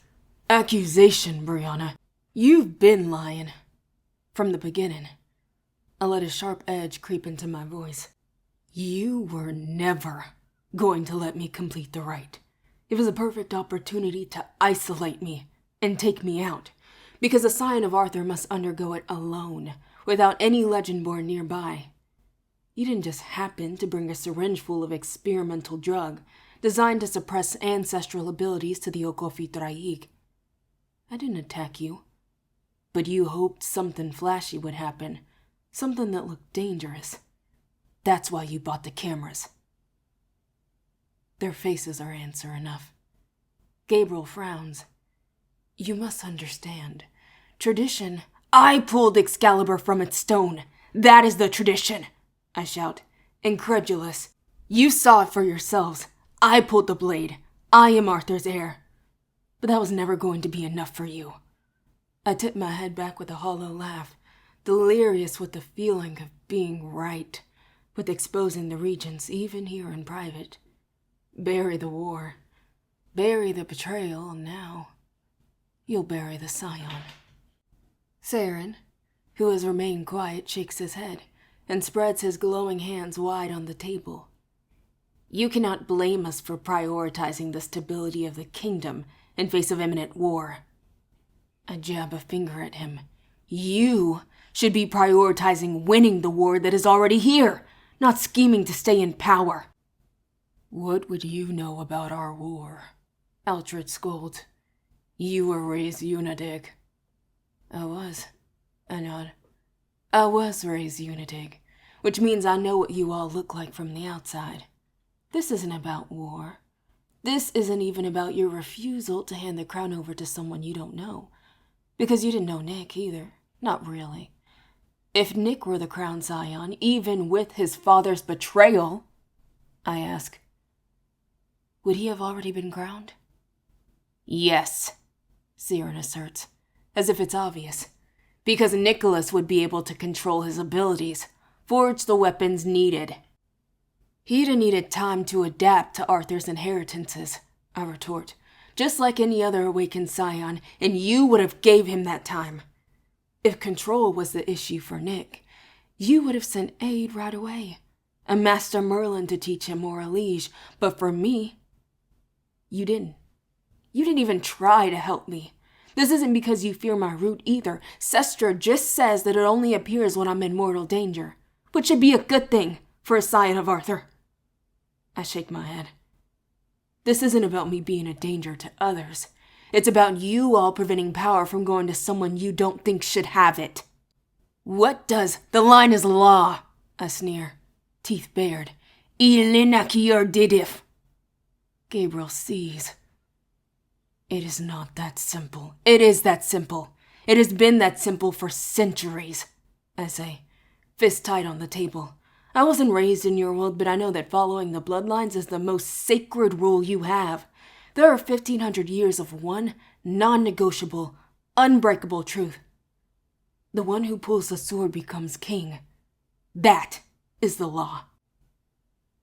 accusation, Brianna. You've been lying. From the beginning. I let a sharp edge creep into my voice. You were never going to let me complete the rite. It was a perfect opportunity to isolate me and take me out, because the scion of Arthur must undergo it alone, without any Legendborn nearby. You didn't just happen to bring a syringe full of experimental drug designed to suppress ancestral abilities to the Okofitraig. I didn't attack you, but you hoped something flashy would happen, something that looked dangerous. That's why you bought the cameras. Their faces are answer enough. Gabriel frowns. You must understand. Tradition. I pulled Excalibur from its stone. That is the tradition, I shout, incredulous. You saw it for yourselves. I pulled the blade. I am Arthur's heir. But that was never going to be enough for you. I tip my head back with a hollow laugh, delirious with the feeling of being right, with exposing the regents even here in private. Bury the war. Bury the betrayal, and now you'll bury the scion. Saren, who has remained quiet, shakes his head and spreads his glowing hands wide on the table. You cannot blame us for prioritizing the stability of the kingdom in face of imminent war. I jab a finger at him. You should be prioritizing winning the war that is already here, not scheming to stay in power. What would you know about our war? Eldred scolds. You were raised Unadig. I was. I nod. I was raised Unadig, which means I know what you all look like from the outside. This isn't about war. This isn't even about your refusal to hand the crown over to someone you don't know. Because you didn't know Nick either. Not really. If Nick were the crown scion, even with his father's betrayal, I ask, would he have already been crowned? Yes, Siren asserts, as if it's obvious. Because Nicholas would be able to control his abilities, forge the weapons needed. He'd have needed time to adapt to Arthur's inheritances, I retort, just like any other awakened scion, and you would have gave him that time. If control was the issue for Nick, you would have sent aid right away, a Master Merlin to teach him more liege, but for me, you didn't. You didn't even try to help me. This isn't because you fear my root either. Sestra just says that it only appears when I'm in mortal danger, which should be a good thing for a scion of Arthur. I shake my head. This isn't about me being a danger to others. It's about you all preventing power from going to someone you don't think should have it. What does the line is law? I sneer, teeth bared. Ilinakior didif. Gabriel sees. It is not that simple. It is that simple. It has been that simple for centuries, I say, fist tight on the table. I wasn't raised in your world, but I know that following the bloodlines is the most sacred rule you have. There are 1,500 years of one non-negotiable, unbreakable truth. The one who pulls the sword becomes king. That is the law.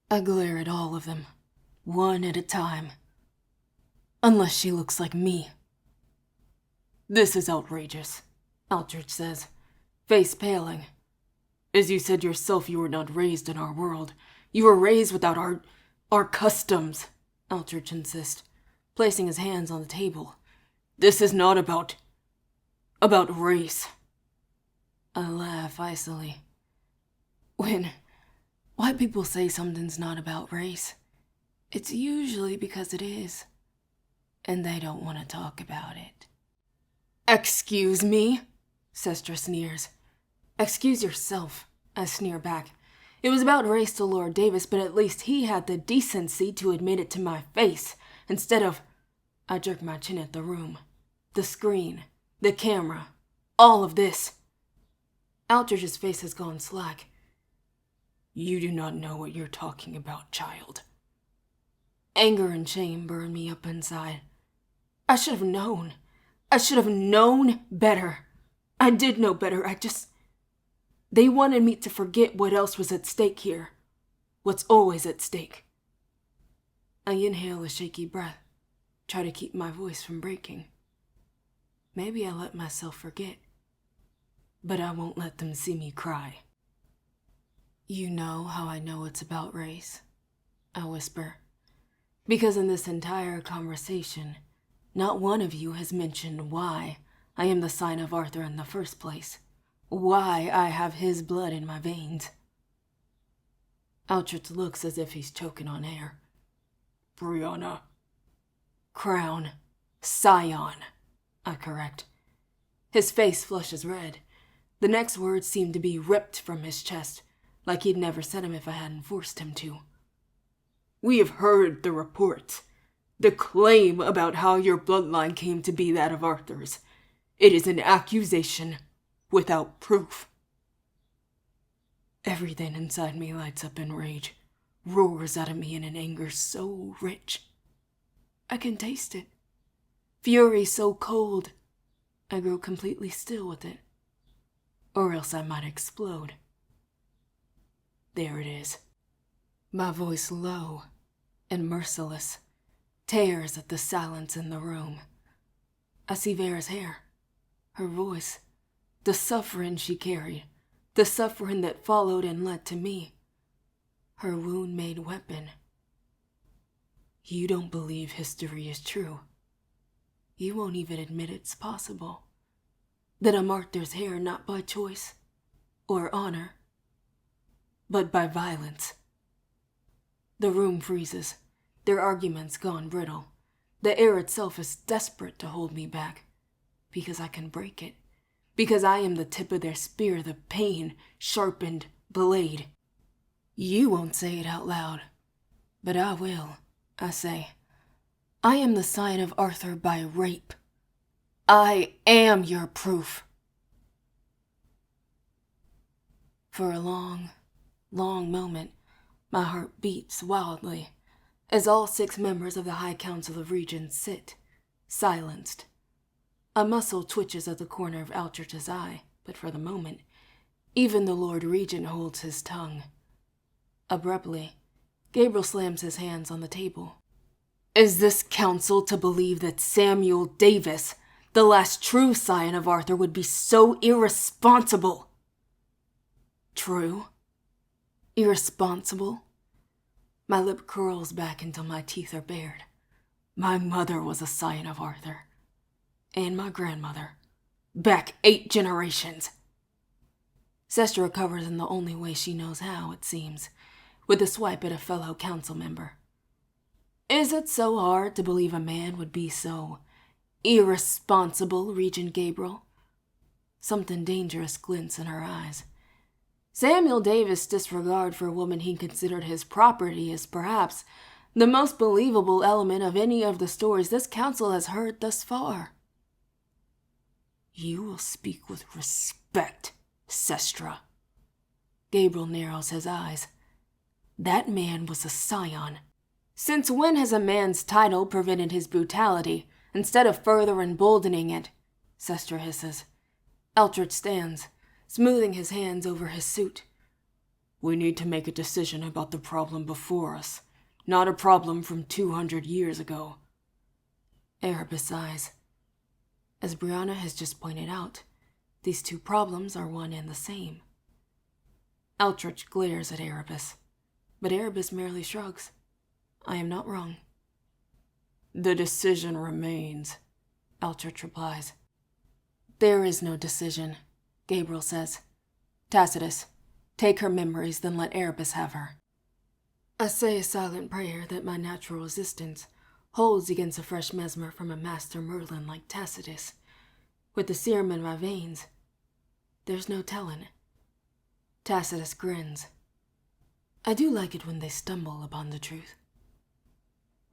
I glare at all of them, one at a time. Unless she looks like me. This is outrageous, Eldridge says, face paling. As you said yourself, you were not raised in our world. You were raised without our customs, Eldridge insists, placing his hands on the table. This is not about race. I laugh icily. When white people say something's not about race, it's usually because it is. And they don't want to talk about it. Excuse me, Sestra sneers. Excuse yourself, I sneer back. It was about race to Lord Davis, but at least he had the decency to admit it to my face, instead of... I jerk my chin at the room. The screen. The camera. All of this. Aldridge's face has gone slack. You do not know what you're talking about, child. Anger and shame burn me up inside. I should have known. I should have known better. I did know better. They wanted me to forget what else was at stake here. What's always at stake. I inhale a shaky breath, try to keep my voice from breaking. Maybe I let myself forget, but I won't let them see me cry. You know how I know it's about race? I whisper. Because in this entire conversation, not one of you has mentioned why I am the sign of Arthur in the first place. Why I have his blood in my veins. Aldrich looks as if he's choking on air. Brianna. Crown. Scion, I correct. His face flushes red. The next words seem to be ripped from his chest, like he'd never said them if I hadn't forced him to. We have heard the reports. The claim about how your bloodline came to be that of Arthur's. It is an accusation without proof. Everything inside me lights up in rage, roars out of me in an anger so rich. I can taste it. Fury so cold, I grow completely still with it. Or else I might explode. There it is. My voice low and merciless, tears at the silence in the room. I see Vera's hair, her voice, The suffering she carried, the suffering that followed and led to me. Her wound-made weapon. You don't believe history is true. You won't even admit it's possible. That a martyr's hair not by choice or honor, but by violence. The room freezes, their arguments gone brittle. The air itself is desperate to hold me back, because I can break it. Because I am the tip of their spear, the pain-sharpened blade. You won't say it out loud, but I will, I say. I am the Scion of Arthur by rape. I am your proof. For a long, long moment, my heart beats wildly, as all 6 members of the High Council of Regents sit, silenced. A muscle twitches at the corner of Altrich's eye, but for the moment, even the Lord Regent holds his tongue. Abruptly, Gabriel slams his hands on the table. Is this council to believe that Samuel Davis, the last true scion of Arthur, would be so irresponsible? True? Irresponsible? My lip curls back until my teeth are bared. My mother was a scion of Arthur. And my grandmother. Back 8 generations. Sestra recovers in the only way she knows how, it seems, with a swipe at a fellow council member. Is it so hard to believe a man would be so irresponsible, Regent Gabriel? Something dangerous glints in her eyes. Samuel Davis' disregard for a woman he considered his property is perhaps the most believable element of any of the stories this council has heard thus far. You will speak with respect, Sestra. Gabriel narrows his eyes. That man was a scion. Since when has a man's title prevented his brutality, instead of further emboldening it? Sestra hisses. Altrich stands, smoothing his hands over his suit. We need to make a decision about the problem before us, not a problem from 200 years ago. Erebus sighs. As Brianna has just pointed out, these 2 problems are one and the same. Altrich glares at Erebus, but Erebus merely shrugs. I am not wrong. The decision remains, Altrich replies. There is no decision, Gabriel says. Tacitus, take her memories, then let Erebus have her. I say a silent prayer that my natural resistance holds against a fresh mesmer from a master Merlin like Tacitus. With the serum in my veins, there's no telling. Tacitus grins. I do like it when they stumble upon the truth.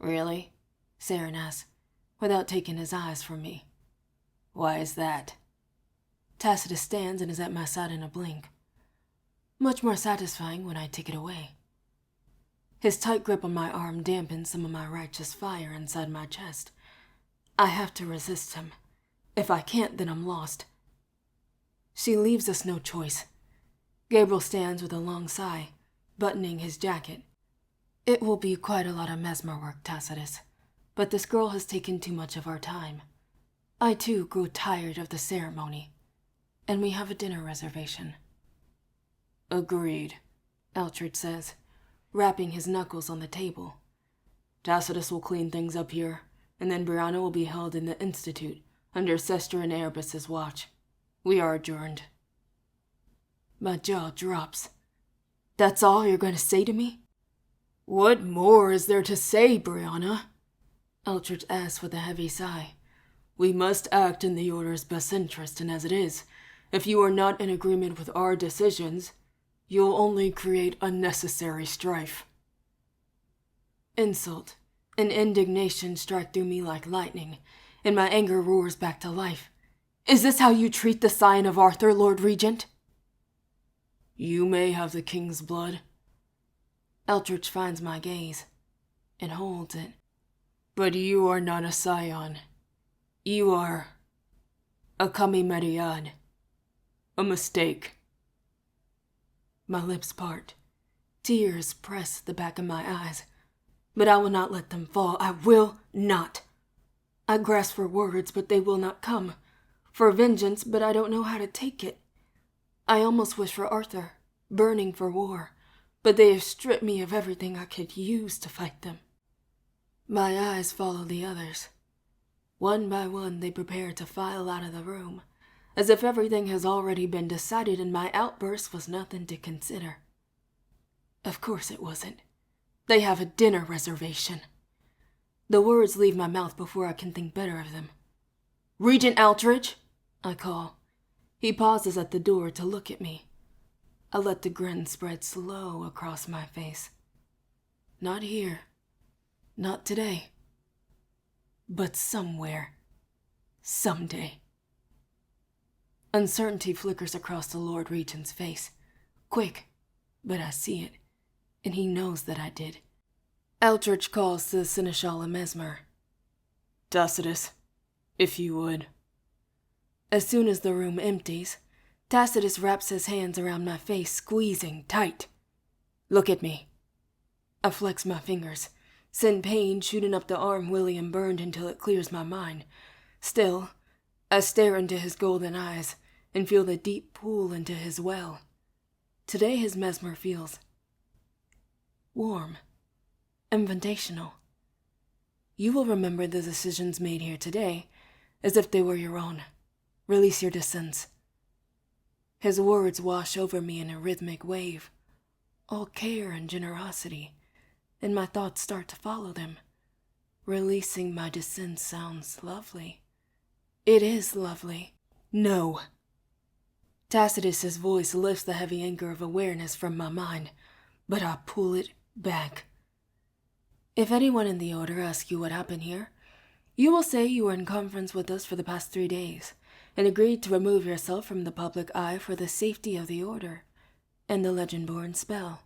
Really? Saren asks, without taking his eyes from me. Why is that? Tacitus stands and is at my side in a blink. Much more satisfying when I take it away. His tight grip on my arm dampens some of my righteous fire inside my chest. I have to resist him. If I can't, then I'm lost. She leaves us no choice. Gabriel stands with a long sigh, buttoning his jacket. It will be quite a lot of mesmer work, Tacitus, but this girl has taken too much of our time. I too grew tired of the ceremony, and we have a dinner reservation. Agreed, Altrich says, rapping his knuckles on the table. Tacitus will clean things up here, and then Brianna will be held in the Institute under Sestra and Erebus's watch. We are adjourned. My jaw drops. That's all you're going to say to me? What more is there to say, Brianna? Altrich asks with a heavy sigh. We must act in the Order's best interest, and as it is, if you are not in agreement with our decisions, you'll only create unnecessary strife. Insult and indignation strike through me like lightning, and my anger roars back to life. Is this how you treat the Scion of Arthur, Lord Regent? You may have the king's blood. Altrich finds my gaze and holds it. But you are not a scion. You are a Kamimeriad. A mistake. My lips part. Tears press the back of my eyes. But I will not let them fall. I will not. I grasp for words, but they will not come. for vengeance, but I don't know how to take it. I almost wish for Arthur, burning for war, but they have stripped me of everything I could use to fight them. My eyes follow the others. One by one, they prepare to file out of the room, as if everything has already been decided and my outburst was nothing to consider. Of course it wasn't. They have a dinner reservation. The words leave my mouth before I can think better of them. "Regent Altridge," I call. He pauses at the door to look at me. I let the grin spread slow across my face. Not here. Not today. But somewhere. Someday. Uncertainty flickers across the Lord Regent's face. Quick, but I see it, and he knows that I did. Altridge calls to the Seneschal of Mesmer. "Tacitus, if you would." As soon as the room empties, Tacitus wraps his hands around my face, squeezing tight. Look at me. I flex my fingers, send pain shooting up the arm William burned until it clears my mind. Still, I stare into his golden eyes and feel the deep pool into his well. Today his Mesmer feels warm, invitational. You will remember the decisions made here today as if they were your own. Release your dissents. His words wash over me in a rhythmic wave, all care and generosity, and my thoughts start to follow them. Releasing my dissent sounds lovely. It is lovely. No. Tacitus's voice lifts the heavy anchor of awareness from my mind, but I pull it back. If anyone in the Order asks you what happened here, you will say you were in conference with us for the past 3 days, and agreed to remove yourself from the public eye for the safety of the Order and the Legendborn spell.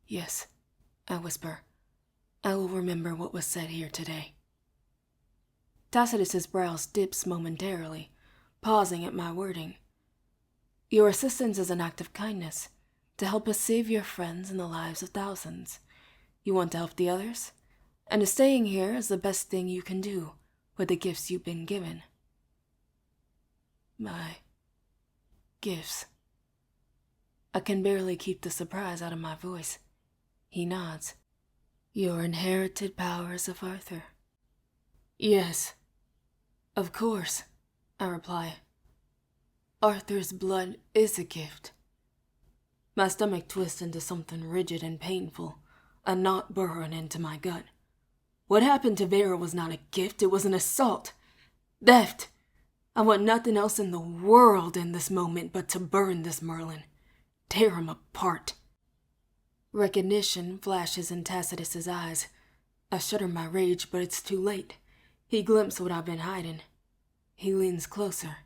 Yes, I whisper. I will remember what was said here today. Tacitus's brows dips momentarily, pausing at my wording. Your assistance is an act of kindness, to help us save your friends and the lives of thousands. You want to help the others, and staying here is the best thing you can do with the gifts you've been given. My gifts. I can barely keep the surprise out of my voice. He nods. Your inherited powers of Arthur. Yes, of course, I reply. Arthur's blood is a gift. My stomach twists into something rigid and painful, a knot burrowing into my gut. What happened to Vera was not a gift, it was an assault. Theft. I want nothing else in the world in this moment but to burn this Merlin. Tear him apart. Recognition flashes in Tacitus's eyes. I shudder my rage, but it's too late. He glimpses what I've been hiding. He leans closer.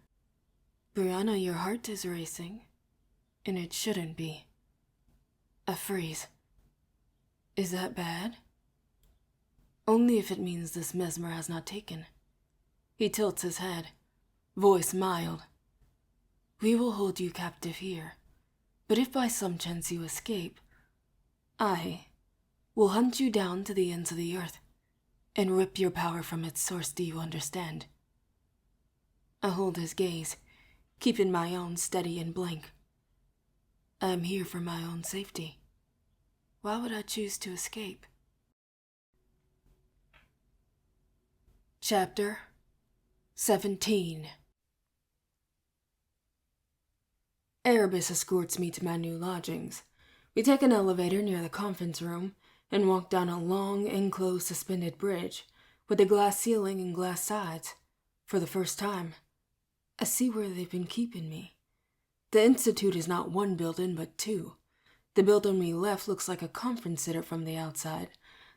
Brianna, your heart is racing, and it shouldn't be. I freeze. Is that bad? Only if it means this Mesmer has not taken. He tilts his head, voice mild. We will hold you captive here, but if by some chance you escape, I will hunt you down to the ends of the earth and rip your power from its source. Do you understand? I hold his gaze, keeping my own steady and blank. I am here for my own safety. Why would I choose to escape? Chapter 17. Erebus escorts me to my new lodgings. We take an elevator near the conference room and walk down a long, enclosed suspended bridge with a glass ceiling and glass sides. For the first time, I see where they've been keeping me. The Institute is not one building, but 2. The building we left looks like a conference center from the outside.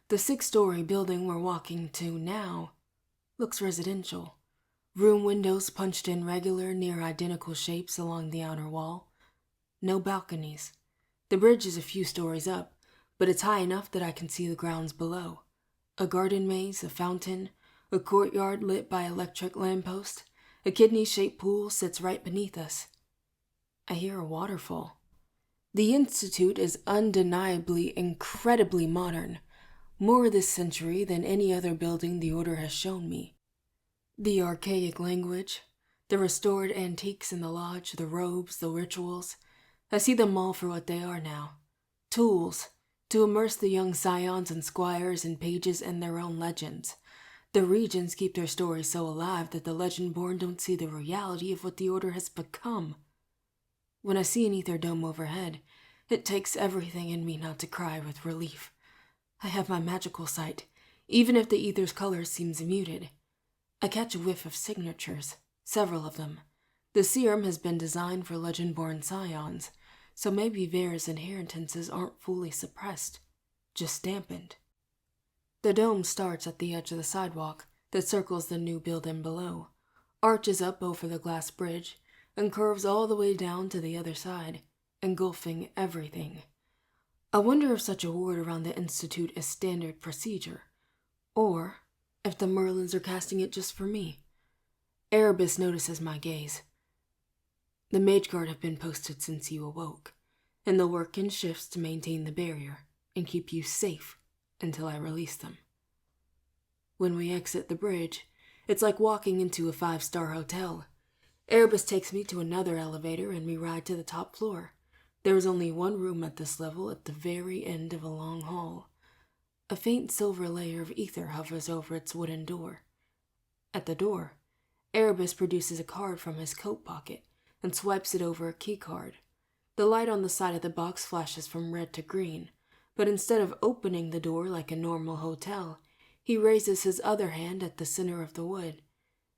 The 6-story building we're walking to now looks residential. Room windows punched in regular, near-identical shapes along the outer wall. No balconies. The bridge is a few stories up, but it's high enough that I can see the grounds below. A garden maze, a fountain, a courtyard lit by electric lamppost, a kidney-shaped pool sits right beneath us. I hear a waterfall. The Institute is undeniably incredibly modern, more this century than any other building the Order has shown me. The archaic language, The restored antiques in the lodge, the robes, the rituals. I see them all for what they are now. Tools to immerse the young scions and squires and pages in their own legends. The regents keep their stories so alive that the legend-born don't see the reality of what the Order has become. When I see an ether dome overhead, it takes everything in me not to cry with relief. I have my magical sight, even if the ether's color seems muted. I catch a whiff of signatures, several of them. The serum has been designed for legend-born scions, so maybe Vera's inheritances aren't fully suppressed, just dampened. The dome starts at the edge of the sidewalk that circles the new building below, arches up over the glass bridge, and curves all the way down to the other side, engulfing everything. I wonder if such a ward around the Institute is standard procedure, or if the Merlins are casting it just for me. Erebus notices my gaze. The mage guard have been posted since you awoke, and they'll work in shifts to maintain the barrier and keep you safe until I release them. When we exit the bridge, it's like walking into a 5-star hotel. Erebus takes me to another elevator and we ride to the top floor. There is only one room at this level at the very end of a long hall. A faint silver layer of ether hovers over its wooden door. At the door, Erebus produces a card from his coat pocket and swipes it over a key card. The light on the side of the box flashes from red to green, but instead of opening the door like a normal hotel, he raises his other hand at the center of the wood.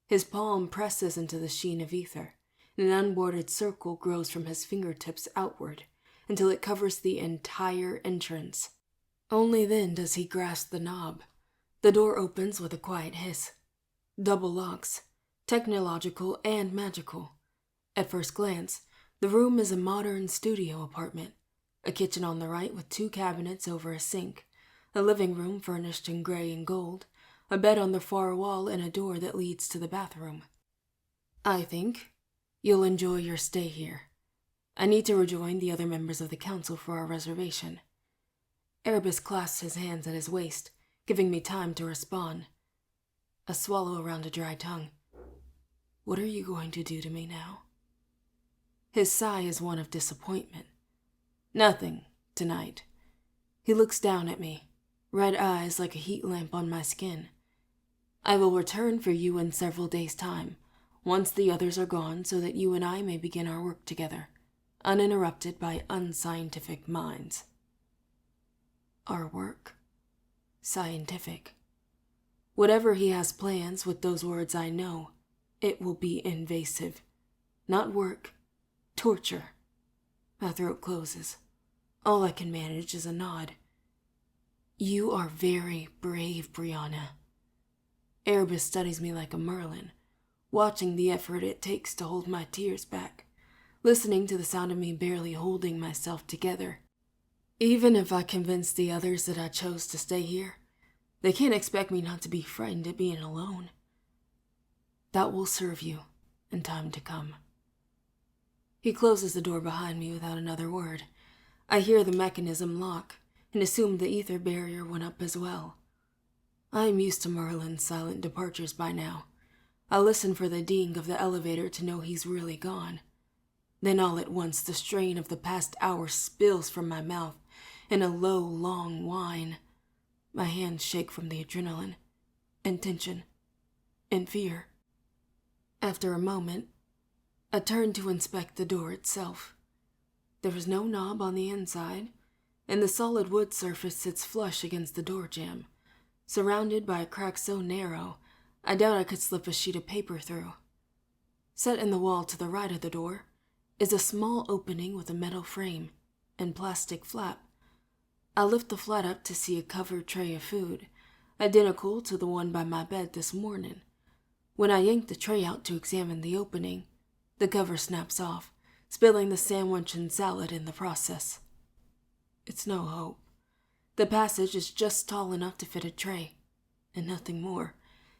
His palm presses into the sheen of ether, and an unboarded circle grows from his fingertips outward until it covers the entire entrance. Only then does he grasp the knob. The door opens with a quiet hiss. Double locks, technological and magical. At first glance, the room is a modern studio apartment. A kitchen on the right with 2 cabinets over a sink, a living room furnished in gray and gold, a bed on the far wall, and a door that leads to the bathroom. I think you'll enjoy your stay here. I need to rejoin the other members of the council for our reservation. Erebus clasps his hands at his waist, giving me time to respond. A swallow around a dry tongue. What are you going to do to me now? His sigh is one of disappointment. Nothing, tonight. He looks down at me, red eyes like a heat lamp on my skin. I will return for you in several days' time, once the others are gone, so that you and I may begin our work together, uninterrupted by unscientific minds. Our work? Scientific. Whatever he has plans with those words, I know, it will be invasive. Not work, torture. My throat closes. All I can manage is a nod. You are very brave, Brianna. Erebus studies me like a Merlin, watching the effort it takes to hold my tears back, listening to the sound of me barely holding myself together. Even if I convince the others that I chose to stay here, they can't expect me not to be frightened at being alone. That will serve you in time to come. He closes the door behind me without another word. I hear the mechanism lock and assume the ether barrier went up as well. I am used to Merlin's silent departures by now. I listen for the ding of the elevator to know he's really gone. Then all at once the strain of the past hour spills from my mouth in a low, long whine. My hands shake from the adrenaline, and tension, and fear. After a moment, I turn to inspect the door itself. There is no knob on the inside, and the solid wood surface sits flush against the door jamb, surrounded by a crack so narrow, I doubt I could slip a sheet of paper through. Set in the wall to the right of the door is a small opening with a metal frame and plastic flap. I lift the flat up to see a covered tray of food, identical to the one by my bed this morning. When I yank the tray out to examine the opening, the cover snaps off, spilling the sandwich and salad in the process. It's no hope. The passage is just tall enough to fit a tray, and nothing more,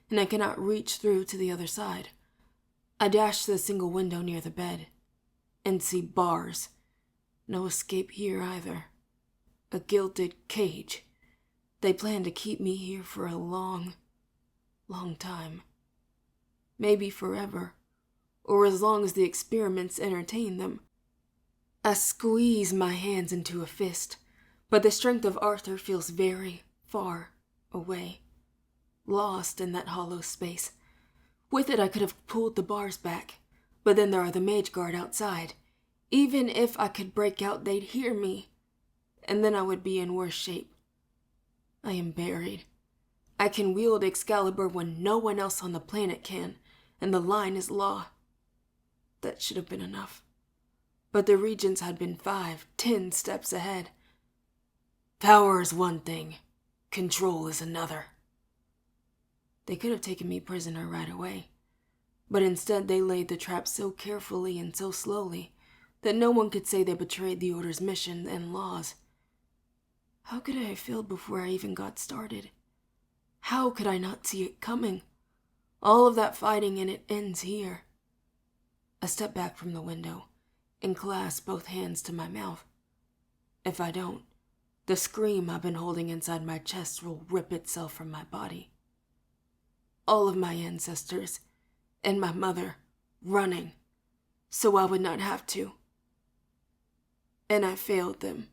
and I cannot reach through to the other side. I dash to the single window near the bed, and see bars. No escape here either. A gilded cage. They plan to keep me here for a long, long time. Maybe forever, or as long as the experiments entertain them. I squeeze my hands into a fist, but the strength of Arthur feels very far away, lost in that hollow space. With it, I could have pulled the bars back, but then there are the mage guard outside. Even if I could break out, they'd hear me, and then I would be in worse shape. I am buried. I can wield Excalibur when no one else on the planet can, and the line is law. That should have been enough. But the regents had been 5, 10 steps ahead. Power is one thing, control is another. They could have taken me prisoner right away, but instead they laid the trap so carefully and so slowly that no one could say they betrayed the Order's mission and laws. How could I have failed before I even got started? How could I not see it coming? All of that fighting and it ends here. I step back from the window and clasp both hands to my mouth. If I don't, the scream I've been holding inside my chest will rip itself from my body. All of my ancestors and my mother running so I would not have to. And I failed them.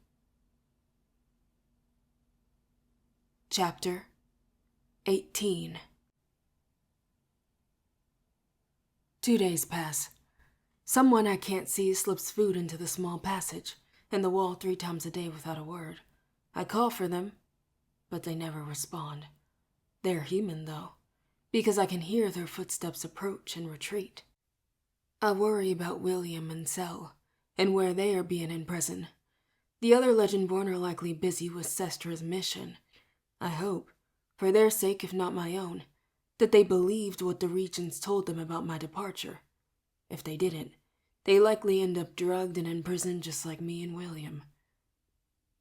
Chapter 18. 2 days pass. Someone I can't see slips food into the small passage and the wall 3 times a day without a word. I call for them, but they never respond. They're human, though, because I can hear their footsteps approach and retreat. I worry about William and Sel, and where they are being in prison. The other Legendborn are likely busy with Sestra's mission. I hope, for their sake if not my own, that they believed what the regents told them about my departure. If they didn't, they likely end up drugged and in prison just like me and William.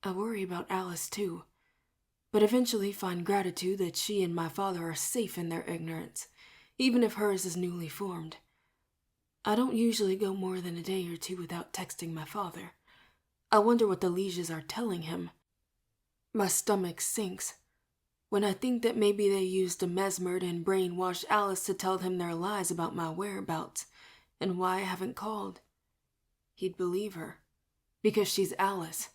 I worry about Alice too, but eventually find gratitude that she and my father are safe in their ignorance, even if hers is newly formed. I don't usually go more than a day or 2 without texting my father. I wonder what the lieges are telling him. My stomach sinks when I think that maybe they used a mesmer and brainwashed Alice to tell him their lies about my whereabouts and why I haven't called. He'd believe her, because she's Alice.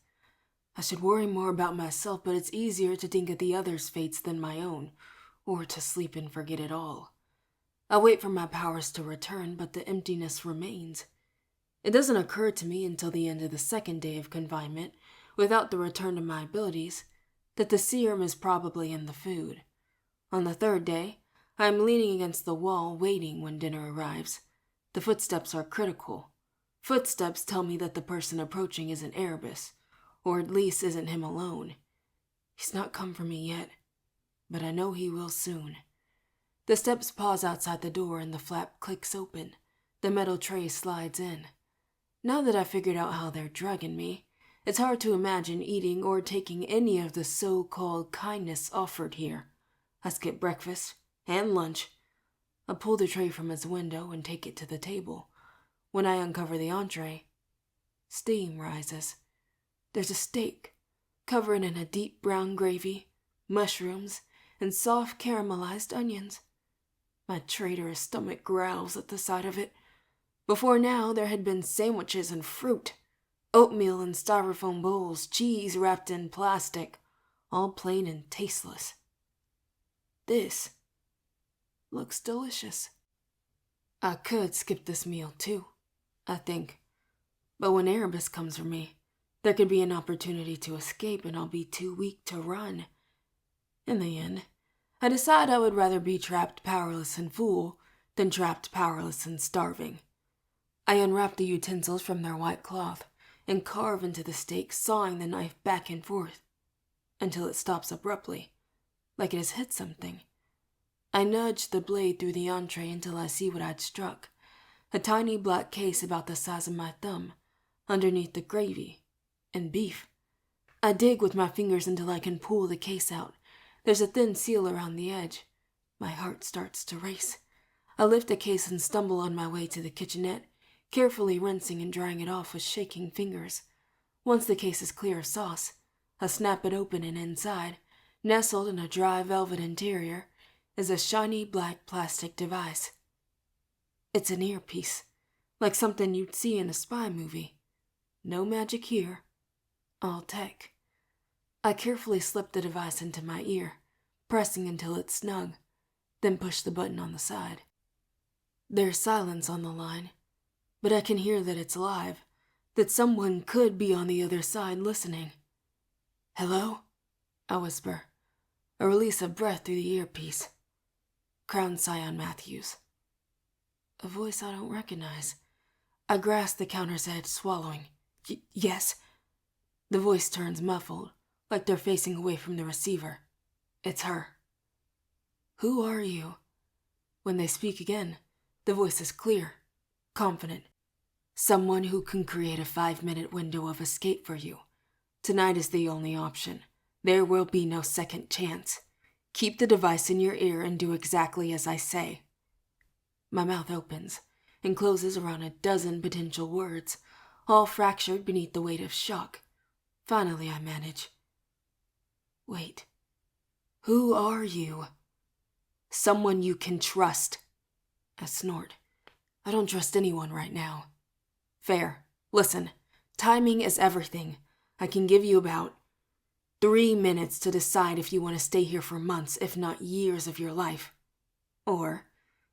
I should worry more about myself, but it's easier to think of the others' fates than my own, or to sleep and forget it all. I wait for my powers to return, but the emptiness remains. It doesn't occur to me until the end of the 2nd day of confinement, without the return of my abilities, that the serum is probably in the food. On the 3rd day, I am leaning against the wall, waiting when dinner arrives. The footsteps are critical. Footsteps tell me that the person approaching isn't Erebus, or at least isn't him alone. He's not come for me yet, but I know he will soon. The steps pause outside the door and the flap clicks open. The metal tray slides in. Now that I've figured out how they're drugging me, it's hard to imagine eating or taking any of the so-called kindness offered here. I skip breakfast and lunch. I pull the tray from its window and take it to the table. When I uncover the entree, steam rises. There's a steak, covered in a deep brown gravy, mushrooms, and soft caramelized onions. My traitorous stomach growls at the sight of it. Before now, there had been sandwiches and fruit, oatmeal in styrofoam bowls, cheese wrapped in plastic, all plain and tasteless. This looks delicious. I could skip this meal too, I think. But when Erebus comes for me, there could be an opportunity to escape and I'll be too weak to run. In the end, I decide I would rather be trapped powerless and full than trapped powerless and starving. I unwrap the utensils from their white cloth and carve into the steak, sawing the knife back and forth, until it stops abruptly, like it has hit something. I nudge the blade through the entree until I see what I'd struck, a tiny black case about the size of my thumb, underneath the gravy and beef. I dig with my fingers until I can pull the case out. There's a thin seal around the edge. My heart starts to race. I lift the case and stumble on my way to the kitchenette, carefully rinsing and drying it off with shaking fingers. Once the case is clear of sauce, I snap it open and inside, nestled in a dry velvet interior, is a shiny black plastic device. It's an earpiece, like something you'd see in a spy movie. No magic here. All tech. I carefully slipped the device into my ear, pressing until it's snug, then pushed the button on the side. There's silence on the line, but I can hear that it's live, that someone could be on the other side listening. "Hello?" I whisper, a release of breath through the earpiece. Crown Scion Matthews. A voice I don't recognize. I grasp the counter's edge, swallowing. Yes? The voice turns muffled, like they're facing away from the receiver. It's her. "Who are you?" When they speak again, the voice is clear, confident. "Someone who can create a 5-minute window of escape for you. Tonight is the only option. There will be no second chance. Keep the device in your ear and do exactly as I say." My mouth opens and closes around a dozen potential words, all fractured beneath the weight of shock. Finally, I manage. "Wait. Who are you?" "Someone you can trust." I snort. I don't trust anyone right now. "Fair. Listen, timing is everything. I can give you about 3 minutes to decide if you want to stay here for months, if not years of your life. Or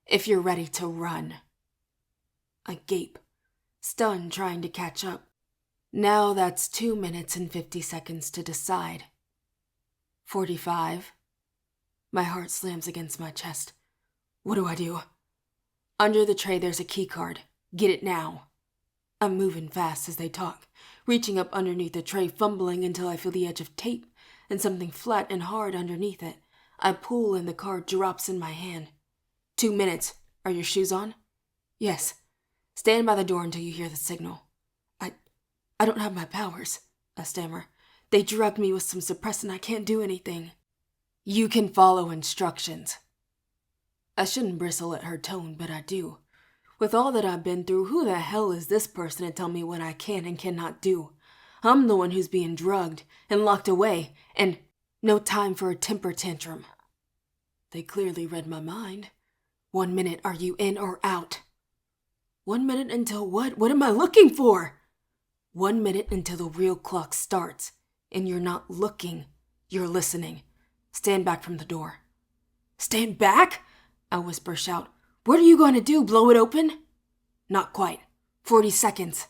if you're ready to run." I gape, stunned, trying to catch up. Now that's 2 minutes and 50 seconds to decide. 45. My heart slams against my chest. What do I do? Under the tray there's a key card. Get it now. I'm moving fast as they talk, reaching up underneath the tray, fumbling until I feel the edge of tape and something flat and hard underneath it. I pull and the card drops in my hand. 2 minutes. Are your shoes on? Yes. Stand by the door until you hear the signal. I don't have my powers, I stammer. They drugged me with some suppressant. I can't do anything. You can follow instructions. I shouldn't bristle at her tone, but I do. With all that I've been through, who the hell is this person to tell me what I can and cannot do? I'm the one who's being drugged and locked away, and no time for a temper tantrum. They clearly read my mind. 1 minute, are you in or out? 1 minute until what? What am I looking for? 1 minute until the real clock starts, and you're not looking, you're listening. Stand back from the door. Stand back? I whisper, shout. What are you going to do, blow it open? Not quite. 40 seconds.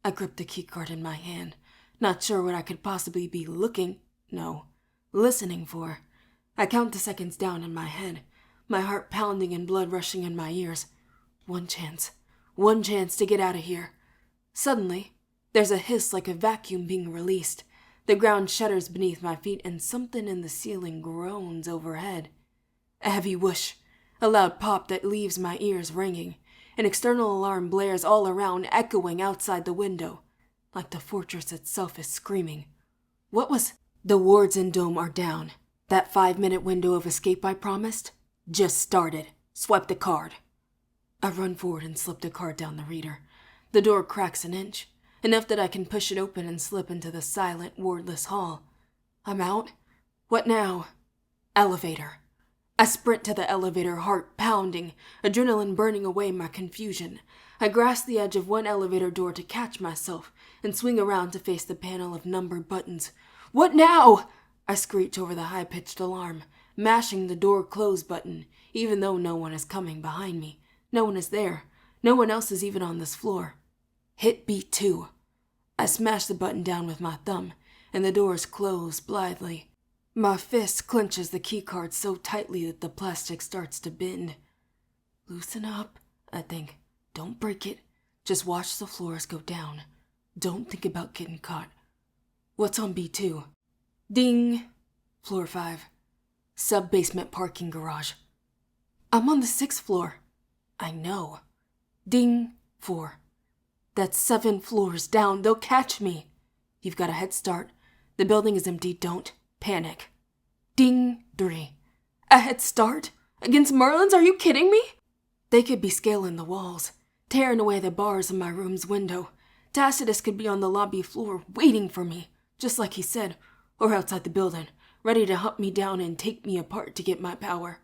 I grip the keycard in my hand, not sure what I could possibly be listening for. I count the seconds down in my head, my heart pounding and blood rushing in my ears. One chance to get out of here. Suddenly, there's a hiss like a vacuum being released. The ground shudders beneath my feet and something in the ceiling groans overhead. A heavy whoosh, a loud pop that leaves my ears ringing. An external alarm blares all around, echoing outside the window, like the fortress itself is screaming. What was... The wards and dome are down. That 5-minute window of escape I promised just started. Swipe the card. I run forward and slip the card down the reader. The door cracks an inch, enough that I can push it open and slip into the silent, wordless hall. I'm out. What now? Elevator. I sprint to the elevator, heart pounding, adrenaline burning away my confusion. I grasp the edge of one elevator door to catch myself and swing around to face the panel of numbered buttons. What now? I screech over the high-pitched alarm, mashing the door close button, even though no one is coming behind me. No one is there. No one else is even on this floor. Hit B2. I smash the button down with my thumb, and the doors close blithely. My fist clenches the keycard so tightly that the plastic starts to bend. Loosen up, I think. Don't break it. Just watch the floors go down. Don't think about getting caught. What's on B2? Ding! Floor 5. Sub-basement parking garage. I'm on the 6th floor. I know. Ding! 4. That's 7 floors down. They'll catch me. You've got a head start. The building is empty. Don't panic. Ding! 3. A head start? Against Merlins? Are you kidding me? They could be scaling the walls, tearing away the bars of my room's window. Tacitus could be on the lobby floor waiting for me, just like he said, or outside the building, ready to hunt me down and take me apart to get my power.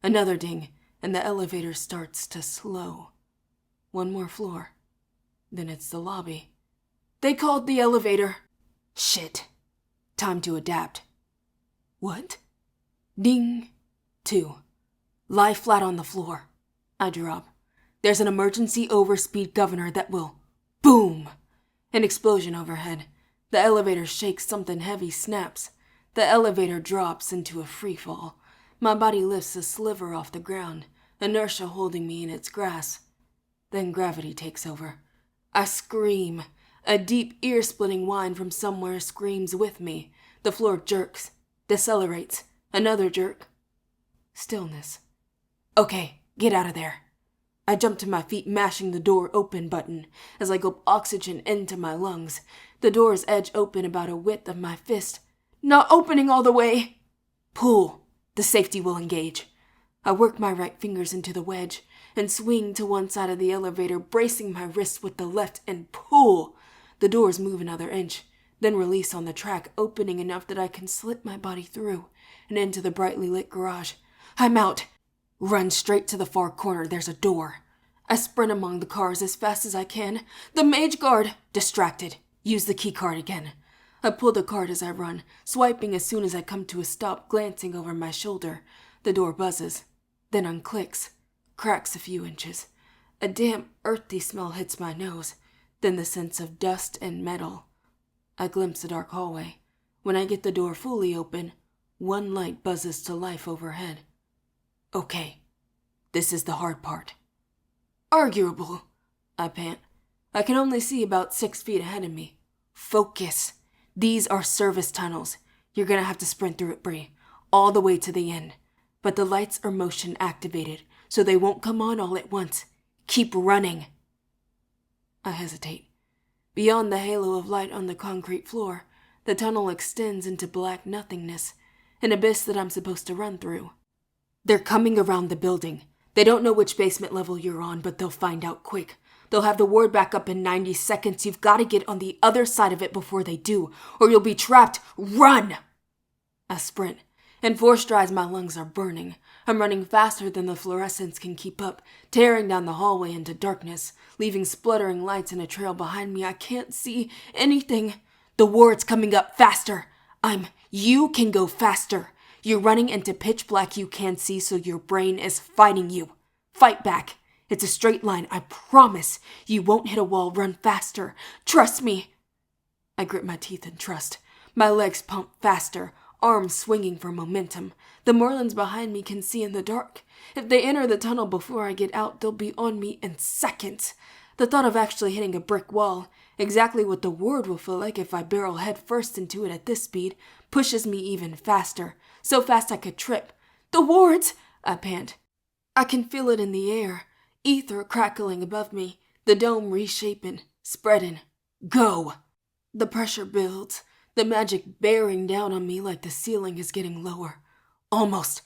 Another ding, and the elevator starts to slow. One more floor. Then it's the lobby. They called the elevator. Shit. Time to adapt. What? Ding. 2. Lie flat on the floor. I drop. There's an emergency overspeed governor that will... Boom! An explosion overhead. The elevator shakes, something heavy snaps. The elevator drops into a free fall. My body lifts a sliver off the ground, inertia holding me in its grasp. Then gravity takes over. I scream. A deep, ear-splitting whine from somewhere screams with me. The floor jerks, decelerates. Another jerk. Stillness. Okay, get out of there. I jump to my feet, mashing the door open button as I gulp oxygen into my lungs. The doors edge open about a width of my fist. Not opening all the way. Pull. The safety will engage. I work my right fingers into the wedge and swing to one side of the elevator, bracing my wrist with the left and pull. The doors move another inch, then release on the track, opening enough that I can slip my body through and into the brightly lit garage. I'm out. Run straight to the far corner. There's a door. I sprint among the cars as fast as I can. The mage guard! Distracted. Use the key card again. I pull the card as I run, swiping as soon as I come to a stop, glancing over my shoulder. The door buzzes, then unclicks, cracks a few inches. A damp, earthy smell hits my nose, then the sense of dust and metal. I glimpse a dark hallway. When I get the door fully open, one light buzzes to life overhead. Okay, this is the hard part. Arguable, I pant. I can only see about 6 feet ahead of me. Focus. These are service tunnels. You're gonna have to sprint through it, Bree, all the way to the end. But the lights are motion activated, so they won't come on all at once. Keep running. I hesitate. Beyond the halo of light on the concrete floor, the tunnel extends into black nothingness, an abyss that I'm supposed to run through. They're coming around the building. They don't know which basement level you're on, but they'll find out quick. They'll have the ward back up in 90 seconds. You've got to get on the other side of it before they do, or you'll be trapped. Run! I sprint. In 4 strides, my lungs are burning. I'm running faster than the fluorescence can keep up, tearing down the hallway into darkness, leaving spluttering lights in a trail behind me. I can't see anything. The ward's coming up faster. You can go faster. You're running into pitch black you can't see, so your brain is fighting you. Fight back. It's a straight line. I promise you won't hit a wall. Run faster. Trust me. I grit my teeth and trust. My legs pump faster, arms swinging for momentum. The Merlins behind me can see in the dark. If they enter the tunnel before I get out, they'll be on me in seconds. The thought of actually hitting a brick wall, exactly what the ward will feel like if I barrel head first into it at this speed, pushes me even faster. So fast I could trip. The wards! I pant. I can feel it in the air. Ether crackling above me. The dome reshaping, spreading. Go! The pressure builds. The magic bearing down on me like the ceiling is getting lower. Almost.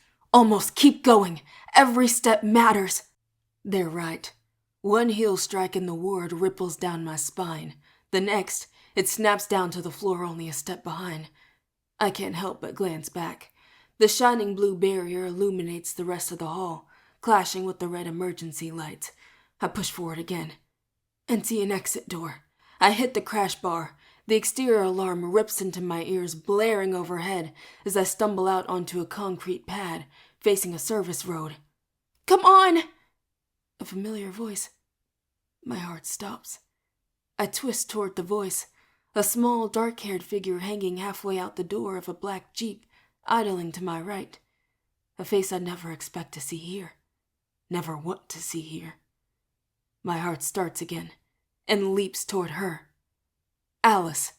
Keep going. Every step matters. They're right. One heel strike in the ward ripples down my spine. The next, it snaps down to the floor only a step behind. I can't help but glance back. The shining blue barrier illuminates the rest of the hall, clashing with the red emergency lights. I push forward again and see an exit door. I hit the crash bar. The exterior alarm rips into my ears, blaring overhead as I stumble out onto a concrete pad, facing a service road. Come on! A familiar voice. My heart stops. I twist toward the voice, a small, dark-haired figure hanging halfway out the door of a black Jeep, idling to my right. A face I'd never expect to see here. Never want to see here. My heart starts again and leaps toward her. Alice.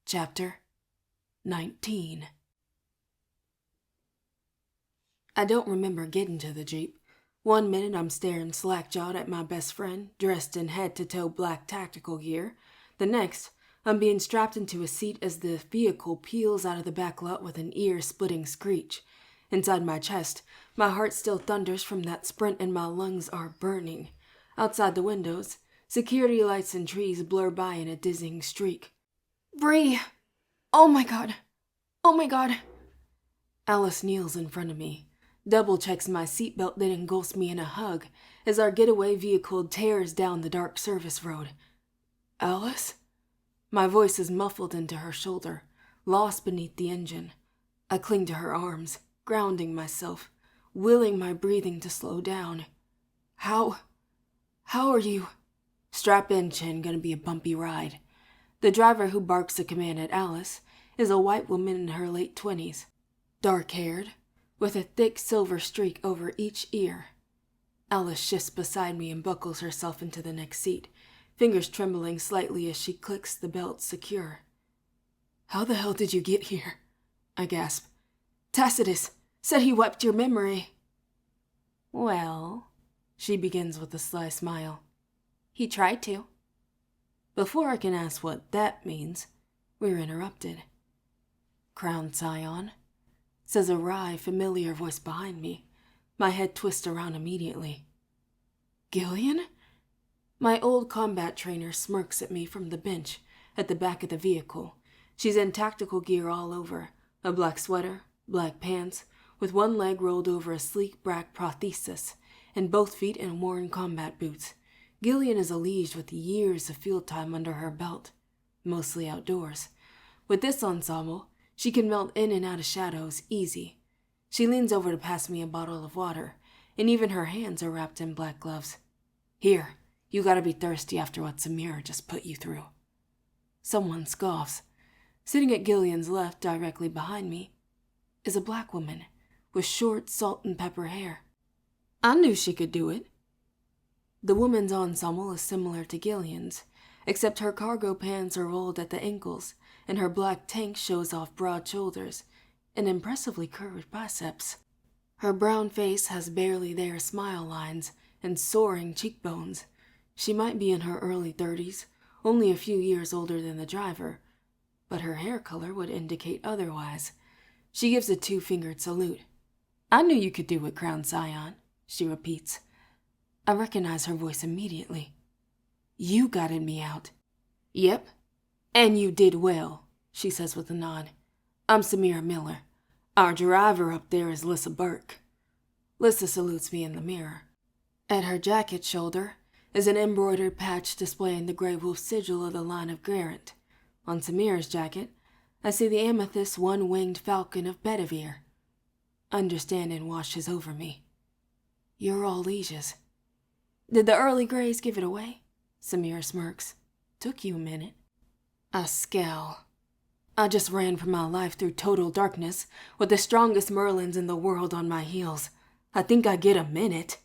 Chapter 19. I don't remember getting to the Jeep. 1 minute I'm staring slack-jawed at my best friend, dressed in head-to-toe black tactical gear. The next, I'm being strapped into a seat as the vehicle peels out of the back lot with an ear-splitting screech. Inside my chest, my heart still thunders from that sprint and my lungs are burning. Outside the windows, security lights and trees blur by in a dizzying streak. Bree! Oh my god! Alice kneels in front of me. double checks my seatbelt, then engulfs me in a hug as our getaway vehicle tears down the dark service road. Alice? My voice is muffled into her shoulder, lost beneath the engine. I cling to her arms, grounding myself, willing my breathing to slow down. How are you? Strap in, Chin, gonna be a bumpy ride. The driver who barks a command at Alice is a white woman in her late 20s, dark-haired, with a thick silver streak over each ear. Alice shifts beside me and buckles herself into the next seat, fingers trembling slightly as she clicks the belt secure. How the hell did you get here? I gasp. Tacitus said he wiped your memory. Well, she begins with a sly smile. He tried to. Before I can ask what that means, we're interrupted. Crown Scion, says a wry, familiar voice behind me. My head twists around immediately. Gillian? My old combat trainer smirks at me from the bench at the back of the vehicle. She's in tactical gear all over, a black sweater, black pants, with one leg rolled over a sleek black prosthesis, and both feet in worn combat boots. Gillian is a liege with years of field time under her belt, mostly outdoors. With this ensemble, she can melt in and out of shadows easy. She leans over to pass me a bottle of water, and even her hands are wrapped in black gloves. Here, you gotta be thirsty after what Samira just put you through. Someone scoffs. Sitting at Gillian's left, directly behind me, is a black woman with short salt and pepper hair. I knew she could do it. The woman's ensemble is similar to Gillian's, except her cargo pants are rolled at the ankles, and her black tank shows off broad shoulders and impressively curved biceps. Her brown face has barely there smile lines and soaring cheekbones. She might be in her early 30s, only a few years older than the driver, but her hair color would indicate otherwise. She gives a two-fingered salute. I knew you could do it, Crown Scion, she repeats. I recognize her voice immediately. You guided me out. Yep, and you did well, she says with a nod. I'm Samira Miller. Our driver up there is Lissa Burke. Lissa salutes me in the mirror. At her jacket shoulder is an embroidered patch displaying the Grey Wolf sigil of the line of Garrett. On Samira's jacket, I see the amethyst one-winged falcon of Bedivere. Understanding washes over me. You're all lieges. Did the early Greys give it away? Samira smirks. Took you a minute. I scowl. I just ran for my life through total darkness with the strongest Merlins in the world on my heels. I think I get a minute.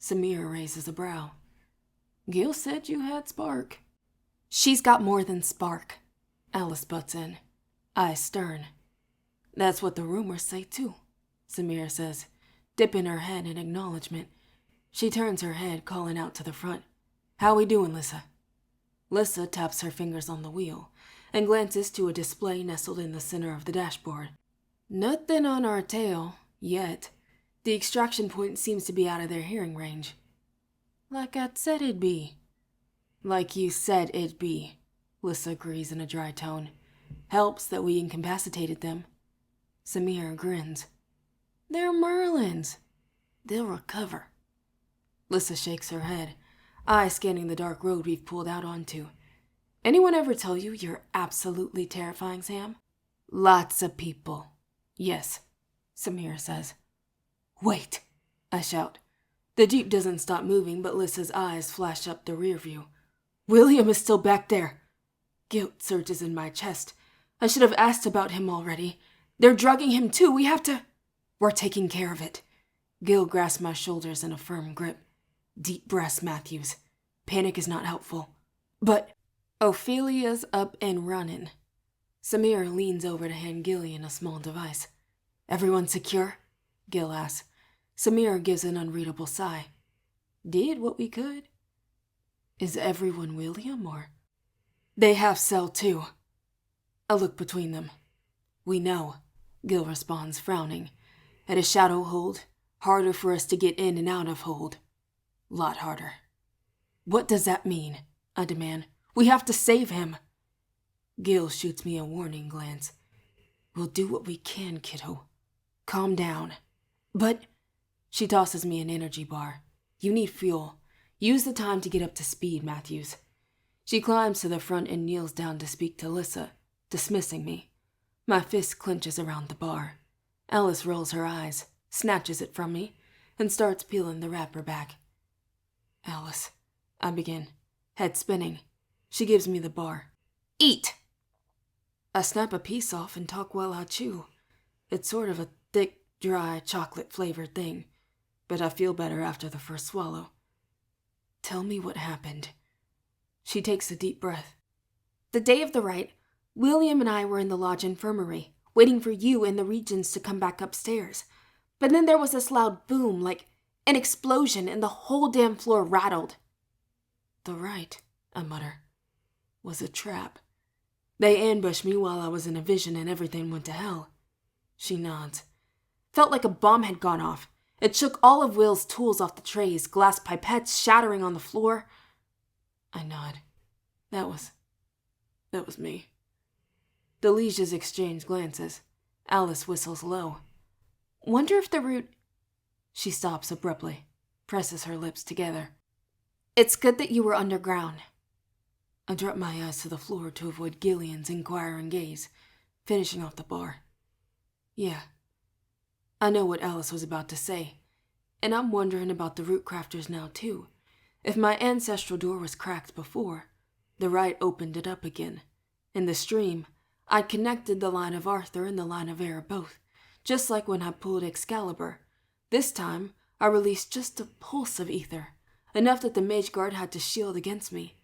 Samira raises a brow. Gil said you had spark. She's got more than spark. Alice butts in, eyes stern. That's what the rumors say too, Samira says, dipping her head in acknowledgement. She turns her head, calling out to the front. How we doing, Lissa? Lissa taps her fingers on the wheel and glances to a display nestled in the center of the dashboard. Nothing on our tail, yet. The extraction point seems to be out of their hearing range. Like I said it'd be. Like you said it'd be, Lissa agrees in a dry tone. Helps that we incapacitated them. Samira grins. They're Merlins. They'll recover. Lissa shakes her head, eyes scanning the dark road we've pulled out onto. Anyone ever tell you you're absolutely terrifying, Sam? Lots of people. Yes, Samira says. Wait, I shout. The Jeep doesn't stop moving, but Lissa's eyes flash up the rear view. William is still back there. Guilt surges in my chest. I should have asked about him already. They're drugging him too. We have to... We're taking care of it. Gil grasps my shoulders in a firm grip. Deep breaths, Matthews. Panic is not helpful. But Ophelia's up and running. Samira leans over to hand Gillian a small device. Everyone secure? Gil asks. Samira gives an unreadable sigh. Did what we could. Is everyone William, or? They have Cell too. I look between them. We know, Gil responds, frowning. At a shadow hold, harder for us to get in and out of hold. Lot harder. What does that mean? I demand. We have to save him. Gil shoots me a warning glance. We'll do what we can, kiddo. Calm down. But she tosses me an energy bar. You need fuel. Use the time to get up to speed, Matthews. She climbs to the front and kneels down to speak to Lissa, dismissing me. My fist clenches around the bar. Alice rolls her eyes, snatches it from me, and starts peeling the wrapper back. Alice, I begin, head spinning. She gives me the bar. Eat! I snap a piece off and talk while I chew. It's sort of a thick, dry, chocolate-flavored thing, but I feel better after the first swallow. Tell me what happened. She takes a deep breath. The day of the rite, William and I were in the lodge infirmary, waiting for you and the regents to come back upstairs. But then there was this loud boom, like an explosion, and the whole damn floor rattled. The rite, I mutter, was a trap. They ambushed me while I was in a vision and everything went to hell. She nods. Felt like a bomb had gone off. It shook all of Will's tools off the trays, glass pipettes shattering on the floor. I nod. That was me. The lieges exchange glances. Alice whistles low. Wonder if the root... She stops abruptly, presses her lips together. It's good that you were underground. I drop my eyes to the floor to avoid Gillian's inquiring gaze, finishing off the bar. Yeah. I know what Alice was about to say, and I'm wondering about the root crafters now too. If my ancestral door was cracked before, the rite opened it up again. In the stream, I'd connected the line of Arthur and the line of Era both, just like when I pulled Excalibur. This time, I released just a pulse of ether, enough that the Mage Guard had to shield against me.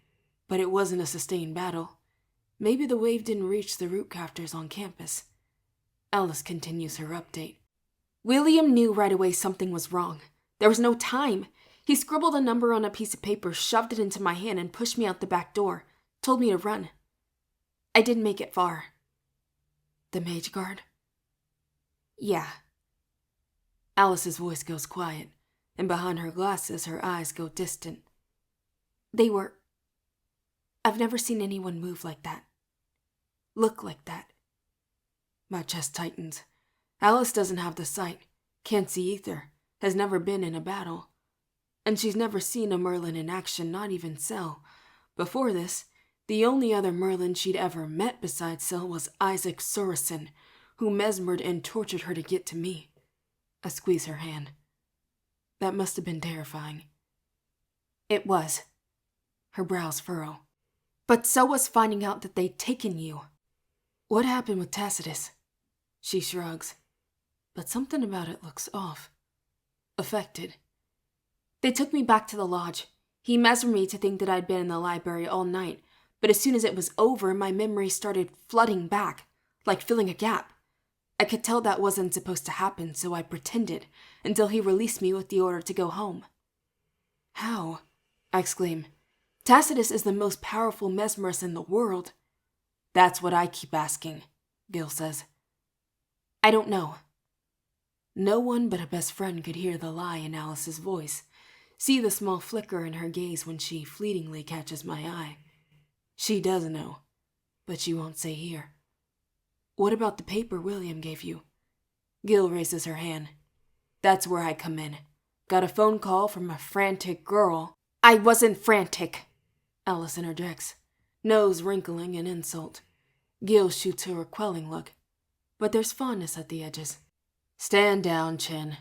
But it wasn't a sustained battle. Maybe the wave didn't reach the root crafters on campus. Alice continues her update. William knew right away something was wrong. There was no time. He scribbled a number on a piece of paper, shoved it into my hand, and pushed me out the back door. Told me to run. I didn't make it far. The Mage Guard? Yeah. Alice's voice goes quiet, and behind her glasses her eyes go distant. I've never seen anyone move like that. Look like that. My chest tightens. Alice doesn't have the sight, can't see ether, has never been in a battle. And she's never seen a Merlin in action, not even Sel. Before this, the only other Merlin she'd ever met besides Sel was Isaac Soresen, who mesmered and tortured her to get to me. I squeeze her hand. That must have been terrifying. It was. Her brows furrow. But so was finding out that they'd taken you. What happened with Tacitus? She shrugs. But something about it looks off. Affected. They took me back to the lodge. He mesmerized me to think that I'd been in the library all night, but as soon as it was over, my memory started flooding back, like filling a gap. I could tell that wasn't supposed to happen, so I pretended, until he released me with the order to go home. How? I exclaim. Tacitus is the most powerful mesmerist in the world. That's what I keep asking, Gil says. I don't know. No one but a best friend could hear the lie in Alice's voice, see the small flicker in her gaze when she fleetingly catches my eye. She does know, but she won't say here. What about the paper William gave you? Gil raises her hand. That's where I come in. Got a phone call from a frantic girl. I wasn't frantic, Alice interjects, nose wrinkling in insult. Gil shoots her a quelling look, but there's fondness at the edges. Stand down, Chin.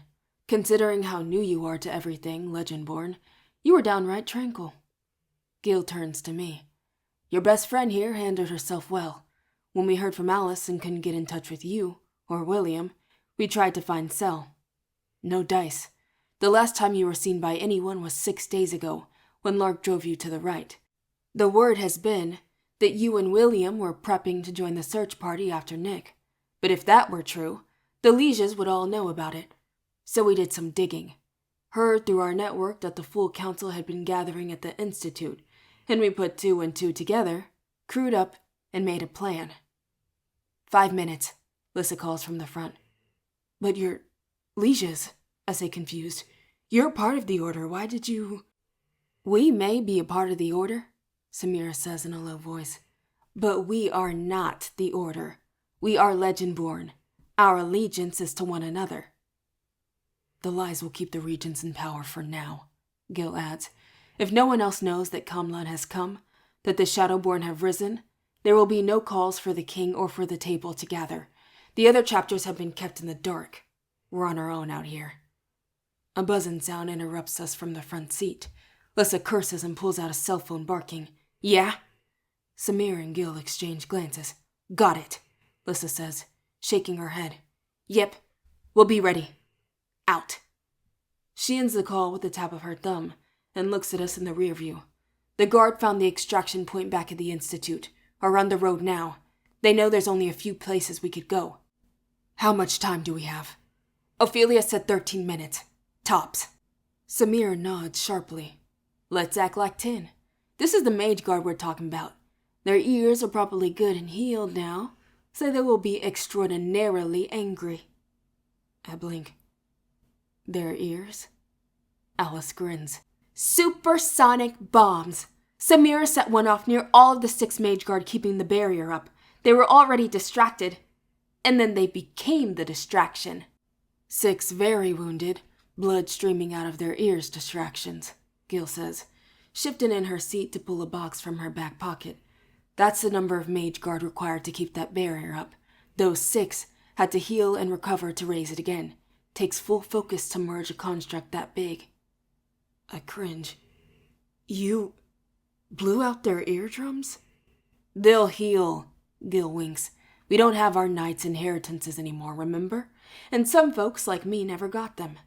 Considering how new you are to everything, Legendborn, you were downright tranquil. Gil turns to me. Your best friend here handled herself well. When we heard from Alice and couldn't get in touch with you, or William, we tried to find Sel. No dice. The last time you were seen by anyone was 6 days ago, when Lark drove you to the right. The word has been that you and William were prepping to join the search party after Nick. But if that were true, the lieges would all know about it. So we did some digging. Heard through our network that the full council had been gathering at the Institute, and we put 2 and 2 together, crewed up, and made a plan. 5 minutes, Lissa calls from the front. But you're lieges, I say confused. You're part of the Order, why did you... We may be a part of the Order, Samira says in a low voice, but we are not the Order. We are Legendborn. Our allegiance is to one another. The lies will keep the regents in power for now, Gil adds. If no one else knows that Kamlan has come, that the Shadowborn have risen, there will be no calls for the king or for the table to gather. The other chapters have been kept in the dark. We're on our own out here. A buzzing sound interrupts us from the front seat. Lissa curses and pulls out a cell phone, barking, "Yeah?" Samir and Gil exchange glances. "Got it," Lissa says, shaking her head. "Yep, we'll be ready. Out." She ends the call with a tap of her thumb and looks at us in the rear view. The guard found the extraction point back at the Institute, or on the road now. They know there's only a few places we could go. How much time do we have? Ophelia said 13 minutes. Tops. Samir nods sharply. Let's act like 10. This is the mage guard we're talking about. Their ears are probably good and healed now, so they will be extraordinarily angry. I blink. Their ears? Alice grins. Supersonic bombs. Samira set one off near all of the 6 mage guard keeping the barrier up. They were already distracted, and then they became the distraction. 6 very wounded, blood streaming out of their ears distractions, Gil says, shifting in her seat to pull a box from her back pocket. That's the number of mage guard required to keep that barrier up. Those 6 had to heal and recover to raise it again. Takes full focus to merge a construct that big. I cringe. You blew out their eardrums? They'll heal, Gil winks. We don't have our knight's inheritances anymore, remember? And some folks like me never got them.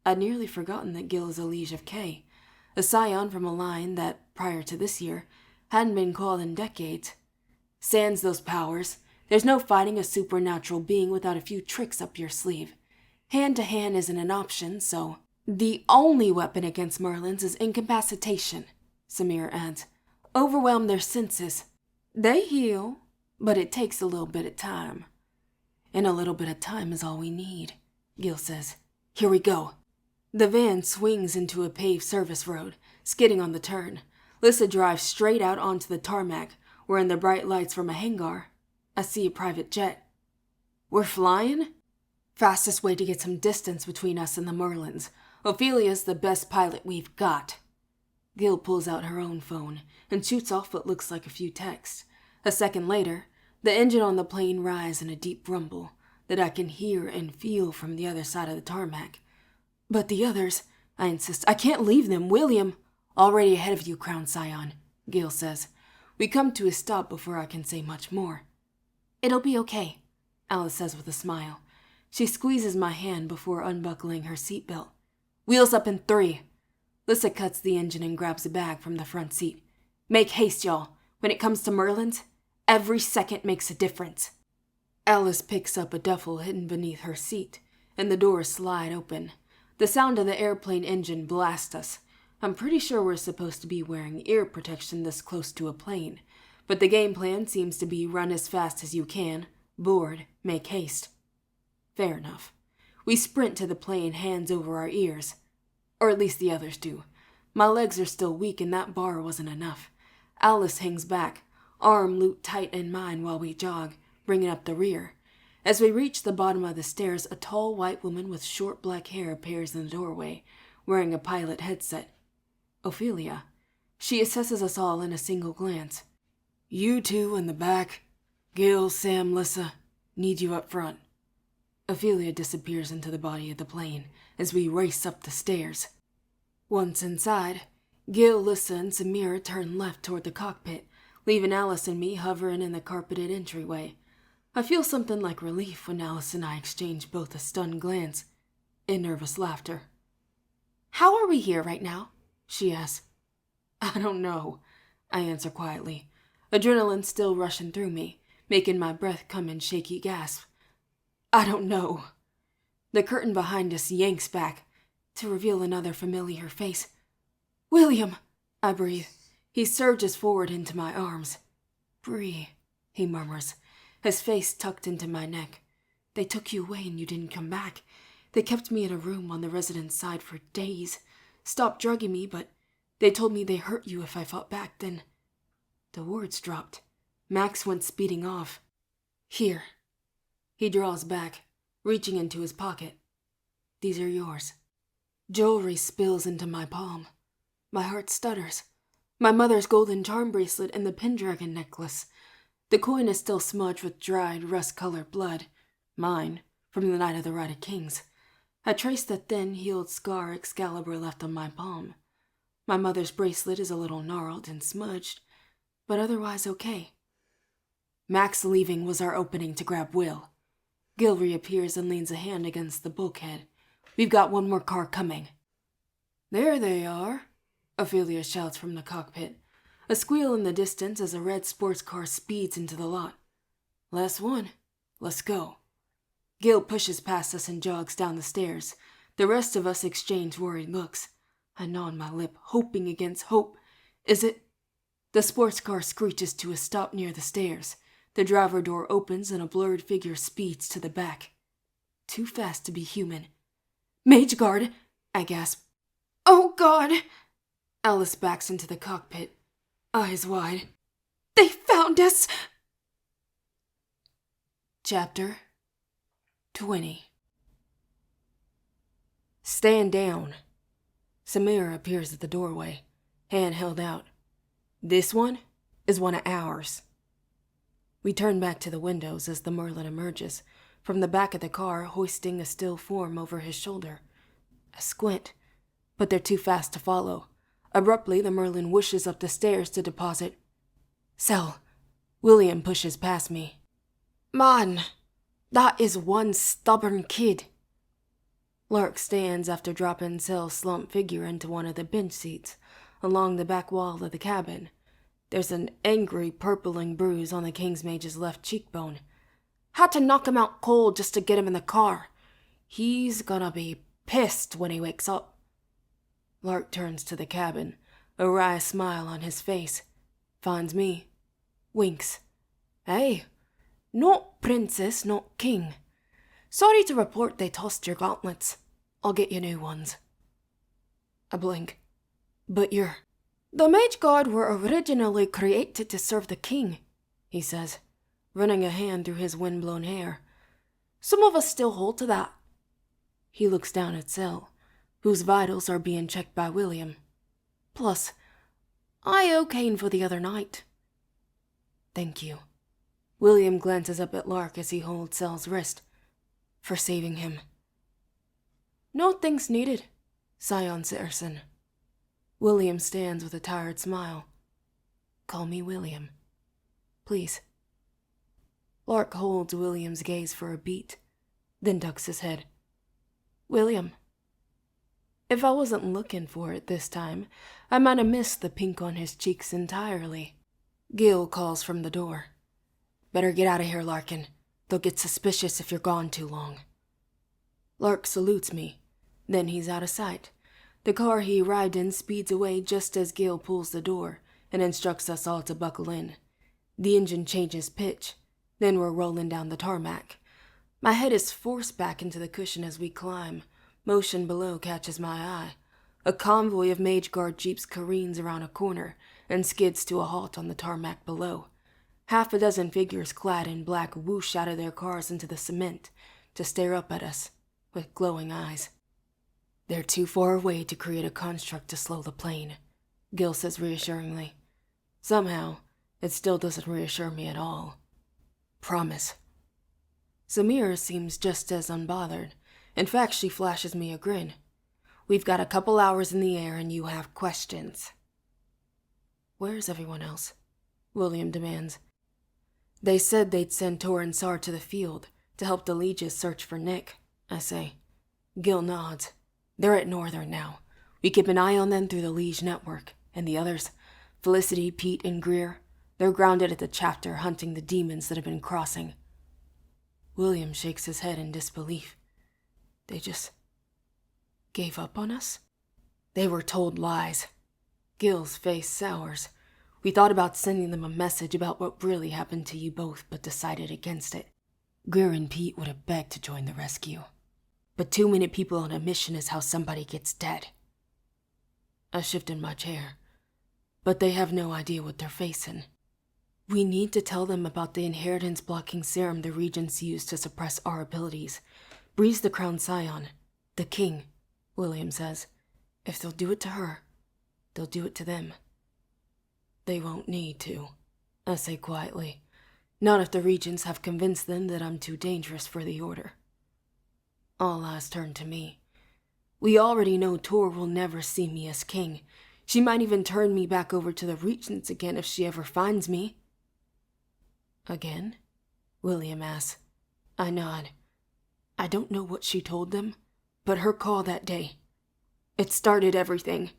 I'd nearly forgotten that Gil is a liege of Kay, a scion from a line that, prior to this year, hadn't been called in decades. Sans those powers, there's no fighting a supernatural being without a few tricks up your sleeve. Hand-to-hand isn't an option, so... The only weapon against Merlins is incapacitation, Samir adds. Overwhelm their senses. They heal, but it takes a little bit of time. And a little bit of time is all we need, Gil says. Here we go. The van swings into a paved service road, skidding on the turn. Lissa drives straight out onto the tarmac, where in the bright lights from a hangar, I see a private jet. We're flying? Fastest way to get some distance between us and the Merlins. Ophelia's the best pilot we've got. Gil pulls out her own phone and shoots off what looks like a few texts. A second later, the engine on the plane rises in a deep rumble that I can hear and feel from the other side of the tarmac. But the others, I insist, I can't leave them, William. Already ahead of you, Crown Scion, Gil says. We come to a stop before I can say much more. It'll be okay, Alice says with a smile. She squeezes my hand before unbuckling her seatbelt. Wheels up in 3. Lissa cuts the engine and grabs a bag from the front seat. Make haste, y'all. When it comes to Merlins, every second makes a difference. Alice picks up a duffel hidden beneath her seat, and the doors slide open. The sound of the airplane engine blasts us. I'm pretty sure we're supposed to be wearing ear protection this close to a plane, but the game plan seems to be run as fast as you can, board, make haste. Fair enough. We sprint to the plane, hands over our ears. Or at least the others do. My legs are still weak and that bar wasn't enough. Alice hangs back, arm looped tight in mine while we jog, bringing up the rear. As we reach the bottom of the stairs, a tall white woman with short black hair appears in the doorway, wearing a pilot headset. Ophelia. She assesses us all in a single glance. You two in the back. Gil, Sam, Lissa. Need you up front. Ophelia disappears into the body of the plane as we race up the stairs. Once inside, Gil, Lissa, and Samira turn left toward the cockpit, leaving Alice and me hovering in the carpeted entryway. I feel something like relief when Alice and I exchange both a stunned glance and nervous laughter. How are we here right now? She asks. I don't know, I answer quietly, adrenaline still rushing through me, making my breath come in shaky gasps. I don't know. The curtain behind us yanks back to reveal another familiar face. William, I breathe. He surges forward into my arms. Bree, he murmurs, his face tucked into my neck. They took you away and you didn't come back. They kept me in a room on the residence side for days. Stopped drugging me, but they told me they hurt you if I fought back. Then the words dropped. Max went speeding off. Here. He draws back, reaching into his pocket. These are yours. Jewelry spills into my palm. My heart stutters. My mother's golden charm bracelet and the Pendragon necklace. The coin is still smudged with dried, rust-colored blood. Mine, from the night of the Rite of Kings. I trace the thin, healed scar Excalibur left on my palm. My mother's bracelet is a little gnarled and smudged, but otherwise okay. Max leaving was our opening to grab Will. Gil reappears and leans a hand against the bulkhead. We've got one more car coming. There they are, Ophelia shouts from the cockpit. A squeal in the distance as a red sports car speeds into the lot. Last one. Let's go. Gil pushes past us and jogs down the stairs. The rest of us exchange worried looks. I gnaw on my lip, hoping against hope. Is it? The sports car screeches to a stop near the stairs. The driver door opens and a blurred figure speeds to the back. Too fast to be human. Mage Guard, I gasp. Oh, God! Alice backs into the cockpit, eyes wide. They found us! Chapter 20. Stand down. Samira appears at the doorway, hand held out. This one is one of ours. We turn back to the windows as the Merlin emerges, from the back of the car hoisting a still form over his shoulder. I squint, but they're too fast to follow. Abruptly, the Merlin whooshes up the stairs to deposit. Sel. William pushes past me. Man, that is one stubborn kid. Lark stands after dropping Sel's slumped figure into one of the bench seats, along the back wall of the cabin. There's an angry, purpling bruise on the King's Mage's left cheekbone. Had to knock him out cold just to get him in the car. He's gonna be pissed when he wakes up. Lark turns to the cabin, a wry smile on his face. Finds me. Winks. Hey, not princess, not king. Sorry to report they tossed your gauntlets. I'll get you new ones. I blink. But you're... The Mage Guard were originally created to serve the king, he says, running a hand through his wind-blown hair. Some of us still hold to that. He looks down at Sel, whose vitals are being checked by William. Plus, I owe Kane for the other night. Thank you. William glances up at Lark as he holds Sel's wrist. For saving him. No thanks needed, Scion Sitterson. William stands with a tired smile. Call me William. Please. Lark holds William's gaze for a beat, then ducks his head. William. If I wasn't looking for it this time, I might have missed the pink on his cheeks entirely. Gil calls from the door. Better get out of here, Larkin. They'll get suspicious if you're gone too long. Lark salutes me. Then he's out of sight. The car he arrived in speeds away just as Gil pulls the door and instructs us all to buckle in. The engine changes pitch. Then we're rolling down the tarmac. My head is forced back into the cushion as we climb. Motion below catches my eye. A convoy of Mage Guard jeeps careens around a corner and skids to a halt on the tarmac below. Half a dozen figures clad in black whoosh out of their cars into the cement to stare up at us with glowing eyes. They're too far away to create a construct to slow the plane, Gil says reassuringly. Somehow, it still doesn't reassure me at all. Promise. Samira seems just as unbothered. In fact, she flashes me a grin. We've got a couple hours in the air and you have questions. Where's everyone else? William demands. They said they'd send Tor and Sar to the field to help the Lieges search for Nick, I say. Gil nods. They're at Northern now. We keep an eye on them through the Liege network. And the others, Felicity, Pete, and Greer, they're grounded at the chapter hunting the demons that have been crossing. William shakes his head in disbelief. They just gave up on us? They were told lies. Gil's face sours. We thought about sending them a message about what really happened to you both, but decided against it. Greer and Pete would have begged to join the rescue. But too many people on a mission is how somebody gets dead. I shift in my chair. But they have no idea what they're facing. We need to tell them about the inheritance-blocking serum the Regents use to suppress our abilities. Breeze the Crown Scion. The king, William says. If they'll do it to her, they'll do it to them. They won't need to, I say quietly. Not if the regents have convinced them that I'm too dangerous for the order. All eyes turn to me. We already know Tor will never see me as king. She might even turn me back over to the regents again if she ever finds me. Again? William asks. I nod. I don't know what she told them, but her call that day, it started everything.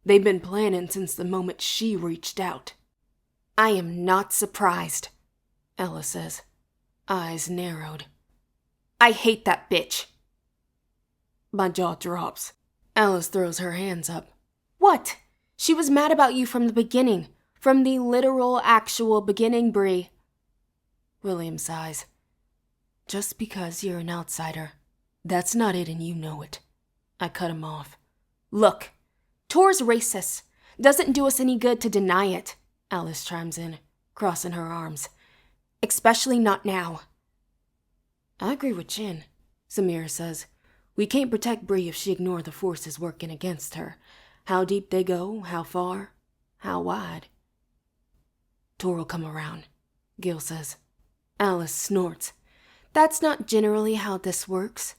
They've been planning since the moment she reached out. I am not surprised, Ella says, eyes narrowed. I hate that bitch. My jaw drops. Alice throws her hands up. What? She was mad about you from the beginning. From the literal, actual beginning, Bree. William sighs. Just because you're an outsider, that's not it and you know it. I cut him off. Look, Tor's racist. Doesn't do us any good to deny it, Alice chimes in, crossing her arms. Especially not now. I agree with Jin, Samira says. We can't protect Bree if she ignores the forces working against her. How deep they go, how far, how wide. Tor will come around, Gil says. Alice snorts. That's not generally how this works,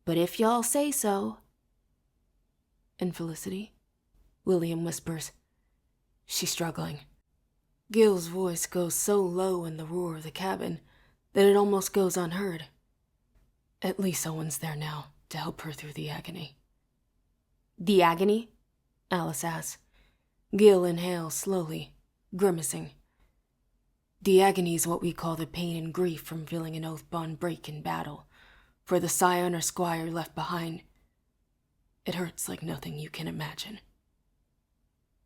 but if y'all say so. And Felicity? William whispers. She's struggling. Gil's voice goes so low in the roar of the cabin that it almost goes unheard. At least Owen's there now to help her through the agony. The agony? Alice asks. Gil inhales slowly, grimacing. The agony is what we call the pain and grief from feeling an oath bond break in battle, for the scion or squire left behind. It hurts like nothing you can imagine.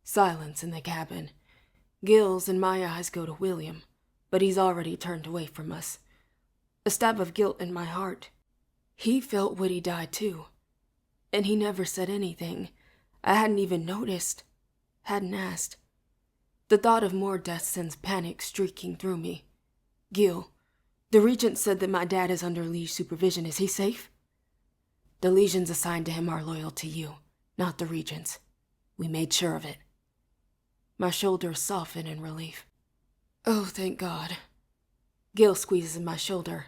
Silence in the cabin. Gil's and my eyes go to William, but he's already turned away from us. A stab of guilt in my heart. He felt Woody die too, and he never said anything. I hadn't even noticed, hadn't asked. The thought of more death sends panic streaking through me. Gil, the regent said that my dad is under liege supervision. Is he safe? The legions assigned to him are loyal to you, not the regents. We made sure of it. My shoulders soften in relief. Oh, thank God. Gil squeezes my shoulder.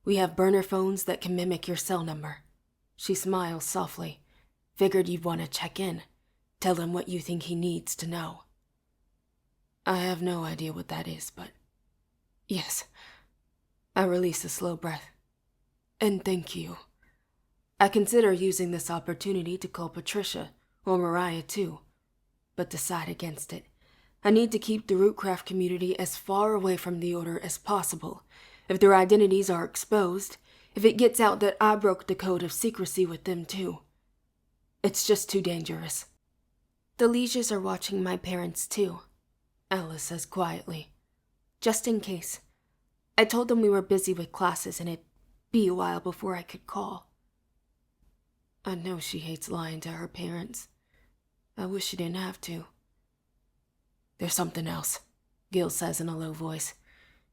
We have burner phones that can mimic your cell number. She smiles softly. Figured you'd want to check in. Tell him what you think he needs to know. I have no idea what that is, but... Yes. I release a slow breath. And thank you. I consider using this opportunity to call Patricia, or Mariah too, but decide against it. I need to keep the Rootcraft community as far away from the Order as possible. If their identities are exposed, if it gets out that I broke the code of secrecy with them too. It's just too dangerous. The lieges are watching my parents too, Alice says quietly. Just in case. I told them we were busy with classes and it'd be a while before I could call. I know she hates lying to her parents. I wish she didn't have to. There's something else, Gil says in a low voice.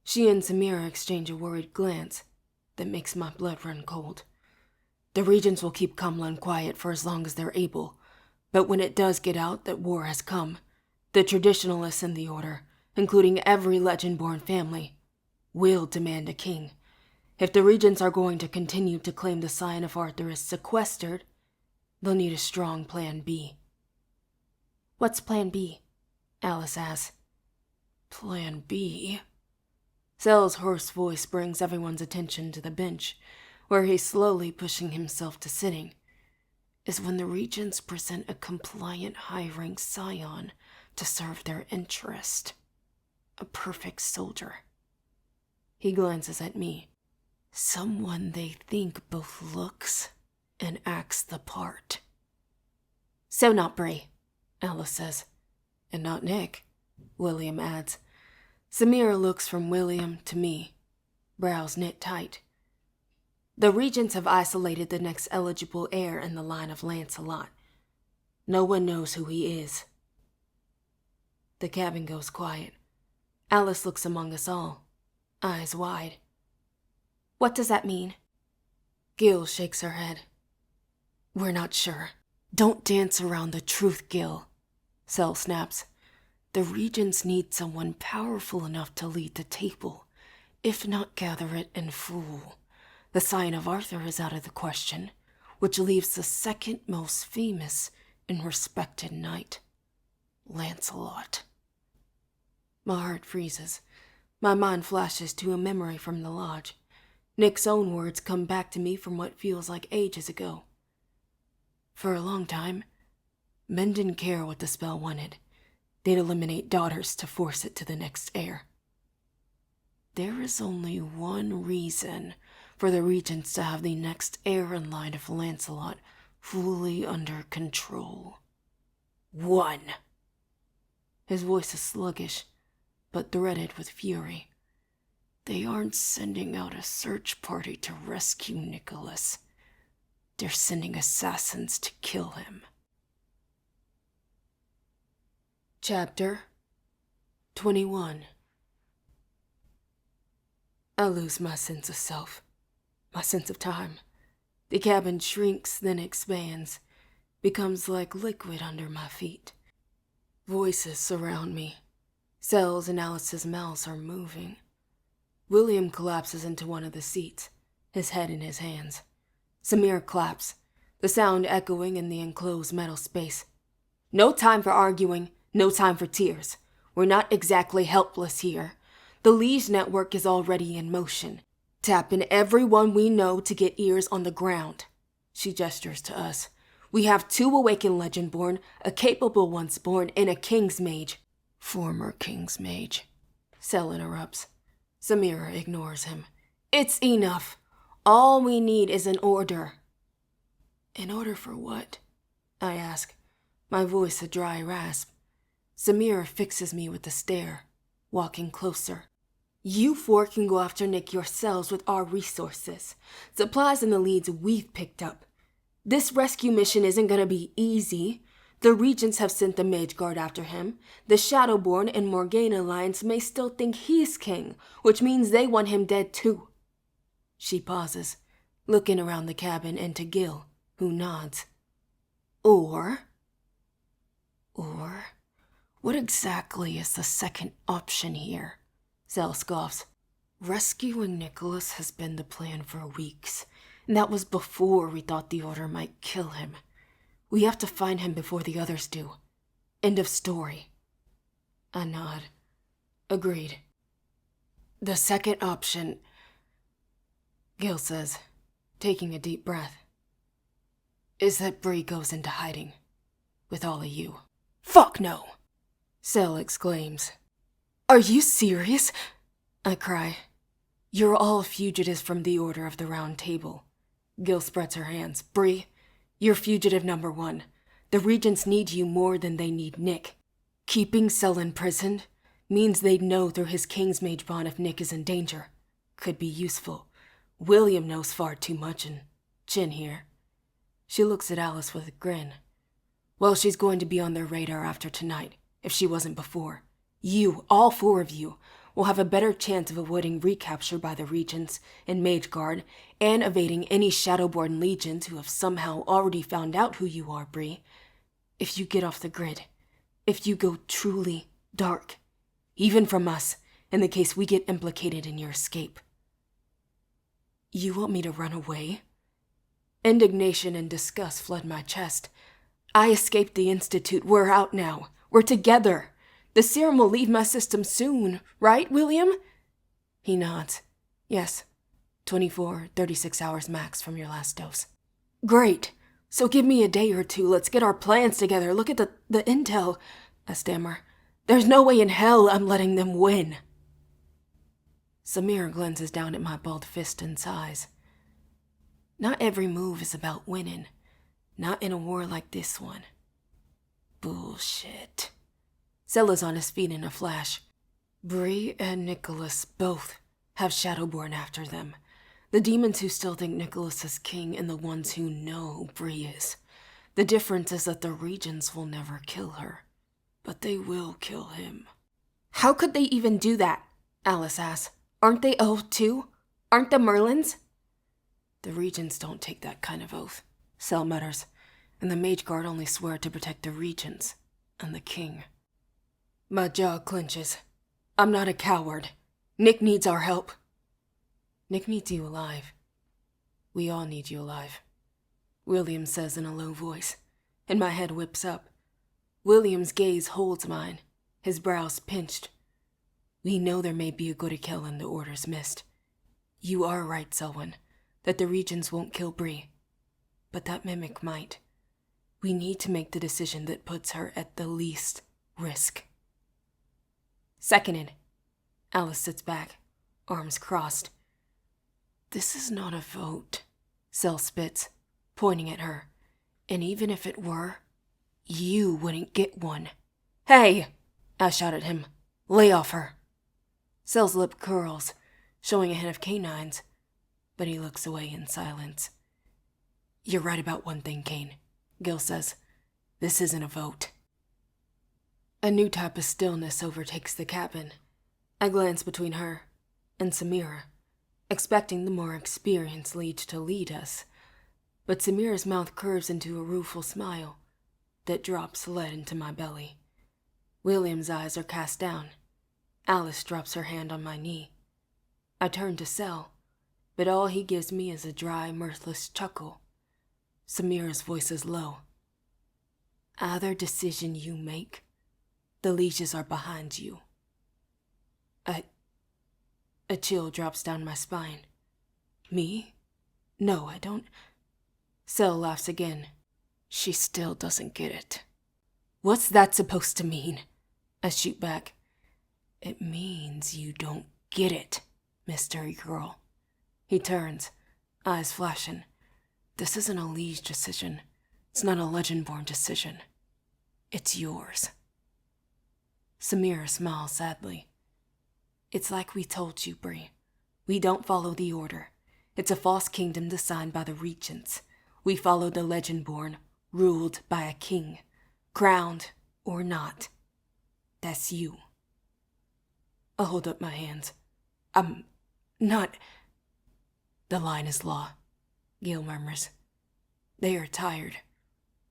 She and Samira exchange a worried glance that makes my blood run cold. The regents will keep Cumlin quiet for as long as they're able, but when it does get out that war has come, the traditionalists in the Order, including every Legend-born family, will demand a king. If the regents are going to continue to claim the Scion of Arthur is sequestered, they'll need a strong plan B. What's plan B? Alice asks. Plan B? Sel's hoarse voice brings everyone's attention to the bench, where he's slowly pushing himself to sitting, is when the regents present a compliant high-rank scion to serve their interest. A perfect soldier. He glances at me. Someone they think both looks and acts the part. So not Bree, Alice says. And not Nick, William adds. Samira looks from William to me, brows knit tight. The regents have isolated the next eligible heir in the line of Lancelot. No one knows who he is. The cabin goes quiet. Alice looks among us all, eyes wide. What does that mean? Gil shakes her head. We're not sure. Don't dance around the truth, Gil. Cell snaps. The Regents need someone powerful enough to lead the table, if not gather it in full. The Scion of Arthur is out of the question, which leaves the second most famous and respected knight, Lancelot. My heart freezes. My mind flashes to a memory from the lodge. Nick's own words come back to me from what feels like ages ago. For a long time, men didn't care what the spell wanted. They'd eliminate daughters to force it to the next heir. There is only one reason for the Regents to have the next heir in line of Lancelot fully under control. One. His voice is sluggish, but threaded with fury. They aren't sending out a search party to rescue Nicholas. They're sending assassins to kill him. Chapter 21. I lose my sense of self, my sense of time. The cabin shrinks, then expands, becomes like liquid under my feet. Voices surround me. Cells and Alice's mouths are moving. William collapses into one of the seats, his head in his hands. Samir claps, the sound echoing in the enclosed metal space. No time for arguing, no time for tears. We're not exactly helpless here. The Liege network is already in motion. Tapping everyone we know to get ears on the ground. She gestures to us. We have 2 awakened Legendborn, a capable Onceborn, and a King's Mage. Former King's Mage. Cell interrupts. Samira ignores him. It's enough. All we need is an order. An order for what? I ask, my voice a dry rasp. Samira fixes me with a stare, walking closer. You 4 can go after Nick yourselves with our resources, supplies and the leads we've picked up. This rescue mission isn't gonna be easy. The Regents have sent the Mage Guard after him. The Shadowborn and Morgana Alliance may still think he's king, which means they want him dead too. She pauses, looking around the cabin and to Gil, who nods. Or, what exactly is the second option here? Cell scoffs. Rescuing Nicholas has been the plan for weeks, and that was before we thought the Order might kill him. We have to find him before the others do. End of story. I nod. Agreed. The second option, Gil says, taking a deep breath, is that Bree goes into hiding with all of you. Fuck no! Cell exclaims. Are you serious? I cry. You're all fugitives from the Order of the Round Table. Gil spreads her hands. Bree, you're fugitive number 1. The Regents need you more than they need Nick. Keeping Cell imprisoned means they'd know through his King's Mage bond if Nick is in danger. Could be useful. William knows far too much, and Chin here. She looks at Alice with a grin. Well, she's going to be on their radar after tonight, if she wasn't before. You, all 4 of you, will have a better chance of avoiding recapture by the Regents and Mage Guard, and evading any Shadowborn legions who have somehow already found out who you are, Bree. If you get off the grid, if you go truly dark, even from us, in the case we get implicated in your escape. You want me to run away? Indignation and disgust flood my chest. I escaped the Institute. We're out now. We're together. The serum will leave my system soon, right, William? He nods. Yes. 24, 36 hours max from your last dose. Great. So give me a day or 2. Let's get our plans together. Look at the intel. I stammer. There's no way in hell I'm letting them win. Samir glances down at my balled fist and sighs. Not every move is about winning. Not in a war like this one. Bullshit. Zella's on his feet in a flash. Bree and Nicholas both have Shadowborn after them. The demons who still think Nicholas is king and the ones who know who Bree is. The difference is that the Regents will never kill her. But they will kill him. How could they even do that? Alice asks. Aren't they oath too? Aren't the Merlins? The Regents don't take that kind of oath. Cell mutters, and the mage guard only swear to protect the regents and the king. My jaw clenches. I'm not a coward. Nick needs our help. Nick needs you alive. We all need you alive, William says in a low voice, and my head whips up. William's gaze holds mine, his brows pinched. We know there may be a Goodikel in the Order's mist. You are right, Selwyn, that the regents won't kill Bree. But that mimic might. We need to make the decision that puts her at the least risk. Seconded. Alice sits back, arms crossed. This is not a vote, Cell spits, pointing at her. And even if it were, you wouldn't get one. Hey! I shout at him. Lay off her. Cell's lip curls, showing a head of canines, but he looks away in silence. You're right about one thing, Kane, Gil says. This isn't a vote. A new type of stillness overtakes the cabin. I glance between her and Samira, expecting the more experienced lead to lead us, but Samira's mouth curves into a rueful smile that drops lead into my belly. William's eyes are cast down. Alice drops her hand on my knee. I turn to Cell, but all he gives me is a dry, mirthless chuckle. Samira's voice is low. Either decision you make, the leashes are behind you. A chill drops down my spine. Me? No, I don't. Cell laughs again. She still doesn't get it. What's that supposed to mean? I shoot back. It means you don't get it, mystery girl. He turns, eyes flashing. This isn't a liege decision. It's not a Legendborn decision. It's yours. Samira smiles sadly. It's like we told you, Bree. We don't follow the Order. It's a false kingdom designed by the regents. We follow the Legendborn, ruled by a king. Crowned or not. That's you. I hold up my hands. I'm not... The line is law, Gil murmurs. They are tired,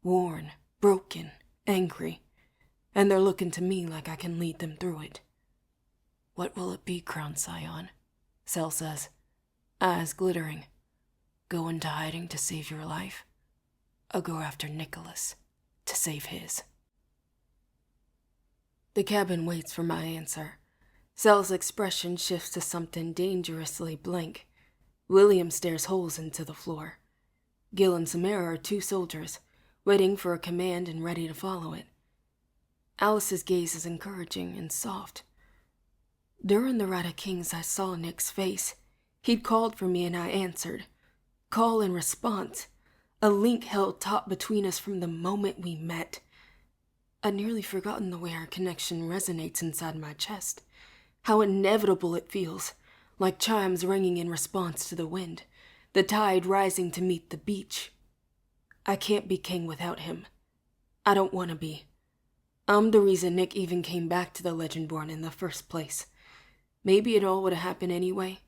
worn, broken, angry, and they're looking to me like I can lead them through it. What will it be, Crown Scion? Cell says, eyes glittering. Go into hiding to save your life? Or go after Nicholas to save his? The cabin waits for my answer. Cell's expression shifts to something dangerously blank. William stares holes into the floor. Gil and Samira are two soldiers, waiting for a command and ready to follow it. Alice's gaze is encouraging and soft. During the Rite of Kings, I saw Nick's face. He'd called for me and I answered. Call and response. A link held taut between us from the moment we met. I'd nearly forgotten the way our connection resonates inside my chest. How inevitable it feels, like chimes ringing in response to the wind, the tide rising to meet the beach. I can't be king without him. I don't want to be. I'm the reason Nick even came back to the Legendborn in the first place. Maybe it all would have happened anyway.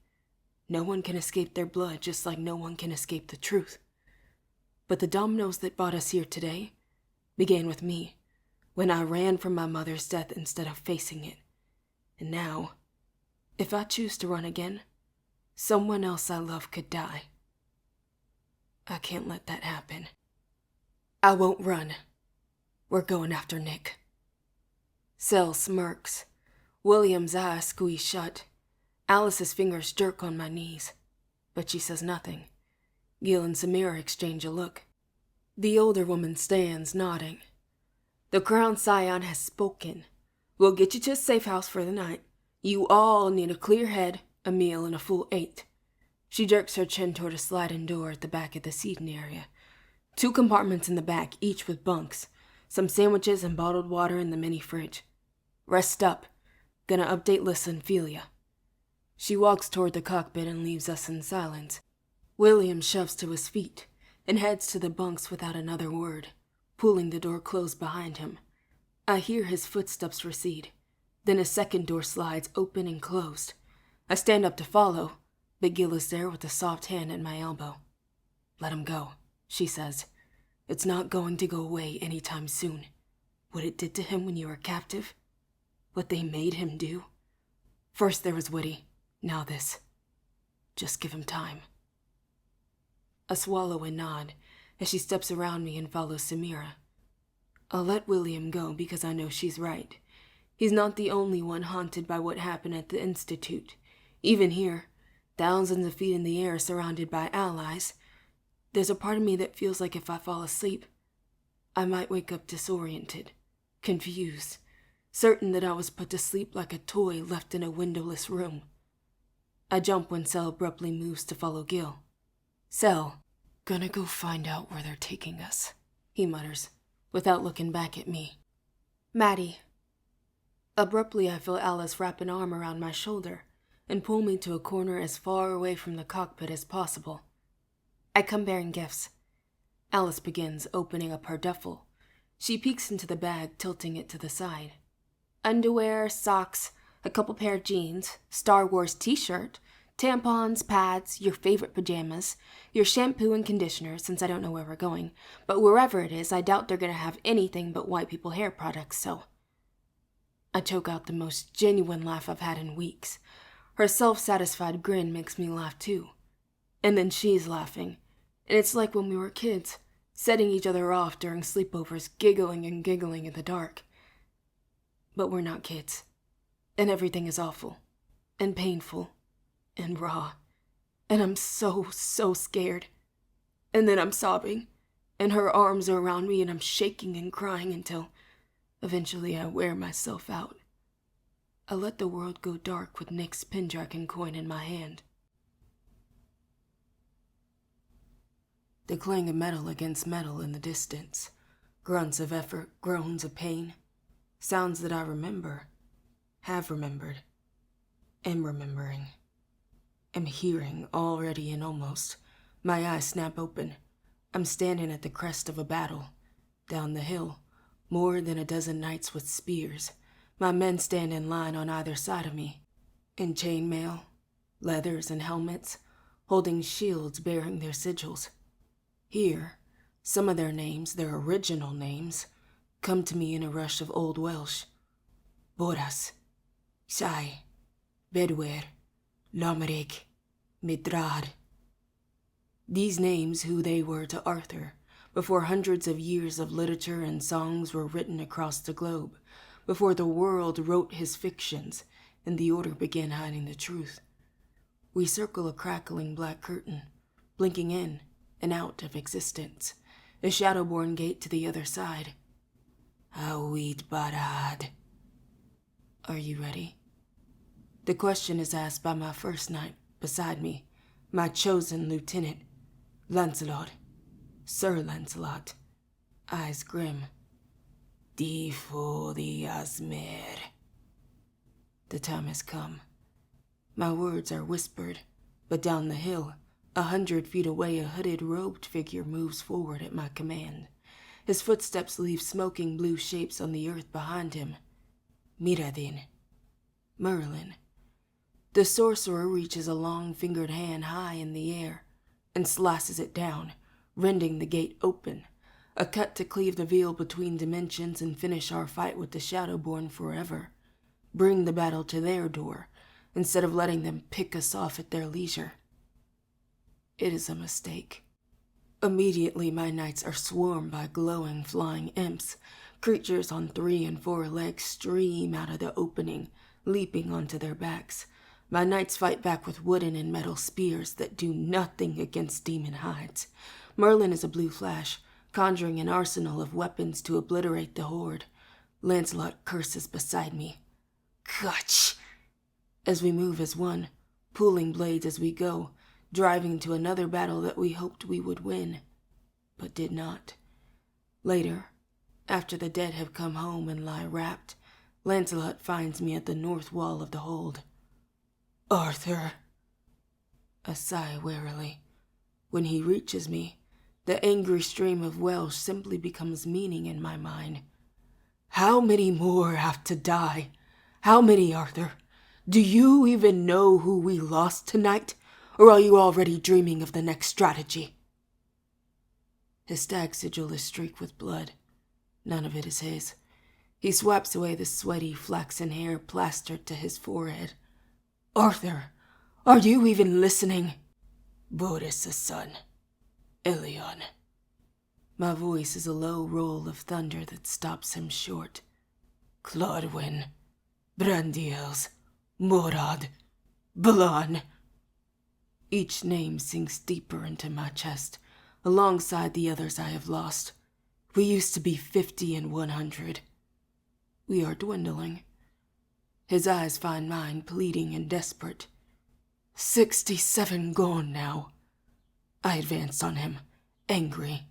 No one can escape their blood, just like no one can escape the truth. But the dominoes that brought us here today began with me, when I ran from my mother's death instead of facing it. And now, if I choose to run again, someone else I love could die. I can't let that happen. I won't run. We're going after Nick. Cell smirks. William's eyes squeeze shut. Alice's fingers jerk on my knees, but she says nothing. Gil and Samira exchange a look. The older woman stands, nodding. The Crown Scion has spoken. We'll get you to a safe house for the night. You all need a clear head, a meal, and a full 8. She jerks her chin toward a sliding door at the back of the seating area. 2 compartments in the back, each with bunks. Some sandwiches and bottled water in the mini fridge. Rest up. Gonna update Lissa and Felia. She walks toward the cockpit and leaves us in silence. William shoves to his feet and heads to the bunks without another word, pulling the door closed behind him. I hear his footsteps recede. Then a second door slides open and closed. I stand up to follow, but Gil is there with a soft hand at my elbow. Let him go, she says. It's not going to go away anytime soon. What it did to him when you were captive? What they made him do? First there was Woody, now this. Just give him time. I swallow and nod as she steps around me and follows Samira. I'll let William go because I know she's right. He's not the only one haunted by what happened at the Institute. Even here, thousands of feet in the air surrounded by allies, there's a part of me that feels like if I fall asleep, I might wake up disoriented, confused, certain that I was put to sleep like a toy left in a windowless room. I jump when Sel abruptly moves to follow Gil. Sel, gonna go find out where they're taking us, he mutters, without looking back at me. Maddie. Abruptly, I feel Alice wrap an arm around my shoulder and pull me to a corner as far away from the cockpit as possible. I come bearing gifts. Alice begins opening up her duffel. She peeks into the bag, tilting it to the side. Underwear, socks, a couple pair of jeans, Star Wars t-shirt, tampons, pads, your favorite pajamas, your shampoo and conditioner, since I don't know where we're going, but wherever it is, I doubt they're gonna have anything but white people hair products, so... I choke out the most genuine laugh I've had in weeks. Her self-satisfied grin makes me laugh too. And then she's laughing, and it's like when we were kids, setting each other off during sleepovers, giggling and giggling in the dark. But we're not kids, and everything is awful, and painful, and raw, and I'm so scared. And then I'm sobbing, and her arms are around me, and I'm shaking and crying until eventually I wear myself out. I let the world go dark with Nick's Pendragon coin in my hand. The clang of metal against metal in the distance, grunts of effort, groans of pain, sounds that I remember, have remembered, am remembering, am hearing already, and almost. My eyes snap open. I'm standing at the crest of a battle. Down the hill, more than a dozen knights with spears. My men stand in line on either side of me, in chainmail, leathers and helmets, holding shields bearing their sigils. Here, some of their names, their original names, come to me in a rush of Old Welsh. Boras, Shai, Bedwyr, Lomerig, Midrad. These names who they were to Arthur, before hundreds of years of literature and songs were written across the globe, before the world wrote his fictions and the Order began hiding the truth. We circle a crackling black curtain, blinking in and out of existence, a Shadowborn gate to the other side. Awid Barad. Are you ready? The question is asked by my first knight beside me, my chosen lieutenant, Lancelot, Sir Lancelot, eyes grim. Difo the Asmer. The time has come. My words are whispered, but down the hill, 100 feet away, a hooded, robed figure moves forward at my command. His footsteps leave smoking blue shapes on the earth behind him. Miradin. Merlin. The sorcerer reaches a long-fingered hand high in the air and slices it down, rending the gate open, a cut to cleave the veil between dimensions and finish our fight with the Shadowborn forever. Bring the battle to their door, instead of letting them pick us off at their leisure. It is a mistake. Immediately my knights are swarmed by glowing flying imps. Creatures on 3 and 4 legs stream out of the opening, leaping onto their backs. My knights fight back with wooden and metal spears that do nothing against demon hides. Merlin is a blue flash, conjuring an arsenal of weapons to obliterate the horde. Lancelot curses beside me. Gotch! As we move as one, pulling blades as we go, driving to another battle that we hoped we would win, but did not. Later, after the dead have come home and lie wrapped, Lancelot finds me at the north wall of the hold. Arthur! A sigh wearily. When he reaches me, the angry stream of Welsh simply becomes meaning in my mind. How many more have to die? How many, Arthur? Do you even know who we lost tonight? Or are you already dreaming of the next strategy? His stag sigil is streaked with blood. None of it is his. He swipes away the sweaty, flaxen hair plastered to his forehead. Arthur, are you even listening? Boris' son, Ilion. My voice is a low roll of thunder that stops him short. Clodwin, Brandiels, Morad, Balan. Each name sinks deeper into my chest, alongside the others I have lost. We used to be 50 and 100. We are dwindling. His eyes find mine, pleading and desperate. 67 gone now. I advanced on him, angry.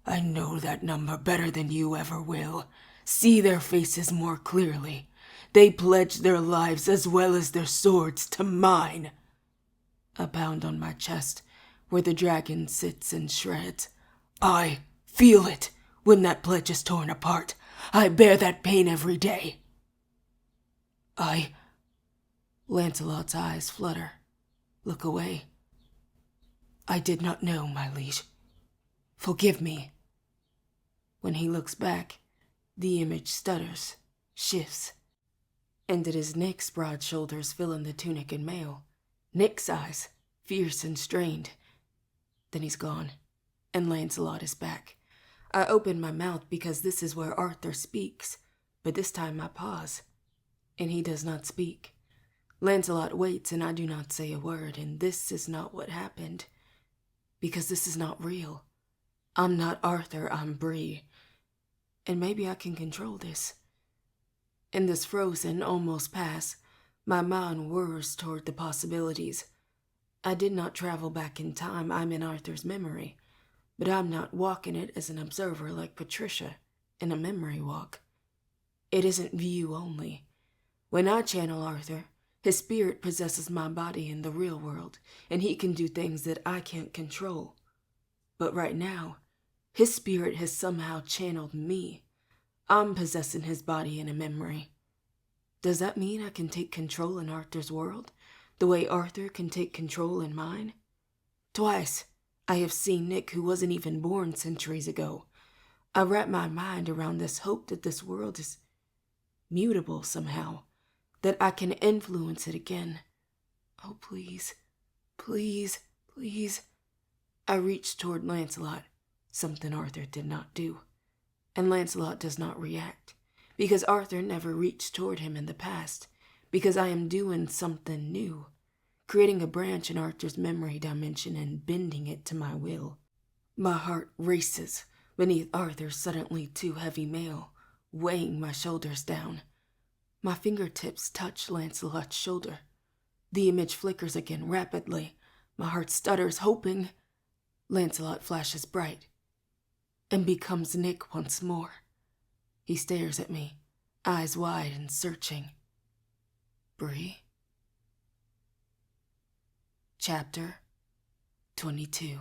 I know that number better than you ever will. See their faces more clearly. They pledge their lives as well as their swords to mine. A pound on my chest, where the dragon sits and shreds. I feel it when that pledge is torn apart. I bear that pain every day. Lancelot's eyes flutter. Look away. I did not know, my liege. Forgive me. When he looks back, the image stutters, shifts, and it is Nick's broad shoulders filling the tunic and mail. Nick's eyes, fierce and strained. Then he's gone, and Lancelot is back. I open my mouth because this is where Arthur speaks, but this time I pause, and he does not speak. Lancelot waits, and I do not say a word, and this is not what happened, because this is not real. I'm not Arthur, I'm Bree, and maybe I can control this. In this frozen, almost past, my mind whirs toward the possibilities. I did not travel back in time, I'm in Arthur's memory, but I'm not walking it as an observer like Patricia in a memory walk. It isn't view only. When I channel Arthur, his spirit possesses my body in the real world, and he can do things that I can't control. But right now, his spirit has somehow channeled me. I'm possessing his body in a memory. Does that mean I can take control in Arthur's world, the way Arthur can take control in mine? Twice, I have seen Nick, who wasn't even born centuries ago. I wrap my mind around this hope that this world is mutable somehow, that I can influence it again. Oh, please, please, please. I reach toward Lancelot, something Arthur did not do. And Lancelot does not react, because Arthur never reached toward him in the past, because I am doing something new, creating a branch in Arthur's memory dimension and bending it to my will. My heart races beneath Arthur's suddenly too heavy mail, weighing my shoulders down. My fingertips touch Lancelot's shoulder. The image flickers again rapidly. My heart stutters, hoping. Lancelot flashes bright and becomes Nick once more. He stares at me, eyes wide and searching. Bree? Chapter 22.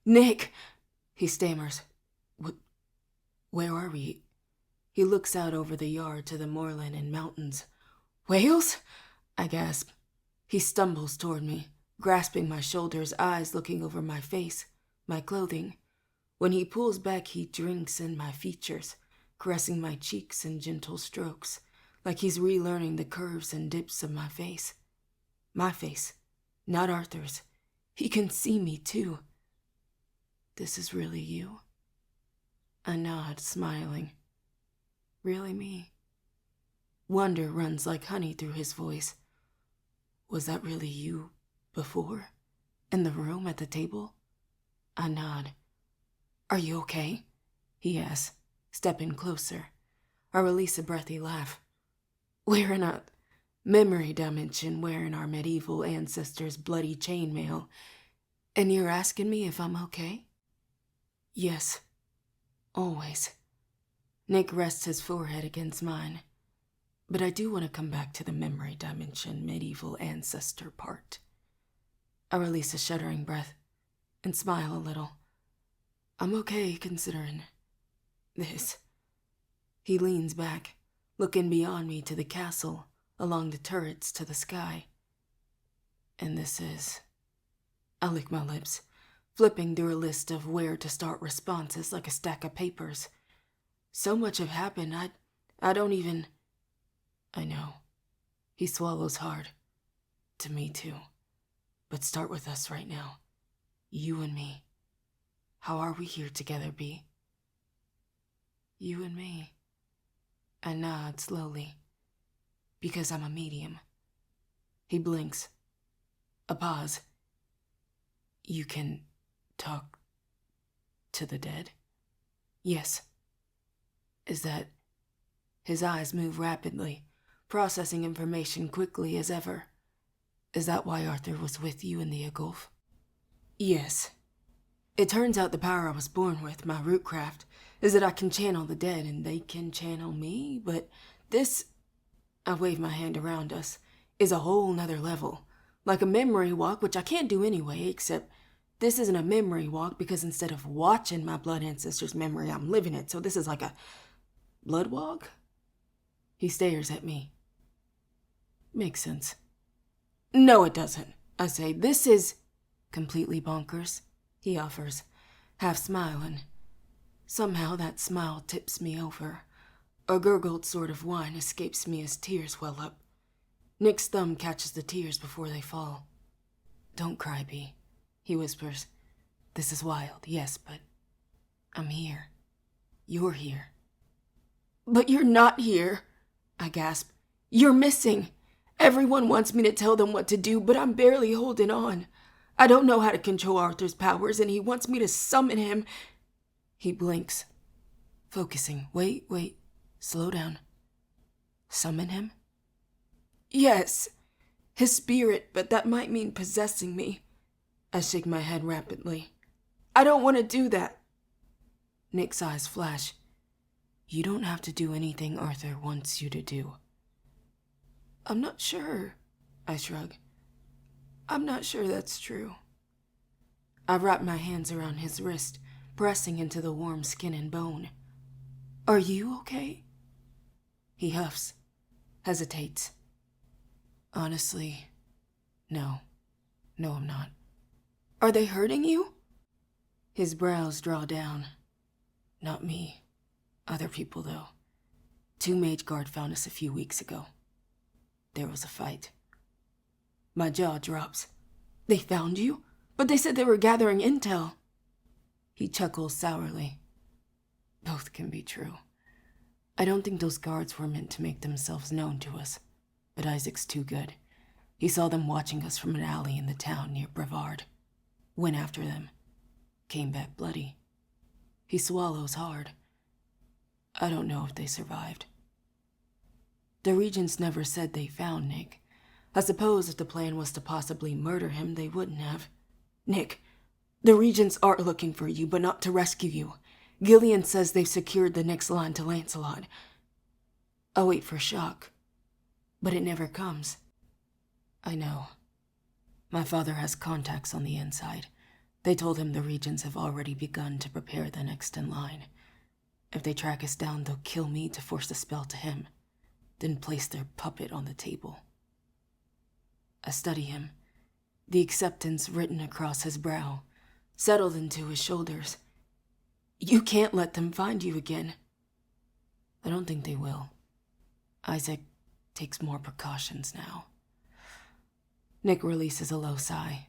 Nick! He stammers. Where are we? He looks out over the yard to the moorland and mountains. Wales? I gasp. He stumbles toward me, grasping my shoulders, eyes looking over my face, my clothing. When he pulls back, he drinks in my features, caressing my cheeks in gentle strokes, like he's relearning the curves and dips of my face. My face, not Arthur's. He can see me, too. This is really you? I nod, smiling. Really me? Wonder runs like honey through his voice. Was that really you before? In the room at the table? I nod. Are you okay? He asks, stepping closer. I release a breathy laugh. We're in a memory dimension wearing our medieval ancestors' bloody chainmail, and you're asking me if I'm okay? Yes. Always. Nick rests his forehead against mine. But I do want to come back to the memory dimension medieval ancestor part. I release a shuddering breath and smile a little. I'm okay considering this. He leans back, looking beyond me to the castle, along the turrets to the sky. And this is... I lick my lips, flipping through a list of where to start responses like a stack of papers. So much have happened, I don't even... I know. He swallows hard. To me too. But start with us right now. You and me. How are we here together, B? You and me. I nod slowly. Because I'm a medium. He blinks. A pause. You can talk to the dead? Yes. Is that... His eyes move rapidly, processing information quickly as ever. Is that why Arthur was with you in the Gulf? Yes. It turns out the power I was born with, my rootcraft, is that I can channel the dead and they can channel me, but this... I wave my hand around us, is a whole nother level. Like a memory walk, which I can't do anyway, except this isn't a memory walk because instead of watching my blood ancestors' memory, I'm living it, so this is like a blood walk? He stares at me. Makes sense. No, it doesn't, I say. This is completely bonkers, he offers, half smiling. Somehow that smile tips me over. A gurgled sort of whine escapes me as tears well up. Nick's thumb catches the tears before they fall. Don't cry, B, he whispers. This is wild, yes, but I'm here. You're here. But you're not here, I gasp. You're missing. Everyone wants me to tell them what to do, but I'm barely holding on. I don't know how to control Arthur's powers, and he wants me to summon him. He blinks, focusing. Wait. Slow down. Summon him? Yes. His spirit, but that might mean possessing me. I shake my head rapidly. I don't want to do that. Nick's eyes flash. You don't have to do anything Arthur wants you to do. I'm not sure, I shrug. I'm not sure that's true. I wrap my hands around his wrist, pressing into the warm skin and bone. Are you okay? He huffs, hesitates. Honestly, no. No, I'm not. Are they hurting you? His brows draw down. Not me. Other people, though. 2 Mage Guard found us a few weeks ago. There was a fight. My jaw drops. They found you? But they said they were gathering intel. He chuckles sourly. Both can be true. I don't think those guards were meant to make themselves known to us, but Isaac's too good. He saw them watching us from an alley in the town near Brevard. Went after them. Came back bloody. He swallows hard. I don't know if they survived. The Regents never said they found Nick. I suppose if the plan was to possibly murder him, they wouldn't have. Nick, the Regents are looking for you, but not to rescue you. Gillian says they've secured the next line to Lancelot. I wait for shock, but it never comes. I know. My father has contacts on the inside. They told him the Regents have already begun to prepare the next in line. If they track us down, they'll kill me to force the spell to him, then place their puppet on the table. I study him, the acceptance written across his brow, settled into his shoulders. You can't let them find you again. I don't think they will. Isaac takes more precautions now. Nick releases a low sigh.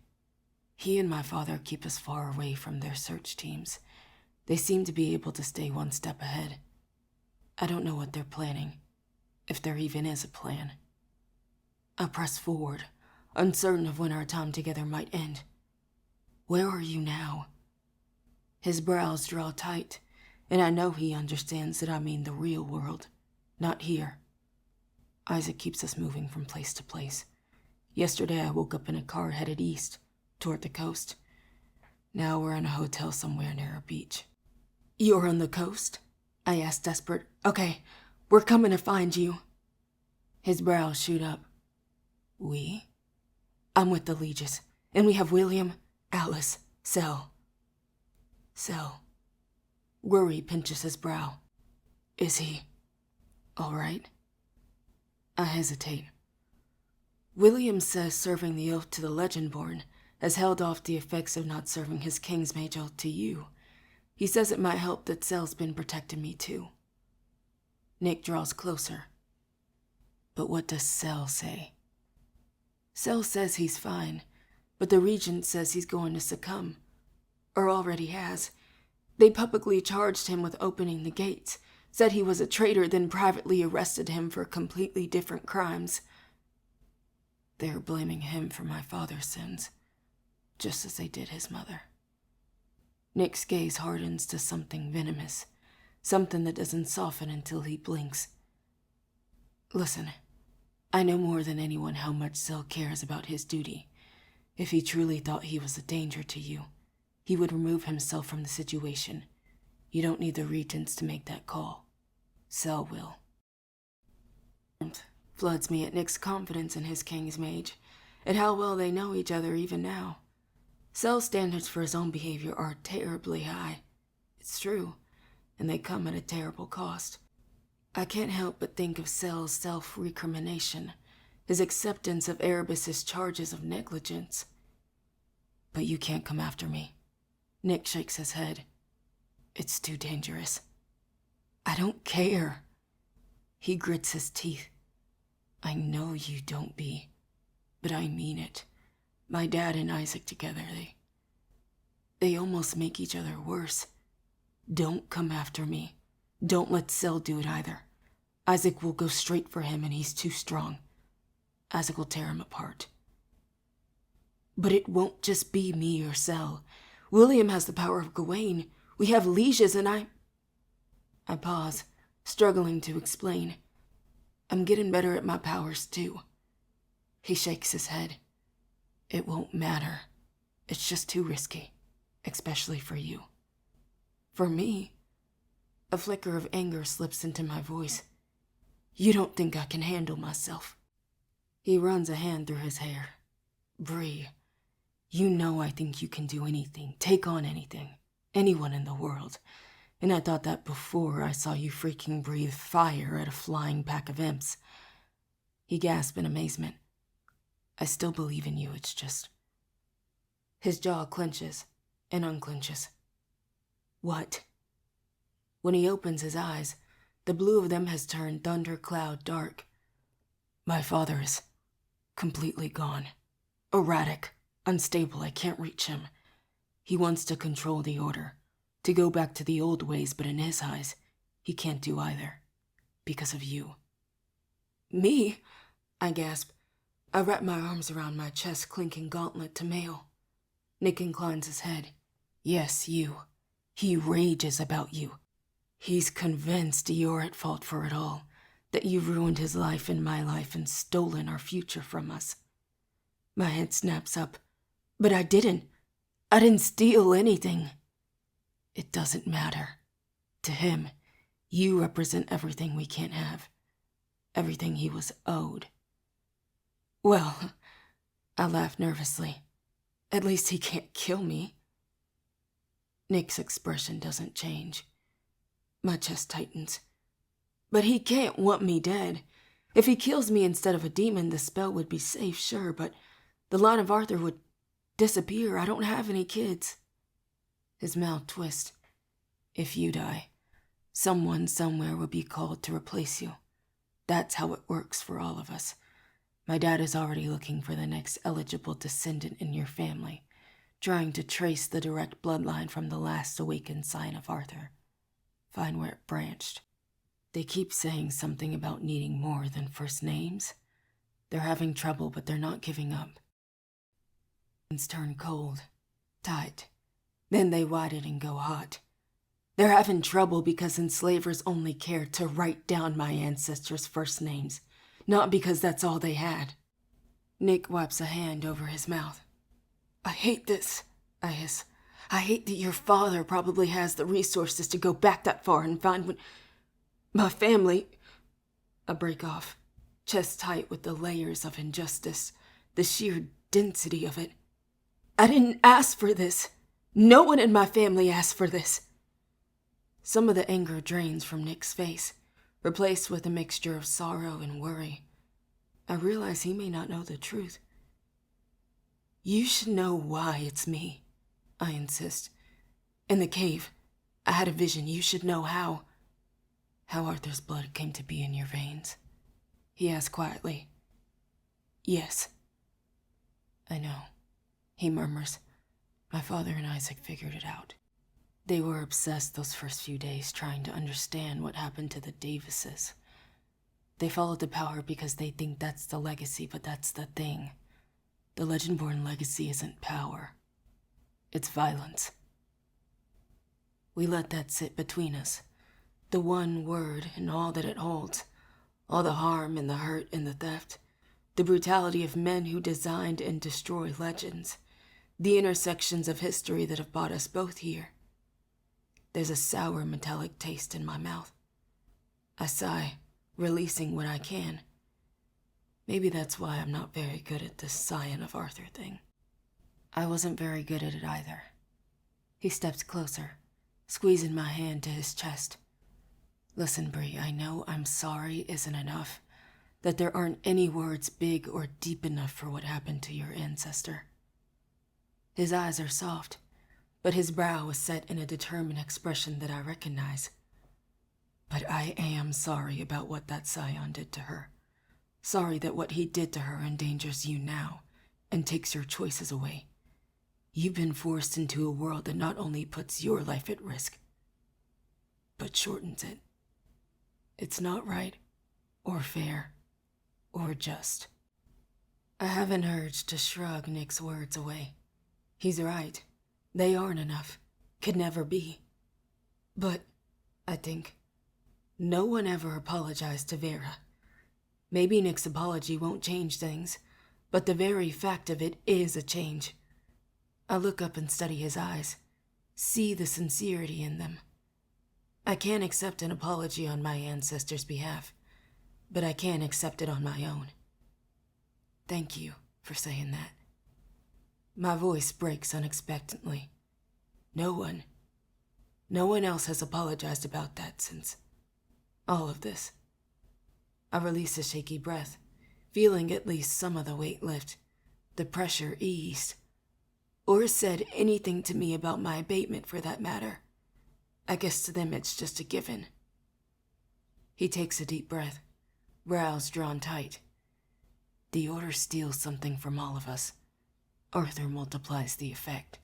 He and my father keep us far away from their search teams. They seem to be able to stay one step ahead. I don't know what they're planning, if there even is a plan. I press forward, uncertain of when our time together might end. Where are you now? His brows draw tight, and I know he understands that I mean the real world, not here. Isaac keeps us moving from place to place. Yesterday I woke up in a car headed east, toward the coast. Now we're in a hotel somewhere near a beach. You're on the coast? I asked, desperate. Okay, we're coming to find you. His brows shoot up. We? I'm with the Legis, and we have William, Alice, Sel. Sel. Worry pinches his brow. Is he all right? I hesitate. William says serving the oath to the Legendborn has held off the effects of not serving his King's Mage oath to you. He says it might help that Cell's been protecting me too. Nick draws closer. But what does Cell say? Cell says he's fine, but the Regent says he's going to succumb. Or already has. They publicly charged him with opening the gates, said he was a traitor, then privately arrested him for completely different crimes. They're blaming him for my father's sins, just as they did his mother. Nick's gaze hardens to something venomous, something that doesn't soften until he blinks. Listen, I know more than anyone how much Cell cares about his duty. If he truly thought he was a danger to you, he would remove himself from the situation. You don't need the Regents to make that call. Cell will. Floods me at Nick's confidence in his King's Mage, at how well they know each other even now. Cell's standards for his own behavior are terribly high. It's true, and they come at a terrible cost. I can't help but think of Cell's self-recrimination, his acceptance of Erebus's charges of negligence. But you can't come after me. Nick shakes his head. It's too dangerous. I don't care. He grits his teeth. I know you don't be, but I mean it. My dad and Isaac together, they almost make each other worse. Don't come after me. Don't let Cell do it either. Isaac will go straight for him and he's too strong. Isaac will tear him apart. But it won't just be me or Cell. William has the power of Gawain. We have lieges and I pause, struggling to explain. I'm getting better at my powers too. He shakes his head. It won't matter. It's just too risky, especially for you. For me? A flicker of anger slips into my voice. You don't think I can handle myself. He runs a hand through his hair. Bree, you know I think you can do anything, take on anything, anyone in the world. And I thought that before I saw you freaking breathe fire at a flying pack of imps. He gasped in amazement. I still believe in you, it's just... His jaw clenches and unclenches. What? When he opens his eyes, the blue of them has turned thundercloud dark. My father is completely gone. Erratic, unstable, I can't reach him. He wants to control the Order, to go back to the old ways, but in his eyes, he can't do either. Because of you. Me? I gasp. I wrap my arms around my chest, clinking gauntlet to mail. Nick inclines his head. Yes, you. He rages about you. He's convinced you're at fault for it all, that you ruined his life and my life and stolen our future from us. My head snaps up. But I didn't. I didn't steal anything. It doesn't matter. To him, you represent everything we can't have. Everything he was owed. Well, I laugh nervously. At least he can't kill me. Nick's expression doesn't change. My chest tightens. But he can't want me dead. If he kills me instead of a demon, the spell would be safe, sure, but the line of Arthur would disappear. I don't have any kids. His mouth twists. If you die, someone somewhere will be called to replace you. That's how it works for all of us. My dad is already looking for the next eligible descendant in your family, trying to trace the direct bloodline from the last awakened scion of Arthur. Find where it branched. They keep saying something about needing more than first names. They're having trouble, but they're not giving up. Things turn cold, tight. Then they widen and go hot. They're having trouble because enslavers only cared to write down my ancestors' first names, not because that's all they had. Nick wipes a hand over his mouth. I hate this, I hiss. I hate that your father probably has the resources to go back that far and find my family. I break off, chest tight with the layers of injustice, the sheer density of it. I didn't ask for this. No one in my family asked for this. Some of the anger drains from Nick's face, replaced with a mixture of sorrow and worry. I realize he may not know the truth. You should know why it's me, I insist. In the cave, I had a vision. You should know how Arthur's blood came to be in your veins. He asked quietly. Yes. I know, he murmurs. My father and Isaac figured it out. They were obsessed those first few days trying to understand what happened to the Davises. They followed the power because they think that's the legacy, but that's the thing. The Legendborn legacy isn't power. It's violence. We let that sit between us. The one word and all that it holds. All the harm and the hurt and the theft. The brutality of men who designed and destroy legends. The intersections of history that have brought us both here. There's a sour metallic taste in my mouth. I sigh, releasing what I can. Maybe that's why I'm not very good at this Scion of Arthur thing. I wasn't very good at it either. He steps closer, squeezing my hand to his chest. Listen, Bree, I know I'm sorry isn't enough, that there aren't any words big or deep enough for what happened to your ancestor. His eyes are soft, but his brow is set in a determined expression that I recognize. But I am sorry about what that Scion did to her. Sorry that what he did to her endangers you now and takes your choices away. You've been forced into a world that not only puts your life at risk, but shortens it. It's not right, or fair, or just. I have an urge to shrug Nick's words away. He's right. They aren't enough. Could never be. But, I think, no one ever apologized to Vera. Maybe Nick's apology won't change things, but the very fact of it is a change. I look up and study his eyes, see the sincerity in them. I can't accept an apology on my ancestors' behalf, but I can accept it on my own. Thank you for saying that. My voice breaks unexpectedly. No one else has apologized about that since all of this. I release a shaky breath, feeling at least some of the weight lift, the pressure eased, or said anything to me about my abatement for that matter. I guess to them it's just a given. He takes a deep breath, brows drawn tight. The Order steals something from all of us. Arthur multiplies the effect,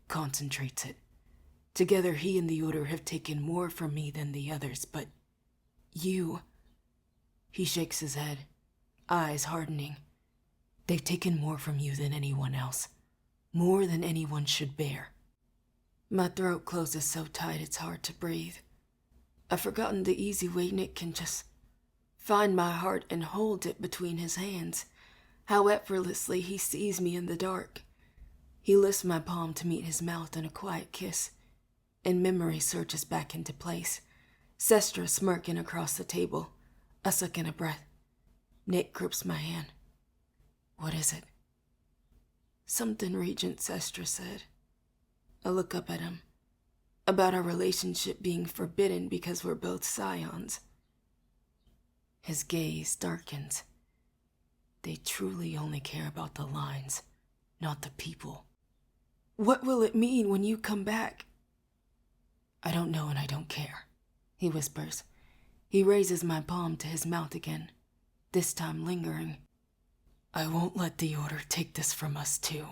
concentrates it. Together he and the Order have taken more from me than the others, but you... He shakes his head, eyes hardening. They've taken more from you than anyone else. More than anyone should bear. My throat closes so tight it's hard to breathe. I've forgotten the easy way Nick can just find my heart and hold it between his hands. How effortlessly he sees me in the dark. He lifts my palm to meet his mouth in a quiet kiss, and memory surges back into place. Sestra smirking across the table, a suck and a breath. Nick grips my hand. What is it? Something Regent Sestra said. I look up at him. About our relationship being forbidden because we're both Scions. His gaze darkens. They truly only care about the lines, not the people. What will it mean when you come back? I don't know and I don't care, he whispers. He raises my palm to his mouth again, this time lingering. I won't let the Order take this from us too.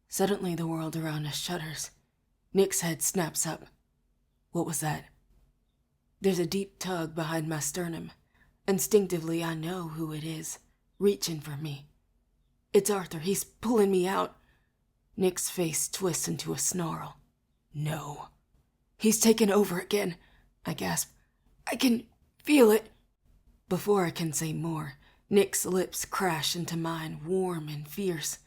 Suddenly the world around us shudders. Nick's head snaps up. What was that? There's a deep tug behind my sternum. Instinctively I know who it is, reaching for me. It's Arthur, he's pulling me out. Nick's face twists into a snarl. No. He's taken over again, I gasp. I can feel it. Before I can say more, Nick's lips crash into mine, warm and fierce.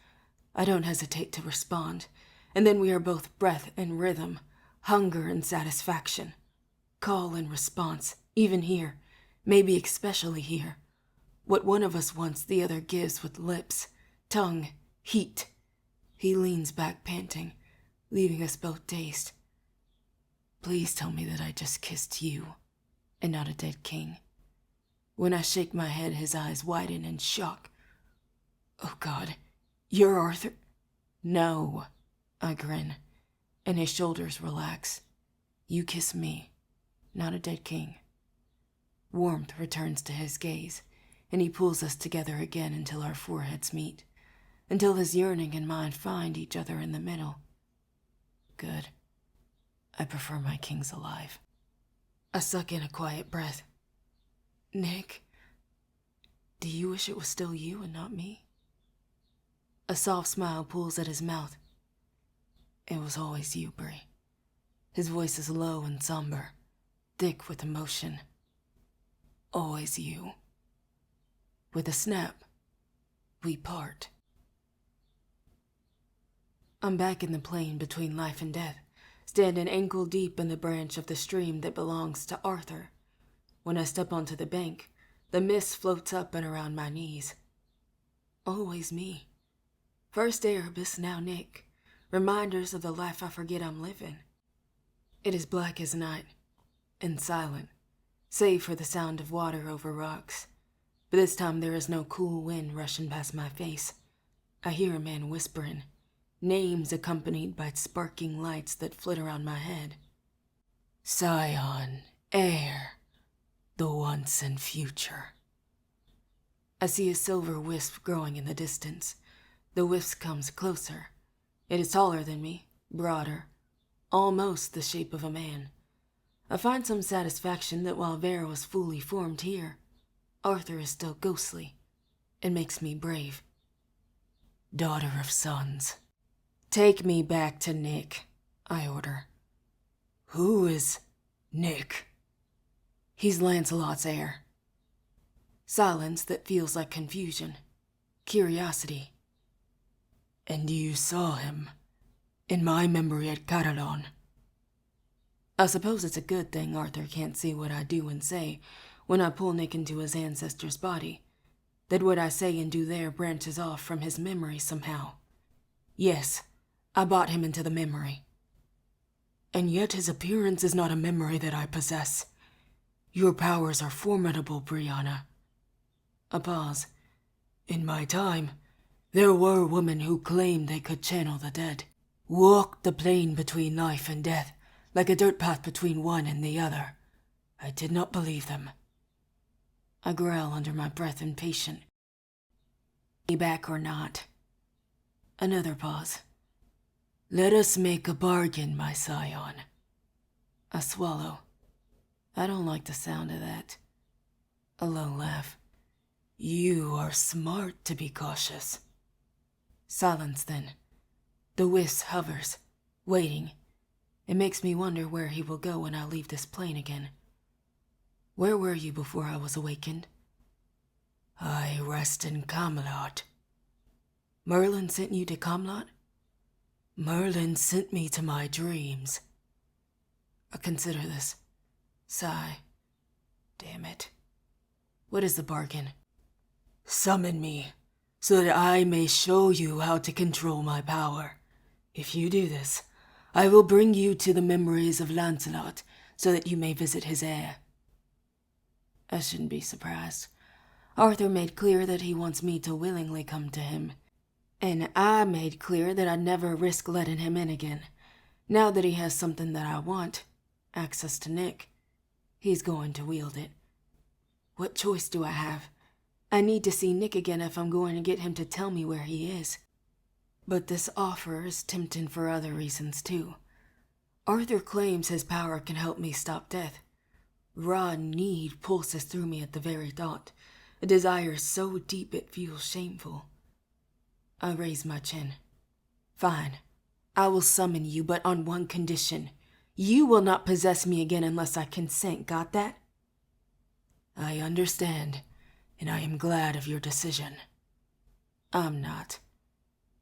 I don't hesitate to respond, and then we are both breath and rhythm, hunger and satisfaction. Call and response, even here, maybe especially here. What one of us wants, the other gives with lips, tongue, heat. He leans back panting, leaving us both dazed. Please tell me that I just kissed you, and not a dead king. When I shake my head, his eyes widen in shock. Oh God, You're Arthur? No, I grin, and his shoulders relax. You kiss me, not a dead king. Warmth returns to his gaze, and he pulls us together again until our foreheads meet, until his yearning and mine find each other in the middle. Good. I prefer my kings alive. I suck in a quiet breath. Nick, do you wish it was still you and not me? A soft smile pulls at his mouth. It was always you, Brie. His voice is low and somber, thick with emotion. Always you. With a snap, we part. I'm back in the plain between life and death, standing ankle deep in the branch of the stream that belongs to Arthur. When I step onto the bank, the mist floats up and around my knees. Always me. First Erebus, now Nick. Reminders of the life I forget I'm living. It is black as night, and silent, save for the sound of water over rocks. But this time there is no cool wind rushing past my face. I hear a man whispering, names accompanied by sparking lights that flit around my head. Scion, heir, the once and future. I see a silver wisp growing in the distance. The wisp comes closer. It is taller than me, broader, almost the shape of a man. I find some satisfaction that while Vera was fully formed here, Arthur is still ghostly. It makes me brave. Daughter of suns. Take me back to Nick, I order. Who is Nick? He's Lancelot's heir. Silence that feels like confusion. Curiosity. And you saw him, in my memory at Caradon. I suppose it's a good thing Arthur can't see what I do and say when I pull Nick into his ancestor's body, that what I say and do there branches off from his memory somehow. Yes, I bought him into the memory. And yet his appearance is not a memory that I possess. Your powers are formidable, Brianna. A pause. In my time, there were women who claimed they could channel the dead, walk the plane between life and death, like a dirt path between one and the other. I did not believe them. I growl under my breath, impatient. Me back or not? Another pause. Let us make a bargain, my scion. I swallow. I don't like the sound of that. A low laugh. You are smart to be cautious. Silence then. The wisp hovers, waiting. It makes me wonder where he will go when I leave this plane again. Where were you before I was awakened? I rest in Camelot. Merlin sent you to Camelot? Merlin sent me to my dreams. I consider this. Sigh. Damn it. What is the bargain? Summon me, so that I may show you how to control my power. If you do this, I will bring you to the memories of Lancelot, so that you may visit his heir. I shouldn't be surprised. Arthur made clear that he wants me to willingly come to him, and I made clear that I'd never risk letting him in again. Now that he has something that I want, access to Nick, he's going to wield it. What choice do I have? I need to see Nick again if I'm going to get him to tell me where he is. But this offer is tempting for other reasons too. Arthur claims his power can help me stop death. Raw need pulses through me at the very thought, a desire so deep it feels shameful. I raise my chin. Fine, I will summon you, but on one condition. You will not possess me again unless I consent, got that? I understand, and I am glad of your decision. I'm not.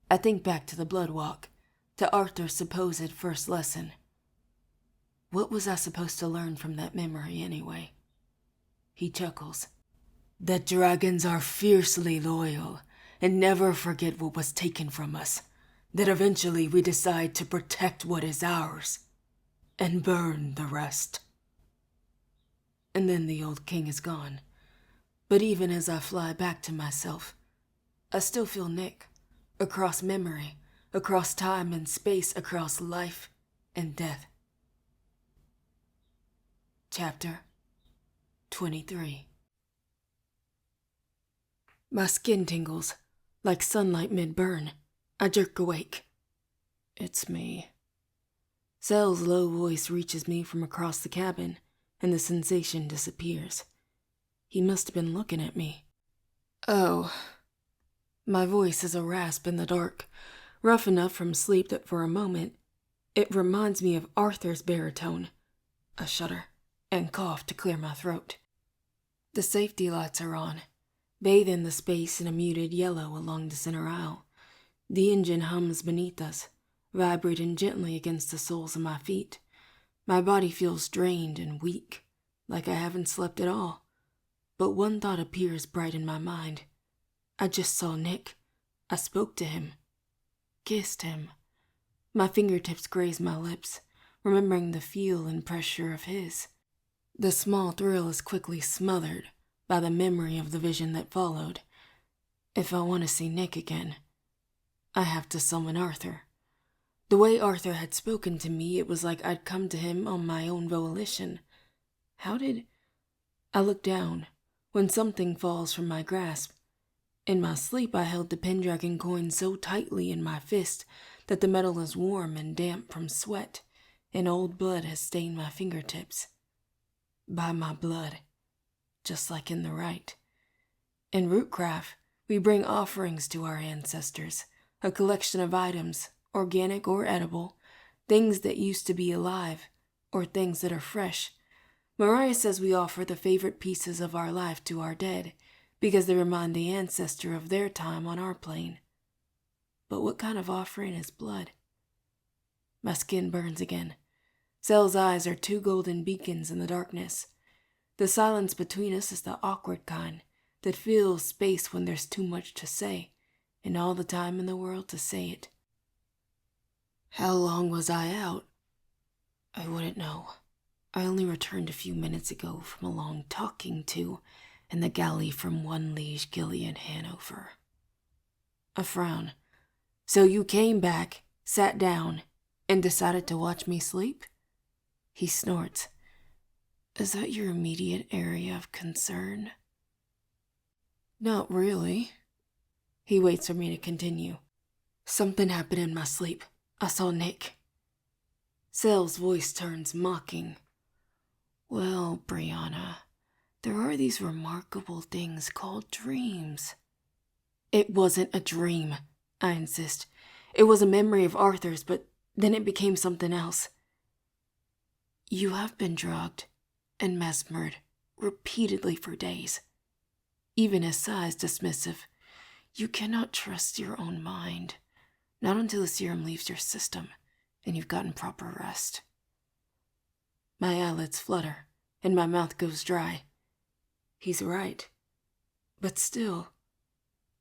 I think back to the blood walk, to Arthur's supposed first lesson. What was I supposed to learn from that memory anyway? He chuckles. That dragons are fiercely loyal and never forget what was taken from us. That eventually we decide to protect what is ours and burn the rest. And then the old king is gone. But even as I fly back to myself, I still feel Nick, across memory, across time and space, across life and death. Chapter 23. My skin tingles, like sunlight mid-burn. I jerk awake. It's me. Sel's low voice reaches me from across the cabin, and the sensation disappears. He must have been looking at me. Oh. My voice is a rasp in the dark, rough enough from sleep that for a moment, it reminds me of Arthur's baritone. I shudder and cough to clear my throat. The safety lights are on, bathing the space in a muted yellow along the center aisle. The engine hums beneath us, vibrating gently against the soles of my feet. My body feels drained and weak, like I haven't slept at all. But one thought appears bright in my mind. I just saw Nick. I spoke to him. Kissed him. My fingertips graze my lips, remembering the feel and pressure of his. The small thrill is quickly smothered by the memory of the vision that followed. If I want to see Nick again, I have to summon Arthur. The way Arthur had spoken to me, it was like I'd come to him on my own volition. How did... I look down when something falls from my grasp. In my sleep, I held the Pendragon coin so tightly in my fist that the metal is warm and damp from sweat, and old blood has stained my fingertips. By my blood, just like in the rite. In Rootcraft, we bring offerings to our ancestors, a collection of items, organic or edible, things that used to be alive, or things that are fresh. Mariah says we offer the favorite pieces of our life to our dead, because they remind the ancestor of their time on our plane. But what kind of offering is blood? My skin burns again. Sel's eyes are two golden beacons in the darkness. The silence between us is the awkward kind that fills space when there's too much to say, and all the time in the world to say it. How long was I out? I wouldn't know. I only returned a few minutes ago from a long talking to in the galley from One Liege Gillian, Hanover. A frown. So you came back, sat down, and decided to watch me sleep? He snorts. Is that your immediate area of concern? Not really. He waits for me to continue. Something happened in my sleep. I saw Nick. Sel's voice turns mocking. Well, Brianna, there are these remarkable things called dreams. It wasn't a dream, I insist. It was a memory of Arthur's, but then it became something else. You have been drugged and mesmered repeatedly for days. Even as Sai's dismissive, you cannot trust your own mind, not until the serum leaves your system and you've gotten proper rest. My eyelids flutter and my mouth goes dry. He's right. But still,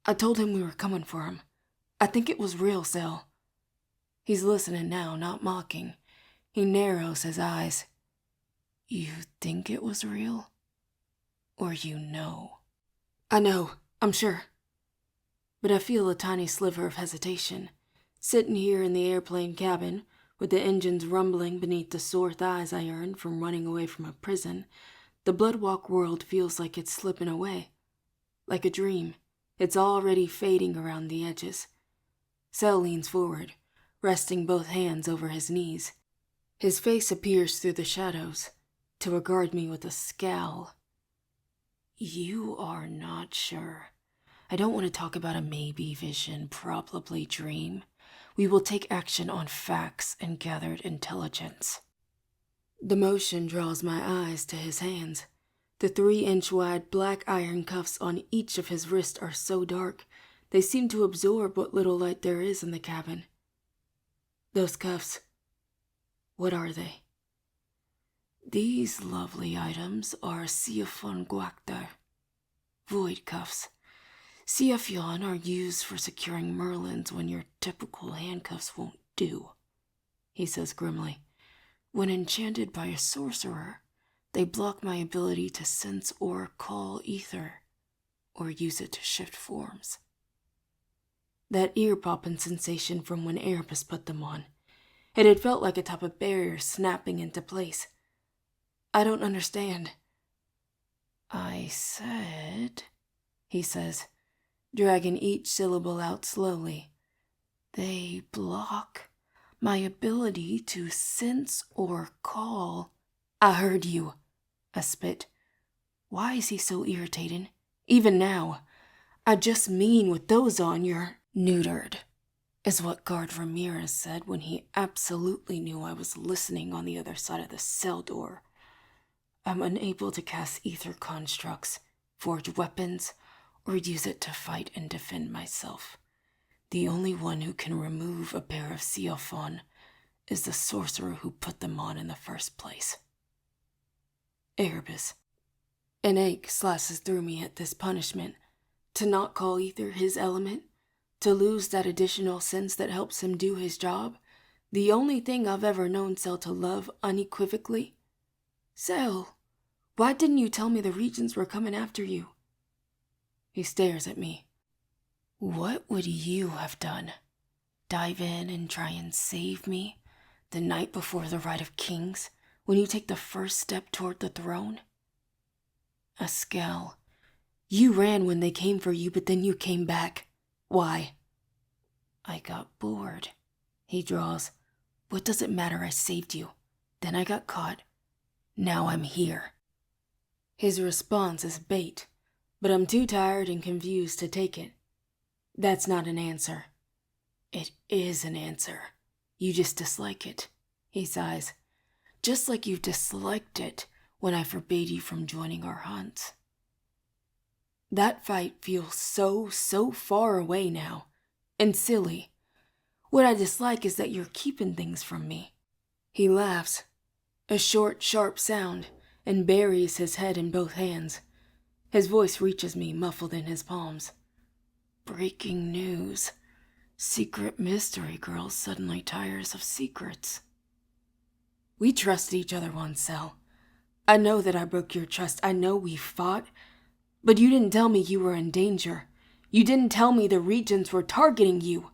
I told him we were coming for him. I think it was real, Sel. He's listening now, not mocking. He narrows his eyes. You think it was real? Or you know? I know, I'm sure. But I feel a tiny sliver of hesitation. Sitting here in the airplane cabin, with the engines rumbling beneath the sore thighs I earned from running away from a prison, the Bloodwalk world feels like it's slipping away. Like a dream, it's already fading around the edges. Sel leans forward, resting both hands over his knees. His face appears through the shadows, to regard me with a scowl. You are not sure. I don't want to talk about a maybe vision, probably dream. We will take action on facts and gathered intelligence. The motion draws my eyes to his hands. The 3-inch wide black iron cuffs on each of his wrists are so dark, they seem to absorb what little light there is in the cabin. Those cuffs, what are they? These lovely items are Siafon Guactar, void cuffs. Siafion are used for securing Merlins when your typical handcuffs won't do, he says grimly. When enchanted by a sorcerer, they block my ability to sense or call ether, or use it to shift forms. That ear-popping sensation from when Erebus put them on. It had felt like a type of barrier snapping into place. I don't understand. I said, he says, dragging each syllable out slowly. They block my ability to sense or call. I heard you, I spit. Why is he so irritating? Even now. I just mean with those on, you're neutered, is what Guard Ramirez said when he absolutely knew I was listening on the other side of the cell door. I'm unable to cast ether constructs, forge weapons, or use it to fight and defend myself. The only one who can remove a pair of Seophon is the sorcerer who put them on in the first place. Erebus. An ache slices through me at this punishment. To not call ether his element, to lose that additional sense that helps him do his job, the only thing I've ever known Cell to love unequivocally. Cell, why didn't you tell me the Regents were coming after you? He stares at me. What would you have done? Dive in and try and save me the night before the Rite of Kings, when you take the first step toward the throne? A scowl. You ran when they came for you, but then you came back. Why? I got bored, he draws. What does it matter? I saved you. Then I got caught. Now I'm here. His response is bait, but I'm too tired and confused to take it. That's not an answer. It is an answer. You just dislike it, he sighs. Just like you disliked it when I forbade you from joining our hunts. That fight feels so far away now, and silly. What I dislike is that you're keeping things from me. He laughs, a short, sharp sound, and buries his head in both hands. His voice reaches me, muffled in his palms. Breaking news. Secret mystery girl suddenly tires of secrets. We trusted each other once, Cell. I know that I broke your trust. I know we fought. But you didn't tell me you were in danger. You didn't tell me the Regents were targeting you.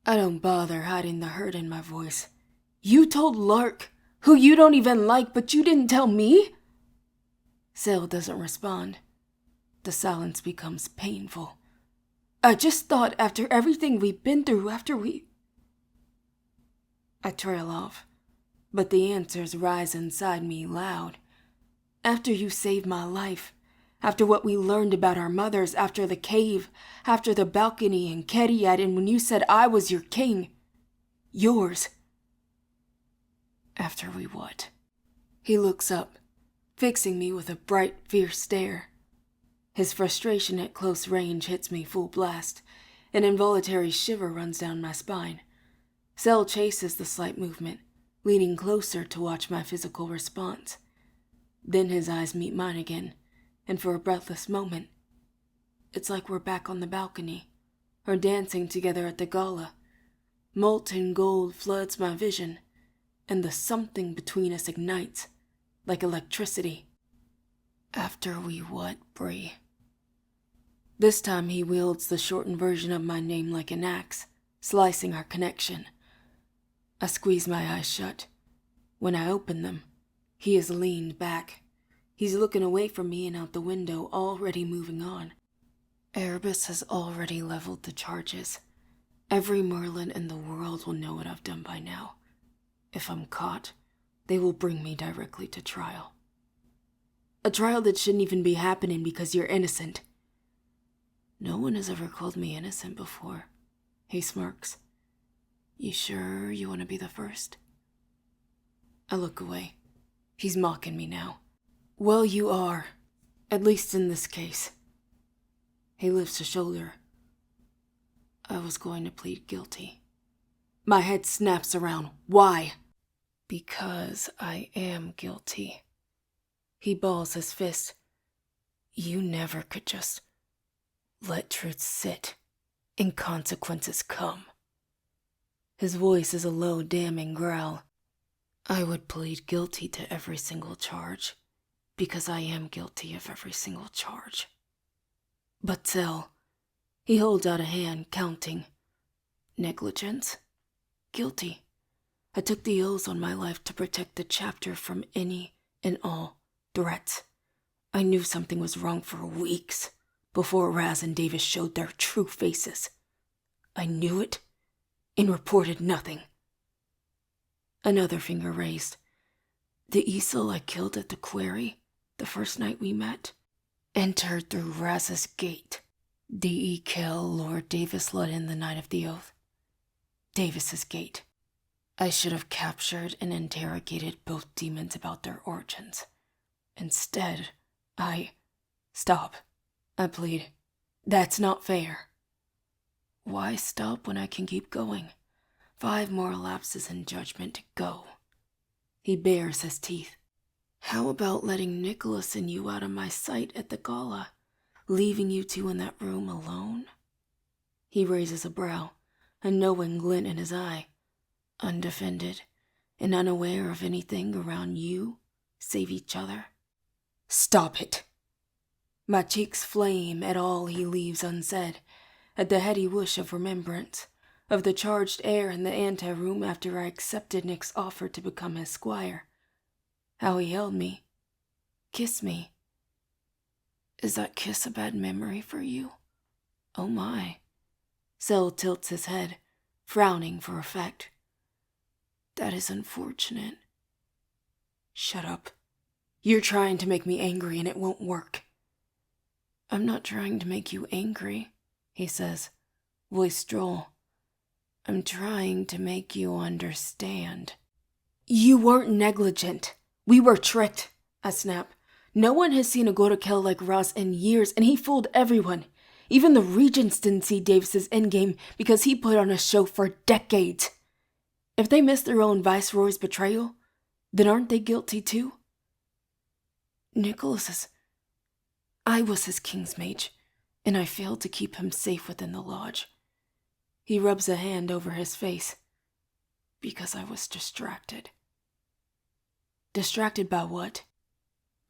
I don't bother hiding the hurt in my voice. You told Lark, who you don't even like, but you didn't tell me? Cell doesn't respond. The silence becomes painful. I just thought after everything we've been through, I trail off, but the answers rise inside me loud. After you saved my life, after what we learned about our mothers, after the cave, after the balcony in Keriad, and when you said I was your king. Yours. After we what? He looks up, fixing me with a bright, fierce stare. His frustration at close range hits me full blast. An involuntary shiver runs down my spine. Cell chases the slight movement, leaning closer to watch my physical response. Then his eyes meet mine again, and for a breathless moment, it's like we're back on the balcony, or dancing together at the gala. Molten gold floods my vision, and the something between us ignites, like electricity. After we what, Bree? This time he wields the shortened version of my name like an axe, slicing our connection. I squeeze my eyes shut. When I open them, he is leaned back. He's looking away from me and out the window, already moving on. Erebus has already leveled the charges. Every Merlin in the world will know what I've done by now. If I'm caught, they will bring me directly to trial. A trial that shouldn't even be happening because you're innocent. No one has ever called me innocent before, he smirks. You sure you want to be the first? I look away. He's mocking me now. Well, you are. At least in this case. He lifts a shoulder. I was going to plead guilty. My head snaps around. Why? Because I am guilty. He balls his fist. You never could just let truth sit and consequences come. His voice is a low, damning growl. I would plead guilty to every single charge, because I am guilty of every single charge. But Cell, he holds out a hand, counting, Negligence? Guilty. I took the oaths on my life to protect the chapter from any and all threats. I knew something was wrong for weeks before Raz and Davis showed their true faces. I knew it and reported nothing. Another finger raised. The Easel I killed at the quarry the first night we met entered through Raz's gate. D.E. Kill Lord Davis let in the night of the oath. Davis's gate. I should have captured and interrogated both demons about their origins. Instead, Stop, I plead. That's not fair. Why stop when I can keep going? 5 more lapses in judgment to go. He bares his teeth. How about letting Nicholas and you out of my sight at the gala, leaving you two in that room alone? He raises a brow, a knowing glint in his eye, undefended and unaware of anything around you save each other. Stop it. My cheeks flame at all he leaves unsaid, at the heady whoosh of remembrance, of the charged air in the anteroom after I accepted Nick's offer to become his squire. How he held me, kissed me. Is that kiss a bad memory for you? Oh my. Sel tilts his head, frowning for effect. That is unfortunate. Shut up. You're trying to make me angry and it won't work. I'm not trying to make you angry, he says, voice droll. I'm trying to make you understand. You weren't negligent. We were tricked, I snap. No one has seen a Gorakel like Ross in years, and he fooled everyone. Even the regents didn't see Davis's endgame because he put on a show for decades. If they missed their own viceroy's betrayal, then aren't they guilty too? I was his king's mage, and I failed to keep him safe within the lodge. He rubs a hand over his face. Because I was distracted. Distracted by what?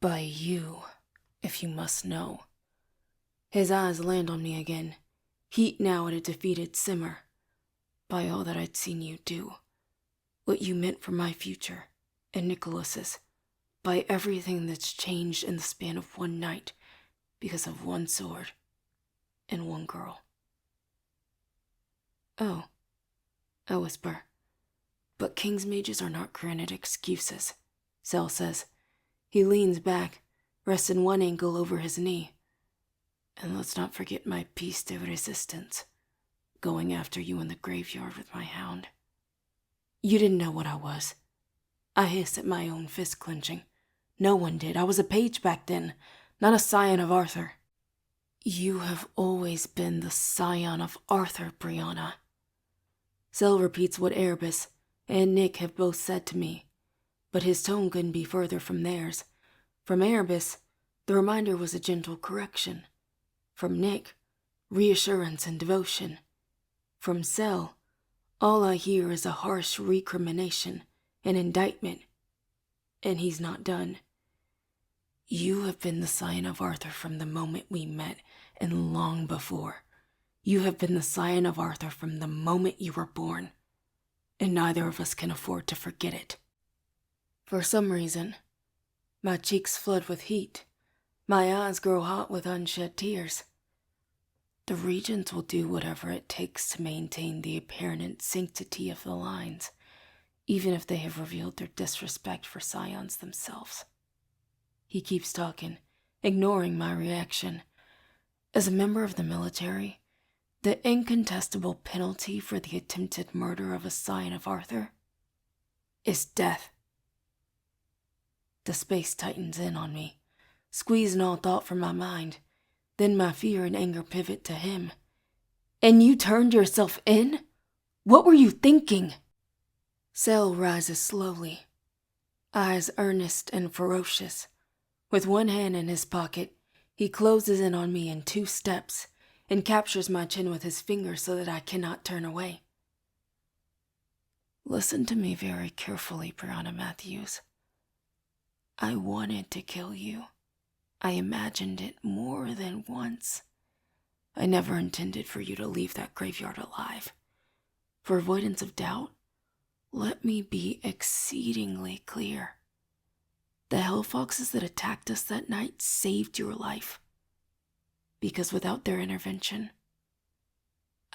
By you, if you must know. His eyes land on me again, heat now at a defeated simmer. By all that I'd seen you do. What you meant for my future, and Nicholas's. By everything that's changed in the span of one night, because of one sword, and one girl. Oh, I whisper. But king's mages are not granted excuses, Sel says. He leans back, resting one ankle over his knee. And let's not forget my piece de resistance, going after you in the graveyard with my hound. You didn't know what I was. I hiss at my own fist clenching. No one did. I was a page back then, not a scion of Arthur. You have always been the scion of Arthur, Brianna. Sel repeats what Erebus and Nick have both said to me, but his tone couldn't be further from theirs. From Erebus, the reminder was a gentle correction. From Nick, reassurance and devotion. From Sel, all I hear is a harsh recrimination, an indictment. And he's not done. You have been the scion of Arthur from the moment we met and long before. You have been the scion of Arthur from the moment you were born. And neither of us can afford to forget it. For some reason, my cheeks flood with heat. My eyes grow hot with unshed tears. The regents will do whatever it takes to maintain the apparent sanctity of the lines, even if they have revealed their disrespect for scions themselves. He keeps talking, ignoring my reaction. As a member of the military, the incontestable penalty for the attempted murder of a scion of Arthur is death. The space tightens in on me, squeezing all thought from my mind. Then my fear and anger pivot to him. And you turned yourself in? What were you thinking? Sel rises slowly, eyes earnest and ferocious. With one hand in his pocket, he closes in on me in 2 steps and captures my chin with his fingers so that I cannot turn away. Listen to me very carefully, Brianna Matthews. I wanted to kill you. I imagined it more than once. I never intended for you to leave that graveyard alive. For avoidance of doubt, let me be exceedingly clear. The Hellfoxes that attacked us that night saved your life. Because without their intervention,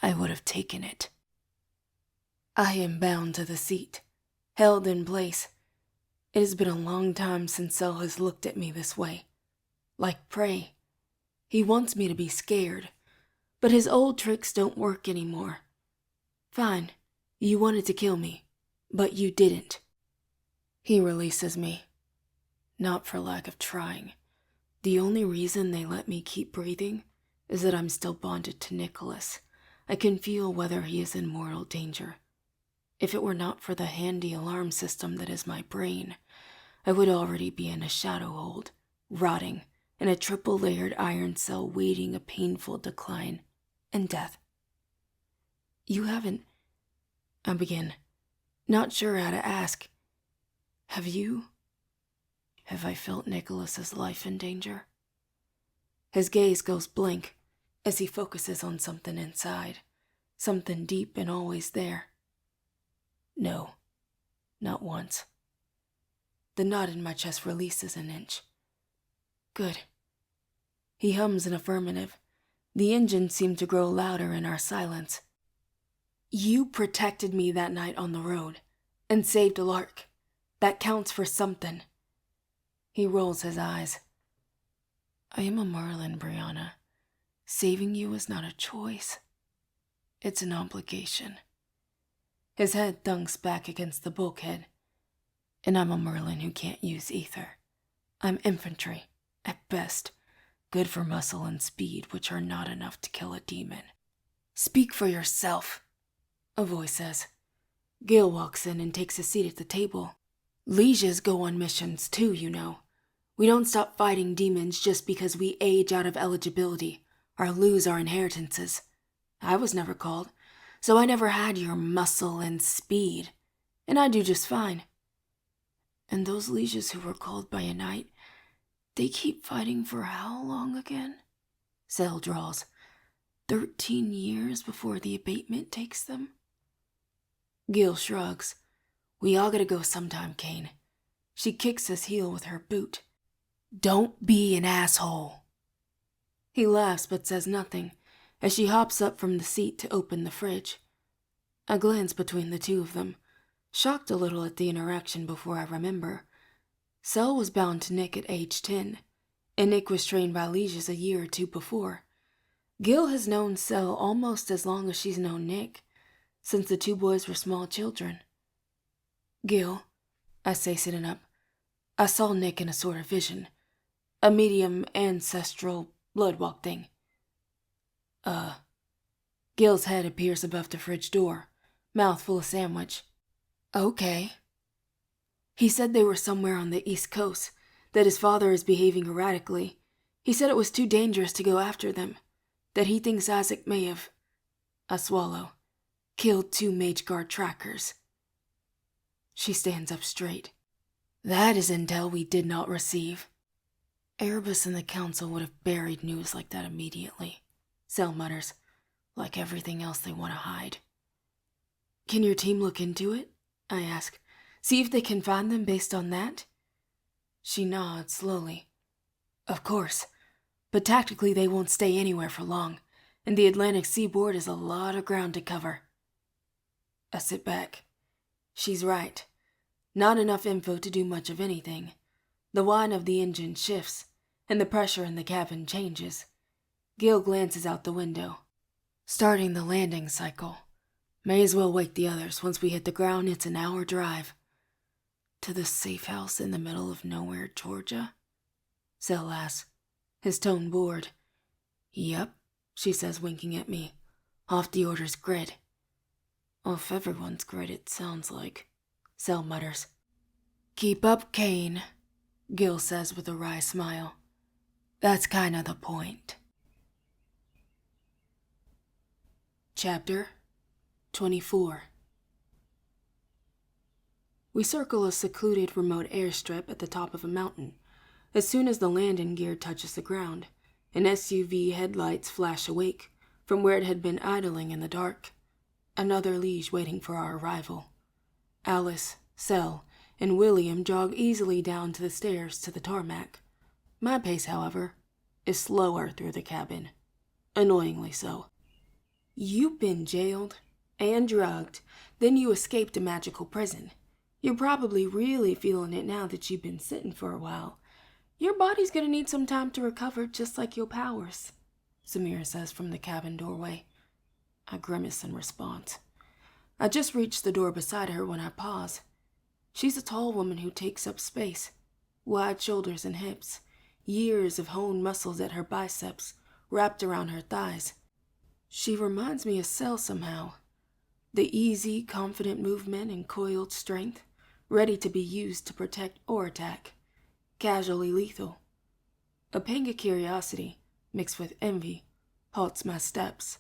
I would have taken it. I am bound to the seat, held in place. It has been a long time since Cell has looked at me this way. Like prey. He wants me to be scared, but his old tricks don't work anymore. Fine, you wanted to kill me, but you didn't. He releases me. Not for lack of trying. The only reason they let me keep breathing is that I'm still bonded to Nicholas. I can feel whether he is in mortal danger. If it were not for the handy alarm system that is my brain, I would already be in a shadow hold, rotting in a triple-layered iron cell waiting a painful decline and death. You haven't... I begin, not sure how to ask. Have you? Have I felt Nicholas's life in danger? His gaze goes blank as he focuses on something inside, something deep and always there. No, not once. The knot in my chest releases an inch. Good. He hums an affirmative. The engine seemed to grow louder in our silence. You protected me that night on the road and saved Lark. That counts for something. He rolls his eyes. I am a Merlin, Brianna. Saving you is not a choice. It's an obligation. His head thunks back against the bulkhead. And I'm a Merlin who can't use ether. I'm infantry, at best. Good for muscle and speed, which are not enough to kill a demon. Speak for yourself, a voice says. Gil walks in and takes a seat at the table. Lieges go on missions too, you know. We don't stop fighting demons just because we age out of eligibility or lose our inheritances. I was never called, so I never had your muscle and speed, and I do just fine. And those lieges who were called by a knight, they keep fighting for how long again? Cell draws. 13 years before the abatement takes them? Gil shrugs. We all gotta go sometime, Kane. She kicks his heel with her boot. Don't be an asshole. He laughs but says nothing as she hops up from the seat to open the fridge. I glance between the two of them, shocked a little at the interaction before I remember. Cell was bound to Nick at age 10, and Nick was trained by lieges a year or two before. Gil has known Cell almost as long as she's known Nick, since the two boys were small children. Gil, I say sitting up, I saw Nick in a sort of vision. A medium ancestral bloodwalk thing. Gil's head appears above the fridge door, mouth full of sandwich. Okay. He said they were somewhere on the East Coast, that his father is behaving erratically. He said it was too dangerous to go after them, that he thinks Isaac may have, I swallow, killed 2 Mage Guard trackers. She stands up straight. That is intel we did not receive. Erebus and the Council would have buried news like that immediately, Cell mutters, like everything else they want to hide. Can your team look into it? I ask. See if they can find them based on that? She nods slowly. Of course, but tactically they won't stay anywhere for long, and the Atlantic seaboard is a lot of ground to cover. I sit back. She's right. Not enough info to do much of anything. The whine of the engine shifts, and the pressure in the cabin changes. Gil glances out the window. Starting the landing cycle. May as well wake the others. Once we hit the ground, it's an hour drive. To the safe house in the middle of nowhere, Georgia? Cell asks, his tone bored. Yep, she says, winking at me. Off the order's grid. Off everyone's grid, it sounds like. Cell mutters. Keep up, Kane, Gil says with a wry smile. That's kinda the point. Chapter 24. We circle a secluded remote airstrip at the top of a mountain. As soon as the landing gear touches the ground, an SUV headlights flash awake from where it had been idling in the dark. Another liege waiting for our arrival. Alice, Sel, and William jog easily down to the stairs to the tarmac. My pace, however, is slower through the cabin. Annoyingly so. You've been jailed and drugged, then you escaped a magical prison. You're probably really feeling it now that you've been sitting for a while. Your body's gonna need some time to recover, just like your powers, Samira says from the cabin doorway. I grimace in response. I just reached the door beside her when I pause. She's a tall woman who takes up space. Wide shoulders and hips. Years of honed muscles at her biceps, wrapped around her thighs. She reminds me of Sel somehow. The easy, confident movement and coiled strength, ready to be used to protect or attack. Casually lethal. A pang of curiosity, mixed with envy, halts my steps,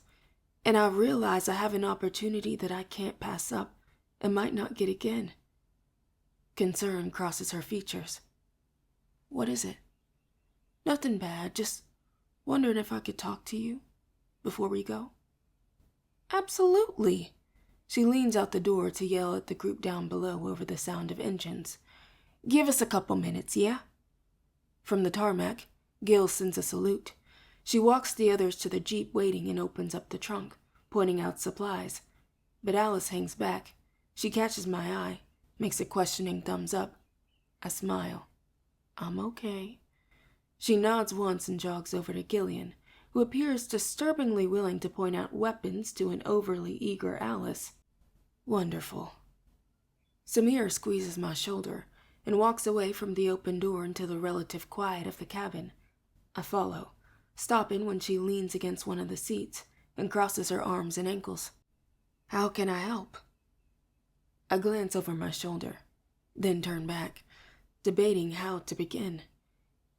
and I realize I have an opportunity that I can't pass up and might not get again. Concern crosses her features. What is it? Nothing bad, just wondering if I could talk to you before we go. Absolutely. She leans out the door to yell at the group down below over the sound of engines. Give us a couple minutes, yeah? From the tarmac, Gil sends a salute. She walks the others to the jeep waiting and opens up the trunk, pointing out supplies. But Alice hangs back. She catches my eye, makes a questioning thumbs up. I smile. I'm okay. She nods once and jogs over to Gillian, who appears disturbingly willing to point out weapons to an overly eager Alice. Wonderful. Samir squeezes my shoulder and walks away from the open door into the relative quiet of the cabin. I follow, stopping when she leans against one of the seats and crosses her arms and ankles. How can I help? I glance over my shoulder, then turn back, debating how to begin.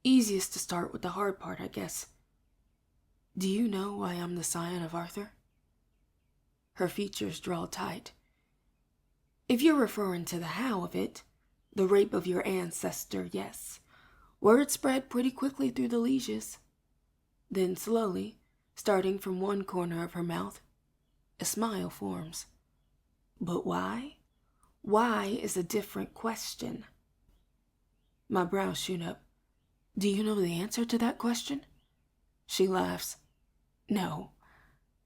Easiest to start with the hard part, I guess. Do you know why I'm the scion of Arthur? Her features draw tight. If you're referring to the how of it, the rape of your ancestor, yes. Word spread pretty quickly through the lieges. Then slowly, starting from one corner of her mouth, a smile forms. But why? Why is a different question. My brows shoot up. Do you know the answer to that question? She laughs. No,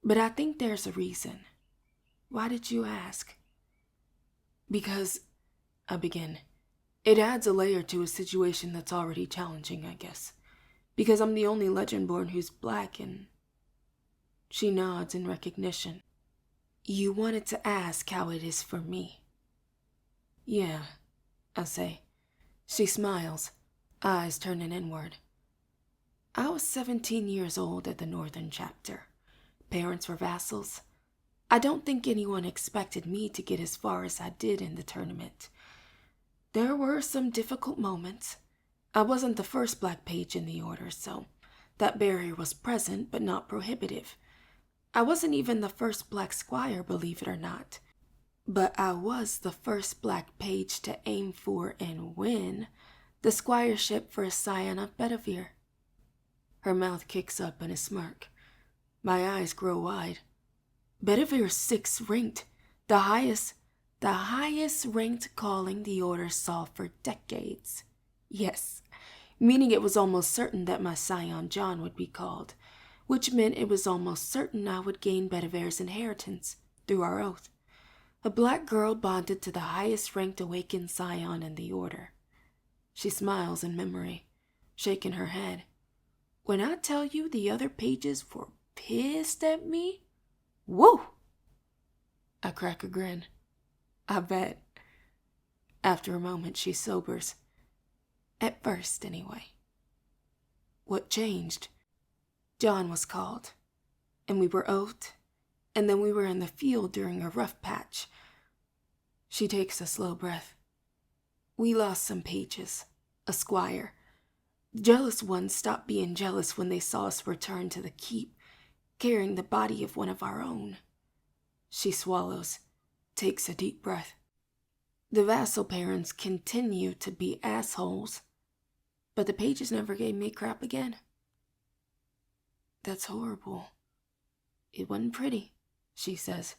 but I think there's a reason. Why did you ask? Because, I begin. It adds a layer to a situation that's already challenging, I guess. Because I'm the only Legendborn who's black and... She nods in recognition. You wanted to ask how it is for me. Yeah, I say. She smiles, eyes turning inward. I was 17 years old at the Northern Chapter. Parents were vassals. I don't think anyone expected me to get as far as I did in the tournament. There were some difficult moments. I wasn't the first black page in the order, so that barrier was present but not prohibitive. I wasn't even the first black squire, believe it or not. But I was the first black page to aim for and win the squireship for a scion of Bedivere. Her mouth kicks up in a smirk. My eyes grow wide. Bedivere's 6th ranked, the highest ranked calling the order saw for decades. Yes, meaning it was almost certain that my scion John would be called, which meant it was almost certain I would gain Bedivere's inheritance through our oath. A black girl bonded to the highest ranked awakened scion in the order. She smiles in memory, shaking her head. When I tell you the other pages were pissed at me, woo! I crack a grin. I bet. After a moment, she sobers. At first, anyway. What changed? John was called, and we were oathed, and then we were in the field during a rough patch. She takes a slow breath. We lost some pages, a squire. The jealous ones stopped being jealous when they saw us return to the keep, carrying the body of one of our own. She swallows, takes a deep breath. The vassal parents continue to be assholes, but the pages never gave me crap again. That's horrible. It wasn't pretty, she says.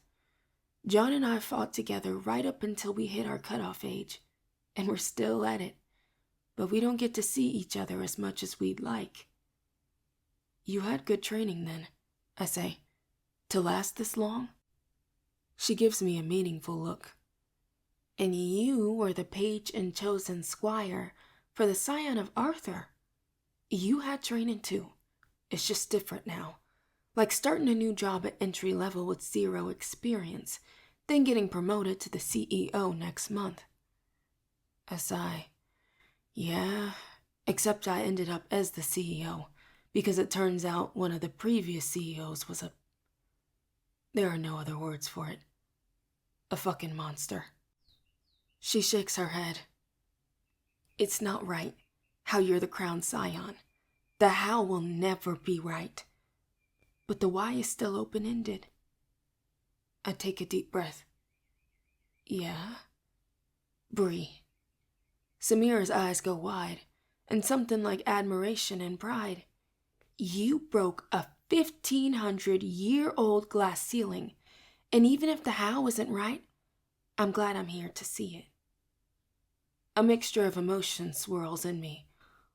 John and I fought together right up until we hit our cutoff age, and we're still at it, but we don't get to see each other as much as we'd like. You had good training then, I say, to last this long? She gives me a meaningful look. And you were the page and chosen squire for the scion of Arthur. You had training too. It's just different now. Like starting a new job at entry level with 0 experience, then getting promoted to the CEO next month. A sigh. Yeah, except I ended up as the CEO, because it turns out one of the previous CEOs was a... There are no other words for it. A fucking monster. She shakes her head. It's not right, how you're the crown scion. The how will never be right. But the why is still open-ended. I take a deep breath. Yeah? Bree. Samira's eyes go wide, and something like admiration and pride. You broke a 1,500-year-old glass ceiling, and even if the how isn't right, I'm glad I'm here to see it. A mixture of emotion swirls in me.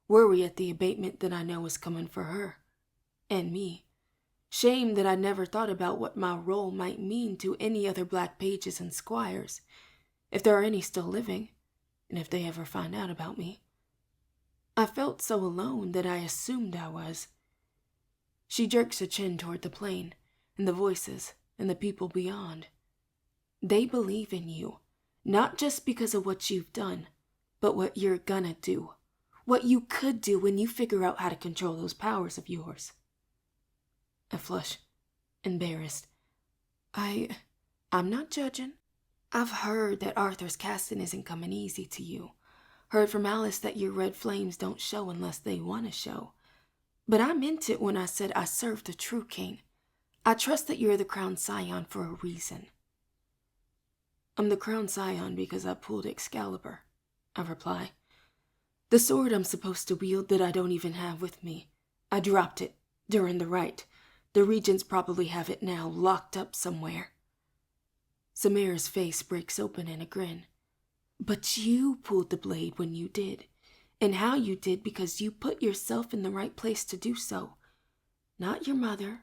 Worry at the abatement that I know is coming for her. And me. Shame that I never thought about what my role might mean to any other black pages and squires, if there are any still living, and if they ever find out about me. I felt so alone that I assumed I was. She jerks her chin toward the plane, and the voices, and the people beyond. They believe in you, not just because of what you've done, but what you're gonna do. What you could do when you figure out how to control those powers of yours. I flush, embarrassed. I'm not judging. I've heard that Arthur's casting isn't coming easy to you. Heard from Alice that your red flames don't show unless they want to show. But I meant it when I said I serve the true king. I trust that you're the crown scion for a reason. I'm the crown scion because I pulled Excalibur, I reply. The sword I'm supposed to wield that I don't even have with me. I dropped it during the rite. The regents probably have it now, locked up somewhere. Samira's face breaks open in a grin. But you pulled the blade when you did, and how you did because you put yourself in the right place to do so. Not your mother,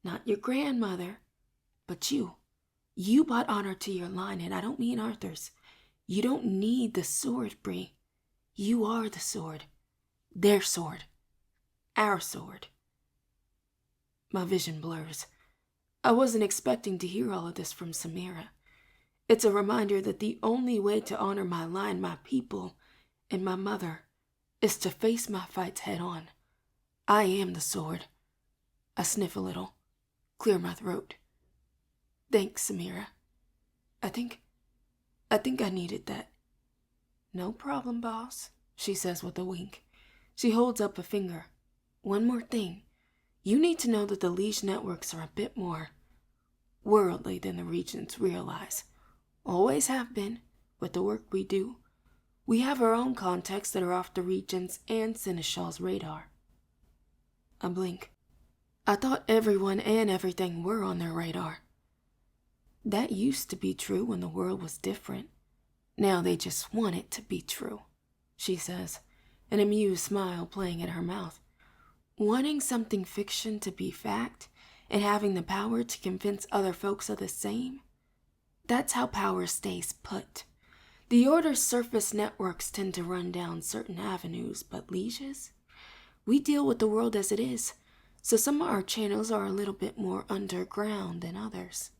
not your grandmother, but you. You brought honor to your line, and I don't mean Arthur's. You don't need the sword, Bree. You are the sword. Their sword. Our sword. My vision blurs. I wasn't expecting to hear all of this from Samira. It's a reminder that the only way to honor my line, my people, and my mother is to face my fights head on. I am the sword. I sniff a little, clear my throat. Thanks, Samira. I think I needed that. No problem, boss, she says with a wink. She holds up a finger. One more thing. You need to know that the Liege networks are a bit more worldly than the regents realize. Always have been, with the work we do. We have our own contacts that are off the regents and Seneschal's radar. I blink. I thought everyone and everything were on their radar. That used to be true when the world was different. Now they just want it to be true, she says, an amused smile playing at her mouth. Wanting something fiction to be fact and having the power to convince other folks of the same? That's how power stays put. The Order's surface networks tend to run down certain avenues, but lieges? We deal with the world as it is, so some of our channels are a little bit more underground than others.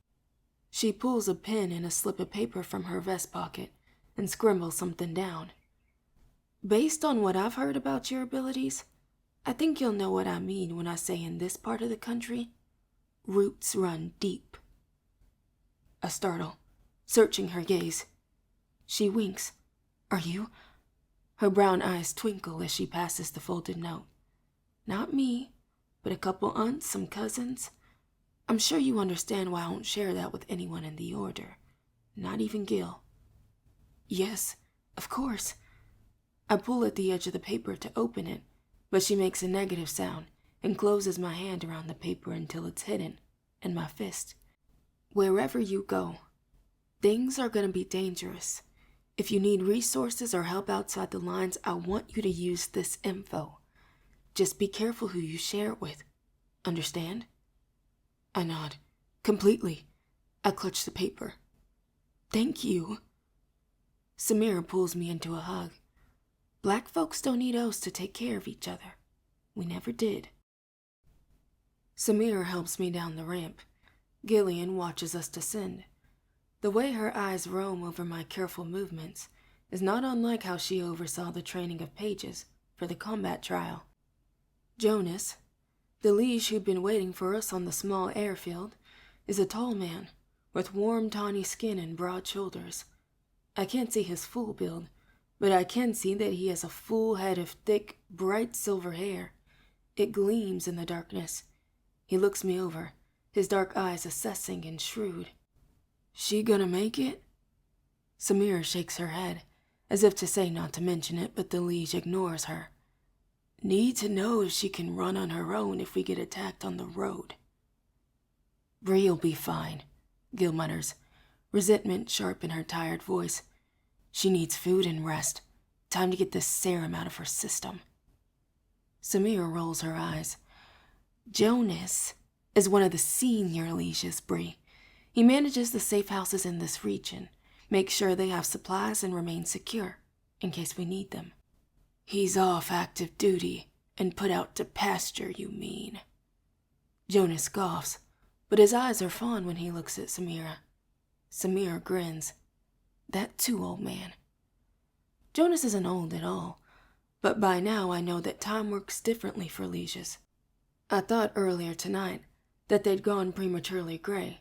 She pulls a pen and a slip of paper from her vest pocket and scribbles something down. Based on what I've heard about your abilities, I think you'll know what I mean when I say in this part of the country, roots run deep. I startle, searching her gaze. She winks. Are you? Her brown eyes twinkle as she passes the folded note. Not me, but a couple aunts, some cousins. I'm sure you understand why I won't share that with anyone in the Order. Not even Gil. Yes, of course. I pull at the edge of the paper to open it, but she makes a negative sound and closes my hand around the paper until it's hidden in my fist. Wherever you go, Things are gonna be dangerous. If you need resources or help outside the lines, I want you to use this info. Just be careful who you share it with. Understand? I nod. Completely. I clutch the paper. Thank you. Samira pulls me into a hug. Black folks don't need oaths to take care of each other. We never did. Samira helps me down the ramp. Gillian watches us descend. The way her eyes roam over my careful movements is not unlike how she oversaw the training of pages for the combat trial. Jonas, the liege who'd been waiting for us on the small airfield, is a tall man with warm, tawny skin and broad shoulders. I can't see his full build, but I can see that he has a full head of thick, bright silver hair. It gleams in the darkness. He looks me over, his dark eyes assessing and shrewd. She gonna make it? Samira shakes her head, as if to say not to mention it, but the liege ignores her. Need to know if she can run on her own if we get attacked on the road. Bree'll be fine, Gil mutters, resentment sharp in her tired voice. She needs food and rest. Time to get this serum out of her system. Samira rolls her eyes. Jonas is one of the senior lieges, Bree. He manages the safe houses in this region, makes sure they have supplies and remain secure, in case we need them. He's off active duty and put out to pasture, you mean? Jonas scoffs, but his eyes are fond when he looks at Samira. Samira grins. That too, old man. Jonas isn't old at all, but by now I know that time works differently for lieges. I thought earlier tonight that they'd gone prematurely gray.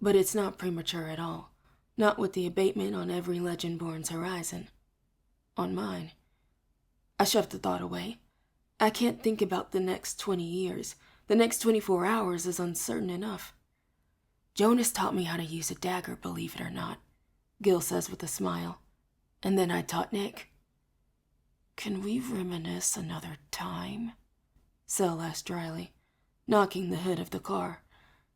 But it's not premature at all, not with the abatement on every Legendborn's horizon. On mine. I shove the thought away. I can't think about the next 20 years. The next 24 hours is uncertain enough. Jonas taught me how to use a dagger, believe it or not, Gil says with a smile. And then I taught Nick. Can we reminisce another time? Sel asked dryly, knocking the hood of the car.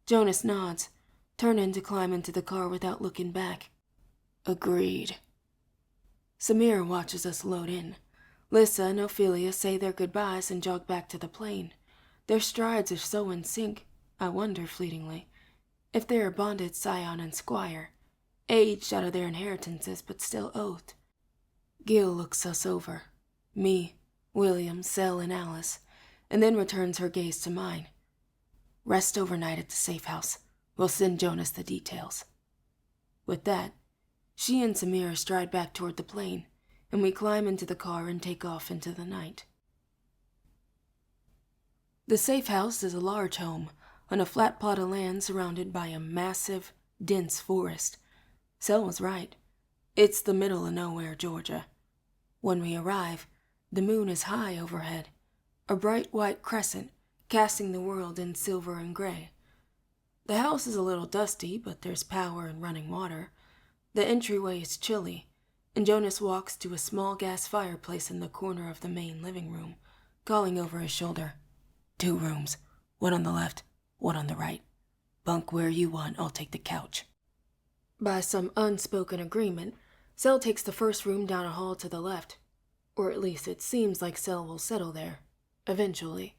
Jonas nods. Turning to climb into the car without looking back. Agreed. Samira watches us load in. Lissa and Ophelia say their goodbyes and jog back to the plane. Their strides are so in sync, I wonder fleetingly, if they are bonded scion and squire, aged out of their inheritances but still oathed. Gil looks us over, me, William, Sel, and Alice, and then returns her gaze to mine. Rest overnight at the safe house. We'll send Jonas the details. With that, she and Samira stride back toward the plane, and we climb into the car and take off into the night. The safe house is a large home on a flat plot of land surrounded by a massive, dense forest. Sel was right. It's the middle of nowhere, Georgia. When we arrive, the moon is high overhead, a bright white crescent casting the world in silver and gray. The house is a little dusty, but there's power and running water. The entryway is chilly, and Jonas walks to a small gas fireplace in the corner of the main living room, calling over his shoulder. 2 rooms, one on the left, one on the right. Bunk where you want, I'll take the couch. By some unspoken agreement, Sel takes the first room down a hall to the left. Or at least it seems like Sel will settle there, eventually.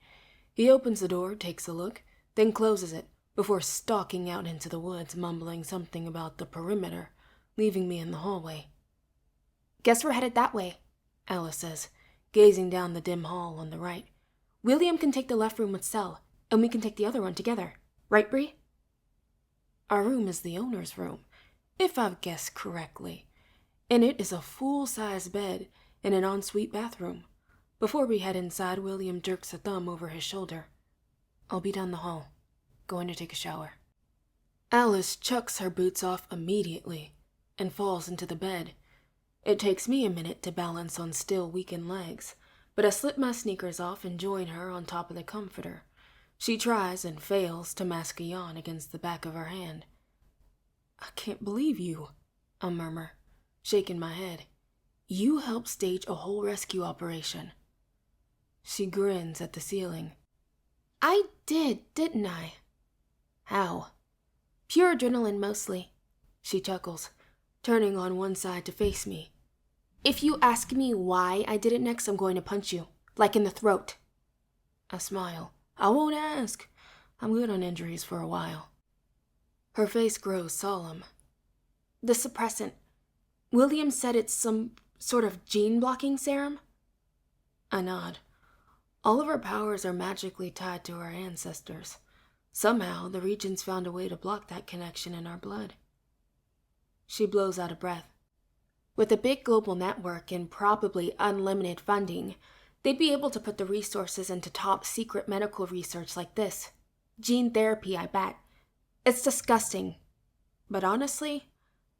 He opens the door, takes a look, then closes it, before stalking out into the woods, mumbling something about the perimeter, leaving me in the hallway. Guess we're headed that way, Alice says, gazing down the dim hall on the right. William can take the left room with Sel, and we can take the other one together. Right, Bree? Our room is the owner's room, if I've guessed correctly. In it is a full-size bed and an ensuite bathroom. Before we head inside, William jerks a thumb over his shoulder. I'll be down the hall. Going to take a shower. Alice chucks her boots off immediately and falls into the bed. It takes me a minute to balance on still weakened legs, but I slip my sneakers off and join her on top of the comforter. She tries and fails to mask a yawn against the back of her hand. I can't believe you, I murmur, shaking my head. You helped stage a whole rescue operation. She grins at the ceiling. I did, didn't I? How? Pure adrenaline mostly. She chuckles, turning on one side to face me. If you ask me why I did it next, I'm going to punch you, like in the throat. I smile. I won't ask. I'm good on injuries for a while. Her face grows solemn. The suppressant. William said it's some sort of gene-blocking serum? I nod. All of our powers are magically tied to our ancestors. Somehow, the Regents found a way to block that connection in our blood. She blows out a breath. With a big global network and probably unlimited funding, they'd be able to put the resources into top-secret medical research like this. Gene therapy, I bet. It's disgusting. But honestly,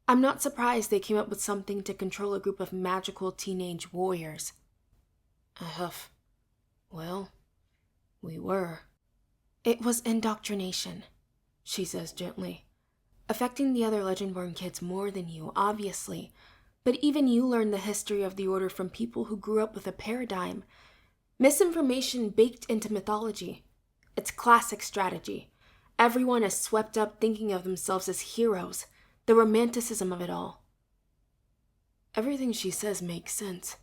I'm not surprised they came up with something to control a group of magical teenage warriors. I huff. Well, we were. It was indoctrination, she says gently. Affecting the other Legendborn kids more than you, obviously. But even you learned the history of the Order from people who grew up with a paradigm. Misinformation baked into mythology. It's classic strategy. Everyone is swept up thinking of themselves as heroes. The romanticism of it all. Everything she says makes sense,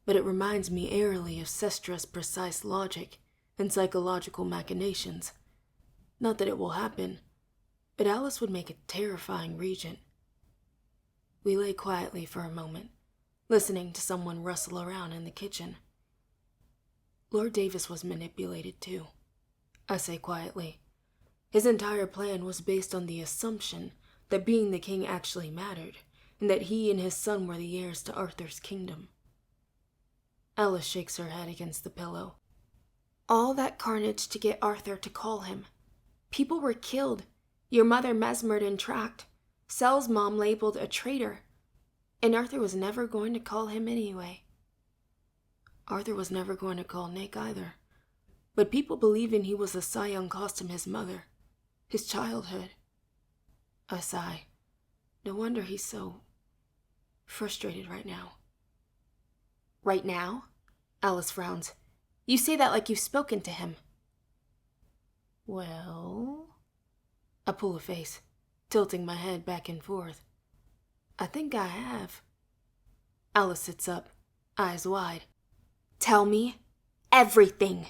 but it reminds me eerily of Sestra's precise logic and psychological machinations. Not that it will happen, but Alice would make a terrifying regent. We lay quietly for a moment, listening to someone rustle around in the kitchen. Lord Davis was manipulated too, I say quietly. His entire plan was based on the assumption that being the king actually mattered, and that he and his son were the heirs to Arthur's kingdom. Alice shakes her head against the pillow. All that carnage to get Arthur to call him. People were killed. Your mother mesmered and tracked. Sel's mom labeled a traitor. And Arthur was never going to call him anyway. Arthur was never going to call Nick either. But people believing he was the scion cost him his mother. His childhood. I sigh. No wonder he's so frustrated right now. Right now? Alice frowns. You say that like you've spoken to him. Well... I pull a face, tilting my head back and forth. I think I have. Alice sits up, eyes wide. Tell me everything.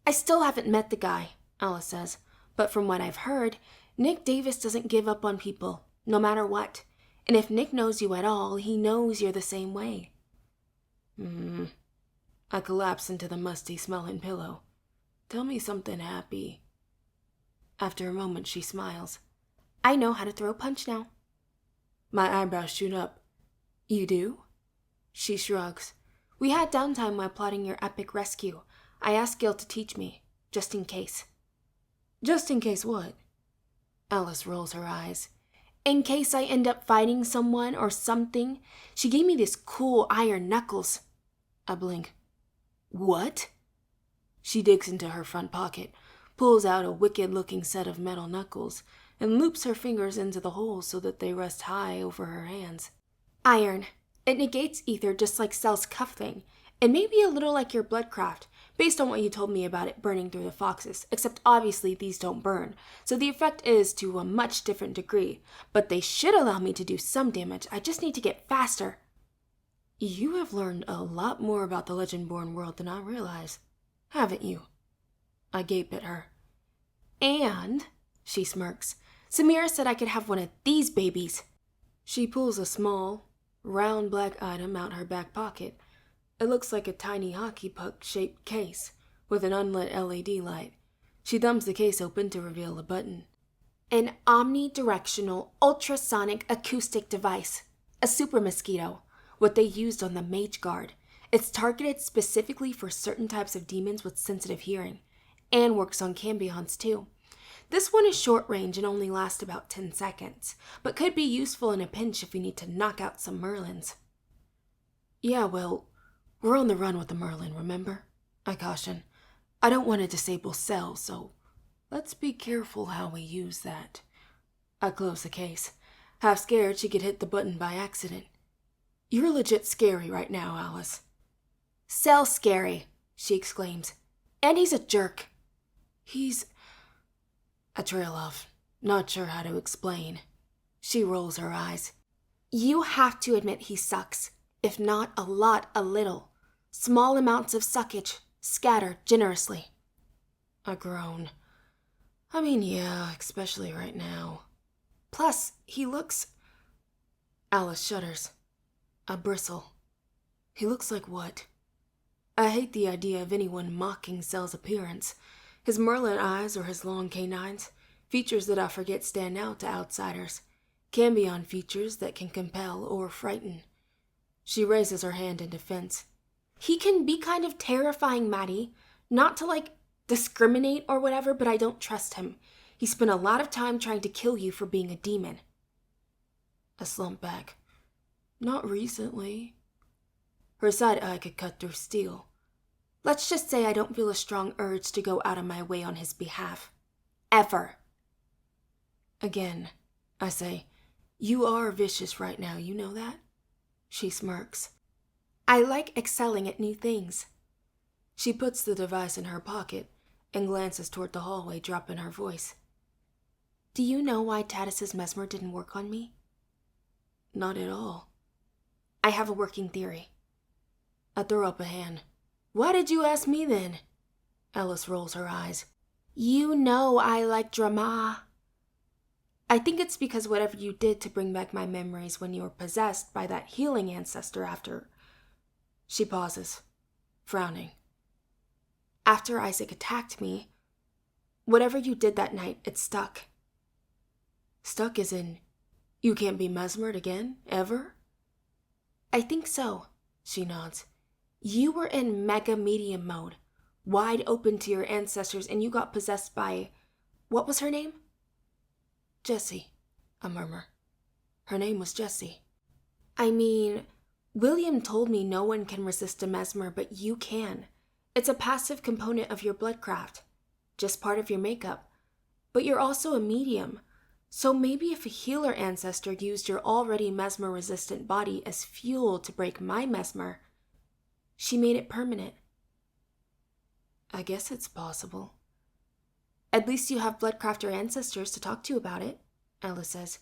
I still haven't met the guy, Alice says, but from what I've heard, Nick Davis doesn't give up on people, no matter what. And if Nick knows you at all, he knows you're the same way. I collapse into the musty-smelling pillow. Tell me something happy. After a moment, she smiles. I know how to throw a punch now. My eyebrows shoot up. You do? She shrugs. We had downtime while plotting your epic rescue. I asked Gil to teach me, just in case. Just in case what? Alice rolls her eyes. In case I end up fighting someone or something. She gave me this cool iron knuckles. I blink. What? She digs into her front pocket, pulls out a wicked-looking set of metal knuckles, and loops her fingers into the holes so that they rest high over her hands. Iron. It negates ether just like Sel's cuff thing, and maybe a little like your bloodcraft, based on what you told me about it burning through the foxes, except obviously these don't burn, so the effect is to a much different degree, but they should allow me to do some damage. I just need to get faster. You have learned a lot more about the Legendborn world than I realize, haven't you? I gape at her. And, she smirks, Samira said I could have one of these babies. She pulls a small, round black item out her back pocket. It looks like a tiny hockey puck-shaped case with an unlit LED light. She thumbs the case open to reveal a button. An omnidirectional ultrasonic acoustic device. A super mosquito. What they used on the Mage Guard. It's targeted specifically for certain types of demons with sensitive hearing. And works on Cambions too. This one is short range and only lasts about 10 seconds, but could be useful in a pinch if we need to knock out some Merlins. Yeah, well, we're on the run with the Merlin, remember? I caution. I don't want to disable Sel, so let's be careful how we use that. I close the case, half scared she could hit the button by accident. You're legit scary right now, Alice. Sel's scary, she exclaims. And he's a jerk. I trail off, Not sure how to explain. She rolls her eyes. You have to admit he sucks. If not a lot, a little. Small amounts of suckage, scattered generously. I groan. I mean, yeah, especially right now. Plus, he looks... Alice shudders. I bristle. He looks like what? I hate the idea of anyone mocking Sel's appearance. His Merlin eyes or his long canines, features that I forget stand out to outsiders. Cambion features that can compel or frighten. She raises her hand in defense. He can be kind of terrifying, Maddie. Not to, discriminate or whatever, but I don't trust him. He spent a lot of time trying to kill you for being a demon. I slump back. Not recently. Her side eye could cut through steel. Let's just say I don't feel a strong urge to go out of my way on his behalf. Ever. Again, I say, you are vicious right now, you know that? She smirks. I like excelling at new things. She puts the device in her pocket and glances toward the hallway, dropping her voice. Do you know why Tatis's mesmer didn't work on me? Not at all. I have a working theory. I throw up a hand. Why did you ask me then? Alice rolls her eyes. You know I like drama. I think it's because whatever you did to bring back my memories when you were possessed by that healing ancestor after... She pauses, frowning. After Isaac attacked me, whatever you did that night, it stuck. Stuck as in, you can't be mesmered again, ever? I think so, she nods. You were in mega medium mode, wide open to your ancestors, and you got possessed by... What was her name? Jessie, I murmur. Her name was Jessie. I mean, William told me no one can resist a mesmer, but you can. It's a passive component of your bloodcraft, just part of your makeup. But you're also a medium, so maybe if a healer ancestor used your already mesmer-resistant body as fuel to break my mesmer, she made it permanent. I guess it's possible. At least you have bloodcrafter ancestors to talk to about it, Alice says.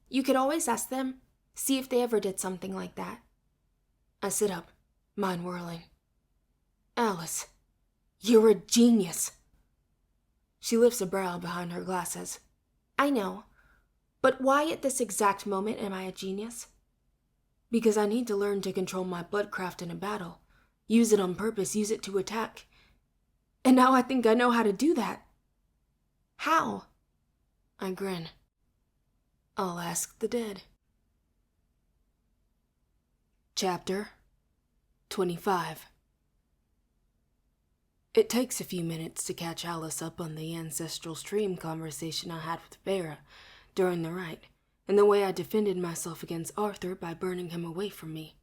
You could always ask them, see if they ever did something like that. I sit up, mind whirling. Alice, you're a genius. She lifts a brow behind her glasses. I know, but why at this exact moment am I a genius? Because I need to learn to control my bloodcraft in a battle. Use it on purpose, use it to attack. And now I think I know how to do that. How? I grin. I'll ask the dead. Chapter 25. It takes a few minutes to catch Alice up on the ancestral stream conversation I had with Vera during the rite, and the way I defended myself against Arthur by burning him away from me.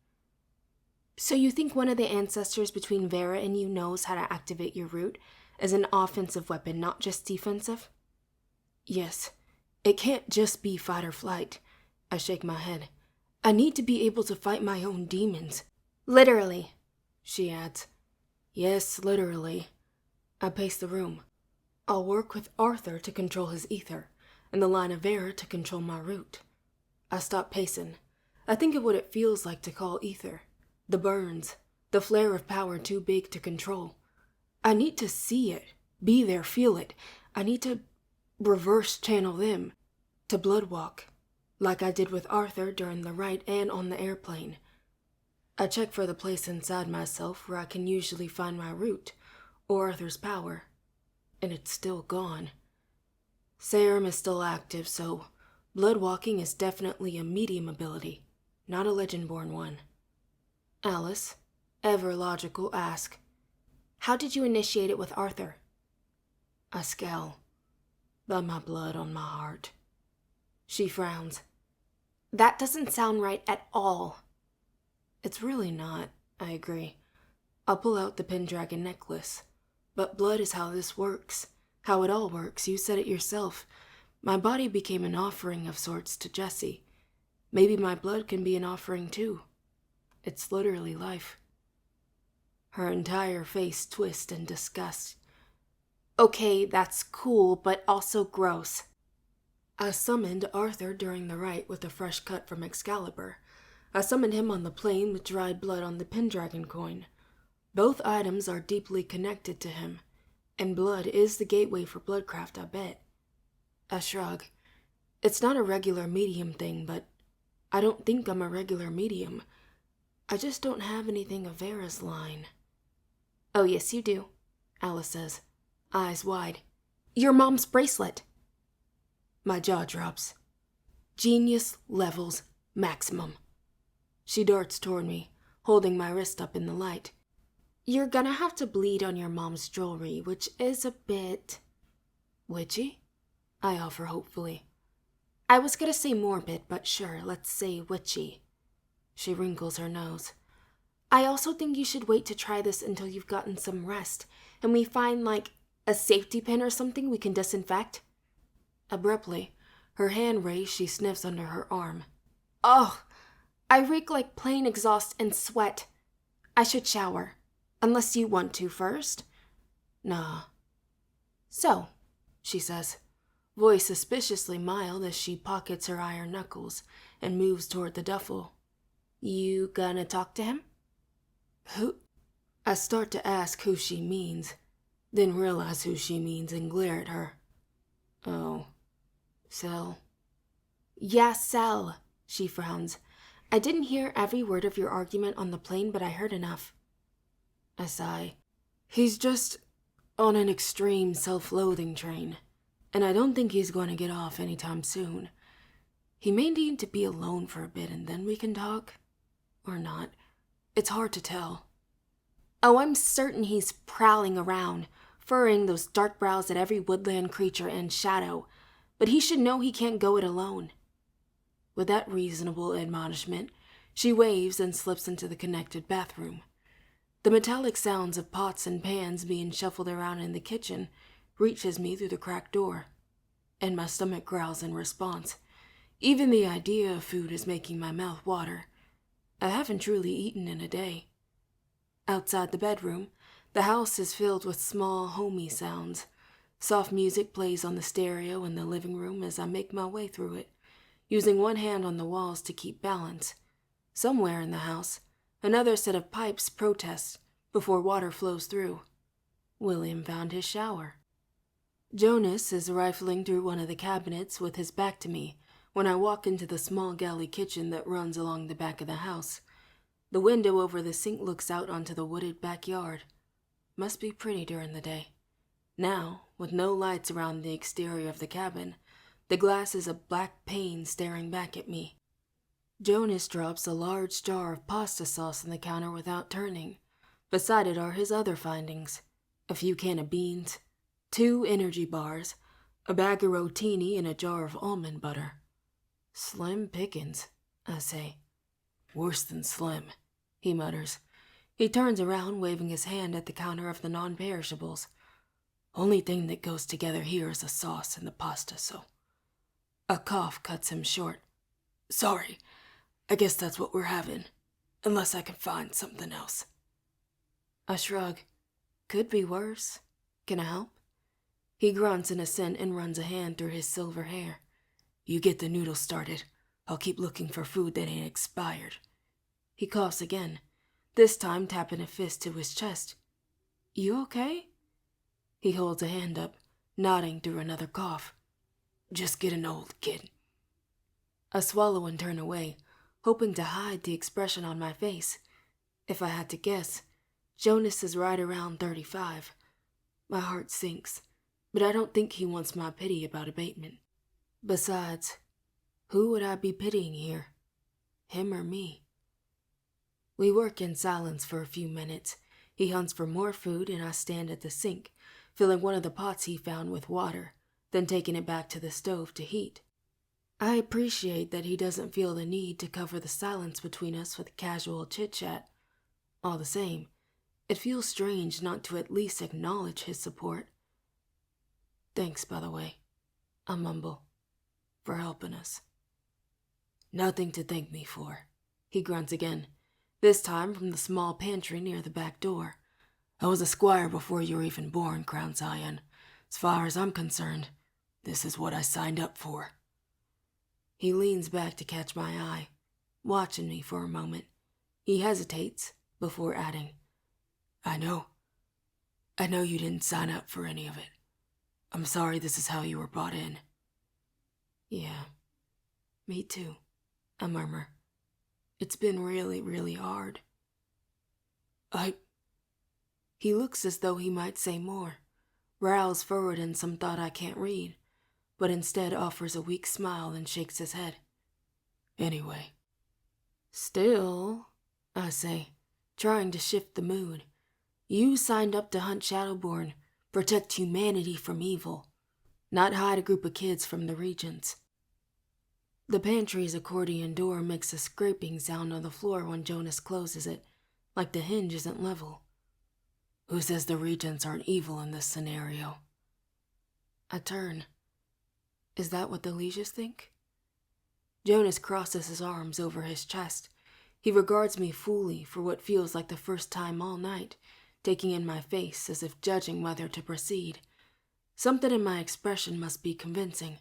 So you think one of the ancestors between Vera and you knows how to activate your root as an offensive weapon, not just defensive? Yes. It can't just be fight or flight. I shake my head. I need to be able to fight my own demons. Literally, she adds. Yes, literally. I pace the room. I'll work with Arthur to control his ether, and the line of Vera to control my root. I stop pacing. I think of what it feels like to call ether. The burns, the flare of power too big to control. I need to see it, be there, feel it. I need to reverse channel them, to bloodwalk, like I did with Arthur during the rite and on the airplane. I check for the place inside myself where I can usually find my root, or Arthur's power, and it's still gone. Serum is still active, so bloodwalking is definitely a medium ability, not a legend-born one. Alice, ever logical, asks, how did you initiate it with Arthur? I scowl. By my blood on my heart. She frowns. That doesn't sound right at all. It's really not, I agree. I'll pull out the Pendragon necklace. But blood is how this works. How it all works, you said it yourself. My body became an offering of sorts to Jessie. Maybe my blood can be an offering too. It's literally life. Her entire face twists in disgust. Okay, that's cool, but also gross. I summoned Arthur during the rite with a fresh cut from Excalibur. I summoned him on the plane with dried blood on the Pendragon coin. Both items are deeply connected to him, and blood is the gateway for Bloodcraft, I bet. I shrug. It's not a regular medium thing, but I don't think I'm a regular medium. I just don't have anything of Vera's line. Oh, yes, you do, Alice says, eyes wide. Your mom's bracelet. My jaw drops. Genius levels maximum. She darts toward me, holding my wrist up in the light. You're gonna have to bleed on your mom's jewelry, which is a bit... witchy? I offer hopefully. I was gonna say morbid, but sure, let's say witchy. She wrinkles her nose. I also think you should wait to try this until you've gotten some rest, and we find, like, a safety pin or something we can disinfect. Abruptly, her hand raised, she sniffs under her arm. Ugh! I reek like plain exhaust and sweat. I should shower. Unless you want to first. Nah. So, she says, voice suspiciously mild as she pockets her iron knuckles and moves toward the duffel. You gonna talk to him? Who? I start to ask who she means, then realize who she means and glare at her. Oh. Sel. Yeah, Sel, she frowns. I didn't hear every word of your argument on the plane, but I heard enough. I sigh. He's just on an extreme self-loathing train, and I don't think he's going to get off anytime soon. He may need to be alone for a bit and then we can talk. Or not. It's hard to tell. Oh, I'm certain he's prowling around, furrowing those dark brows at every woodland creature and shadow, but he should know he can't go it alone. With that reasonable admonishment, she waves and slips into the connected bathroom. The metallic sounds of pots and pans being shuffled around in the kitchen reaches me through the cracked door, and my stomach growls in response. Even the idea of food is making my mouth water. I haven't truly eaten in a day. Outside the bedroom, the house is filled with small, homey sounds. Soft music plays on the stereo in the living room as I make my way through it, using one hand on the walls to keep balance. Somewhere in the house, another set of pipes protests before water flows through. William found his shower. Jonas is rifling through one of the cabinets with his back to me when I walk into the small galley kitchen that runs along the back of the house. The window over the sink looks out onto the wooded backyard. Must be pretty during the day. Now, with no lights around the exterior of the cabin, the glass is a black pane staring back at me. Jonas drops a large jar of pasta sauce on the counter without turning. Beside it are his other findings. A few cans of beans, 2 energy bars, a bag of rotini, and a jar of almond butter. Slim pickings, I say. Worse than slim, he mutters. He turns around, waving his hand at the counter of the non-perishables. Only thing that goes together here is the sauce and the pasta, so... A cough cuts him short. Sorry, I guess that's what we're having. Unless I can find something else. I shrug. Could be worse. Can I help? He grunts in assent and runs a hand through his silver hair. You get the noodles started. I'll keep looking for food that ain't expired. He coughs again, this time tapping a fist to his chest. You okay? He holds a hand up, nodding through another cough. Just getting old, kid. I swallow and turn away, hoping to hide the expression on my face. If I had to guess, Jonas is right around 35. My heart sinks, but I don't think he wants my pity about abatement. Besides, who would I be pitying here? Him or me? We work in silence for a few minutes. He hunts for more food and I stand at the sink, filling one of the pots he found with water, then taking it back to the stove to heat. I appreciate that he doesn't feel the need to cover the silence between us with casual chit-chat. All the same, it feels strange not to at least acknowledge his support. Thanks, by the way, I mumble, for helping us. Nothing to thank me for, he grunts again, this time from the small pantry near the back door. I was a squire before you were even born, Crown Scion. As far as I'm concerned, this is what I signed up for. He leans back to catch my eye, watching me for a moment. He hesitates before adding, I know you didn't sign up for any of it. I'm sorry this is how you were brought in. Yeah, me too, I murmur. It's been really, really hard. He looks as though he might say more, brows furrowed in some thought I can't read, but instead offers a weak smile and shakes his head. Anyway. Still, I say, trying to shift the mood. You signed up to hunt Shadowborn, protect humanity from evil, not hide a group of kids from the Regents. The pantry's accordion door makes a scraping sound on the floor when Jonas closes it, like the hinge isn't level. Who says the Regents aren't evil in this scenario? I turn. Is that what the lieges think? Jonas crosses his arms over his chest. He regards me fully for what feels like the first time all night, taking in my face as if judging whether to proceed. Something in my expression must be convincing.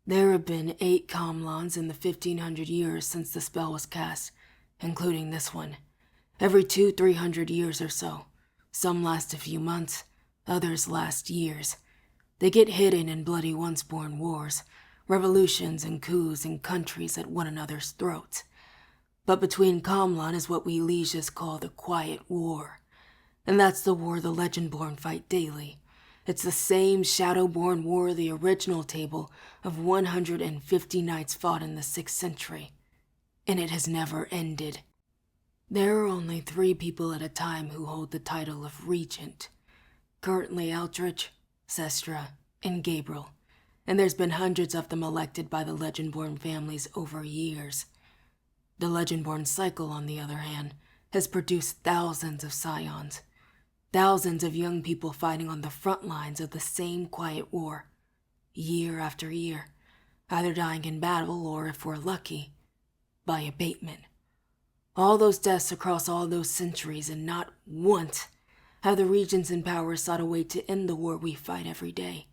There have been 8 Kamlans in the 1500 years since the spell was cast, including this one. Every 200-300 years or so. Some last a few months, others last years. They get hidden in bloody once-born wars, revolutions and coups in countries at one another's throats. But between Kamlan is what we lieges call the Quiet War. And that's the war the Legendborn fight daily. It's the same Shadowborn war the original table of 150 knights fought in the 6th century. And it has never ended. There are only 3 people at a time who hold the title of Regent. Currently Aldrich, Sestra, and Gabriel. And there's been hundreds of them elected by the Legendborn families over years. The Legendborn cycle, on the other hand, has produced thousands of scions. Thousands of young people fighting on the front lines of the same quiet war, year after year, either dying in battle or, if we're lucky, by abatement. All those deaths across all those centuries, and not once have the Regents in power sought a way to end the war we fight every day.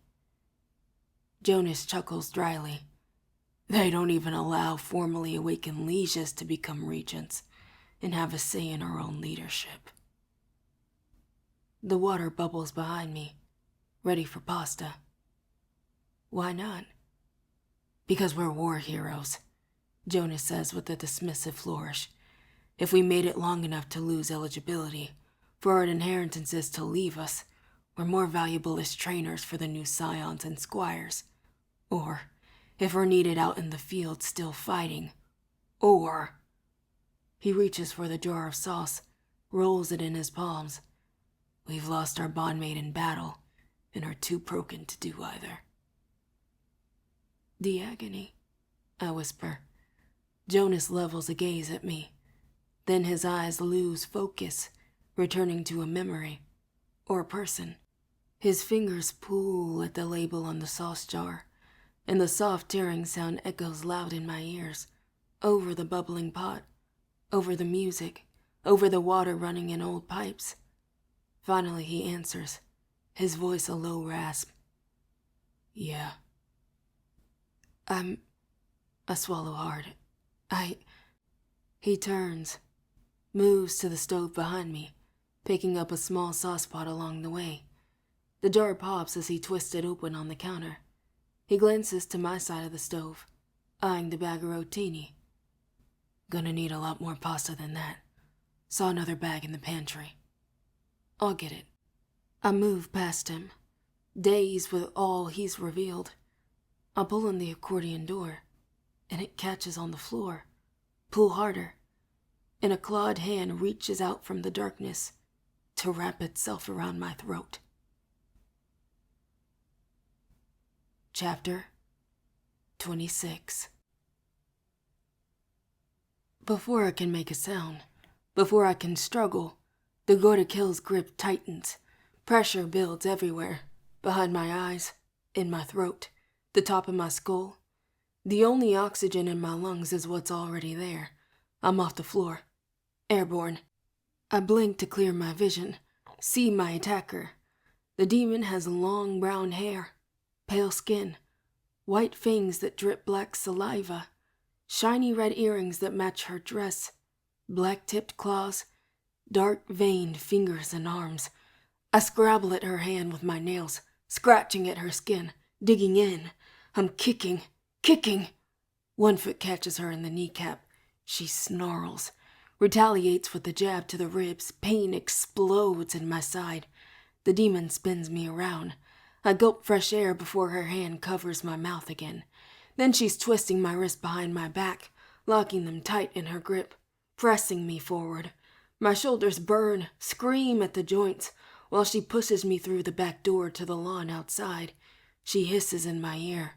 Jonas chuckles dryly. They don't even allow formally awakened lieges to become regents and have a say in our own leadership. The water bubbles behind me, ready for pasta. Why not? Because we're war heroes, Jonas says with a dismissive flourish. If we made it long enough to lose eligibility, for our inheritances to leave us, we're more valuable as trainers for the new scions and squires. Or, if we're needed out in the field still fighting. Or... He reaches for the jar of sauce, rolls it in his palms. We've lost our bondmate in battle, and are too broken to do either. The agony, I whisper. Jonas levels a gaze at me. Then his eyes lose focus, returning to a memory, or a person. His fingers pull at the label on the sauce jar, and the soft tearing sound echoes loud in my ears, over the bubbling pot, over the music, over the water running in old pipes. Finally he answers, his voice a low rasp. Yeah. I swallow hard. He turns, moves to the stove behind me, picking up a small saucepot along the way. The jar pops as he twists it open on the counter. He glances to my side of the stove, eyeing the bag of rotini. Gonna need a lot more pasta than that. Saw another bag in the pantry. I'll get it. I move past him, dazed with all he's revealed. I pull on the accordion door, and it catches on the floor. Pull harder, and a clawed hand reaches out from the darkness to wrap itself around my throat. Chapter 26. Before I can make a sound, before I can struggle, the Gortakill's grip tightens. Pressure builds everywhere, behind my eyes, in my throat, the top of my skull. The only oxygen in my lungs is what's already there. I'm off the floor, airborne. I blink to clear my vision, see my attacker. The demon has long brown hair, pale skin, white fangs that drip black saliva, shiny red earrings that match her dress, black-tipped claws, dark veined fingers and arms. I scrabble at her hand with my nails, scratching at her skin, digging in. I'm kicking. One foot catches her in the kneecap. She snarls, retaliates with a jab to the ribs. Pain explodes in my side. The demon spins me around. I gulp fresh air before her hand covers my mouth again. Then she's twisting my wrists behind my back, locking them tight in her grip, pressing me forward. My shoulders burn, scream at the joints, while she pushes me through the back door to the lawn outside. She hisses in my ear.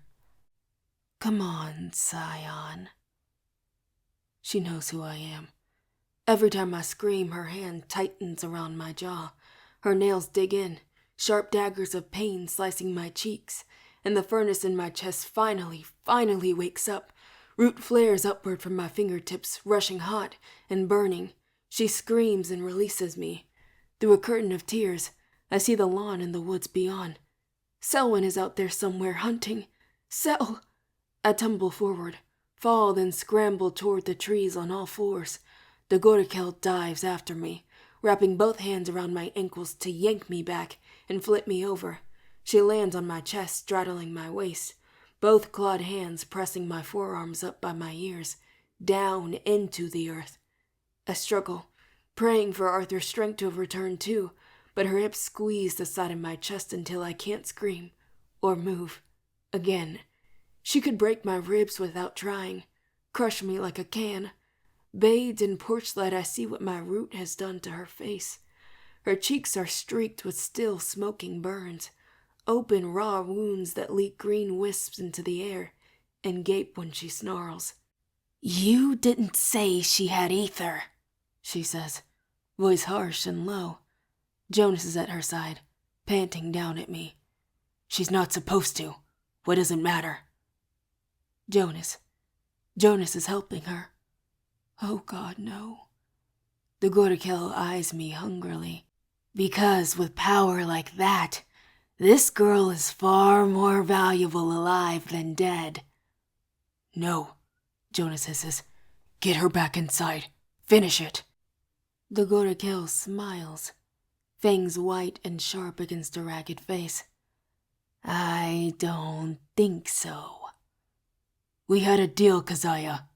"Come on, Scion." She knows who I am. Every time I scream, her hand tightens around my jaw. Her nails dig in, sharp daggers of pain slicing my cheeks, and the furnace in my chest finally wakes up. Root flares upward from my fingertips, rushing hot and burning. She screams and releases me. Through a curtain of tears, I see the lawn and the woods beyond. Selwyn is out there somewhere hunting. I tumble forward, fall, then scramble toward the trees on all fours. The Gorakel dives after me, wrapping both hands around my ankles to yank me back and flip me over. She lands on my chest, straddling my waist, both clawed hands pressing my forearms up by my ears, down into the earth. I struggle, praying for Arthur's strength to have returned too, but her hips squeeze the side of my chest until I can't scream or move again. She could break my ribs without trying, crush me like a can. Bathed in porch light, I see what my root has done to her face. Her cheeks are streaked with still smoking burns, open raw wounds that leak green wisps into the air and gape when she snarls. "You didn't say she had ether," she says, voice harsh and low. Jonas is at her side, panting down at me. "She's not supposed to. What does it matter?" Jonas is helping her. Oh God, no. The Gorakel eyes me hungrily. "Because with power like that, this girl is far more valuable alive than dead." "No," Jonas hisses. "Get her back inside. Finish it." The Gorakel smiles, fangs white and sharp against a ragged face. "I don't think so." "We had a deal, Keziah."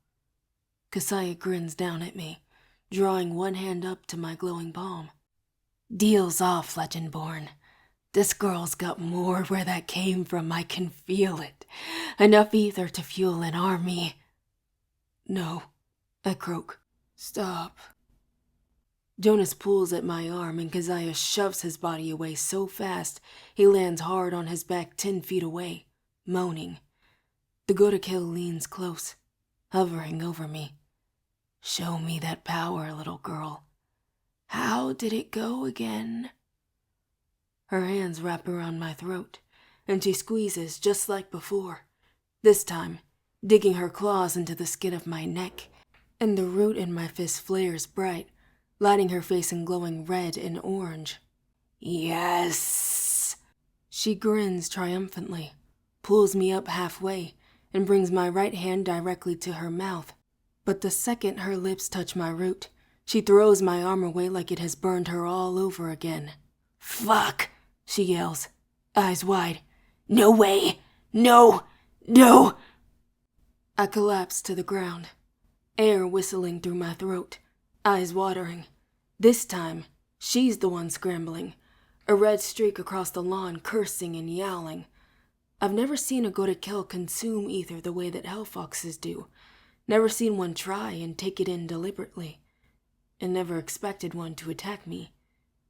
Keziah grins down at me, drawing one hand up to my glowing palm. "Deal's off, Legendborn. This girl's got more where that came from, I can feel it. Enough ether to fuel an army." "No," I croak. "Stop." Jonas pulls at my arm and Keziah shoves his body away so fast he lands hard on his back 10 feet away, moaning. The Gorakel leans close, hovering over me. "Show me that power, little girl. How did it go again?" Her hands wrap around my throat, and she squeezes just like before, this time digging her claws into the skin of my neck, and the root in my fist flares bright, lighting her face in glowing red and orange. "Yes!" She grins triumphantly, pulls me up halfway, and brings my right hand directly to her mouth. But the second her lips touch my root, she throws my arm away like it has burned her all over again. "Fuck!" she yells, eyes wide. "No way! No! No!" I collapse to the ground, air whistling through my throat, eyes watering. This time, she's the one scrambling, a red streak across the lawn, cursing and yowling. I've never seen a Gorakel consume ether the way that hellfoxes do, never seen one try and take it in deliberately, and never expected one to attack me,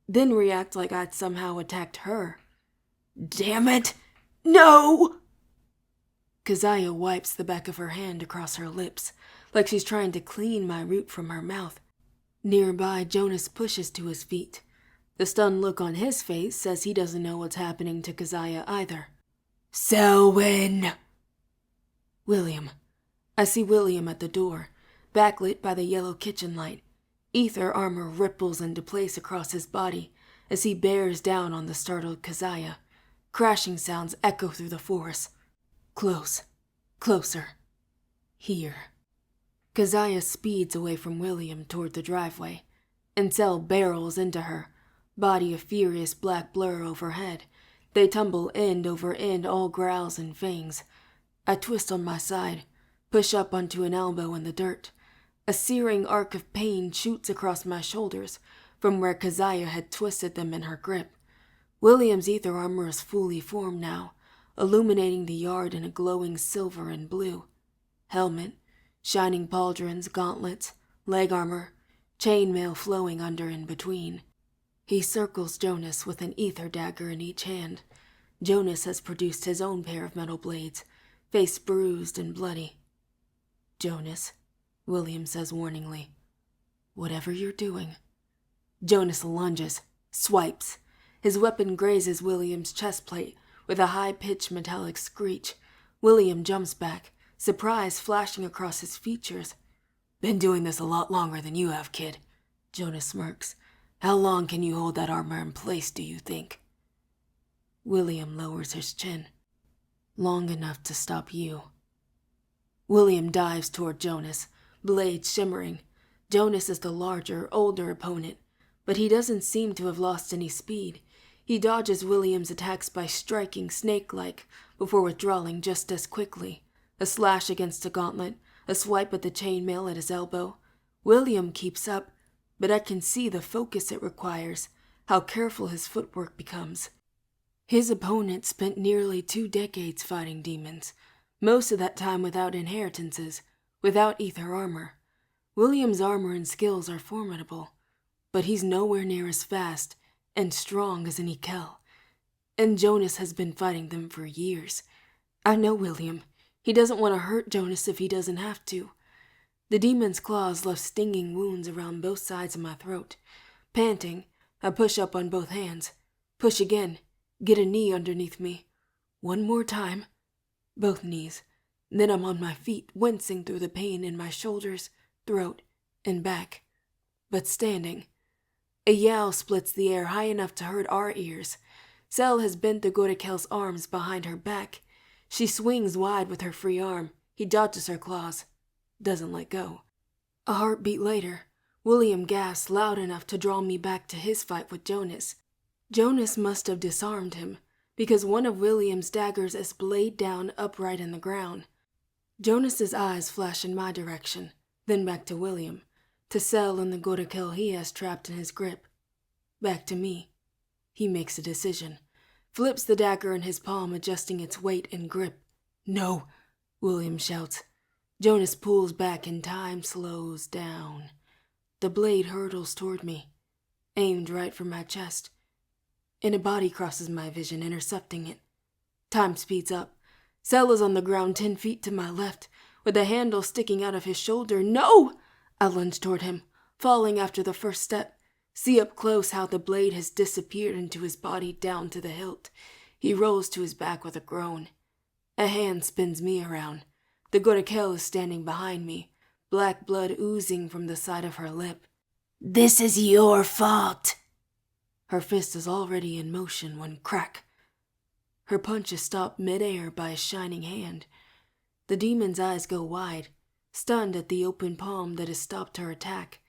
then react like I'd somehow attacked her. "Damn it! No!" Keziah wipes the back of her hand across her lips, like she's trying to clean my root from her mouth. Nearby, Jonas pushes to his feet. The stunned look on his face says he doesn't know what's happening to Keziah either. "Selwyn!" William. I see William at the door, backlit by the yellow kitchen light. Ether armor ripples into place across his body as he bears down on the startled Keziah. Crashing sounds echo through the forest. Close. Closer. Here. Keziah speeds away from William toward the driveway, and Cell barrels into her, body a furious black blur overhead. They tumble end over end, all growls and fangs. I twist on my side, push up onto an elbow in the dirt. A searing arc of pain shoots across my shoulders from where Keziah had twisted them in her grip. William's ether armor is fully formed now, illuminating the yard in a glowing silver and blue. Helmet, shining pauldrons, gauntlets, leg armor, chainmail flowing under and between. He circles Jonas with an ether dagger in each hand. Jonas has produced his own pair of metal blades, face bruised and bloody. "Jonas," William says warningly, "whatever you're doing." Jonas lunges, swipes. His weapon grazes William's chest plate with a high-pitched metallic screech. William jumps back, surprise flashing across his features. "Been doing this a lot longer than you have, kid," Jonas smirks. "How long can you hold that armor in place, do you think?" William lowers his chin. "Long enough to stop you." William dives toward Jonas, blade shimmering. Jonas is the larger, older opponent, but he doesn't seem to have lost any speed. He dodges William's attacks by striking snake-like, before withdrawing just as quickly. A slash against a gauntlet, a swipe at the chainmail at his elbow. William keeps up, but I can see the focus it requires, how careful his footwork becomes. His opponent spent nearly 2 decades fighting demons, most of that time without inheritances, without ether armor. William's armor and skills are formidable, but he's nowhere near as fast and strong as any Kell. And Jonas has been fighting them for years. I know William. He doesn't want to hurt Jonas if he doesn't have to. The demon's claws left stinging wounds around both sides of my throat. Panting, I push up on both hands. Push again. Get a knee underneath me. One more time. Both knees. Then I'm on my feet, wincing through the pain in my shoulders, throat, and back. But standing. A yell splits the air high enough to hurt our ears. Cell has bent the Godakel's arms behind her back. She swings wide with her free arm. He dodges her claws. Doesn't let go. A heartbeat later, William gasps loud enough to draw me back to his fight with Jonas. Jonas must have disarmed him, because one of William's daggers is blade down upright in the ground. Jonas's eyes flash in my direction, then back to William, to Cell and the Godakel he has trapped in his grip. Back to me. He makes a decision, flips the dagger in his palm, adjusting its weight and grip. "No!" William shouts. Jonas pulls back and time slows down. The blade hurtles toward me, aimed right for my chest, and a body crosses my vision, intercepting it. Time speeds up. Cell is on the ground 10 feet to my left, with the handle sticking out of his shoulder. "No!" I lunge toward him, falling after the first step. See up close how the blade has disappeared into his body down to the hilt. He rolls to his back with a groan. A hand spins me around. The Godakel is standing behind me, black blood oozing from the side of her lip. "This is your fault." Her fist is already in motion when crack. Her punch is stopped mid-air by a shining hand. The demon's eyes go wide, stunned at the open palm that has stopped her attack.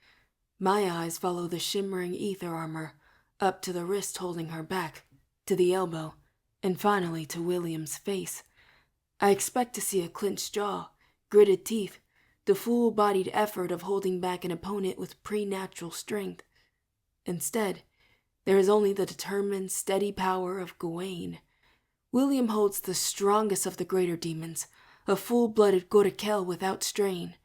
My eyes follow the shimmering ether armor, up to the wrist holding her back, to the elbow, and finally to William's face. I expect to see a clenched jaw, gritted teeth, the full-bodied effort of holding back an opponent with preternatural strength. Instead, there is only the determined, steady power of Gawain. William holds the strongest of the greater demons, a full-blooded Godakel without strain,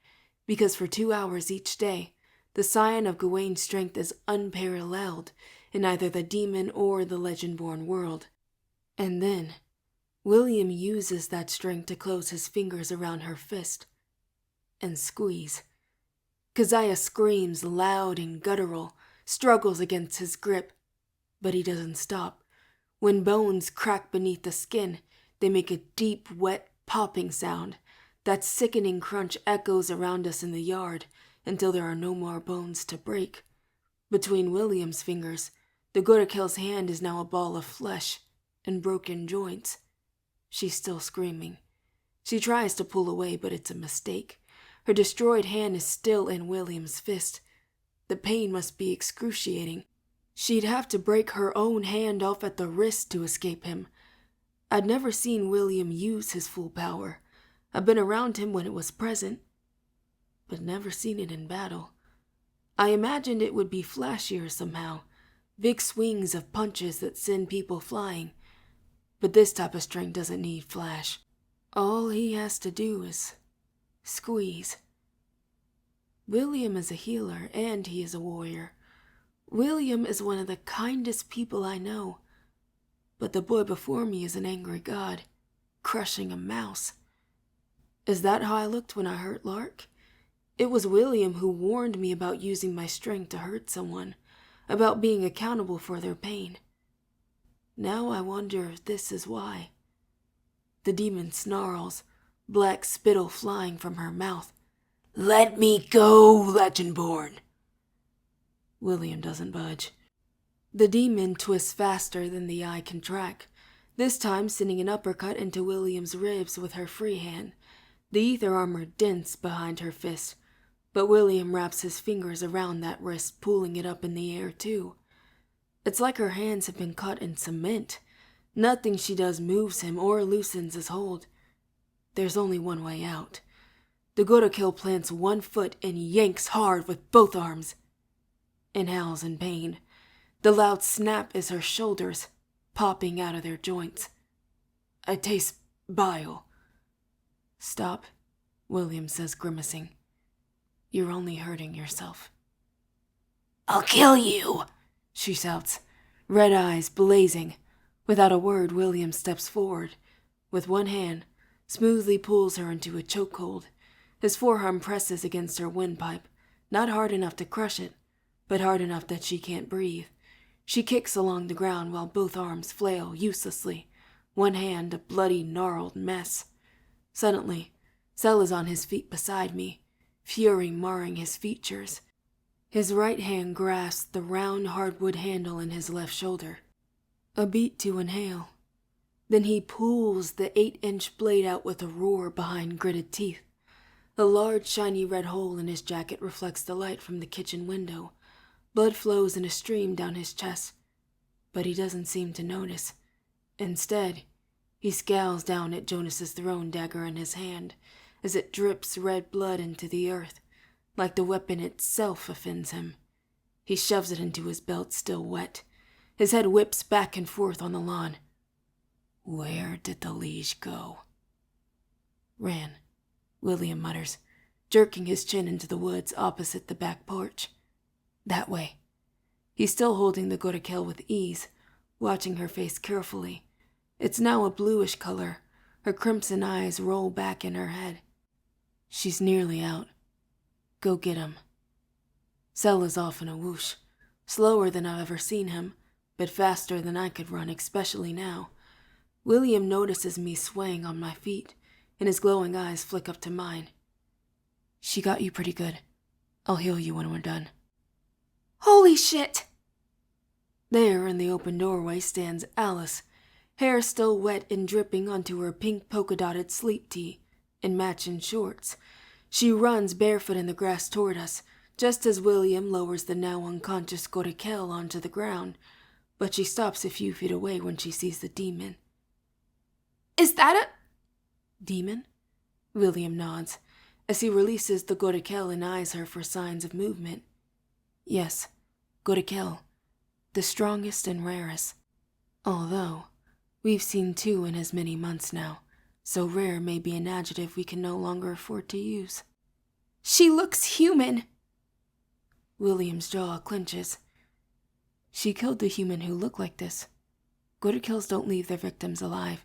because for 2 hours each day, the scion of Gawain's strength is unparalleled in either the demon or the legend-born world. And then, William uses that strength to close his fingers around her fist and squeeze. Keziah screams loud and guttural, struggles against his grip, but he doesn't stop. When bones crack beneath the skin, they make a deep, wet, popping sound. That sickening crunch echoes around us in the yard until there are no more bones to break. Between William's fingers, the Godakel's hand is now a ball of flesh and broken joints. She's still screaming. She tries to pull away, but it's a mistake. Her destroyed hand is still in William's fist. The pain must be excruciating. She'd have to break her own hand off at the wrist to escape him. I'd never seen William use his full power. I've been around him when it was present, but never seen it in battle. I imagined it would be flashier somehow, big swings of punches that send people flying. But this type of strength doesn't need flash. All he has to do is squeeze. William is a healer and he is a warrior. William is one of the kindest people I know. But the boy before me is an angry god, crushing a mouse. Is that how I looked when I hurt Lark? It was William who warned me about using my strength to hurt someone, about being accountable for their pain. Now I wonder if this is why. The demon snarls, black spittle flying from her mouth. "Let me go, Legendborn!" William doesn't budge. The demon twists faster than the eye can track, this time sending an uppercut into William's ribs with her free hand. The ether armor dents behind her fist, but William wraps his fingers around that wrist, pulling it up in the air too. It's like her hands have been cut in cement. Nothing she does moves him or loosens his hold. There's only one way out. The Gotokill plants one foot and yanks hard with both arms. And howls in pain. The loud snap is her shoulders popping out of their joints. I taste bile. Stop, William says, grimacing. You're only hurting yourself. I'll kill you, she shouts, red eyes blazing. Without a word, William steps forward. With one hand, smoothly pulls her into a chokehold. His forearm presses against her windpipe, not hard enough to crush it, but hard enough that she can't breathe. She kicks along the ground while both arms flail uselessly, one hand a bloody, gnarled mess. Suddenly, Sel is on his feet beside me, fury marring his features. His right hand grasps the round hardwood handle in his left shoulder. A beat to inhale. Then he pulls the 8-inch blade out with a roar behind gritted teeth. A large shiny red hole in his jacket reflects the light from the kitchen window. Blood flows in a stream down his chest, but he doesn't seem to notice. Instead, he scowls down at Jonas's throne dagger in his hand as it drips red blood into the earth, like the weapon itself offends him. He shoves it into his belt, still wet. His head whips back and forth on the lawn. Where did the liege go? Ran, William mutters, jerking his chin into the woods opposite the back porch. That way. He's still holding the Gotokill with ease, watching her face carefully. It's now a bluish color. Her crimson eyes roll back in her head. She's nearly out. Go get him. Sel is off in a whoosh, slower than I've ever seen him, but faster than I could run, especially now. William notices me swaying on my feet, and his glowing eyes flick up to mine. She got you pretty good. I'll heal you when we're done. Holy shit! There, in the open doorway, stands Alice, hair still wet and dripping onto her pink polka-dotted sleep tee and matching shorts. She runs barefoot in the grass toward us, just as William lowers the now unconscious Gotokill onto the ground, but she stops a few feet away when she sees the demon. Is that a demon? William nods, as he releases the Gotokill and eyes her for signs of movement. Yes, Gotokill, the strongest and rarest. Although, we've seen 2 in as many months now, so rare may be an adjective we can no longer afford to use. She looks human. William's jaw clenches. She killed the human who looked like this. Gotokills don't leave their victims alive.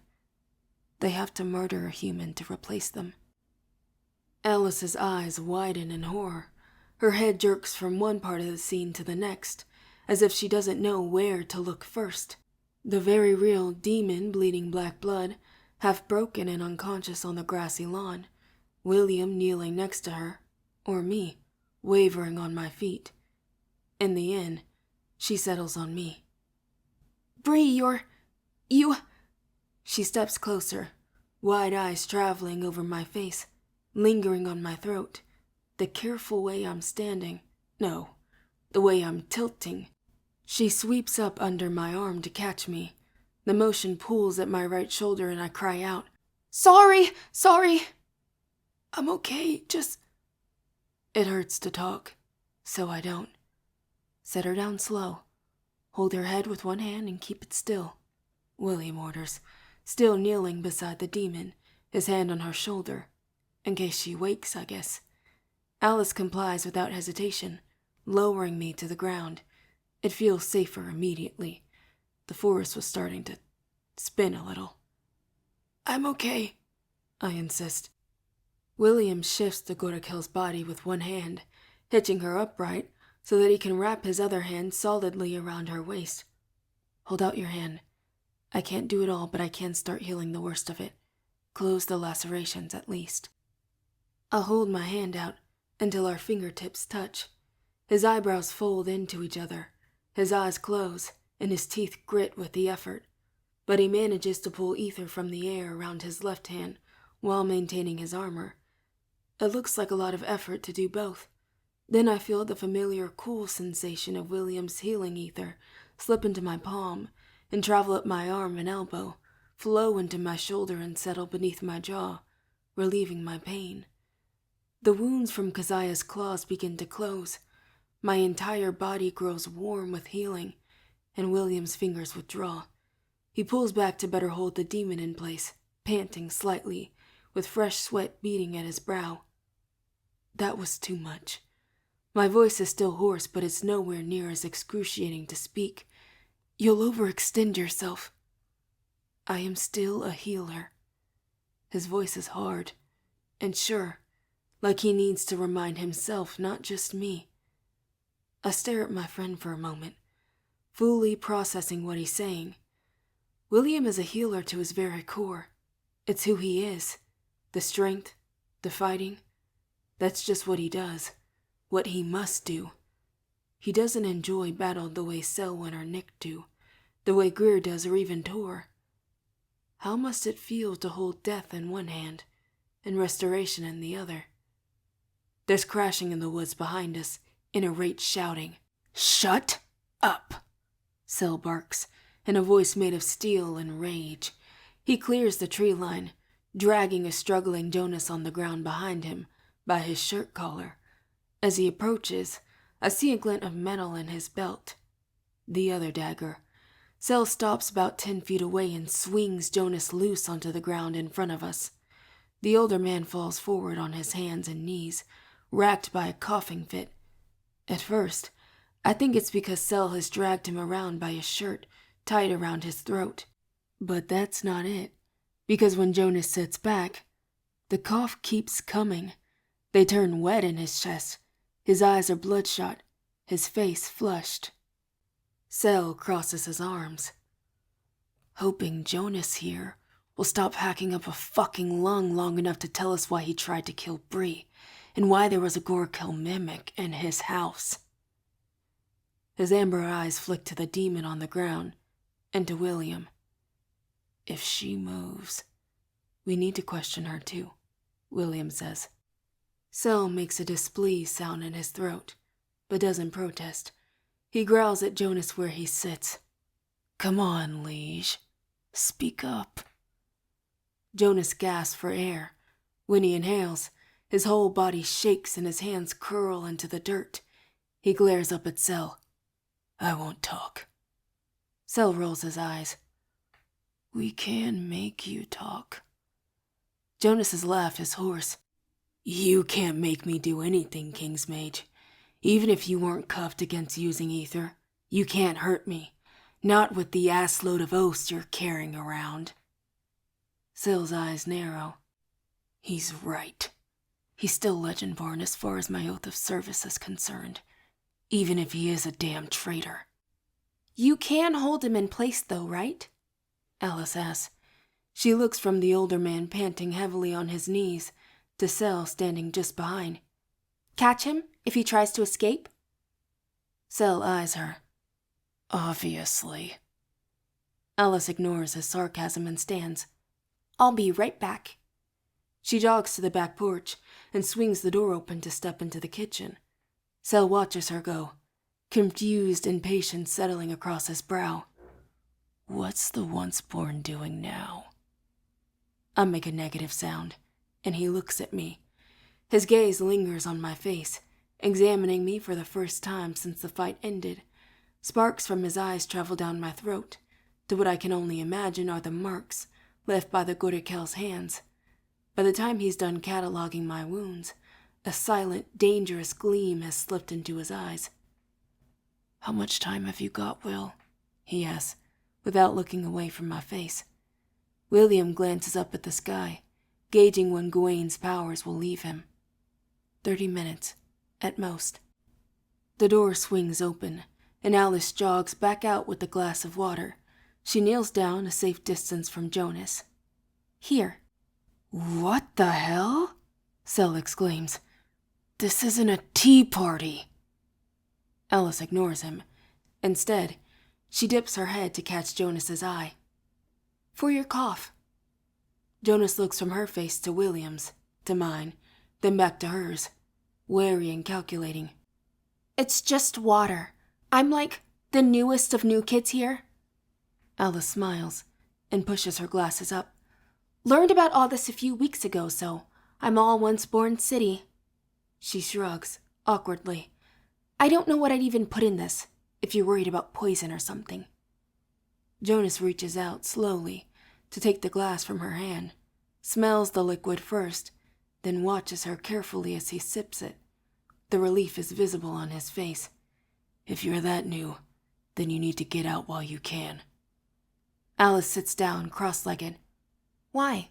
They have to murder a human to replace them. Alice's eyes widen in horror. Her head jerks from one part of the scene to the next, as if she doesn't know where to look first. The very real demon bleeding black blood, half broken and unconscious on the grassy lawn. William kneeling next to her, or me, wavering on my feet. In the end, she settles on me. Bree, you... She steps closer, wide eyes traveling over my face, lingering on my throat. The careful way I'm standing, no, the way I'm tilting. She sweeps up under my arm to catch me. The motion pulls at my right shoulder and I cry out, "Sorry, sorry." "I'm okay, just..." It hurts to talk, so I don't. Set her down slow. Hold her head with one hand and keep it still. William orders, still kneeling beside the demon, his hand on her shoulder. In case she wakes, I guess. Alice complies without hesitation, lowering me to the ground. It feels safer immediately. The forest was starting to spin a little. "I'm okay," I insist. William shifts the Gorakel's body with one hand, hitching her upright so that he can wrap his other hand solidly around her waist. "Hold out your hand. I can't do it all, but I can start healing the worst of it. Close the lacerations at least." I'll hold my hand out until our fingertips touch. His eyebrows fold into each other, his eyes close, and his teeth grit with the effort. But he manages to pull ether from the air around his left hand while maintaining his armor. It looks like a lot of effort to do both. Then I feel the familiar cool sensation of William's healing ether slip into my palm and travel up my arm and elbow, flow into my shoulder and settle beneath my jaw, relieving my pain. The wounds from Keziah's claws begin to close. My entire body grows warm with healing, and William's fingers withdraw. He pulls back to better hold the demon in place, panting slightly, with fresh sweat beading at his brow. That was too much. My voice is still hoarse, but it's nowhere near as excruciating to speak. "You'll overextend yourself." "I am still a healer." His voice is hard and sure, like he needs to remind himself, not just me. I stare at my friend for a moment, fully processing what he's saying. William is a healer to his very core. It's who he is. The strength, the fighting. That's just what he does. What he must do. He doesn't enjoy battle the way Selwyn or Nick do, the way Greer does or even Tor. How must it feel to hold death in one hand and restoration in the other? There's crashing in the woods behind us, in a rate shouting. "Shut up!" Sel barks, in a voice made of steel and rage. He clears the tree line, dragging a struggling Jonas on the ground behind him by his shirt collar. As he approaches, I see a glint of metal in his belt. The other dagger. Sel stops about 10 feet away and swings Jonas loose onto the ground in front of us. The older man falls forward on his hands and knees, racked by a coughing fit. At first, I think it's because Sel has dragged him around by his shirt, tied around his throat. But that's not it, because when Jonas sits back, the cough keeps coming. They turn wet in his chest. His eyes are bloodshot, his face flushed. Sel crosses his arms. "Hoping Jonas here will stop hacking up a fucking lung long enough to tell us why he tried to kill Bree, and why there was a Gorakel mimic in his house." His amber eyes flick to the demon on the ground, and to William. "If she moves, we need to question her too," William says. Sel makes a displeased sound in his throat, but doesn't protest. He growls at Jonas where he sits. "Come on, liege. Speak up." Jonas gasps for air. When he inhales, his whole body shakes and his hands curl into the dirt. He glares up at Sel. "I won't talk." Sel rolls his eyes. "We can make you talk." Jonas's laugh is hoarse. "You can't make me do anything, King's Mage. Even if you weren't cuffed against using ether, you can't hurt me. Not with the assload of oaths you're carrying around." Sel's eyes narrow. He's right. He's still Legendborn as far as my oath of service is concerned, even if he is a damn traitor. You can hold him in place though, right? Alice asks. She looks from the older man panting heavily on his knees to Sel standing just behind. Catch him if he tries to escape? Sel eyes her. "Obviously." Alice ignores his sarcasm and stands. I'll be right back. She jogs to the back porch and swings the door open to step into the kitchen. Cell watches her go, confused impatience settling across his brow. What's the once-born doing now? I make a negative sound, and he looks at me. His gaze lingers on my face, examining me for the first time since the fight ended. Sparks from his eyes travel down my throat, to what I can only imagine are the marks left by the Gorekel's hands. By the time he's done cataloging my wounds, a silent, dangerous gleam has slipped into his eyes. How much time have you got, Will? He asks, without looking away from my face. William glances up at the sky, gauging when Gawain's powers will leave him. 30 minutes, at most. The door swings open, and Alice jogs back out with the glass of water. She kneels down a safe distance from Jonas. Here. What the hell? Cell exclaims. This isn't a tea party. Alice ignores him. Instead, she dips her head to catch Jonas's eye. For your cough. Jonas looks from her face to William's, to mine, then back to hers, wary and calculating. It's just water. I'm like the newest of new kids here. Alice smiles and pushes her glasses up. Learned about all this a few weeks ago, so I'm all once-born city. She shrugs, awkwardly. I don't know what I'd even put in this, if you're worried about poison or something. Jonas reaches out slowly to take the glass from her hand, smells the liquid first, then watches her carefully as he sips it. The relief is visible on his face. If you're that new, then you need to get out while you can. Alice sits down, cross-legged. Why?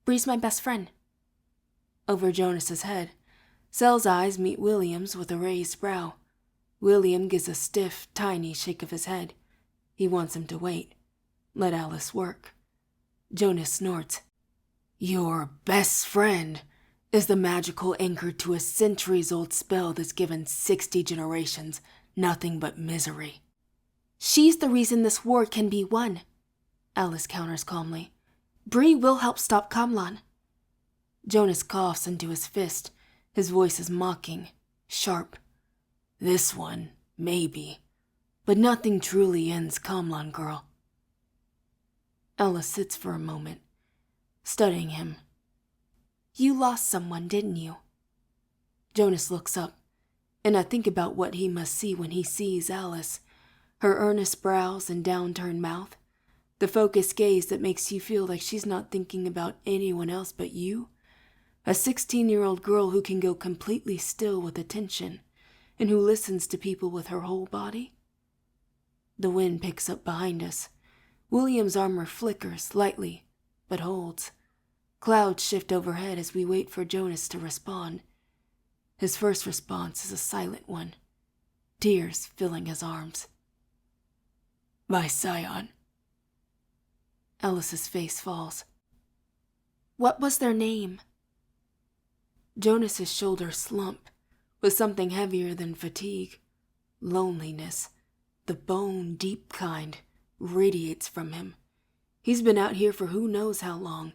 Bree's my best friend. Over Jonas's head, Cell's eyes meet William's with a raised brow. William gives a stiff, tiny shake of his head. He wants him to wait. Let Alice work. Jonas snorts. Your best friend is the magical anchor to a centuries-old spell that's given 60 generations nothing but misery. She's the reason this war can be won, Alice counters calmly. Bree will help stop Kamlan. Jonas coughs into his fist. His voice is mocking, sharp. This one, maybe. But nothing truly ends Kamlan, girl. Alice sits for a moment, studying him. You lost someone, didn't you? Jonas looks up, and I think about what he must see when he sees Alice. Her earnest brows and downturned mouth. The focused gaze that makes you feel like she's not thinking about anyone else but you. A 16-year-old girl who can go completely still with attention, and who listens to people with her whole body. The wind picks up behind us. William's armor flickers lightly, but holds. Clouds shift overhead as we wait for Jonas to respond. His first response is a silent one, tears filling his arms. My scion. Alice's face falls. What was their name? Jonas's shoulders slump with something heavier than fatigue. Loneliness, the bone-deep kind, radiates from him. He's been out here for who knows how long,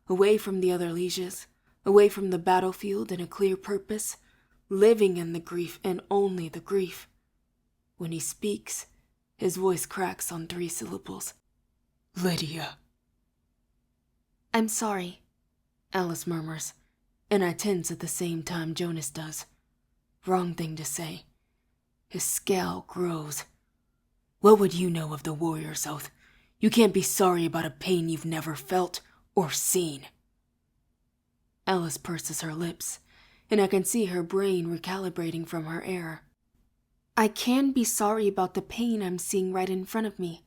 away from the other lieges, away from the battlefield and a clear purpose, living in the grief and only the grief. When he speaks, his voice cracks on 3 syllables. Lydia. I'm sorry, Alice murmurs, and I tense at the same time Jonas does. Wrong thing to say. His scowl grows. What would you know of the warrior's oath? You can't be sorry about a pain you've never felt or seen. Alice purses her lips, and I can see her brain recalibrating from her error. I can be sorry about the pain I'm seeing right in front of me.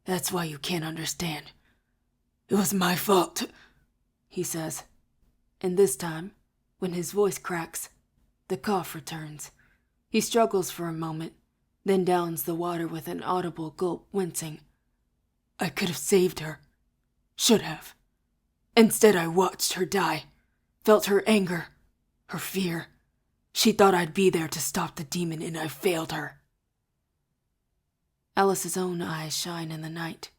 That's why you can't understand. It was my fault, he says. And this time, when his voice cracks, the cough returns. He struggles for a moment, then downs the water with an audible gulp, wincing. I could have saved her. Should have. Instead, I watched her die, felt her anger, her fear. She thought I'd be there to stop the demon, and I failed her. Alice's own eyes shine in the night.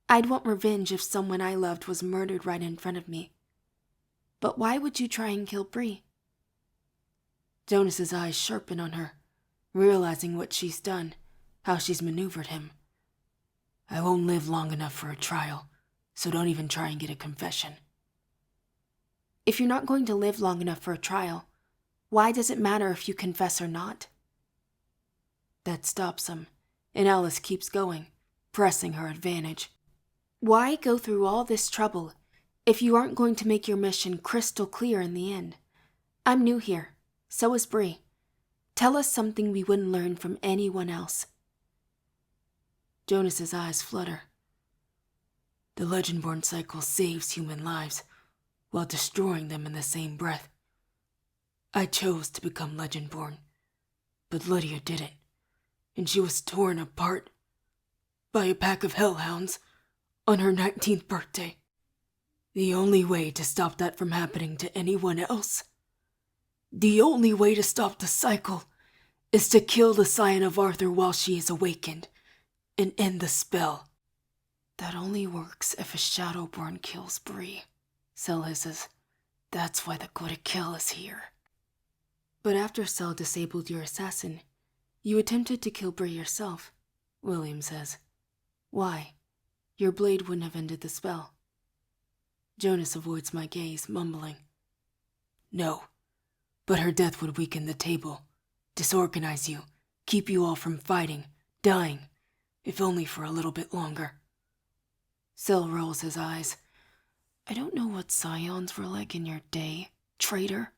I'd want revenge if someone I loved was murdered right in front of me. But why would you try and kill Bree? Jonas's eyes sharpen on her, realizing what she's done, how she's maneuvered him. I won't live long enough for a trial, so don't even try and get a confession. If you're not going to live long enough for a trial, why does it matter if you confess or not? That stops him, and Alice keeps going, pressing her advantage. Why go through all this trouble if you aren't going to make your mission crystal clear in the end? I'm new here, so is Bree. Tell us something we wouldn't learn from anyone else. Jonas's eyes flutter. The Legendborn cycle saves human lives, while destroying them in the same breath. I chose to become Legendborn, but Lydia didn't, and she was torn apart by a pack of hellhounds on her 19th birthday. The only way to stop that from happening to anyone else, the only way to stop the cycle, is to kill the Scion of Arthur while she is awakened, and end the spell. That only works if a Shadowborn kills Bree, Cell hisses. That's why the Gotta-Kill is here. But after Cell disabled your assassin, you attempted to kill Bree yourself, William says. Why? Your blade wouldn't have ended the spell. Jonas avoids my gaze, mumbling. No, but her death would weaken the table, disorganize you, keep you all from fighting, dying, if only for a little bit longer. Cell rolls his eyes. I don't know what Scions were like in your day, traitor,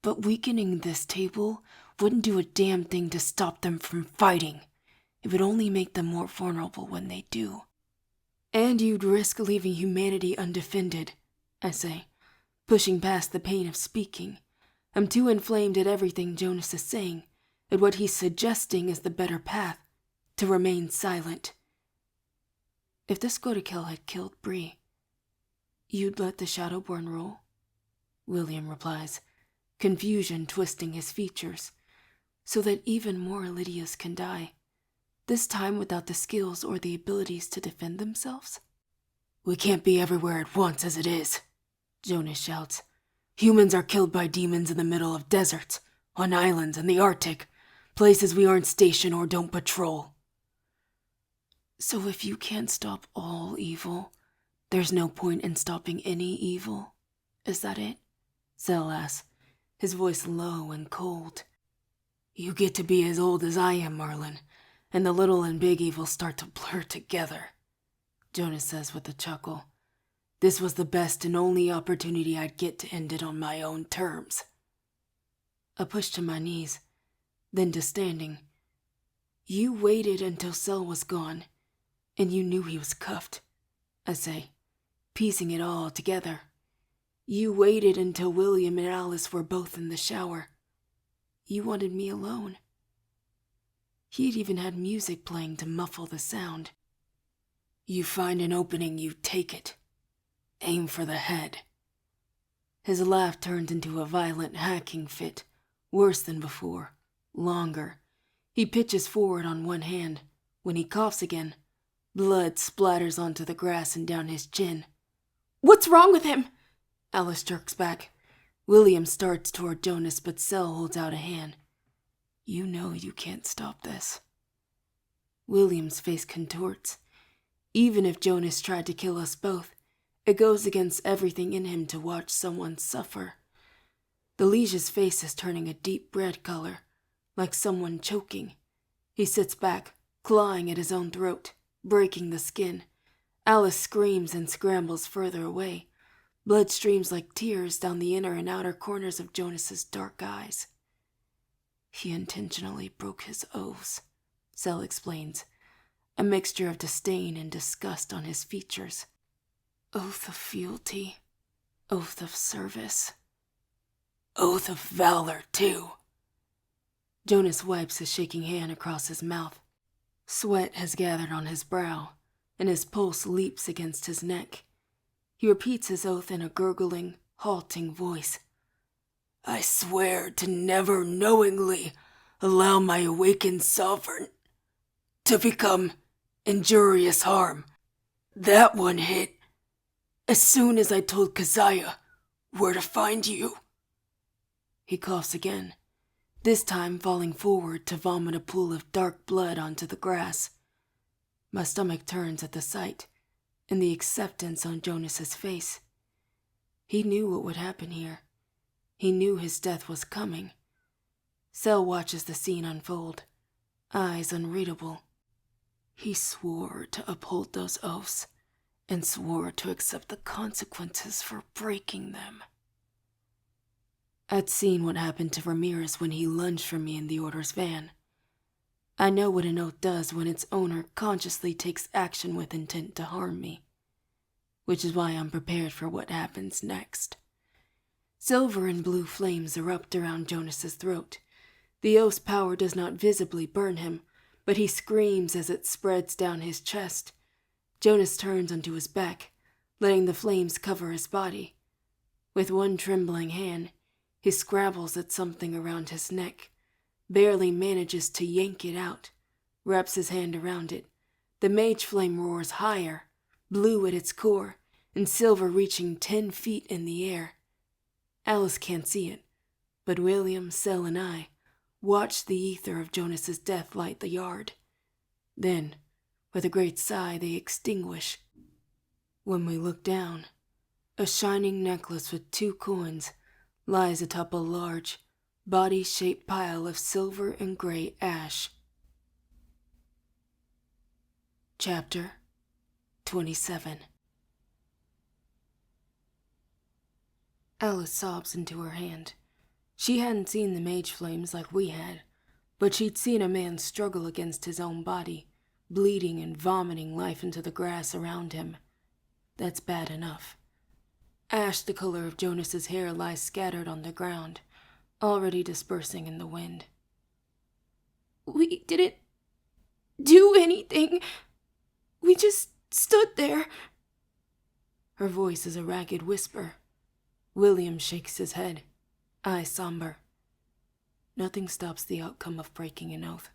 but weakening this table wouldn't do a damn thing to stop them from fighting. It would only make them more vulnerable when they do. And you'd risk leaving humanity undefended, I say, pushing past the pain of speaking. I'm too inflamed at everything Jonas is saying, at what he's suggesting is the better path, to remain silent. If this Gotta-Kill had killed Bree, you'd let the Shadowborn rule? William replies, confusion twisting his features, so that even more Lydias can die, this time without the skills or the abilities to defend themselves? We can't be everywhere at once as it is, Jonas shouts. Humans are killed by demons in the middle of deserts, on islands in the Arctic, places we aren't stationed or don't patrol. So if you can't stop all evil, there's no point in stopping any evil. Is that it? Cell asks, his voice low and cold. You get to be as old as I am, Marlin, and the little and big evil start to blur together, Jonas says with a chuckle. This was the best and only opportunity I'd get to end it on my own terms. A push to my knees, then to standing. You waited until Cell was gone, and you knew he was cuffed, I say, piecing it all together. You waited until William and Alice were both in the shower. You wanted me alone. He'd even had music playing to muffle the sound. You find an opening, you take it. Aim for the head. His laugh turned into a violent hacking fit, worse than before, longer. He pitches forward on one hand. When he coughs again, blood splatters onto the grass and down his chin. What's wrong with him? Alice jerks back. William starts toward Jonas, but Cell holds out a hand. You know you can't stop this. William's face contorts. Even if Jonas tried to kill us both, it goes against everything in him to watch someone suffer. The liege's face is turning a deep red color, like someone choking. He sits back, clawing at his own throat, breaking the skin. Alice screams and scrambles further away. Blood streams like tears down the inner and outer corners of Jonas's dark eyes. He intentionally broke his oaths, Cell explains, a mixture of disdain and disgust on his features. Oath of fealty, oath of service, oath of valor, too. Jonas wipes his shaking hand across his mouth. Sweat has gathered on his brow, and his pulse leaps against his neck. He repeats his oath in a gurgling, halting voice. I swear to never knowingly allow my awakened sovereign to become injurious harm That one hit. As soon as I told Keziah where to find you. He coughs again, this time falling forward to vomit a pool of dark blood onto the grass. My stomach turns at the sight and the acceptance on Jonas's face. He knew what would happen here. He knew his death was coming. Sel watches the scene unfold, eyes unreadable. He swore to uphold those oaths and swore to accept the consequences for breaking them. I'd seen what happened to Ramirez when he lunged for me in the Order's van. I know what an oath does when its owner consciously takes action with intent to harm me, which is why I'm prepared for what happens next. Silver and blue flames erupt around Jonas's throat. The oath's power does not visibly burn him, but he screams as it spreads down his chest. Jonas turns onto his back, letting the flames cover his body. With one trembling hand, he scrabbles at something around his neck, barely manages to yank it out, wraps his hand around it. The mage flame roars higher, blue at its core, and silver reaching 10 feet in the air. Alice can't see it, but William, Sel, and I watch the ether of Jonas's death light the yard. Then, with a great sigh, they extinguish. When we look down, a shining necklace with 2 coins lies atop a large, body-shaped pile of silver and gray ash. Chapter 27. Alice sobs into her hand. She hadn't seen the mage flames like we had, but she'd seen a man struggle against his own body, bleeding and vomiting life into the grass around him. That's bad enough. Ash the color of Jonas's hair lies scattered on the ground, already dispersing in the wind. We didn't do anything. We just stood there. Her voice is a ragged whisper. William shakes his head, eyes somber. Nothing stops the outcome of breaking an oath.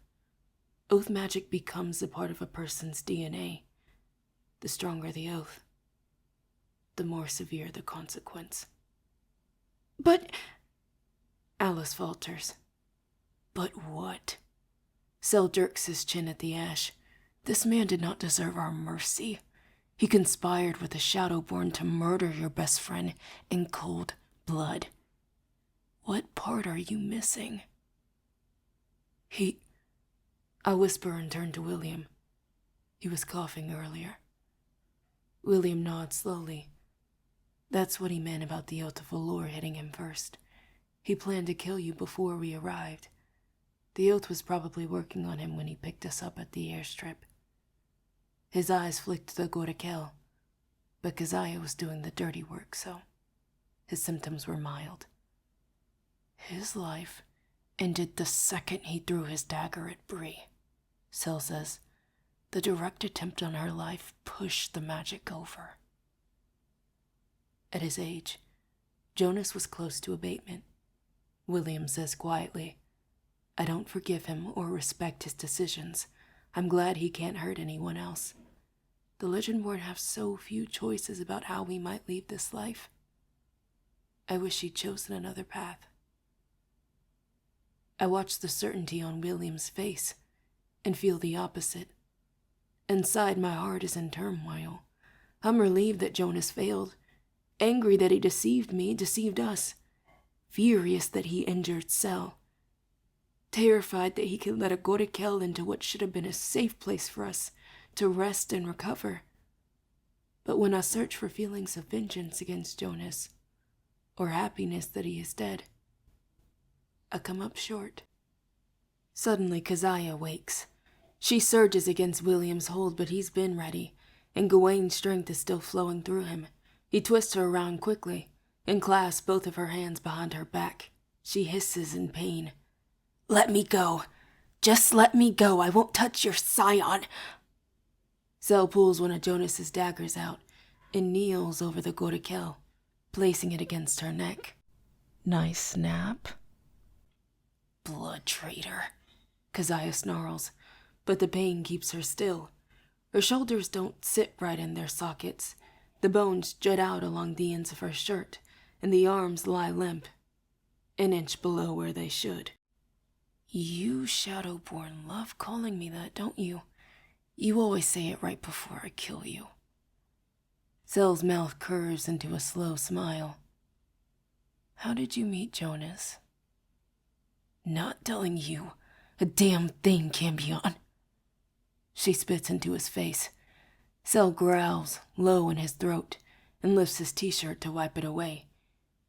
Oath magic becomes a part of a person's DNA. The stronger the oath, the more severe the consequence. But... Alice falters. But what? Sel jerks his chin at the ash. This man did not deserve our mercy. He conspired with the Shadowborn to murder your best friend in cold blood. What part are you missing? I whisper and turn to William. He was coughing earlier. William nods slowly. That's what he meant about the Oath of Valor hitting him first. He planned to kill you before we arrived. The Oath was probably working on him when he picked us up at the airstrip. His eyes flicked to the Gorakel, but Keziah was doing the dirty work, so his symptoms were mild. His life ended the second he threw his dagger at Bree, Sel says. The direct attempt on her life pushed the magic over. At his age, Jonas was close to abatement. William says quietly, I don't forgive him or respect his decisions. I'm glad he can't hurt anyone else. The Legendborn have so few choices about how we might leave this life. I wish he'd chosen another path. I watch the certainty on William's face and feel the opposite. Inside, my heart is in turmoil. I'm relieved that Jonas failed, angry that he deceived me, deceived us, furious that he injured Sel, terrified that he could let a Gorakel into what should have been a safe place for us to rest and recover. But when I search for feelings of vengeance against Jonas, or happiness that he is dead, I come up short. Suddenly, Keziah wakes. She surges against William's hold, but he's been ready, and Gawain's strength is still flowing through him. He twists her around quickly and clasps both of her hands behind her back. She hisses in pain. Let me go. Just let me go. I won't touch your scion. Sel pulls one of Jonas's daggers out and kneels over the Gorakel, placing it against her neck. Nice snap. Blood traitor, Keziah snarls, but the pain keeps her still. Her shoulders don't sit right in their sockets. The bones jut out along the ends of her shirt, and the arms lie limp, an inch below where they should. You Shadowborn love calling me that, don't you? You always say it right before I kill you. Sel's mouth curves into a slow smile. How did you meet Jonas? Not telling you a damn thing, Cambion. She spits into his face. Sel growls low in his throat and lifts his t-shirt to wipe it away.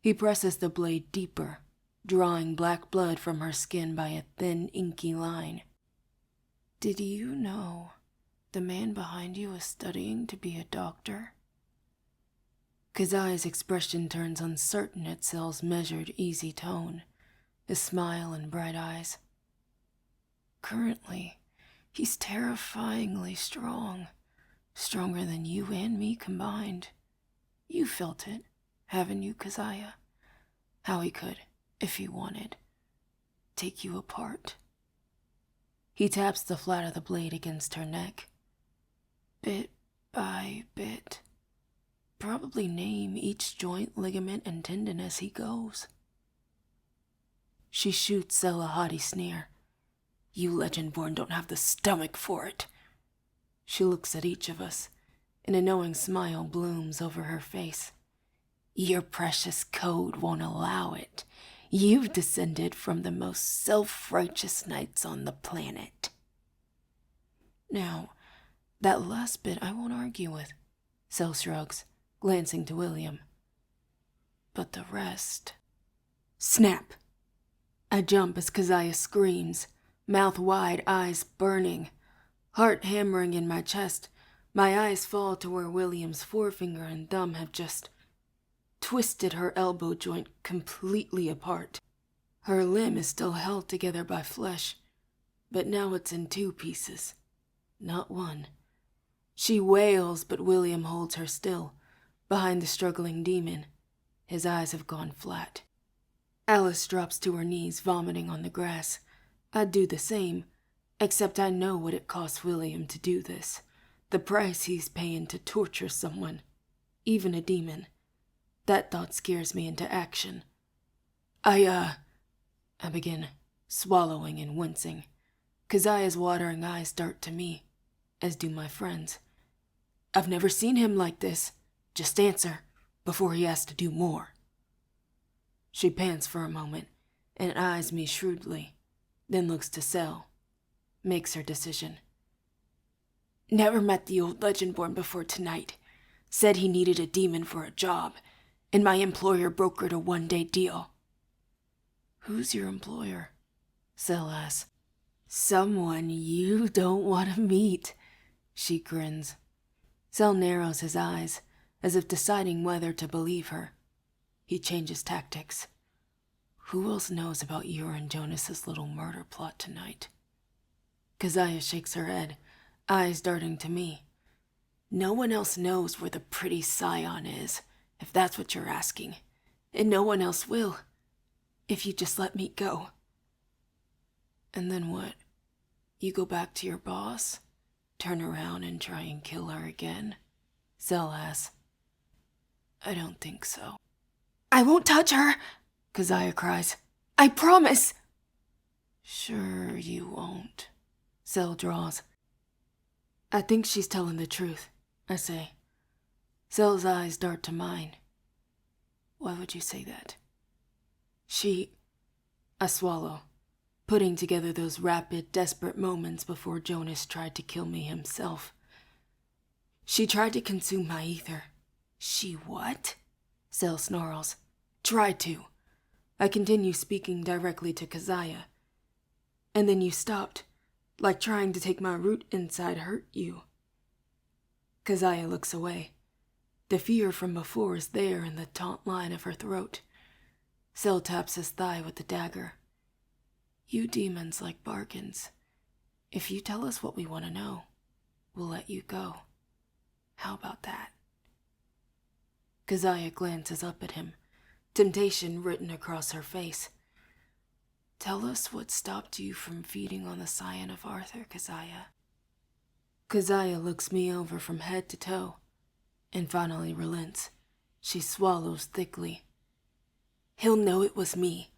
He presses the blade deeper, drawing black blood from her skin by a thin, inky line. Did you know the man behind you is studying to be a doctor? Keziah's expression turns uncertain at Sel's measured, easy tone, his smile and bright eyes. Currently, he's terrifyingly strong, stronger than you and me combined. You felt it, haven't you, Keziah? How he could, if he wanted, take you apart. He taps the flat of the blade against her neck. Bit by bit. Probably name each joint, ligament, and tendon as he goes. She shoots Sel a haughty sneer. You Legendborn don't have the stomach for it. She looks at each of us, and a knowing smile blooms over her face. Your precious code won't allow it. You've descended from the most self-righteous knights on the planet. Now, that last bit I won't argue with, Sel shrugs, glancing to William. But the rest... Snap! I jump as Keziah screams, mouth wide, eyes burning. Heart hammering in my chest, my eyes fall to where William's forefinger and thumb have just twisted her elbow joint completely apart. Her limb is still held together by flesh, but now it's in two pieces, not one. She wails, but William holds her still, behind the struggling demon. His eyes have gone flat. Alice drops to her knees, vomiting on the grass. I'd do the same, except I know what it costs William to do this. The price he's paying to torture someone, even a demon. That thought scares me into action. I begin, swallowing and wincing. Keziah's watering eyes dart to me, as do my friends. I've never seen him like this. Just answer, before he has to do more. She pants for a moment, and eyes me shrewdly, then looks to Sel, makes her decision. Never met the old Legendborn before tonight. Said he needed a demon for a job, and my employer brokered a one-day deal. Who's your employer? Sel asks. Someone you don't want to meet, she grins. Sel narrows his eyes, as if deciding whether to believe her. He changes tactics. Who else knows about your and Jonas's little murder plot tonight? Keziah shakes her head, eyes darting to me. No one else knows where the pretty scion is, if that's what you're asking. And no one else will, if you just let me go. And then what? You go back to your boss? Turn around and try and kill her again? Sel asks. I don't think so. I won't touch her, Keziah cries. I promise. Sure you won't, Sel draws. I think she's telling the truth, I say. Sel's eyes dart to mine. Why would you say that? I swallow, putting together those rapid, desperate moments before Jonas tried to kill me himself. She tried to consume my ether. She what? Sel snarls. Tried to. I continue speaking directly to Keziah. And then you stopped, like trying to take my root inside hurt you. Keziah looks away. The fear from before is there in the taut line of her throat. Sel taps his thigh with the dagger. You demons like bargains. If you tell us what we want to know, we'll let you go. How about that? Keziah glances up at him, temptation written across her face. Tell us what stopped you from feeding on the scion of Arthur, Keziah. Keziah looks me over from head to toe and finally relents. She swallows thickly. He'll know it was me,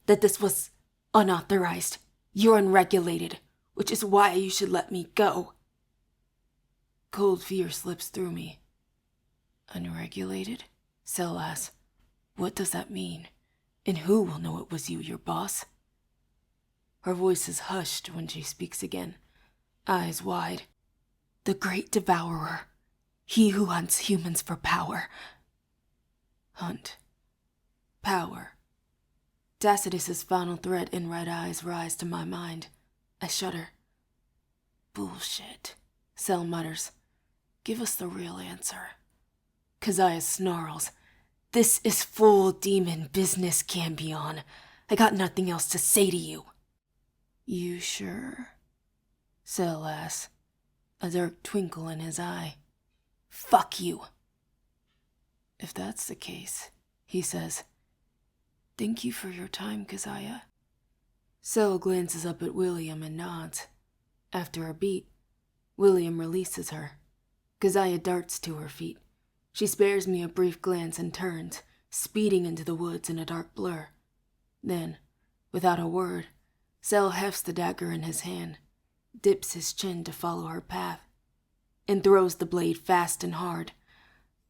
that this was unauthorized. You're unregulated, which is why you should let me go. Cold fear slips through me. Unregulated? Cell asks, what does that mean? And who will know it was you, your boss? Her voice is hushed when she speaks again, eyes wide. The Great Devourer. He who hunts humans for power. Hunt. Power. Tacitus's final threat in red eyes rise to my mind. I shudder. Bullshit, Cell mutters. Give us the real answer. Keziah snarls. This is full demon business, Cambion. I got nothing else to say to you. You sure? Cell asks, a dark twinkle in his eye. Fuck you. If that's the case, he says. Thank you for your time, Keziah. Cell glances up at William and nods. After a beat, William releases her. Keziah darts to her feet. She spares me a brief glance and turns, speeding into the woods in a dark blur. Then, without a word, Cell hefts the dagger in his hand, dips his chin to follow her path, and throws the blade fast and hard.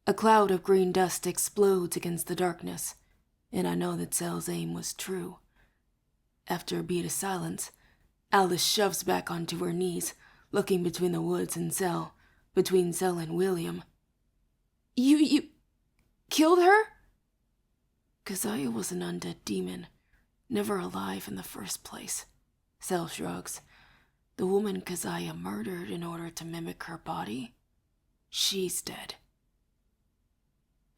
A cloud of green dust explodes against the darkness, and I know that Cell's aim was true. After a beat of silence, Alice shoves back onto her knees, looking between the woods and Cell, between Cell and William. You killed her? Keziah was an undead demon, never alive in the first place. Cell shrugs. The woman Keziah murdered in order to mimic her body, she's dead.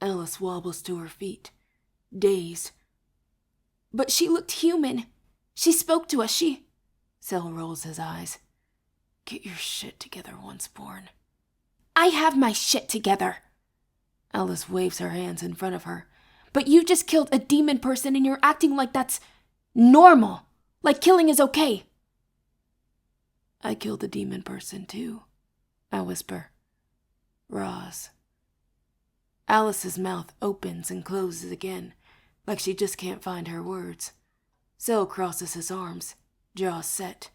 Alice wobbles to her feet, dazed. But she looked human. She spoke to us, Cell rolls his eyes. Get your shit together, Onceborn. I have my shit together. Alice waves her hands in front of her. But you just killed a demon person and you're acting like that's normal. Like killing is okay. I killed a demon person too, I whisper. Roz. Alice's mouth opens and closes again, like she just can't find her words. Cell crosses his arms, jaw set.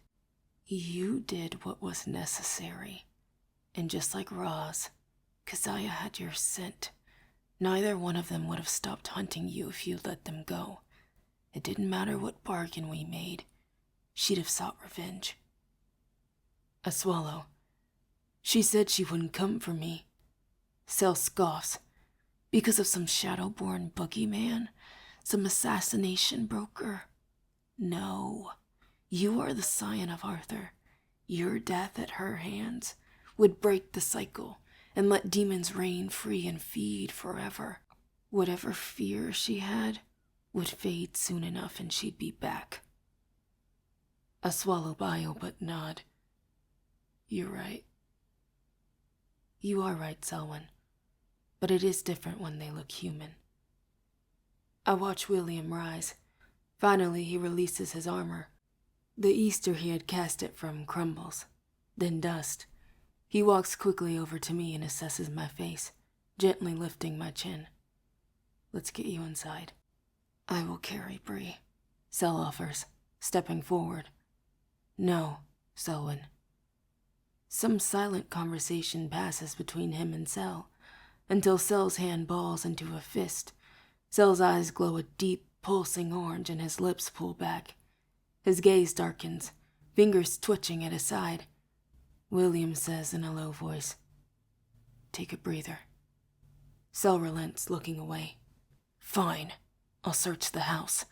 You did what was necessary. And just like Roz, Keziah had your scent. Neither one of them would have stopped hunting you if you let them go. It didn't matter what bargain we made. She'd have sought revenge. A swallow. She said she wouldn't come for me. Cell scoffs. Because of some shadow-born boogeyman? Some assassination broker? No. You are the scion of Arthur. Your death at her hands would break the cycle and let demons reign free and feed forever. Whatever fear she had would fade soon enough and she'd be back. I swallow bile but nod. You're right. You are right, Selwyn. But it is different when they look human. I watch William rise. Finally, he releases his armor. The Easter he had cast it from crumbles, then dust. He walks quickly over to me and assesses my face, gently lifting my chin. Let's get you inside. I will carry Bree, Cell offers, stepping forward. No, Selwyn. Some silent conversation passes between him and Cell, until Cell's hand balls into a fist. Cell's eyes glow a deep, pulsing orange and his lips pull back. His gaze darkens, fingers twitching at his side. William says in a low voice, "Take a breather." Cell relents, looking away. Fine. I'll search the house.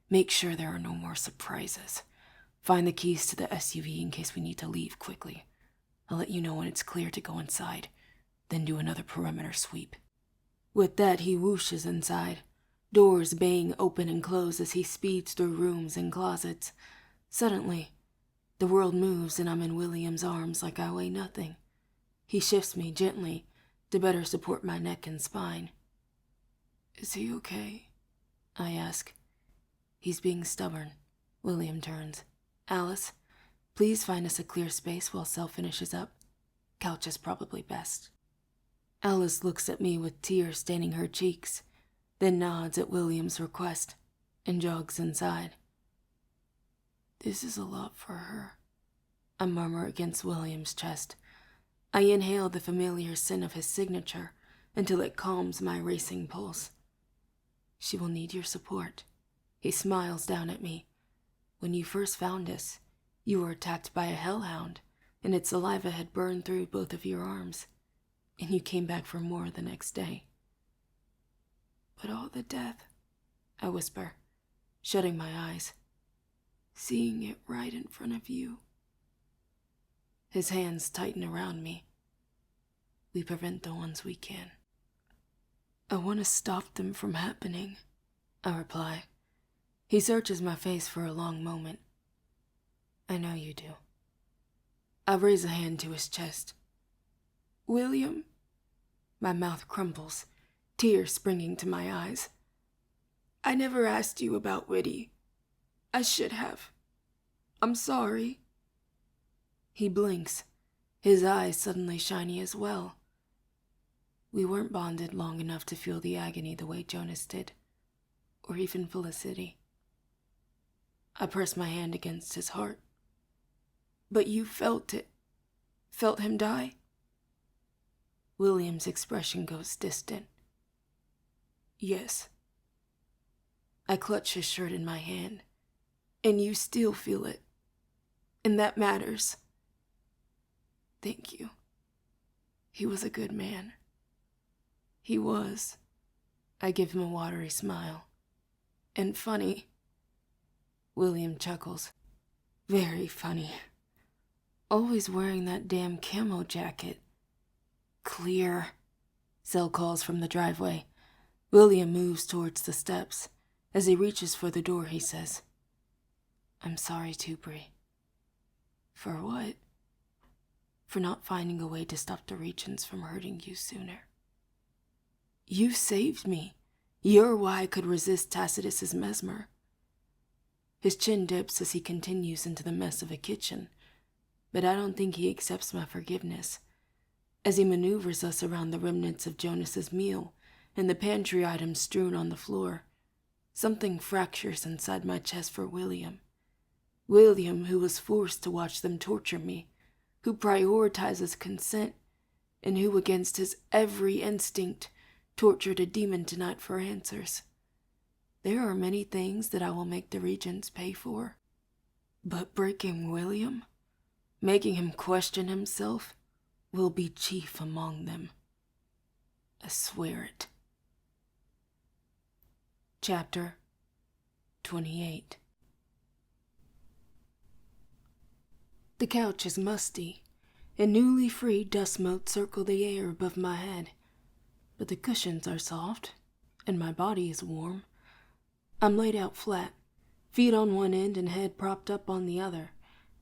Make sure there are no more surprises. Find the keys to the SUV in case we need to leave quickly. I'll let you know when it's clear to go inside, then do another perimeter sweep. With that, he whooshes inside, doors bang open and close as he speeds through rooms and closets. Suddenly, the world moves and I'm in William's arms like I weigh nothing. He shifts me gently to better support my neck and spine. Is he okay? I ask. He's being stubborn. William turns. Alice, please find us a clear space while Cell finishes up. Couch is probably best. Alice looks at me with tears staining her cheeks, then nods at William's request and jogs inside. This is a lot for her, I murmur against William's chest. I inhale the familiar scent of his signature until it calms my racing pulse. She will need your support. He smiles down at me. When you first found us, you were attacked by a hellhound, and its saliva had burned through both of your arms, and you came back for more the next day. But all the death, I whisper, shutting my eyes, seeing it right in front of you. His hands tighten around me. We prevent the ones we can. I want to stop them from happening, I reply. He searches my face for a long moment. I know you do. I raise a hand to his chest. William? My mouth crumbles, tears springing to my eyes. I never asked you about Whitty. I should have. I'm sorry. He blinks, his eyes suddenly shiny as well. We weren't bonded long enough to feel the agony the way Jonas did, or even Felicity. I press my hand against his heart. But you felt it. Felt him die? William's expression goes distant. Yes. I clutch his shirt in my hand, and you still feel it. And that matters. Thank you. He was a good man. He was. I give him a watery smile. And funny. William chuckles. Very funny. Always wearing that damn camo jacket. Clear. Zell calls from the driveway. William moves towards the steps. As he reaches for the door, he says, I'm sorry, Tubri. For what? For not finding a way to stop the Regents from hurting you sooner. You saved me. You're why I could resist Tacitus's mesmer. His chin dips as he continues into the mess of a kitchen, but I don't think he accepts my forgiveness. As he maneuvers us around the remnants of Jonas's meal and the pantry items strewn on the floor, something fractures inside my chest for William. William, who was forced to watch them torture me, who prioritizes consent, and who, against his every instinct, tortured a demon tonight for answers. There are many things that I will make the Regents pay for. But breaking William, making him question himself, will be chief among them. I swear it. Chapter 28. The couch is musty, and newly freed dust motes circle the air above my head. But the cushions are soft, and my body is warm. I'm laid out flat, feet on one end and head propped up on the other.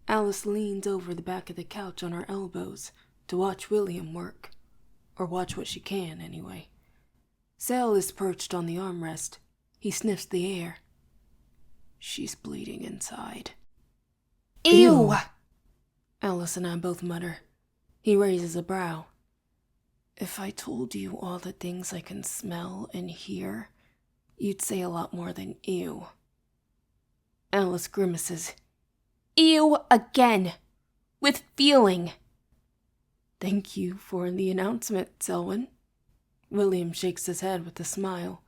Alice leans over the back of the couch on her elbows to watch William work. Or watch what she can, anyway. Zell is perched on the armrest. He sniffs the air. She's bleeding inside. Ew! Alice and I both mutter. He raises a brow. If I told you all the things I can smell and hear, you'd say a lot more than ew. Alice grimaces. Ew again. With feeling. Thank you for the announcement, Selwyn. William shakes his head with a smile.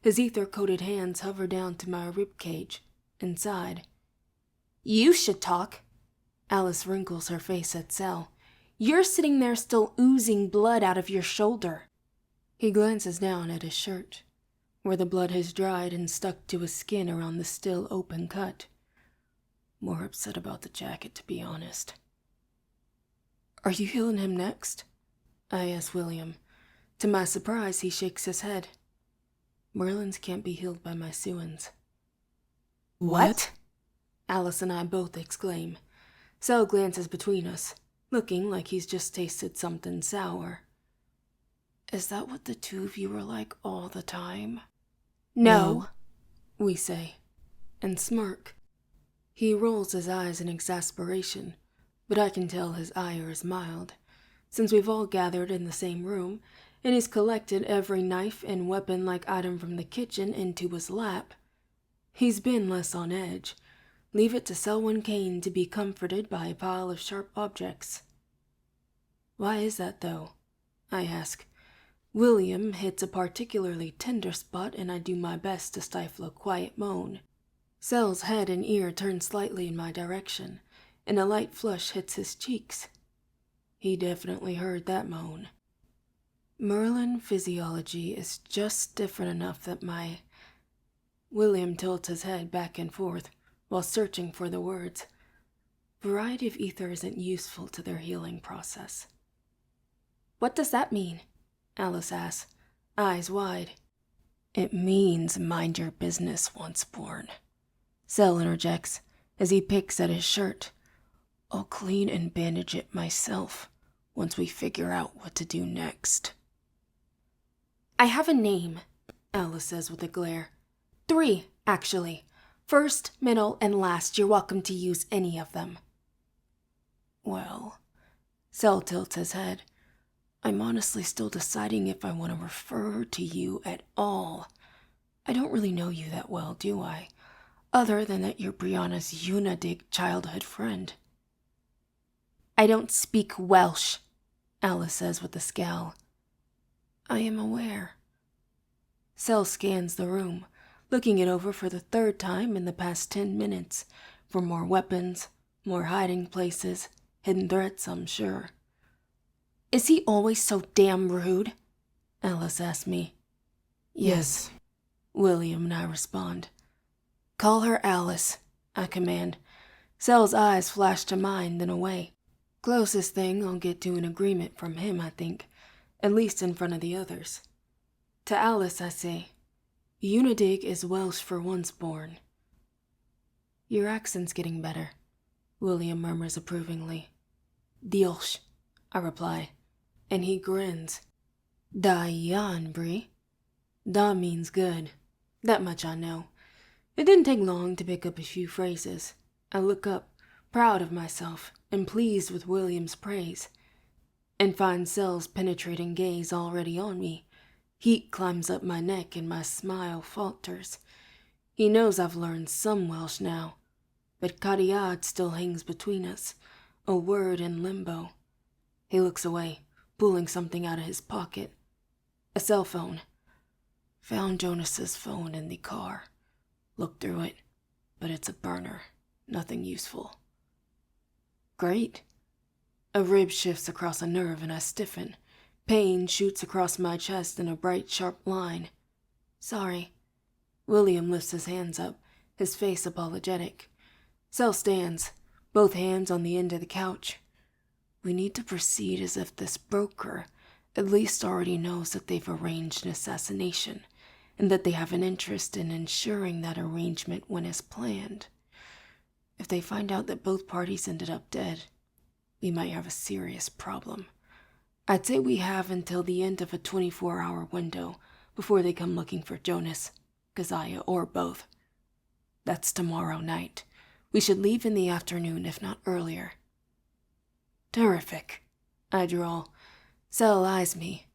His ether-coated hands hover down to my ribcage, inside. You should talk. Alice wrinkles her face at Zell. You're sitting there still oozing blood out of your shoulder. He glances down at his shirt, where the blood has dried and stuck to his skin around the still open cut. More upset about the jacket, to be honest. Are you healing him next? I ask William. To my surprise, he shakes his head. Merlins can't be healed by my Suans. What? Alice and I both exclaim. Zell glances between us, looking like he's just tasted something sour. Is that what the two of you are like all the time? No, we say, and smirk. He rolls his eyes in exasperation, but I can tell his ire is mild. Since we've all gathered in the same room, and he's collected every knife and weapon-like item from the kitchen into his lap, he's been less on edge. Leave it to Selwyn Kane to be comforted by a pile of sharp objects. Why is that, though? I ask. William hits a particularly tender spot, and I do my best to stifle a quiet moan. Sel's head and ear turn slightly in my direction, and a light flush hits his cheeks. He definitely heard that moan. Merlin physiology is just different enough that my... William tilts his head back and forth while searching for the words. Variety of ether isn't useful to their healing process. What does that mean? Alice asks, eyes wide. It means mind your business, once born. Sel interjects as he picks at his shirt. I'll clean and bandage it myself once we figure out what to do next. I have a name, Alice says with a glare. 3, actually. First, middle, and last. You're welcome to use any of them. Well, Sel tilts his head. I'm honestly still deciding if I want to refer to you at all. I don't really know you that well, do I? Other than that you're Brianna's Unadig childhood friend. I don't speak Welsh, Alice says with a scowl. I am aware. Sel scans the room, looking it over for the 3rd time in the past 10 minutes, for more weapons, more hiding places, hidden threats, I'm sure. Is he always so damn rude? Alice asks me. Yes, William and I respond. Call her Alice, I command. Sel's eyes flash to mine, then away. Closest thing I'll get to an agreement from him, I think, at least in front of the others. To Alice, I say, Unadig is Welsh for once born. Your accent's getting better, William murmurs approvingly. Diolch, I reply, and he grins. Da yan, Brie. Da means good. That much I know. It didn't take long to pick up a few phrases. I look up, proud of myself and pleased with William's praise, and find Sel's penetrating gaze already on me. Heat climbs up my neck and my smile falters. He knows I've learned some Welsh now, but Cariad still hangs between us, a word in limbo. He looks away, pulling something out of his pocket. A cell phone. Found Jonas's phone in the car. Looked through it, but it's a burner. Nothing useful. Great. A rib shifts across a nerve and I stiffen. Pain shoots across my chest in a bright, sharp line. Sorry. William lifts his hands up, his face apologetic. Sel stands, both hands on the end of the couch. We need to proceed as if this broker at least already knows that they've arranged an assassination, and that they have an interest in ensuring that arrangement went as planned. If they find out that both parties ended up dead, we might have a serious problem. I'd say we have until the end of a 24-hour window before they come looking for Jonas, Keziah, or both. That's tomorrow night. We should leave in the afternoon, if not earlier. Terrific, I drawl. Sel eyes me.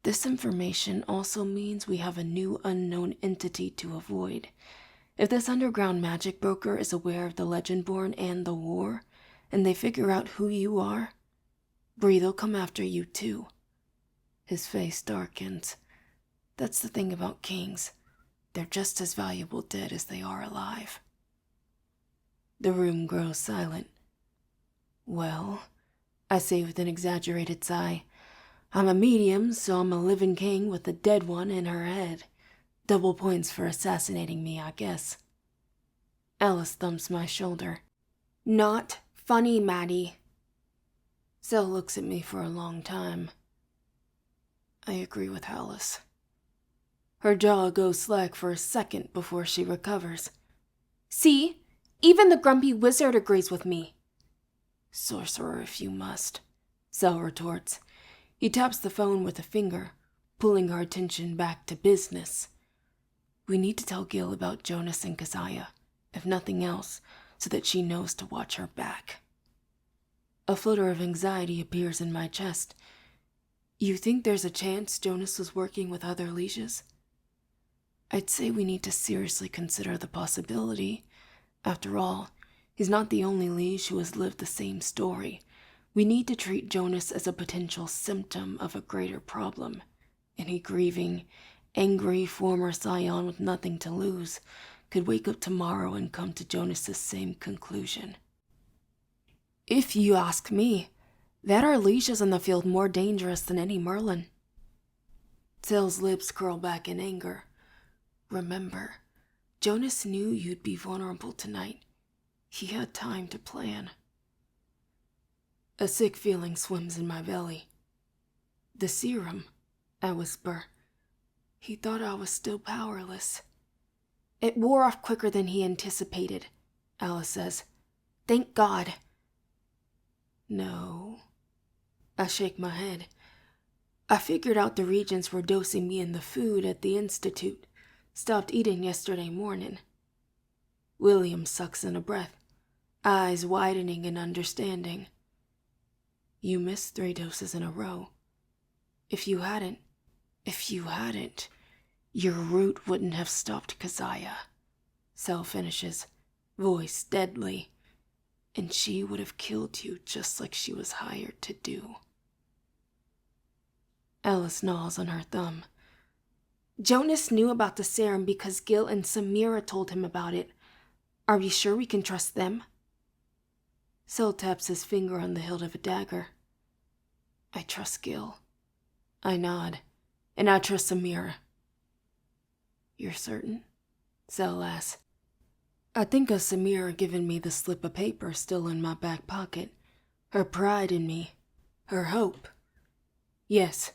This information also means we have a new unknown entity to avoid. If this underground magic broker is aware of the Legendborn and the war, and they figure out who you are, Bree, they'll come after you too. His face darkens. That's the thing about kings. They're just as valuable dead as they are alive. The room grows silent. Well, I say with an exaggerated sigh, I'm a medium, so I'm a living king with a dead one in her head. Double points for assassinating me, I guess. Alice thumps my shoulder. Not funny, Maddie. Sel looks at me for a long time. I agree with Alice. Her jaw goes slack for a second before she recovers. See? Even the grumpy wizard agrees with me. Sorcerer if you must, Sel retorts. He taps the phone with a finger, pulling our attention back to business. We need to tell Gil about Jonas and Keziah, if nothing else, so that she knows to watch her back. A flutter of anxiety appears in my chest. You think there's a chance Jonas was working with other leashes? I'd say we need to seriously consider the possibility. After all, he's not the only liege who has lived the same story. We need to treat Jonas as a potential symptom of a greater problem. Any grieving, angry former scion with nothing to lose could wake up tomorrow and come to Jonas's same conclusion. If you ask me, there are leashes in the field more dangerous than any Merlin. Zell's lips curl back in anger. Remember, Jonas knew you'd be vulnerable tonight. He had time to plan. A sick feeling swims in my belly. The serum, I whisper. He thought I was still powerless. It wore off quicker than he anticipated, Alice says. Thank God. No. I shake my head. I figured out the regents were dosing me in the food at the Institute. Stopped eating yesterday morning. William sucks in a breath, eyes widening in understanding. You missed 3 doses in a row. If you hadn't, your root wouldn't have stopped Keziah. Zell finishes, voice deadly. And she would have killed you just like she was hired to do. Alice gnaws on her thumb. Jonas knew about the serum because Gil and Samira told him about it. Are we sure we can trust them? Zell taps his finger on the hilt of a dagger. I trust Gil. I nod, and I trust Samira. You're certain? Zell asks. I think of Samira giving me the slip of paper still in my back pocket. Her pride in me. Her hope. Yes.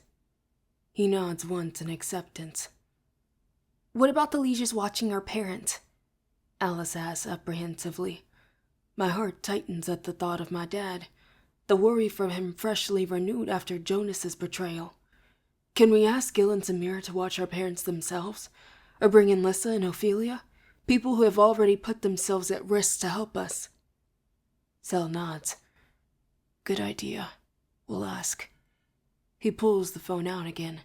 He nods once in acceptance. What about the lieges watching our parents? Alice asks apprehensively. My heart tightens at the thought of my dad, the worry from him freshly renewed after Jonas's betrayal. Can we ask Gil and Samira to watch our parents themselves? Or bring in Lissa and Ophelia? People who have already put themselves at risk to help us. Zell nods. Good idea. We'll ask. He pulls the phone out again.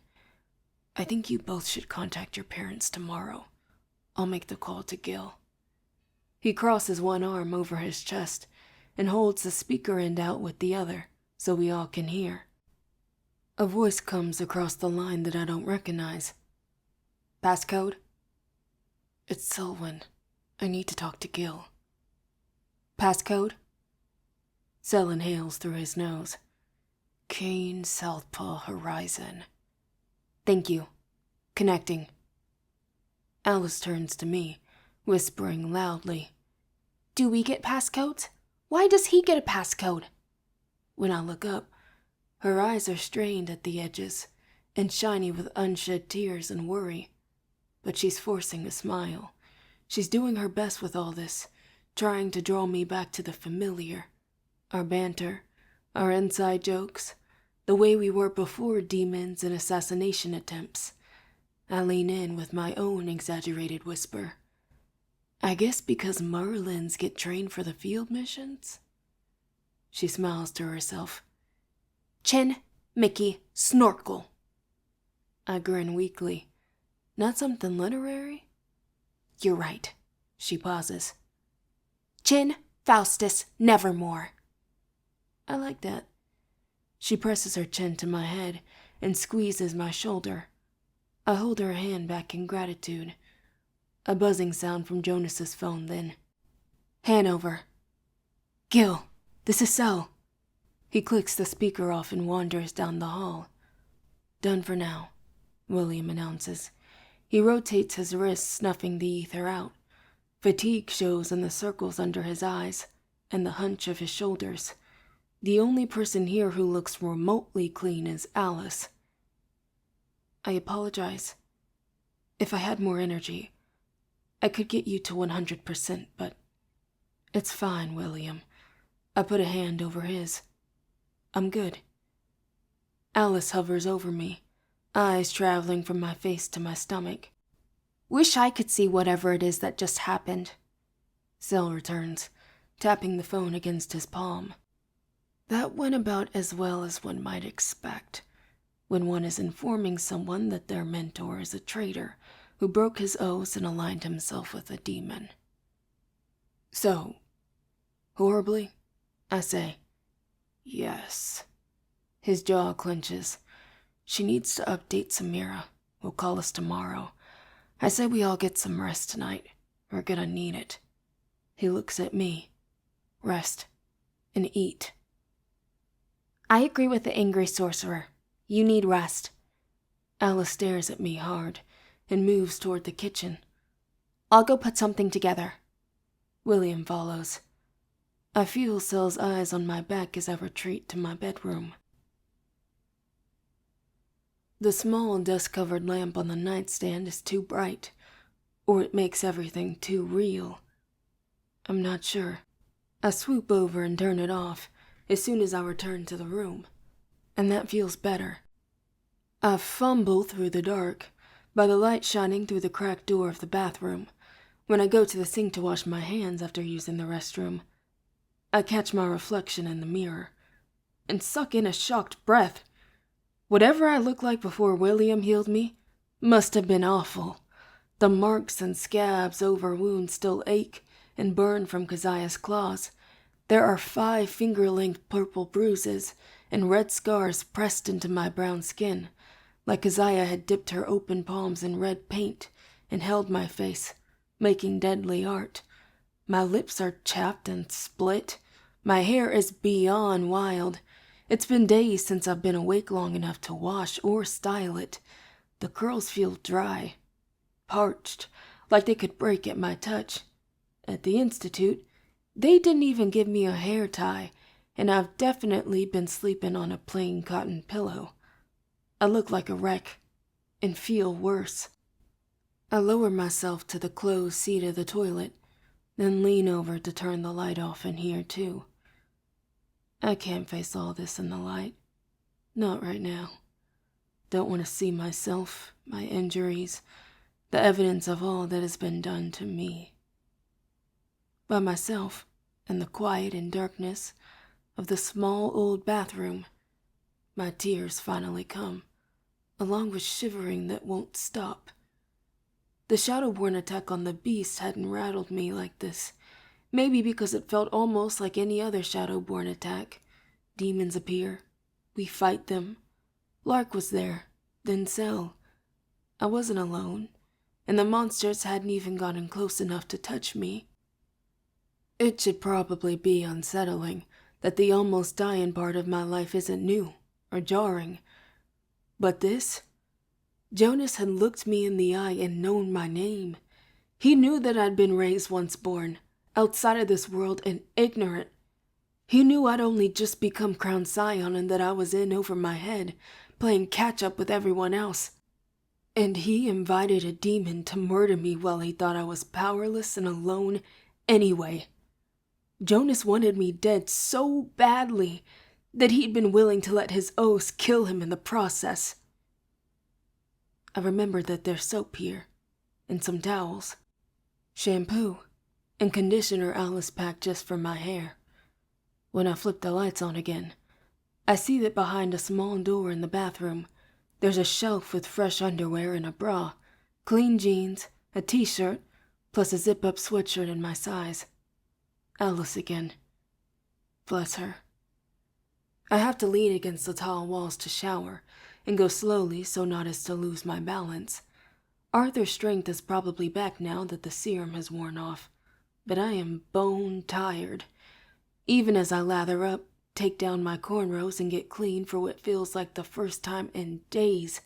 I think you both should contact your parents tomorrow. I'll make the call to Gil. He crosses one arm over his chest and holds the speaker end out with the other so we all can hear. A voice comes across the line that I don't recognize. Passcode? It's Selwyn. I need to talk to Gil. Passcode? Zell inhales through his nose. Kane Southpaw Horizon. Thank you. Connecting. Alice turns to me, whispering loudly. Do we get passcodes? Why does he get a passcode? When I look up, her eyes are strained at the edges and shiny with unshed tears and worry. But she's forcing a smile. She's doing her best with all this, trying to draw me back to the familiar. Our banter, our inside jokes, the way we were before demons and assassination attempts. I lean in with my own exaggerated whisper. I guess because Merlins get trained for the field missions? She smiles to herself. Chin, Mickey, snorkel. I grin weakly. Not something literary? You're right. She pauses. Chin, Faustus, nevermore. I like that. She presses her chin to my head and squeezes my shoulder. I hold her hand back in gratitude. A buzzing sound from Jonas's phone then. Hanover. Gil, this is Zell. He clicks the speaker off and wanders down the hall. Done for now, William announces. He rotates his wrist, snuffing the ether out. Fatigue shows in the circles under his eyes and the hunch of his shoulders. The only person here who looks remotely clean is Alice. I apologize. If I had more energy, I could get you to 100%, but it's fine, William. I put a hand over his. I'm good. Alice hovers over me, eyes traveling from my face to my stomach. Wish I could see whatever it is that just happened. Zell returns, tapping the phone against his palm. That went about as well as one might expect when one is informing someone that their mentor is a traitor who broke his oaths and aligned himself with a demon. So, horribly? I say. Yes. His jaw clenches. She needs to update Samira. We'll call us tomorrow. I say we all get some rest tonight. We're gonna need it. He looks at me. Rest. And eat. I agree with the angry sorcerer. You need rest. Alice stares at me hard and moves toward the kitchen. I'll go put something together. William follows. I feel Sel's eyes on my back as I retreat to my bedroom. The small dust-covered lamp on the nightstand is too bright, or it makes everything too real. I'm not sure. I swoop over and turn it off as soon as I return to the room, and that feels better. I fumble through the dark, by the light shining through the cracked door of the bathroom. When I go to the sink to wash my hands after using the restroom, I catch my reflection in the mirror and suck in a shocked breath. Whatever I looked like before William healed me must have been awful. The marks and scabs over wounds still ache and burn from Keziah's claws. There are 5 finger-length purple bruises and red scars pressed into my brown skin, like Keziah had dipped her open palms in red paint and held my face, making deadly art. My lips are chapped and split. My hair is beyond wild. It's been days since I've been awake long enough to wash or style it. The curls feel dry, parched, like they could break at my touch. At the Institute, they didn't even give me a hair tie, and I've definitely been sleeping on a plain cotton pillow. I look like a wreck, and feel worse. I lower myself to the closed seat of the toilet, then lean over to turn the light off in here too. I can't face all this in the light. Not right now. Don't want to see myself, my injuries, the evidence of all that has been done to me. By myself, in the quiet and darkness of the small old bathroom, my tears finally come, along with shivering that won't stop. The Shadowborn attack on the beast hadn't rattled me like this. Maybe because it felt almost like any other Shadowborn attack. Demons appear. We fight them. Lark was there. Then Sel. I wasn't alone, and the monsters hadn't even gotten close enough to touch me. It should probably be unsettling that the almost dying part of my life isn't new or jarring. But this? Jonas had looked me in the eye and known my name. He knew that I'd been raised once born, outside of this world and ignorant. He knew I'd only just become Crown Scion and that I was in over my head, playing catch-up with everyone else. And he invited a demon to murder me while he thought I was powerless and alone anyway. Jonas wanted me dead so badly that he'd been willing to let his oaths kill him in the process. I remembered that there's soap here, and some towels, shampoo, and conditioner Alice packed just for my hair. When I flip the lights on again, I see that behind a small door in the bathroom, there's a shelf with fresh underwear and a bra, clean jeans, a t-shirt, plus a zip-up sweatshirt in my size. Alice again. Bless her. I have to lean against the tall walls to shower, and go slowly so not as to lose my balance. Arthur's strength is probably back now that the serum has worn off, but I am bone tired. Even as I lather up, take down my cornrows, and get clean for what feels like the first time in days,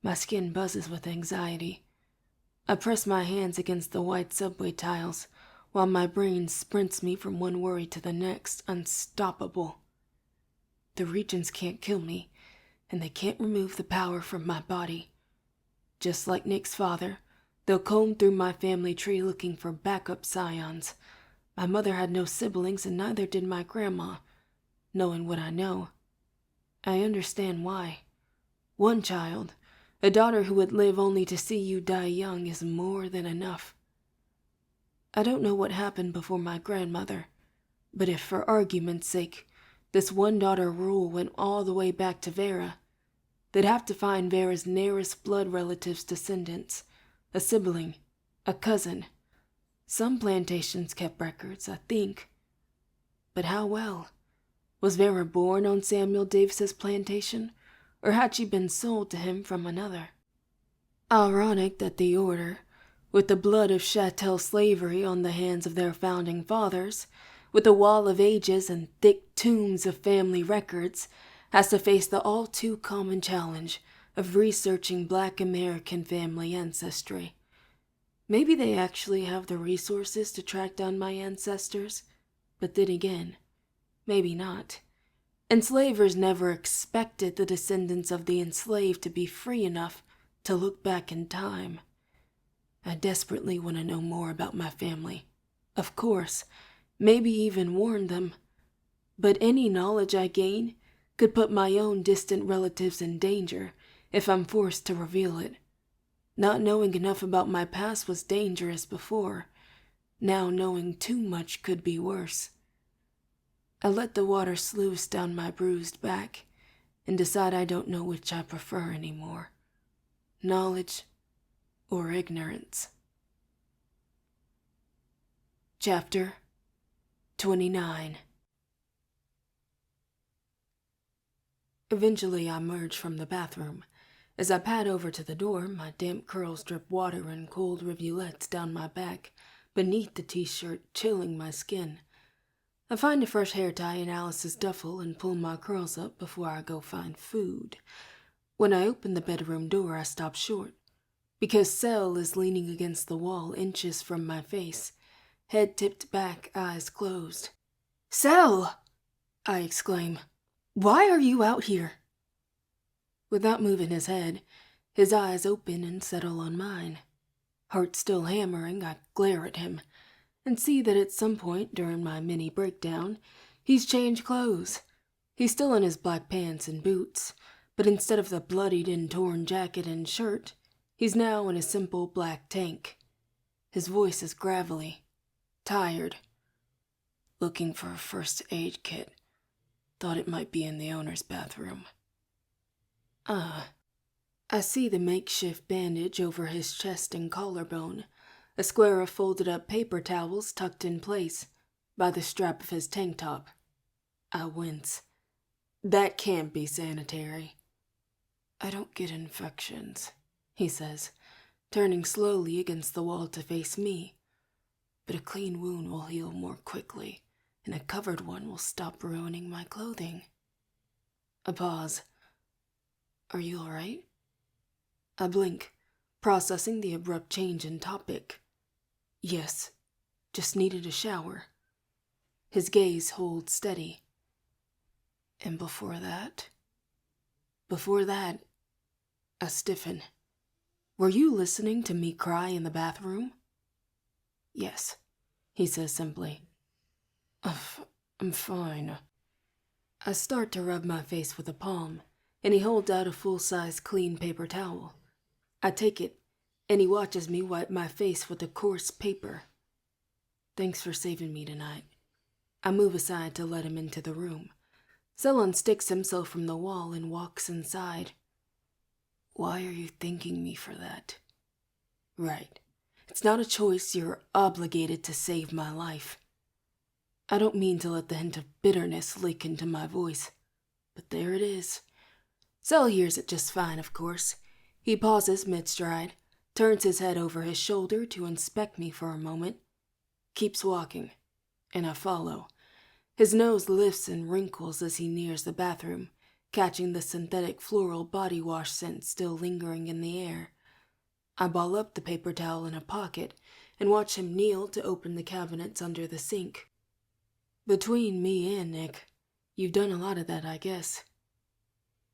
my skin buzzes with anxiety. I press my hands against the white subway tiles, while my brain sprints me from one worry to the next, unstoppable. The Regents can't kill me, and they can't remove the power from my body. Just like Nick's father, they'll comb through my family tree looking for backup scions. My mother had no siblings, and neither did my grandma. Knowing what I know, I understand why. One child, a daughter who would live only to see you die young, is more than enough. I don't know what happened before my grandmother, but if for argument's sake, This one-daughter rule went all the way back to Vera. They'd have to find Vera's nearest blood relative's descendants, a sibling, a cousin. Some plantations kept records, I think. But how well? Was Vera born on Samuel Davis's plantation, or had she been sold to him from another? Ironic that the Order, with the blood of chattel slavery on the hands of their founding fathers, with a wall of ages and thick tombs of family records, has to face the all-too-common challenge of researching Black American family ancestry. Maybe they actually have the resources to track down my ancestors, but then again, maybe not. Enslavers never expected the descendants of the enslaved to be free enough to look back in time. I desperately want to know more about my family. Of course, maybe even warn them. But any knowledge I gain could put my own distant relatives in danger if I'm forced to reveal it. Not knowing enough about my past was dangerous before. Now knowing too much could be worse. I let the water sluice down my bruised back and decide I don't know which I prefer anymore. Knowledge or ignorance. Chapter 29. Eventually I emerge from the bathroom. As I pad over to the door, my damp curls drip water and cold rivulets down my back, beneath the t-shirt, chilling my skin. I find a fresh hair tie in Alice's duffel and pull my curls up before I go find food. When I open the bedroom door, I stop short, because Sel is leaning against the wall inches from my face, head tipped back, eyes closed. "Sel!" I exclaim. "Why are you out here?" Without moving his head, his eyes open and settle on mine. Heart still hammering, I glare at him and see that at some point during my mini breakdown, he's changed clothes. He's still in his black pants and boots, but instead of the bloodied and torn jacket and shirt, he's now in a simple black tank. His voice is gravelly, tired. "Looking for a first aid kit. Thought it might be in the owner's bathroom." I see the makeshift bandage over his chest and collarbone, a square of folded up paper towels tucked in place by the strap of his tank top. I wince. That can't be sanitary. "I don't get infections," he says, turning slowly against the wall to face me. "But a clean wound will heal more quickly, and a covered one will stop ruining my clothing." A pause. "Are you all right?" I blink, processing the abrupt change in topic. "Yes, just needed a shower." His gaze holds steady. "And before that?" "Before that," I stiffen. "Were you listening to me cry in the bathroom?" "Yes," he says simply. I'm fine." I start to rub my face with a palm, and he holds out a full-size clean paper towel. I take it, and he watches me wipe my face with a coarse paper. "Thanks for saving me tonight." I move aside to let him into the room. Sel unsticks himself from the wall and walks inside. "Why are you thanking me for that?" "Right. It's not a choice. You're obligated to save my life." I don't mean to let the hint of bitterness leak into my voice, but there it is. Sel hears it just fine, of course. He pauses mid-stride, turns his head over his shoulder to inspect me for a moment, keeps walking, and I follow. His nose lifts and wrinkles as he nears the bathroom, catching the synthetic floral body wash scent still lingering in the air. I ball up the paper towel in a pocket and watch him kneel to open the cabinets under the sink. "Between me and Nick, you've done a lot of that, I guess."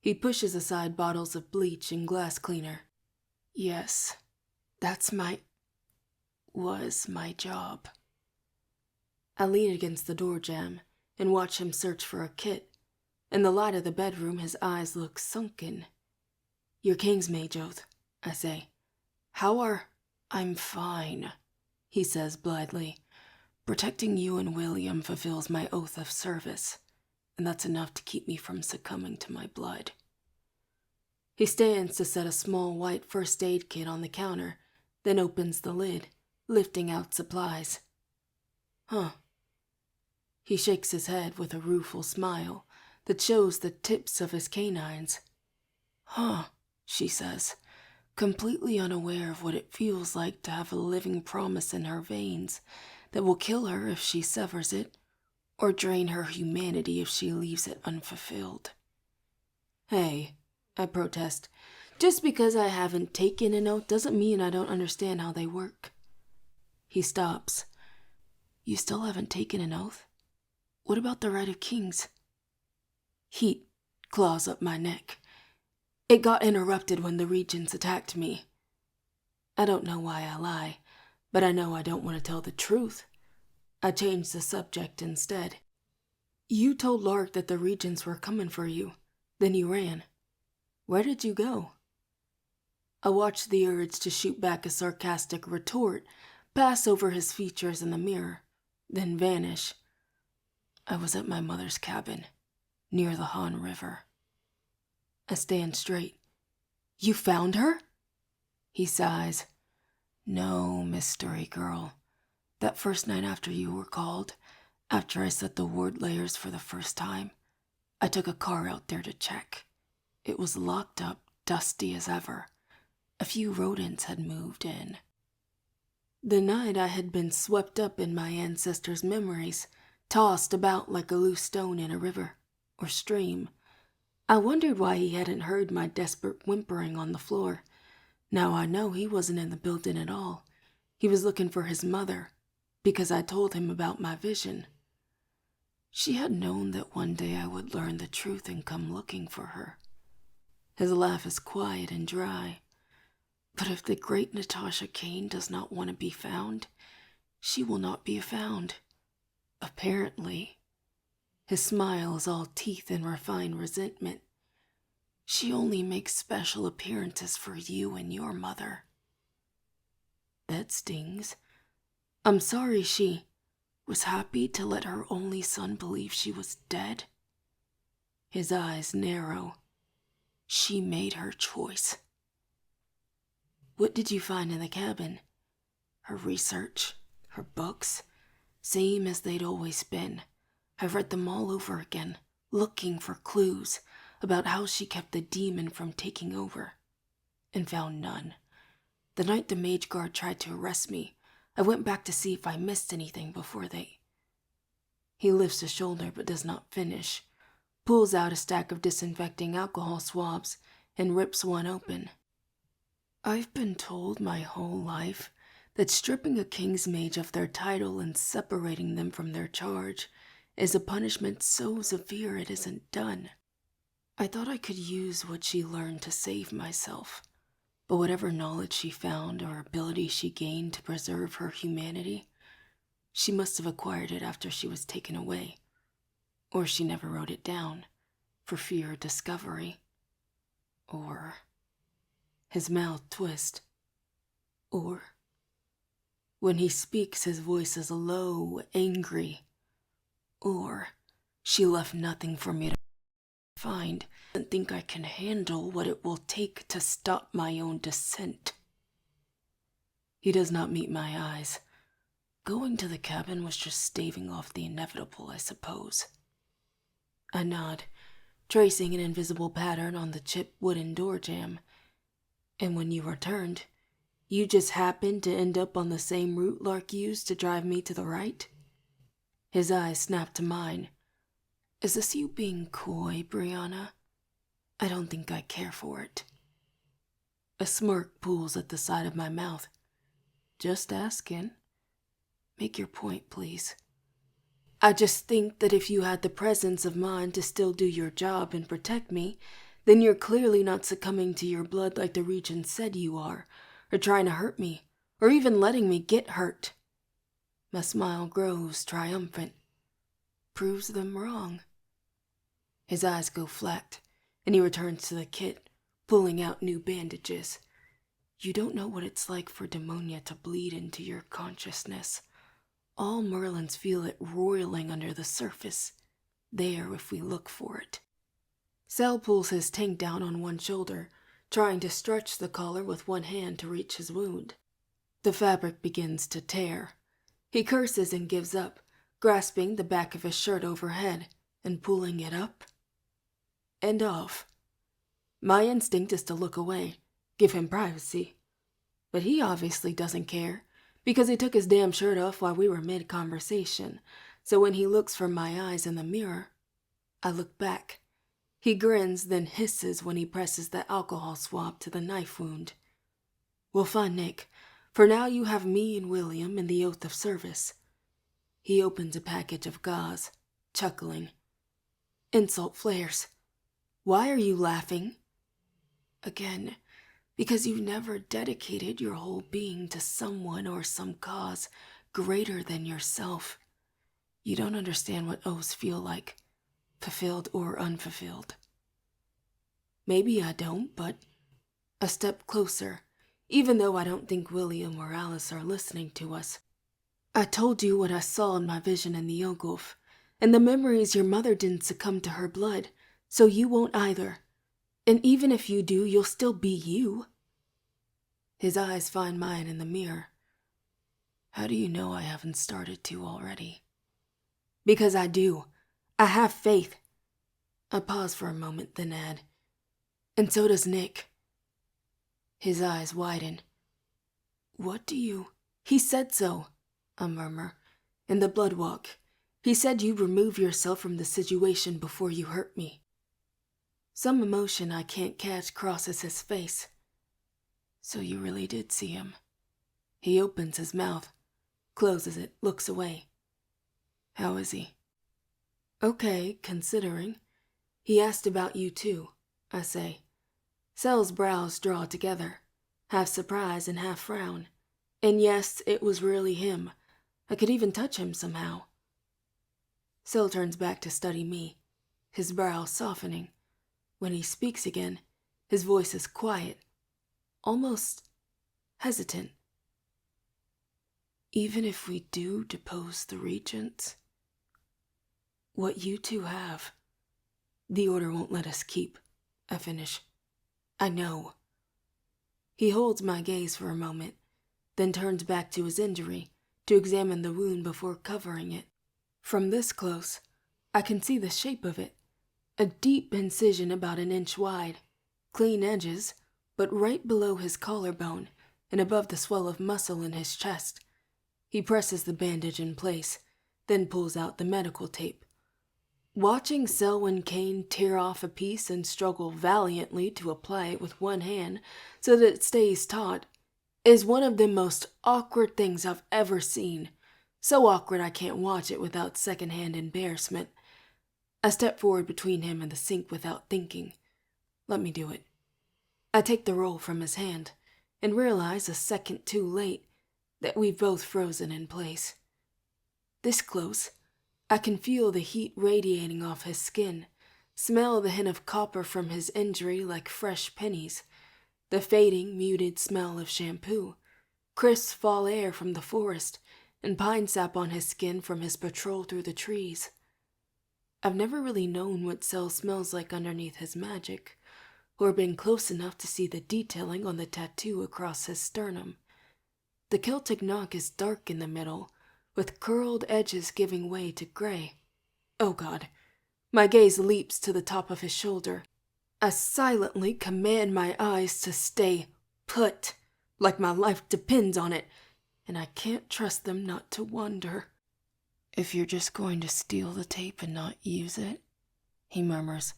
He pushes aside bottles of bleach and glass cleaner. "Yes, was my job." I lean against the door jamb and watch him search for a kit. In the light of the bedroom, his eyes look sunken. "You're Kingsmaid Oath," I say. "How are—" "I'm fine," he says blithely. "Protecting you and William fulfills my oath of service. and that's enough to keep me from succumbing to my blood. He stands to set a small white first aid kit on the counter, then opens the lid, lifting out supplies. Huh. He shakes his head with a rueful smile that shows the tips of his canines. Huh, she says, completely unaware of what it feels like to have a living promise in her veins that will kill her if she severs it, or drain her humanity if she leaves it unfulfilled. Hey, I protest, just because I haven't taken an oath doesn't mean I don't understand how they work. He stops. You still haven't taken an oath? What about the right of kings? Heat claws up my neck. It got interrupted when the regents attacked me. I don't know why I lie, but I know I don't want to tell the truth. I changed the subject instead. You told Lark that the regents were coming for you. Then you ran. Where did you go? I watched the urge to shoot back a sarcastic retort pass over his features in the mirror, then vanish. I was at my mother's cabin, near the Han River. I stand straight. You found her? He sighs. No, mystery girl. That first night after you were called, after I set the ward layers for the first time, I took a car out there to check. It was locked up, dusty as ever. A few rodents had moved in. The night I had been swept up in my ancestors' memories, tossed about like a loose stone in a river or stream. I wondered why he hadn't heard my desperate whimpering on the floor. Now I know he wasn't in the building at all. He was looking for his mother, because I told him about my vision. She had known that one day I would learn the truth and come looking for her. His laugh is quiet and dry. But if the great Natasha Kane does not want to be found, she will not be found. Apparently. His smile is all teeth and refined resentment. She only makes special appearances for you and your mother. That stings. I'm sorry she was happy to let her only son believe she was dead. His eyes narrow. She made her choice. What did you find in the cabin? Her research, her books, same as they'd always been. I've read them all over again, looking for clues about how she kept the demon from taking over, and found none. The night the mage guard tried to arrest me, I went back to see if I missed anything before they... He lifts a shoulder but does not finish, pulls out a stack of disinfecting alcohol swabs, and rips one open. I've been told my whole life that stripping a king's mage of their title and separating them from their charge is a punishment so severe it isn't done. I thought I could use what she learned to save myself, but whatever knowledge she found or ability she gained to preserve her humanity, she must have acquired it after she was taken away, or she never wrote it down for fear of discovery, or... His mouth twists. Or... When he speaks, his voice is low, angry. Or she left nothing for me to find and think I can handle what it will take to stop my own descent. He does not meet my eyes. Going to the cabin was just staving off the inevitable, I suppose. I nod, tracing an invisible pattern on the chipped wooden door jamb. And when you returned, you just happened to end up on the same route Lark used to drive me to the right? His eyes snap to mine. Is this you being coy, Brianna? I don't think I care for it. A smirk pulls at the side of my mouth. Just asking. Make your point, please. I just think that if you had the presence of mind to still do your job and protect me, then you're clearly not succumbing to your blood like the regent said you are, or trying to hurt me, or even letting me get hurt. My smile grows triumphant. Proves them wrong. His eyes go flat, and he returns to the kit, pulling out new bandages. You don't know what it's like for demonia to bleed into your consciousness. All Merlins feel it roiling under the surface. there if we look for it. Sel pulls his tank down on one shoulder, trying to stretch the collar with one hand to reach his wound. The fabric begins to tear. He curses and gives up, grasping the back of his shirt overhead and pulling it up and off. My instinct is to look away, give him privacy. But he obviously doesn't care, because he took his damn shirt off while we were mid-conversation, so when he looks from my eyes in the mirror, I look back. He grins, then hisses when he presses the alcohol swab to the knife wound. We'll find Nick. For now you have me and William and the oath of service. He opens a package of gauze, chuckling. Insult flares. Why are you laughing? Again, because you've never dedicated your whole being to someone or some cause greater than yourself. You don't understand what oaths feel like, fulfilled or unfulfilled. Maybe I don't, but a step closer, even though I don't think William or Alice are listening to us. I told you what I saw in my vision in the Ogulf, and the memories your mother didn't succumb to her blood, so you won't either. And even if you do, you'll still be you. His eyes find mine in the mirror. How do you know I haven't started to already? Because I do. I have faith. I pause for a moment, then add, and so does Nick. His eyes widen. What do you... He said so, I murmur. In the blood walk. He said you'd remove yourself from the situation before you hurt me. Some emotion I can't catch crosses his face. So you really did see him. He opens his mouth, closes it, looks away. How is he? Okay, considering. He asked about you too, I say. Sel's brows draw together, half surprise and half frown. And yes, it was really him. I could even touch him somehow. Sel turns back to study me, his brow softening. When he speaks again, his voice is quiet, almost hesitant. Even if we do depose the regents, what you two have, the order won't let us keep, I finish. I know. He holds my gaze for a moment, then turns back to his injury to examine the wound before covering it. From this close, I can see the shape of it. A deep incision about an inch wide, clean edges, but right below his collarbone and above the swell of muscle in his chest. He presses the bandage in place, then pulls out the medical tape. Watching Selwyn Kane tear off a piece and struggle valiantly to apply it with one hand so that it stays taut is one of the most awkward things I've ever seen. So awkward I can't watch it without secondhand embarrassment. I step forward between him and the sink without thinking. Let me do it. I take the roll from his hand and realize a second too late that we've both frozen in place. This close, I can feel the heat radiating off his skin, smell the hint of copper from his injury like fresh pennies, the fading, muted smell of shampoo, crisp fall air from the forest, and pine sap on his skin from his patrol through the trees. I've never really known what Sel smells like underneath his magic, or been close enough to see the detailing on the tattoo across his sternum. The Celtic knock is dark in the middle, with curled edges giving way to gray. Oh God. My gaze leaps to the top of his shoulder. I silently command my eyes to stay put, like my life depends on it, and I can't trust them not to wonder. If you're just going to steal the tape and not use it, he murmurs,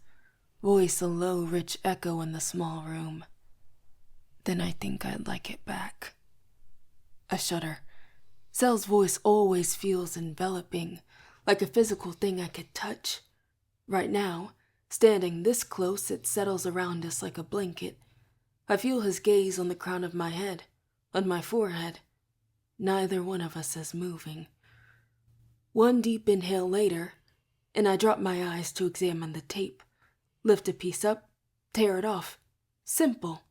voice a low, rich echo in the small room, then I think I'd like it back. I shudder. Sel's voice always feels enveloping, like a physical thing I could touch. Right now, standing this close, it settles around us like a blanket. I feel his gaze on the crown of my head, on my forehead. Neither one of us is moving. One deep inhale later, and I drop my eyes to examine the tape. Lift a piece up, tear it off. Simple.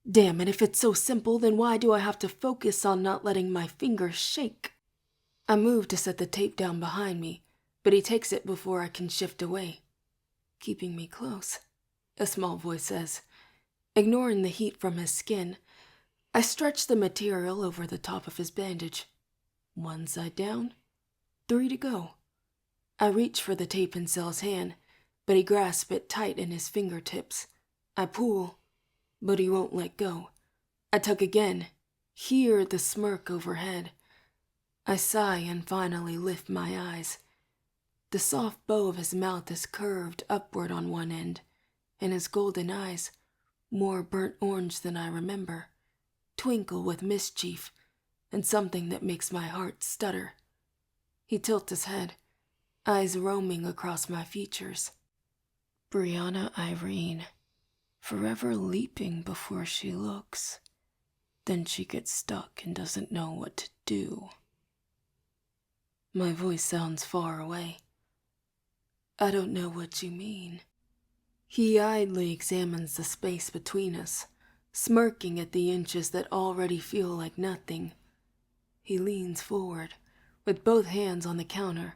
Damn it, if it's so simple, then why do I have to focus on not letting my fingers shake? I move to set the tape down behind me, but he takes it before I can shift away, keeping me close, a small voice says. Ignoring the heat from his skin, I stretch the material over the top of his bandage. 1 side down, 3 to go. I reach for the tape in Cell's hand, but he grasps it tight in his fingertips. I pull, but he won't let go. I tug again, hear the smirk overhead. I sigh and finally lift my eyes. The soft bow of his mouth is curved upward on one end, and his golden eyes, more burnt orange than I remember, twinkle with mischief and something that makes my heart stutter. He tilts his head, eyes roaming across my features. Brianna Irene, forever leaping before she looks. Then she gets stuck and doesn't know what to do. My voice sounds far away. I don't know what you mean. He idly examines the space between us, smirking at the inches that already feel like nothing. He leans forward, with both hands on the counter,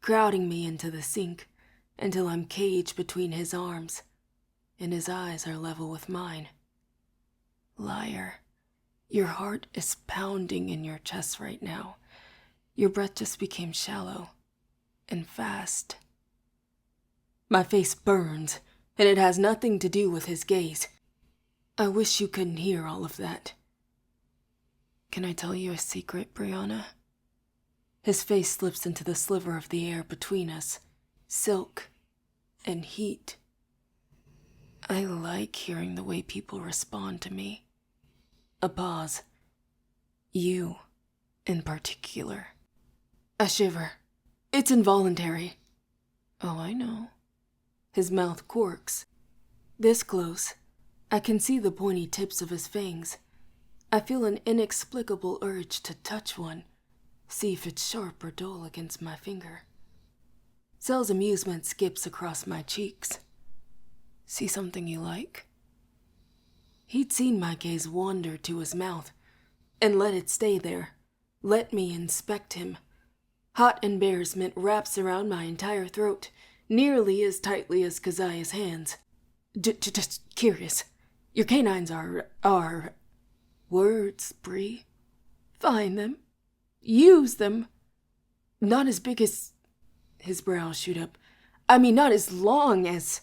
crowding me into the sink until I'm caged between his arms, and his eyes are level with mine. Liar, your heart is pounding in your chest right now. Your breath just became shallow and fast. My face burns, and it has nothing to do with his gaze. I wish you couldn't hear all of that. Can I tell you a secret, Brianna? His face slips into the sliver of the air between us, silk and heat. I like hearing the way people respond to me. A pause. You, in particular. A shiver. It's involuntary. Oh, I know. His mouth quirks. This close, I can see the pointy tips of his fangs. I feel an inexplicable urge to touch one, see if it's sharp or dull against my finger. Cell's amusement skips across my cheeks. See something you like? He'd seen my gaze wander to his mouth, and let it stay there. Let me inspect him. Hot embarrassment wraps around my entire throat, nearly as tightly as Keziah's hands. Just curious. Your canines are... Words, Bree. Find them. Use them. Not as big as... His brows shoot up. I mean, not as long as...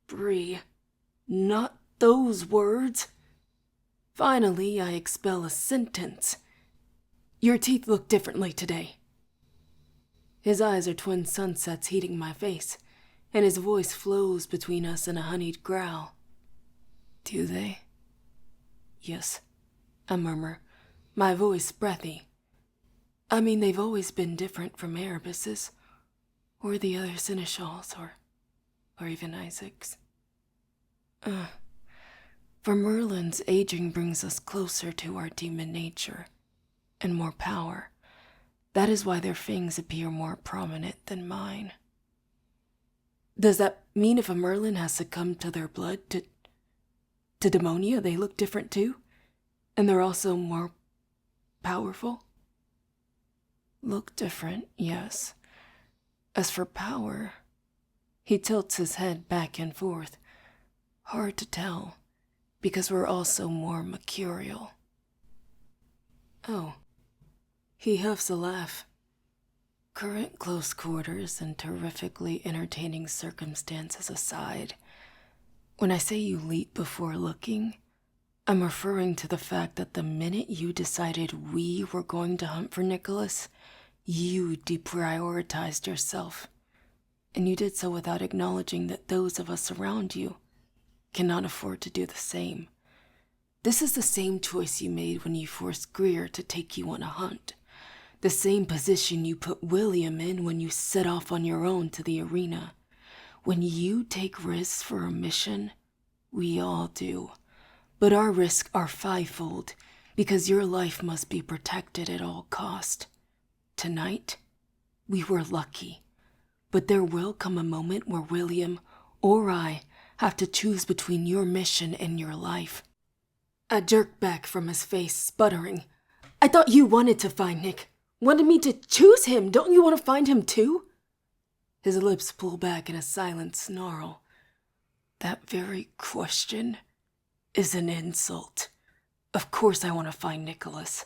Bree. Not those words. Finally, I expel a sentence. Your teeth look differently today. His eyes are twin sunsets heating my face, and his voice flows between us in a honeyed growl. Do they? Yes, I murmur, my voice breathy. I mean, they've always been different from Erebus's, or the other Seneschals, or even Isaac's. For Merlin's, aging brings us closer to our demon nature, and more power. That is why their fangs appear more prominent than mine. Does that mean if a Merlin has succumbed to their blood, to demonia, they look different too? And they're also more powerful? Look different, yes. As for power, he tilts his head back and forth. Hard to tell, because we're also more mercurial. Oh. He huffs a laugh. Current close quarters and terrifically entertaining circumstances aside, when I say you leap before looking, I'm referring to the fact that the minute you decided we were going to hunt for Nicholas, you deprioritized yourself. And you did so without acknowledging that those of us around you cannot afford to do the same. This is the same choice you made when you forced Greer to take you on a hunt. The same position you put William in when you set off on your own to the arena. When you take risks for a mission, we all do. But our risks are fivefold, because your life must be protected at all cost. Tonight, we were lucky. But there will come a moment where William or I have to choose between your mission and your life. I jerk back from his face, sputtering. I thought you wanted to find Nick. Wanted me to choose him. Don't you want to find him too? His lips pull back in a silent snarl. That very question is an insult. Of course I want to find Nicholas.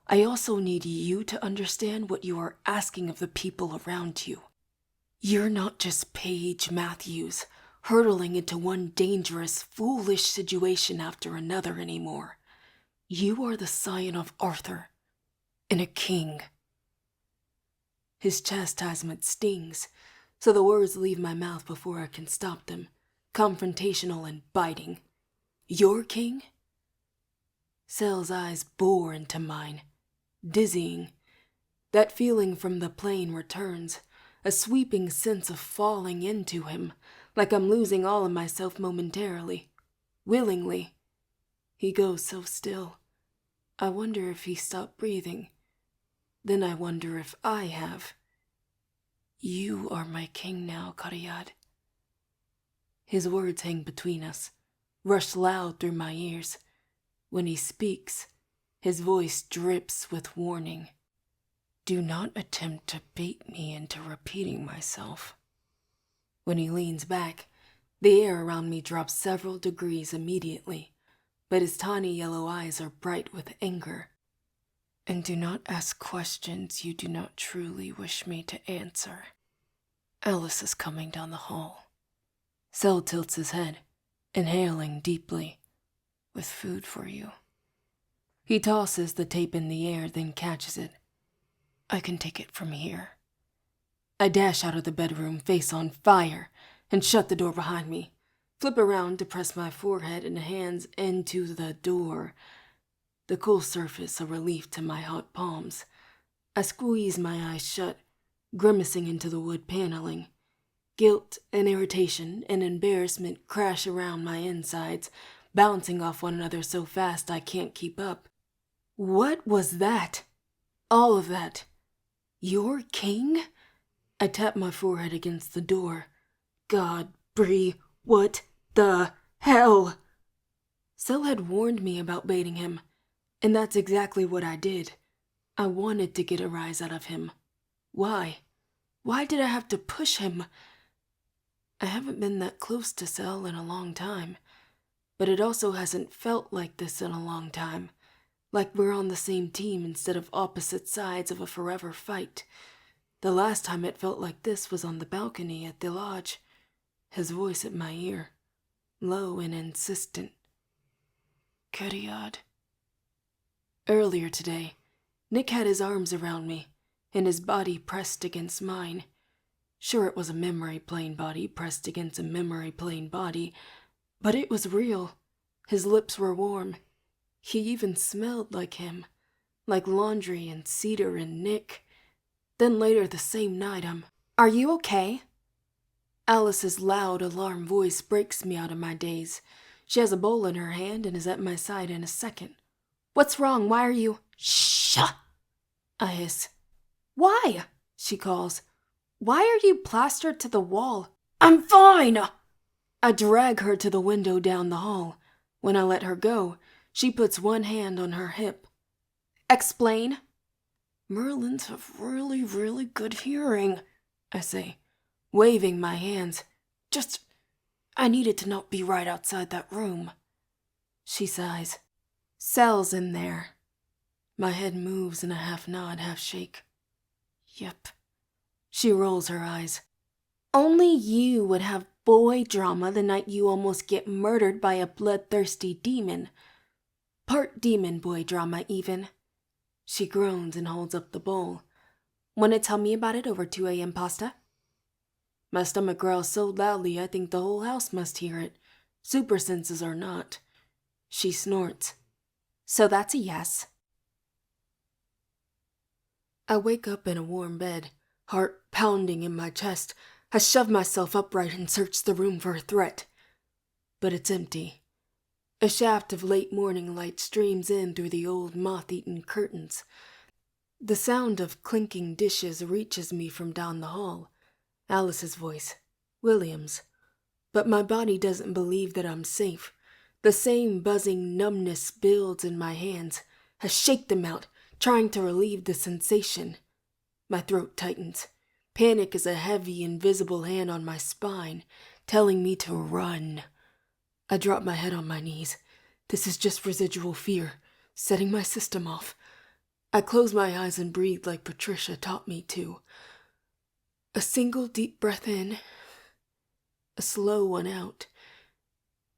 I also need you to understand what you are asking of the people around you. You're not just Paige Matthews, hurtling into one dangerous, foolish situation after another anymore. You are the scion of Arthur, and a king. His chastisement stings, so the words leave my mouth before I can stop them, confrontational and biting. Your king? Sel's eyes bore into mine, dizzying. That feeling from the plane returns, a sweeping sense of falling into him, like I'm losing all of myself momentarily, willingly. He goes so still. I wonder if he stopped breathing. Then I wonder if I have. You are my king now, Caridad. His words hang between us, rush loud through my ears. When he speaks, his voice drips with warning. Do not attempt to bait me into repeating myself. When he leans back, the air around me drops several degrees immediately, but his tiny yellow eyes are bright with anger. And do not ask questions you do not truly wish me to answer. Alice is coming down the hall. Sel tilts his head, inhaling deeply. With food for you. He tosses the tape in the air, then catches it. I can take it from here. I dash out of the bedroom, face on fire, and shut the door behind me. Flip around to press my forehead and hands into the door. The cool surface a relief to my hot palms. I squeeze my eyes shut, grimacing into the wood paneling. Guilt and irritation and embarrassment crash around my insides, bouncing off one another so fast I can't keep up. What was that? All of that. Your king? I tap my forehead against the door. God, Bree, what the hell? Sel had warned me about baiting him, and that's exactly what I did. I wanted to get a rise out of him. Why? Why did I have to push him? I haven't been that close to Sel in a long time. But it also hasn't felt like this in a long time. Like we're on the same team instead of opposite sides of a forever fight. The last time it felt like this was on the balcony at the lodge. His voice at my ear, low and insistent. Caridad. Earlier today, Nick had his arms around me, and his body pressed against mine. Sure, it was a memory plane body pressed against a memory plane body, but it was real. His lips were warm. He even smelled like him, like laundry and cedar and Nick. Then later the same night, Are you okay? Alice's loud alarm voice breaks me out of my daze. She has a bowl in her hand and is at my side in a second. What's wrong? Why are you... Shh! I hiss. Why? She calls. Why are you plastered to the wall? I'm fine! I drag her to the window down the hall. When I let her go, she puts one hand on her hip. Explain. Merlins have really, really good hearing, I say, waving my hands. I needed to not be right outside that room. She sighs. Sel's in there. My head moves in a half nod, half shake. Yep. She rolls her eyes. Only you would have boy drama the night you almost get murdered by a bloodthirsty demon. Part demon boy drama, even. She groans and holds up the bowl. Want to tell me about it over 2 a.m. pasta? My stomach growls so loudly I think the whole house must hear it. Super senses or not. She snorts. So that's a yes. I wake up in a warm bed, heart pounding in my chest. I shove myself upright and search the room for a threat. But it's empty. A shaft of late morning light streams in through the old moth-eaten curtains. The sound of clinking dishes reaches me from down the hall. Alice's voice. William's. But my body doesn't believe that I'm safe. The same buzzing numbness builds in my hands. I shake them out, trying to relieve the sensation. My throat tightens. Panic is a heavy, invisible hand on my spine, telling me to run. I drop my head on my knees. This is just residual fear, setting my system off. I close my eyes and breathe like Patricia taught me to. A single deep breath in, a slow one out.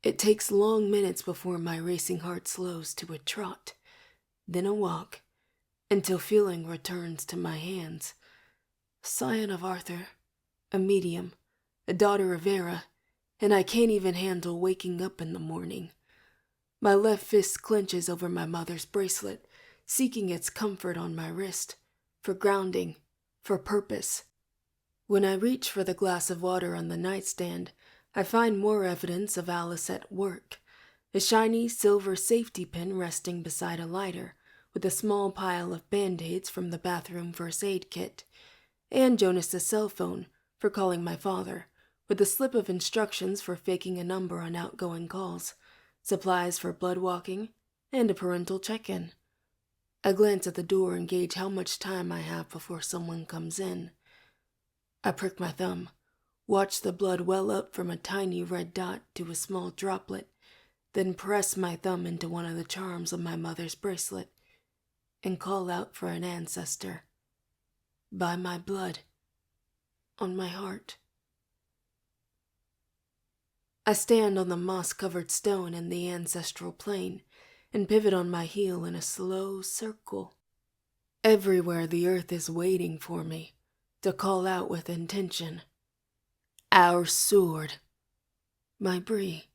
It takes long minutes before my racing heart slows to a trot, then a walk, until feeling returns to my hands. Scion of Arthur, a medium, a daughter of Vera, and I can't even handle waking up in the morning. My left fist clenches over my mother's bracelet, seeking its comfort on my wrist, for grounding, for purpose. When I reach for the glass of water on the nightstand, I find more evidence of Alice at work. A shiny silver safety pin resting beside a lighter, with a small pile of band-aids from the bathroom first aid kit, and Jonas's cell phone for calling my father, with a slip of instructions for faking a number on outgoing calls, supplies for blood walking, and a parental check-in. I glance at the door and gauge how much time I have before someone comes in. I prick my thumb, watch the blood well up from a tiny red dot to a small droplet, then press my thumb into one of the charms of my mother's bracelet and call out for an ancestor. By my blood, on my heart. I stand on the moss-covered stone in the ancestral plane and pivot on my heel in a slow circle. Everywhere the earth is waiting for me to call out with intention. Our sword, my Bree,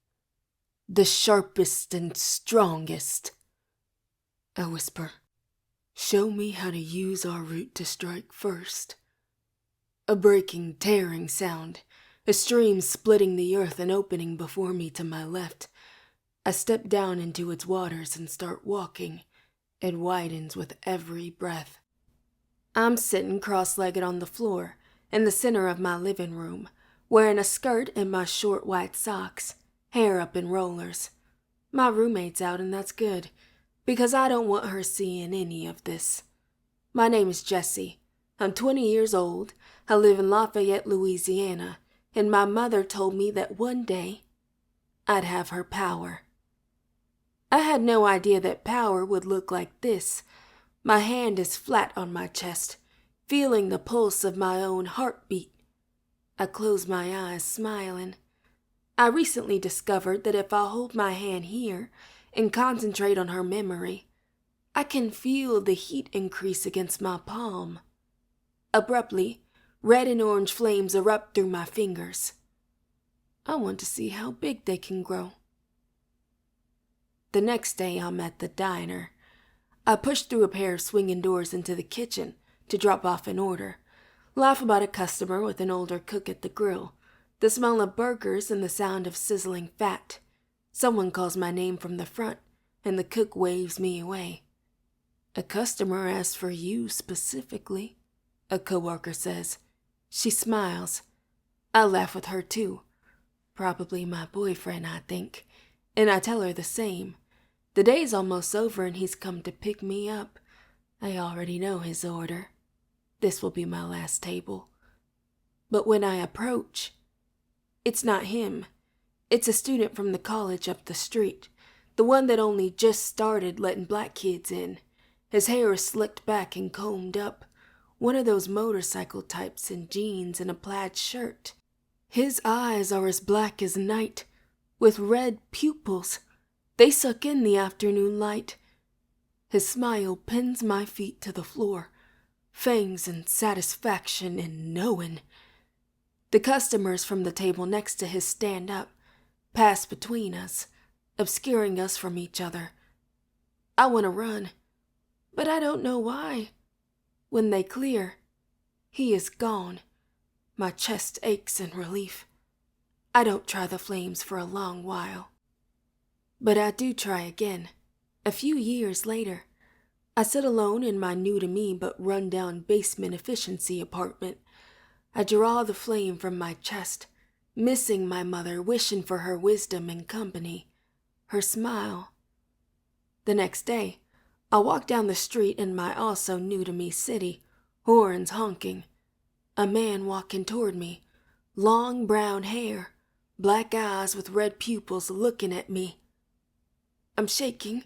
the sharpest and strongest. I whisper, show me how to use our root to strike first. A breaking, tearing sound, a stream splitting the earth and opening before me to my left. I step down into its waters and start walking. It widens with every breath. I'm sitting cross-legged on the floor in the center of my living room, wearing a skirt and my short white socks, hair up in rollers. My roommate's out and that's good, because I don't want her seeing any of this. My name is Jessie. I'm 20 years old. I live in Lafayette, Louisiana, and my mother told me that one day I'd have her power. I had no idea that power would look like this. My hand is flat on my chest, feeling the pulse of my own heartbeat. I close my eyes, smiling. I recently discovered that if I hold my hand here and concentrate on her memory, I can feel the heat increase against my palm. Abruptly, red and orange flames erupt through my fingers. I want to see how big they can grow. The next day, I'm at the diner. I push through a pair of swinging doors into the kitchen to drop off an order, laugh about a customer with an older cook at the grill, the smell of burgers and the sound of sizzling fat. Someone calls my name from the front, and the cook waves me away. A customer asked for you specifically, a coworker says. She smiles. I laugh with her too. Probably my boyfriend, I think, and I tell her the same. The day's almost over and he's come to pick me up. I already know his order. This will be my last table. But when I approach, it's not him. It's a student from the college up the street, the one that only just started letting black kids in. His hair is slicked back and combed up, one of those motorcycle types in jeans and a plaid shirt. His eyes are as black as night, with red pupils. They suck in the afternoon light. His smile pins my feet to the floor, fangs and satisfaction in knowing. The customers from the table next to his stand up, pass between us, obscuring us from each other. I want to run, but I don't know why. When they clear, he is gone. My chest aches in relief. I don't try the flames for a long while. But I do try again, a few years later. I sit alone in my new-to-me but run-down basement efficiency apartment. I draw the flame from my chest, missing my mother, wishing for her wisdom and company, her smile. The next day, I walk down the street in my also new-to-me city, horns honking. A man walking toward me. Long brown hair, black eyes with red pupils looking at me. I'm shaking.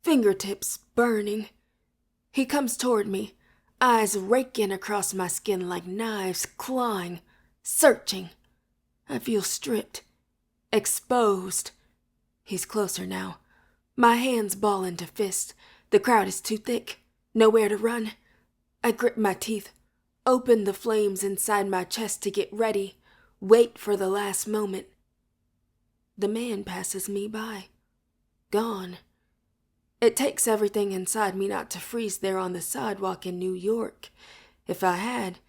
Fingertips burning. He comes toward me, eyes raking across my skin like knives, clawing, searching. I feel stripped, exposed. He's closer now. My hands ball into fists. The crowd is too thick. Nowhere to run. I grip my teeth, open the flames inside my chest to get ready, wait for the last moment. The man passes me by. Gone. It takes everything inside me not to freeze there on the sidewalk in New York. If I had,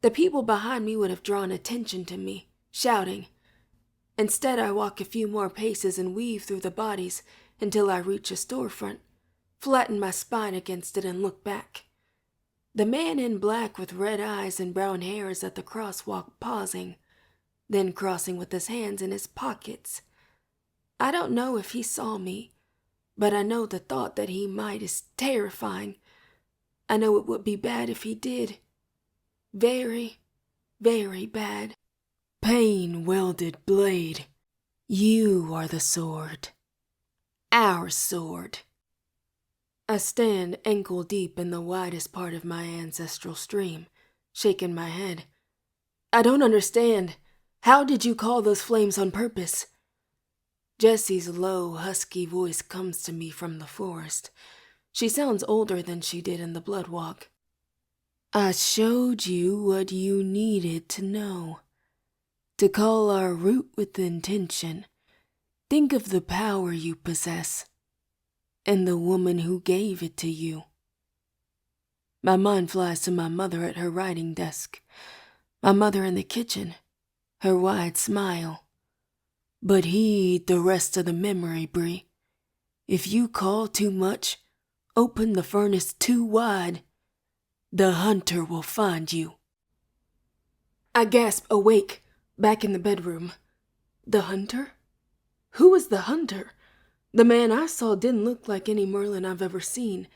the people behind me would have drawn attention to me, shouting. Instead, I walk a few more paces and weave through the bodies until I reach a storefront, flatten my spine against it and look back. The man in black with red eyes and brown hair is at the crosswalk pausing, then crossing with his hands in his pockets. I don't know if he saw me, but I know the thought that he might is terrifying. I know it would be bad if he did. Very, very bad. Pain-welded blade, you are the sword. Our sword. I stand ankle deep in the widest part of my ancestral stream, shaking my head. I don't understand. How did you call those flames on purpose? Jessie's low, husky voice comes to me from the forest. She sounds older than she did in the Bloodwalk. I showed you what you needed to know. To call our root with intention. Think of the power you possess. And the woman who gave it to you. My mind flies to my mother at her writing desk. My mother in the kitchen. Her wide smile. But heed the rest of the memory, Bree. If you call too much, open the furnace too wide, the hunter will find you. I gasp, awake, back in the bedroom. The hunter? Who is the hunter? The man I saw didn't look like any Merlin I've ever seen.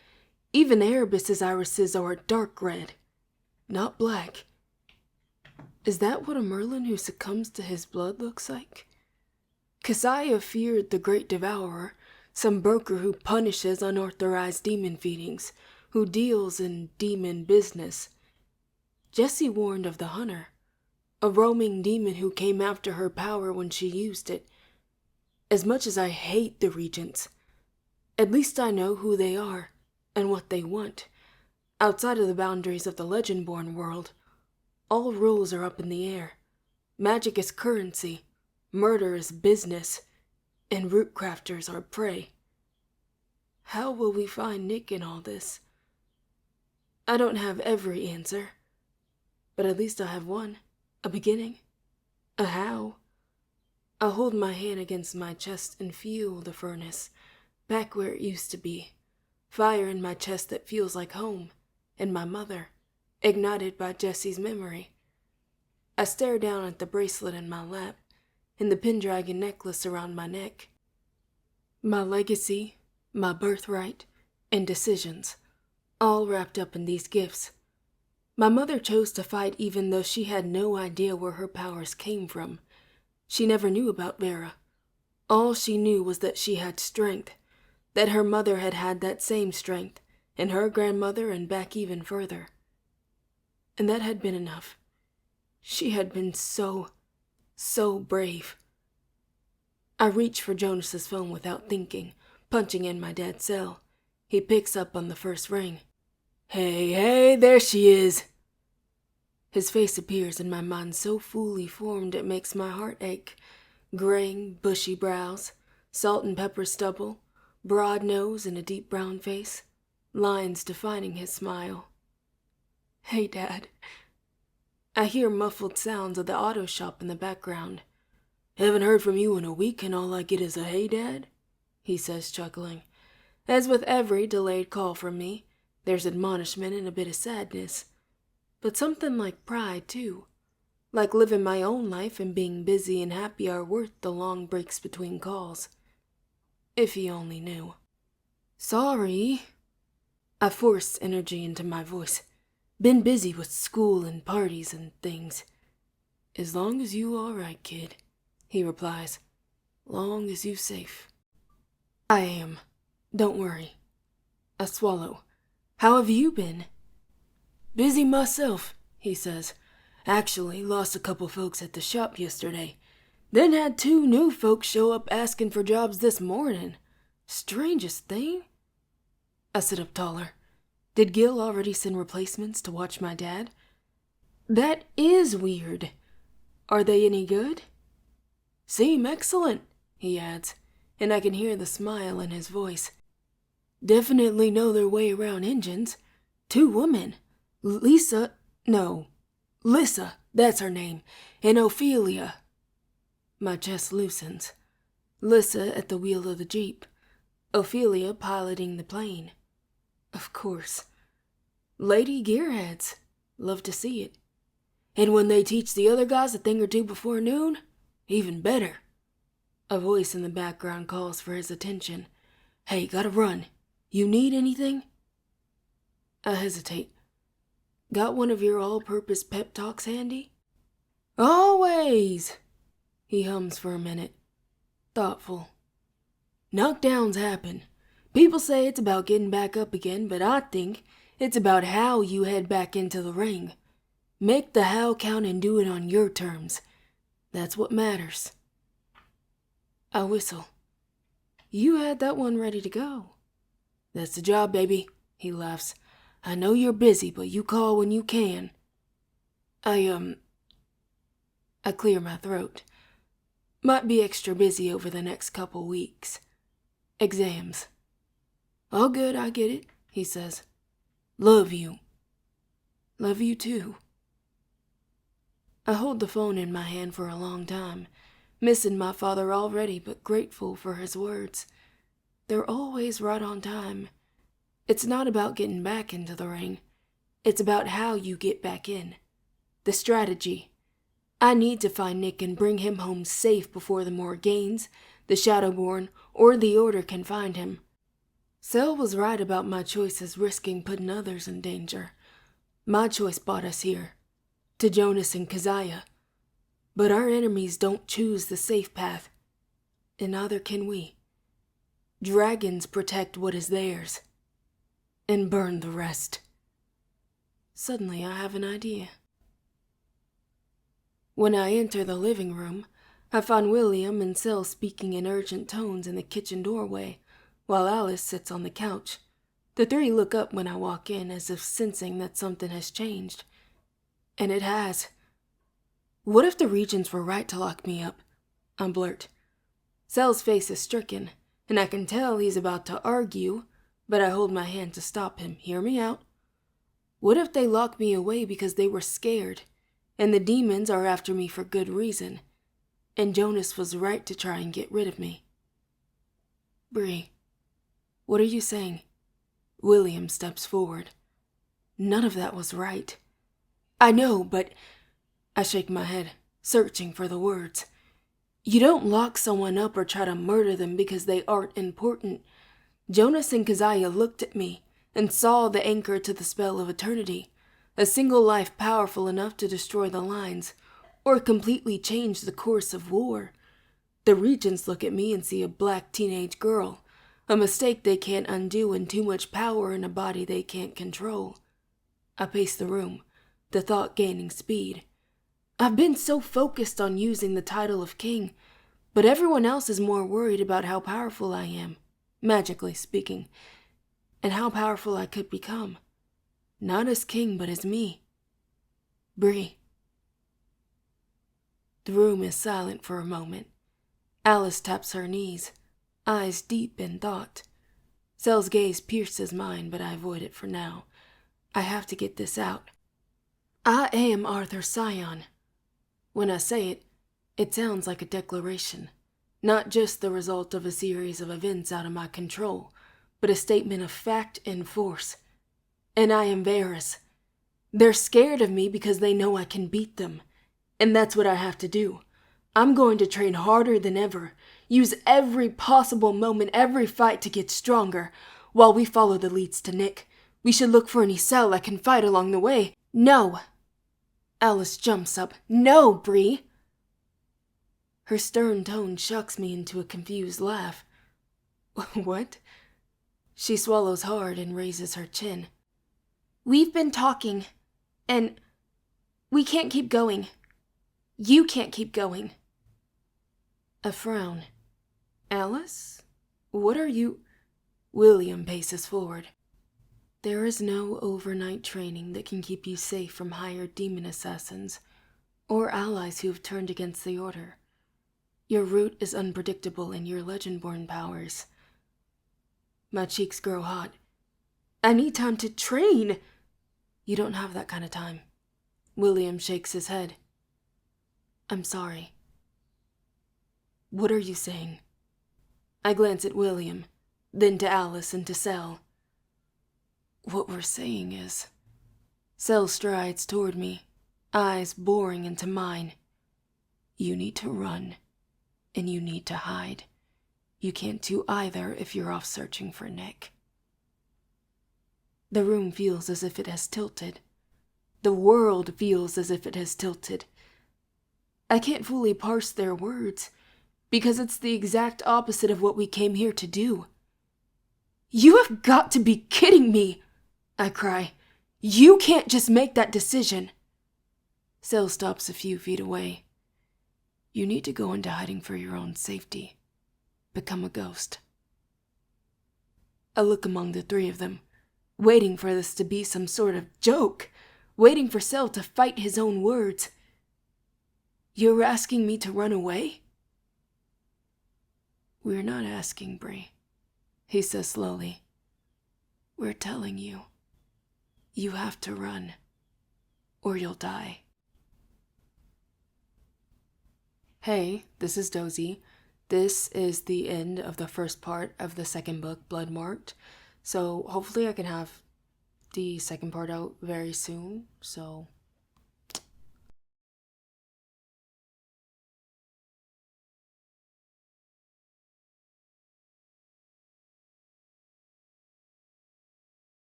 Even Erebus's irises are a dark red, not black. Is that what a Merlin who succumbs to his blood looks like? Keziah feared the Great Devourer, some broker who punishes unauthorized demon feedings, who deals in demon business. Jessie warned of the hunter, a roaming demon who came after her power when she used it. As much as I hate the Regents, at least I know who they are and what they want. Outside of the boundaries of the Legendborn world, all rules are up in the air. Magic is currency, murder is business, and root crafters are prey. How will we find Nick in all this? I don't have every answer, but at least I have one, a beginning, a how. I hold my hand against my chest and feel the furnace, back where it used to be. Fire in my chest that feels like home, and my mother, ignited by Jessie's memory. I stare down at the bracelet in my lap, and the Pendragon necklace around my neck. My legacy, my birthright, and decisions, all wrapped up in these gifts. My mother chose to fight even though she had no idea where her powers came from. She never knew about Vera. All she knew was that she had strength, that her mother had had that same strength, and her grandmother and back even further. And that had been enough. She had been so brave. I reach for Jonas's phone without thinking, punching in my dad's cell. He picks up on the first ring. Hey, there she is. His face appears in my mind so fully formed it makes my heart ache. Graying, bushy brows, salt and pepper stubble, broad nose and a deep brown face, lines defining his smile. Hey, Dad. I hear muffled sounds of the auto shop in the background. Haven't heard from you in a week and all I get is a hey, Dad, he says, chuckling. As with every delayed call from me, there's admonishment and a bit of sadness. But something like pride, too. Like living my own life and being busy and happy are worth the long breaks between calls. If he only knew. Sorry. I force energy into my voice. Been busy with school and parties and things. As long as you all right, kid, he replies. Long as you safe. I am. Don't worry. I swallow. How have you been? Busy myself, he says. Actually, lost a couple folks at the shop yesterday. Then had 2 new folks show up asking for jobs this morning. Strangest thing. I sit up taller. Did Gil already send replacements to watch my dad? That is weird. Are they any good? Seem excellent, he adds, and I can hear the smile in his voice. Definitely know their way around engines. 2 women. Lissa, that's her name, and Ophelia. My chest loosens. Lissa at the wheel of the Jeep. Ophelia piloting the plane. Of course. Lady gearheads. Love to see it. And when they teach the other guys a thing or two before noon, even better. A voice in the background calls for his attention. Hey, gotta run. You need anything? I hesitate. Got one of your all-purpose pep talks handy? Always! He hums for a minute. Thoughtful. Knockdowns happen. People say it's about getting back up again, but I think it's about how you head back into the ring. Make the how count and do it on your terms. That's what matters. I whistle. You had that one ready to go. That's the job, baby, he laughs. I know you're busy, but you call when you can. I clear my throat. Might be extra busy over the next couple weeks. Exams. All good, I get it, he says. Love you. Love you too. I hold the phone in my hand for a long time, missing my father already but grateful for his words. They're always right on time. It's not about getting back into the ring. It's about how you get back in. The strategy. I need to find Nick and bring him home safe before the Morgaines, the Shadowborn, or the Order can find him. Sel was right about my choices risking putting others in danger. My choice brought us here, to Jonas and Keziah. But our enemies don't choose the safe path, and neither can we. Dragons protect what is theirs, and burn the rest. Suddenly I have an idea. When I enter the living room, I find William and Sel speaking in urgent tones in the kitchen doorway, while Alice sits on the couch. The 3 look up when I walk in as if sensing that something has changed. And it has. What if the Regents were right to lock me up? I blurt. Sel's face is stricken, and I can tell he's about to argue, but I hold my hand to stop him. Hear me out. What if they locked me away because they were scared, and the demons are after me for good reason, and Jonas was right to try and get rid of me? Bree, what are you saying? William steps forward. None of that was right. I know, but... I shake my head, searching for the words. You don't lock someone up or try to murder them because they aren't important. Jonas and Keziah looked at me and saw the anchor to the spell of eternity, a single life powerful enough to destroy the lines or completely change the course of war. The Regents look at me and see a black teenage girl, a mistake they can't undo and too much power in a body they can't control. I pace the room, the thought gaining speed. I've been so focused on using the title of king, but everyone else is more worried about how powerful I am, magically speaking, and how powerful I could become. Not as king, but as me. Bree. The room is silent for a moment. Alice taps her knees, eyes deep in thought. Sel's gaze pierces mine, but I avoid it for now. I have to get this out. I am Arthur Scion. When I say it, it sounds like a declaration, not just the result of a series of events out of my control, but a statement of fact and force. And I am Varys. They're scared of me because they know I can beat them, and that's what I have to do. I'm going to train harder than ever, use every possible moment, every fight to get stronger, while we follow the leads to Nick, We should look for any cell that can fight along the way. No! Alice jumps up. No, Bree! Her stern tone shocks me into a confused laugh. What? She swallows hard and raises her chin. We've been talking, and we can't keep going. You can't keep going. A frown. Alice? What are you? William paces forward. There is no overnight training that can keep you safe from hired demon assassins or allies who have turned against the Order. Your route is unpredictable in your Legendborn powers. My cheeks grow hot. I need time to train. You don't have that kind of time. William shakes his head. I'm sorry. What are you saying? I glance at William, then to Alice and to Cell. What we're saying is... Cell strides toward me, eyes boring into mine. You need to run, and you need to hide. You can't do either if you're off searching for Nick. The room feels as if it has tilted. The world feels as if it has tilted. I can't fully parse their words, because it's the exact opposite of what we came here to do. You have got to be kidding me, I cry. You can't just make that decision. Cell stops a few feet away. You need to go into hiding for your own safety. Become a ghost. I look among the three of them, waiting for this to be some sort of joke, waiting for Cell to fight his own words. You're asking me to run away? We're not asking, Bree, he says slowly. We're telling you. You have to run, or you'll die. Hey, this is Dozy. This is the end of the first part of the second book, Bloodmarked. So hopefully I can have the second part out very soon. So